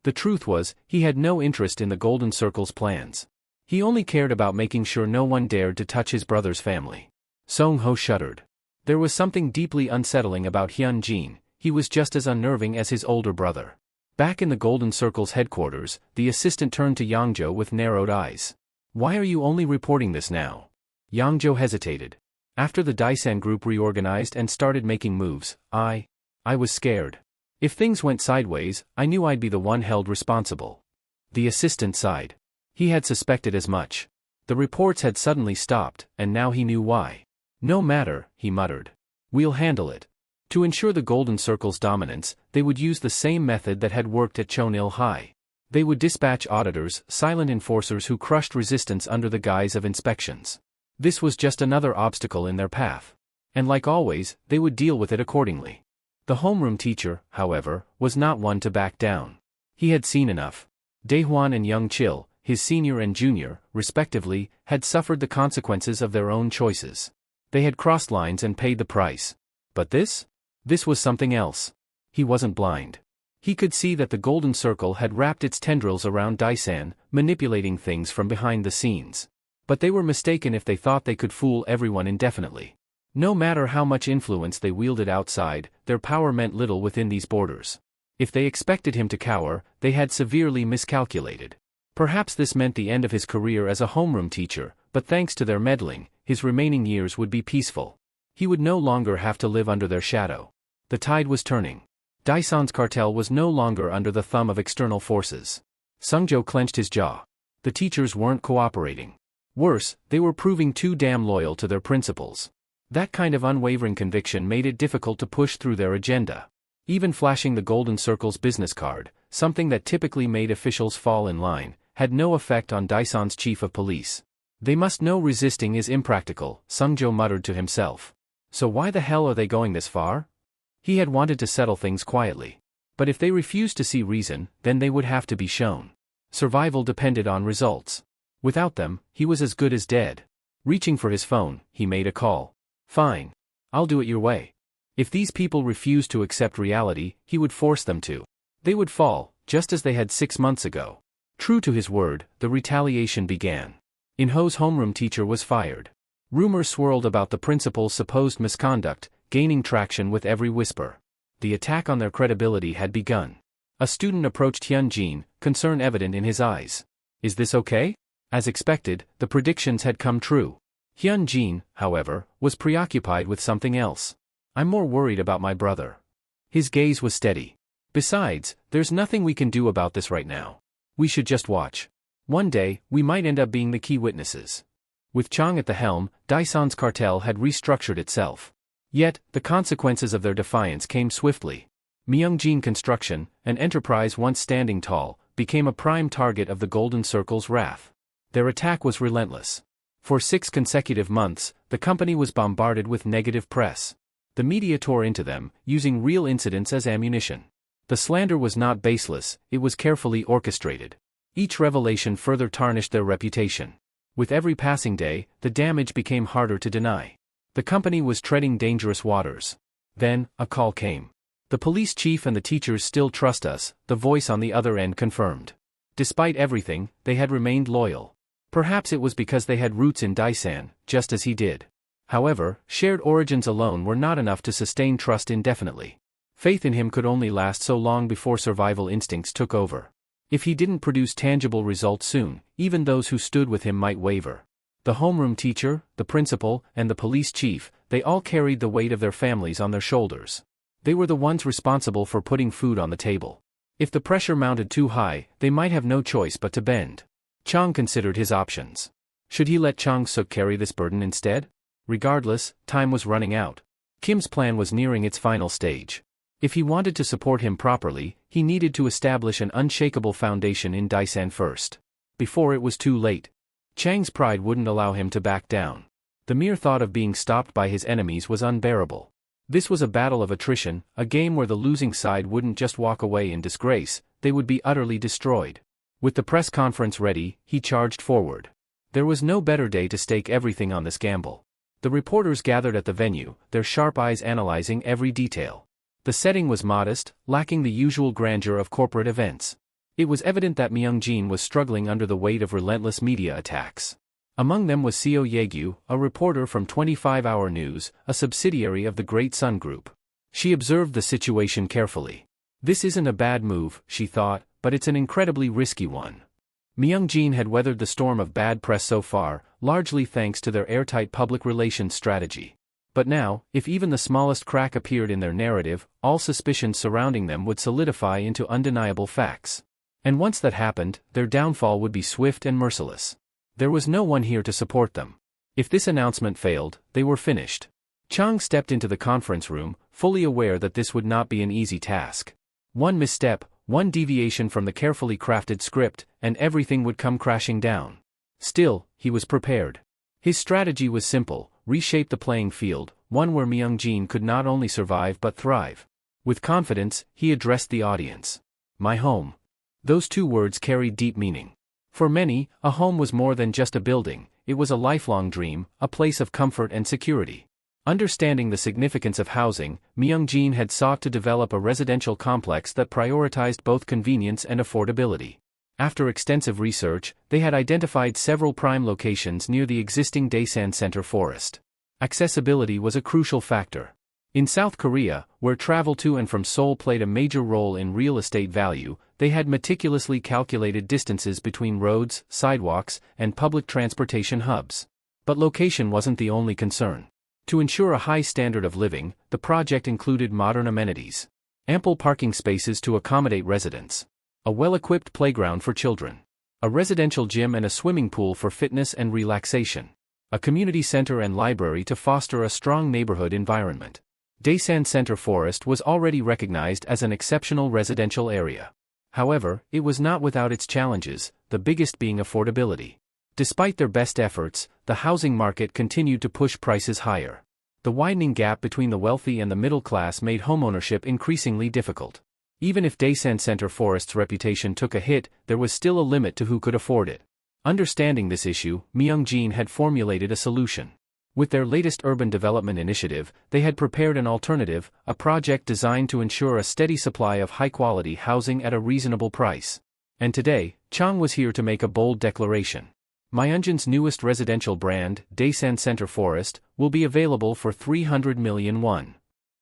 The truth was, he had no interest in the Golden Circle's plans. He only cared about making sure no one dared to touch his brother's family. Song-ho shuddered. There was something deeply unsettling about Hyun-jin. He was just as unnerving as his older brother. Back in the Golden Circle's headquarters, the assistant turned to Yangjo with narrowed eyes. Why are you only reporting this now? Yangjo hesitated. After the Daisan group reorganized and started making moves, I was scared. If things went sideways, I knew I'd be the one held responsible. The assistant sighed. He had suspected as much. The reports had suddenly stopped, and now he knew why. No matter, he muttered. We'll handle it. To ensure the Golden Circle's dominance, they would use the same method that had worked at Chonil High. They would dispatch auditors, silent enforcers who crushed resistance under the guise of inspections. This was just another obstacle in their path. And like always, they would deal with it accordingly. The homeroom teacher, however, was not one to back down. He had seen enough. Daehwan and Young Chil, his senior and junior, respectively, had suffered the consequences of their own choices. They had crossed lines and paid the price. But this? This was something else. He wasn't blind. He could see that the Golden Circle had wrapped its tendrils around Daisan, manipulating things from behind the scenes. But they were mistaken if they thought they could fool everyone indefinitely. No matter how much influence they wielded outside, their power meant little within these borders. If they expected him to cower, they had severely miscalculated. Perhaps this meant the end of his career as a homeroom teacher, but thanks to their meddling, his remaining years would be peaceful. He would no longer have to live under their shadow. The tide was turning. Daisan's cartel was no longer under the thumb of external forces. Sungjo clenched his jaw. The teachers weren't cooperating. Worse, they were proving too damn loyal to their principles. That kind of unwavering conviction made it difficult to push through their agenda. Even flashing the Golden Circle's business card, something that typically made officials fall in line, had no effect on Daisan's chief of police. They must know resisting is impractical, Sungjo muttered to himself. So why the hell are they going this far? He had wanted to settle things quietly. But if they refused to see reason, then they would have to be shown. Survival depended on results. Without them, he was as good as dead. Reaching for his phone, he made a call. Fine. I'll do it your way. If these people refused to accept reality, he would force them to. They would fall, just as they had 6 months ago. True to his word, the retaliation began. In-ho's homeroom teacher was fired. Rumors swirled about the principal's supposed misconduct, gaining traction with every whisper. The attack on their credibility had begun. A student approached Hyun-jin, concern evident in his eyes. Is this okay? As expected, the predictions had come true. Hyun-jin, however, was preoccupied with something else. I'm more worried about my brother. His gaze was steady. Besides, there's nothing we can do about this right now. We should just watch. One day, we might end up being the key witnesses. With Chang at the helm, Daisan's cartel had restructured itself. Yet, the consequences of their defiance came swiftly. Myungjin Construction, an enterprise once standing tall, became a prime target of the Golden Circle's wrath. Their attack was relentless. For 6 consecutive months, the company was bombarded with negative press. The media tore into them, using real incidents as ammunition. The slander was not baseless, it was carefully orchestrated. Each revelation further tarnished their reputation. With every passing day, the damage became harder to deny. The company was treading dangerous waters. Then, a call came. The police chief and the teachers still trust us, the voice on the other end confirmed. Despite everything, they had remained loyal. Perhaps it was because they had roots in Daisan, just as he did. However, shared origins alone were not enough to sustain trust indefinitely. Faith in him could only last so long before survival instincts took over. If he didn't produce tangible results soon, even those who stood with him might waver. The homeroom teacher, the principal, and the police chief, they all carried the weight of their families on their shoulders. They were the ones responsible for putting food on the table. If the pressure mounted too high, they might have no choice but to bend. Chang considered his options. Should he let Chang Suk carry this burden instead? Regardless, time was running out. Kim's plan was nearing its final stage. If he wanted to support him properly, he needed to establish an unshakable foundation in Daisan first. Before it was too late. Chang's pride wouldn't allow him to back down. The mere thought of being stopped by his enemies was unbearable. This was a battle of attrition, a game where the losing side wouldn't just walk away in disgrace, they would be utterly destroyed. With the press conference ready, he charged forward. There was no better day to stake everything on this gamble. The reporters gathered at the venue, their sharp eyes analyzing every detail. The setting was modest, lacking the usual grandeur of corporate events. It was evident that Myungjin was struggling under the weight of relentless media attacks. Among them was Seo Yegyu, a reporter from 25-Hour News, a subsidiary of the Great Sun Group. She observed the situation carefully. This isn't a bad move, she thought, but it's an incredibly risky one. Myungjin had weathered the storm of bad press so far, largely thanks to their airtight public relations strategy. But now, if even the smallest crack appeared in their narrative, all suspicions surrounding them would solidify into undeniable facts. And once that happened, their downfall would be swift and merciless. There was no one here to support them. If this announcement failed, they were finished. Chang stepped into the conference room, fully aware that this would not be an easy task. One misstep, one deviation from the carefully crafted script, and everything would come crashing down. Still, he was prepared. His strategy was simple: reshape the playing field, one where Myung-jin could not only survive but thrive. With confidence, he addressed the audience. My home. Those two words carried deep meaning. For many, a home was more than just a building, it was a lifelong dream, a place of comfort and security. Understanding the significance of housing, Myung-jin had sought to develop a residential complex that prioritized both convenience and affordability. After extensive research, they had identified several prime locations near the existing Daesan Center forest. Accessibility was a crucial factor. In South Korea, where travel to and from Seoul played a major role in real estate value, they had meticulously calculated distances between roads, sidewalks, and public transportation hubs. But location wasn't the only concern. To ensure a high standard of living, the project included modern amenities. Ample parking spaces to accommodate residents. A well-equipped playground for children. A residential gym and a swimming pool for fitness and relaxation. A community center and library to foster a strong neighborhood environment. Daesan Center Forest was already recognized as an exceptional residential area. However, it was not without its challenges, the biggest being affordability. Despite their best efforts, the housing market continued to push prices higher. The widening gap between the wealthy and the middle class made homeownership increasingly difficult. Even if Daesan Center Forest's reputation took a hit, there was still a limit to who could afford it. Understanding this issue, Myung-jin had formulated a solution. With their latest urban development initiative, they had prepared an alternative, a project designed to ensure a steady supply of high-quality housing at a reasonable price. And today, Chang was here to make a bold declaration. Myung-jin's newest residential brand, Daesan Center Forest, will be available for 300 million won.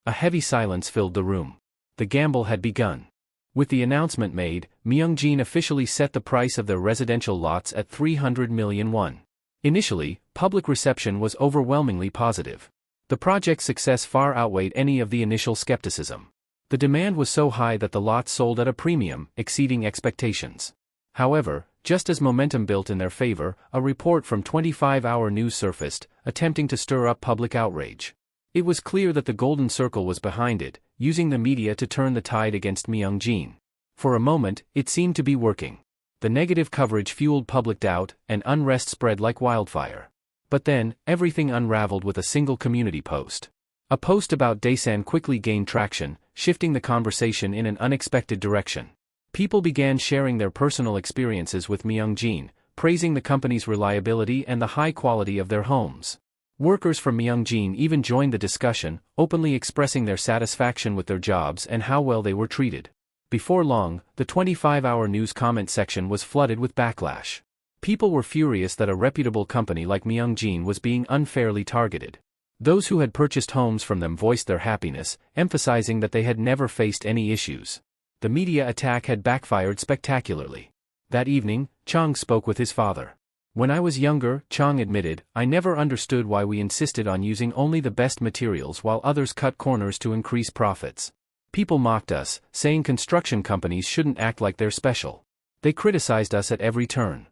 A heavy silence filled the room. The gamble had begun. With the announcement made, Myung-jin officially set the price of their residential lots at 300 million won. Initially, public reception was overwhelmingly positive. The project's success far outweighed any of the initial skepticism. The demand was so high that the lots sold at a premium, exceeding expectations. However, just as momentum built in their favor, a report from 25-hour News surfaced, attempting to stir up public outrage. It was clear that the Golden Circle was behind it, using the media to turn the tide against Myung-jin. For a moment, it seemed to be working. The negative coverage fueled public doubt, and unrest spread like wildfire. But then, everything unraveled with a single community post. A post about Daesan quickly gained traction, shifting the conversation in an unexpected direction. People began sharing their personal experiences with Myung-jin, praising the company's reliability and the high quality of their homes. Workers from Myung-jin even joined the discussion, openly expressing their satisfaction with their jobs and how well they were treated. Before long, the 25-hour News comment section was flooded with backlash. People were furious that a reputable company like Myung-jin was being unfairly targeted. Those who had purchased homes from them voiced their happiness, emphasizing that they had never faced any issues. The media attack had backfired spectacularly. That evening, Chang spoke with his father. When I was younger, Chang admitted, I never understood why we insisted on using only the best materials while others cut corners to increase profits. People mocked us, saying construction companies shouldn't act like they're special. They criticized us at every turn.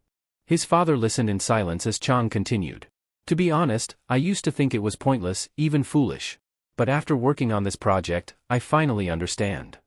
His father listened in silence as Chang continued. To be honest, I used to think it was pointless, even foolish. But after working on this project, I finally understand.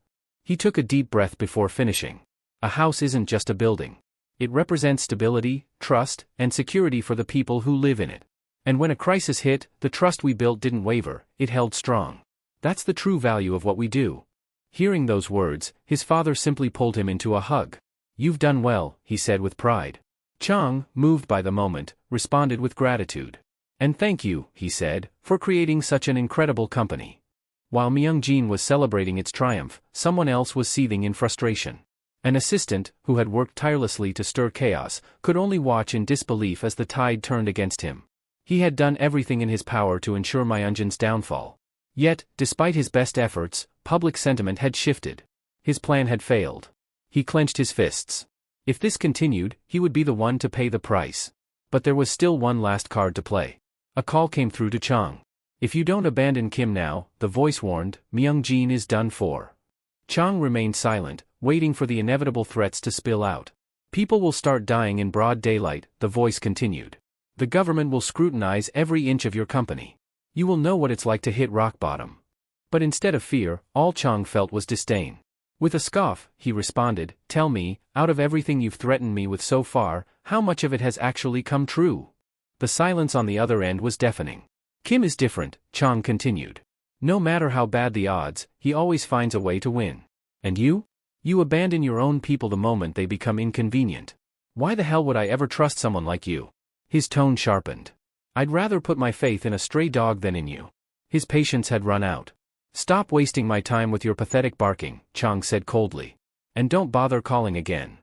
He took a deep breath before finishing. A house isn't just a building. It represents stability, trust, and security for the people who live in it. And when a crisis hit, the trust we built didn't waver, it held strong. That's the true value of what we do. Hearing those words, his father simply pulled him into a hug. You've done well, he said with pride. Chang, moved by the moment, responded with gratitude. And thank you, he said, for creating such an incredible company. While Myung-jin was celebrating its triumph, someone else was seething in frustration. An assistant, who had worked tirelessly to stir chaos, could only watch in disbelief as the tide turned against him. He had done everything in his power to ensure Myung-jin's downfall. Yet, despite his best efforts, public sentiment had shifted. His plan had failed. He clenched his fists. If this continued, he would be the one to pay the price. But there was still one last card to play. A call came through to Chang. If you don't abandon Kim now, the voice warned, Myung-jin is done for. Chang remained silent, waiting for the inevitable threats to spill out. People will start dying in broad daylight, the voice continued. The government will scrutinize every inch of your company. You will know what it's like to hit rock bottom. But instead of fear, all Chang felt was disdain. With a scoff, he responded, tell me, out of everything you've threatened me with so far, how much of it has actually come true? The silence on the other end was deafening. Kim is different, Chang continued. No matter how bad the odds, he always finds a way to win. And you? You abandon your own people the moment they become inconvenient. Why the hell would I ever trust someone like you? His tone sharpened. I'd rather put my faith in a stray dog than in you. His patience had run out. Stop wasting my time with your pathetic barking, Chang said coldly. And don't bother calling again.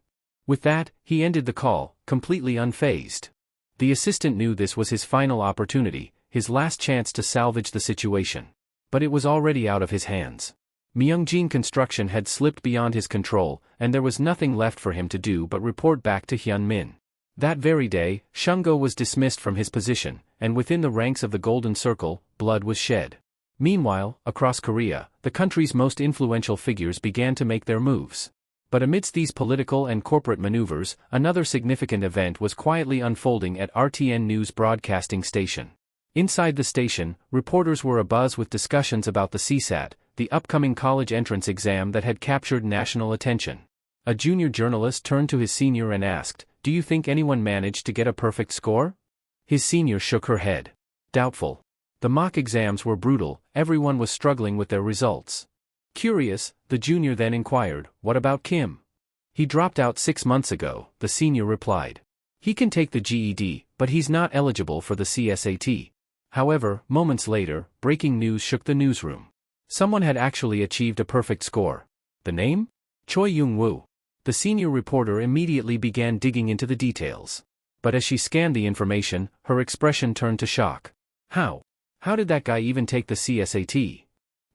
With that, he ended the call, completely unfazed. The assistant knew this was his final opportunity, his last chance to salvage the situation. But it was already out of his hands. Myungjin construction had slipped beyond his control, and there was nothing left for him to do but report back to Hyunmin. That very day, Shungo was dismissed from his position, and within the ranks of the Golden Circle, blood was shed. Meanwhile, across Korea, the country's most influential figures began to make their moves. But amidst these political and corporate maneuvers, another significant event was quietly unfolding at RTN News broadcasting station. Inside the station, reporters were abuzz with discussions about the CSAT, the upcoming college entrance exam that had captured national attention. A junior journalist turned to his senior and asked, do you think anyone managed to get a perfect score? His senior shook her head. Doubtful. The mock exams were brutal, everyone was struggling with their results. Curious, the junior then inquired, what about Kim? He dropped out 6 months ago, the senior replied. He can take the GED, but he's not eligible for the CSAT. However, moments later, breaking news shook the newsroom. Someone had actually achieved a perfect score. The name? Choi Young-woo. The senior reporter immediately began digging into the details. But as she scanned the information, her expression turned to shock. How? How did that guy even take the CSAT?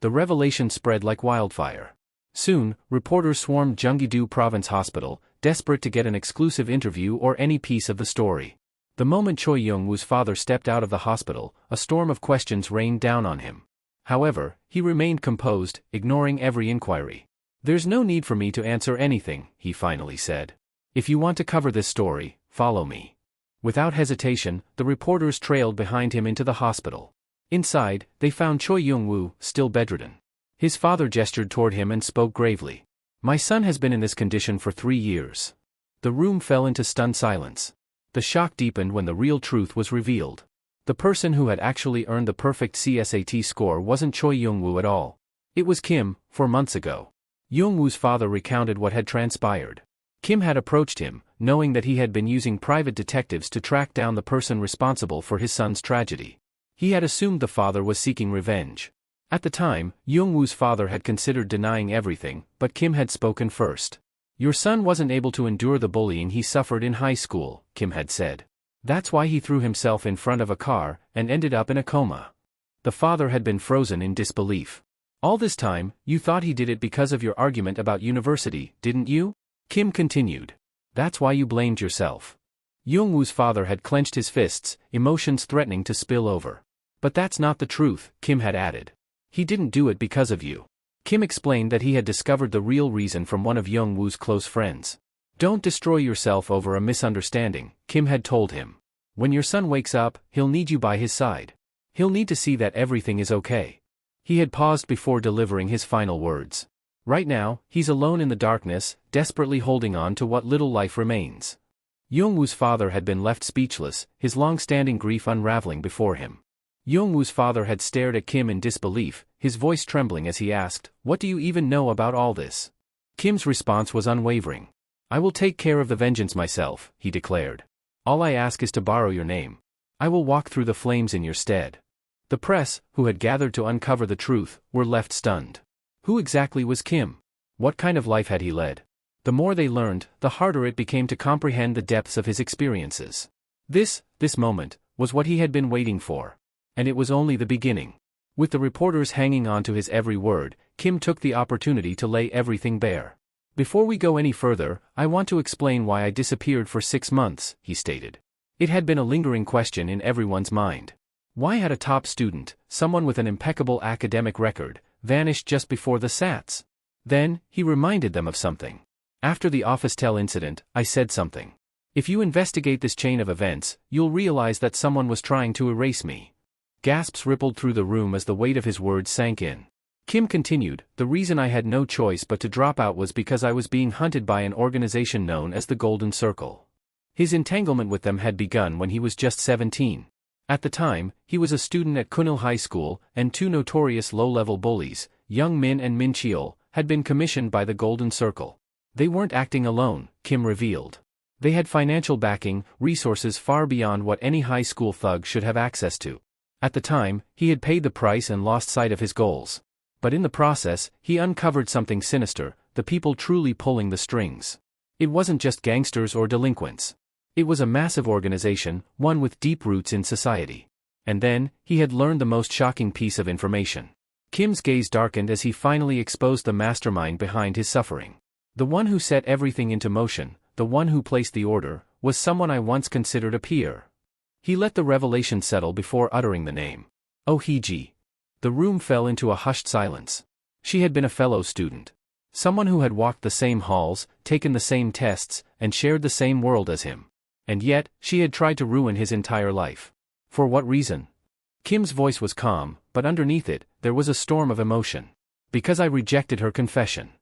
The revelation spread like wildfire. Soon, reporters swarmed Gyeonggi-do Province Hospital, desperate to get an exclusive interview or any piece of the story. The moment Choi Young-woo's father stepped out of the hospital, a storm of questions rained down on him. However, he remained composed, ignoring every inquiry. There's no need for me to answer anything, he finally said. If you want to cover this story, follow me. Without hesitation, the reporters trailed behind him into the hospital. Inside, they found Choi Young-woo, still bedridden. His father gestured toward him and spoke gravely. My son has been in this condition for 3 years. The room fell into stunned silence. The shock deepened when the real truth was revealed. The person who had actually earned the perfect CSAT score wasn't Choi Young-woo at all. It was Kim, 4 months ago. Young-woo's father recounted what had transpired. Kim had approached him, knowing that he had been using private detectives to track down the person responsible for his son's tragedy. He had assumed the father was seeking revenge. At the time, Young-woo's father had considered denying everything, but Kim had spoken first. Your son wasn't able to endure the bullying he suffered in high school, Kim had said. That's why he threw himself in front of a car and ended up in a coma. The father had been frozen in disbelief. All this time, you thought he did it because of your argument about university, didn't you? Kim continued. That's why you blamed yourself. Young-woo's father had clenched his fists, emotions threatening to spill over. But that's not the truth, Kim had added. He didn't do it because of you. Kim explained that he had discovered the real reason from one of Young-woo's close friends. Don't destroy yourself over a misunderstanding, Kim had told him. When your son wakes up, he'll need you by his side. He'll need to see that everything is okay. He had paused before delivering his final words. Right now, he's alone in the darkness, desperately holding on to what little life remains. Young-woo's father had been left speechless, his long-standing grief unraveling before him. Young-woo's father had stared at Kim in disbelief, his voice trembling as he asked, what do you even know about all this? Kim's response was unwavering. I will take care of the vengeance myself, he declared. All I ask is to borrow your name. I will walk through the flames in your stead. The press, who had gathered to uncover the truth, were left stunned. Who exactly was Kim? What kind of life had he led? The more they learned, the harder it became to comprehend the depths of his experiences. This moment, was what he had been waiting for. And it was only the beginning. With the reporters hanging on to his every word, Kim took the opportunity to lay everything bare. Before we go any further, I want to explain why I disappeared for 6 months, he stated. It had been a lingering question in everyone's mind. Why had a top student, someone with an impeccable academic record, vanished just before the SATs? Then, he reminded them of something. After the office-tel incident, I said something. If you investigate this chain of events, you'll realize that someone was trying to erase me. Gasps rippled through the room as the weight of his words sank in. Kim continued, "The reason I had no choice but to drop out was because I was being hunted by an organization known as the Golden Circle. His entanglement with them had begun when he was just 17. At the time, he was a student at Kunil High School, and two notorious low-level bullies, Young Min and Min Cheol, had been commissioned by the Golden Circle. They weren't acting alone, Kim revealed. They had financial backing, resources far beyond what any high school thug should have access to. At the time, he had paid the price and lost sight of his goals. But in the process, he uncovered something sinister, the people truly pulling the strings. It wasn't just gangsters or delinquents. It was a massive organization, one with deep roots in society. And then, he had learned the most shocking piece of information. Kim's gaze darkened as he finally exposed the mastermind behind his suffering. The one who set everything into motion, the one who placed the order, was someone I once considered a peer. He let the revelation settle before uttering the name. Oh Hee-ji. The room fell into a hushed silence. She had been a fellow student. Someone who had walked the same halls, taken the same tests, and shared the same world as him. And yet, she had tried to ruin his entire life. For what reason? Kim's voice was calm, but underneath it, there was a storm of emotion. Because I rejected her confession.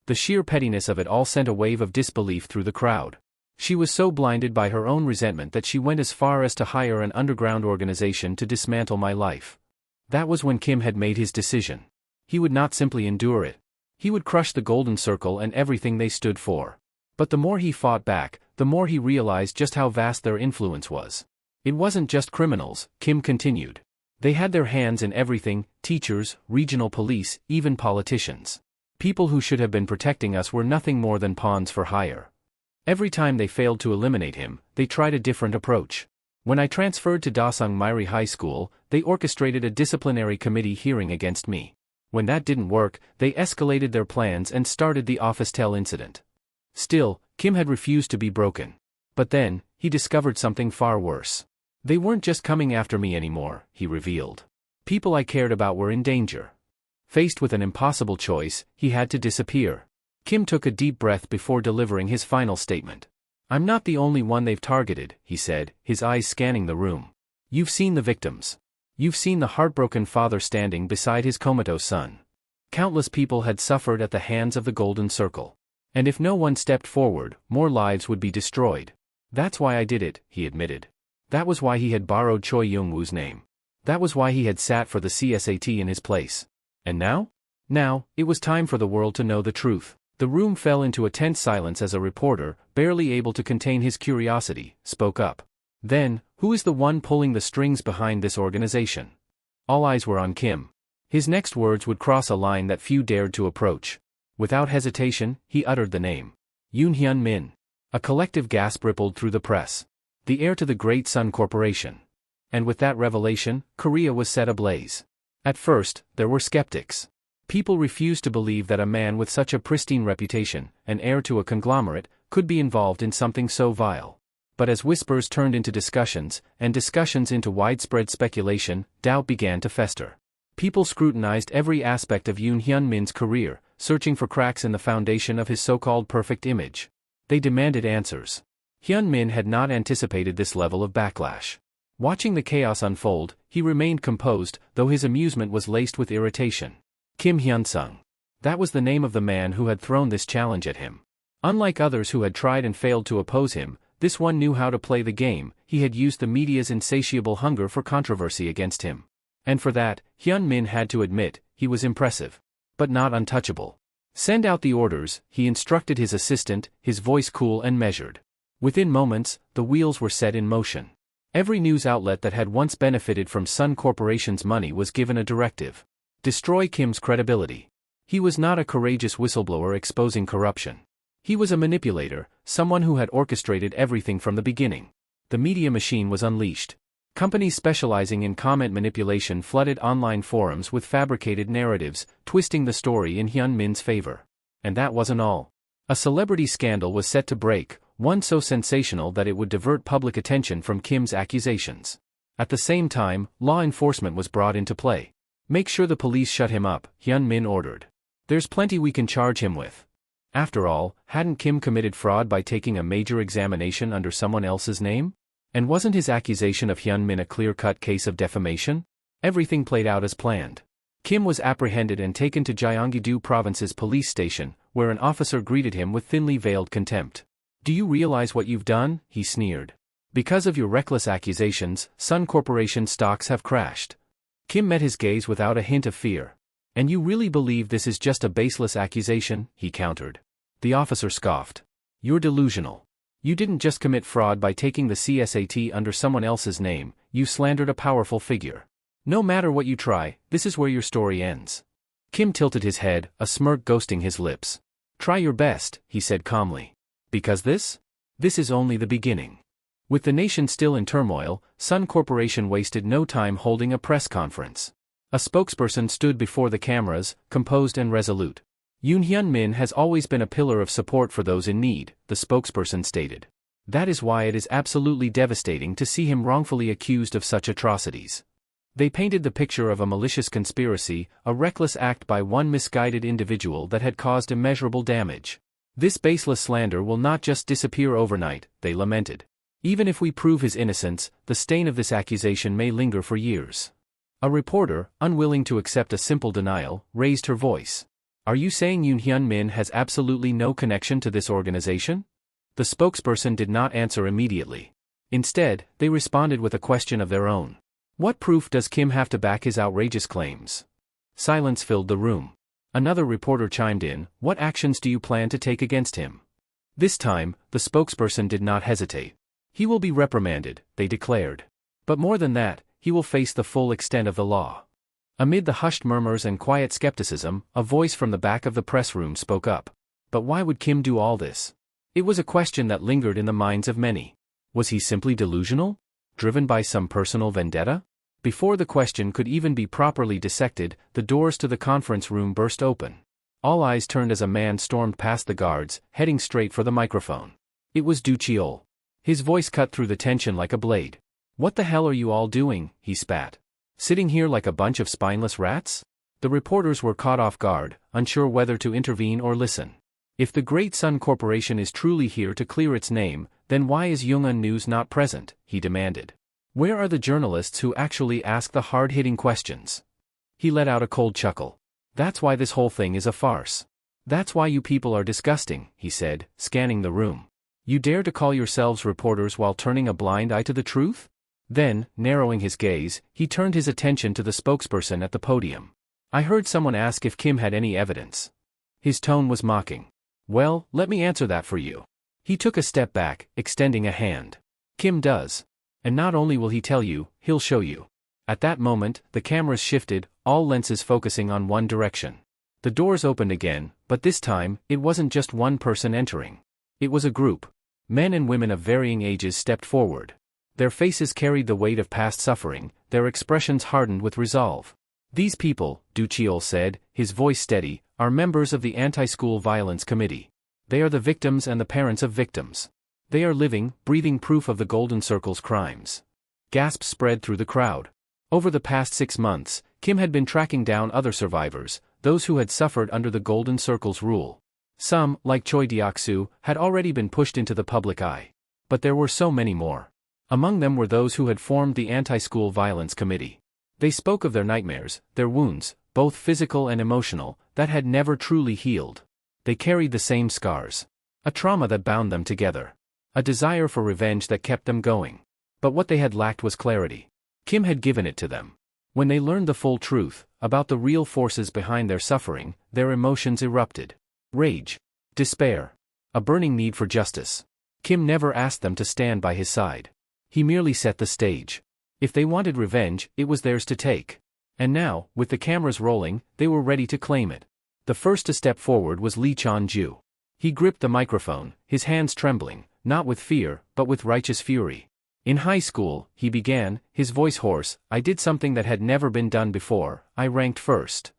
The sheer pettiness of it all sent a wave of disbelief through the crowd. She was so blinded by her own resentment that she went as far as to hire an underground organization to dismantle my life. That was when Kim had made his decision. He would not simply endure it. He would crush the Golden Circle and everything they stood for. But the more he fought back, the more he realized just how vast their influence was. It wasn't just criminals, Kim continued. They had their hands in everything, teachers, regional police, even politicians. People who should have been protecting us were nothing more than pawns for hire. Every time they failed to eliminate him, they tried a different approach. When I transferred to Dasung Mairi High School, they orchestrated a disciplinary committee hearing against me. When that didn't work, they escalated their plans and started the office-tell incident. Still, Kim had refused to be broken. But then, he discovered something far worse. They weren't just coming after me anymore, he revealed. People I cared about were in danger. Faced with an impossible choice, he had to disappear. Kim took a deep breath before delivering his final statement. I'm not the only one they've targeted, he said, his eyes scanning the room. You've seen the victims. You've seen the heartbroken father standing beside his comatose son. Countless people had suffered at the hands of the Golden Circle. And if no one stepped forward, more lives would be destroyed. That's why I did it, he admitted. That was why he had borrowed Choi Young-woo's name. That was why he had sat for the CSAT in his place. And now? Now, it was time for the world to know the truth. The room fell into a tense silence as a reporter, barely able to contain his curiosity, spoke up. Then, who is the one pulling the strings behind this organization? All eyes were on Kim. His next words would cross a line that few dared to approach. Without hesitation, he uttered the name. Yoon Min. A collective gasp rippled through the press. The heir to the Great Sun Corporation. And with that revelation, Korea was set ablaze. At first, there were skeptics. People refused to believe that a man with such a pristine reputation, an heir to a conglomerate, could be involved in something so vile. But as whispers turned into discussions, and discussions into widespread speculation, doubt began to fester. People scrutinized every aspect of Yoon Min's career, searching for cracks in the foundation of his so-called perfect image. They demanded answers. Hyun Min had not anticipated this level of backlash. Watching the chaos unfold, he remained composed, though his amusement was laced with irritation. Kim Hyun-sung. That was the name of the man who had thrown this challenge at him. Unlike others who had tried and failed to oppose him, this one knew how to play the game. He had used the media's insatiable hunger for controversy against him. And for that, Hyun Min had to admit, he was impressive. But not untouchable. Send out the orders, he instructed his assistant, his voice cool and measured. Within moments, the wheels were set in motion. Every news outlet that had once benefited from Sun Corporation's money was given a directive. Destroy Kim's credibility. He was not a courageous whistleblower exposing corruption. He was a manipulator, someone who had orchestrated everything from the beginning. The media machine was unleashed. Companies specializing in comment manipulation flooded online forums with fabricated narratives, twisting the story in Hyun Min's favor. And that wasn't all. A celebrity scandal was set to break, one so sensational that it would divert public attention from Kim's accusations. At the same time, law enforcement was brought into play. Make sure the police shut him up, Hyun Min ordered. There's plenty we can charge him with. After all, hadn't Kim committed fraud by taking a major examination under someone else's name? And wasn't his accusation of Hyun Min a clear-cut case of defamation? Everything played out as planned. Kim was apprehended and taken to Gyeonggi-do Province's police station, where an officer greeted him with thinly veiled contempt. "Do you realize what you've done?" he sneered. "Because of your reckless accusations, Sun Corporation stocks have crashed." Kim met his gaze without a hint of fear. "And you really believe this is just a baseless accusation?" he countered. The officer scoffed. "You're delusional. You didn't just commit fraud by taking the CSAT under someone else's name, you slandered a powerful figure. No matter what you try, this is where your story ends." Kim tilted his head, a smirk ghosting his lips. "Try your best," he said calmly. "Because this is only the beginning." With the nation still in turmoil, Sun Corporation wasted no time holding a press conference. A spokesperson stood before the cameras, composed and resolute. "Yoon Hyun-min has always been a pillar of support for those in need," the spokesperson stated. "That is why it is absolutely devastating to see him wrongfully accused of such atrocities." They painted the picture of a malicious conspiracy, a reckless act by one misguided individual that had caused immeasurable damage. "This baseless slander will not just disappear overnight," they lamented. "Even if we prove his innocence, the stain of this accusation may linger for years." A reporter, unwilling to accept a simple denial, raised her voice. "Are you saying Yoon Hyun-min has absolutely no connection to this organization?" The spokesperson did not answer immediately. Instead, they responded with a question of their own. "What proof does Kim have to back his outrageous claims?" Silence filled the room. Another reporter chimed in, "What actions do you plan to take against him?" This time, the spokesperson did not hesitate. "He will be reprimanded," they declared. "But more than that, he will face the full extent of the law." Amid the hushed murmurs and quiet skepticism, a voice from the back of the press room spoke up. But why would Kim do all this? It was a question that lingered in the minds of many. Was he simply delusional? Driven by some personal vendetta? Before the question could even be properly dissected, the doors to the conference room burst open. All eyes turned as a man stormed past the guards, heading straight for the microphone. It was Du Cheol. His voice cut through the tension like a blade. "What the hell are you all doing?" he spat. "Sitting here like a bunch of spineless rats?" The reporters were caught off guard, unsure whether to intervene or listen. If the Great Sun Corporation is truly here to clear its name, then why is Yongun News not present? He demanded. Where are the journalists who actually ask the hard-hitting questions? He let out a cold chuckle. That's why this whole thing is a farce. That's why you people are disgusting, he said, scanning the room. You dare to call yourselves reporters while turning a blind eye to the truth? Then, narrowing his gaze, he turned his attention to the spokesperson at the podium. I heard someone ask if Kim had any evidence. His tone was mocking. Well, let me answer that for you. He took a step back, extending a hand. Kim does. And not only will he tell you, he'll show you. At that moment, the cameras shifted, all lenses focusing on one direction. The doors opened again, but this time, it wasn't just one person entering. It was a group. Men and women of varying ages stepped forward. Their faces carried the weight of past suffering, their expressions hardened with resolve. These people, Du Cheol said, his voice steady, are members of the Anti-School Violence Committee. They are the victims and the parents of victims. They are living, breathing proof of the Golden Circle's crimes. Gasps spread through the crowd. Over the past 6 months, Kim had been tracking down other survivors, those who had suffered under the Golden Circle's rule. Some, like Choi Deok-soo, had already been pushed into the public eye. But there were so many more. Among them were those who had formed the Anti-School Violence Committee. They spoke of their nightmares, their wounds, both physical and emotional, that had never truly healed. They carried the same scars. A trauma that bound them together. A desire for revenge that kept them going. But what they had lacked was clarity. Kim had given it to them. When they learned the full truth, about the real forces behind their suffering, their emotions erupted. Rage. Despair. A burning need for justice. Kim never asked them to stand by his side. He merely set the stage. If they wanted revenge, it was theirs to take. And now, with the cameras rolling, they were ready to claim it. The first to step forward was Lee Chan-ju. He gripped the microphone, his hands trembling, not with fear, but with righteous fury. In high school, he began, his voice hoarse, I did something that had never been done before, I ranked first.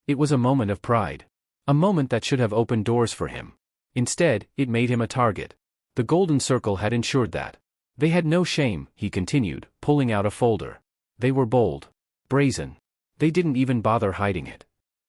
It was a moment of pride. A moment that should have opened doors for him. Instead, it made him a target. The Golden Circle had ensured that. They had no shame, he continued, pulling out a folder. They were bold. Brazen. They didn't even bother hiding it.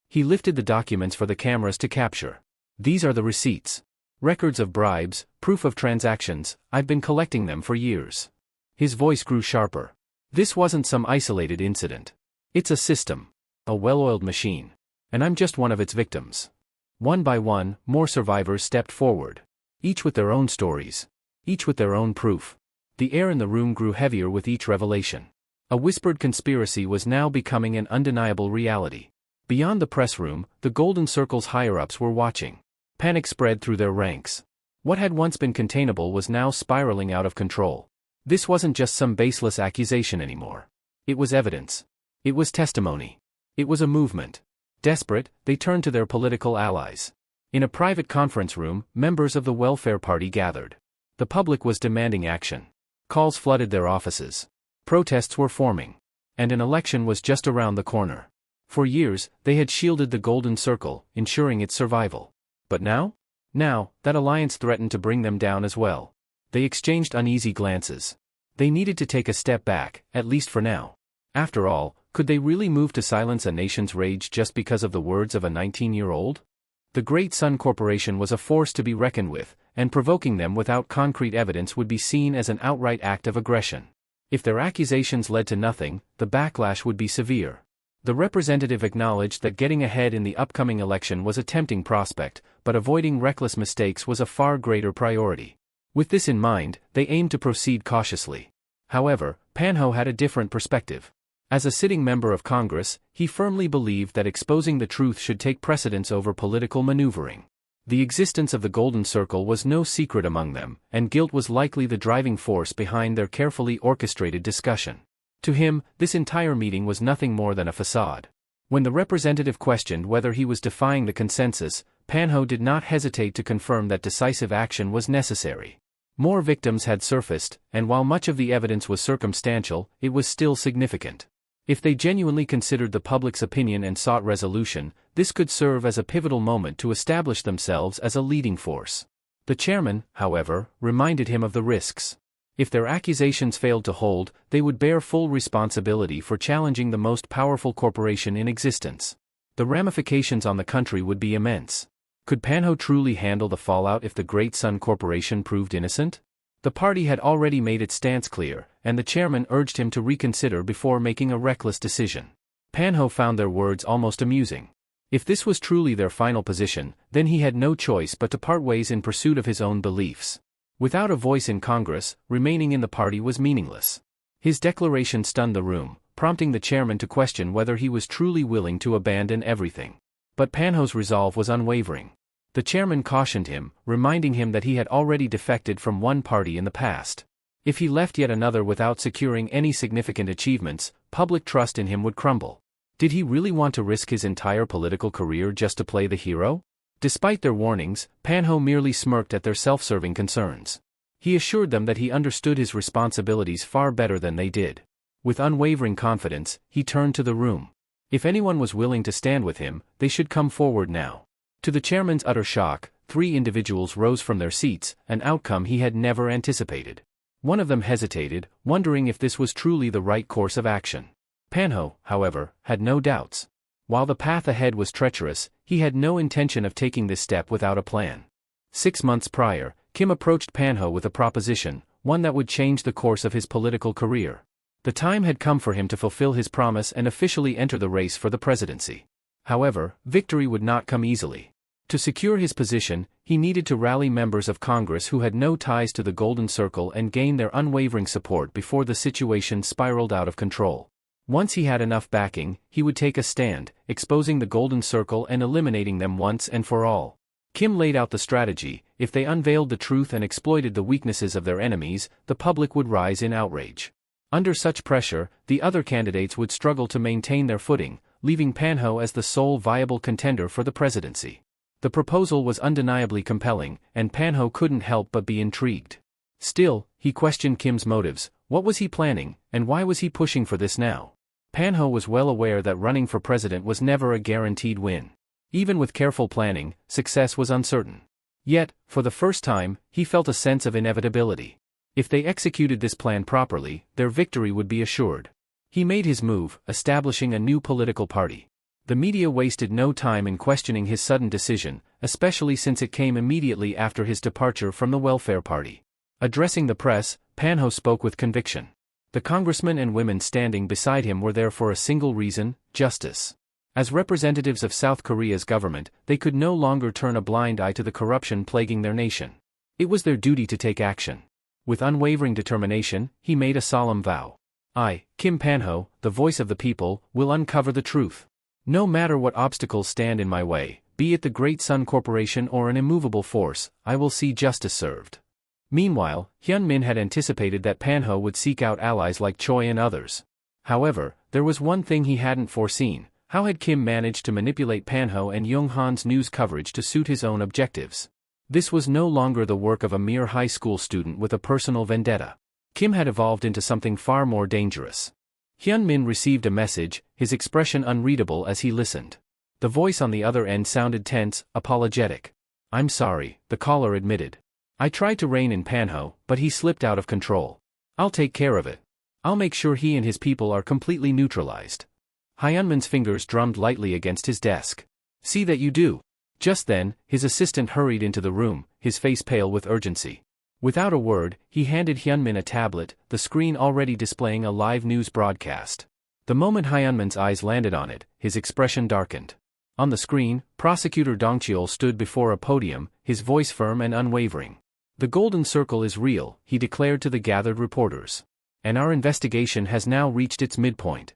He lifted the documents for the cameras to capture. These are the receipts. Records of bribes, proof of transactions, I've been collecting them for years. His voice grew sharper. This wasn't some isolated incident. It's a system. A well-oiled machine. And I'm just one of its victims. One by one, more survivors stepped forward. Each with their own stories. Each with their own proof. The air in the room grew heavier with each revelation. A whispered conspiracy was now becoming an undeniable reality. Beyond the press room, the Golden Circle's higher-ups were watching. Panic spread through their ranks. What had once been containable was now spiraling out of control. This wasn't just some baseless accusation anymore. It was evidence. It was testimony. It was a movement. Desperate, they turned to their political allies. In a private conference room, members of the Welfare Party gathered. The public was demanding action. Calls flooded their offices. Protests were forming. And an election was just around the corner. For years, they had shielded the Golden Circle, ensuring its survival. But now? Now, that alliance threatened to bring them down as well. They exchanged uneasy glances. They needed to take a step back, at least for now. After all, could they really move to silence a nation's rage just because of the words of a 19-year-old? The Great Sun Corporation was a force to be reckoned with, and provoking them without concrete evidence would be seen as an outright act of aggression. If their accusations led to nothing, the backlash would be severe. The representative acknowledged that getting ahead in the upcoming election was a tempting prospect, but avoiding reckless mistakes was a far greater priority. With this in mind, they aimed to proceed cautiously. However, Manhwa had a different perspective. As a sitting member of Congress, he firmly believed that exposing the truth should take precedence over political maneuvering. The existence of the Golden Circle was no secret among them, and guilt was likely the driving force behind their carefully orchestrated discussion. To him, this entire meeting was nothing more than a facade. When the representative questioned whether he was defying the consensus, Manhwa did not hesitate to confirm that decisive action was necessary. More victims had surfaced, and while much of the evidence was circumstantial, it was still significant. If they genuinely considered the public's opinion and sought resolution, this could serve as a pivotal moment to establish themselves as a leading force. The chairman, however, reminded him of the risks. If their accusations failed to hold, they would bear full responsibility for challenging the most powerful corporation in existence. The ramifications on the country would be immense. Could Manhwa truly handle the fallout if the Great Sun Corporation proved innocent? The party had already made its stance clear, and the chairman urged him to reconsider before making a reckless decision. Manhwa found their words almost amusing. If this was truly their final position, then he had no choice but to part ways in pursuit of his own beliefs. Without a voice in Congress, remaining in the party was meaningless. His declaration stunned the room, prompting the chairman to question whether he was truly willing to abandon everything. But Manhwa's resolve was unwavering. The chairman cautioned him, reminding him that he had already defected from one party in the past. If he left yet another without securing any significant achievements, public trust in him would crumble. Did he really want to risk his entire political career just to play the hero? Despite their warnings, Manhwa merely smirked at their self-serving concerns. He assured them that he understood his responsibilities far better than they did. With unwavering confidence, he turned to the room. If anyone was willing to stand with him, they should come forward now. To the chairman's utter shock, 3 individuals rose from their seats, an outcome he had never anticipated. One of them hesitated, wondering if this was truly the right course of action. Manhwa, however, had no doubts. While the path ahead was treacherous, he had no intention of taking this step without a plan. 6 months prior, Kim approached Manhwa with a proposition, one that would change the course of his political career. The time had come for him to fulfill his promise and officially enter the race for the presidency. However, victory would not come easily. To secure his position, he needed to rally members of Congress who had no ties to the Golden Circle and gain their unwavering support before the situation spiraled out of control. Once he had enough backing, he would take a stand, exposing the Golden Circle and eliminating them once and for all. Kim laid out the strategy: if they unveiled the truth and exploited the weaknesses of their enemies, the public would rise in outrage. Under such pressure, the other candidates would struggle to maintain their footing, leaving Manhwa as the sole viable contender for the presidency. The proposal was undeniably compelling, and Manhwa couldn't help but be intrigued. Still, he questioned Kim's motives. What was he planning, and why was he pushing for this now? Manhwa was well aware that running for president was never a guaranteed win. Even with careful planning, success was uncertain. Yet, for the first time, he felt a sense of inevitability. If they executed this plan properly, their victory would be assured. He made his move, establishing a new political party. The media wasted no time in questioning his sudden decision, especially since it came immediately after his departure from the Welfare Party. Addressing the press, Manhwa spoke with conviction. The congressmen and women standing beside him were there for a single reason: justice. As representatives of South Korea's government, they could no longer turn a blind eye to the corruption plaguing their nation. It was their duty to take action. With unwavering determination, he made a solemn vow. I, Kim Panho, the voice of the people, will uncover the truth. No matter what obstacles stand in my way, be it the Great Sun Corporation or an immovable force, I will see justice served. Meanwhile, Hyun-min had anticipated that Panho would seek out allies like Choi and others. However, there was one thing he hadn't foreseen: how had Kim managed to manipulate Panho and Young-han's news coverage to suit his own objectives? This was no longer the work of a mere high school student with a personal vendetta. Kim had evolved into something far more dangerous. Hyun-min received a message, his expression unreadable as he listened. The voice on the other end sounded tense, apologetic. "I'm sorry," the caller admitted. "I tried to rein in Panho, but he slipped out of control. I'll take care of it. I'll make sure he and his people are completely neutralized." Hyun-min's fingers drummed lightly against his desk. "See that you do." Just then, his assistant hurried into the room, his face pale with urgency. Without a word, he handed Hyun-min a tablet, the screen already displaying a live news broadcast. The moment Hyun-min's eyes landed on it, his expression darkened. On the screen, Prosecutor Dong Cheol stood before a podium, his voice firm and unwavering. "The Golden Circle is real," he declared to the gathered reporters. "And our investigation has now reached its midpoint."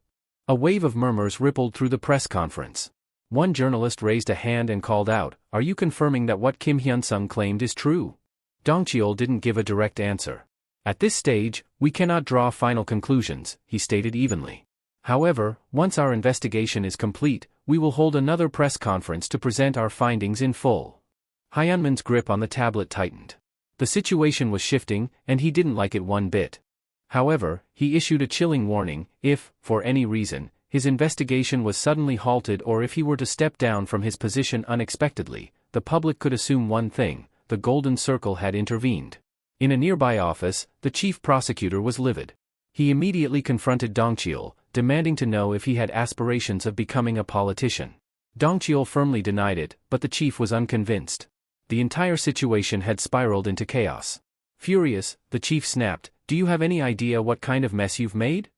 A wave of murmurs rippled through the press conference. One journalist raised a hand and called out, "Are you confirming that what Kim Hyun-sung claimed is true?" Dong Cheol didn't give a direct answer. "At this stage, we cannot draw final conclusions," he stated evenly. "However, once our investigation is complete, we will hold another press conference to present our findings in full." Hyun-min's grip on the tablet tightened. The situation was shifting, and he didn't like it one bit. However, he issued a chilling warning: if, for any reason, his investigation was suddenly halted or if he were to step down from his position unexpectedly, the public could assume one thing: the Golden Circle had intervened. In a nearby office, the chief prosecutor was livid. He immediately confronted Dong Cheol, demanding to know if he had aspirations of becoming a politician. Dong Cheol firmly denied it, but the chief was unconvinced. The entire situation had spiraled into chaos. Furious, the chief snapped, "Do you have any idea what kind of mess you've made?"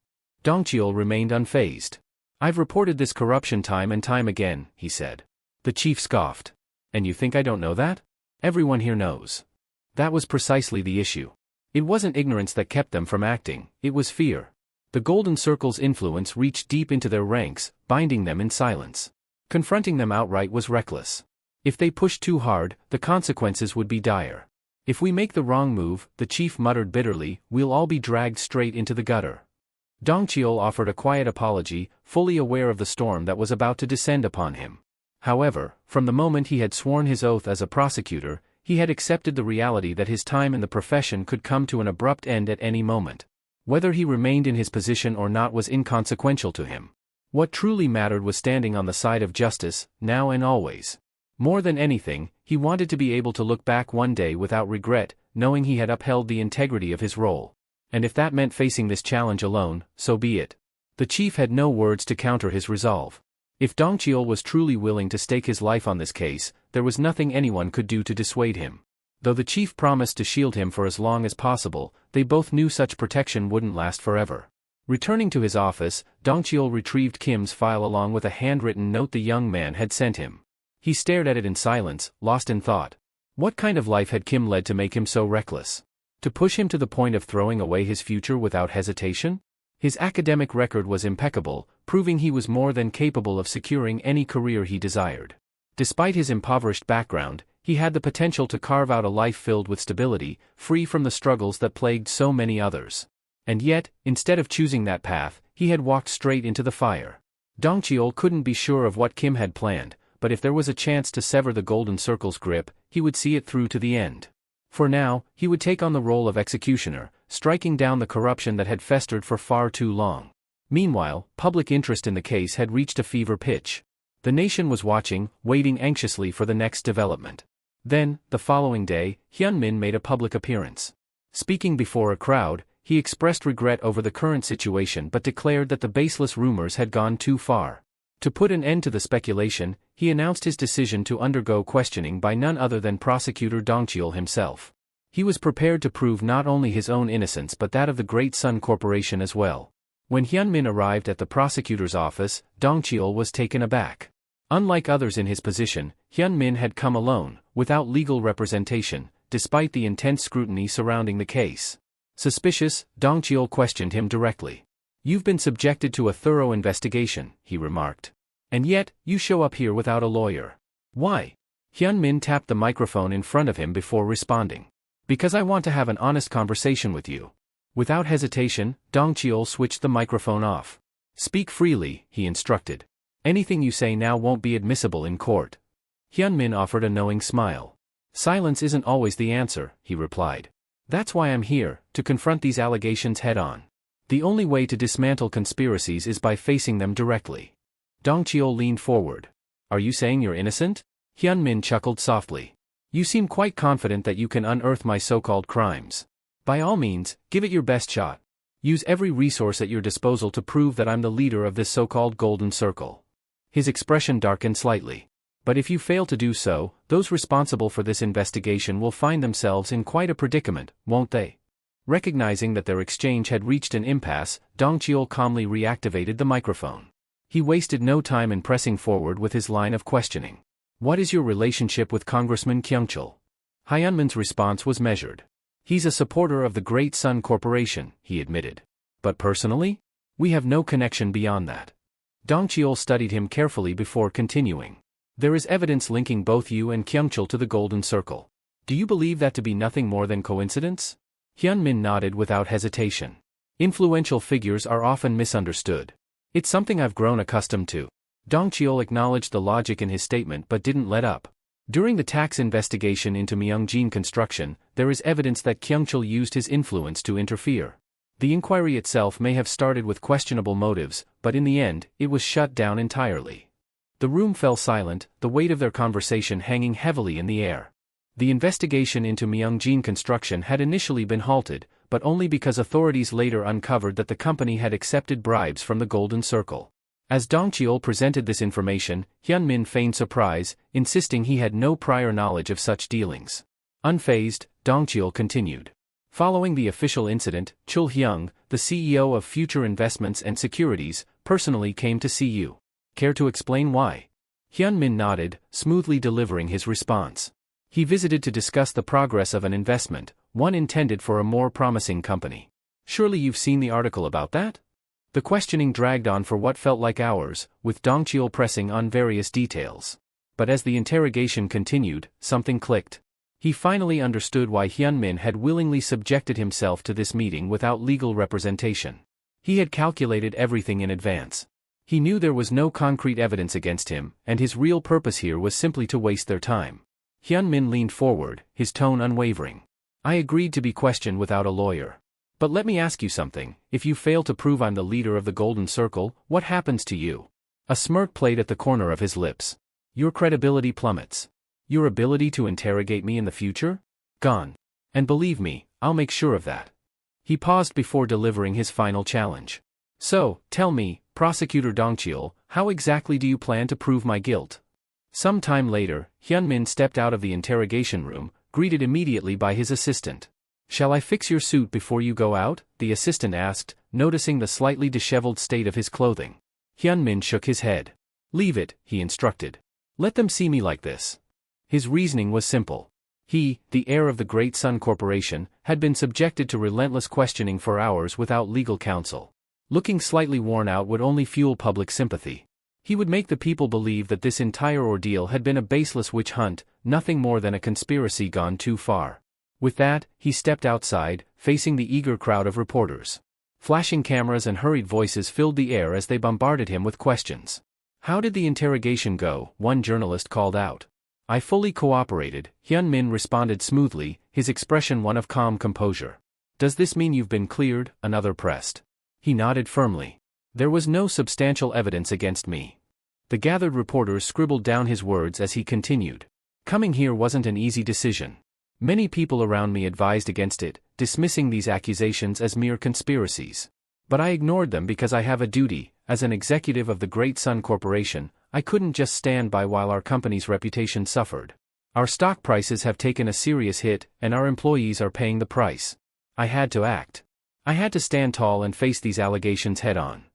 Dong Cheol remained unfazed. "I've reported this corruption time and time again," he said. The chief scoffed. "And you think I don't know that? Everyone here knows." That was precisely the issue. It wasn't ignorance that kept them from acting, it was fear. The Golden Circle's influence reached deep into their ranks, binding them in silence. Confronting them outright was reckless. If they pushed too hard, the consequences would be dire. "If we make the wrong move," the chief muttered bitterly, "we'll all be dragged straight into the gutter." Dong Cheol offered a quiet apology, fully aware of the storm that was about to descend upon him. However, from the moment he had sworn his oath as a prosecutor, he had accepted the reality that his time in the profession could come to an abrupt end at any moment. Whether he remained in his position or not was inconsequential to him. What truly mattered was standing on the side of justice, now and always. More than anything, he wanted to be able to look back one day without regret, knowing he had upheld the integrity of his role. And if that meant facing this challenge alone, so be it. The chief had no words to counter his resolve. If Dong Cheol was truly willing to stake his life on this case, there was nothing anyone could do to dissuade him. Though the chief promised to shield him for as long as possible, they both knew such protection wouldn't last forever. Returning to his office, Dong Cheol retrieved Kim's file along with a handwritten note the young man had sent him. He stared at it in silence, lost in thought. What kind of life had Kim led to make him so reckless? To push him to the point of throwing away his future without hesitation? His academic record was impeccable, proving he was more than capable of securing any career he desired. Despite his impoverished background, he had the potential to carve out a life filled with stability, free from the struggles that plagued so many others. And yet, instead of choosing that path, he had walked straight into the fire. Dong Cheol couldn't be sure of what Kim had planned, but if there was a chance to sever the Golden Circle's grip, he would see it through to the end. For now, he would take on the role of executioner, striking down the corruption that had festered for far too long. Meanwhile, public interest in the case had reached a fever pitch. The nation was watching, waiting anxiously for the next development. Then, the following day, Hyun-min made a public appearance. Speaking before a crowd, he expressed regret over the current situation but declared that the baseless rumors had gone too far. To put an end to the speculation, he announced his decision to undergo questioning by none other than prosecutor Dong Cheol himself. He was prepared to prove not only his own innocence but that of the Great Sun Corporation as well. When Hyunmin arrived at the prosecutor's office, Dongcheol was taken aback. Unlike others in his position, Hyunmin had come alone, without legal representation, despite the intense scrutiny surrounding the case. Suspicious, Dongcheol questioned him directly. "You've been subjected to a thorough investigation," he remarked. "And yet, you show up here without a lawyer. Why?" Hyunmin tapped the microphone in front of him before responding. "Because I want to have an honest conversation with you." Without hesitation, Dongcheol switched the microphone off. "Speak freely," he instructed. "Anything you say now won't be admissible in court." Hyunmin offered a knowing smile. "Silence isn't always the answer," he replied. "That's why I'm here, to confront these allegations head-on. The only way to dismantle conspiracies is by facing them directly." Dongcheol leaned forward. "Are you saying you're innocent?" Hyunmin chuckled softly. "You seem quite confident that you can unearth my so-called crimes. By all means, give it your best shot. Use every resource at your disposal to prove that I'm the leader of this so-called Golden Circle." His expression darkened slightly. "But if you fail to do so, those responsible for this investigation will find themselves in quite a predicament, won't they?" Recognizing that their exchange had reached an impasse, Dongcheol calmly reactivated the microphone. He wasted no time in pressing forward with his line of questioning. "What is your relationship with Congressman Kyungchul?" Hyunmin's response was measured. "He's a supporter of the Great Sun Corporation," he admitted. "But personally? We have no connection beyond that." Dongcheol studied him carefully before continuing. "There is evidence linking both you and Kyungchul to the Golden Circle. Do you believe that to be nothing more than coincidence?" Hyunmin nodded without hesitation. "Influential figures are often misunderstood. It's something I've grown accustomed to." Dongcheol acknowledged the logic in his statement but didn't let up. "During the tax investigation into Myeongjin Construction, there is evidence that Kyungchul used his influence to interfere. The inquiry itself may have started with questionable motives, but in the end, it was shut down entirely." The room fell silent, the weight of their conversation hanging heavily in the air. The investigation into Myeongjin Construction had initially been halted, but only because authorities later uncovered that the company had accepted bribes from the Golden Circle. As Dongcheol presented this information, Hyunmin feigned surprise, insisting he had no prior knowledge of such dealings. Unfazed, Dongcheol continued. "Following the official incident, Chul Hyung, the CEO of Future Investments and Securities, personally came to see you. Care to explain why?" Hyunmin nodded, smoothly delivering his response. "He visited to discuss the progress of an investment, one intended for a more promising company. Surely you've seen the article about that?" The questioning dragged on for what felt like hours, with Dongcheol pressing on various details. But as the interrogation continued, something clicked. He finally understood why Hyunmin had willingly subjected himself to this meeting without legal representation. He had calculated everything in advance. He knew there was no concrete evidence against him, and his real purpose here was simply to waste their time. Hyunmin leaned forward, his tone unwavering. "I agreed to be questioned without a lawyer. But let me ask you something, if you fail to prove I'm the leader of the Golden Circle, what happens to you?" A smirk played at the corner of his lips. "Your credibility plummets. Your ability to interrogate me in the future? Gone. And believe me, I'll make sure of that." He paused before delivering his final challenge. "So, tell me, Prosecutor Dongcheol, how exactly do you plan to prove my guilt?" Some time later, Hyunmin stepped out of the interrogation room, greeted immediately by his assistant. "Shall I fix your suit before you go out?" the assistant asked, noticing the slightly disheveled state of his clothing. Hyunmin shook his head. "Leave it," he instructed. "Let them see me like this." His reasoning was simple. He, the heir of the Great Sun Corporation, had been subjected to relentless questioning for hours without legal counsel. Looking slightly worn out would only fuel public sympathy. He would make the people believe that this entire ordeal had been a baseless witch hunt, nothing more than a conspiracy gone too far. With that, he stepped outside, facing the eager crowd of reporters. Flashing cameras and hurried voices filled the air as they bombarded him with questions. "How did the interrogation go?" one journalist called out. "I fully cooperated," Hyunmin responded smoothly, his expression one of calm composure. "Does this mean you've been cleared?" another pressed. He nodded firmly. "There was no substantial evidence against me." The gathered reporters scribbled down his words as he continued. "Coming here wasn't an easy decision. Many people around me advised against it, dismissing these accusations as mere conspiracies. But I ignored them because I have a duty. As an executive of the Great Sun Corporation, I couldn't just stand by while our company's reputation suffered. Our stock prices have taken a serious hit, and our employees are paying the price. I had to act. I had to stand tall and face these allegations head-on.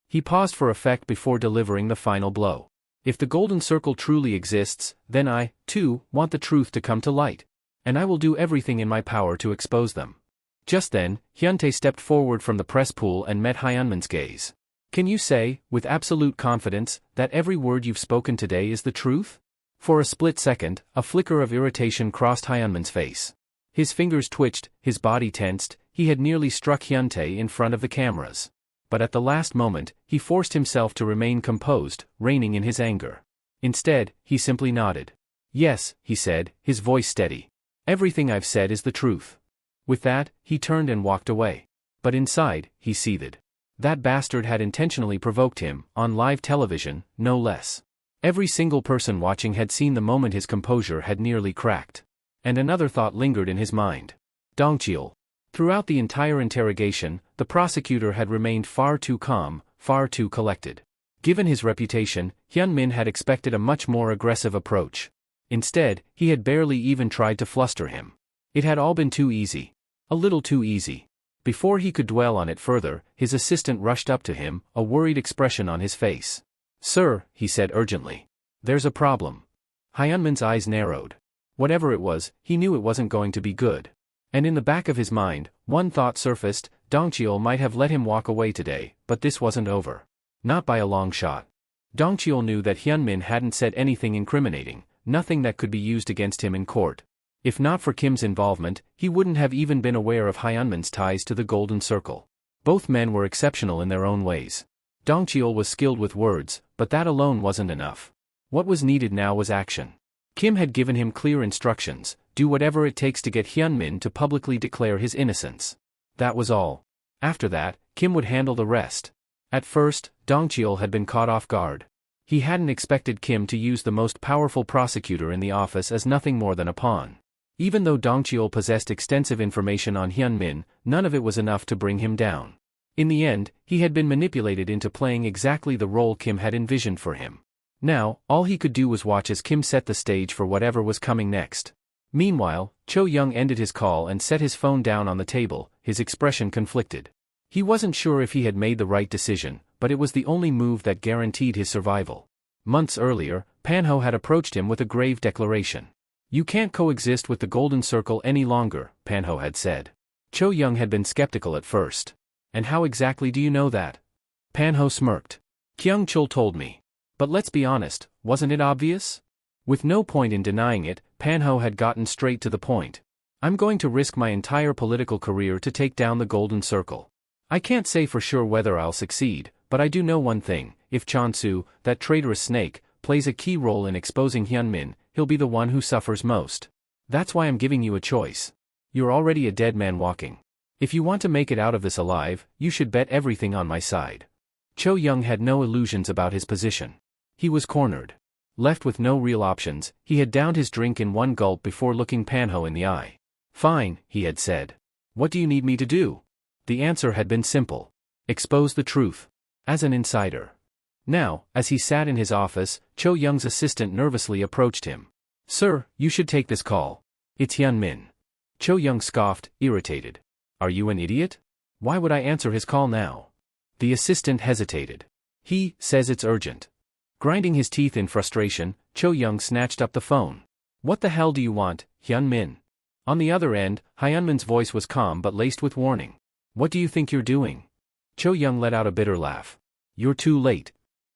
He paused for effect before delivering the final blow. If the Golden Circle truly exists, then I, too, want the truth to come to light. And I will do everything in my power to expose them. Just then, Hyuntae stepped forward from the press pool and met Hyunmin's gaze. Can you say, with absolute confidence, that every word you've spoken today is the truth? For a split second, a flicker of irritation crossed Hyunmin's face. His fingers twitched, his body tensed, he had nearly struck Hyuntae in front of the cameras. But at the last moment, he forced himself to remain composed, reining in his anger. Instead, he simply nodded. Yes, he said, his voice steady. Everything I've said is the truth. With that, he turned and walked away. But inside, he seethed. That bastard had intentionally provoked him, on live television, no less. Every single person watching had seen the moment his composure had nearly cracked. And another thought lingered in his mind. Dongcheol. Throughout the entire interrogation, the prosecutor had remained far too calm, far too collected. Given his reputation, Hyunmin had expected a much more aggressive approach. Instead, he had barely even tried to fluster him. It had all been too easy. A little too easy. Before he could dwell on it further, his assistant rushed up to him, a worried expression on his face. Sir, he said urgently. There's a problem. Hyunmin's eyes narrowed. Whatever it was, he knew it wasn't going to be good. And in the back of his mind, one thought surfaced, Dongcheol might have let him walk away today, but this wasn't over. Not by a long shot. Dongcheol knew that Hyunmin hadn't said anything incriminating, nothing that could be used against him in court. If not for Kim's involvement, he wouldn't have even been aware of Hyunmin's ties to the Golden Circle. Both men were exceptional in their own ways. Dongcheol was skilled with words, but that alone wasn't enough. What was needed now was action. Kim had given him clear instructions, do whatever it takes to get Hyunmin to publicly declare his innocence. That was all. After that, Kim would handle the rest. At first, Dongcheol had been caught off guard. He hadn't expected Kim to use the most powerful prosecutor in the office as nothing more than a pawn. Even though Dongcheol possessed extensive information on Hyunmin, none of it was enough to bring him down. In the end, he had been manipulated into playing exactly the role Kim had envisioned for him. Now, all he could do was watch as Kim set the stage for whatever was coming next. Meanwhile, Cho Young ended his call and set his phone down on the table, his expression conflicted. He wasn't sure if he had made the right decision, but it was the only move that guaranteed his survival. Months earlier, Manhwa had approached him with a grave declaration. You can't coexist with the Golden Circle any longer, Manhwa had said. Cho Young had been skeptical at first. And how exactly do you know that? Manhwa smirked. Kyung-chul told me. But let's be honest, wasn't it obvious? With no point in denying it, Manhwa had gotten straight to the point. I'm going to risk my entire political career to take down the Golden Circle. I can't say for sure whether I'll succeed, but I do know one thing, if Chonsu, that traitorous snake, plays a key role in exposing Hyunmin, he'll be the one who suffers most. That's why I'm giving you a choice. You're already a dead man walking. If you want to make it out of this alive, you should bet everything on my side. Cho Young had no illusions about his position. He was cornered. Left with no real options, he had downed his drink in one gulp before looking Manhwa in the eye. Fine, he had said. What do you need me to do? The answer had been simple. Expose the truth. As an insider. Now, as he sat in his office, Cho Young's assistant nervously approached him. Sir, you should take this call. It's Hyunmin. Cho Young scoffed, irritated. Are you an idiot? Why would I answer his call now? The assistant hesitated. He says it's urgent. Grinding his teeth in frustration, Cho Young snatched up the phone. What the hell do you want, Hyunmin? On the other end, Hyunmin's voice was calm but laced with warning. What do you think you're doing? Cho Young let out a bitter laugh. You're too late.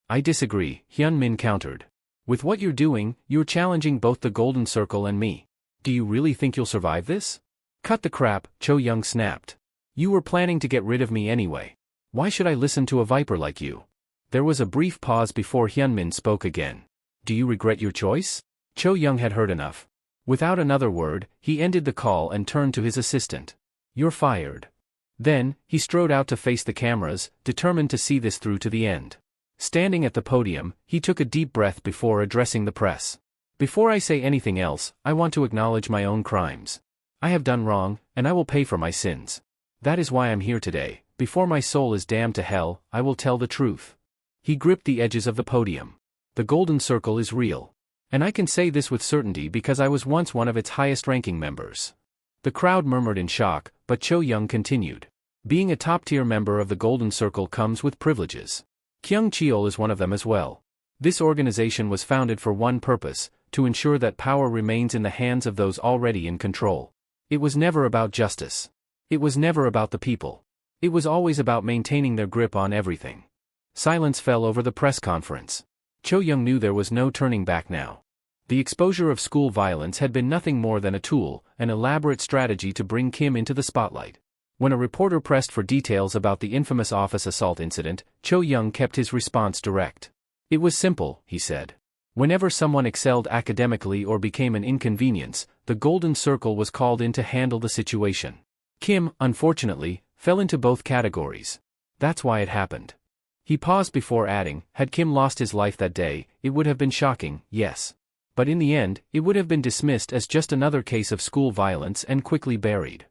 I disagree, Hyunmin countered. With what you're doing, you're challenging both the Golden Circle and me. Do you really think you'll survive this? Cut the crap, Cho Young snapped. You were planning to get rid of me anyway. Why should I listen to a viper like you? There was a brief pause before Hyunmin spoke again. Do you regret your choice? Cho Young had heard enough. Without another word, he ended the call and turned to his assistant. You're fired. Then, he strode out to face the cameras, determined to see this through to the end. Standing at the podium, he took a deep breath before addressing the press. Before I say anything else, I want to acknowledge my own crimes. I have done wrong, and I will pay for my sins. That is why I'm here today. Before my soul is damned to hell, I will tell the truth. He gripped the edges of the podium. The Golden Circle is real. And I can say this with certainty because I was once one of its highest-ranking members. The crowd murmured in shock, but Cho Young continued. Being a top-tier member of the Golden Circle comes with privileges. Kyung Cheol is one of them as well. This organization was founded for one purpose, to ensure that power remains in the hands of those already in control. It was never about justice. It was never about the people. It was always about maintaining their grip on everything. Silence fell over the press conference. Cho Young knew there was no turning back now. The exposure of school violence had been nothing more than a tool, an elaborate strategy to bring Kim into the spotlight. When a reporter pressed for details about the infamous office assault incident, Cho Young kept his response direct. It was simple, he said. Whenever someone excelled academically or became an inconvenience, the Golden Circle was called in to handle the situation. Kim, unfortunately, fell into both categories. That's why it happened. He paused before adding, had Kim lost his life that day, it would have been shocking, yes. But in the end, it would have been dismissed as just another case of school violence and quickly buried.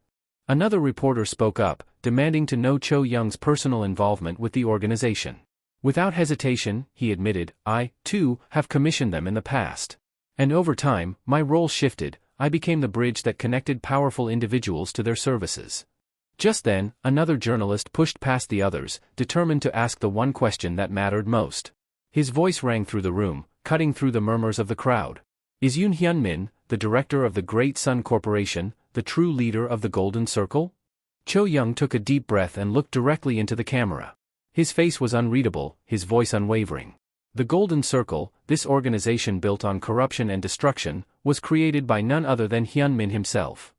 Another reporter spoke up, demanding to know Cho Young's personal involvement with the organization. Without hesitation, he admitted, I, too, have commissioned them in the past. And over time, my role shifted, I became the bridge that connected powerful individuals to their services. Just then, another journalist pushed past the others, determined to ask the one question that mattered most. His voice rang through the room, cutting through the murmurs of the crowd. Is Yoon Hyun-min, the director of the Great Sun Corporation, the true leader of the Golden Circle? Cho Young took a deep breath and looked directly into the camera. His face was unreadable, his voice unwavering. The Golden Circle, this organization built on corruption and destruction, was created by none other than Hyun-min himself.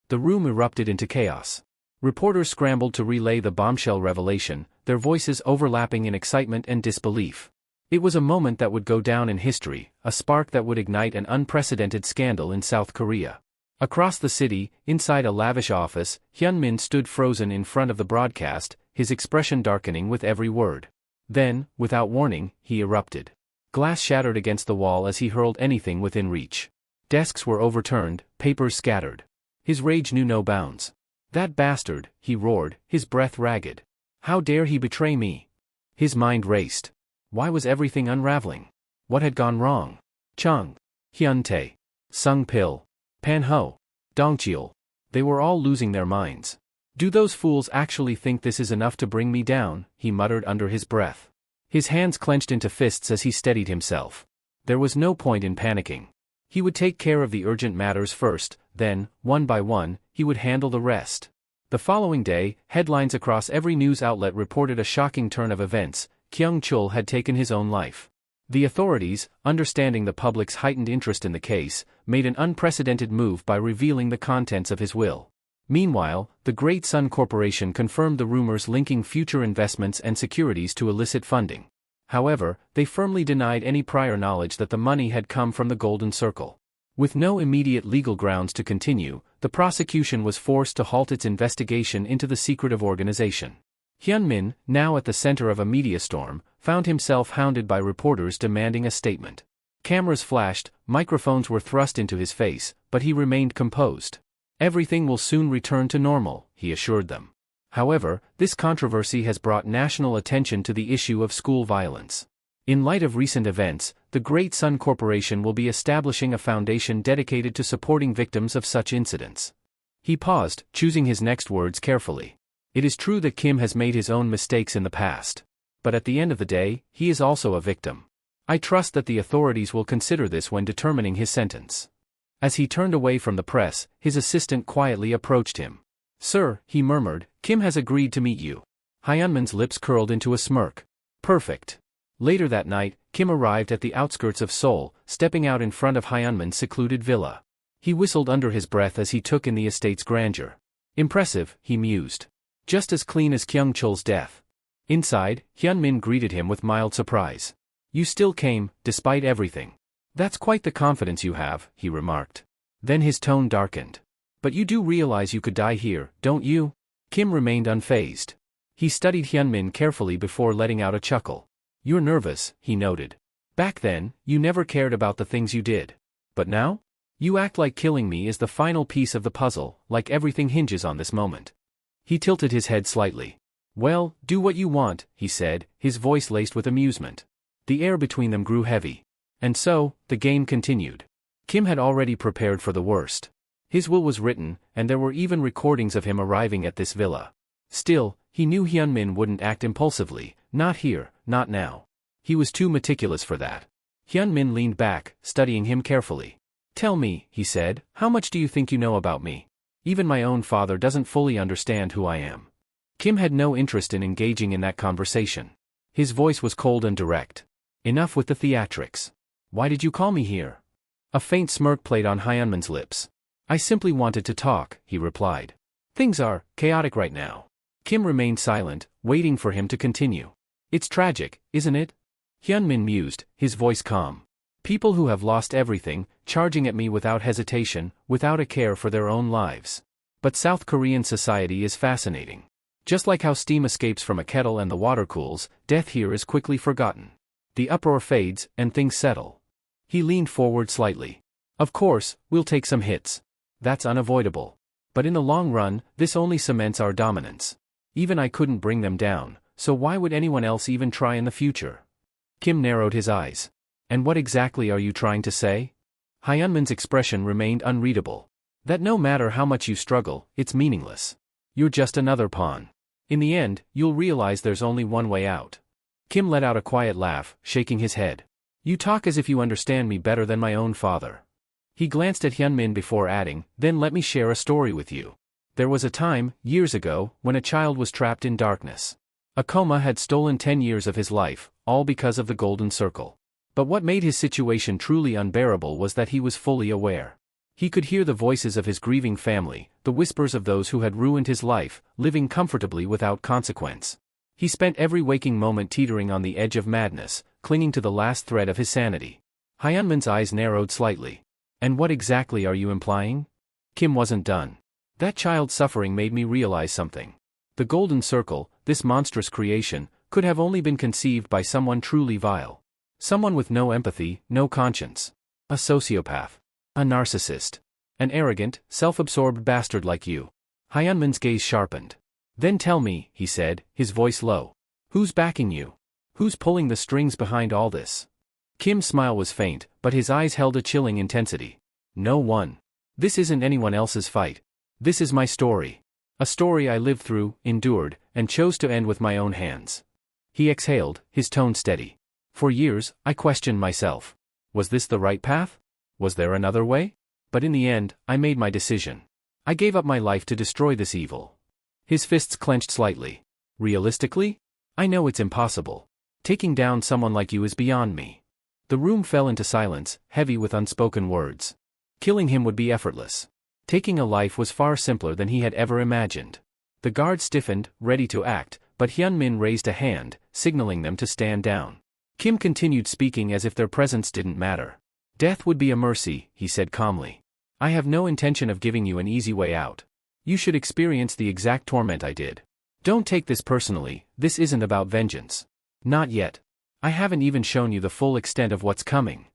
The room erupted into chaos. Reporters scrambled to relay the bombshell revelation, their voices overlapping in excitement and disbelief. It was a moment that would go down in history, a spark that would ignite an unprecedented scandal in South Korea. Across the city, inside a lavish office, Hyun-min stood frozen in front of the broadcast, his expression darkening with every word. Then, without warning, he erupted. Glass shattered against the wall as he hurled anything within reach. Desks were overturned, papers scattered. His rage knew no bounds. That bastard, he roared, his breath ragged. How dare he betray me? His mind raced. Why was everything unraveling? What had gone wrong? Chung, Hyun-tae, Sung-pil, Pan-ho, Dong-cheol. They were all losing their minds. Do those fools actually think this is enough to bring me down? He muttered under his breath. His hands clenched into fists as he steadied himself. There was no point in panicking. He would take care of the urgent matters first, then, one by one, he would handle the rest. The following day, headlines across every news outlet reported a shocking turn of events. Kyung Chul had taken his own life. The authorities, understanding the public's heightened interest in the case, made an unprecedented move by revealing the contents of his will. Meanwhile, the Great Sun Corporation confirmed the rumors linking future investments and securities to illicit funding. However, they firmly denied any prior knowledge that the money had come from the Golden Circle. With no immediate legal grounds to continue, the prosecution was forced to halt its investigation into the secretive organization. Hyun-min, now at the center of a media storm, found himself hounded by reporters demanding a statement. Cameras flashed, microphones were thrust into his face, but he remained composed. Everything will soon return to normal, he assured them. However, this controversy has brought national attention to the issue of school violence. In light of recent events, the Great Sun Corporation will be establishing a foundation dedicated to supporting victims of such incidents. He paused, choosing his next words carefully. It is true that Kim has made his own mistakes in the past. But at the end of the day, he is also a victim. I trust that the authorities will consider this when determining his sentence. As he turned away from the press, his assistant quietly approached him. Sir, he murmured, Kim has agreed to meet you. Hyun-min's lips curled into a smirk. Perfect. Later that night, Kim arrived at the outskirts of Seoul, stepping out in front of Hyun-min's secluded villa. He whistled under his breath as he took in the estate's grandeur. Impressive, he mused. Just as clean as Kyung Chul's death. Inside, Hyun-min greeted him with mild surprise. You still came, despite everything. That's quite the confidence you have, he remarked. Then his tone darkened. But you do realize you could die here, don't you? Kim remained unfazed. He studied Hyun-min carefully before letting out a chuckle. You're nervous, he noted. Back then, you never cared about the things you did. But now? You act like killing me is the final piece of the puzzle, like everything hinges on this moment. He tilted his head slightly. Well, do what you want, he said, his voice laced with amusement. The air between them grew heavy. And so, the game continued. Kim had already prepared for the worst. His will was written, and there were even recordings of him arriving at this villa. Still, he knew Hyunmin wouldn't act impulsively, not here, not now. He was too meticulous for that. Hyunmin leaned back, studying him carefully. "Tell me," he said, "how much do you think you know about me? Even my own father doesn't fully understand who I am." Kim had no interest in engaging in that conversation. His voice was cold and direct. "Enough with the theatrics. Why did you call me here?" A faint smirk played on Hyunmin's lips. "I simply wanted to talk," he replied. "Things are chaotic right now." Kim remained silent, waiting for him to continue. "It's tragic, isn't it?" Hyunmin mused, his voice calm. "People who have lost everything, charging at me without hesitation, without a care for their own lives. But South Korean society is fascinating. Just like how steam escapes from a kettle and the water cools, death here is quickly forgotten. The uproar fades, and things settle." He leaned forward slightly. "Of course, we'll take some hits. That's unavoidable. But in the long run, this only cements our dominance. Even I couldn't bring them down, so why would anyone else even try in the future?" Kim narrowed his eyes. "And what exactly are you trying to say?" Hyunmin's expression remained unreadable. "That no matter how much you struggle, it's meaningless. You're just another pawn. In the end, you'll realize there's only one way out." Kim let out a quiet laugh, shaking his head. "You talk as if you understand me better than my own father." He glanced at Hyunmin before adding, "Then let me share a story with you. There was a time, years ago, when a child was trapped in darkness. A coma had stolen 10 years of his life, all because of the golden circle. But what made his situation truly unbearable was that he was fully aware. He could hear the voices of his grieving family, the whispers of those who had ruined his life, living comfortably without consequence. He spent every waking moment teetering on the edge of madness, clinging to the last thread of his sanity." Hyunmin's eyes narrowed slightly. "And what exactly are you implying?" Kim wasn't done. "That child's suffering made me realize something. The golden circle, this monstrous creation, could have only been conceived by someone truly vile. Someone with no empathy, no conscience. A sociopath. A narcissist. An arrogant, self-absorbed bastard like you." Hyunmin's gaze sharpened. "Then tell me," he said, his voice low. "Who's backing you? Who's pulling the strings behind all this?" Kim's smile was faint, but his eyes held a chilling intensity. "No one. This isn't anyone else's fight. This is my story. A story I lived through, endured, and chose to end with my own hands." He exhaled, his tone steady. "For years, I questioned myself. Was this the right path? Was there another way? But in the end, I made my decision. I gave up my life to destroy this evil." His fists clenched slightly. "Realistically? I know it's impossible. Taking down someone like you is beyond me." The room fell into silence, heavy with unspoken words. Killing him would be effortless. Taking a life was far simpler than he had ever imagined. The guard stiffened, ready to act, but Hyunmin raised a hand, signaling them to stand down. Kim continued speaking as if their presence didn't matter. "Death would be a mercy," he said calmly. "I have no intention of giving you an easy way out. You should experience the exact torment I did. Don't take this personally, this isn't about vengeance. Not yet. I haven't even shown you the full extent of what's coming."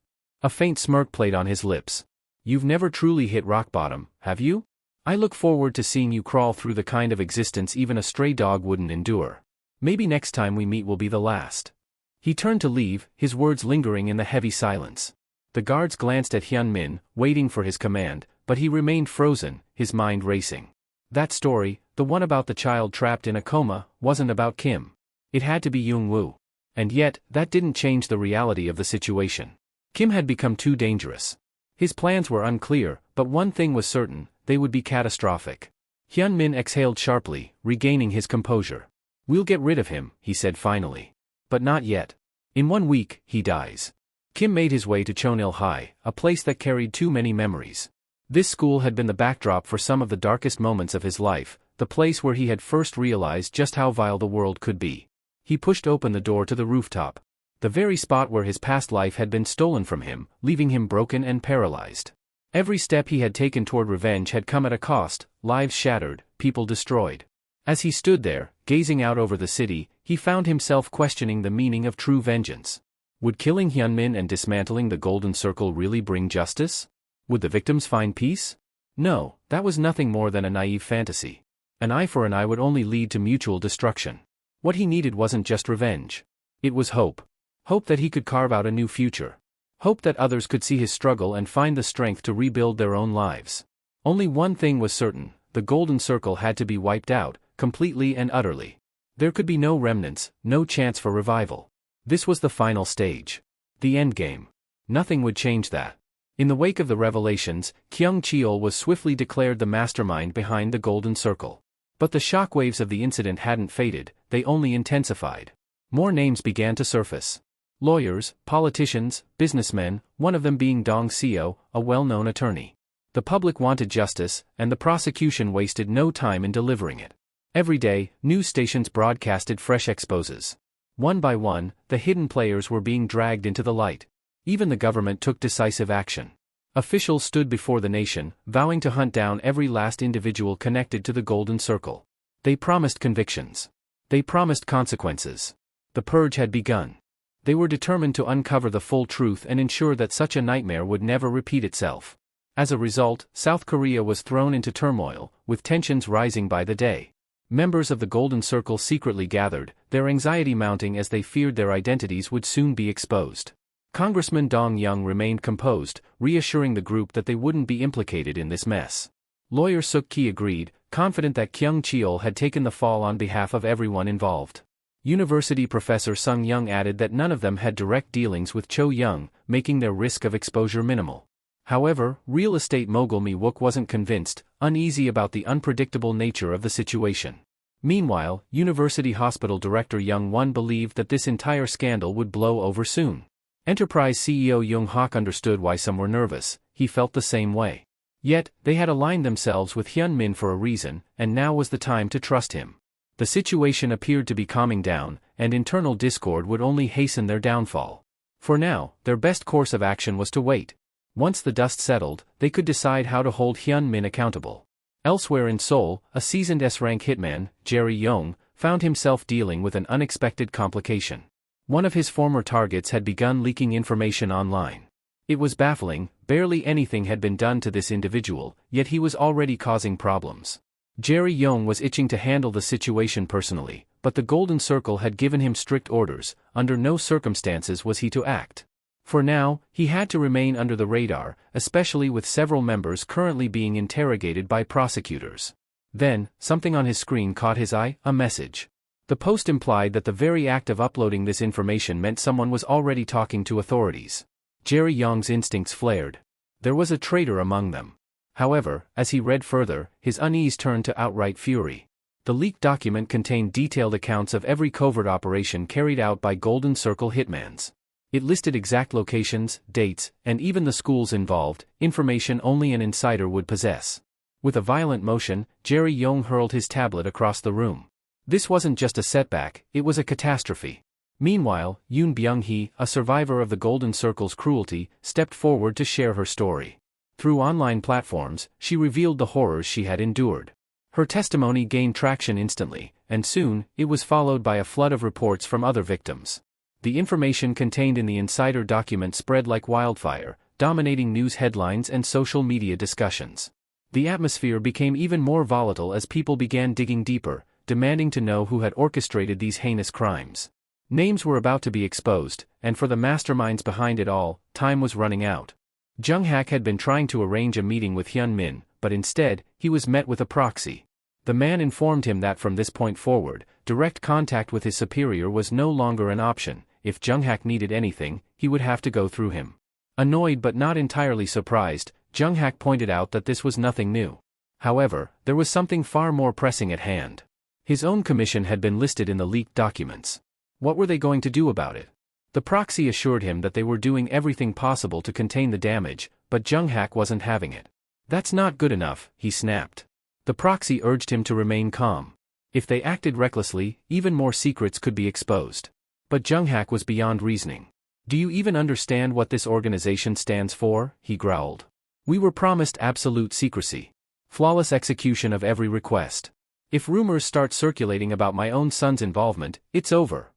A faint smirk played on his lips. "You've never truly hit rock bottom, have you? I look forward to seeing you crawl through the kind of existence even a stray dog wouldn't endure. Maybe next time we meet will be the last." He turned to leave, his words lingering in the heavy silence. The guards glanced at Hyunmin, waiting for his command, but he remained frozen, his mind racing. That story, the one about the child trapped in a coma, wasn't about Kim. It had to be Young-woo. And yet, that didn't change the reality of the situation. Kim had become too dangerous. His plans were unclear, but one thing was certain, they would be catastrophic. Hyunmin exhaled sharply, regaining his composure. "We'll get rid of him," he said finally. "But not yet. In 1 week, he dies." Kim made his way to Chonil High, a place that carried too many memories. This school had been the backdrop for some of the darkest moments of his life, the place where he had first realized just how vile the world could be. He pushed open the door to the rooftop. The very spot where his past life had been stolen from him, leaving him broken and paralyzed. Every step he had taken toward revenge had come at a cost, lives shattered, people destroyed. As he stood there, gazing out over the city, he found himself questioning the meaning of true vengeance. Would killing Hyunmin and dismantling the Golden Circle really bring justice? Would the victims find peace? No, that was nothing more than a naive fantasy. An eye for an eye would only lead to mutual destruction. What he needed wasn't just revenge. It was hope. Hope that he could carve out a new future. Hoped that others could see his struggle and find the strength to rebuild their own lives. Only one thing was certain: the Golden Circle had to be wiped out, completely and utterly. There could be no remnants, no chance for revival. This was the final stage. The endgame. Nothing would change that. In the wake of the revelations, Kyung Cheol was swiftly declared the mastermind behind the Golden Circle. But the shockwaves of the incident hadn't faded, they only intensified. More names began to surface. Lawyers, politicians, businessmen, one of them being Dong Seo, a well-known attorney. The public wanted justice, and the prosecution wasted no time in delivering it. Every day, news stations broadcasted fresh exposes. One by one, the hidden players were being dragged into the light. Even the government took decisive action. Officials stood before the nation, vowing to hunt down every last individual connected to the Golden Circle. They promised convictions. They promised consequences. The purge had begun. They were determined to uncover the full truth and ensure that such a nightmare would never repeat itself. As a result, South Korea was thrown into turmoil, with tensions rising by the day. Members of the Golden Circle secretly gathered, their anxiety mounting as they feared their identities would soon be exposed. Congressman Dong Young remained composed, reassuring the group that they wouldn't be implicated in this mess. Lawyer Suk Ki agreed, confident that Kyung Cheol had taken the fall on behalf of everyone involved. University professor Sung Young added that none of them had direct dealings with Cho Young, making their risk of exposure minimal. However, real estate mogul Mi Wook wasn't convinced, uneasy about the unpredictable nature of the situation. Meanwhile, University Hospital Director Young Won believed that this entire scandal would blow over soon. Enterprise CEO Young Hak understood why some were nervous, he felt the same way. Yet, they had aligned themselves with Hyun Min for a reason, and now was the time to trust him. The situation appeared to be calming down, and internal discord would only hasten their downfall. For now, their best course of action was to wait. Once the dust settled, they could decide how to hold Hyun Min accountable. Elsewhere in Seoul, a seasoned S-rank hitman, Jerry Yong, found himself dealing with an unexpected complication. One of his former targets had begun leaking information online. It was baffling, barely anything had been done to this individual, yet he was already causing problems. Jerry Yong was itching to handle the situation personally, but the Golden Circle had given him strict orders, under no circumstances was he to act. For now, he had to remain under the radar, especially with several members currently being interrogated by prosecutors. Then, something on his screen caught his eye, a message. The post implied that the very act of uploading this information meant someone was already talking to authorities. Jerry Yong's instincts flared. There was a traitor among them. However, as he read further, his unease turned to outright fury. The leaked document contained detailed accounts of every covert operation carried out by Golden Circle hitmans. It listed exact locations, dates, and even the schools involved, information only an insider would possess. With a violent motion, Jerry Yong hurled his tablet across the room. This wasn't just a setback, it was a catastrophe. Meanwhile, Yoon Byung-hee, a survivor of the Golden Circle's cruelty, stepped forward to share her story. Through online platforms, she revealed the horrors she had endured. Her testimony gained traction instantly, and soon, it was followed by a flood of reports from other victims. The information contained in the insider document spread like wildfire, dominating news headlines and social media discussions. The atmosphere became even more volatile as people began digging deeper, demanding to know who had orchestrated these heinous crimes. Names were about to be exposed, and for the masterminds behind it all, time was running out. Jung Hak had been trying to arrange a meeting with Hyun Min, but instead, he was met with a proxy. The man informed him that from this point forward, direct contact with his superior was no longer an option. If Jung Hak needed anything, he would have to go through him. Annoyed but not entirely surprised, Jung Hak pointed out that this was nothing new. However, there was something far more pressing at hand. His own commission had been listed in the leaked documents. What were they going to do about it? The proxy assured him that they were doing everything possible to contain the damage, but Jung Hak wasn't having it. That's not good enough, he snapped. The proxy urged him to remain calm. If they acted recklessly, even more secrets could be exposed. But Jung Hak was beyond reasoning. Do you even understand what this organization stands for? He growled. We were promised absolute secrecy. Flawless execution of every request. If rumors start circulating about my own son's involvement, it's over.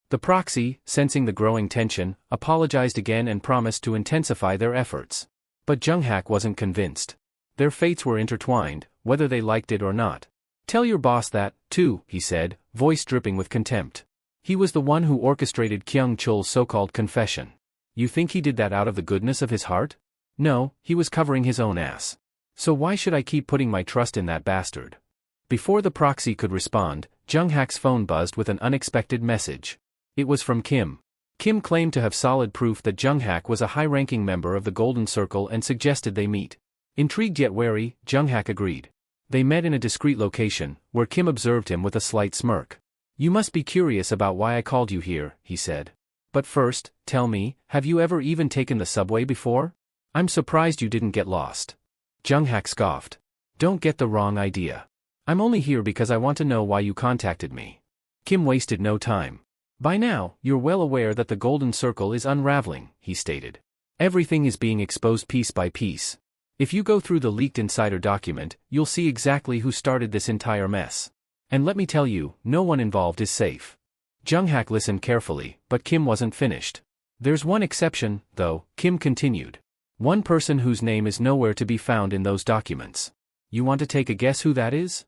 The proxy, sensing the growing tension, apologized again and promised to intensify their efforts. But Jung Hak wasn't convinced. Their fates were intertwined, whether they liked it or not. Tell your boss that, too, he said, voice dripping with contempt. He was the one who orchestrated Kyung Cheol's so-called confession. You think he did that out of the goodness of his heart? No, he was covering his own ass. So why should I keep putting my trust in that bastard? Before the proxy could respond, Jung-hak's phone buzzed with an unexpected message. It was from Kim. Kim claimed to have solid proof that Jung-hak was a high-ranking member of the Golden Circle and suggested they meet. Intrigued yet wary, Jung-hak agreed. They met in a discreet location, where Kim observed him with a slight smirk. You must be curious about why I called you here, he said. But first, tell me, have you ever even taken the subway before? I'm surprised you didn't get lost. Jung-hak scoffed. Don't get the wrong idea. I'm only here because I want to know why you contacted me. Kim wasted no time. By now, you're well aware that the Golden Circle is unraveling, he stated. Everything is being exposed piece by piece. If you go through the leaked insider document, you'll see exactly who started this entire mess. And let me tell you, no one involved is safe. Jung-hak listened carefully, but Kim wasn't finished. There's one exception, though, Kim continued. One person whose name is nowhere to be found in those documents. You want to take a guess who that is?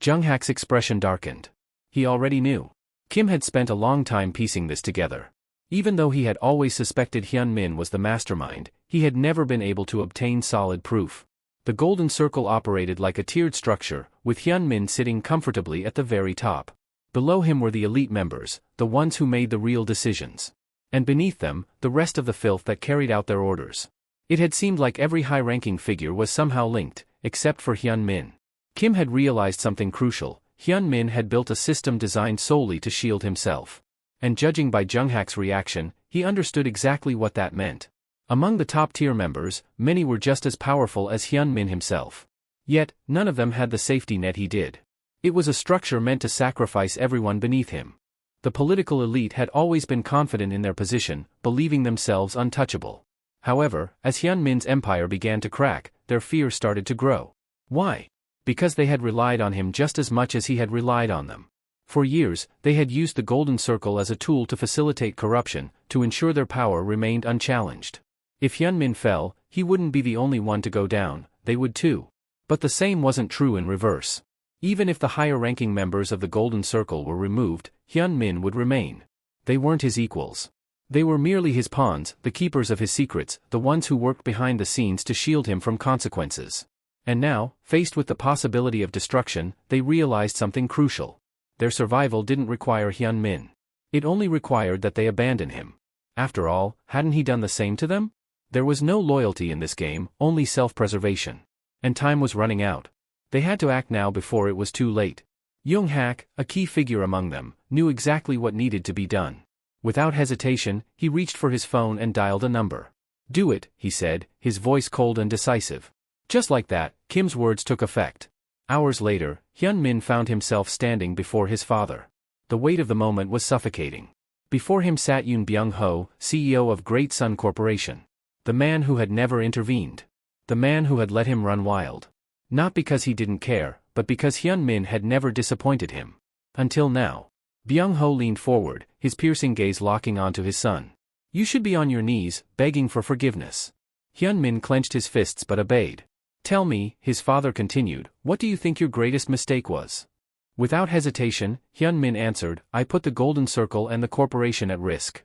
Jung-hak's expression darkened. He already knew. Kim had spent a long time piecing this together. Even though he had always suspected Hyun-min was the mastermind, he had never been able to obtain solid proof. The Golden Circle operated like a tiered structure, with Hyun-min sitting comfortably at the very top. Below him were the elite members, the ones who made the real decisions. And beneath them, the rest of the filth that carried out their orders. It had seemed like every high-ranking figure was somehow linked, except for Hyun-min. Kim had realized something crucial. Hyun-min had built a system designed solely to shield himself. And judging by Jung-hak's reaction, he understood exactly what that meant. Among the top-tier members, many were just as powerful as Hyun-min himself. Yet, none of them had the safety net he did. It was a structure meant to sacrifice everyone beneath him. The political elite had always been confident in their position, believing themselves untouchable. However, as Hyun-min's empire began to crack, their fear started to grow. Why? Because they had relied on him just as much as he had relied on them. For years, they had used the Golden Circle as a tool to facilitate corruption, to ensure their power remained unchallenged. If Hyun-min fell, he wouldn't be the only one to go down, they would too. But the same wasn't true in reverse. Even if the higher-ranking members of the Golden Circle were removed, Hyun-min would remain. They weren't his equals. They were merely his pawns, the keepers of his secrets, the ones who worked behind the scenes to shield him from consequences. And now, faced with the possibility of destruction, they realized something crucial. Their survival didn't require Hyun-min. It only required that they abandon him. After all, hadn't he done the same to them? There was no loyalty in this game, only self-preservation. And time was running out. They had to act now before it was too late. Jung-hak, a key figure among them, knew exactly what needed to be done. Without hesitation, he reached for his phone and dialed a number. Do it, he said, his voice cold and decisive. Just like that, Kim's words took effect. Hours later, Hyun-min found himself standing before his father. The weight of the moment was suffocating. Before him sat Yoon Byung-ho, CEO of Great Sun Corporation. The man who had never intervened. The man who had let him run wild. Not because he didn't care, but because Hyun-min had never disappointed him. Until now. Byung-ho leaned forward, his piercing gaze locking onto his son. You should be on your knees, begging for forgiveness. Hyun-min clenched his fists but obeyed. Tell me, his father continued, what do you think your greatest mistake was? Without hesitation, Hyun-min answered, I put the Golden Circle and the corporation at risk.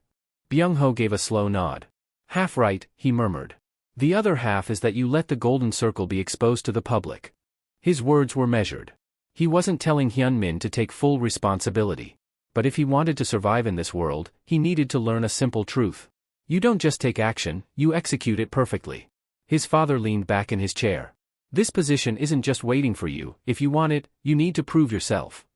Byung-ho gave a slow nod. Half right, he murmured. The other half is that you let the Golden Circle be exposed to the public. His words were measured. He wasn't telling Hyun-min to take full responsibility. But if he wanted to survive in this world, he needed to learn a simple truth. You don't just take action, you execute it perfectly. His father leaned back in his chair. This position isn't just waiting for you, if you want it, you need to prove yourself.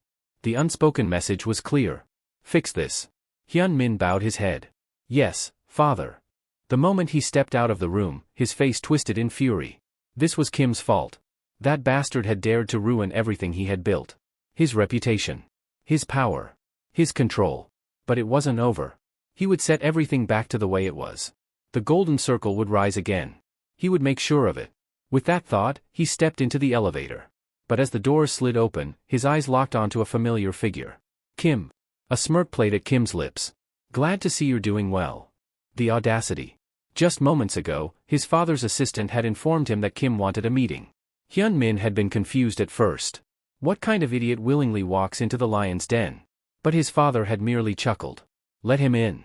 The unspoken message was clear. Fix this. Hyun-min bowed his head. Yes, father. The moment he stepped out of the room, his face twisted in fury. This was Kim's fault. That bastard had dared to ruin everything he had built. His reputation. His power. His control. But it wasn't over. He would set everything back to the way it was. The Golden Circle would rise again. He would make sure of it. With that thought, he stepped into the elevator. But as the doors slid open, his eyes locked onto a familiar figure. Kim. A smirk played at Kim's lips. Glad to see you're doing well. The audacity. Just moments ago, his father's assistant had informed him that Kim wanted a meeting. Hyun-min had been confused at first. What kind of idiot willingly walks into the lion's den? But his father had merely chuckled. Let him in.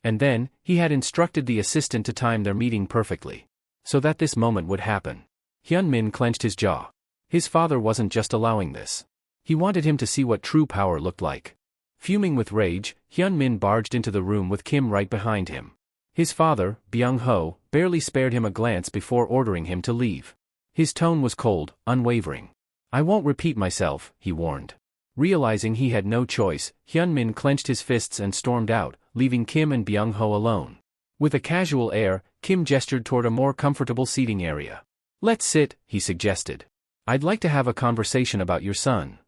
And then, he had instructed the assistant to time their meeting perfectly, so that this moment would happen. Hyun-min clenched his jaw. His father wasn't just allowing this. He wanted him to see what true power looked like. Fuming with rage, Hyun-min barged into the room with Kim right behind him. His father, Byung-ho, barely spared him a glance before ordering him to leave. His tone was cold, unwavering. "I won't repeat myself," he warned. Realizing he had no choice, Hyun-min clenched his fists and stormed out, leaving Kim and Byung-ho alone. With a casual air, Kim gestured toward a more comfortable seating area. "Let's sit," he suggested. "I'd like to have a conversation about your son."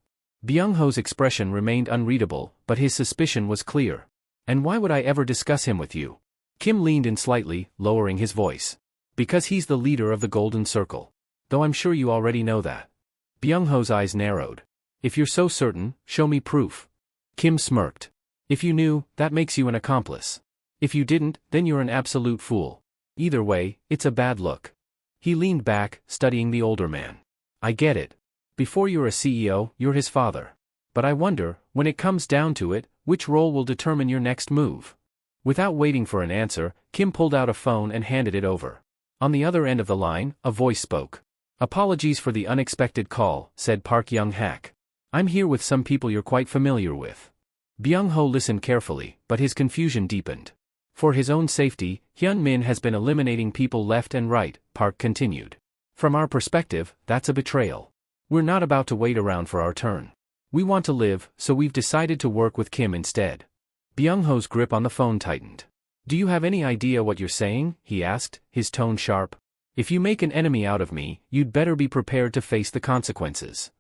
Byung-ho's expression remained unreadable, but his suspicion was clear. "And why would I ever discuss him with you?" Kim leaned in slightly, lowering his voice. "Because he's the leader of the Golden Circle. Though I'm sure you already know that." Byung-ho's eyes narrowed. "If you're so certain, show me proof." Kim smirked. "If you knew, that makes you an accomplice. If you didn't, then you're an absolute fool. Either way, it's a bad look." He leaned back, studying the older man. "I get it. Before you're a CEO, you're his father. But I wonder, when it comes down to it, which role will determine your next move?" Without waiting for an answer, Kim pulled out a phone and handed it over. On the other end of the line, a voice spoke. "Apologies for the unexpected call," said Park Young-hak. "I'm here with some people you're quite familiar with." Byung-ho listened carefully, but his confusion deepened. "For his own safety, Hyun-min has been eliminating people left and right," Park continued. "From our perspective, that's a betrayal. We're not about to wait around for our turn. We want to live, so we've decided to work with Kim instead." Byung-ho's grip on the phone tightened. "Do you have any idea what you're saying?" he asked, his tone sharp. "If you make an enemy out of me, you'd better be prepared to face the consequences."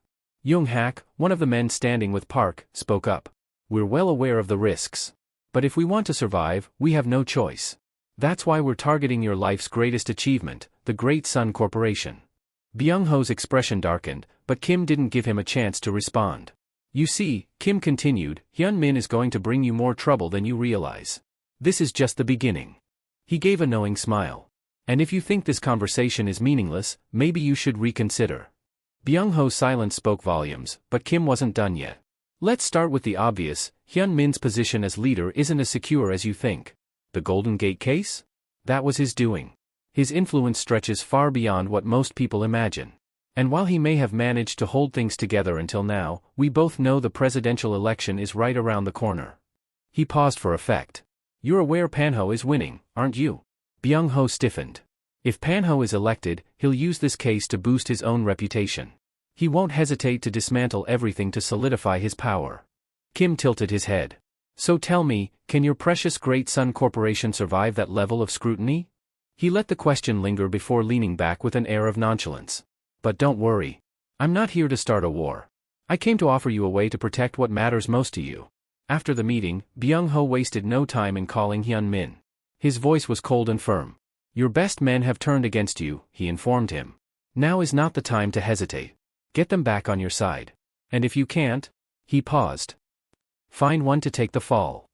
Young-hak, one of the men standing with Park, spoke up. "We're well aware of the risks. But if we want to survive, we have no choice. That's why we're targeting your life's greatest achievement, the Great Sun Corporation." Byung-ho's expression darkened, but Kim didn't give him a chance to respond. "You see," Kim continued, "Hyun-min is going to bring you more trouble than you realize. This is just the beginning." He gave a knowing smile. "And if you think this conversation is meaningless, maybe you should reconsider." Byung-ho's silence spoke volumes, but Kim wasn't done yet. "Let's start with the obvious. Hyun-min's position as leader isn't as secure as you think. The Golden Gate case? That was his doing. His influence stretches far beyond what most people imagine. And while he may have managed to hold things together until now, we both know the presidential election is right around the corner." He paused for effect. "You're aware Panho is winning, aren't you?" Byung-ho stiffened. "If Panho is elected, he'll use this case to boost his own reputation. He won't hesitate to dismantle everything to solidify his power." Kim tilted his head. "So tell me, can your precious Great Sun Corporation survive that level of scrutiny?" He let the question linger before leaning back with an air of nonchalance. "But don't worry. I'm not here to start a war. I came to offer you a way to protect what matters most to you." After the meeting, Byung-ho wasted no time in calling Hyun-min. His voice was cold and firm. "Your best men have turned against you," he informed him. "Now is not the time to hesitate. Get them back on your side. And if you can't," he paused, "find one to take the fall."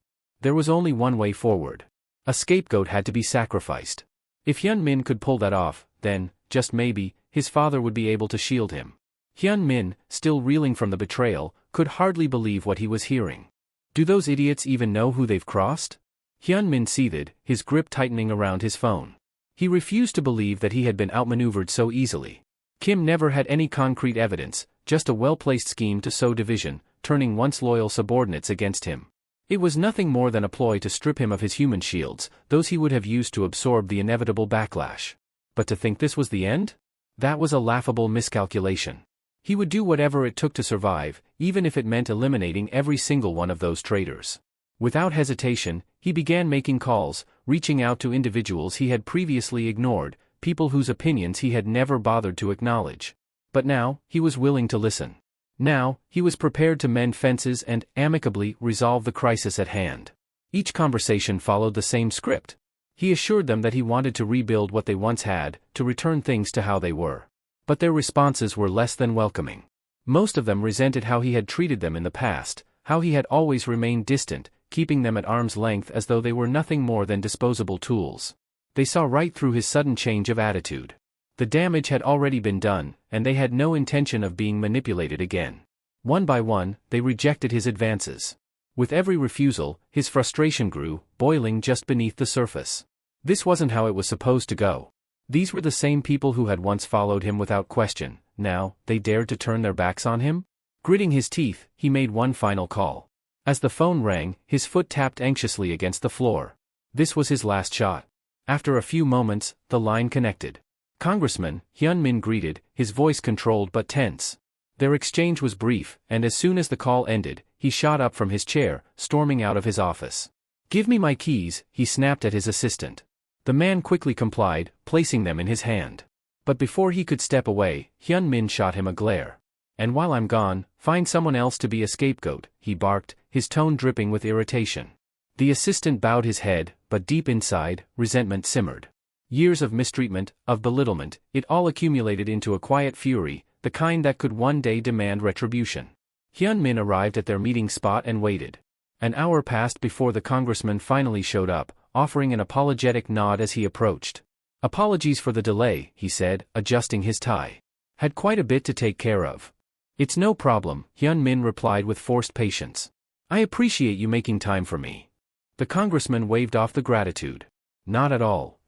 There was only one way forward. A scapegoat had to be sacrificed. If Hyun-min could pull that off, then, just maybe, his father would be able to shield him. Hyun-min, still reeling from the betrayal, could hardly believe what he was hearing. Do those idiots even know who they've crossed? Hyun-min seethed, his grip tightening around his phone. He refused to believe that he had been outmaneuvered so easily. Kim never had any concrete evidence, just a well-placed scheme to sow division, turning once loyal subordinates against him. It was nothing more than a ploy to strip him of his human shields, those he would have used to absorb the inevitable backlash. But to think this was the end? That was a laughable miscalculation. He would do whatever it took to survive, even if it meant eliminating every single one of those traitors. Without hesitation, he began making calls, reaching out to individuals he had previously ignored, people whose opinions he had never bothered to acknowledge. But now, he was willing to listen. Now, he was prepared to mend fences and, amicably, resolve the crisis at hand. Each conversation followed the same script. He assured them that he wanted to rebuild what they once had, to return things to how they were. But their responses were less than welcoming. Most of them resented how he had treated them in the past, how he had always remained distant, keeping them at arm's length as though they were nothing more than disposable tools. They saw right through his sudden change of attitude. The damage had already been done, and they had no intention of being manipulated again. One by one, they rejected his advances. With every refusal, his frustration grew, boiling just beneath the surface. This wasn't how it was supposed to go. These were the same people who had once followed him without question. Now, they dared to turn their backs on him? Gritting his teeth, he made one final call. As the phone rang, his foot tapped anxiously against the floor. This was his last shot. After a few moments, the line connected. Congressman, Hyun-min greeted, his voice controlled but tense. Their exchange was brief, and as soon as the call ended, he shot up from his chair, storming out of his office. "Give me my keys," he snapped at his assistant. The man quickly complied, placing them in his hand. But before he could step away, Hyun-min shot him a glare. "And while I'm gone, find someone else to be a scapegoat," he barked, his tone dripping with irritation. The assistant bowed his head, but deep inside, resentment simmered. Years of mistreatment, of belittlement, it all accumulated into a quiet fury, the kind that could one day demand retribution. Hyun-min arrived at their meeting spot and waited. An hour passed before the congressman finally showed up, offering an apologetic nod as he approached. "Apologies for the delay," he said, adjusting his tie. "Had quite a bit to take care of." "It's no problem," Hyun-min replied with forced patience. "I appreciate you making time for me." The congressman waved off the gratitude. "Not at all."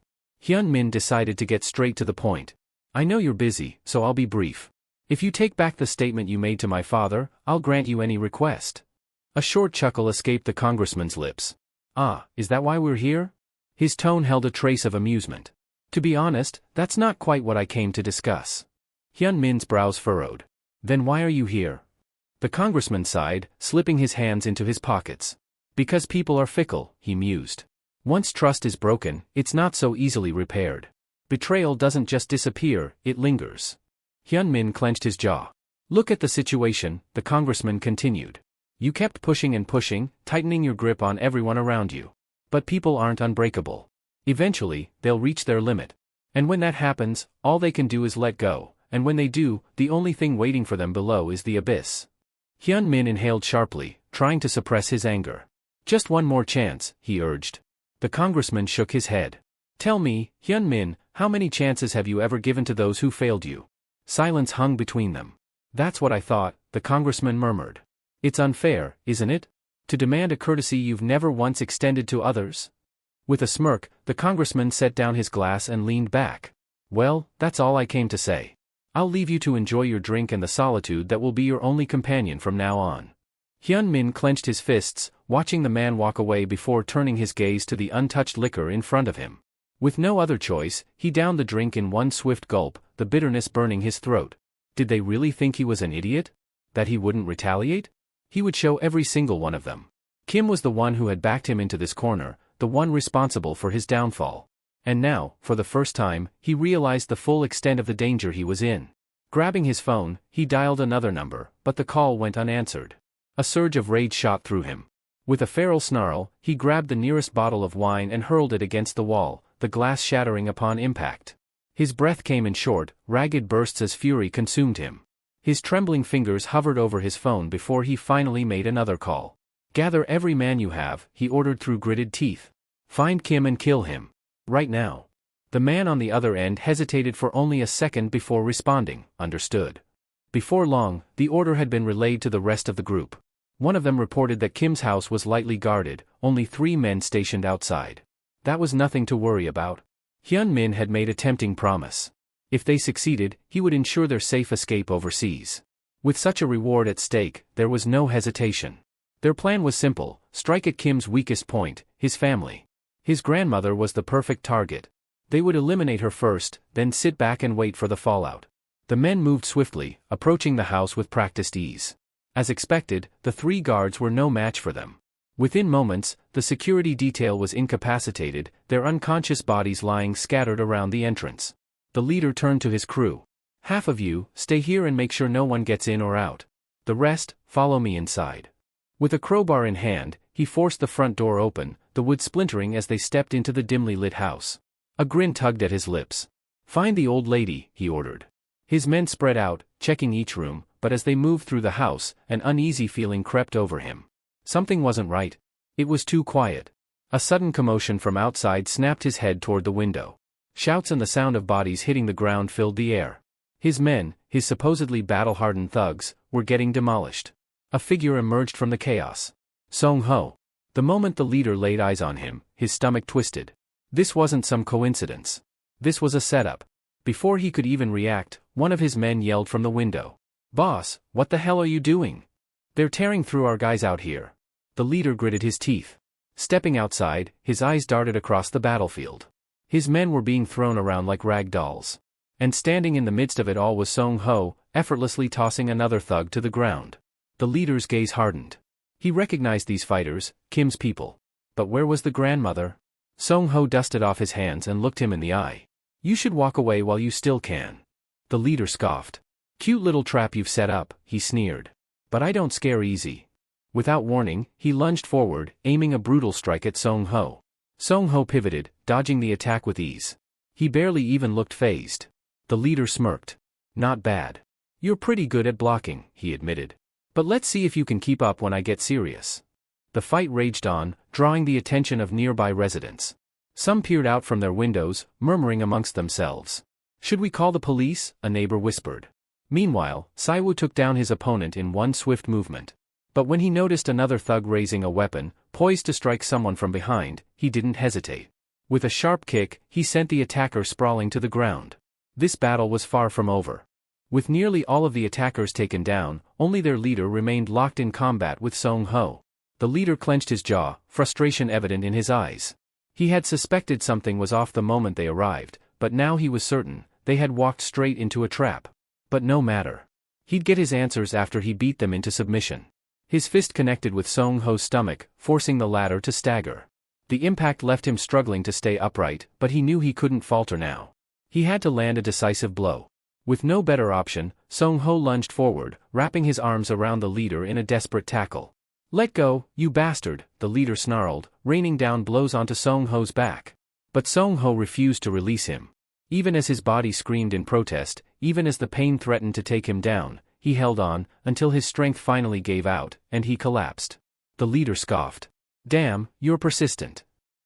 Hyun-min decided to get straight to the point. "I know you're busy, so I'll be brief. If you take back the statement you made to my father, I'll grant you any request." A short chuckle escaped the congressman's lips. "Ah, is that why we're here?" His tone held a trace of amusement. "To be honest, that's not quite what I came to discuss." Hyun-min's brows furrowed. "Then why are you here?" The congressman sighed, slipping his hands into his pockets. "Because people are fickle," he mused. "Once trust is broken, it's not so easily repaired. Betrayal doesn't just disappear, it lingers." Hyun-min clenched his jaw. "Look at the situation," the congressman continued. "You kept pushing and pushing, tightening your grip on everyone around you. But people aren't unbreakable. Eventually, they'll reach their limit. And when that happens, all they can do is let go, and when they do, the only thing waiting for them below is the abyss." Hyun-min inhaled sharply, trying to suppress his anger. "Just one more chance," he urged. The congressman shook his head. "Tell me, Hyun-min, how many chances have you ever given to those who failed you?" Silence hung between them. "That's what I thought," the congressman murmured. "It's unfair, isn't it? To demand a courtesy you've never once extended to others?" With a smirk, the congressman set down his glass and leaned back. "Well, that's all I came to say. I'll leave you to enjoy your drink and the solitude that will be your only companion from now on." Hyun-min clenched his fists, watching the man walk away before turning his gaze to the untouched liquor in front of him. With no other choice, he downed the drink in one swift gulp, the bitterness burning his throat. Did they really think he was an idiot? That he wouldn't retaliate? He would show every single one of them. Kim was the one who had backed him into this corner, the one responsible for his downfall. And now, for the first time, he realized the full extent of the danger he was in. Grabbing his phone, he dialed another number, but the call went unanswered. A surge of rage shot through him. With a feral snarl, he grabbed the nearest bottle of wine and hurled it against the wall, the glass shattering upon impact. His breath came in short, ragged bursts as fury consumed him. His trembling fingers hovered over his phone before he finally made another call. "Gather every man you have," he ordered through gritted teeth. "Find Kim and kill him. Right now." The man on the other end hesitated for only a second before responding. "Understood." Before long, the order had been relayed to the rest of the group. One of them reported that Kim's house was lightly guarded, only 3 men stationed outside. That was nothing to worry about. Hyun-min had made a tempting promise. If they succeeded, he would ensure their safe escape overseas. With such a reward at stake, there was no hesitation. Their plan was simple: strike at Kim's weakest point, his family. His grandmother was the perfect target. They would eliminate her first, then sit back and wait for the fallout. The men moved swiftly, approaching the house with practiced ease. As expected, the 3 guards were no match for them. Within moments, the security detail was incapacitated, their unconscious bodies lying scattered around the entrance. The leader turned to his crew. "Half of you, stay here and make sure no one gets in or out. The rest, follow me inside." With a crowbar in hand, he forced the front door open, the wood splintering as they stepped into the dimly lit house. A grin tugged at his lips. "Find the old lady," he ordered. His men spread out, checking each room, but as they moved through the house, an uneasy feeling crept over him. Something wasn't right. It was too quiet. A sudden commotion from outside snapped his head toward the window. Shouts and the sound of bodies hitting the ground filled the air. His men, his supposedly battle-hardened thugs, were getting demolished. A figure emerged from the chaos. Song-ho. The moment the leader laid eyes on him, his stomach twisted. This wasn't some coincidence. This was a setup. Before he could even react, one of his men yelled from the window. "Boss, what the hell are you doing? They're tearing through our guys out here." The leader gritted his teeth. Stepping outside, his eyes darted across the battlefield. His men were being thrown around like rag dolls. And standing in the midst of it all was Song-ho, effortlessly tossing another thug to the ground. The leader's gaze hardened. He recognized these fighters, Kim's people. But where was the grandmother? Song-ho dusted off his hands and looked him in the eye. "You should walk away while you still can." The leader scoffed. "Cute little trap you've set up," he sneered. "But I don't scare easy." Without warning, he lunged forward, aiming a brutal strike at Song-ho. Song-ho pivoted, dodging the attack with ease. He barely even looked fazed. The leader smirked. "Not bad. You're pretty good at blocking," he admitted. "But let's see if you can keep up when I get serious." The fight raged on, drawing the attention of nearby residents. Some peered out from their windows, murmuring amongst themselves. "Should we call the police?" a neighbor whispered. Meanwhile, Saiwoo took down his opponent in one swift movement. But when he noticed another thug raising a weapon, poised to strike someone from behind, he didn't hesitate. With a sharp kick, he sent the attacker sprawling to the ground. This battle was far from over. With nearly all of the attackers taken down, only their leader remained locked in combat with Song-ho. The leader clenched his jaw, frustration evident in his eyes. He had suspected something was off the moment they arrived, but now he was certain, they had walked straight into a trap. But no matter. He'd get his answers after he beat them into submission. His fist connected with Song-ho's stomach, forcing the latter to stagger. The impact left him struggling to stay upright, but he knew he couldn't falter now. He had to land a decisive blow. With no better option, Song-ho lunged forward, wrapping his arms around the leader in a desperate tackle. "Let go, you bastard," the leader snarled, raining down blows onto Song-ho's back. But Song-ho refused to release him. Even as his body screamed in protest, even as the pain threatened to take him down, he held on, until his strength finally gave out, and he collapsed. The leader scoffed. "Damn, you're persistent.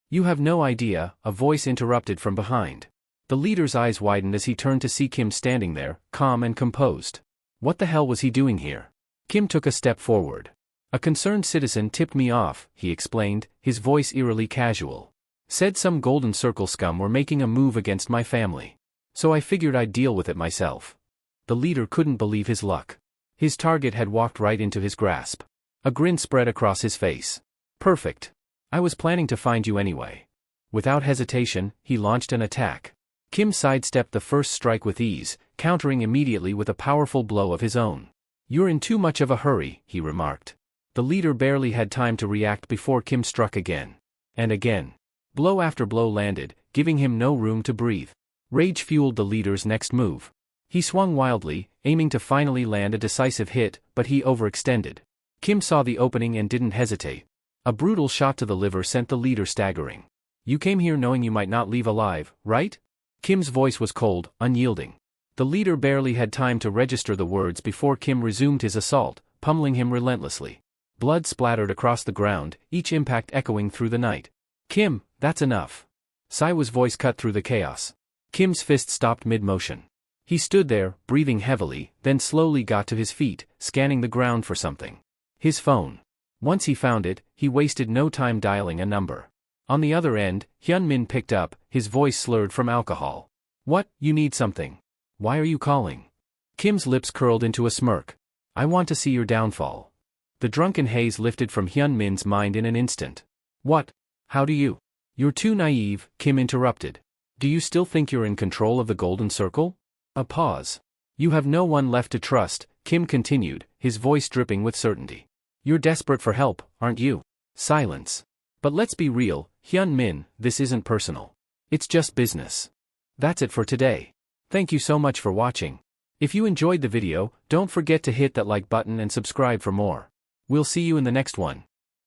You have no idea," a voice interrupted from behind. The leader's eyes widened as he turned to see Kim standing there, calm and composed. What the hell was he doing here? Kim took a step forward. "A concerned citizen tipped me off," he explained, his voice eerily casual. "Said some Golden Circle scum were making a move against my family. So I figured I'd deal with it myself." The leader couldn't believe his luck. His target had walked right into his grasp. A grin spread across his face. "Perfect. I was planning to find you anyway." Without hesitation, he launched an attack. Kim sidestepped the first strike with ease, countering immediately with a powerful blow of his own. "You're in too much of a hurry," he remarked. The leader barely had time to react before Kim struck again. And again. Blow after blow landed, giving him no room to breathe. Rage fueled the leader's next move. He swung wildly, aiming to finally land a decisive hit, but he overextended. Kim saw the opening and didn't hesitate. A brutal shot to the liver sent the leader staggering. "You came here knowing you might not leave alive, right?" Kim's voice was cold, unyielding. The leader barely had time to register the words before Kim resumed his assault, pummeling him relentlessly. Blood splattered across the ground, each impact echoing through the night. "Kim, that's enough." Saiwoo's voice cut through the chaos. Kim's fist stopped mid-motion. He stood there, breathing heavily, then slowly got to his feet, scanning the ground for something. His phone. Once he found it, he wasted no time dialing a number. On the other end, Hyun-min picked up, his voice slurred from alcohol. "What, you need something? Why are you calling?" Kim's lips curled into a smirk. "I want to see your downfall." The drunken haze lifted from Hyun-min's mind in an instant. "What? How do you?" "You're too naive," Kim interrupted. "Do you still think you're in control of the Golden Circle?" A pause. "You have no one left to trust," Kim continued, his voice dripping with certainty. "You're desperate for help, aren't you?" Silence. "But let's be real, Hyun-min, this isn't personal. It's just business." That's it for today. Thank you so much for watching. If you enjoyed the video, don't forget to hit that like button and subscribe for more. We'll see you in the next one.